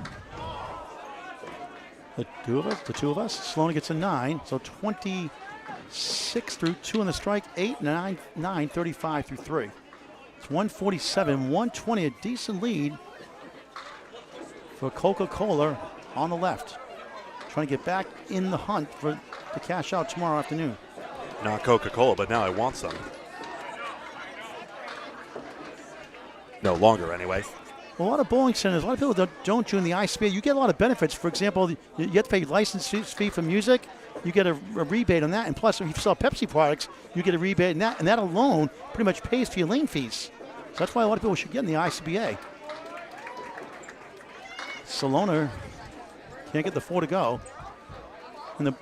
S2: The two of us. Salona gets a 9, so 26 through 2 on the strike, 8, 9, 35 through 3. It's 147, 120, a decent lead for Coca-Cola on the left. Trying to get back in the hunt to cash out tomorrow afternoon.
S1: Not Coca-Cola, but now I want some. No longer, anyway.
S2: A lot of bowling centers, a lot of people don't join the ICBA. You get a lot of benefits. For example, you get to pay license fee for music. You get a rebate on that. And plus, if you sell Pepsi products, you get a rebate on that. And that alone pretty much pays for your lane fees. So that's why a lot of people should get in the ICBA. Salona can't get the 4 to go. And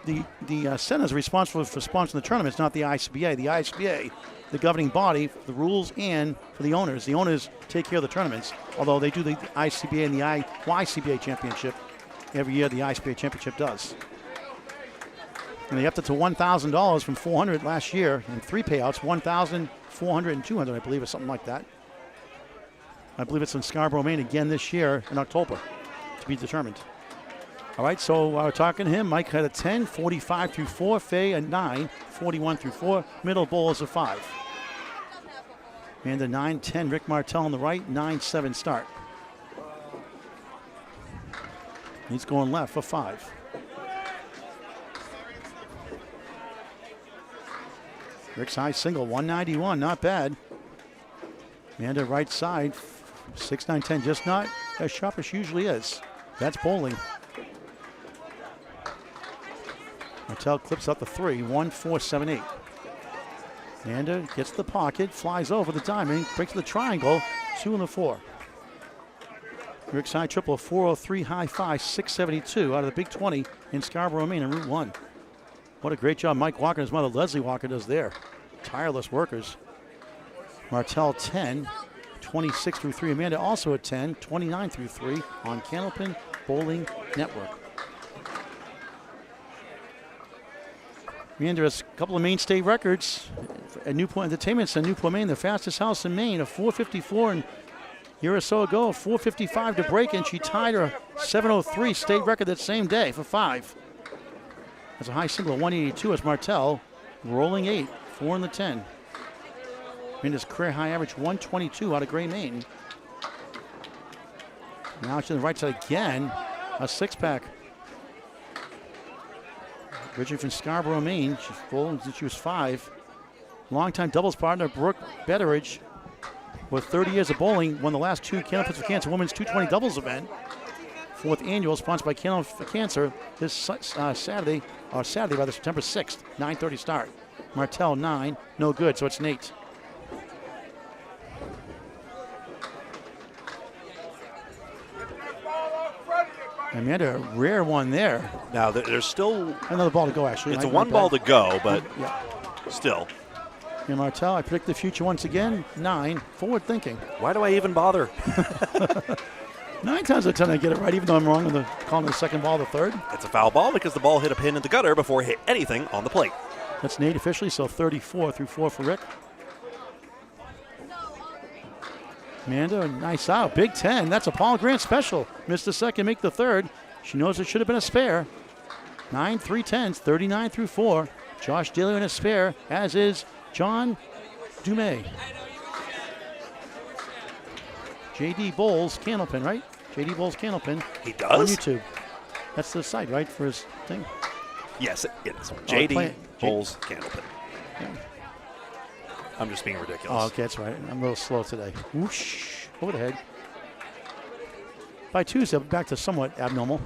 S2: the centers are responsible for sponsoring the tournaments, not the ICBA. The ICBA, the governing body for the rules and for the owners. The owners take care of the tournaments, although they do the ICBA and the YCBA championship every year. The ICBA championship does. And they upped it to $1,000 from $400 last year in 3 payouts, $1,000, $400, and $200, I believe, or something like that. I believe it's in Scarborough, Maine again this year in October to be determined. All right, so we're talking to him. Mike had a 10, 45 through 4. Faye a 9, 41 through 4. Middle bowl is a 5. And a 9-10, Rick Martell on the right, 9-7 start. He's going left for 5. Rick's high single, 191, not bad. And a right side, 6-9-10, just not as sharp as usually is. That's bowling. Martell clips up the 3, 1-4-7-8. Nanda gets the pocket, flies over the diamond, breaks the triangle, 2 and the 4. Rick's high triple, 403, high 5, 672 out of the Big 20 in Scarborough, Maine on Route 1. What a great job Mike Walker and his mother Leslie Walker does there. Tireless workers. Martell 10, 26 through 3. Amanda also at 10, 29 through 3 on Candlepin Bowling Network. Amanda has a couple of Maine State records at Newport Entertainment in Newport, Maine, the fastest house in Maine, a 454, and a year or so ago, a 455 to break, and she tied her 703 state record that same day for 5. That's a high single of 182 as Martell rolling 8, 4 in the 10. Amanda's career high average 122 out of Gray, Maine. Now to the right side again, a 6-pack. Originally from Scarborough, Maine. She's full since she was 5. Longtime doubles partner Brooke Betteridge, with 30 years of bowling, won the last 2 Candlepin for Cancer Women's 220 doubles event. 4th annual, sponsored by Candlepin for Cancer, this Saturday, September 6th, 9:30 start. Martell 9, no good, so it's Nate. Amanda, a rare one there.
S1: Now, there's still
S2: another ball to go, actually.
S1: It's a 1 ball to go, but
S2: yeah.
S1: Still.
S2: And Martell, I predict the future once again. 9, forward thinking.
S1: Why do I even bother?
S2: 9 times out of 10 I get it right, even though I'm wrong on calling the second ball the third.
S1: It's a foul ball because the ball hit a pin in the gutter before it hit anything on the plate.
S2: That's Nate officially, so 34 through 4 for Rick. Amanda, nice out. Big 10. That's a Paul Grant special. Missed the second, make the third. She knows it should have been a spare. 9 3-10s, 39 through 4. Josh Daly in a spare, as is John Dumais. JD Bowles Candlepin, right? JD Bowles Candlepin.
S1: He
S2: On
S1: does?
S2: YouTube. That's the site, right, for his thing?
S1: Yes, it is.
S2: play
S1: JD
S2: it.
S1: Bowles Candlepin. I'm just being ridiculous.
S2: Oh, okay, that's right. I'm a little slow today. Whoosh. Over the head. By Tuesday, I'll be back to somewhat abnormal.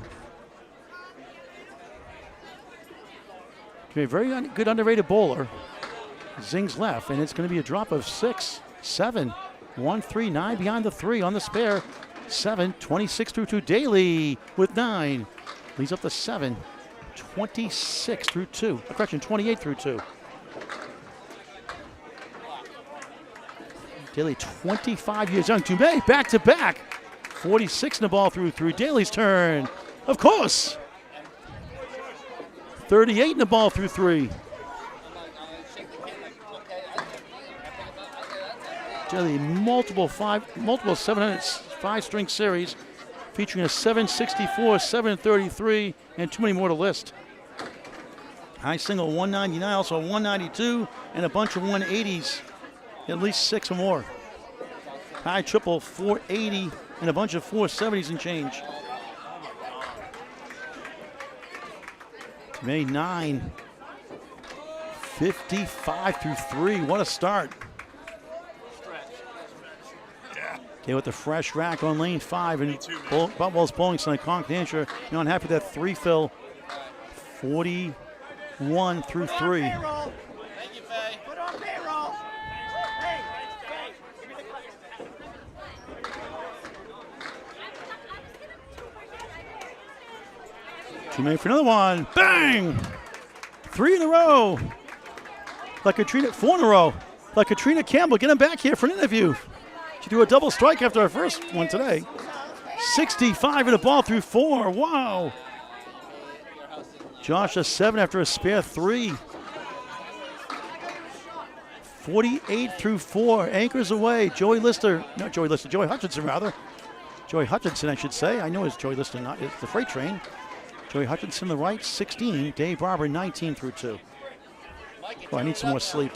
S2: To be a very good underrated bowler. Zings left, and it's going to be a drop of 6, 7, 1, 3, 9 behind the 3 on the spare. 7, 26 through 2. Daly with 9. Leads up to 7, 26 through 2. Correction, 28 through 2. Daly, 25 years young. Dumais back to back. 46 in the ball through 3. Daly's turn. Of course. 38 in the ball through 3. Daly, multiple 700 5-string series featuring a 764, 733, and too many more to list. High single 199, also a 192, and a bunch of 180s. At least 6 or more. High triple 480 and a bunch of 470s and change. May 9, 55 through 3. What a start. Okay, with the fresh rack on lane 5 and Boutwell's bowling center, Concord, New Hampshire. You know, I'm happy with that 3 fill. 41 through 3. Dumais for another one. Bang! 3 in a row. Like Katrina, 4 in a row. Like Katrina Campbell, get him back here for an interview. She threw a double strike after our first one today. 65 in the ball through 4. Wow. Josh a 7 after a spare 3. 48 through 4. Anchors away. Joey Hutchinson rather. Joey Hutchinson, I should say. I know it's Joey Lister, not it's the freight train. Joey Hutchinson the right, 16. Dave Barber, 19 through 2. Oh, I need some more sleep.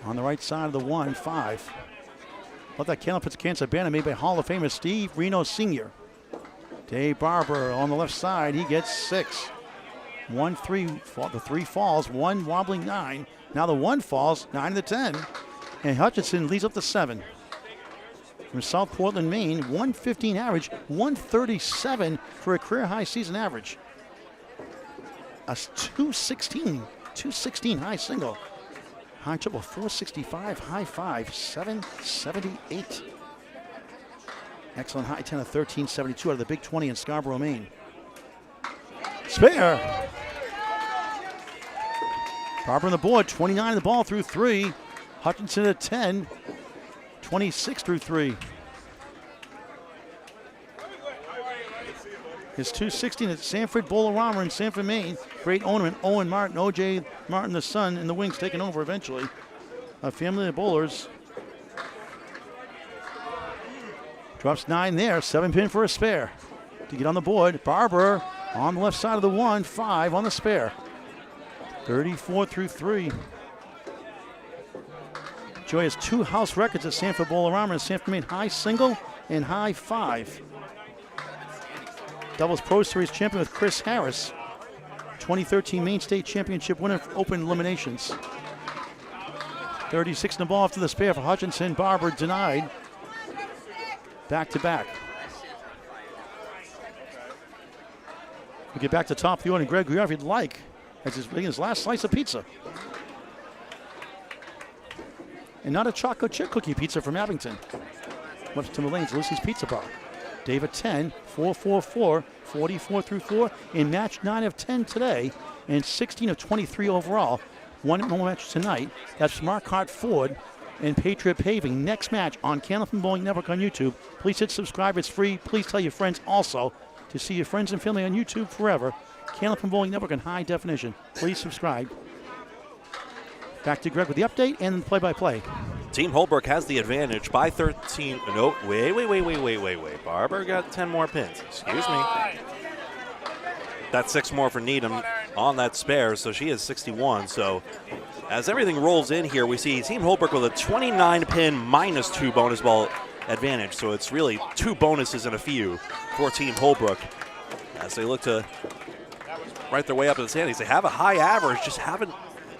S2: On the right side of the 1, 5. Love that Candlepin's cancer banner made by Hall of Famer Steve Reno Sr. Dave Barber on the left side, he gets 6. 1, 3, the 3 falls, 1 wobbling 9. Now the 1 falls, 9 to the 10. And Hutchinson leads up to 7. From South Portland, Maine, 115 average, 137 for a career high season average. A 216 high single. High triple 465, high 5, 778. Excellent high 10 of 1372 out of the Big 20 in Scarborough, Maine. Spare. Barber on the board, 29 in the ball through 3. Hutchinson at 10, 26 through 3. His 216 at Sanford Bolorama in Sanford, Maine. Great ornament, Owen Martin, O.J. Martin the son, and the wings taking over eventually. A family of bowlers. Drops 9 there, 7 pin for a spare. To get on the board, Barber on the left side of the 1, 5 on the spare. 34 through 3. Joey has 2 house records at Sanford Bolorama and Sanford, Maine, high single and high 5. Doubles Pro Series champion with Chris Harris. 2013 Maine State Championship winner for open eliminations. 36 in the ball after the spare for Hutchinson. Barber denied. Back to back. We get back to top of the order, and Greg Gouillart, if you'd like, as he's making his last slice of pizza. And not a chocolate chip cookie pizza from Abington. What's Timber Lane's Lucy's Pizza Bar. David 10, 4-4-4, 44 through 4 in match 9 of 10 today and 16 of 23 overall. One more match tonight. That's Marquardt Ford and Patriot Paving. Next match on Candlepin Bowling Network on YouTube. Please hit subscribe. It's free. Please tell your friends also to see your friends and family on YouTube forever. Candlepin Bowling Network in high definition. Please subscribe. Back to Greg with the update and play-by-play.
S1: Team Holbrook has the advantage by 13. No, wait. Barber got 10 more pins. Excuse me. That's 6 more for Needham. on that spare, so she is 61. So as everything rolls in here, we see Team Holbrook with a 29-pin -2 bonus ball advantage. So it's really 2 bonuses and a few for Team Holbrook as they look to right their way up in the standings. They have a high average, just haven't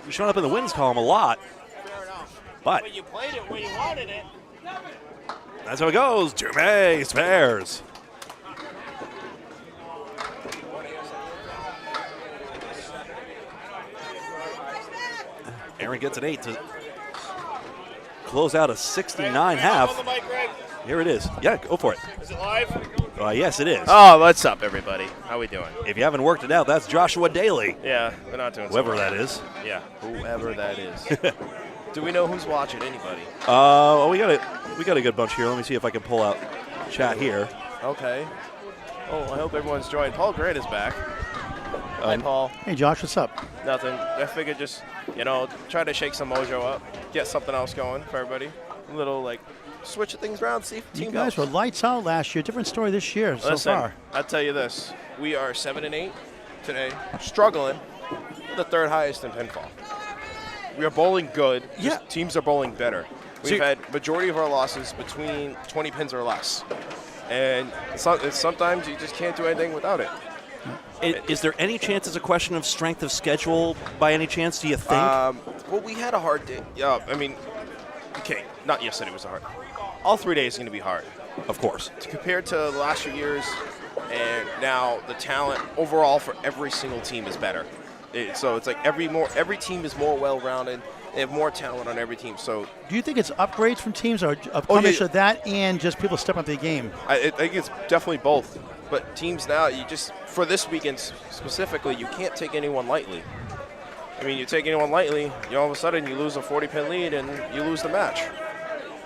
S1: shown up in the wins column a lot. But
S13: you played it where you wanted it.
S1: That's how it goes. 2 spares. Aaron gets an 8 to close out a 69 half. Here it is. Yeah, go for it.
S16: Is it live?
S1: Yes, it is.
S16: Oh, what's up, everybody? How we doing?
S1: If you haven't worked it out, that's Joshua Daly.
S16: Yeah, we're not doing
S1: whoever
S16: so well.
S1: that is.
S16: Yeah, whoever that is. Do we know who's watching? Anybody?
S1: Well, we got a good bunch here. Let me see if I can pull out chat here.
S16: Okay. Oh, I hope everyone's joined. Paul Grant is back. Hi, Paul.
S2: Hey, Josh, what's up?
S16: Nothing. I figured just, try to shake some mojo up, get something else going for everybody. A little, switch things around, see if the
S2: You
S16: team
S2: guys
S16: helps.
S2: were lights out last year. Different story this year so
S16: Listen,
S2: far.
S16: I'll tell you this. We are 7-8 today, struggling, the 3rd highest in pinfall. We are bowling good.
S2: Yeah.
S16: Just teams are bowling better.
S1: So
S16: We've had majority of our losses between 20 pins or less. And sometimes you just can't do anything without it.
S1: Is there any chance it's a question of strength of schedule by any chance, do you think?
S16: Well, we had a hard day. Yeah, okay, not yesterday was hard. All 3 days are going to be hard.
S1: Of course.
S16: Compared to the last few years, and now the talent overall for every single team is better. So it's like every team is more well-rounded. They have more talent on every team. So
S2: Do you think it's upgrades from teams or a combination of that and just people stepping up their game?
S16: I think it's definitely both. But teams now, for this weekend specifically, you can't take anyone lightly. You take anyone lightly, all of a sudden you lose a 40-pin lead and you lose the match.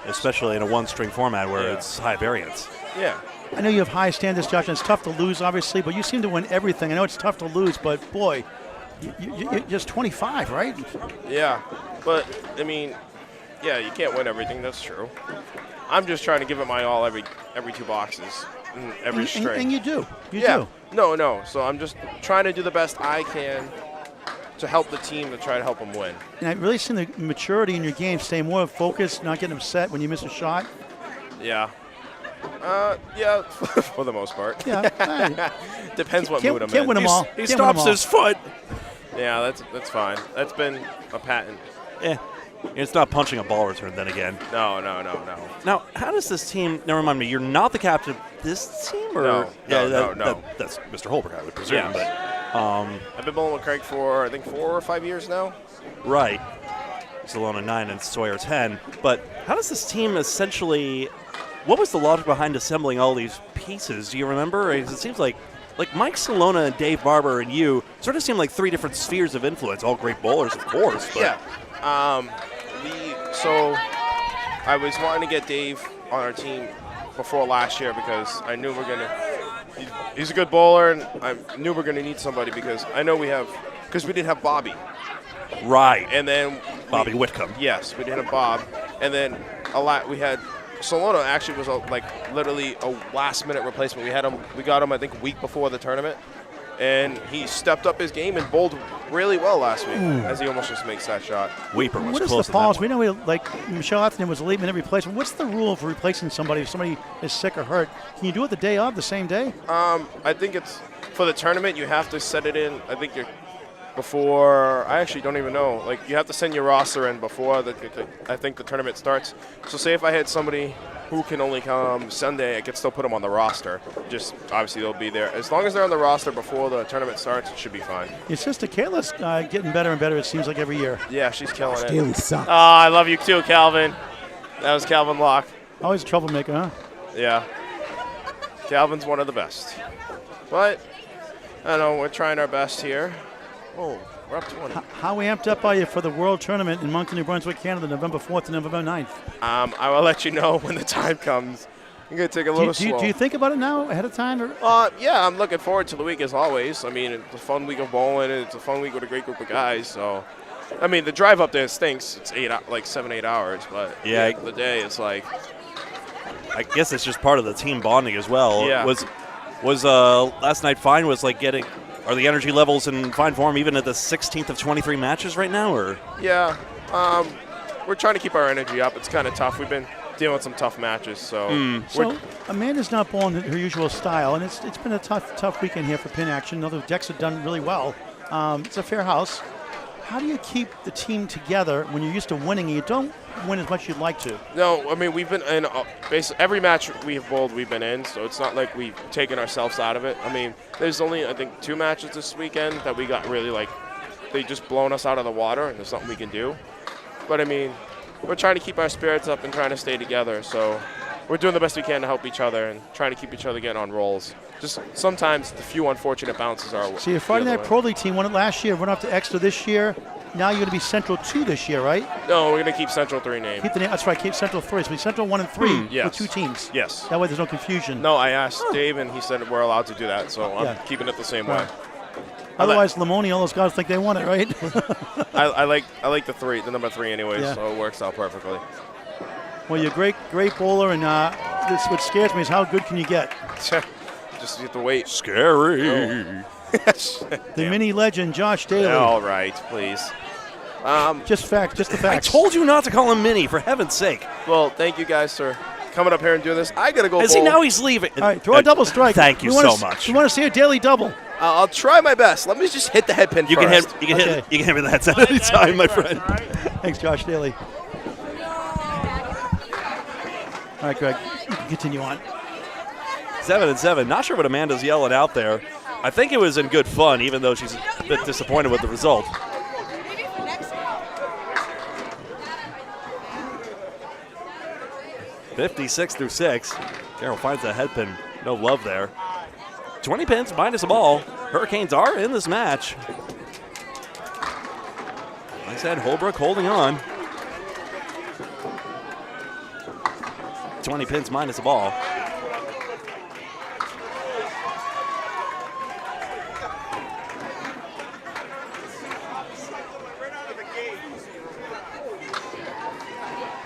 S1: Especially in a one-string format where it's high variance.
S16: Yeah.
S2: I know you have high standards, Josh, and it's tough to lose, obviously, but you seem to win everything. I know it's tough to lose, but boy, you're just 25, right?
S16: Yeah, but you can't win everything. That's true. I'm just trying to give it my all every 2 boxes, every string.
S2: And you do. You
S16: yeah.
S2: do.
S16: No. So I'm just trying to do the best I can to help the team to try to help them win.
S2: And I've really seen the maturity in your game, staying more focused, not getting upset when you miss a shot.
S16: Yeah. Yeah, for the most part.
S2: Yeah.
S16: Depends what mood I'm in.
S2: Can't win them all.
S1: He stops his foot.
S16: Yeah, that's fine. That's been a patent.
S1: Yeah. It's not punching a ball return then again.
S16: No.
S1: Now, how does this team, now remind me, you're not the captain of this team? Or?
S16: No.
S1: That's Mr. Holbrook, I would presume.
S16: Yeah.
S1: But,
S16: I've been bowling with Craig for, I think, 4 or 5 years now.
S1: Right. Salona 9 and Sawyer 10. But how does this team essentially, what was the logic behind assembling all these pieces? Do you remember? It seems like Mike Salona and Dave Barber and you sort of seem like 3 different spheres of influence, all great bowlers, of course. But
S16: yeah. So I was wanting to get Dave on our team before last year because I knew he's a good bowler, and I knew we're going to need somebody because I know we didn't have Bobby.
S1: Right.
S16: And then
S1: Bobby Whitcomb.
S16: Yes, we didn't have Bob. And then we had Salona actually was literally a last-minute replacement. We got him, I think, a week before the tournament. And he stepped up his game and bowled really well last week as he almost just makes that shot.
S1: Weeper was
S2: what is
S1: close
S2: the pause?
S1: to
S2: We know Michelle Atherton was a late-minute replacement. What's the rule for replacing somebody if somebody is sick or hurt? Can you do it the day of, the same day?
S16: I think it's for the tournament. You have to set it in. I think before. I actually don't even know. You have to send your roster in before I think the tournament starts. So say if I had somebody who can only come Sunday, I could still put them on the roster. Just obviously they'll be there. As long as they're on the roster before the tournament starts, it should be fine.
S2: Your sister Kayla's getting better and better, it seems like, every year.
S16: Yeah, she's killing it.
S2: Kayla sucks.
S16: Oh, I love you too, Calvin. That was Calvin Locke.
S2: Always a troublemaker, huh?
S16: Yeah. Calvin's one of the best. But, I don't know, we're trying our best here. Oh, we're up 20.
S2: How amped up are you for the World Tournament in Moncton, New Brunswick, Canada, November 4th to November 9th?
S16: I will let you know when the time comes. I'm going to take a little slow.
S2: Do you think about it now ahead of time? Or?
S16: Yeah, I'm looking forward to the week as always. It's a fun week of bowling, and it's a fun week with a great group of guys. So, the drive up there stinks. It's 7-8 hours, but the day it's I
S1: guess it's just part of the team bonding as well.
S16: Yeah.
S1: Was last night fine? Was getting are the energy levels in fine form even at the 16th of 23 matches right now, or?
S16: Yeah, we're trying to keep our energy up. It's kind of tough. We've been dealing with some tough matches, so.
S2: So Amanda's not bowling her usual style, and it's been a tough weekend here for pin action. Although the decks have done really well. It's a fair house. How do you keep the team together when you're used to winning and you don't win as much as you'd like to?
S16: No, I mean, we've been in basically every match we've bowled, we've been in, so it's not like we've taken ourselves out of it. I mean, there's only, I think, 2 matches this weekend that we got really, like, they just blown us out of the water, and there's something we can do. But, I mean, we're trying to keep our spirits up and trying to stay together, so we're doing the best we can to help each other and trying to keep each other getting on rolls. Just sometimes the few unfortunate bounces are.
S2: So you're fighting that Pro League team, won it last year, went up to Exeter this year. Now you're going to be Central 2 this year, right?
S16: No, we're going to keep Central 3 name.
S2: Keep the name. That's right, keep Central 3. So we Central 1 and 3
S16: Yes.
S2: with 2 teams.
S16: Yes.
S2: That way there's no confusion.
S16: No, I asked Dave, and he said we're allowed to do that, so I'm keeping it the same way.
S2: Otherwise, Lamoni, all those guys think they won it, right?
S16: I like the number 3 anyways,
S2: Yeah.
S16: so it works out perfectly.
S2: Well, you're a great bowler, and what scares me is how good can you get?
S16: Just have to wait.
S1: Scary.
S2: The mini legend, Josh Daly.
S16: All right, please.
S2: Just the facts.
S1: I told you not to call him Mini, for heaven's sake.
S16: Well, thank you guys for coming up here and doing this. I got to go
S1: Is
S16: bowl.
S1: he now he's leaving?
S2: All right, throw a double strike.
S1: Thank you so much.
S2: We want to see a daily double.
S16: I'll try my best. Let me just hit the head pin
S1: You
S16: first.
S1: can hit with the headset any time, my friend.
S2: Thanks, Josh Daly. All right, Greg, you can continue on.
S1: 7-7. Not sure what Amanda's yelling out there. I think it was in good fun, even though she's a bit disappointed with the result. (56-6). Carroll finds the head pin. No love there. 20 pins minus a ball. Hurricanes are in this match. Like I said, Holbrook holding on. 20 pins minus a ball.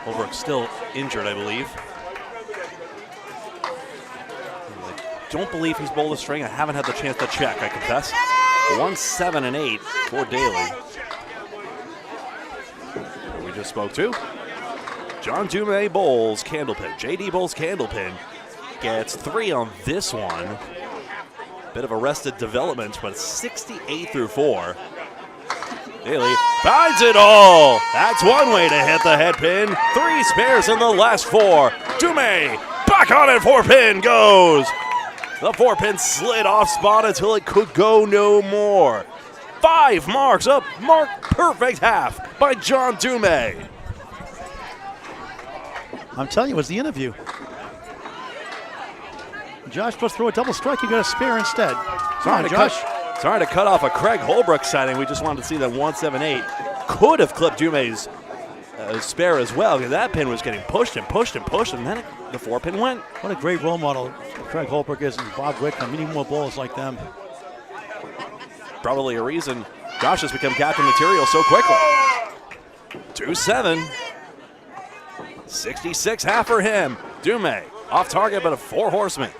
S1: Holbrook still injured, I believe. I don't believe he's bowled a string. I haven't had the chance to check, I confess. 1-7-8 for Daly. Who we just spoke to. John Dumais bowls Candlepin. JD bowls Candlepin. Gets 3 on this one. Bit of arrested development, but 68-4. Daly finds it all. That's one way to hit the head pin. 3 spares in the last 4. Dumais back on it. 4-pin goes. The 4-pin slid off spot until it could go no more. 5 marks up. Mark perfect half by John Dumais.
S2: I'm telling you, it was the interview. Josh supposed to throw a double strike. You got a spare instead.
S1: Sorry to cut off a Craig Holbrook sighting. We just wanted to see that 1-7-8 could have clipped Dumais' spare as well, because that pin was getting pushed, and then the 4-pin went.
S2: What a great role model Craig Holbrook is, and Bob Whitcomb. We need more bowlers like them.
S1: Probably a reason Josh has become captain material so quickly. 2-7. 66 half for him. Dumais off target, but a 4 horseman.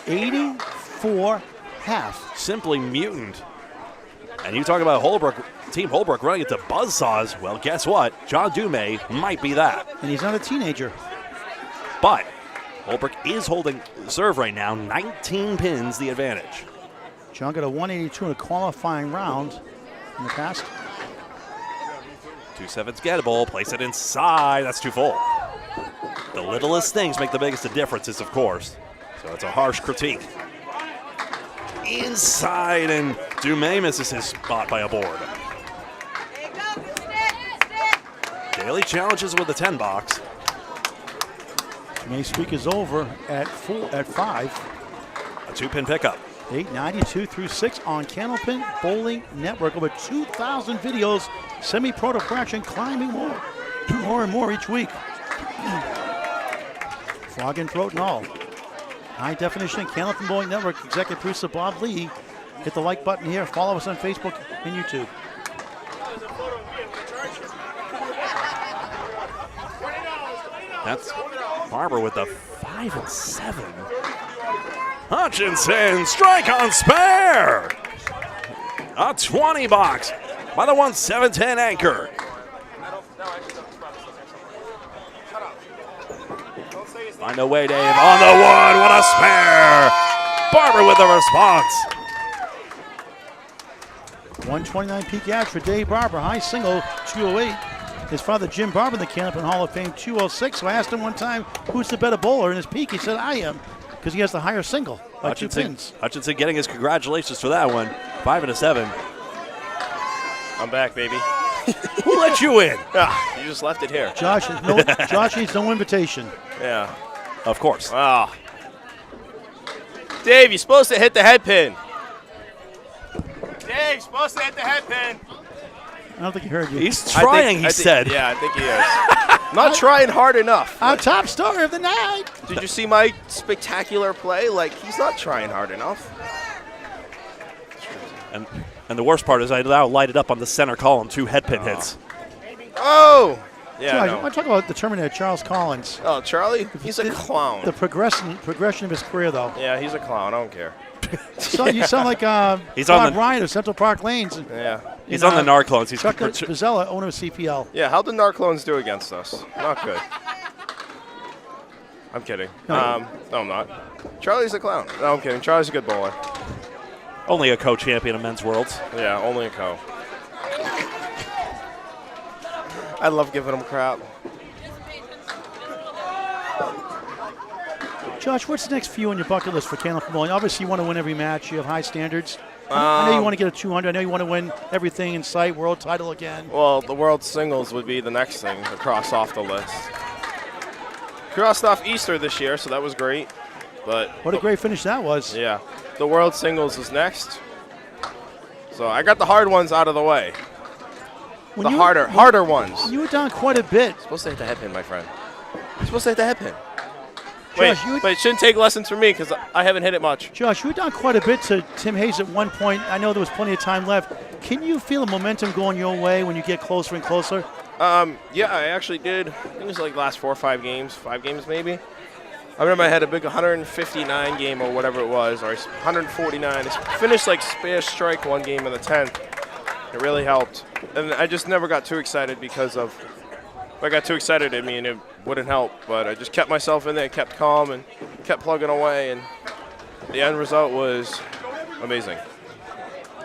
S2: 84 half.
S1: Simply mutant. And you talk about Holbrook, Team Holbrook running into buzzsaws. Well, guess what? John Dumais might be that.
S2: And he's not a teenager.
S1: But Holbrook is holding serve right now. 19 pins the advantage.
S2: John got a 182 in a qualifying round in the past.
S1: 2-7's gettable. Place it inside. That's too full. The littlest things make the biggest of differences, of course. So it's a harsh critique. Inside, and Dumais misses his spot by a board. Daly challenges with the 10 box.
S2: Dumais' streak is over at 5.
S1: A 2-pin pickup.
S2: 892-6 on Candlepin Bowling Network. Over 2,000 videos, semi-pro to fraction, climbing more and more each week. Frog and throat and all. High definition, Candlepin Bowling Network, executive producer Bob Lee. Hit the like button here. Follow us on Facebook and YouTube.
S1: That's Barber with the 5 and 7. Hutchinson, strike on spare. A 20 box by the 1-7-10 anchor. Find a way, Dave, on the wood. What a spare. Barber with the response.
S2: 129 peak average for Dave Barber. High single, 208. His father, Jim Barber, in the Candlepin Hall of Fame, 206. So I asked him one time, who's the better bowler in his peak? He said, I am, because he has the higher single by 2 pins.
S1: Hutchinson getting his congratulations for that one. 5 and a 7.
S16: I'm back, baby.
S1: Who let you in?
S16: You just left it here.
S2: Josh needs no invitation.
S16: Yeah.
S1: Of course.
S16: Wow. Dave, you're supposed to hit the head pin. Dave, you're supposed to hit the head pin.
S2: I don't think he heard you.
S1: He's trying, he said.
S16: Yeah, I think he is. Not trying hard enough.
S2: Our top star of the night.
S16: Did you see my spectacular play? Like, he's not trying hard enough.
S1: And the worst part is I now light it up on the center column, 2 head pin hits.
S16: Oh! Yeah,
S2: Josh,
S16: no.
S2: I want to talk about the Terminator, Charles Collins.
S16: Oh, Charlie? He's a clown.
S2: The progression of his career, though.
S16: Yeah, he's a clown. I don't care.
S2: So you sound like
S1: He's
S2: Bob
S1: on the-
S2: Ryan of Central Park Lanes.
S16: Yeah.
S1: He's on the Narclones. He's
S2: Chuck Pizzella, owner of CPL.
S16: Yeah, how'd the Narclones do against us? Not good. I'm kidding.
S2: No.
S16: No, I'm not. Charlie's a clown. No, I'm kidding. Charlie's a good bowler.
S1: Only a co-champion of men's worlds.
S16: Yeah, only a co. I love giving him crap.
S2: Josh, what's next for you on your bucket list for Candlepin bowling? Obviously, you want to win every match. You have high standards. I know you want to get a 200. I know you want to win everything in sight, world title again.
S16: Well, the world singles would be the next thing to cross off the list. Crossed off Easter this year, so that was great. But
S2: What a great finish that was.
S16: yeah, the world singles is next. So I got the hard ones out of the way.
S2: When
S16: The harder ones.
S2: You were down quite a bit.
S16: Supposed to hit the head pin, my friend. You're supposed to hit the head pin.
S2: Josh,
S16: But it shouldn't take lessons from me because I haven't hit it much.
S2: Josh, you were down quite a bit to Tim Hayes at one point. I know there was plenty of time left. Can you feel the momentum going your way when you get closer and closer?
S16: Yeah, I actually did. I think it was like last 4 or 5 games, 5 games maybe. I remember I had a big 159 game or whatever it was, or 149. I finished like spare strike one game in the 10th. It really helped. And I just never got too excited because of, if I got too excited, I mean, it wouldn't help. But I just kept myself in there, kept calm, and kept plugging away. And the end result was amazing.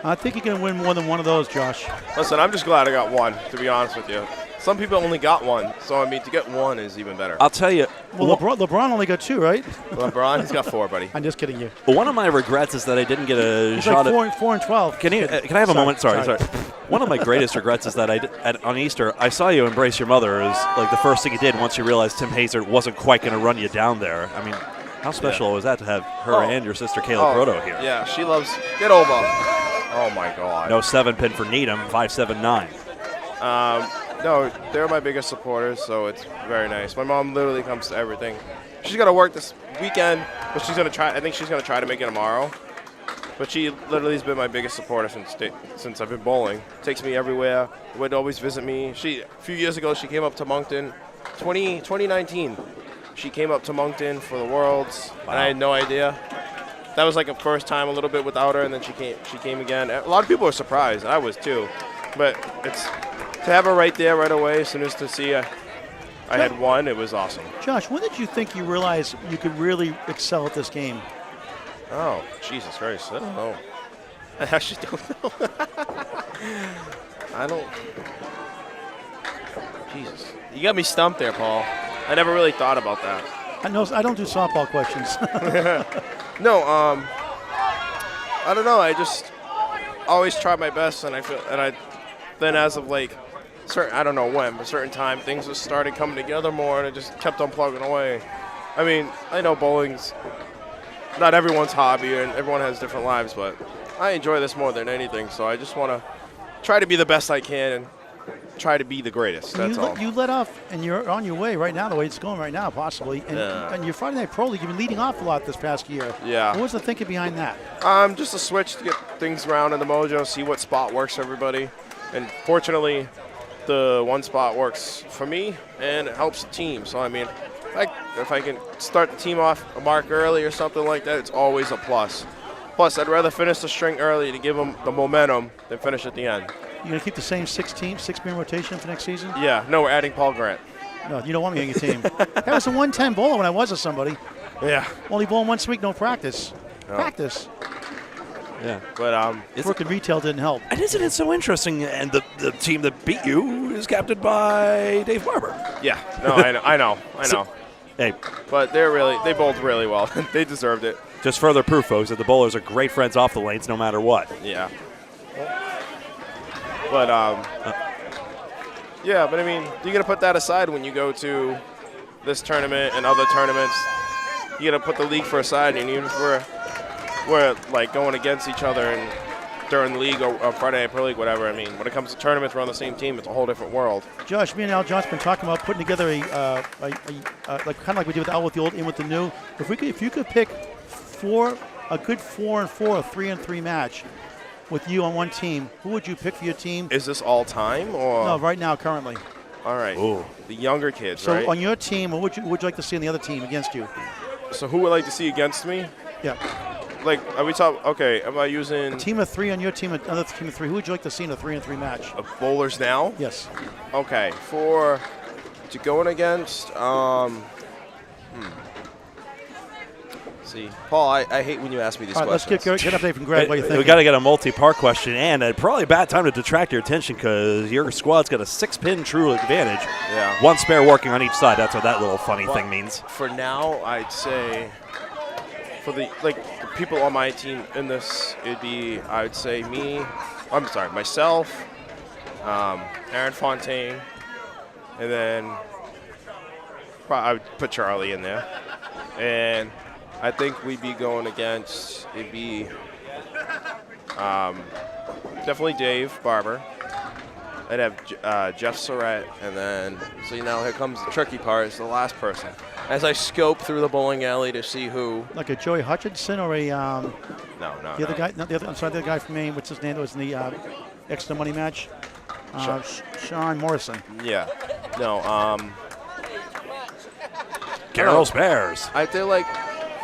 S2: I think you can win more than one of those, Josh.
S16: Listen, I'm just glad I got one, to be honest with you. Some people only got one, so I mean, to get one is even better.
S1: I'll tell you.
S2: Well, LeBron only got 2, right?
S16: LeBron, he's got 4, buddy.
S2: I'm just kidding you.
S1: One of my regrets is that I didn't get a
S2: He's
S1: shot
S2: like
S1: at.
S2: 4 and 12.
S1: Can I have a moment? Sorry. One of my greatest regrets is that on Easter, I saw you embrace your mother. It was like the first thing you did once you realized Tim Hazer wasn't quite going to run you down there. I mean, how special was that to have her and your sister Kayla Proto here?
S16: Yeah, she loves. Get over. Oh my God.
S1: No 7-pin for Needham, 5-7-9.
S16: No, they're my biggest supporters, so it's very nice. My mom literally comes to everything. She's got to work this weekend, but she's going to try. I think she's going to try to make it tomorrow. But she literally has been my biggest supporter since I've been bowling. Takes me everywhere. Would always visit me. A few years ago, she came up to Moncton. 2019, she came up to Moncton for the Worlds, and I had no idea. That was like a first time a little bit without her, and then she came again. A lot of people were surprised, and I was too. But to have her right there right away, as soon as to see I had won, it was awesome.
S2: Josh, when did you think you realized you could really excel at this game?
S16: Oh, Jesus Christ. I don't know. I actually don't know. I don't. Jesus. You got me stumped there, Paul. I never really thought about that.
S2: I don't do softball questions.
S16: No, I don't know. I just always try my best, and then as of like, I don't know when, but certain time, things just started coming together more, and I just kept on plugging away. I mean, I know bowling's not everyone's hobby, and everyone has different lives, but I enjoy this more than anything, so I just want to try to be the best I can and try to be the greatest. That's all.
S2: You let off, and you're on your way right now, the way it's going right now, possibly. And your Friday Night Pro League, you've been leading off a lot this past year.
S16: Yeah.
S2: What was the thinking behind that?
S16: Just a switch to get things around in the mojo, see what spot works for everybody. And fortunately, the one spot works for me, and it helps the team. So, I mean, if I can start the team off a mark early or something like that, it's always a plus. Plus, I'd rather finish the string early to give them the momentum than finish at the end.
S2: You going to keep the same 6-man rotation for next season?
S16: Yeah, no, we're adding Paul Grant.
S2: No, you don't want me on your team. That was a 110 bowler when I was with somebody.
S16: Yeah.
S2: Only bowling once a week, no practice.
S16: No.
S2: Practice.
S1: Yeah.
S16: But
S2: working retail didn't help.
S1: And isn't it so interesting? And the team that beat you is captained by Dave Barber.
S16: Yeah. No, I know.
S1: So, hey.
S16: But they bowled really well. They deserved it.
S1: Just further proof, folks, that the bowlers are great friends off the lanes no matter what.
S16: Yeah. But, yeah, but I mean, you got to put that aside when you go to this tournament and other tournaments. You got to put the league for aside, and even if we're like going against each other and during the league or Friday Night Pro League, whatever. I mean, when it comes to tournaments, we're on the same team. It's a whole different world.
S2: Josh, me and Al Johnson been talking about putting together like kind of like we did with Al with the old, in with the new. If you could pick a good 4-4, a 3-3 match with you on one team, who would you pick for your team?
S16: Is this all time or?
S2: No, right now, currently.
S16: All right.
S1: Ooh.
S16: The younger kids,
S2: so
S16: right?
S2: So on your team, what would you like to see on the other team against you?
S16: So who would like to see against me?
S2: Yeah.
S16: Like, are we talking? Okay, am I using
S2: a team of 3 on your team, another team of 3? Who would you like to see in a 3-3 match?
S16: Of bowlers now?
S2: Yes.
S16: Okay, to going against. See, Paul, I hate when you ask me these questions.
S2: Let's get an update from Greg. What do you think?
S1: We got to get a multi-part question, and probably a bad time to detract your attention because your squad's got a 6-pin true advantage.
S16: Yeah.
S1: One spare working on each side. That's what that little funny thing means.
S16: For now, I'd say for the people on my team in this, it'd be myself, Aaron Fontaine, and then I would put Charlie in there, and I think we'd be going against, it'd be definitely Dave Barber. I'd have Jeff Surratt, and then, so now here comes the tricky part, is the last person. As I scope through the bowling alley to see who.
S2: Like a Joey Hutchinson or a.
S16: No.
S2: The other guy, not the other, I'm sorry, the other guy from Maine, what's his name that was in the extra money match? Sean Morrison.
S16: Yeah. No,
S1: Carol Spares.
S16: I feel like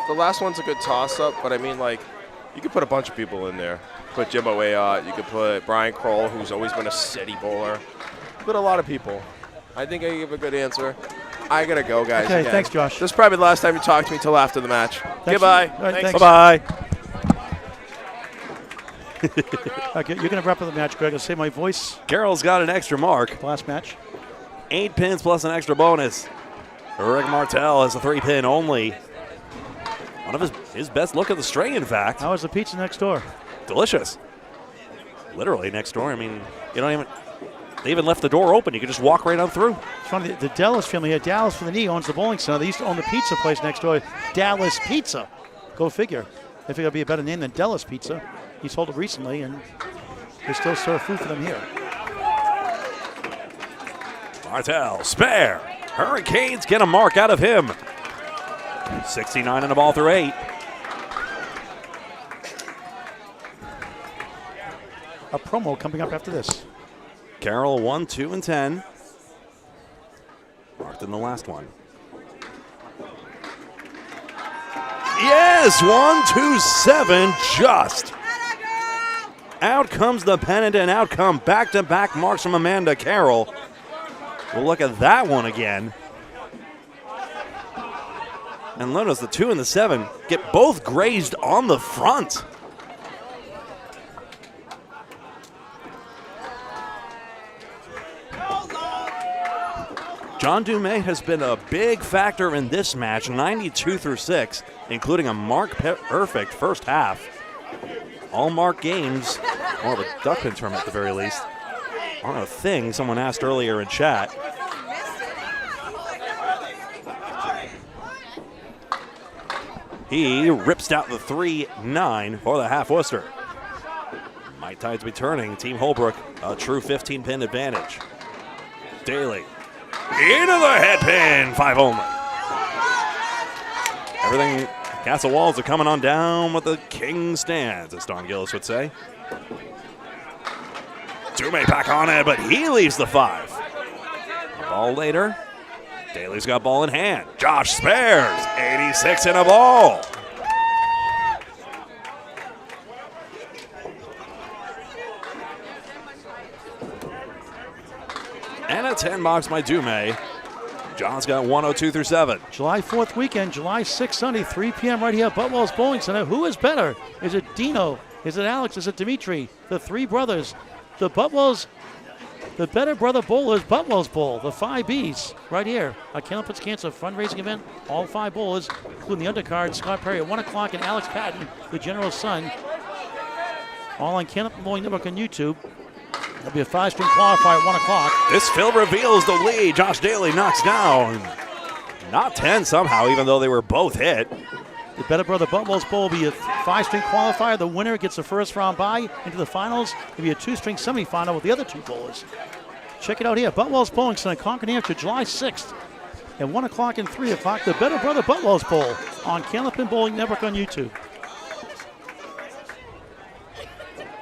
S16: the last one's a good toss-up, but I mean, like, you could put a bunch of people in there. Put Jimbo Ayotte, you could put Brian Kroll, who's always been a steady bowler. Put a lot of people. I think I give a good answer. I gotta go, guys.
S2: Okay,
S16: again.
S2: thanks, Josh.
S16: This is probably the last time you talk to me till after the match. Goodbye.
S2: Right,
S1: Bye-bye.
S2: Okay, you're gonna wrap up the match, Greg. I'll say my voice.
S1: Carroll's got an extra mark.
S2: Last match.
S1: 8 pins plus an extra bonus. Rick Martel has a 3-pin only. One of his best look at the string, in fact.
S2: How was the pizza next door?
S1: Delicious. Literally next door. I mean, they even left the door open. You could just walk right on through.
S2: It's funny, the Dallas family here, Dallas for the knee owns the bowling center. They used to own the pizza place next door, Dallas Pizza. Go figure. They figured it'd be a better name than Dallas Pizza. He sold it recently, and they still serve food for them here.
S1: Martel, spare. Hurricanes get a mark out of him. 69 and a ball through 8.
S2: A promo coming up after this.
S1: Carroll 1, 2, and 10. Marked in the last one. Yes, 1, 2, 7, just. Out comes the pennant, and out come back-to-back marks from Amanda Carroll. We'll look at that one again. And notice the 2 and the 7 get both grazed on the front. John Dumais has been a big factor in this match, 92 through 6, including a mark-perfect first half. All mark games, or the duckpin tournament at the very least, aren't a thing someone asked earlier in chat. He rips out the 3-9 for the half Worcester. Might tides be turning. Team Holbrook, a true 15-pin advantage. Daly. Into the head pin, 5 only. Everything, Castle Walls are coming on down with the king stands, as Don Gillis would say. Dumais back on it, but he leaves the 5. A ball later, Daly's got ball in hand. Josh spares. 86 in a ball. And a 10 box by Dume. John's got 102 through 7.
S2: July 4th weekend, July 6th Sunday, 3 p.m. right here at Boutwell's Bowling Center. Who is better? Is it Dino? Is it Alex? Is it Dimitri? The three brothers. The better brother bowlers, Boutwell's Bowl, the 5 Bs, right here. A Candlepin's Cancer fundraising event. All 5 bowlers, including the undercard, Scott Perry at 1 o'clock, and Alex Patton, the general's son. All on Candlepin Bowling Network on YouTube. There'll be a 5-string qualifier at 1 o'clock.
S1: This fill reveals the lead. Josh Daly knocks down. Not 10 somehow, even though they were both hit.
S2: The better brother Boutwell's Bowl will be a 5-string qualifier. The winner gets the first round bye into the finals. It'll be a 2-string semifinal with the other 2 bowlers. Check it out here. Boutwell's Bowling Center, Concord, New Hampshire, July 6th. At 1 o'clock and 3 o'clock, the better brother Boutwell's Bowl on Candlepin Bowling Network on YouTube.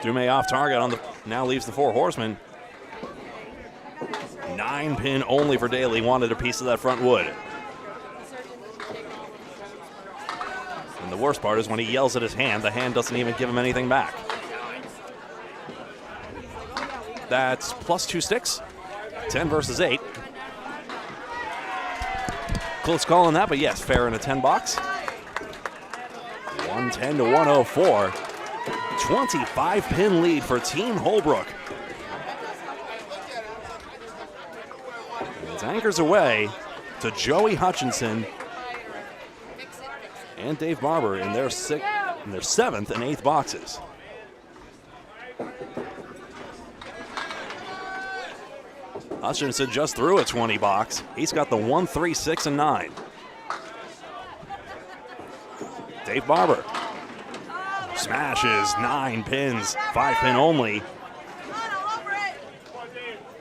S1: Dume off target on the now leaves the 4 horsemen. 9 pin only for Daly. Wanted a piece of that front wood. And the worst part is when he yells at his hand, the hand doesn't even give him anything back. That's plus 2 sticks. 10 versus 8. Close call on that, but yes, fair in a 10 box. 110 to 104. 25 pin lead for Team Holbrook. It anchors away to Joey Hutchinson and Dave Barber in their 7th and 8th boxes. Hutchinson just threw a 20 box. He's got the 1, 3, 6, and 9. Dave Barber smashes 9 pins, 5 pin only.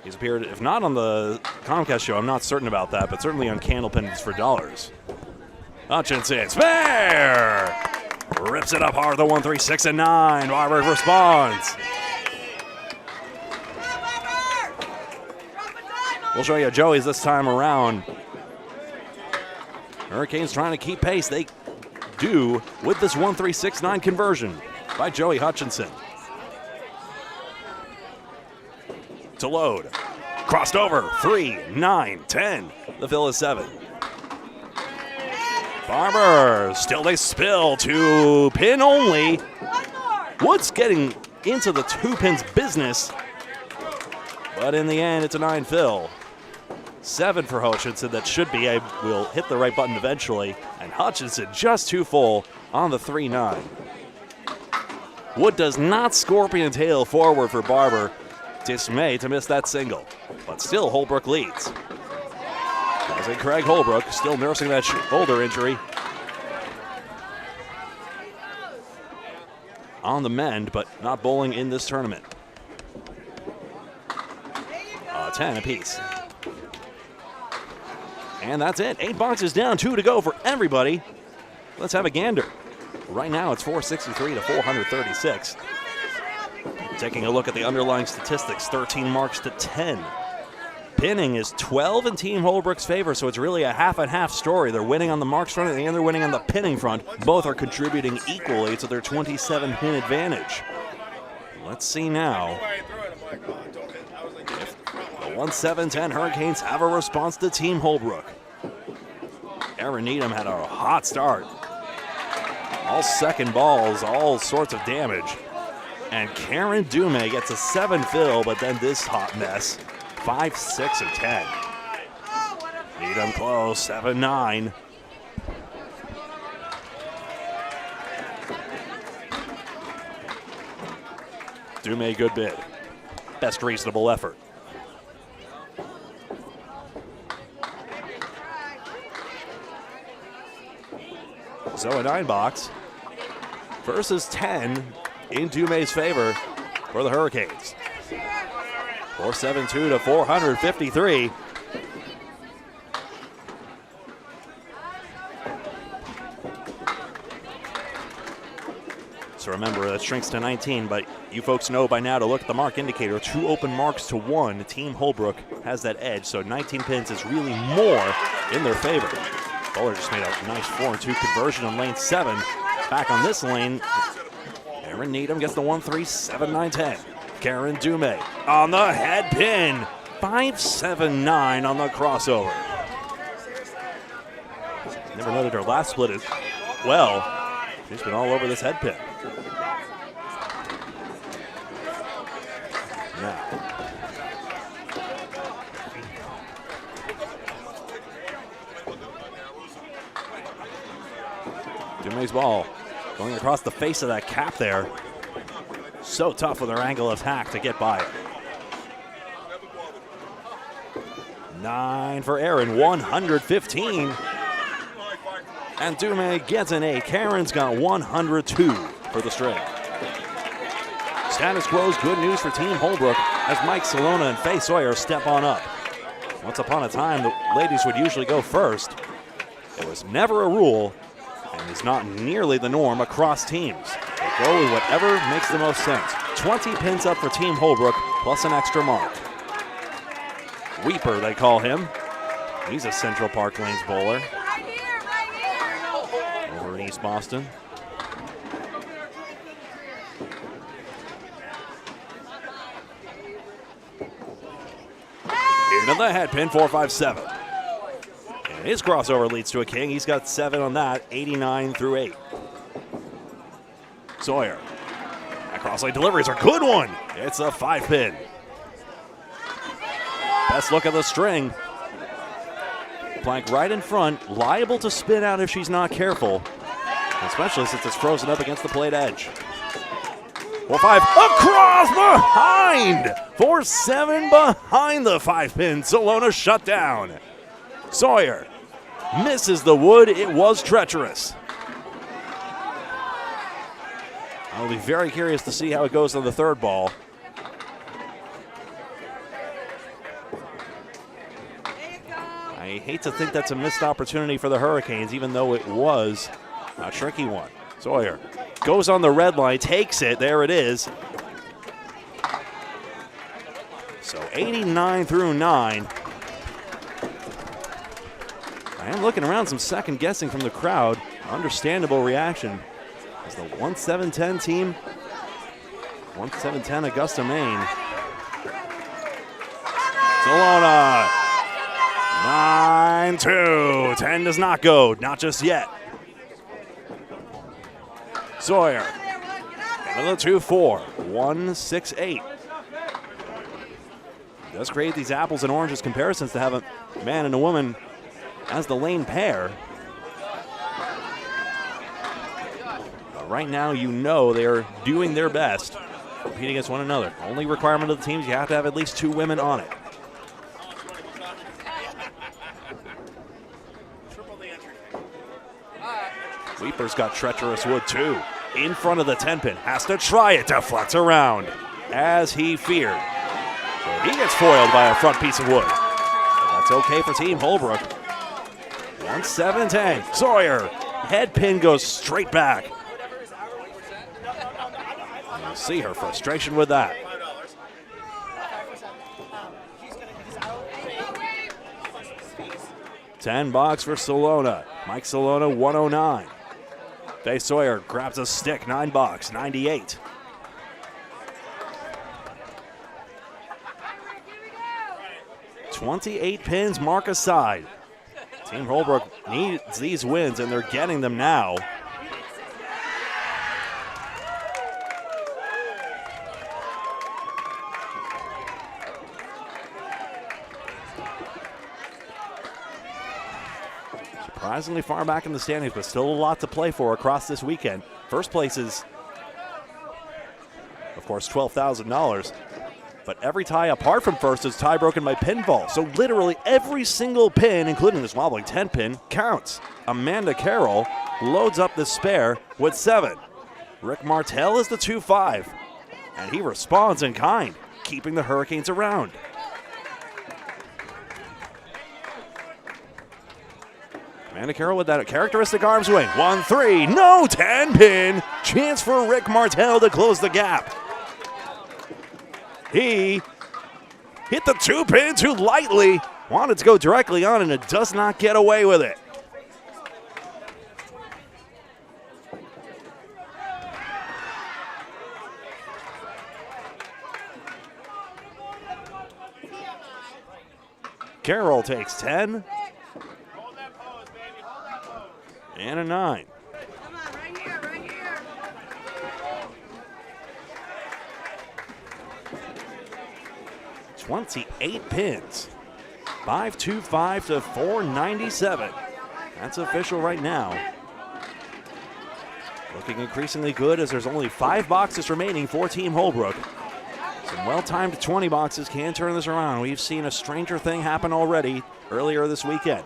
S1: He's appeared, if not on the Comcast show, I'm not certain about that, but certainly on Candlepins for dollars. Hutchinson, spare! Rips it up hard, the 1, 3, 6, and 9. Barber responds. We'll show you Joey's this time around. Hurricanes trying to keep pace. They do with this 1, 3, 6, 9 conversion by Joey Hutchinson. To load. Crossed over. 3, 9, 10. The fill is 7. Barber. Still they spill. 2 pin only. Woods getting into the 2 pins business. But in the end, it's a 9 fill. 7 for Hutchinson. That should be. I will hit the right button eventually. And Hutchinson just too full on the 3-9. Wood does not scorpion tail forward for Barber. Dismay to miss that single. But still Holbrook leads. As in Craig Holbrook still nursing that shoulder injury. On the mend, but not bowling in this tournament. 10 apiece. And that's it. 8 boxes down, 2 to go for everybody. Let's have a gander. Right now it's 463 to 436. Taking a look at the underlying statistics, 13 marks to 10. Pinning is 12 in Team Holbrook's favor, so it's really a half and half story. They're winning on the marks front and they're winning on the pinning front. Both are contributing equally to their 27 pin advantage. Let's see now. The 1-7-10 Hurricanes have a response to Team Holbrook. Aaron Needham had a hot start. All second balls, all sorts of damage. And Karen Dume gets a 7 fill, but then this hot mess. 5, 6, and 10. Needham close, 7-9. Dume, good bid. Best reasonable effort. So a 9 box versus 10 in Dume's favor for the Hurricanes. 472 to 453. So remember, that shrinks to 19, but you folks know by now to look at the mark indicator. 2 open marks to 1. Team Holbrook has that edge, so 19 pins is really more in their favor. Bowler just made a nice 4-2 conversion on lane 7. Back on this lane, Aaron Needham gets the 1-3, 7-9-10. Karen Dume on the head pin, 5-7-9 on the crossover. Never noted her last split as well. She's been all over this head pin. Now, Dume's ball going across the face of that cap there. So tough with her angle of attack to get by it. 9 for Aaron, 115. And Dume gets an 8. Karen's got 102 for the string. Status quo's good news for Team Holbrook as Mike Salona and Faye Sawyer step on up. Once upon a time, the ladies would usually go first. It was never a rule and is not nearly the norm across teams. They go with whatever makes the most sense. 20 pins up for Team Holbrook plus an extra mark. Weeper, they call him. He's a Central Park Lanes bowler. Over in East Boston. Into the head pin, 4-5-7. And his crossover leads to a king. He's got 7 on that, 89 through 8. Sawyer. That cross-line delivery is a good one. It's a 5 pin. Best look of the string. Plank right in front, liable to spin out if she's not careful, especially since it's frozen up against the plate edge. 4-5, across behind! 4-7 behind the 5 pin. Salona shut down. Sawyer misses the wood. It was treacherous. I'll be very curious to see how it goes on the third ball. I hate to think that's a missed opportunity for the Hurricanes, even though it was a tricky one. Sawyer goes on the red line, takes it. There it is. So 89 through 9. I am looking around, some second guessing from the crowd. Understandable reaction. As the 1-7-10 team, 1-7-10 Augusta, Maine. Salona, 9-2. 10 does not go, not just yet. Sawyer, another 2-4, 1-6-8. Does create these apples and oranges comparisons to have a man and a woman as the lane pair. But right now, you know they are doing their best, competing against one another. Only requirement of the teams, you have to have at least 2 women on it. Weeper's got treacherous wood too. In front of the 10 pin, has to try it, deflects around as he feared. So he gets foiled by a front piece of wood. So that's okay for Team Holbrook. 1-7-10. Sawyer, head pin goes straight back. You'll see her frustration with that. $10 for Salona. Mike Salona, 109. Faye Sawyer grabs a stick, $9, 98. $28 pins, mark aside. Team Holbrook needs these wins, and they're getting them now. Surprisingly far back in the standings, but still a lot to play for across this weekend. First place is, of course, $12,000. But every tie apart from first is tie broken by pinfall. So literally every single pin, including this wobbling 10 pin, counts. Amanda Carroll loads up the spare with 7. Rick Martell is the 2-5. And he responds in kind, keeping the Hurricanes around. Amanda Carroll with that characteristic arm swing. 1-3, no 10 pin. Chance for Rick Martell to close the gap. He hit the 2 pin too lightly, Wanted to go directly on, and it does not get away with it. Carroll takes 10. And a 9. 28 pins. 525 to 497. That's official right now. Looking increasingly good as there's only 5 boxes remaining for Team Holbrook. Some well-timed 20 boxes can turn this around. We've seen a stranger thing happen already earlier this weekend.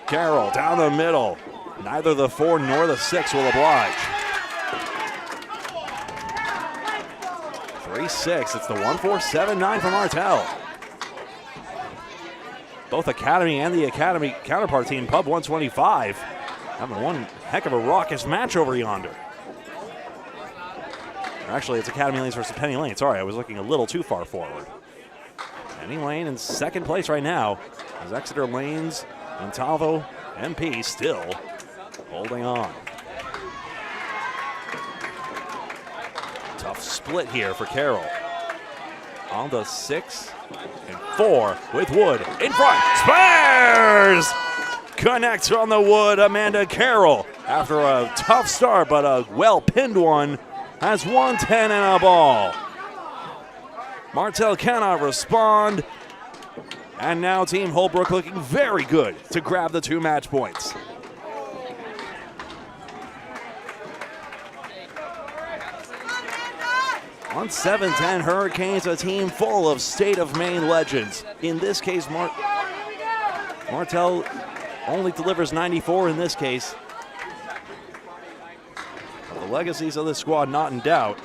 S1: Carroll down the middle. Neither the 4 nor the 6 will oblige. 3-6. It's the 1-4-7-9 from Martell. Both Academy and the Academy counterpart team, Pub 125, having one heck of a raucous match over yonder. Actually, it's Academy Lanes versus Penny Lane. Sorry, I was looking a little too far forward. Penny Lane in second place right now as Exeter Lanes, Montalvo, MP still holding on. Tough split here for Carroll. On the 6 and 4 with Wood in front. Spurs! Connects on the wood, Amanda Carroll. After a tough start, but a well-pinned one, has 110 and a ball. Martell cannot respond. And now Team Holbrook looking very good to grab the 2 match points. On 7-10 Hurricanes, a team full of state of Maine legends. In this case, Martell only delivers 94 in this case. The legacies of this squad not in doubt.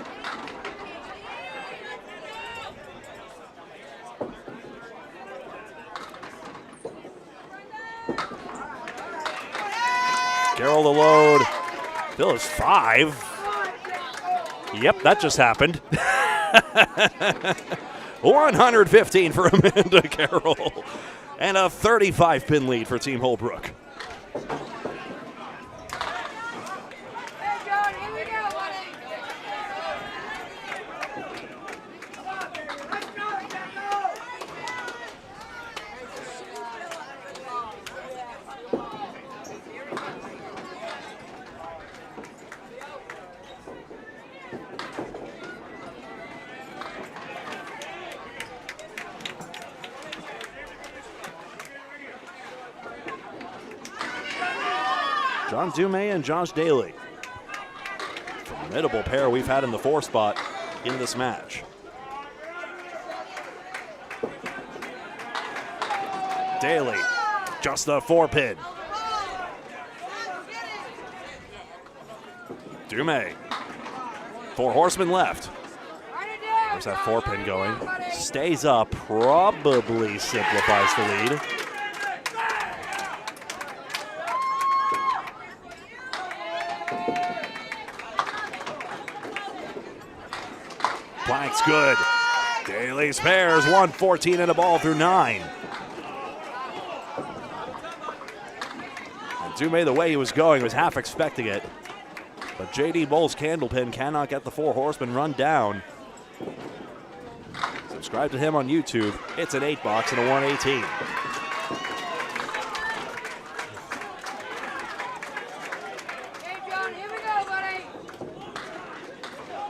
S1: Carroll the load. Bill is 5. Yep, that just happened. 115 for Amanda Carroll. And a 35-pin lead for Team Holbrook. John Dumay and Josh Daly. Formidable pair we've had in the 4 spot in this match. Daly, just the 4-pin. Dumay, 4 horsemen left. Where's that 4-pin going? Stays up, probably simplifies the lead. Blank's good. Daly spares 114 and a ball through 9. And Dumay, the way he was going, was half expecting it. But J.D. Bowles' Candlepin cannot get the 4 horsemen run down. Subscribe to him on YouTube. It's an 8-box and a 118.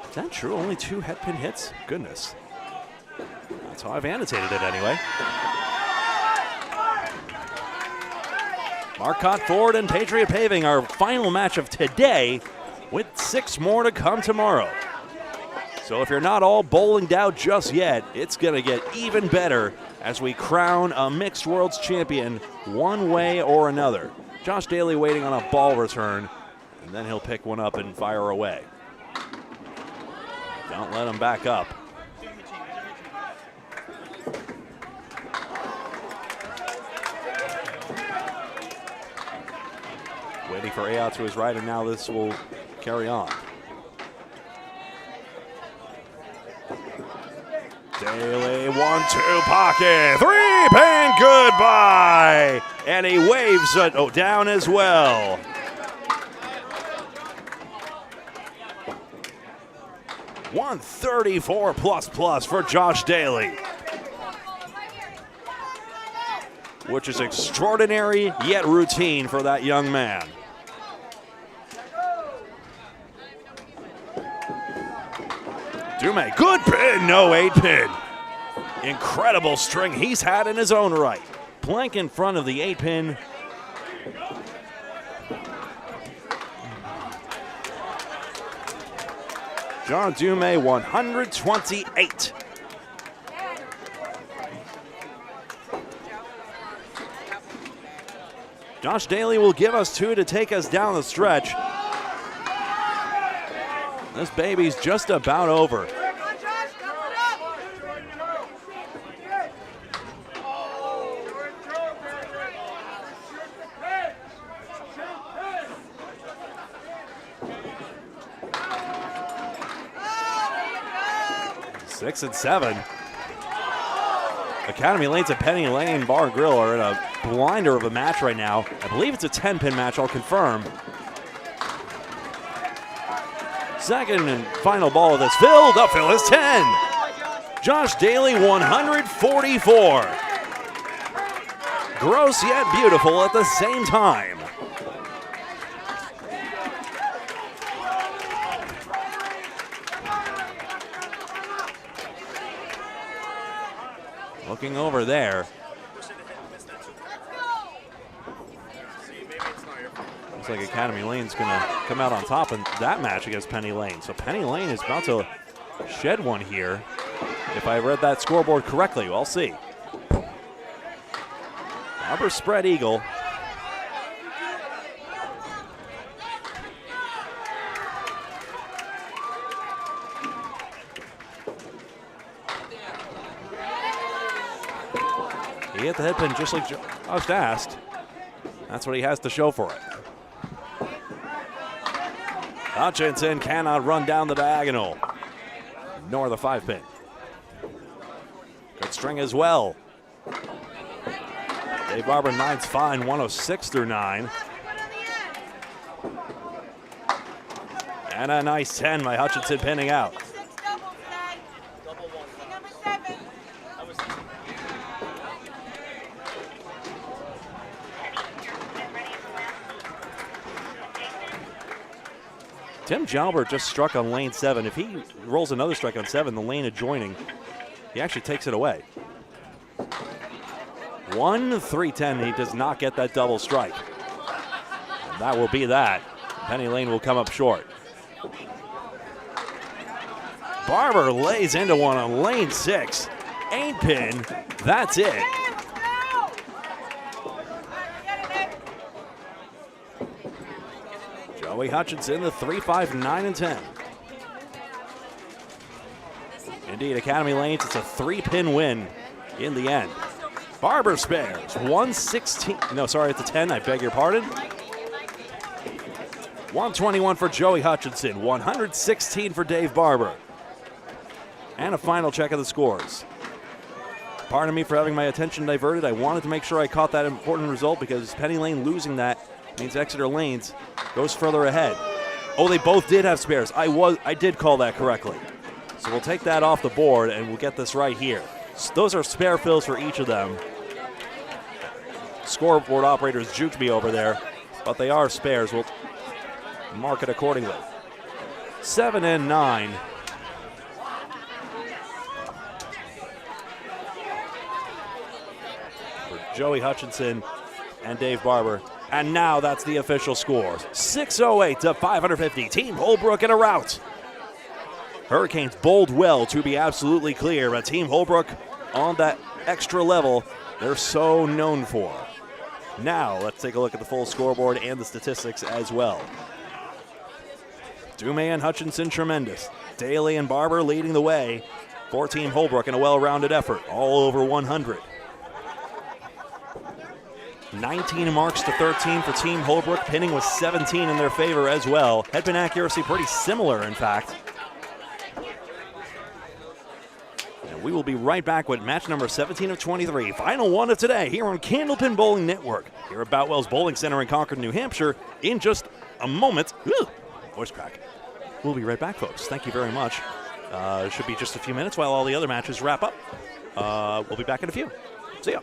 S1: Is that true? Only 2 headpin hits? Goodness. That's how I've annotated it anyway. Marcotte Ford and Patriot Paving, our final match of today, with 6 more to come tomorrow. So if you're not all bowlinged out just yet, it's going to get even better as we crown a Mixed Worlds champion one way or another. Josh Daly waiting on a ball return, and then he'll pick one up and fire away. Don't let him back up. Waiting for A out to his right, and now this will carry on. Daly, 1-2 pocket. 3-pin goodbye. And he waves it down as well. $134 for Josh Daly, which is extraordinary yet routine for that young man. Dume, good pin, no 8-pin. Incredible string he's had in his own right. Plank in front of the 8-pin. John Dume, 128. Josh Daly will give us 2 to take us down the stretch. This baby's just about over. Six and 7. Academy Lanes at Penny Lane Bar and Grill are in a blinder of a match right now. I believe it's a 10-pin match, I'll confirm. Second and final ball of this. Filled uphill is 10. Josh Daly, 144. Gross yet beautiful at the same time. Looking over there. Looks like Academy Lane's going to come out on top in that match against Penny Lane. So Penny Lane is about to shed one here. If I read that scoreboard correctly, we'll see. Barber spread eagle. He hit the head pin just like just asked. That's what he has to show for it. Hutchinson cannot run down the diagonal, nor the 5-pin. Good string as well. Dave Barber, 9's fine, 106 through 9. And a nice 10 by Hutchinson pinning out. Tim Jalbert just struck on lane 7. If he rolls another strike on 7, the lane adjoining, he actually takes it away. 1-3-10, he does not get that double strike. And that will be that. Penny Lane will come up short. Barber lays into one on lane 6. 8-pin, that's it. Joey Hutchinson, the 3-5, 9 and 10. Indeed, Academy Lanes, it's a 3-pin win in the end. Barber spares, 116. No, sorry, it's a 10. I beg your pardon. 121 for Joey Hutchinson, 116 for Dave Barber. And a final check of the scores. Pardon me for having my attention diverted. I wanted to make sure I caught that important result because Penny Lane losing that means Exeter Lanes goes further ahead. Oh, they both did have spares. I did call that correctly. So we'll take that off the board and we'll get this right here. So those are spare fills for each of them. Scoreboard operators juked me over there, but they are spares. We'll mark it accordingly. 7 and 9. For Joey Hutchinson and Dave Barber. And now that's the official scores. 608 to 550. Team Holbrook in a rout. Hurricanes bowled well, to be absolutely clear, but Team Holbrook on that extra level they're so known for. Now let's take a look at the full scoreboard and the statistics as well. Dume and Hutchinson tremendous. Daly and Barber leading the way for Team Holbrook in a well-rounded effort, all over 100. 19 marks to 13 for Team Holbrook. Pinning was 17 in their favor as well. Headpin accuracy pretty similar, in fact. And And we will be right back with match number 17 of 23, final one of today here on Candlepin Bowling Network, here at Boutwell's Bowling Center in Concord, New Hampshire, in just a moment. Voice crack. We'll be right back, folks. Thank you very much. It should be just a few minutes while all the other matches wrap up. We'll be back in a few. See ya.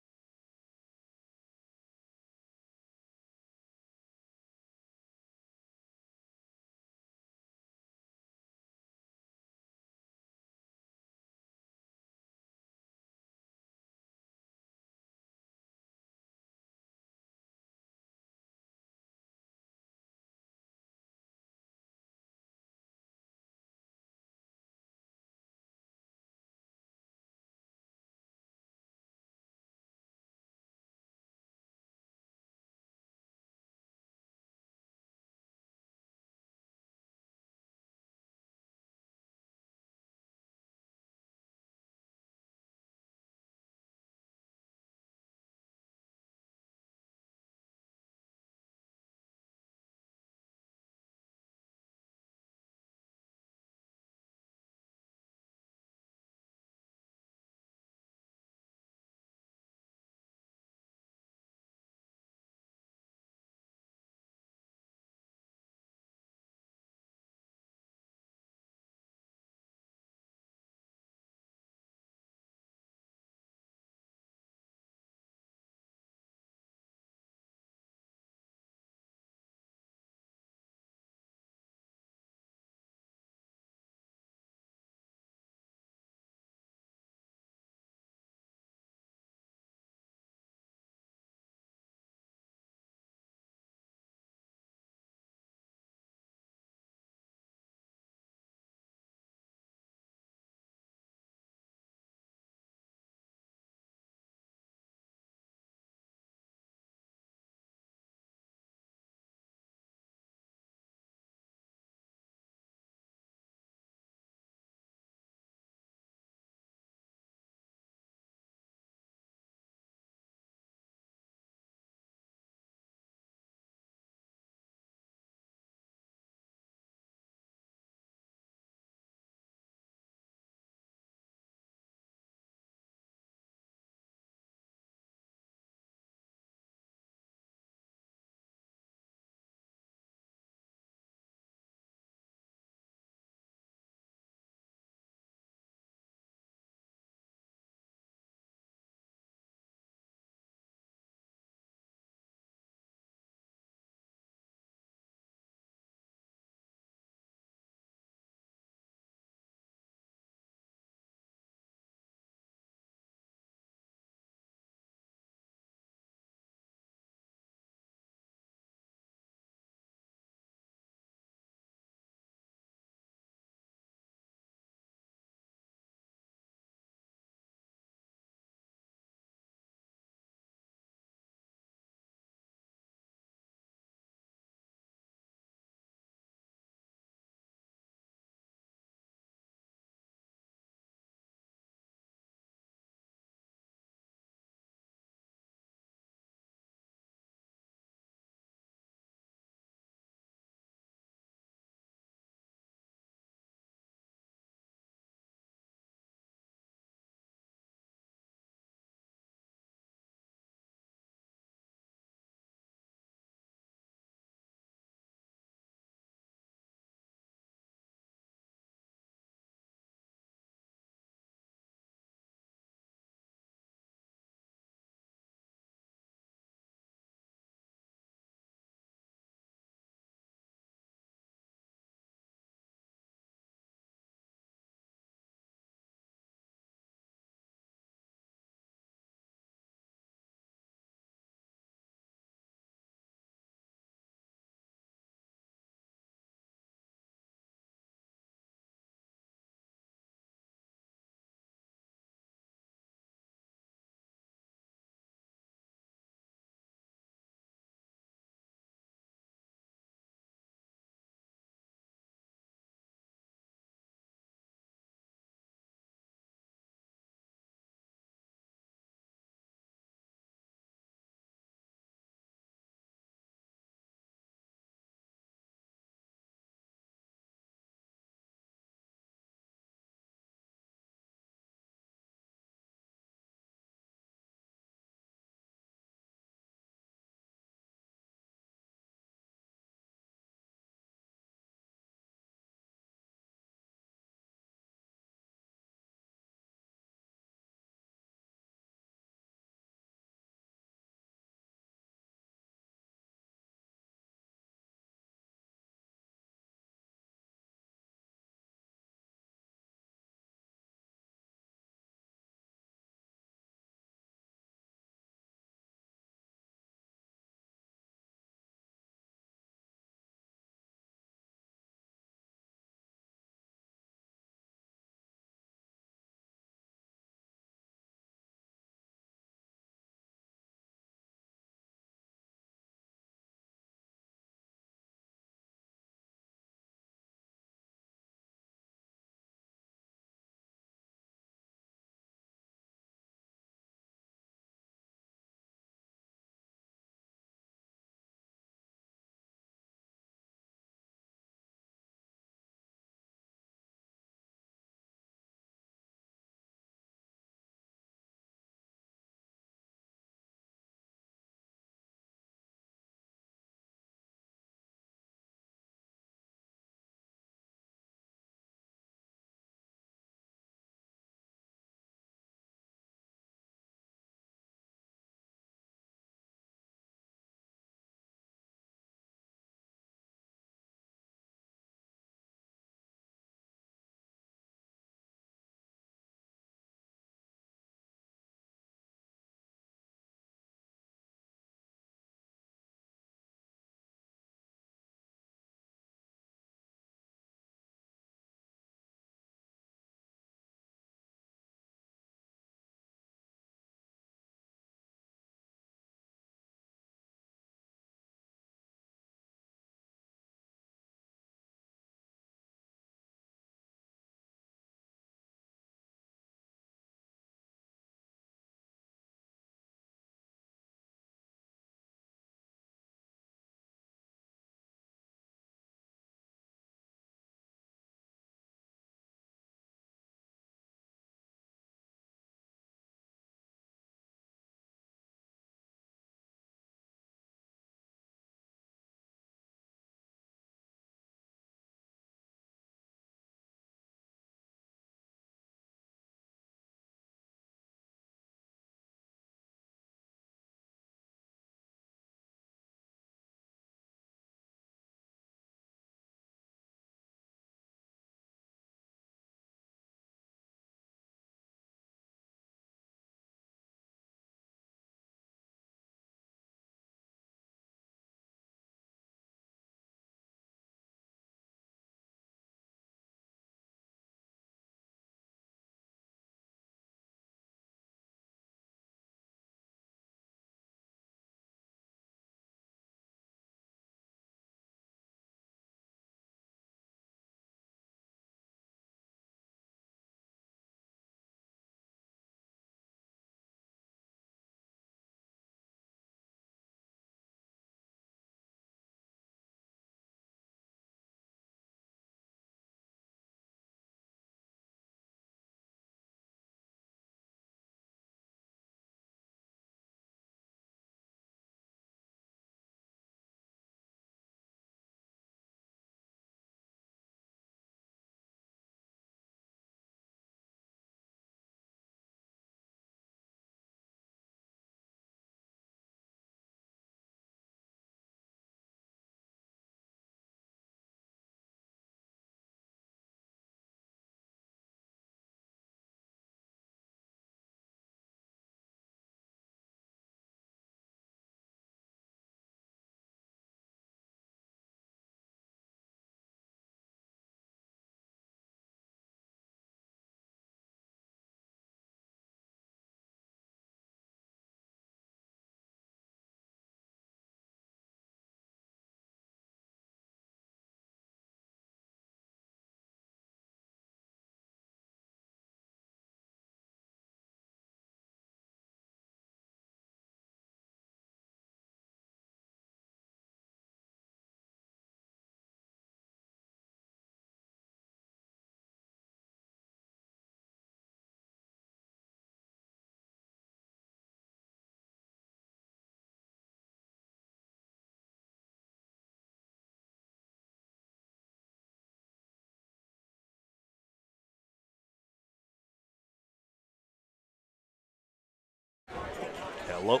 S1: Hello.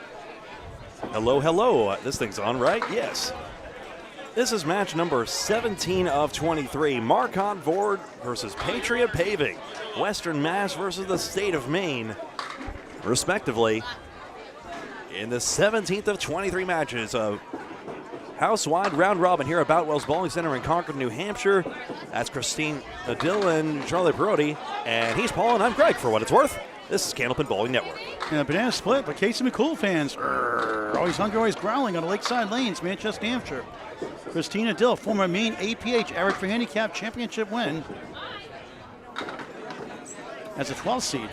S1: Hello, hello. This thing's on, right? Yes. This is match number 17 of 23. Cali and Ward versus Patriot Paving. Western Mass versus the state of Maine, respectively. In the 17th of 23 matches of house-wide round robin here at Boutwell's Bowling Center in Concord, New Hampshire. That's Christine Dill and Charlie Brody. And he's Paul and I'm Greg, for what it's worth. This is Candlepin Bowling Network.
S2: And a banana split, but Casey McCool fans. Always hungry, always growling on the Lakeside Lanes, Manchester, New Hampshire. Christina Dill, former Maine APH Average for Handicap Championship win as a 12th seed.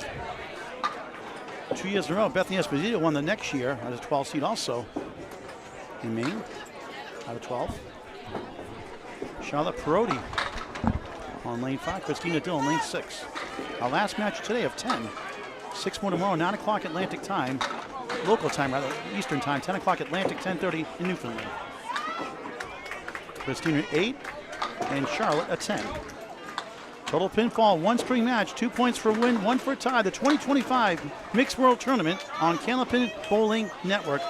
S2: 2 years in a row, Bethany Esposito won the next year as a 12th seed also in Maine, out of 12. Charlotte Perotti on lane 5, Christina Dill on lane 6. Our last match today of 10. 6 more tomorrow, 9 o'clock Atlantic time, local time rather, Eastern time, 10 o'clock Atlantic, 10:30 in Newfoundland. Christina 8 and Charlotte a 10. Total pinfall, 1 string match, 2 points for a win, 1 for a tie. The 2025 Mixed World Tournament on Candlepin Bowling Network.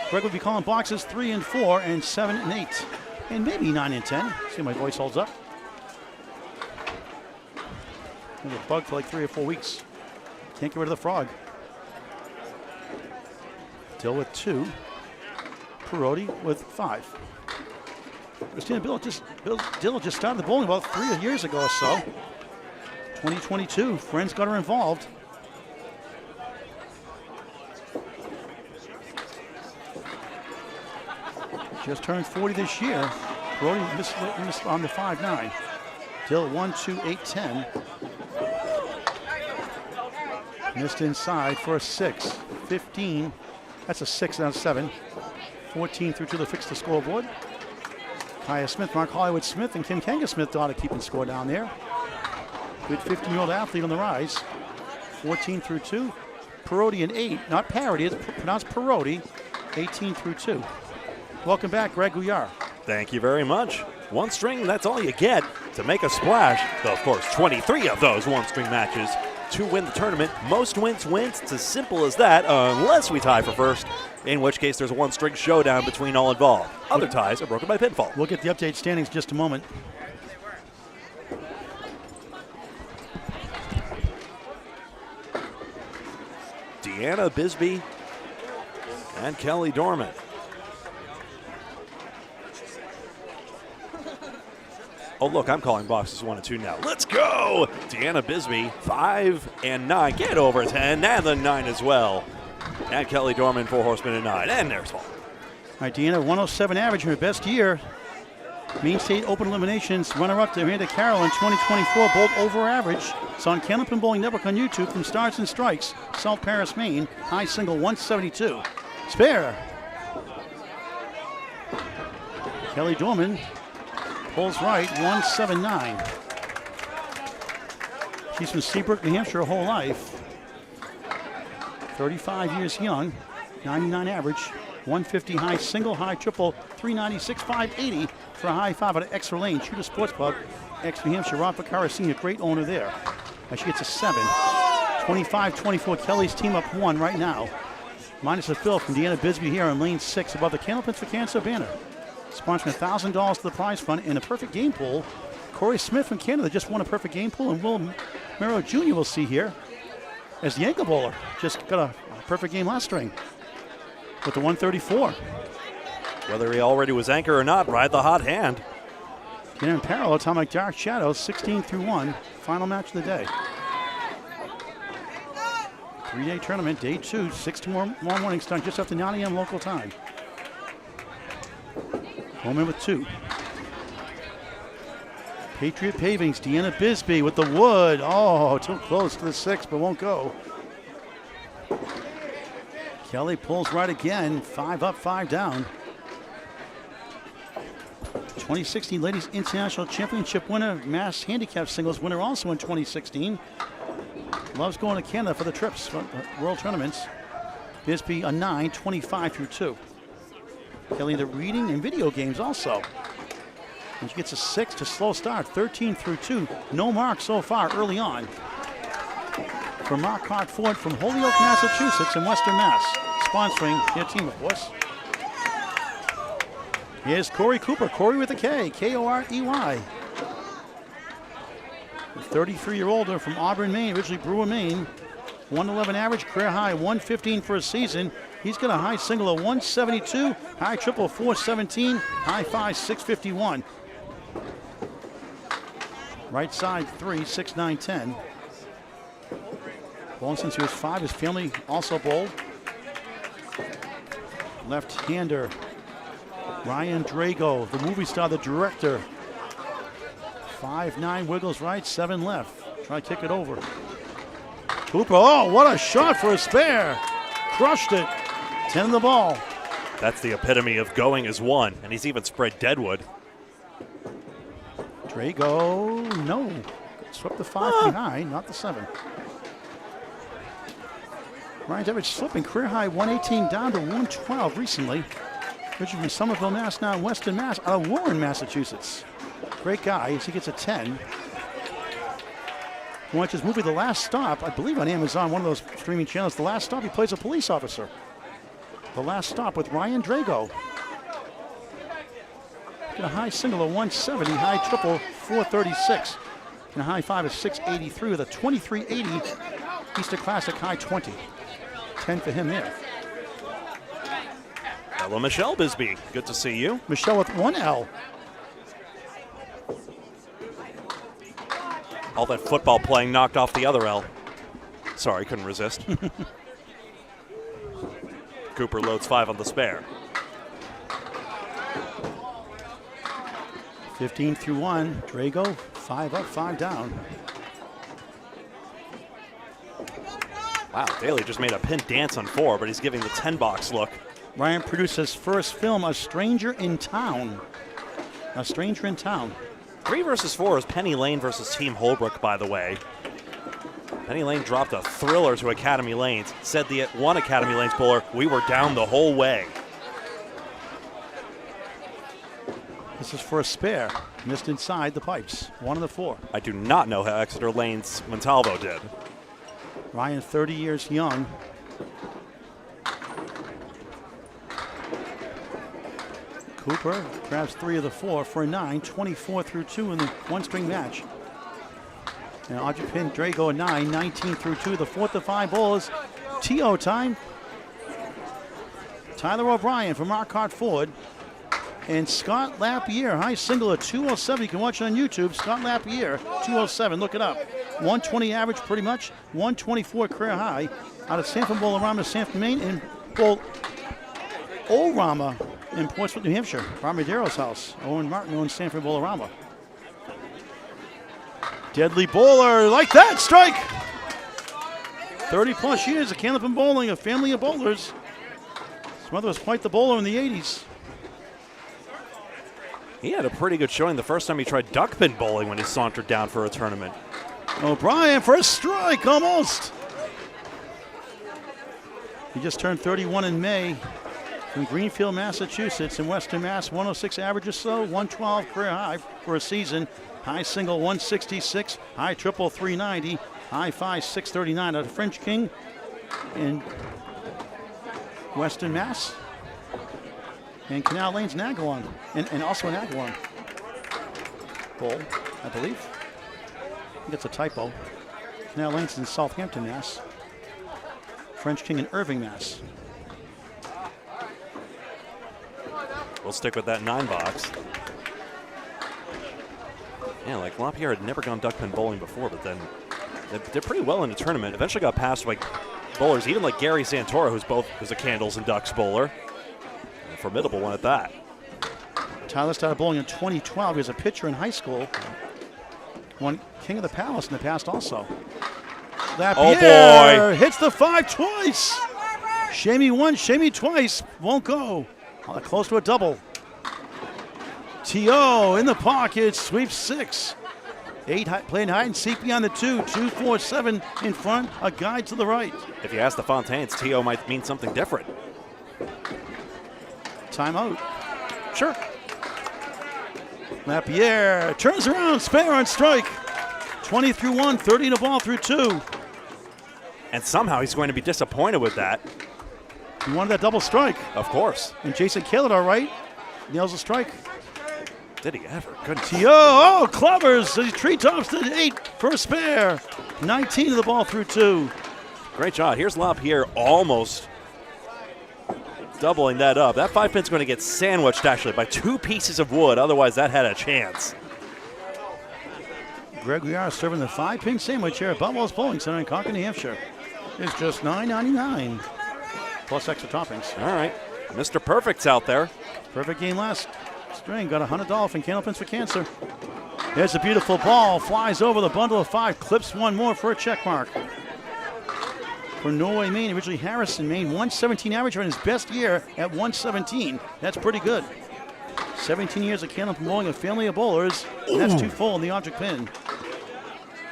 S2: Greg will be calling boxes 3 and 4 and 7 and 8. And maybe 9 and 10. See if my voice holds up. There's a bug for like 3 or 4 weeks. Can't get rid of the frog. Dill with 2. Perotti with 5. Christina Dill just started the bowling about 3 years ago or so. 2022, friends got her involved. Just turned 40 this year. Perotti missed on the 5-9. Dill 1, 2, 8, 10. Missed inside for a 6. 15. That's a 6, now 7. 14 through 2 to fix the scoreboard. Kaya Smith, Mark Hollywood Smith, and Kim Kanga Smith daughter keeping score down there. Good 15-year-old athlete on the rise. 14 through 2. Perotti and 8, not parody, it's pronounced Perotti. 18 through 2. Welcome back, Greg Gouillart.
S1: Thank you very much. 1 string, that's all you get to make a splash. Though, of course, 23 of those 1-string matches to win the tournament. Most wins wins. It's as simple as that, unless we tie for first, in which case there's a 1-string showdown between all involved. Other ties are broken by pinfall.
S2: We'll get the update standings in just a moment.
S1: Deanna Bisbee and Kelly Dorman. Oh, look, I'm calling boxes 1 and 2 now. Let's go! Deanna Bisbee, 5 and 9. Get over 10, and the 9 as well. And Kelly Dorman, 4 horsemen and 9. And there's Paul.
S2: All right, Deanna, 107 average in her best year. Maine State Open Eliminations runner-up to Amanda Carroll in 2024, both over average. It's on Candlepin Bowling Network on YouTube from Stars and Strikes, South Paris, Maine. High single 172. Spare. Kelly Dorman pulls right, 179. She's from Seabrook, New Hampshire her whole life. 35 years young, 99 average, 150 high single, high triple, 396, 580 for a high 5 out of Exeter Lane, Shooter Sports Club, New Hampshire. Rob Ficara, senior, great owner there. Now she gets a 7. 25-24, Kelly's team up 1 right now. Minus a fill from Deanna Bisbee here on lane 6 above the Candlepins for Cancer banner. Sponsoring $1,000 to the prize fund and a perfect game pool. Corey Smith from Canada just won a perfect game pool, and Will Merrow Jr. we'll see here as the ankle bowler. Just got a perfect game last string with the 134.
S1: Whether he already was anchor or not, ride the hot hand.
S2: And in parallel, Atomic Dark Shadows, 16 through 1. Final match of the day. 3-day tournament, day 2, 6 tomorrow morning, starting just after 9 a.m. local time. Home in with 2. Patriot Pavings, Deanna Bisbee with the wood. Oh, too close to the 6, but won't go. Kelly pulls right again, 5 up, 5 down. 2016 Ladies International Championship winner, Mass Handicap Singles winner also in 2016. Loves going to Canada for the trips, for World Tournaments. Bisbee a 9, 25 through 2. Kelly into reading and video games also. And she gets a 6 to slow start, 13 through 2. No mark so far early on. For Mark Ford from Holyoke, Massachusetts in Western Mass. sponsoring their team, of course. Here's Corey Cooper. Corey with a K. K-O-R-E-Y. The 33-year-older from Auburn, Maine, originally Brewer, Maine. 111 average, career high 115 for a season. He's got a high single of 172, high triple 417, high five 651. Right side 3, 6'9", 10. Bowled since he was 5. His family also bowled. Left-hander Ryan Drago, the movie star, the director. 5'9", wiggles right, 7 left. Try to kick it over. Cooper, oh, what a shot for a spare. Crushed it. 10 in the ball.
S1: That's the epitome of going as one, and he's even spread deadwood.
S2: Drago, no. Swept the 5 behind, not the 7. Ryan's average slipping, career high 118 down to 112 recently. Originally from Somerville, Mass, now in Weston, Mass, out of Warren, Massachusetts. Great guy as he gets a 10. Watch his movie The Last Stop, I believe on Amazon, one of those streaming channels. The Last Stop, he plays a police officer. The Last Stop with Ryan Drago. Got a high single of 170, high triple 436. And a high five of 683 with a 2380 Easter Classic high 20. 10 for him there.
S1: Hello, Michelle Bisbee. Good to see you.
S2: Michelle with 1 L.
S1: All that football playing knocked off the other L. Sorry, couldn't resist. Cooper loads 5 on the spare.
S2: 15 through 1. Drago, 5 up, 5 down.
S1: Wow, Daly just made a pin dance on 4, but he's giving the 10-box look.
S2: Ryan produced his first film, A Stranger in Town. A Stranger in Town.
S1: 3 versus 4 is Penny Lane versus Team Holbrook, by the way. Penny Lane dropped a thriller to Academy Lanes. Said the one Academy Lanes bowler, we were down the whole way.
S2: This is for a spare. Missed inside the pipes. 1 of the 4.
S1: I do not know how Exeter Lanes Montalvo did.
S2: Ryan, 30 years young. Cooper grabs 3 of the 4 for a 9, 24 through 2 in the 1-string match. And Audrey Pin, Drago a 9, 19 through 2. The 4th of 5 bowlers. TO time. Tyler O'Brien from Marquardt Ford. And Scott Lapierre, high single of 207. You can watch it on YouTube. Scott Lapierre, 207. Look it up. 120 average, pretty much. 124 career high. Out of Sanford Bolorama, Sanford, Maine, and Orama in Portsmouth, New Hampshire. Ramadero's house. Owen Martin owns Sanford Bolorama. Deadly bowler, like that, strike! 30 plus years of Candlepin bowling, a family of bowlers. His mother was quite the bowler in the 80s.
S1: He had a pretty good showing the first time he tried duckpin bowling when he sauntered down for a tournament.
S2: O'Brien for a strike, almost. He just turned 31 in May from Greenfield, Massachusetts, in Western Mass. 106 average or so, 112 career high for a season. High single 166, high triple 390, high five 639 out of French King in Western Mass. And Canal Lane's in Agawam, and also in Agawam. Bowl, I believe. I think it's a typo. Canal Lane's in Southampton, Mass. French King in Irving, Mass.
S1: We'll stick with that 9-box. Yeah, like Lapierre had never gone duckpin bowling before, but then they did pretty well in the tournament. Eventually got past like bowlers, even like Gary Santora, who's a Candles and Ducks bowler. A formidable one at that.
S2: Tyler started bowling in 2012. He was a pitcher in high school. Won King of the Palace in the past also. Lapierre
S1: boy.
S2: Hits the 5 twice. Shamey once, Shamey twice. Won't go. Close to a double. T.O. in the pocket, sweeps 6. 8 playing hide and seek beyond the 2. 2, 4, 7 in front, a guide to the right.
S1: If you ask the Fontaines, T.O. might mean something different.
S2: Timeout.
S1: Sure.
S2: Lapierre turns around, spare on strike. 20 through 1, 30 in the ball through 2.
S1: And somehow he's going to be disappointed with that.
S2: He wanted that double strike.
S1: Of course.
S2: And Jason Kaler, all right, nails a strike.
S1: Did he ever? Goodness.
S2: T.O. clovers the treetops to 8 for a spare. 19 of the ball through 2.
S1: Great shot. Here's LaPierre almost doubling that up. That 5-pin's going to get sandwiched, actually, by 2 pieces of wood. Otherwise, that had a chance.
S2: Greg Gouillart serving the 5-pin sandwich here at Boutwell's Bowling Center in Concord, New Hampshire. It's just $9.99 plus extra toppings.
S1: All right. Mr. Perfect's out there.
S2: Perfect game last string. Got $100 from Candlepins for Cancer. There's a beautiful ball. Flies over the bundle of 5. Clips one more for a check mark. For Norway, Maine, originally Harrison, Maine, 117 average in his best year at 117. That's pretty good. 17 years of Candlepin bowling, a family of bowlers, and that's 2 full in the object pin.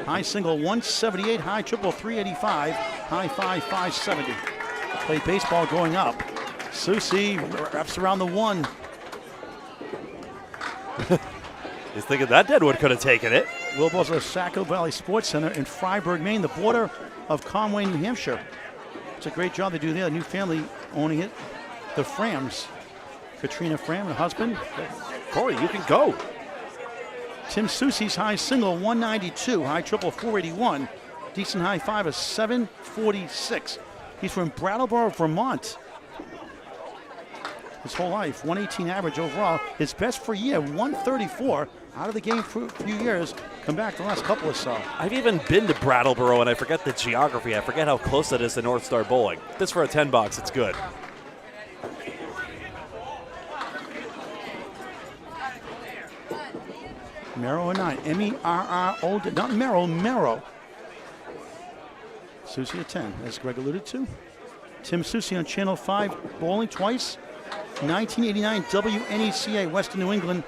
S2: High single 178, high triple 385, high 570. Play baseball going up. Susie wraps around the 1.
S1: He's thinking that Deadwood could have taken it.
S2: Wilbow's at Saco Valley Sports Center in Freiburg, Maine, the border of Conway, New Hampshire. It's a great job they do there. A new family owning it. The Frams. Katrina Fram, her husband.
S1: Corey, you can go.
S2: Tim Susie's high single 192, high triple 481. Decent high 5 is 746. He's from Brattleboro, Vermont. His whole life, 118 average overall. His best for a year, 134. Out of the game for a few years. Come back the last couple or so.
S1: I've even been to Brattleboro, and I forget the geography. I forget how close that is to North Star Bowling. This for a $10, it's good.
S2: Merrow a 9. M-E-R-R-O, not Merrow, Merrow. Susie a 10, as Greg alluded to. Tim Susie on Channel 5, bowling twice. 1989 WNECA Western New England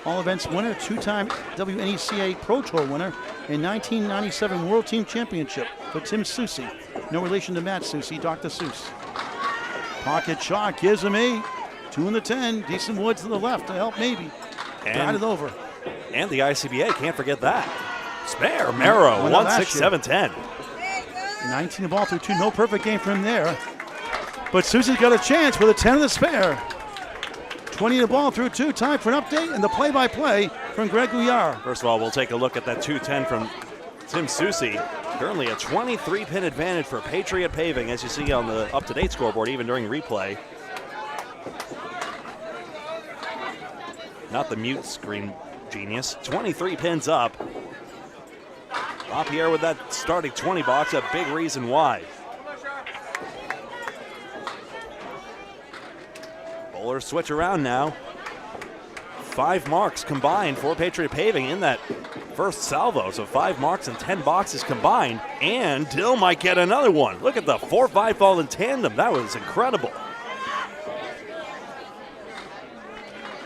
S2: All Events winner, 2-time WNECA Pro Tour winner, and 1997 World Team Championship for Tim Susie. No relation to Matt Susie, Dr. Seuss. Pocket shot gives him 8. 2 in the 10. Decent wood to the left to help maybe. Got it over.
S1: And the ICBA, can't forget that. Spare, Merrow, 1-6-7-10.
S2: 19 the ball through 2. No perfect game for him there. But Susie's got a chance with a 10 of the spare. 20 the ball through 2. Time for an update and the play-by-play from Greg Gouillart.
S1: First of all, we'll take a look at that 210 from Tim Susie. Currently a 23-pin advantage for Patriot Paving, as you see on the up-to-date scoreboard, even during replay. Not the mute screen genius. 23 pins up. LaPierre with that starting 20 box, a big reason why. Bowlers switch around now. 5 marks combined for Patriot Paving in that first salvo. So 5 marks and 10 boxes combined. And Dill might get another one. Look at the 4-5 fall in tandem. That was incredible.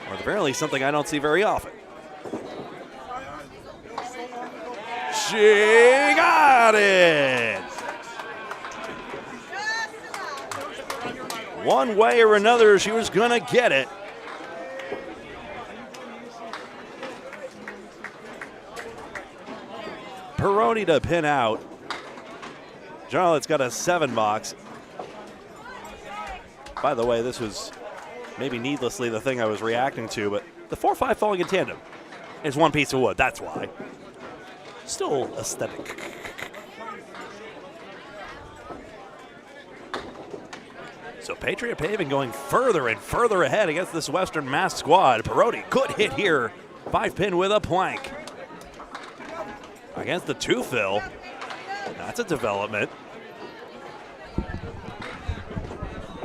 S1: Or at the very least, something I don't see very often. She got it! One way or another, she was gonna get it. Peroni to pin out. Charlotte's got a 7 box. By the way, this was maybe needlessly the thing I was reacting to, but the 4-5 falling in tandem is 1 piece of wood, that's why. Still aesthetic. So Patriot Paving going further and further ahead against this Western Mass squad. Peroni, good hit here. 5-pin with a plank. Against the 2-fill. That's a development.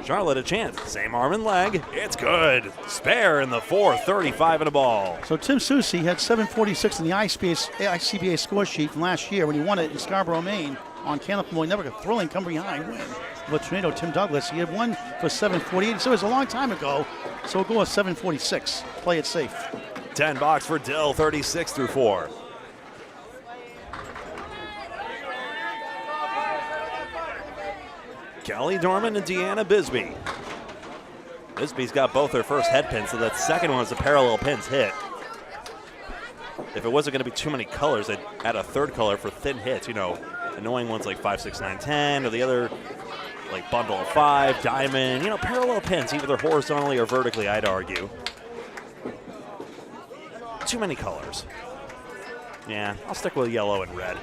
S1: Charlotte a chance. Same arm and leg. It's good. Spare in the 4, 35 and a ball.
S2: So Tim Susie had 746 in the ICBA score sheet from last year when he won it in Scarborough, Maine on Candlepin. Never a thrilling come behind win. The tornado Tim Douglas. He had one for 748. So it was a long time ago. So we'll go with 746. Play it safe.
S1: 10 box for Dill, 36 through 4. Kelly Dorman and Deanna Bisbee. Bisbee's got both her first head pins, so that second one is a parallel pins hit. If it wasn't going to be too many colors, I'd add a third color for thin hits. You know, annoying ones like 5, 6, 9, 10, or the other like bundle of 5, diamond, parallel pins, either horizontally or vertically, I'd argue. Too many colors. Yeah, I'll stick with yellow and red.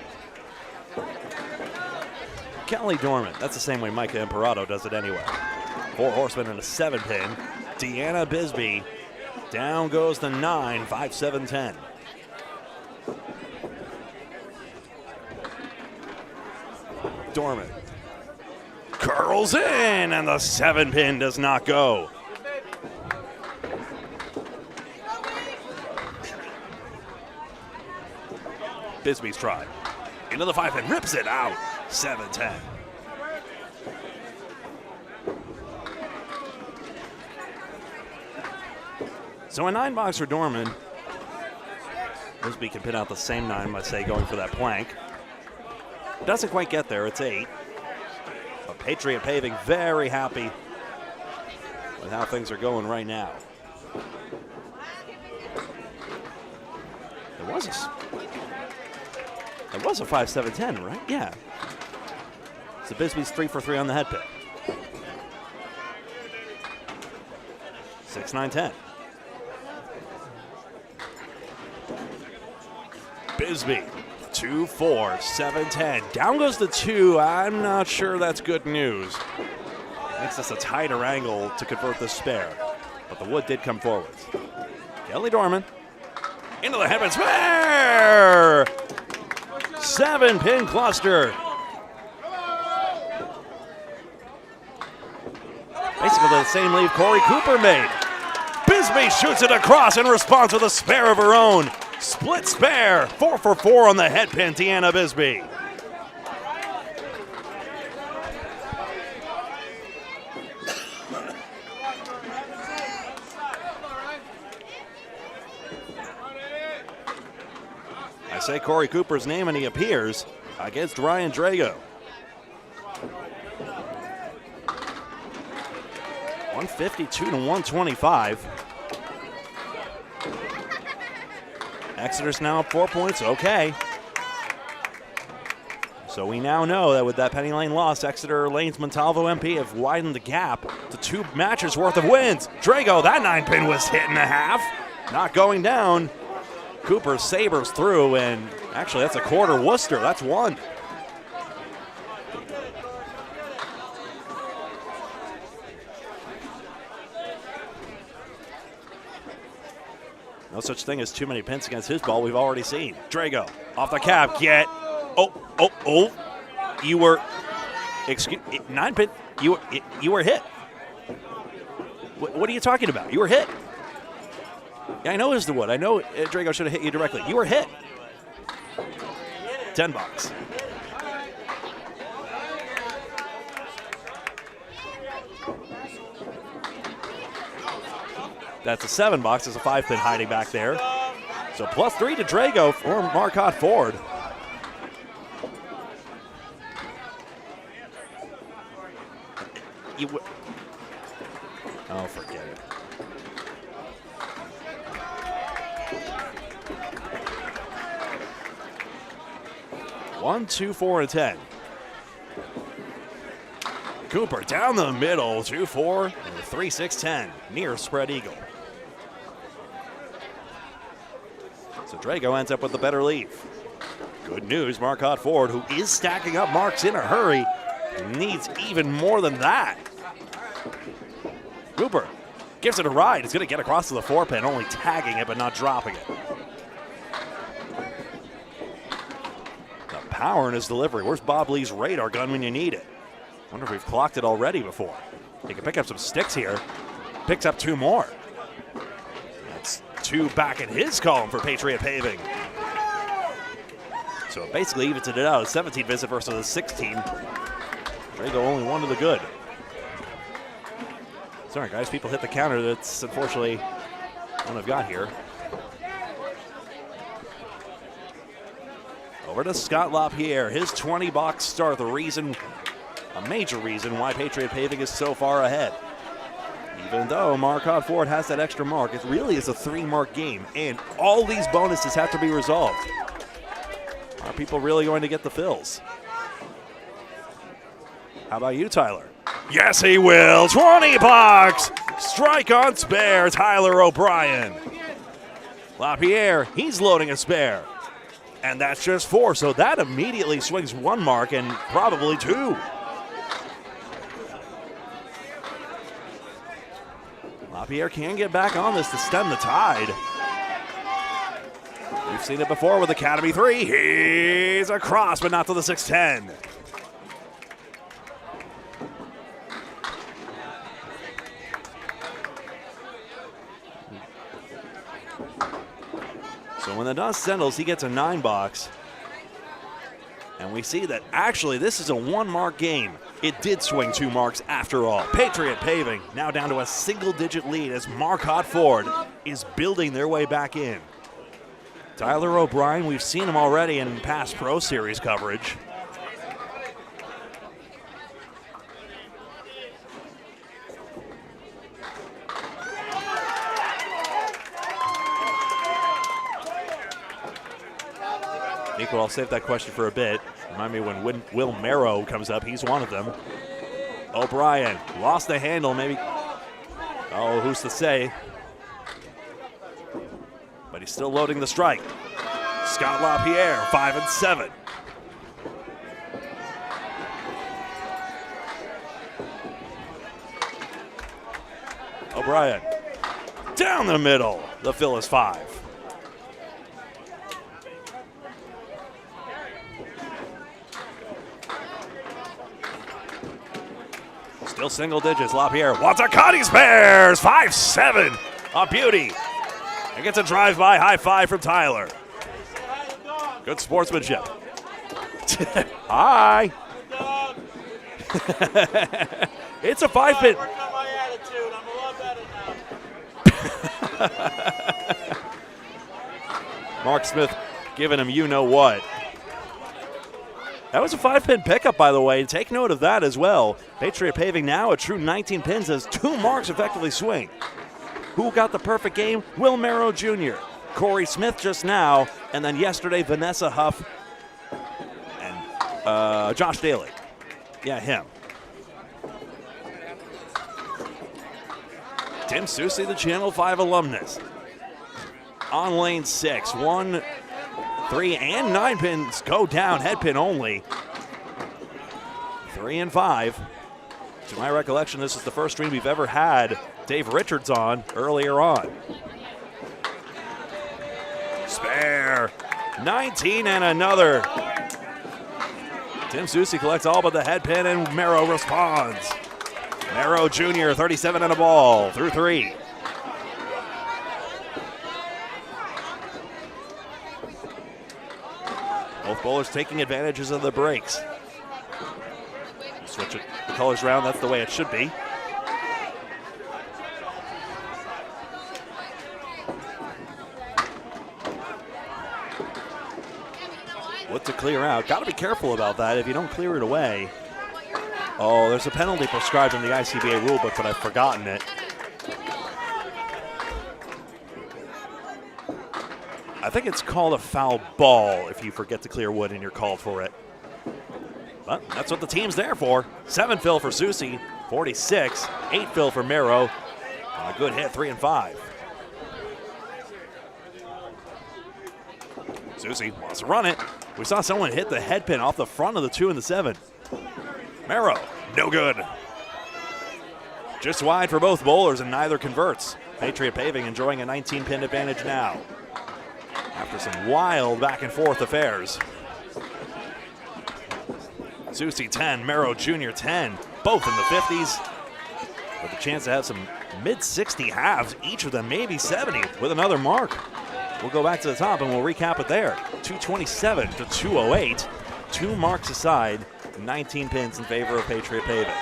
S1: Kelly Dormant, that's the same way Micah Imperato does it anyway. 4 horsemen and a 7-pin. Deanna Bisbee, down goes the 9, 5, 7, 10. Dormant curls in, and the 7-pin does not go. Bisbee's try. Into the 5-pin, rips it out. 7-10. So a 9-box for Dorman. Bisbee can pin out the same 9, let's say, going for that plank. Doesn't quite get there, it's 8. But Patriot Paving very happy with how things are going right now. There was a 5, 7, 10, right? Yeah. So Bisbee's 3 for 3 on the head pick. 6, 9, 10. Bisbee, 2, 4, 7, 10. Down goes the 2. I'm not sure that's good news. Makes this a tighter angle to convert the spare. But the wood did come forwards. Kelly Dorman into the headpin spare! 7-pin cluster. Basically the same leave Corey Cooper made. Bisbee shoots it across and responds with a spare of her own. Split spare, 4 for 4 on the head pin, Deanna Bisbee. I say Corey Cooper's name and he appears against Ryan Drago. 152 to 125. Exeter's now up 4 points, okay. So we now know that with that Penny Lane loss, Exeter Lanes Montalvo MP have widened the gap to 2 matches worth of wins. Drago, that 9-pin was hit in the half. Not going down. Cooper sabers through, and actually that's a quarter Worcester, that's 1. No such thing as too many pins against his ball, we've already seen. Drago, off the cap, get, you were, 9-pin, you were hit. What are you talking about? You were hit. Yeah, I know it was the wood. I know Drago should have hit you directly. You were hit. 10 bucks. That's a 7 box. There's a 5-pin hiding back there. So +3 to Drago for Marcotte Ford. Oh, forget it. One, 2, 4, and 10. Cooper down the middle, 2, 4, and 3, 6, 10. Near spread eagle. So Drago ends up with the better leave. Good news, Marcotte Ford, who is stacking up marks in a hurry, needs even more than that. Cooper gives it a ride. It's going to get across to the 4-pin, only tagging it but not dropping it. The power in his delivery. Where's Bob Lee's radar gun when you need it? Wonder if we've clocked it already before. He can pick up some sticks here. Picks up 2 more. That's 2 back in his column for Patriot Paving. So it basically evens it out. A 17 visit versus a 16. Drago only 1 to the good. Sorry, guys. People hit the counter. That's unfortunately one I've got here. Over to Scott LaPierre. His 20-box start. A major reason why Patriot Paving is so far ahead. Even though Marcotte Ford has that extra mark, it really is a 3-mark game, and all these bonuses have to be resolved. Are people really going to get the fills? How about you, Tyler? Yes, he will. 20 bucks. Strike on spare, Tyler O'Brien. LaPierre, he's loading a spare. And that's just 4, so that immediately swings 1 mark and probably 2. LaPierre can get back on this to stem the tide. We've seen it before with Academy 3. He's across, but not to the 610. So when the dust settles, he gets a 9 box. And we see that actually this is a 1-mark game. It did swing 2 marks after all. Patriot Paving now down to a single-digit lead as Marquardt Ford is building their way back in. Tyler O'Brien, we've seen him already in past Pro Series coverage. Nico, I'll save that question for a bit. Remind me when Will Merrow comes up, he's one of them. O'Brien lost the handle, maybe. Oh, who's to say? But he's still loading the strike. Scott LaPierre, 5 and 7. O'Brien down the middle. The fill is 5. Still single digits. LaPierre wants a cut. He spares. 5-7. A beauty. And gets a drive-by high five from Tyler. Good sportsmanship. Hi. It's a 5-pin. Mark Smith giving him you-know-what. That was a 5-pin pickup, by the way. Take note of that as well. Patriot Paving now a true 19 pins as 2 marks effectively swing. Who got the perfect game? Will Merrow Jr., Corey Smith just now, and then yesterday Vanessa Huff and Josh Daly. Yeah, him. Tim Susi, the Channel 5 alumnus. On lane 6, 1, 3, and 9 pins go down, head pin only. 3 and 5. To my recollection, this is the first stream we've ever had Dave Richards on earlier on. Spare. 19 and another. Tim Susi collects all but the head pin, and Merrow responds. Merrow Jr., 37 and a ball, through 3. Both bowlers taking advantages of the breaks. Switch the colors around, that's the way it should be. Look to clear out. Got to be careful about that if you don't clear it away. Oh, there's a penalty prescribed in the ICBA rulebook, but I've forgotten it. I think it's called a foul ball if you forget to clear wood and you're called for it. But that's what the team's there for. 7 fill for Susi, 46. 8 fill for Merrow. A good hit, 3 and 5. Susi wants to run it. We saw someone hit the head pin off the front of the 2 and the 7. Merrow, no good. Just wide for both bowlers and neither converts. Patriot Paving enjoying a 19-pin advantage now. After some wild back and forth affairs. Susi 10, Merrow Jr. 10, both in the 50s. With a chance to have some mid-60 halves, each of them maybe 70 with another mark. We'll go back to the top and we'll recap it there. 227 to 208. 2 marks aside, 19 pins in favor of Patriot Paving.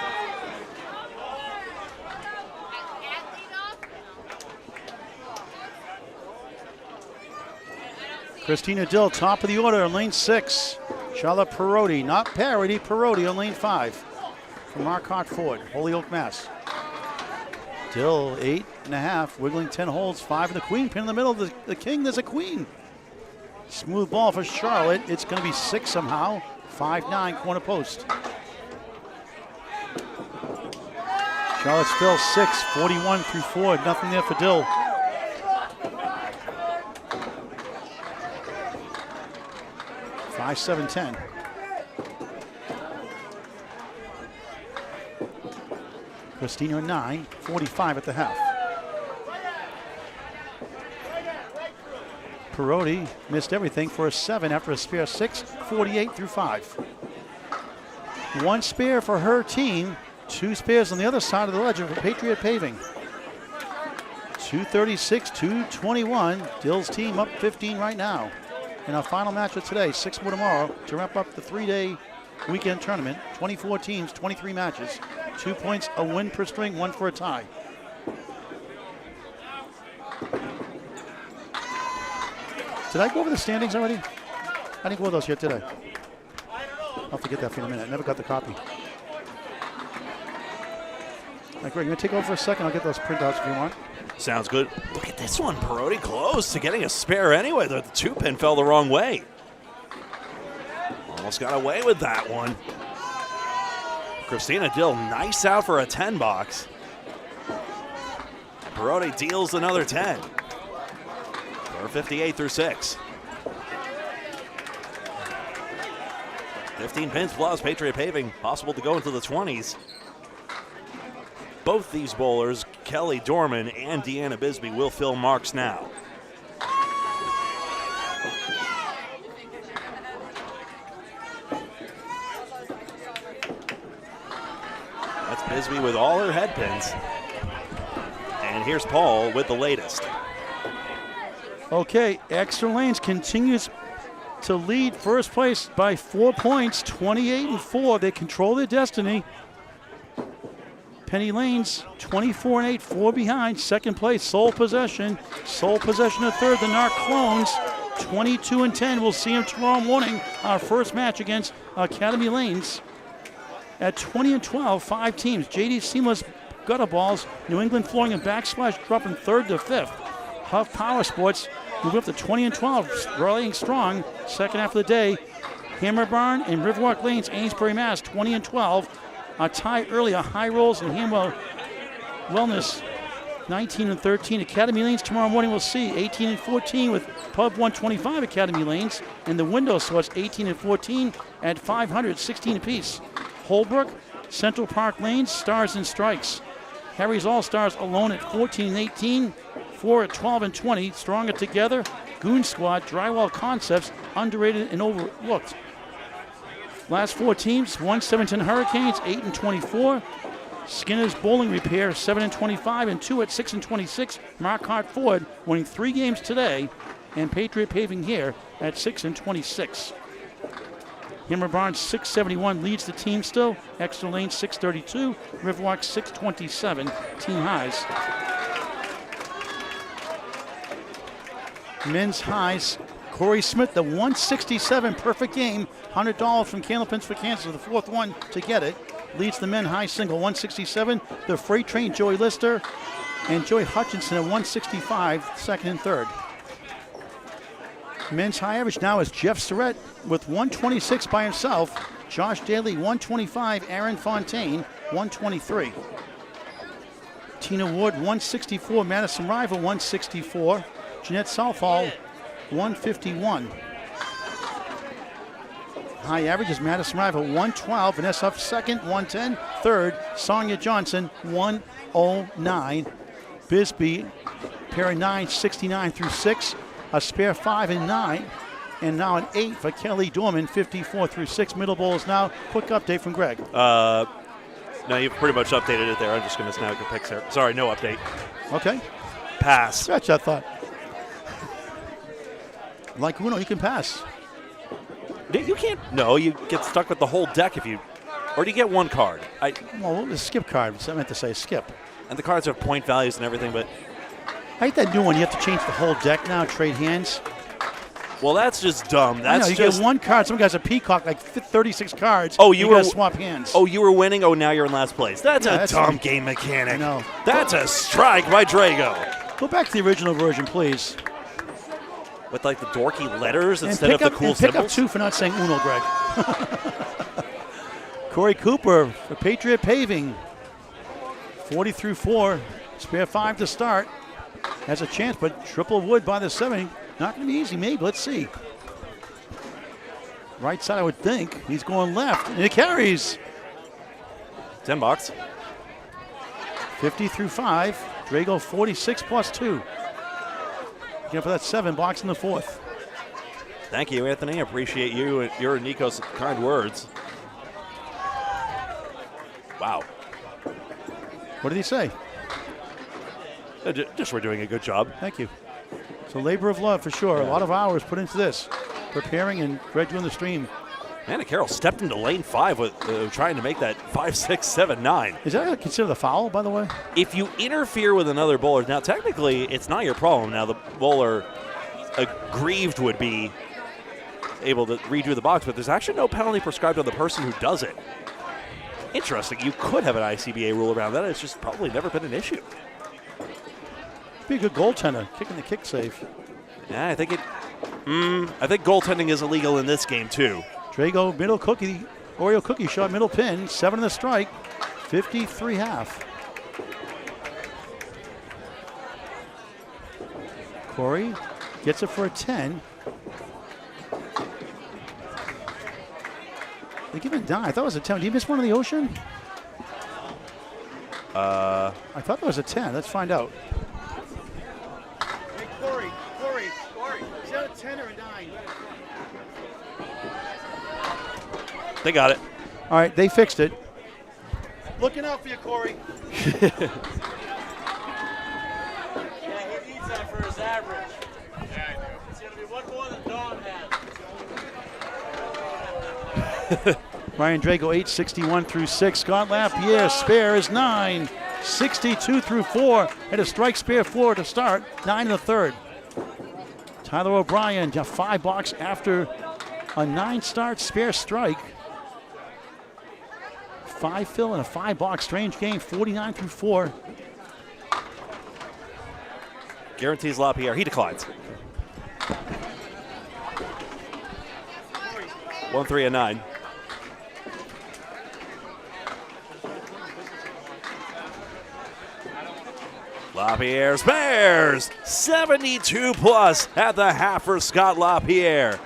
S2: Christina Dill, top of the order in lane 6. Charlotte Perotti, not Parody, Perotti on lane 5. From Marquardt Ford, Holyoke, Mass. Dill, 8.5, wiggling 10 holds, 5 in the queen, pin in the middle of the king, there's a queen. Smooth ball for Charlotte, it's gonna be 6 somehow. 5-9, corner post. Charlottesville 6, 41 through 4. Nothing there for Dill. Five, 7, 10. Christina 9, 45 at the half. Perotti missed everything for a 7 after a spare 6, 48 through 5. One spare for her team, 2 spares on the other side of the ledger for Patriot Paving. 236, 221. Dill's team up 15 right now. In our final match of today, 6 more tomorrow to wrap up the 3-day weekend tournament. 24 teams, 23 matches. 2 points, a win per string, 1 for a tie. Did I go over the standings already? I didn't go over those yet, did I? I'll have to get that for you in a minute. I never got the copy. All right, Greg, you want to take over for a second? I'll get those printouts if you want.
S1: Sounds good. Look at this one. Perotti close to getting a spare anyway. The 2-pin fell the wrong way. Almost got away with that one. Christina Dill, nice out for a 10 box. Perotti deals another 10. For 58 through 6. 15 pins plus Patriot Paving, possible to go into the 20s. Both these bowlers, Kelly Dorman and Deanna Bisbee, will fill marks now. That's Bisbee with all her head pins. And here's Paul with the latest.
S2: Okay, Exeter Lanes continues to lead first place by 4 points, 28-4. They control their destiny. Penny Lanes, 24-8, 4 behind. Second place, Sole Possession. Sole Possession of third, the Narc Clones, 22-10. We'll see them tomorrow morning. Our first match against Academy Lanes. At 20-12, 5 teams. JD Seamless Gutter Balls, New England Flooring and Backsplash dropping 3rd to 5th. Huff Power Sports move up to 20-12, rallying strong. Second half of the day, Hammer Barn and Riverwalk Lanes, Amesbury, Mass, 20-12. A tie earlier, High Rolls and Hanwell Wellness, 19-13. Academy Lanes tomorrow morning we'll see 18-14 with Pub 125 Academy Lanes, and the Window Source 18-14 at 500, 16 apiece. Holbrook, Central Park Lanes, Stars and Strikes. Harry's All-Stars alone at 14-18, 4 at 12-20. Stronger together. Goon Squad, Drywall Concepts, underrated and overlooked. Last 4 teams, 1-17 Hurricanes, 8-24. Skinner's Bowling Repair, 7-25, and 2 at 6-26. Marquardt Ford winning 3 games today, and Patriot Paving here at 6-26. Hammer Barnes 671 leads the team still. Exeter Lane 632. Riverwalk 627. Team highs. Men's highs. Corey Smith, the 167 perfect game. $100 from Candlepins for Cancer, the 4th one to get it. Leads the men high single 167. The freight train Joey Lister and Joey Hutchinson at 165, second and third. Men's high average now is Jeff Surratt with 126 by himself. Josh Daly 125. Aaron Fontaine 123. Tina Wood 164. Madison Rival 164. Jeanette Southall 151. High average is Madison Rival 112. Vanessa Huff second 110. Third Sonia Johnson 109. Bisbee pair of 9 69 through 6. A spare 5 and 9, and now an 8 for Kelly Dorman, 54 through 6. Middle bowls now. Quick update from Greg.
S1: No, you've pretty much updated it there. I'm just going to snag your picks there. Sorry, no update.
S2: Okay.
S1: Pass.
S2: Scratch that thought. Like Uno, you can pass.
S1: You can't. No, you get stuck with the whole deck if you, or do you get one card?
S2: Well, the skip card. I meant to say skip.
S1: And the cards have point values and everything, but.
S2: I hate that new one. You have to change the whole deck now, trade hands.
S1: Well, that's just dumb. That's
S2: you
S1: just
S2: get one card. Some guy's a peacock, like 36 cards.
S1: Oh, you were
S2: gotta swap hands.
S1: Oh, you were winning. Oh, now you're in last place. That's a dumb game mechanic.
S2: I know.
S1: That's a strike by Drago.
S2: Go back to the original version, please.
S1: With like the dorky letters
S2: And
S1: instead of the cool
S2: and pick
S1: symbols.
S2: up 2 for not saying Uno, Greg. Corey Cooper for Patriot Paving. 40 through 4. Spare 5 to start. Has a chance, but triple wood by the 7. Not going to be easy, maybe. Let's see. Right side, I would think. He's going left, and it carries.
S1: 10 box.
S2: 50 through 5. Drago 46 plus 2. Again for that 7 box in the 4th.
S1: Thank you, Anthony. I appreciate you and your and Nico's kind words. Wow.
S2: What did he say?
S1: Just we're doing a good job.
S2: Thank you. It's a labor of love for sure. A lot of hours put into this. Preparing and Greg doing the stream.
S1: Anna Carroll stepped into lane 5 with trying to make that 5, 6, 7, 9.
S2: Is that considered a foul, by the way?
S1: If you interfere with another bowler, now technically it's not your problem. Now the bowler aggrieved would be able to redo the box, but there's actually no penalty prescribed on the person who does it. Interesting. You could have an ICBA rule around that. It's just probably never been an issue.
S2: Be a good goaltender, kicking the kick safe.
S1: Yeah, I think goaltending is illegal in this game too.
S2: Drago, middle cookie, Oreo cookie shot, middle pin, 7 in the strike, 53 half. Corey gets it for a 10. They give it down. I thought it was a 10. Did he miss one in the ocean? I thought that was a 10. Let's find out.
S7: Hey, Corey, is that a 10 or a 9?
S1: They got it.
S2: All right, they fixed it.
S7: Looking out for you, Corey.
S5: Yeah, he needs that for his average. Yeah, I do. It's going to be one more than Don has.
S2: Ryan Drago, 861 through 6. Scott Lapierre, spare is 9. 62 through 4. Had a strike spare 4 to start. 9 in the 3rd. Tyler O'Brien, 5 box after a 9 start spare strike. 5 fill and a 5 box strange game. 49 through 4.
S1: Guarantees LaPierre. He declines. 1, 3, and 9. LaPierre spares. 72 plus at the half for Scott LaPierre.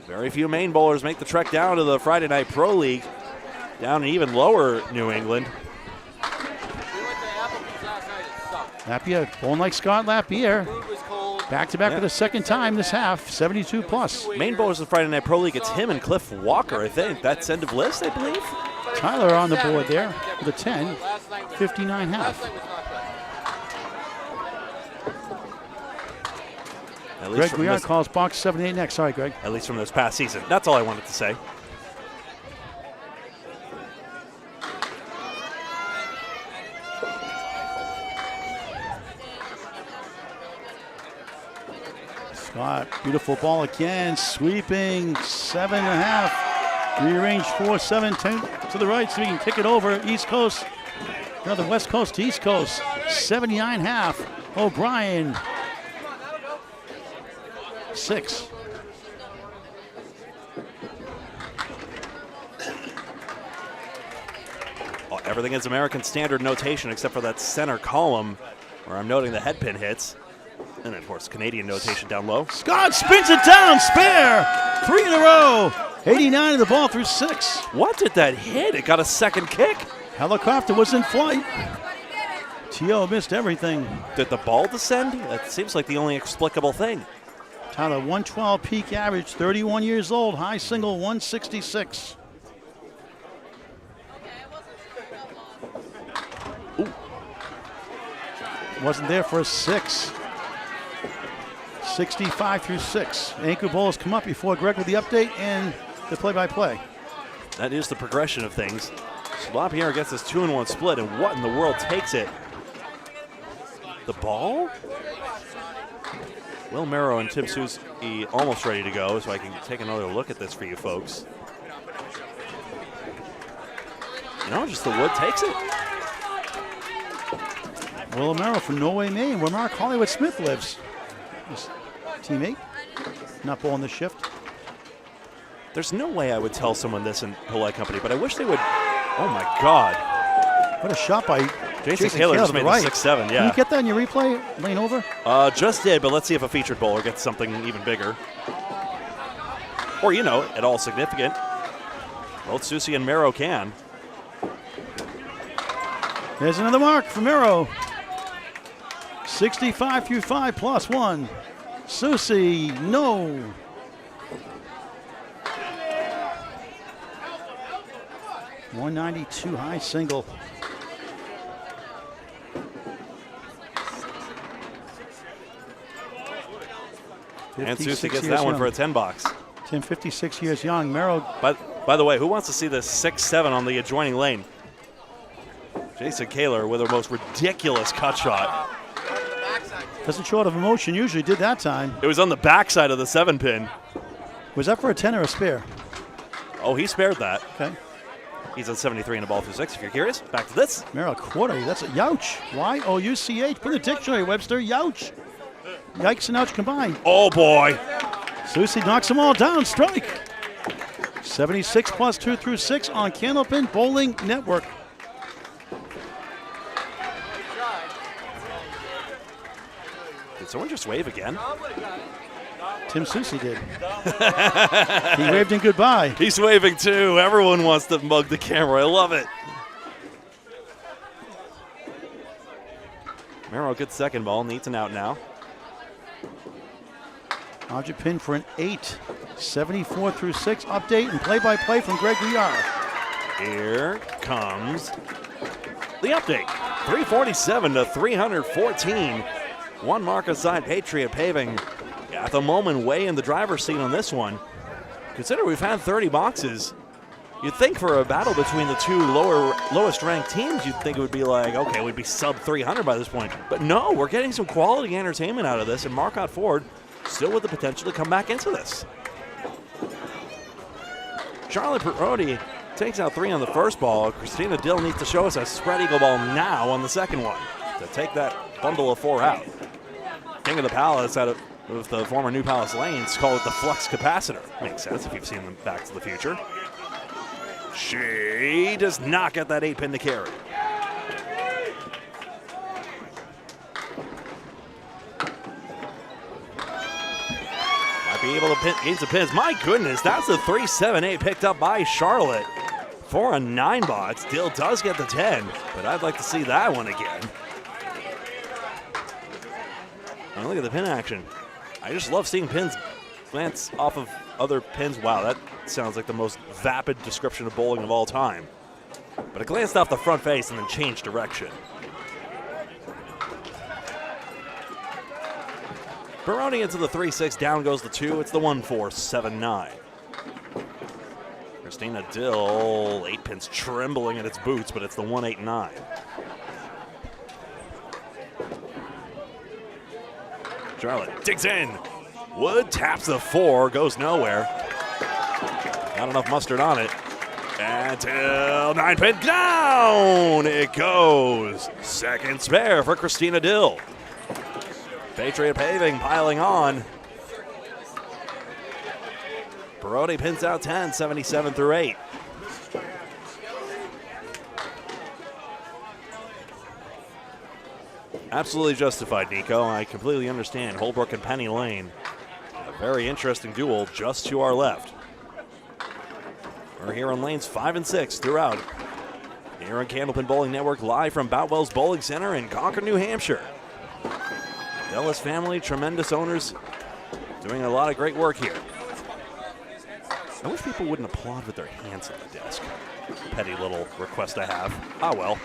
S1: Very few Maine bowlers make the trek down to the Friday Night Pro League, down in even lower New England.
S2: Lapierre, bowling like Scott Lapierre. Back-to-back for the second time this half, 72 plus.
S1: Maine bowlers in the Friday Night Pro League, it's him and Cliff Walker, I think. That's end of list, I believe.
S2: Tyler on the board there with a 10, 59 half. Greg Gouillart calls box 7-8 next. Sorry, Greg.
S1: At least from this past season. That's all I wanted to say.
S2: Scott, beautiful ball again, sweeping 7.5. Rearrange 4, 7, 10 to the right so we can kick it over East Coast. Another West Coast to East Coast. 79 half. O'Brien. 6.
S1: Everything is American Standard notation except for that center column where I'm noting the head pin hits. And of course, Canadian notation down low.
S2: Scott spins it down, spare. 3 in a row. 89 of the ball through 6.
S1: What did that hit? It got a second kick.
S2: Helicopter was in flight. T.O. missed everything.
S1: Did the ball descend? That seems like the only explicable thing.
S2: Tyler, 112 peak average, 31 years old, high single, 166. Ooh. Wasn't there for a 6. 65 through 6. Anchor bowls come up before Greg with the update and the play-by-play.
S1: That is the progression of things. LaPierre gets his 2-1 split, and what in the world takes it? The ball? Will Merrow and Tim Susie almost ready to go, so I can take another look at this for you folks. No, just the wood takes it.
S2: Will Merrow from Norway, Maine, where Mark Hollywood Smith lives. His teammate, not bowling the shift.
S1: There's no way I would tell someone this in polite company, but I wish they would. Oh my God.
S2: What a shot by
S1: Jason
S2: Jason
S1: Taylor
S2: Taylor
S1: just
S2: to
S1: made
S2: the
S1: the
S2: right.
S1: 6-7,
S2: Can
S1: yeah.
S2: you get that in your replay? Lane over?
S1: Just did, but let's see if a featured bowler gets something even bigger. Or, at all significant. Both Susie and Mero can.
S2: There's another mark for Mero. 65 through 5 plus 1. Susie, no. $192 high single.
S1: And Susie gets that one for a 10 box.
S2: Tim, 56 years young. Mero.
S1: By the way, who wants to see this 6-7 on the adjoining lane? Jason Kaler with her most ridiculous cut shot.
S2: Doesn't show out of emotion. Usually did that time.
S1: It was on the backside of the 7-pin.
S2: Was that for a 10 or a spare?
S1: Oh, he spared that.
S2: Okay.
S1: He's on 73 and a ball through 6, if you're curious. Back to this.
S2: Mero quarter. That's a youch. Y-O-U-C-H. Put in the dictionary, Webster. Youch. Yikes and ouch combined.
S1: Oh, boy.
S2: Susie knocks them all down. Strike. 76 plus 2 through 6 on Candlepin Bowling Network.
S1: Did someone just wave again?
S2: Tim Susie did. He waved in goodbye.
S1: He's waving too. Everyone wants to mug the camera. I love it. Mero gets second ball. Needs an out now.
S2: Object pin for an 8. 74 through 6 update and play-by-play from Greg Gouillart.
S1: Here comes the update. 347 to 314. One mark aside. Patriot Paving at the moment way in the driver's seat on this one. Consider we've had 30 boxes. You'd think for a battle between the two lowest ranked teams, you'd think it would be like, okay, we'd be sub 300 by this point. But no, we're getting some quality entertainment out of this, and Marcotte Ford still with the potential to come back into this. Charlotte Perotti takes out 3 on the first ball. Christina Dill needs to show us a spread eagle ball now on the second one to take that bundle of 4 out. King of the Palace out of the former New Palace Lanes call it the flux capacitor. Makes sense if you've seen them Back to the Future. She does not get that 8-pin to carry. Might be able to gain some pins. My goodness, that's a 3-7-8 picked up by Charlotte for a 9 box. Dill does get the 10, but I'd like to see that one again. And look at the pin action. I just love seeing pins glance off of other pins. Wow, that sounds like the most vapid description of bowling of all time. But it glanced off the front face and then changed direction. Baroni into the 3-6, down goes the 2. It's the 1-4-7-9. Christina Dill, 8 pins trembling at its boots, but it's the 1-8-9. Charlotte digs in. Wood taps the 4, goes nowhere. Not enough mustard on it. Until 9-pin down it goes. Second spare for Christina Dill. Patriot Paving piling on. Perotti pins out 10, 77 through 8. Absolutely justified, Nico. I completely understand. Holbrook and Penny Lane. A very interesting duel just to our left. We're here on lanes 5 and 6 throughout. Here on Candlepin Bowling Network, live from Boutwell's Bowling Center in Concord, New Hampshire. Dellis family, tremendous owners, doing a lot of great work here. I wish people wouldn't applaud with their hands on the desk. Petty little request I have. Ah, well.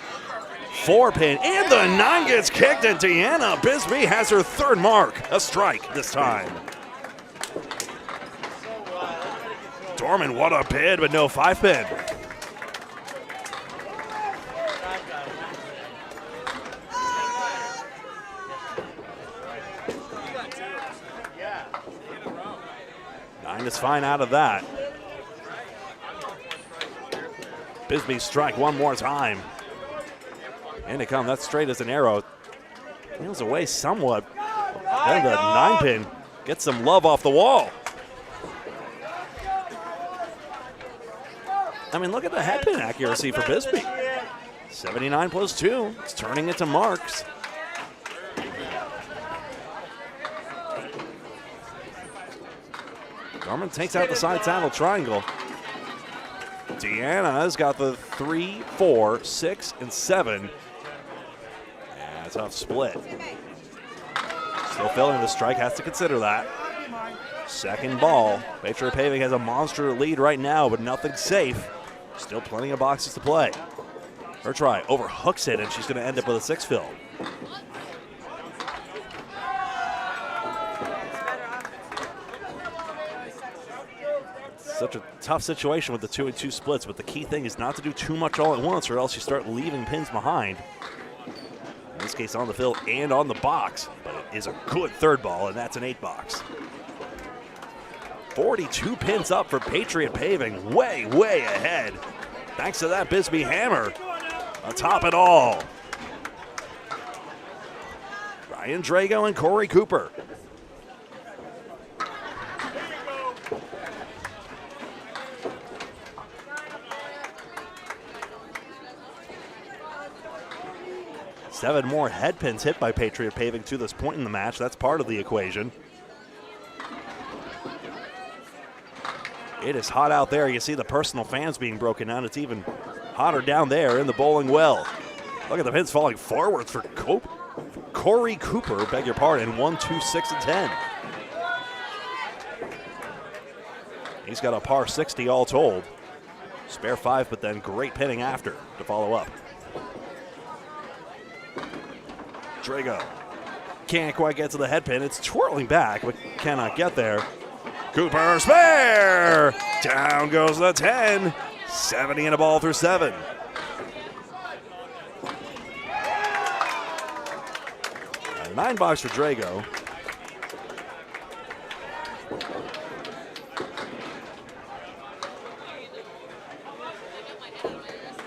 S1: 4-pin, and the 9 gets kicked, and Deanna Bisbee has her 3rd mark. A strike this time. Dorman, what a bid, but no 5-pin. Nine is fine out of that. Bisbee strike one more time. And it comes, that's straight as an arrow. Peels away somewhat. Then the 9-pin gets some love off the wall. I mean, look at the head pin accuracy for Bisbee. 79 plus 2. It's turning into marks. Garmin takes out the side saddle triangle. Deanna's got the 3, 4, 6, and 7. Yeah, tough split. Still filling the strike, has to consider that. Second ball. Patriot Paving has a monster lead right now, but nothing safe. Still plenty of boxes to play. Her try overhooks it, and she's going to end up with a 6 fill. Such a tough situation with the 2-and-2 splits, but the key thing is not to do too much all at once, or else you start leaving pins behind. In this case, on the fill and on the box, but it is a good third ball, and that's an 8 box. 42 pins up for Patriot Paving, way, way ahead. Thanks to that Bisbee hammer atop it all. Ryan Drago and Corey Cooper. Seven more head pins hit by Patriot Paving to this point in the match. That's part of the equation. It is hot out there. You see the personal fans being broken down. It's even hotter down there in the bowling well. Look at the pins falling forwards for Corey Cooper, beg your pardon, 1, 2, 6, and 10. He's got a par 60 all told. Spare 5, but then great pinning after to follow up. Drago can't quite get to the head pin. It's twirling back, but cannot get there. Cooper spare! Down goes the 10. 70 and a ball through 7. A 9 box for Drago.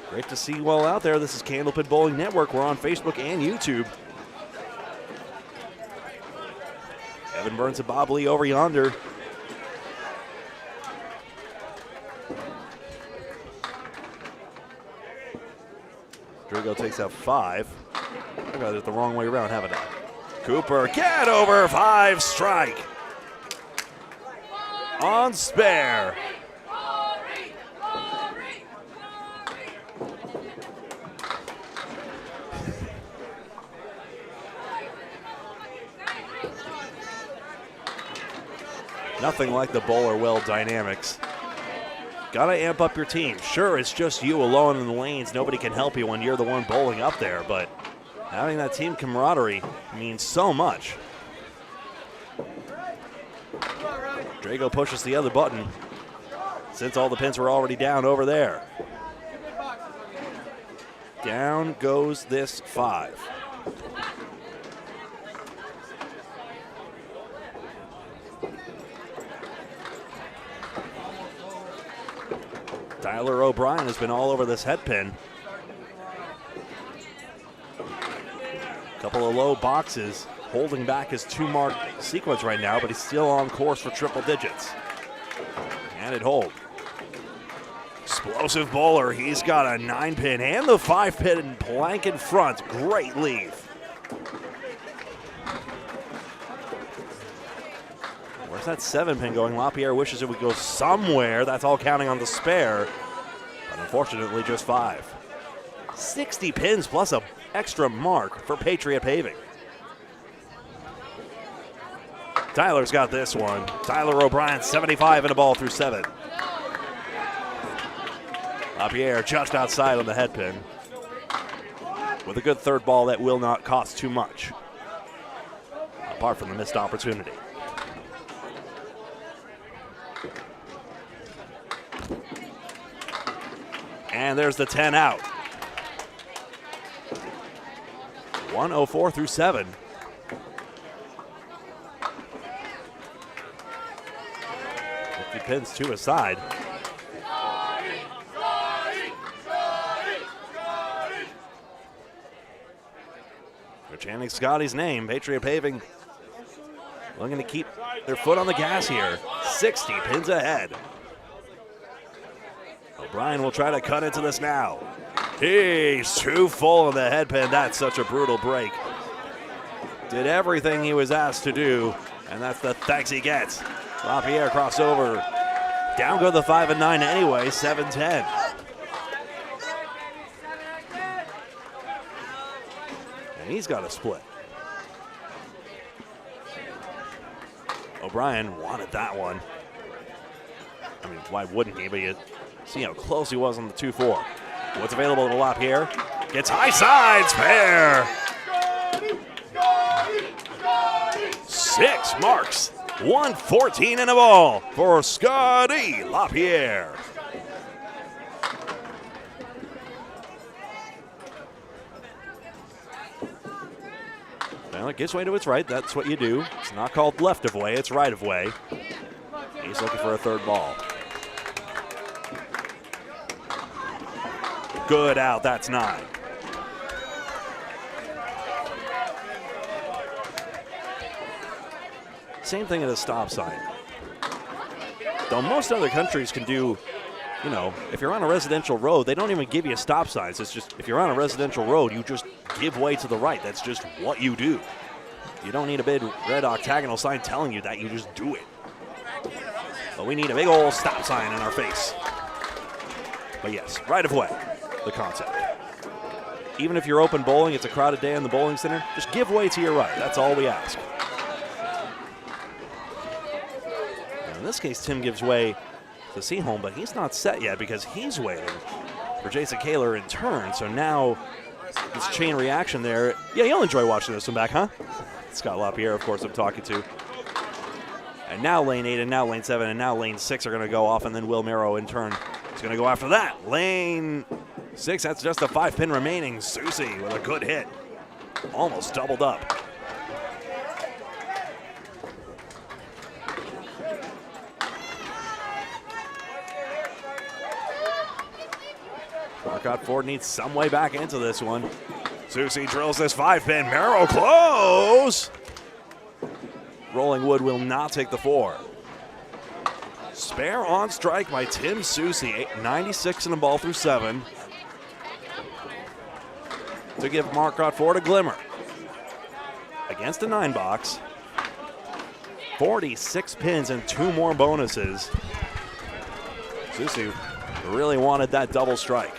S1: Great to see you all out there. This is Candlepin Bowling Network. We're on Facebook and YouTube. Evan Burns and Bob Lee over yonder. Drago takes out 5. I got it the wrong way around, haven't I? Cooper, get over 5 strike. On spare. Nothing like the bowler well dynamics. Gotta amp up your team. Sure, it's just you alone in the lanes. Nobody can help you when you're the one bowling up there, but having that team camaraderie means so much. Drago pushes the other button since all the pins were already down over there. Down goes this 5. Tyler O'Brien has been all over this head pin. Couple of low boxes holding back his 2-mark sequence right now, but he's still on course for triple digits. And it hold. Explosive bowler. He's got a 9-pin and the 5-pin plank in front. Great leave. Where's that 7-pin going? LaPierre wishes it would go somewhere. That's all counting on the spare. But unfortunately, just 5. 60 pins plus an extra mark for Patriot Paving. Tyler's got this one. Tyler O'Brien, 75 and a ball through 7. LaPierre just outside on the head pin. With a good third ball that will not cost too much. Apart from the missed opportunity. And there's the 10 out. 104 through 7. Pins to his side. They're chanting Scotty's name. Patriot Paving looking to keep their foot on the gas here. 60 pins ahead. O'Brien will try to cut into this now. He's too full in the headpin. That's such a brutal break. Did everything he was asked to do, and that's the thanks he gets. LaPierre crossover. Down go the 5 and 9 anyway, 7-10. And he's got a split. O'Brien wanted that one. I mean, why wouldn't he? But you see how close he was on the 2-4. What's available to LaPierre? Gets high sides, fair. 6 marks, 114 in a ball for Scotty LaPierre. Well, it gives way to its right. That's what you do. It's not called left of way, it's right of way. He's looking for a third ball. Good out, that's 9. Same thing at a stop sign. Though most other countries can do, you know, if you're on a residential road, they don't even give you stop signs. It's just, if you're on a residential road, you just give way to the right. That's just what you do. You don't need a big red octagonal sign telling you that, you just do it. But we need a big old stop sign in our face. But yes, right of way, the concept. Even if you're open bowling, it's a crowded day in the bowling center, just give way to your right. That's all we ask. In this case, Tim gives way to Seaholm, but he's not set yet because he's waiting for Jason Kaler in turn. So now this chain reaction there. Yeah, you'll enjoy watching this one back, huh? Scott LaPierre, of course, I'm talking to. And now lane 8 and now lane 7 and now lane 6 are going to go off, and then Will Merrow in turn is going to go after that. Lane 6, that's just a 5-pin remaining. Susie with a good hit. Almost doubled up. Marcotte Ford needs some way back into this one. Susie drills this 5-pin. Merrow close. Rolling Wood will not take the 4. Spare on strike by Tim Susie. 96 in the ball through 7. To give Marcotte Ford a glimmer. Against a 9 box. 46 pins and 2 more bonuses. Susie really wanted that double strike.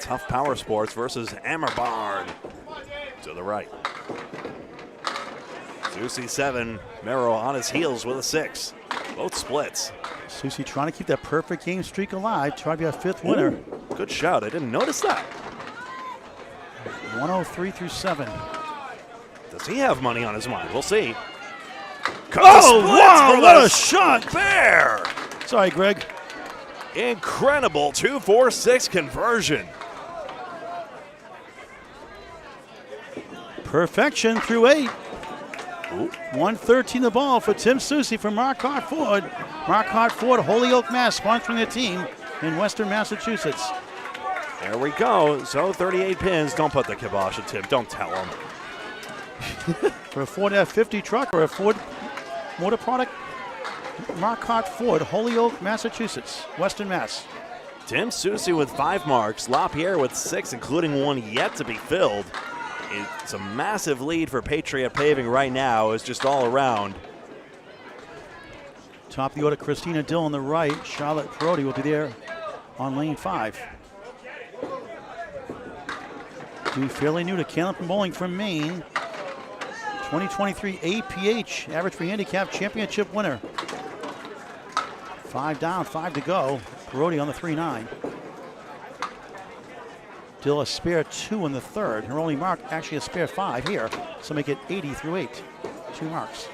S1: Tough Power Sports versus Hammer Barn to the right. Susie 7, Merrow on his heels with a 6. Both splits.
S2: Susie trying to keep that perfect game streak alive. Try to be our 5th winner.
S1: Ooh, good shout. I didn't notice that.
S2: 103 through 7.
S1: Does he have money on his mind? We'll see.
S2: Oh, wow, what a shot.
S1: Fair.
S2: Sorry, Greg.
S1: Incredible 2-4-6 conversion.
S2: Perfection through 8. Ooh. 113 the ball for Tim Susie from Marcotte Ford. Marcotte Ford, Holyoke, Mass, sponsoring the team in Western Massachusetts.
S1: There we go. So 38 pins. Don't put the kibosh on Tim. Don't tell him.
S2: For a Ford F50 truck or a Ford motor product, Marcotte Ford, Holyoke, Massachusetts, Western Mass.
S1: Tim Susie with 5 marks. LaPierre with 6, including one yet to be filled. It's a massive lead for Patriot Paving right now. It's just all around.
S2: Top of the order, Christina Dill on the right. Charlotte Perotti will be there on lane 5. Dude, fairly new to Candlepin Bowling from Maine. 2023 APH Average Free Handicap Championship winner. 5 down, 5 to go. Perotti on the 3-9. Dill a spare 2 in the 3rd. Her only mark actually a spare 5 here. So make it 80 through 8. 2 marks.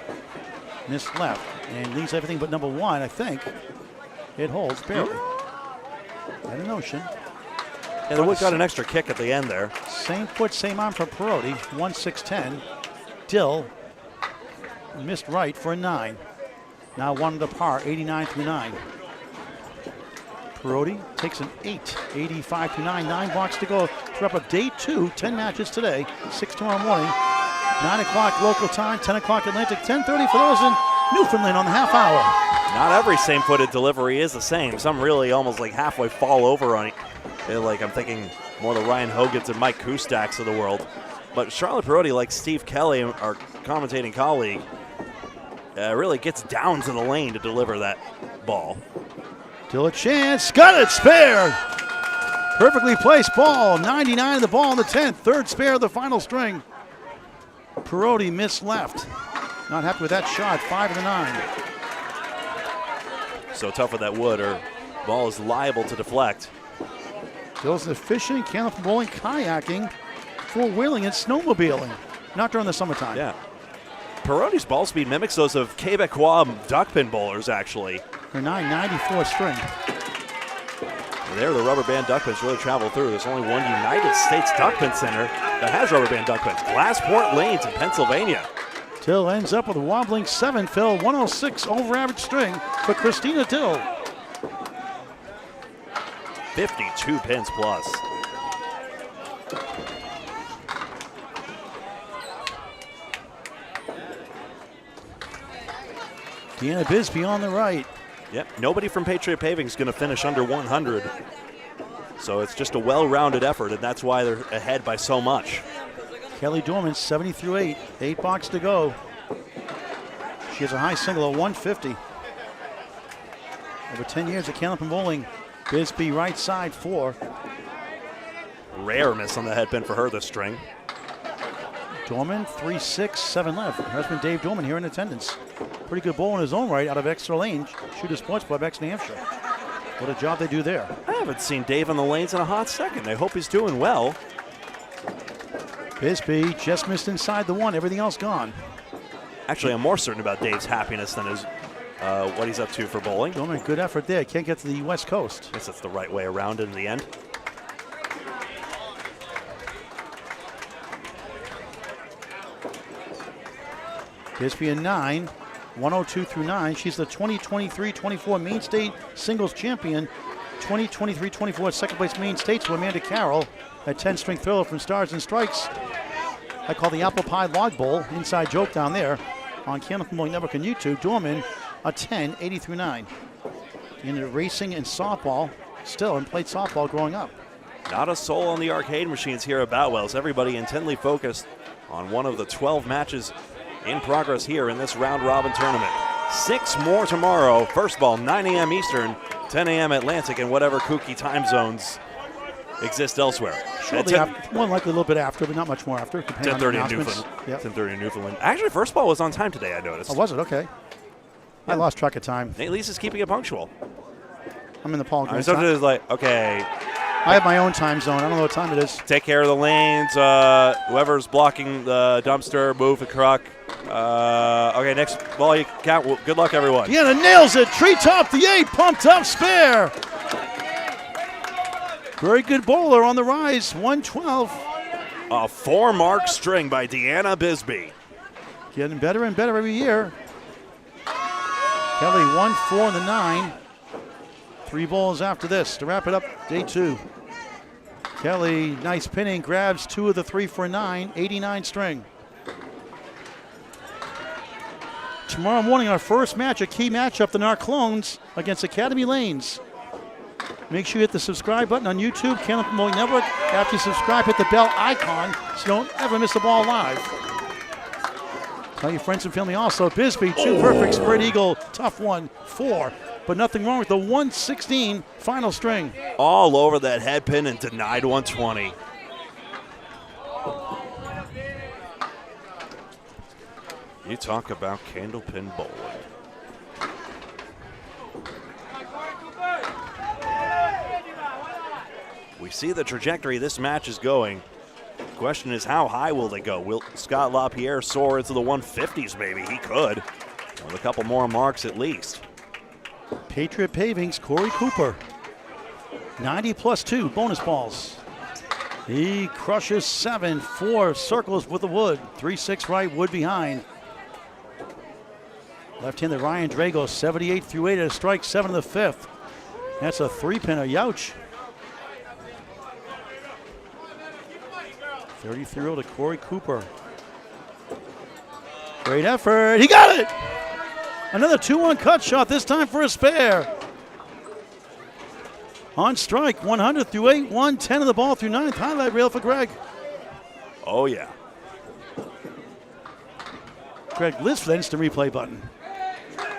S2: Missed left and leaves everything but number 1, I think. It holds barely. At a notion.
S1: Yeah, the Wood got an extra kick at the end there.
S2: Same foot, same arm for Perotti. 1-6-10. Dill missed right for a 9. Now 1 to par, 89 through 9. Perotti takes an 8, 85 to 9, 9 blocks to go. To wrap up day 2, 10 matches today, 6 tomorrow morning, 9 o'clock local time, 10 o'clock Atlantic, 10:30 for those in Newfoundland on the half hour.
S1: Not every same-footed delivery is the same. Some really almost like halfway fall over on it. Like I'm thinking more the Ryan Hogans and Mike Kustaks of the world. But Charlotte Perotti, like Steve Kelly, our commentating colleague, really gets down to the lane to deliver that ball.
S2: Still a chance, got it, spare! Perfectly placed ball, 99 of the ball in the 10th, third spare of the final string. Perotti missed left. Not happy with that shot, 5 of the 9.
S1: So tough with that wood, or ball is liable to deflect.
S2: Skills in fishing, Candlepin bowling, kayaking, four-wheeling, and snowmobiling. Not during the summertime.
S1: Yeah. Perotti's ball speed mimics those of Quebecois duckpin bowlers, actually.
S2: Her 994 string.
S1: There, the rubber band duckpins really travel through. There's only one United States duckpin center that has rubber band duckpins. Glassport Lanes in Pennsylvania.
S2: Till ends up with a wobbling 7 fill, 106 over average string for Christina Till.
S1: 52 pins plus.
S2: Deanna Bisbee on the right.
S1: Yep, nobody from Patriot Paving is going to finish under 100. So it's just a well-rounded effort, and that's why they're ahead by so much.
S2: Kelly Dorman, 70 through 8. 8 blocks to go. She has a high single of 150. Over 10 years at Candlepin Bowling. Bisbee right side 4.
S1: Rare miss on the head pin for her this string.
S2: Dorman, 3-6, 7 left. Her husband Dave Dorman here in attendance. Pretty good bowl in his own right out of Exeter Lane. Shooter Sports Club, New Hampshire. What a job they do there.
S1: I haven't seen Dave on the lanes in a hot second. I hope he's doing well.
S2: Bisbee just missed inside the 1. Everything else gone.
S1: Actually, I'm more certain about Dave's happiness than his what he's up to for bowling.
S2: Dorman, good effort there. Can't get to the West Coast.
S1: Guess that's the right way around in the end.
S2: Bisbee a 9, 102 through 9. She's the 2023-24 Main State Singles Champion. 2023-24 second place Main States with Amanda Carroll. A 10-string thriller from Stars and Strikes. I call the Apple Pie Log Bowl. Inside joke down there on Candlepin Bowling Network and YouTube. Dorman a 10, 80 through 9. Into racing and softball still, and played softball growing up.
S1: Not a soul on the arcade machines here at Boutwell's. Everybody intently focused on one of the 12 matches in progress here in this round-robin tournament. 6 more tomorrow. First ball, 9 a.m. Eastern, 10 a.m. Atlantic, and whatever kooky time zones exist elsewhere.
S2: Shortly after, more likely a little bit after, but not much more after.
S1: 10:30 in Newfoundland.
S2: Yep.
S1: 10:30 in Newfoundland. Actually, first ball was on time today, I noticed.
S2: Oh, was it? Okay. Yeah. I lost track of time.
S1: Nate Lease is keeping it punctual.
S2: I'm in the Paul Green.
S1: Sometimes it's like, okay.
S2: I have my own time zone. I don't know what time it is.
S1: Take care of the lanes. Whoever's blocking the dumpster, move the truck. Okay, next ball you count. Well, good luck, everyone.
S2: Deanna nails it. Treetop the 8, pumped up spare. Very good bowler on the rise. 112.
S1: A 4-mark string by Deanna Bisbee.
S2: Getting better and better every year. Kelly 1-4 in the 9. 3 balls after this to wrap it up day 2. Kelly, nice pinning, grabs 2 of the 3 for a 9, 89 string. Tomorrow morning, our first match, a key matchup, the Narclones against Academy Lanes. Make sure you hit the subscribe button on YouTube, Candlepin Bowling Network. After you subscribe, hit the bell icon so you don't ever miss a ball live. Tell your friends and family also. Bisbee, 2 perfect, spread eagle, tough one, 4. But nothing wrong with the 116 final string.
S1: All over that head pin and denied 120. You talk about Candlepin bowling. We see the trajectory this match is going. The question is, how high will they go? Will Scott LaPierre soar into the 150s maybe? He could. With a couple more marks at least.
S2: Patriot Paving's Corey Cooper. 90 plus 2 bonus balls. He crushes 7, 4 circles with the wood. 3-6 right, wood behind. Left-handed Ryan Drago, 78 through 8 at a strike, 7 in the 5th. That's a 3-pinner. Youch. 33-year-old to Corey Cooper. Great effort. He got it! Another 2-1 cut shot, this time for a spare. On strike, 100 through 8, 110 of the ball through 9th. Highlight reel for Greg.
S1: Oh, yeah.
S2: Greg lives for that instant replay button.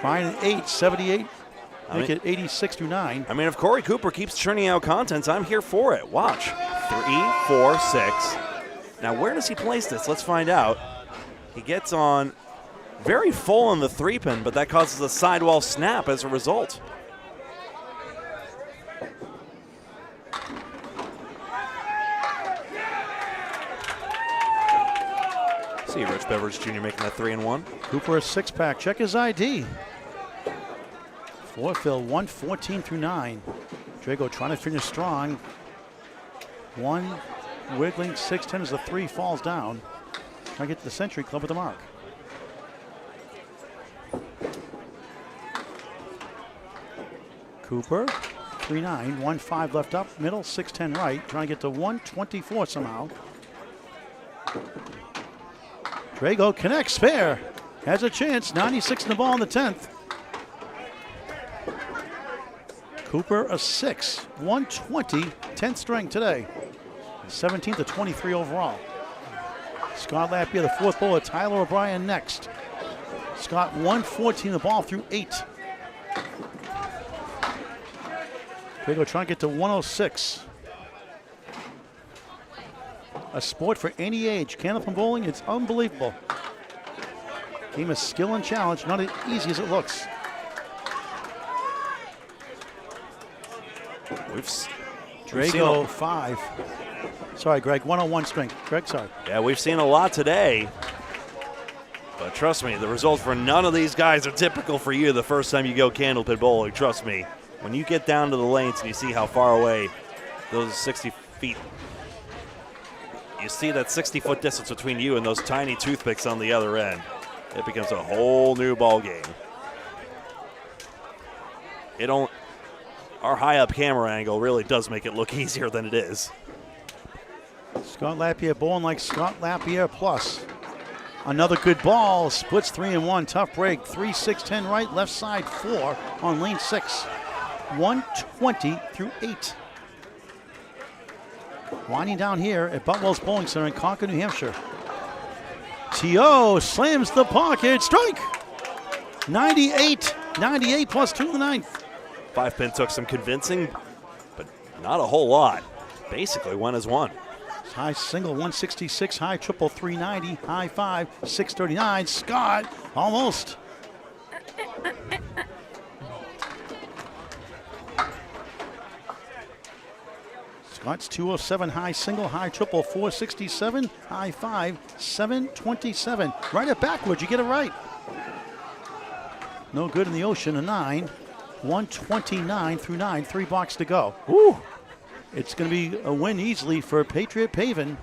S2: Ryan at 8, 78. Make it 86 through 9.
S1: I mean, if Corey Cooper keeps churning out contents, I'm here for it. Watch. 3, 4, 6. Now, where does he place this? Let's find out. He gets on very full on the 3-pin, but that causes a sidewall snap as a result. See Rich Beveridge Jr. making that 3-1.
S2: Cooper a 6-pack. Check his ID. 4 fill, 114 through 9. Drago trying to finish strong. 1 wiggling, 6-10 as the 3 falls down. Trying to get to the Century Club with the mark. Cooper, 3-9, 1-5 left up, middle, 6-10 right. Trying to get to 124 somehow. Drago connects, spare. Has a chance, 96 in the ball in the 10th. Cooper a 6, 120, 10th string today. 17th to 23 overall. Scott Lapierre, the 4th bowler. Tyler O'Brien next. Scott 114 the ball through 8. Drago trying to get to 106. A sport for any age. Candlepin bowling, it's unbelievable. Game of skill and challenge, not as easy as it looks. Drago 5. Sorry, Greg, 101 string. Greg, sorry.
S1: Yeah, we've seen a lot today. But trust me, the results for none of these guys are typical for you the first time you go Candlepin bowling. Trust me. When you get down to the lanes and you see how far away those 60 feet, you see that 60-foot distance between you and those tiny toothpicks on the other end. It becomes a whole new ball game. Our high-up camera angle really does make it look easier than it is.
S2: Scott Lapierre bowling like Scott Lapierre plus. Another good ball. Splits 3-1. Tough break. 3, 6, 10 right. Left side 4 on lane 6. 120 through 8. Winding down here at Boutwell's Bowling Center in Concord, New Hampshire. T.O. slams the pocket. Strike! 98. 98 plus 2 in the 9th.
S1: 5-pin took some convincing, but not a whole lot. Basically, 1 is 1.
S2: High single 166, high triple 390, high 5 639. Scott almost. Scott's 207, high single, high triple 467, high 5 727. Right it backwards, you get it right. No good in the ocean, a 9. 129 through 9, 3 blocks to go.
S1: Woo.
S2: It's going to be a win easily for Patriot Paving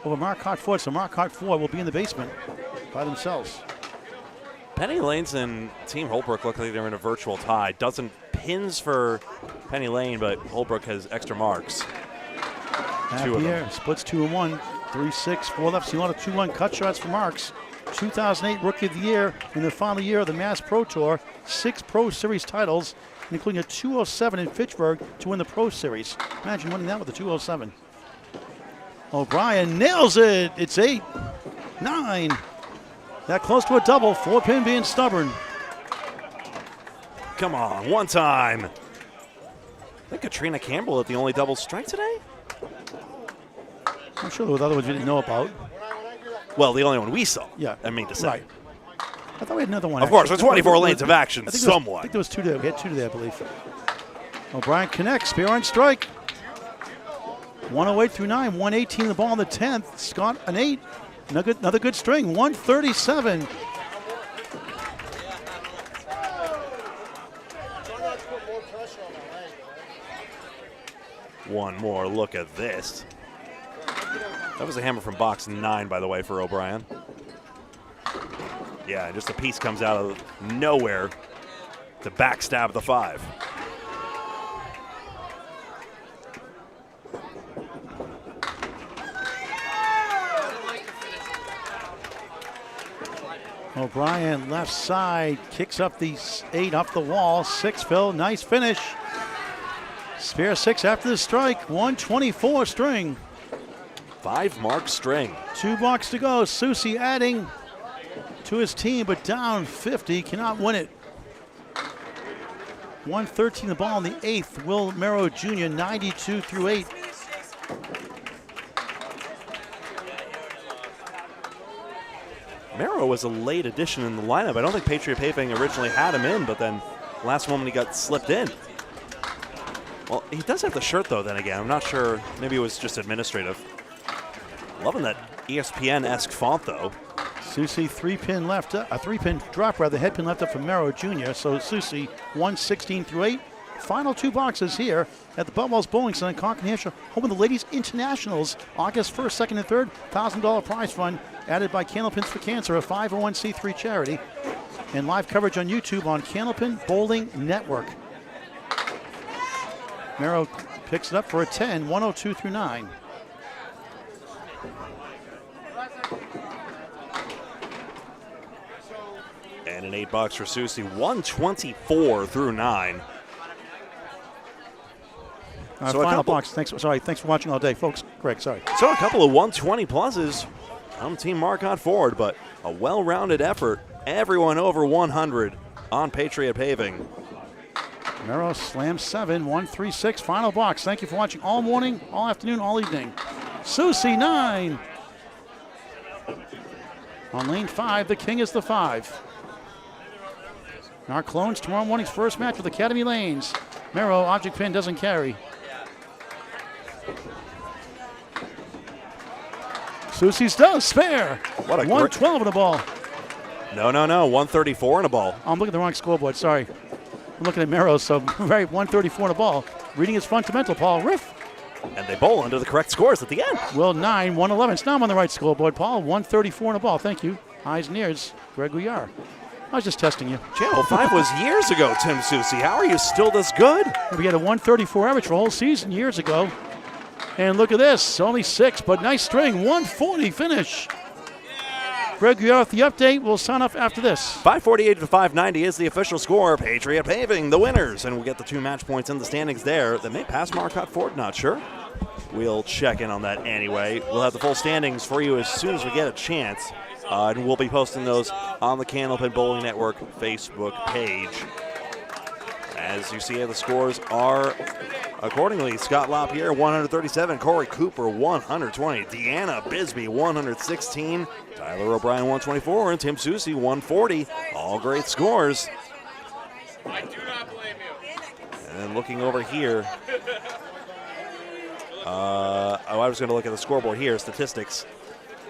S2: over Marquardt Ford. So Marquardt Ford will be in the basement by themselves.
S1: Penny Lanes and Team Holbrook look like they're in a virtual tie. Dozen pins for Penny Lane, but Holbrook has extra marks. 2 of them.
S2: Splits 2-1, 3-6, 4 left. See a lot of 2-1 cut shots for Marks. 2008 Rookie of the Year in the final year of the Mass Pro Tour. 6 Pro Series titles, including a 207 in Fitchburg to win the Pro Series. Imagine winning that with a 207. O'Brien nails it. It's 8, 9. That close to a double. 4-pin being stubborn.
S1: Come on, one time. I think Katrina Campbell at the only double strike today.
S2: I'm sure there were other ones we didn't know about.
S1: Well, the only one we saw.
S2: Yeah.
S1: I mean to say.
S2: Right. I thought we had another one.
S1: Of course, with 24 lanes of action,
S2: I think
S1: somewhat.
S2: there was 2 there. We had 2 today, I believe. O'Brien connects. Spear on strike. 108 through 9. 118 the ball in the 10th. Scott an 8. Another good string. 137.
S1: One more look at this. That was a hammer from box 9, by the way, for O'Brien. Yeah, just a piece comes out of nowhere. to backstab the 5.
S2: O'Brien left side, kicks up the 8 off the wall. 6, Phil, nice finish. Spare 6 after the strike, 124 string.
S1: 5 mark string.
S2: 2 blocks to go. Susi adding to his team, but down 50, cannot win it. 113 the ball in the 8th. Will Merrow Jr., 92 through 8.
S1: Merrow was a late addition in the lineup. I don't think Patriot Paving originally had him in, but then last moment he got slipped in. Well, he does have the shirt, though, then again. I'm not sure. Maybe it was just administrative. Loving that ESPN-esque font, though.
S2: Susi 3-pin left, a 3-pin drop, rather, head pin left up from Merrow Jr. So Susi 116 through 8. Final 2 boxes here at the Boutwell's Bowling Center in Concord, New Hampshire, home of the Ladies Internationals, August 1st, 2nd, and 3rd. $1,000 prize fund added by Candlepins for Cancer, a 501c3 charity. And live coverage on YouTube on Candlepin Bowling Network. Merrow picks it up for a 10, 102 through 9.
S1: And an 8 box for Susi, 124 through 9.
S2: So final box. Thanks for watching all day, folks. Greg, sorry.
S1: So a couple of 120 pluses from Team Marcotte Ford, but a well-rounded effort. Everyone over 100 on Patriot Paving.
S2: Merrow slams 7, 136. Final box. Thank you for watching all morning, all afternoon, all evening. Susi 9. On lane 5, the king is the 5. Our clones tomorrow morning's first match with Academy Lanes. Merrow, object pin doesn't carry. Susi's does spare.
S1: What a
S2: 112 in the ball.
S1: No, 134 in a ball.
S2: I'm looking at the wrong scoreboard, sorry. I'm looking at Merrow, so right, 134 in a ball. Reading is fundamental, Paul. Riff.
S1: And they bowl under the correct scores at the end.
S2: Will 9, 111. It's now I'm on the right scoreboard, Paul. 134 in a ball, thank you. Eyes and ears, Greg Gouillart. I was just testing you.
S1: Channel 5 was years ago, Tim Susi. How are you still this good?
S2: We had a 134 average for a whole season years ago. And look at this, only 6, but nice string, 140 finish. Greg Gouillart, the update. We'll sign off after this.
S1: 548 to 590 is the official score. Patriot Paving, the winners. And we'll get the 2 match points in the standings there. That may pass Marcotte Ford, not sure. We'll check in on that anyway. We'll have the full standings for you as soon as we get a chance. And we'll be posting those on the Candlepin Bowling Network Facebook page. As you see, the scores are accordingly. Scott LaPierre, 137. Corey Cooper, 120. Deanna Bisbee, 116. Tyler O'Brien, 124. And Tim Susi, 140. All great scores.
S16: I do not blame you.
S1: And then looking over here. I was going to look at the scoreboard here. Statistics.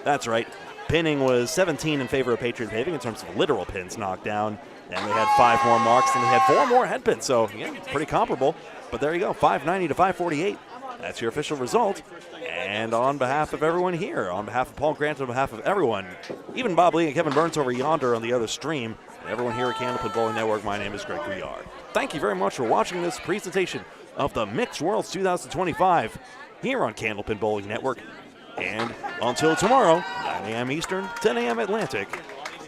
S1: That's right. Pinning was 17 in favor of Patriot Paving in terms of literal pins knocked down. And they had 5 more marks, and they had 4 more head pins. So, yeah, pretty comparable. But there you go, 590 to 548. That's your official result. And on behalf of everyone here, on behalf of Paul Grant, on behalf of everyone, even Bob Lee and Kevin Burns over yonder on the other stream, and everyone here at Candlepin Bowling Network, my name is Greg Gouillart. Thank you very much for watching this presentation of the Mixed Worlds 2025 here on Candlepin Bowling Network. And until tomorrow, 9 a.m. Eastern, 10 a.m. Atlantic,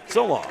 S1: so long.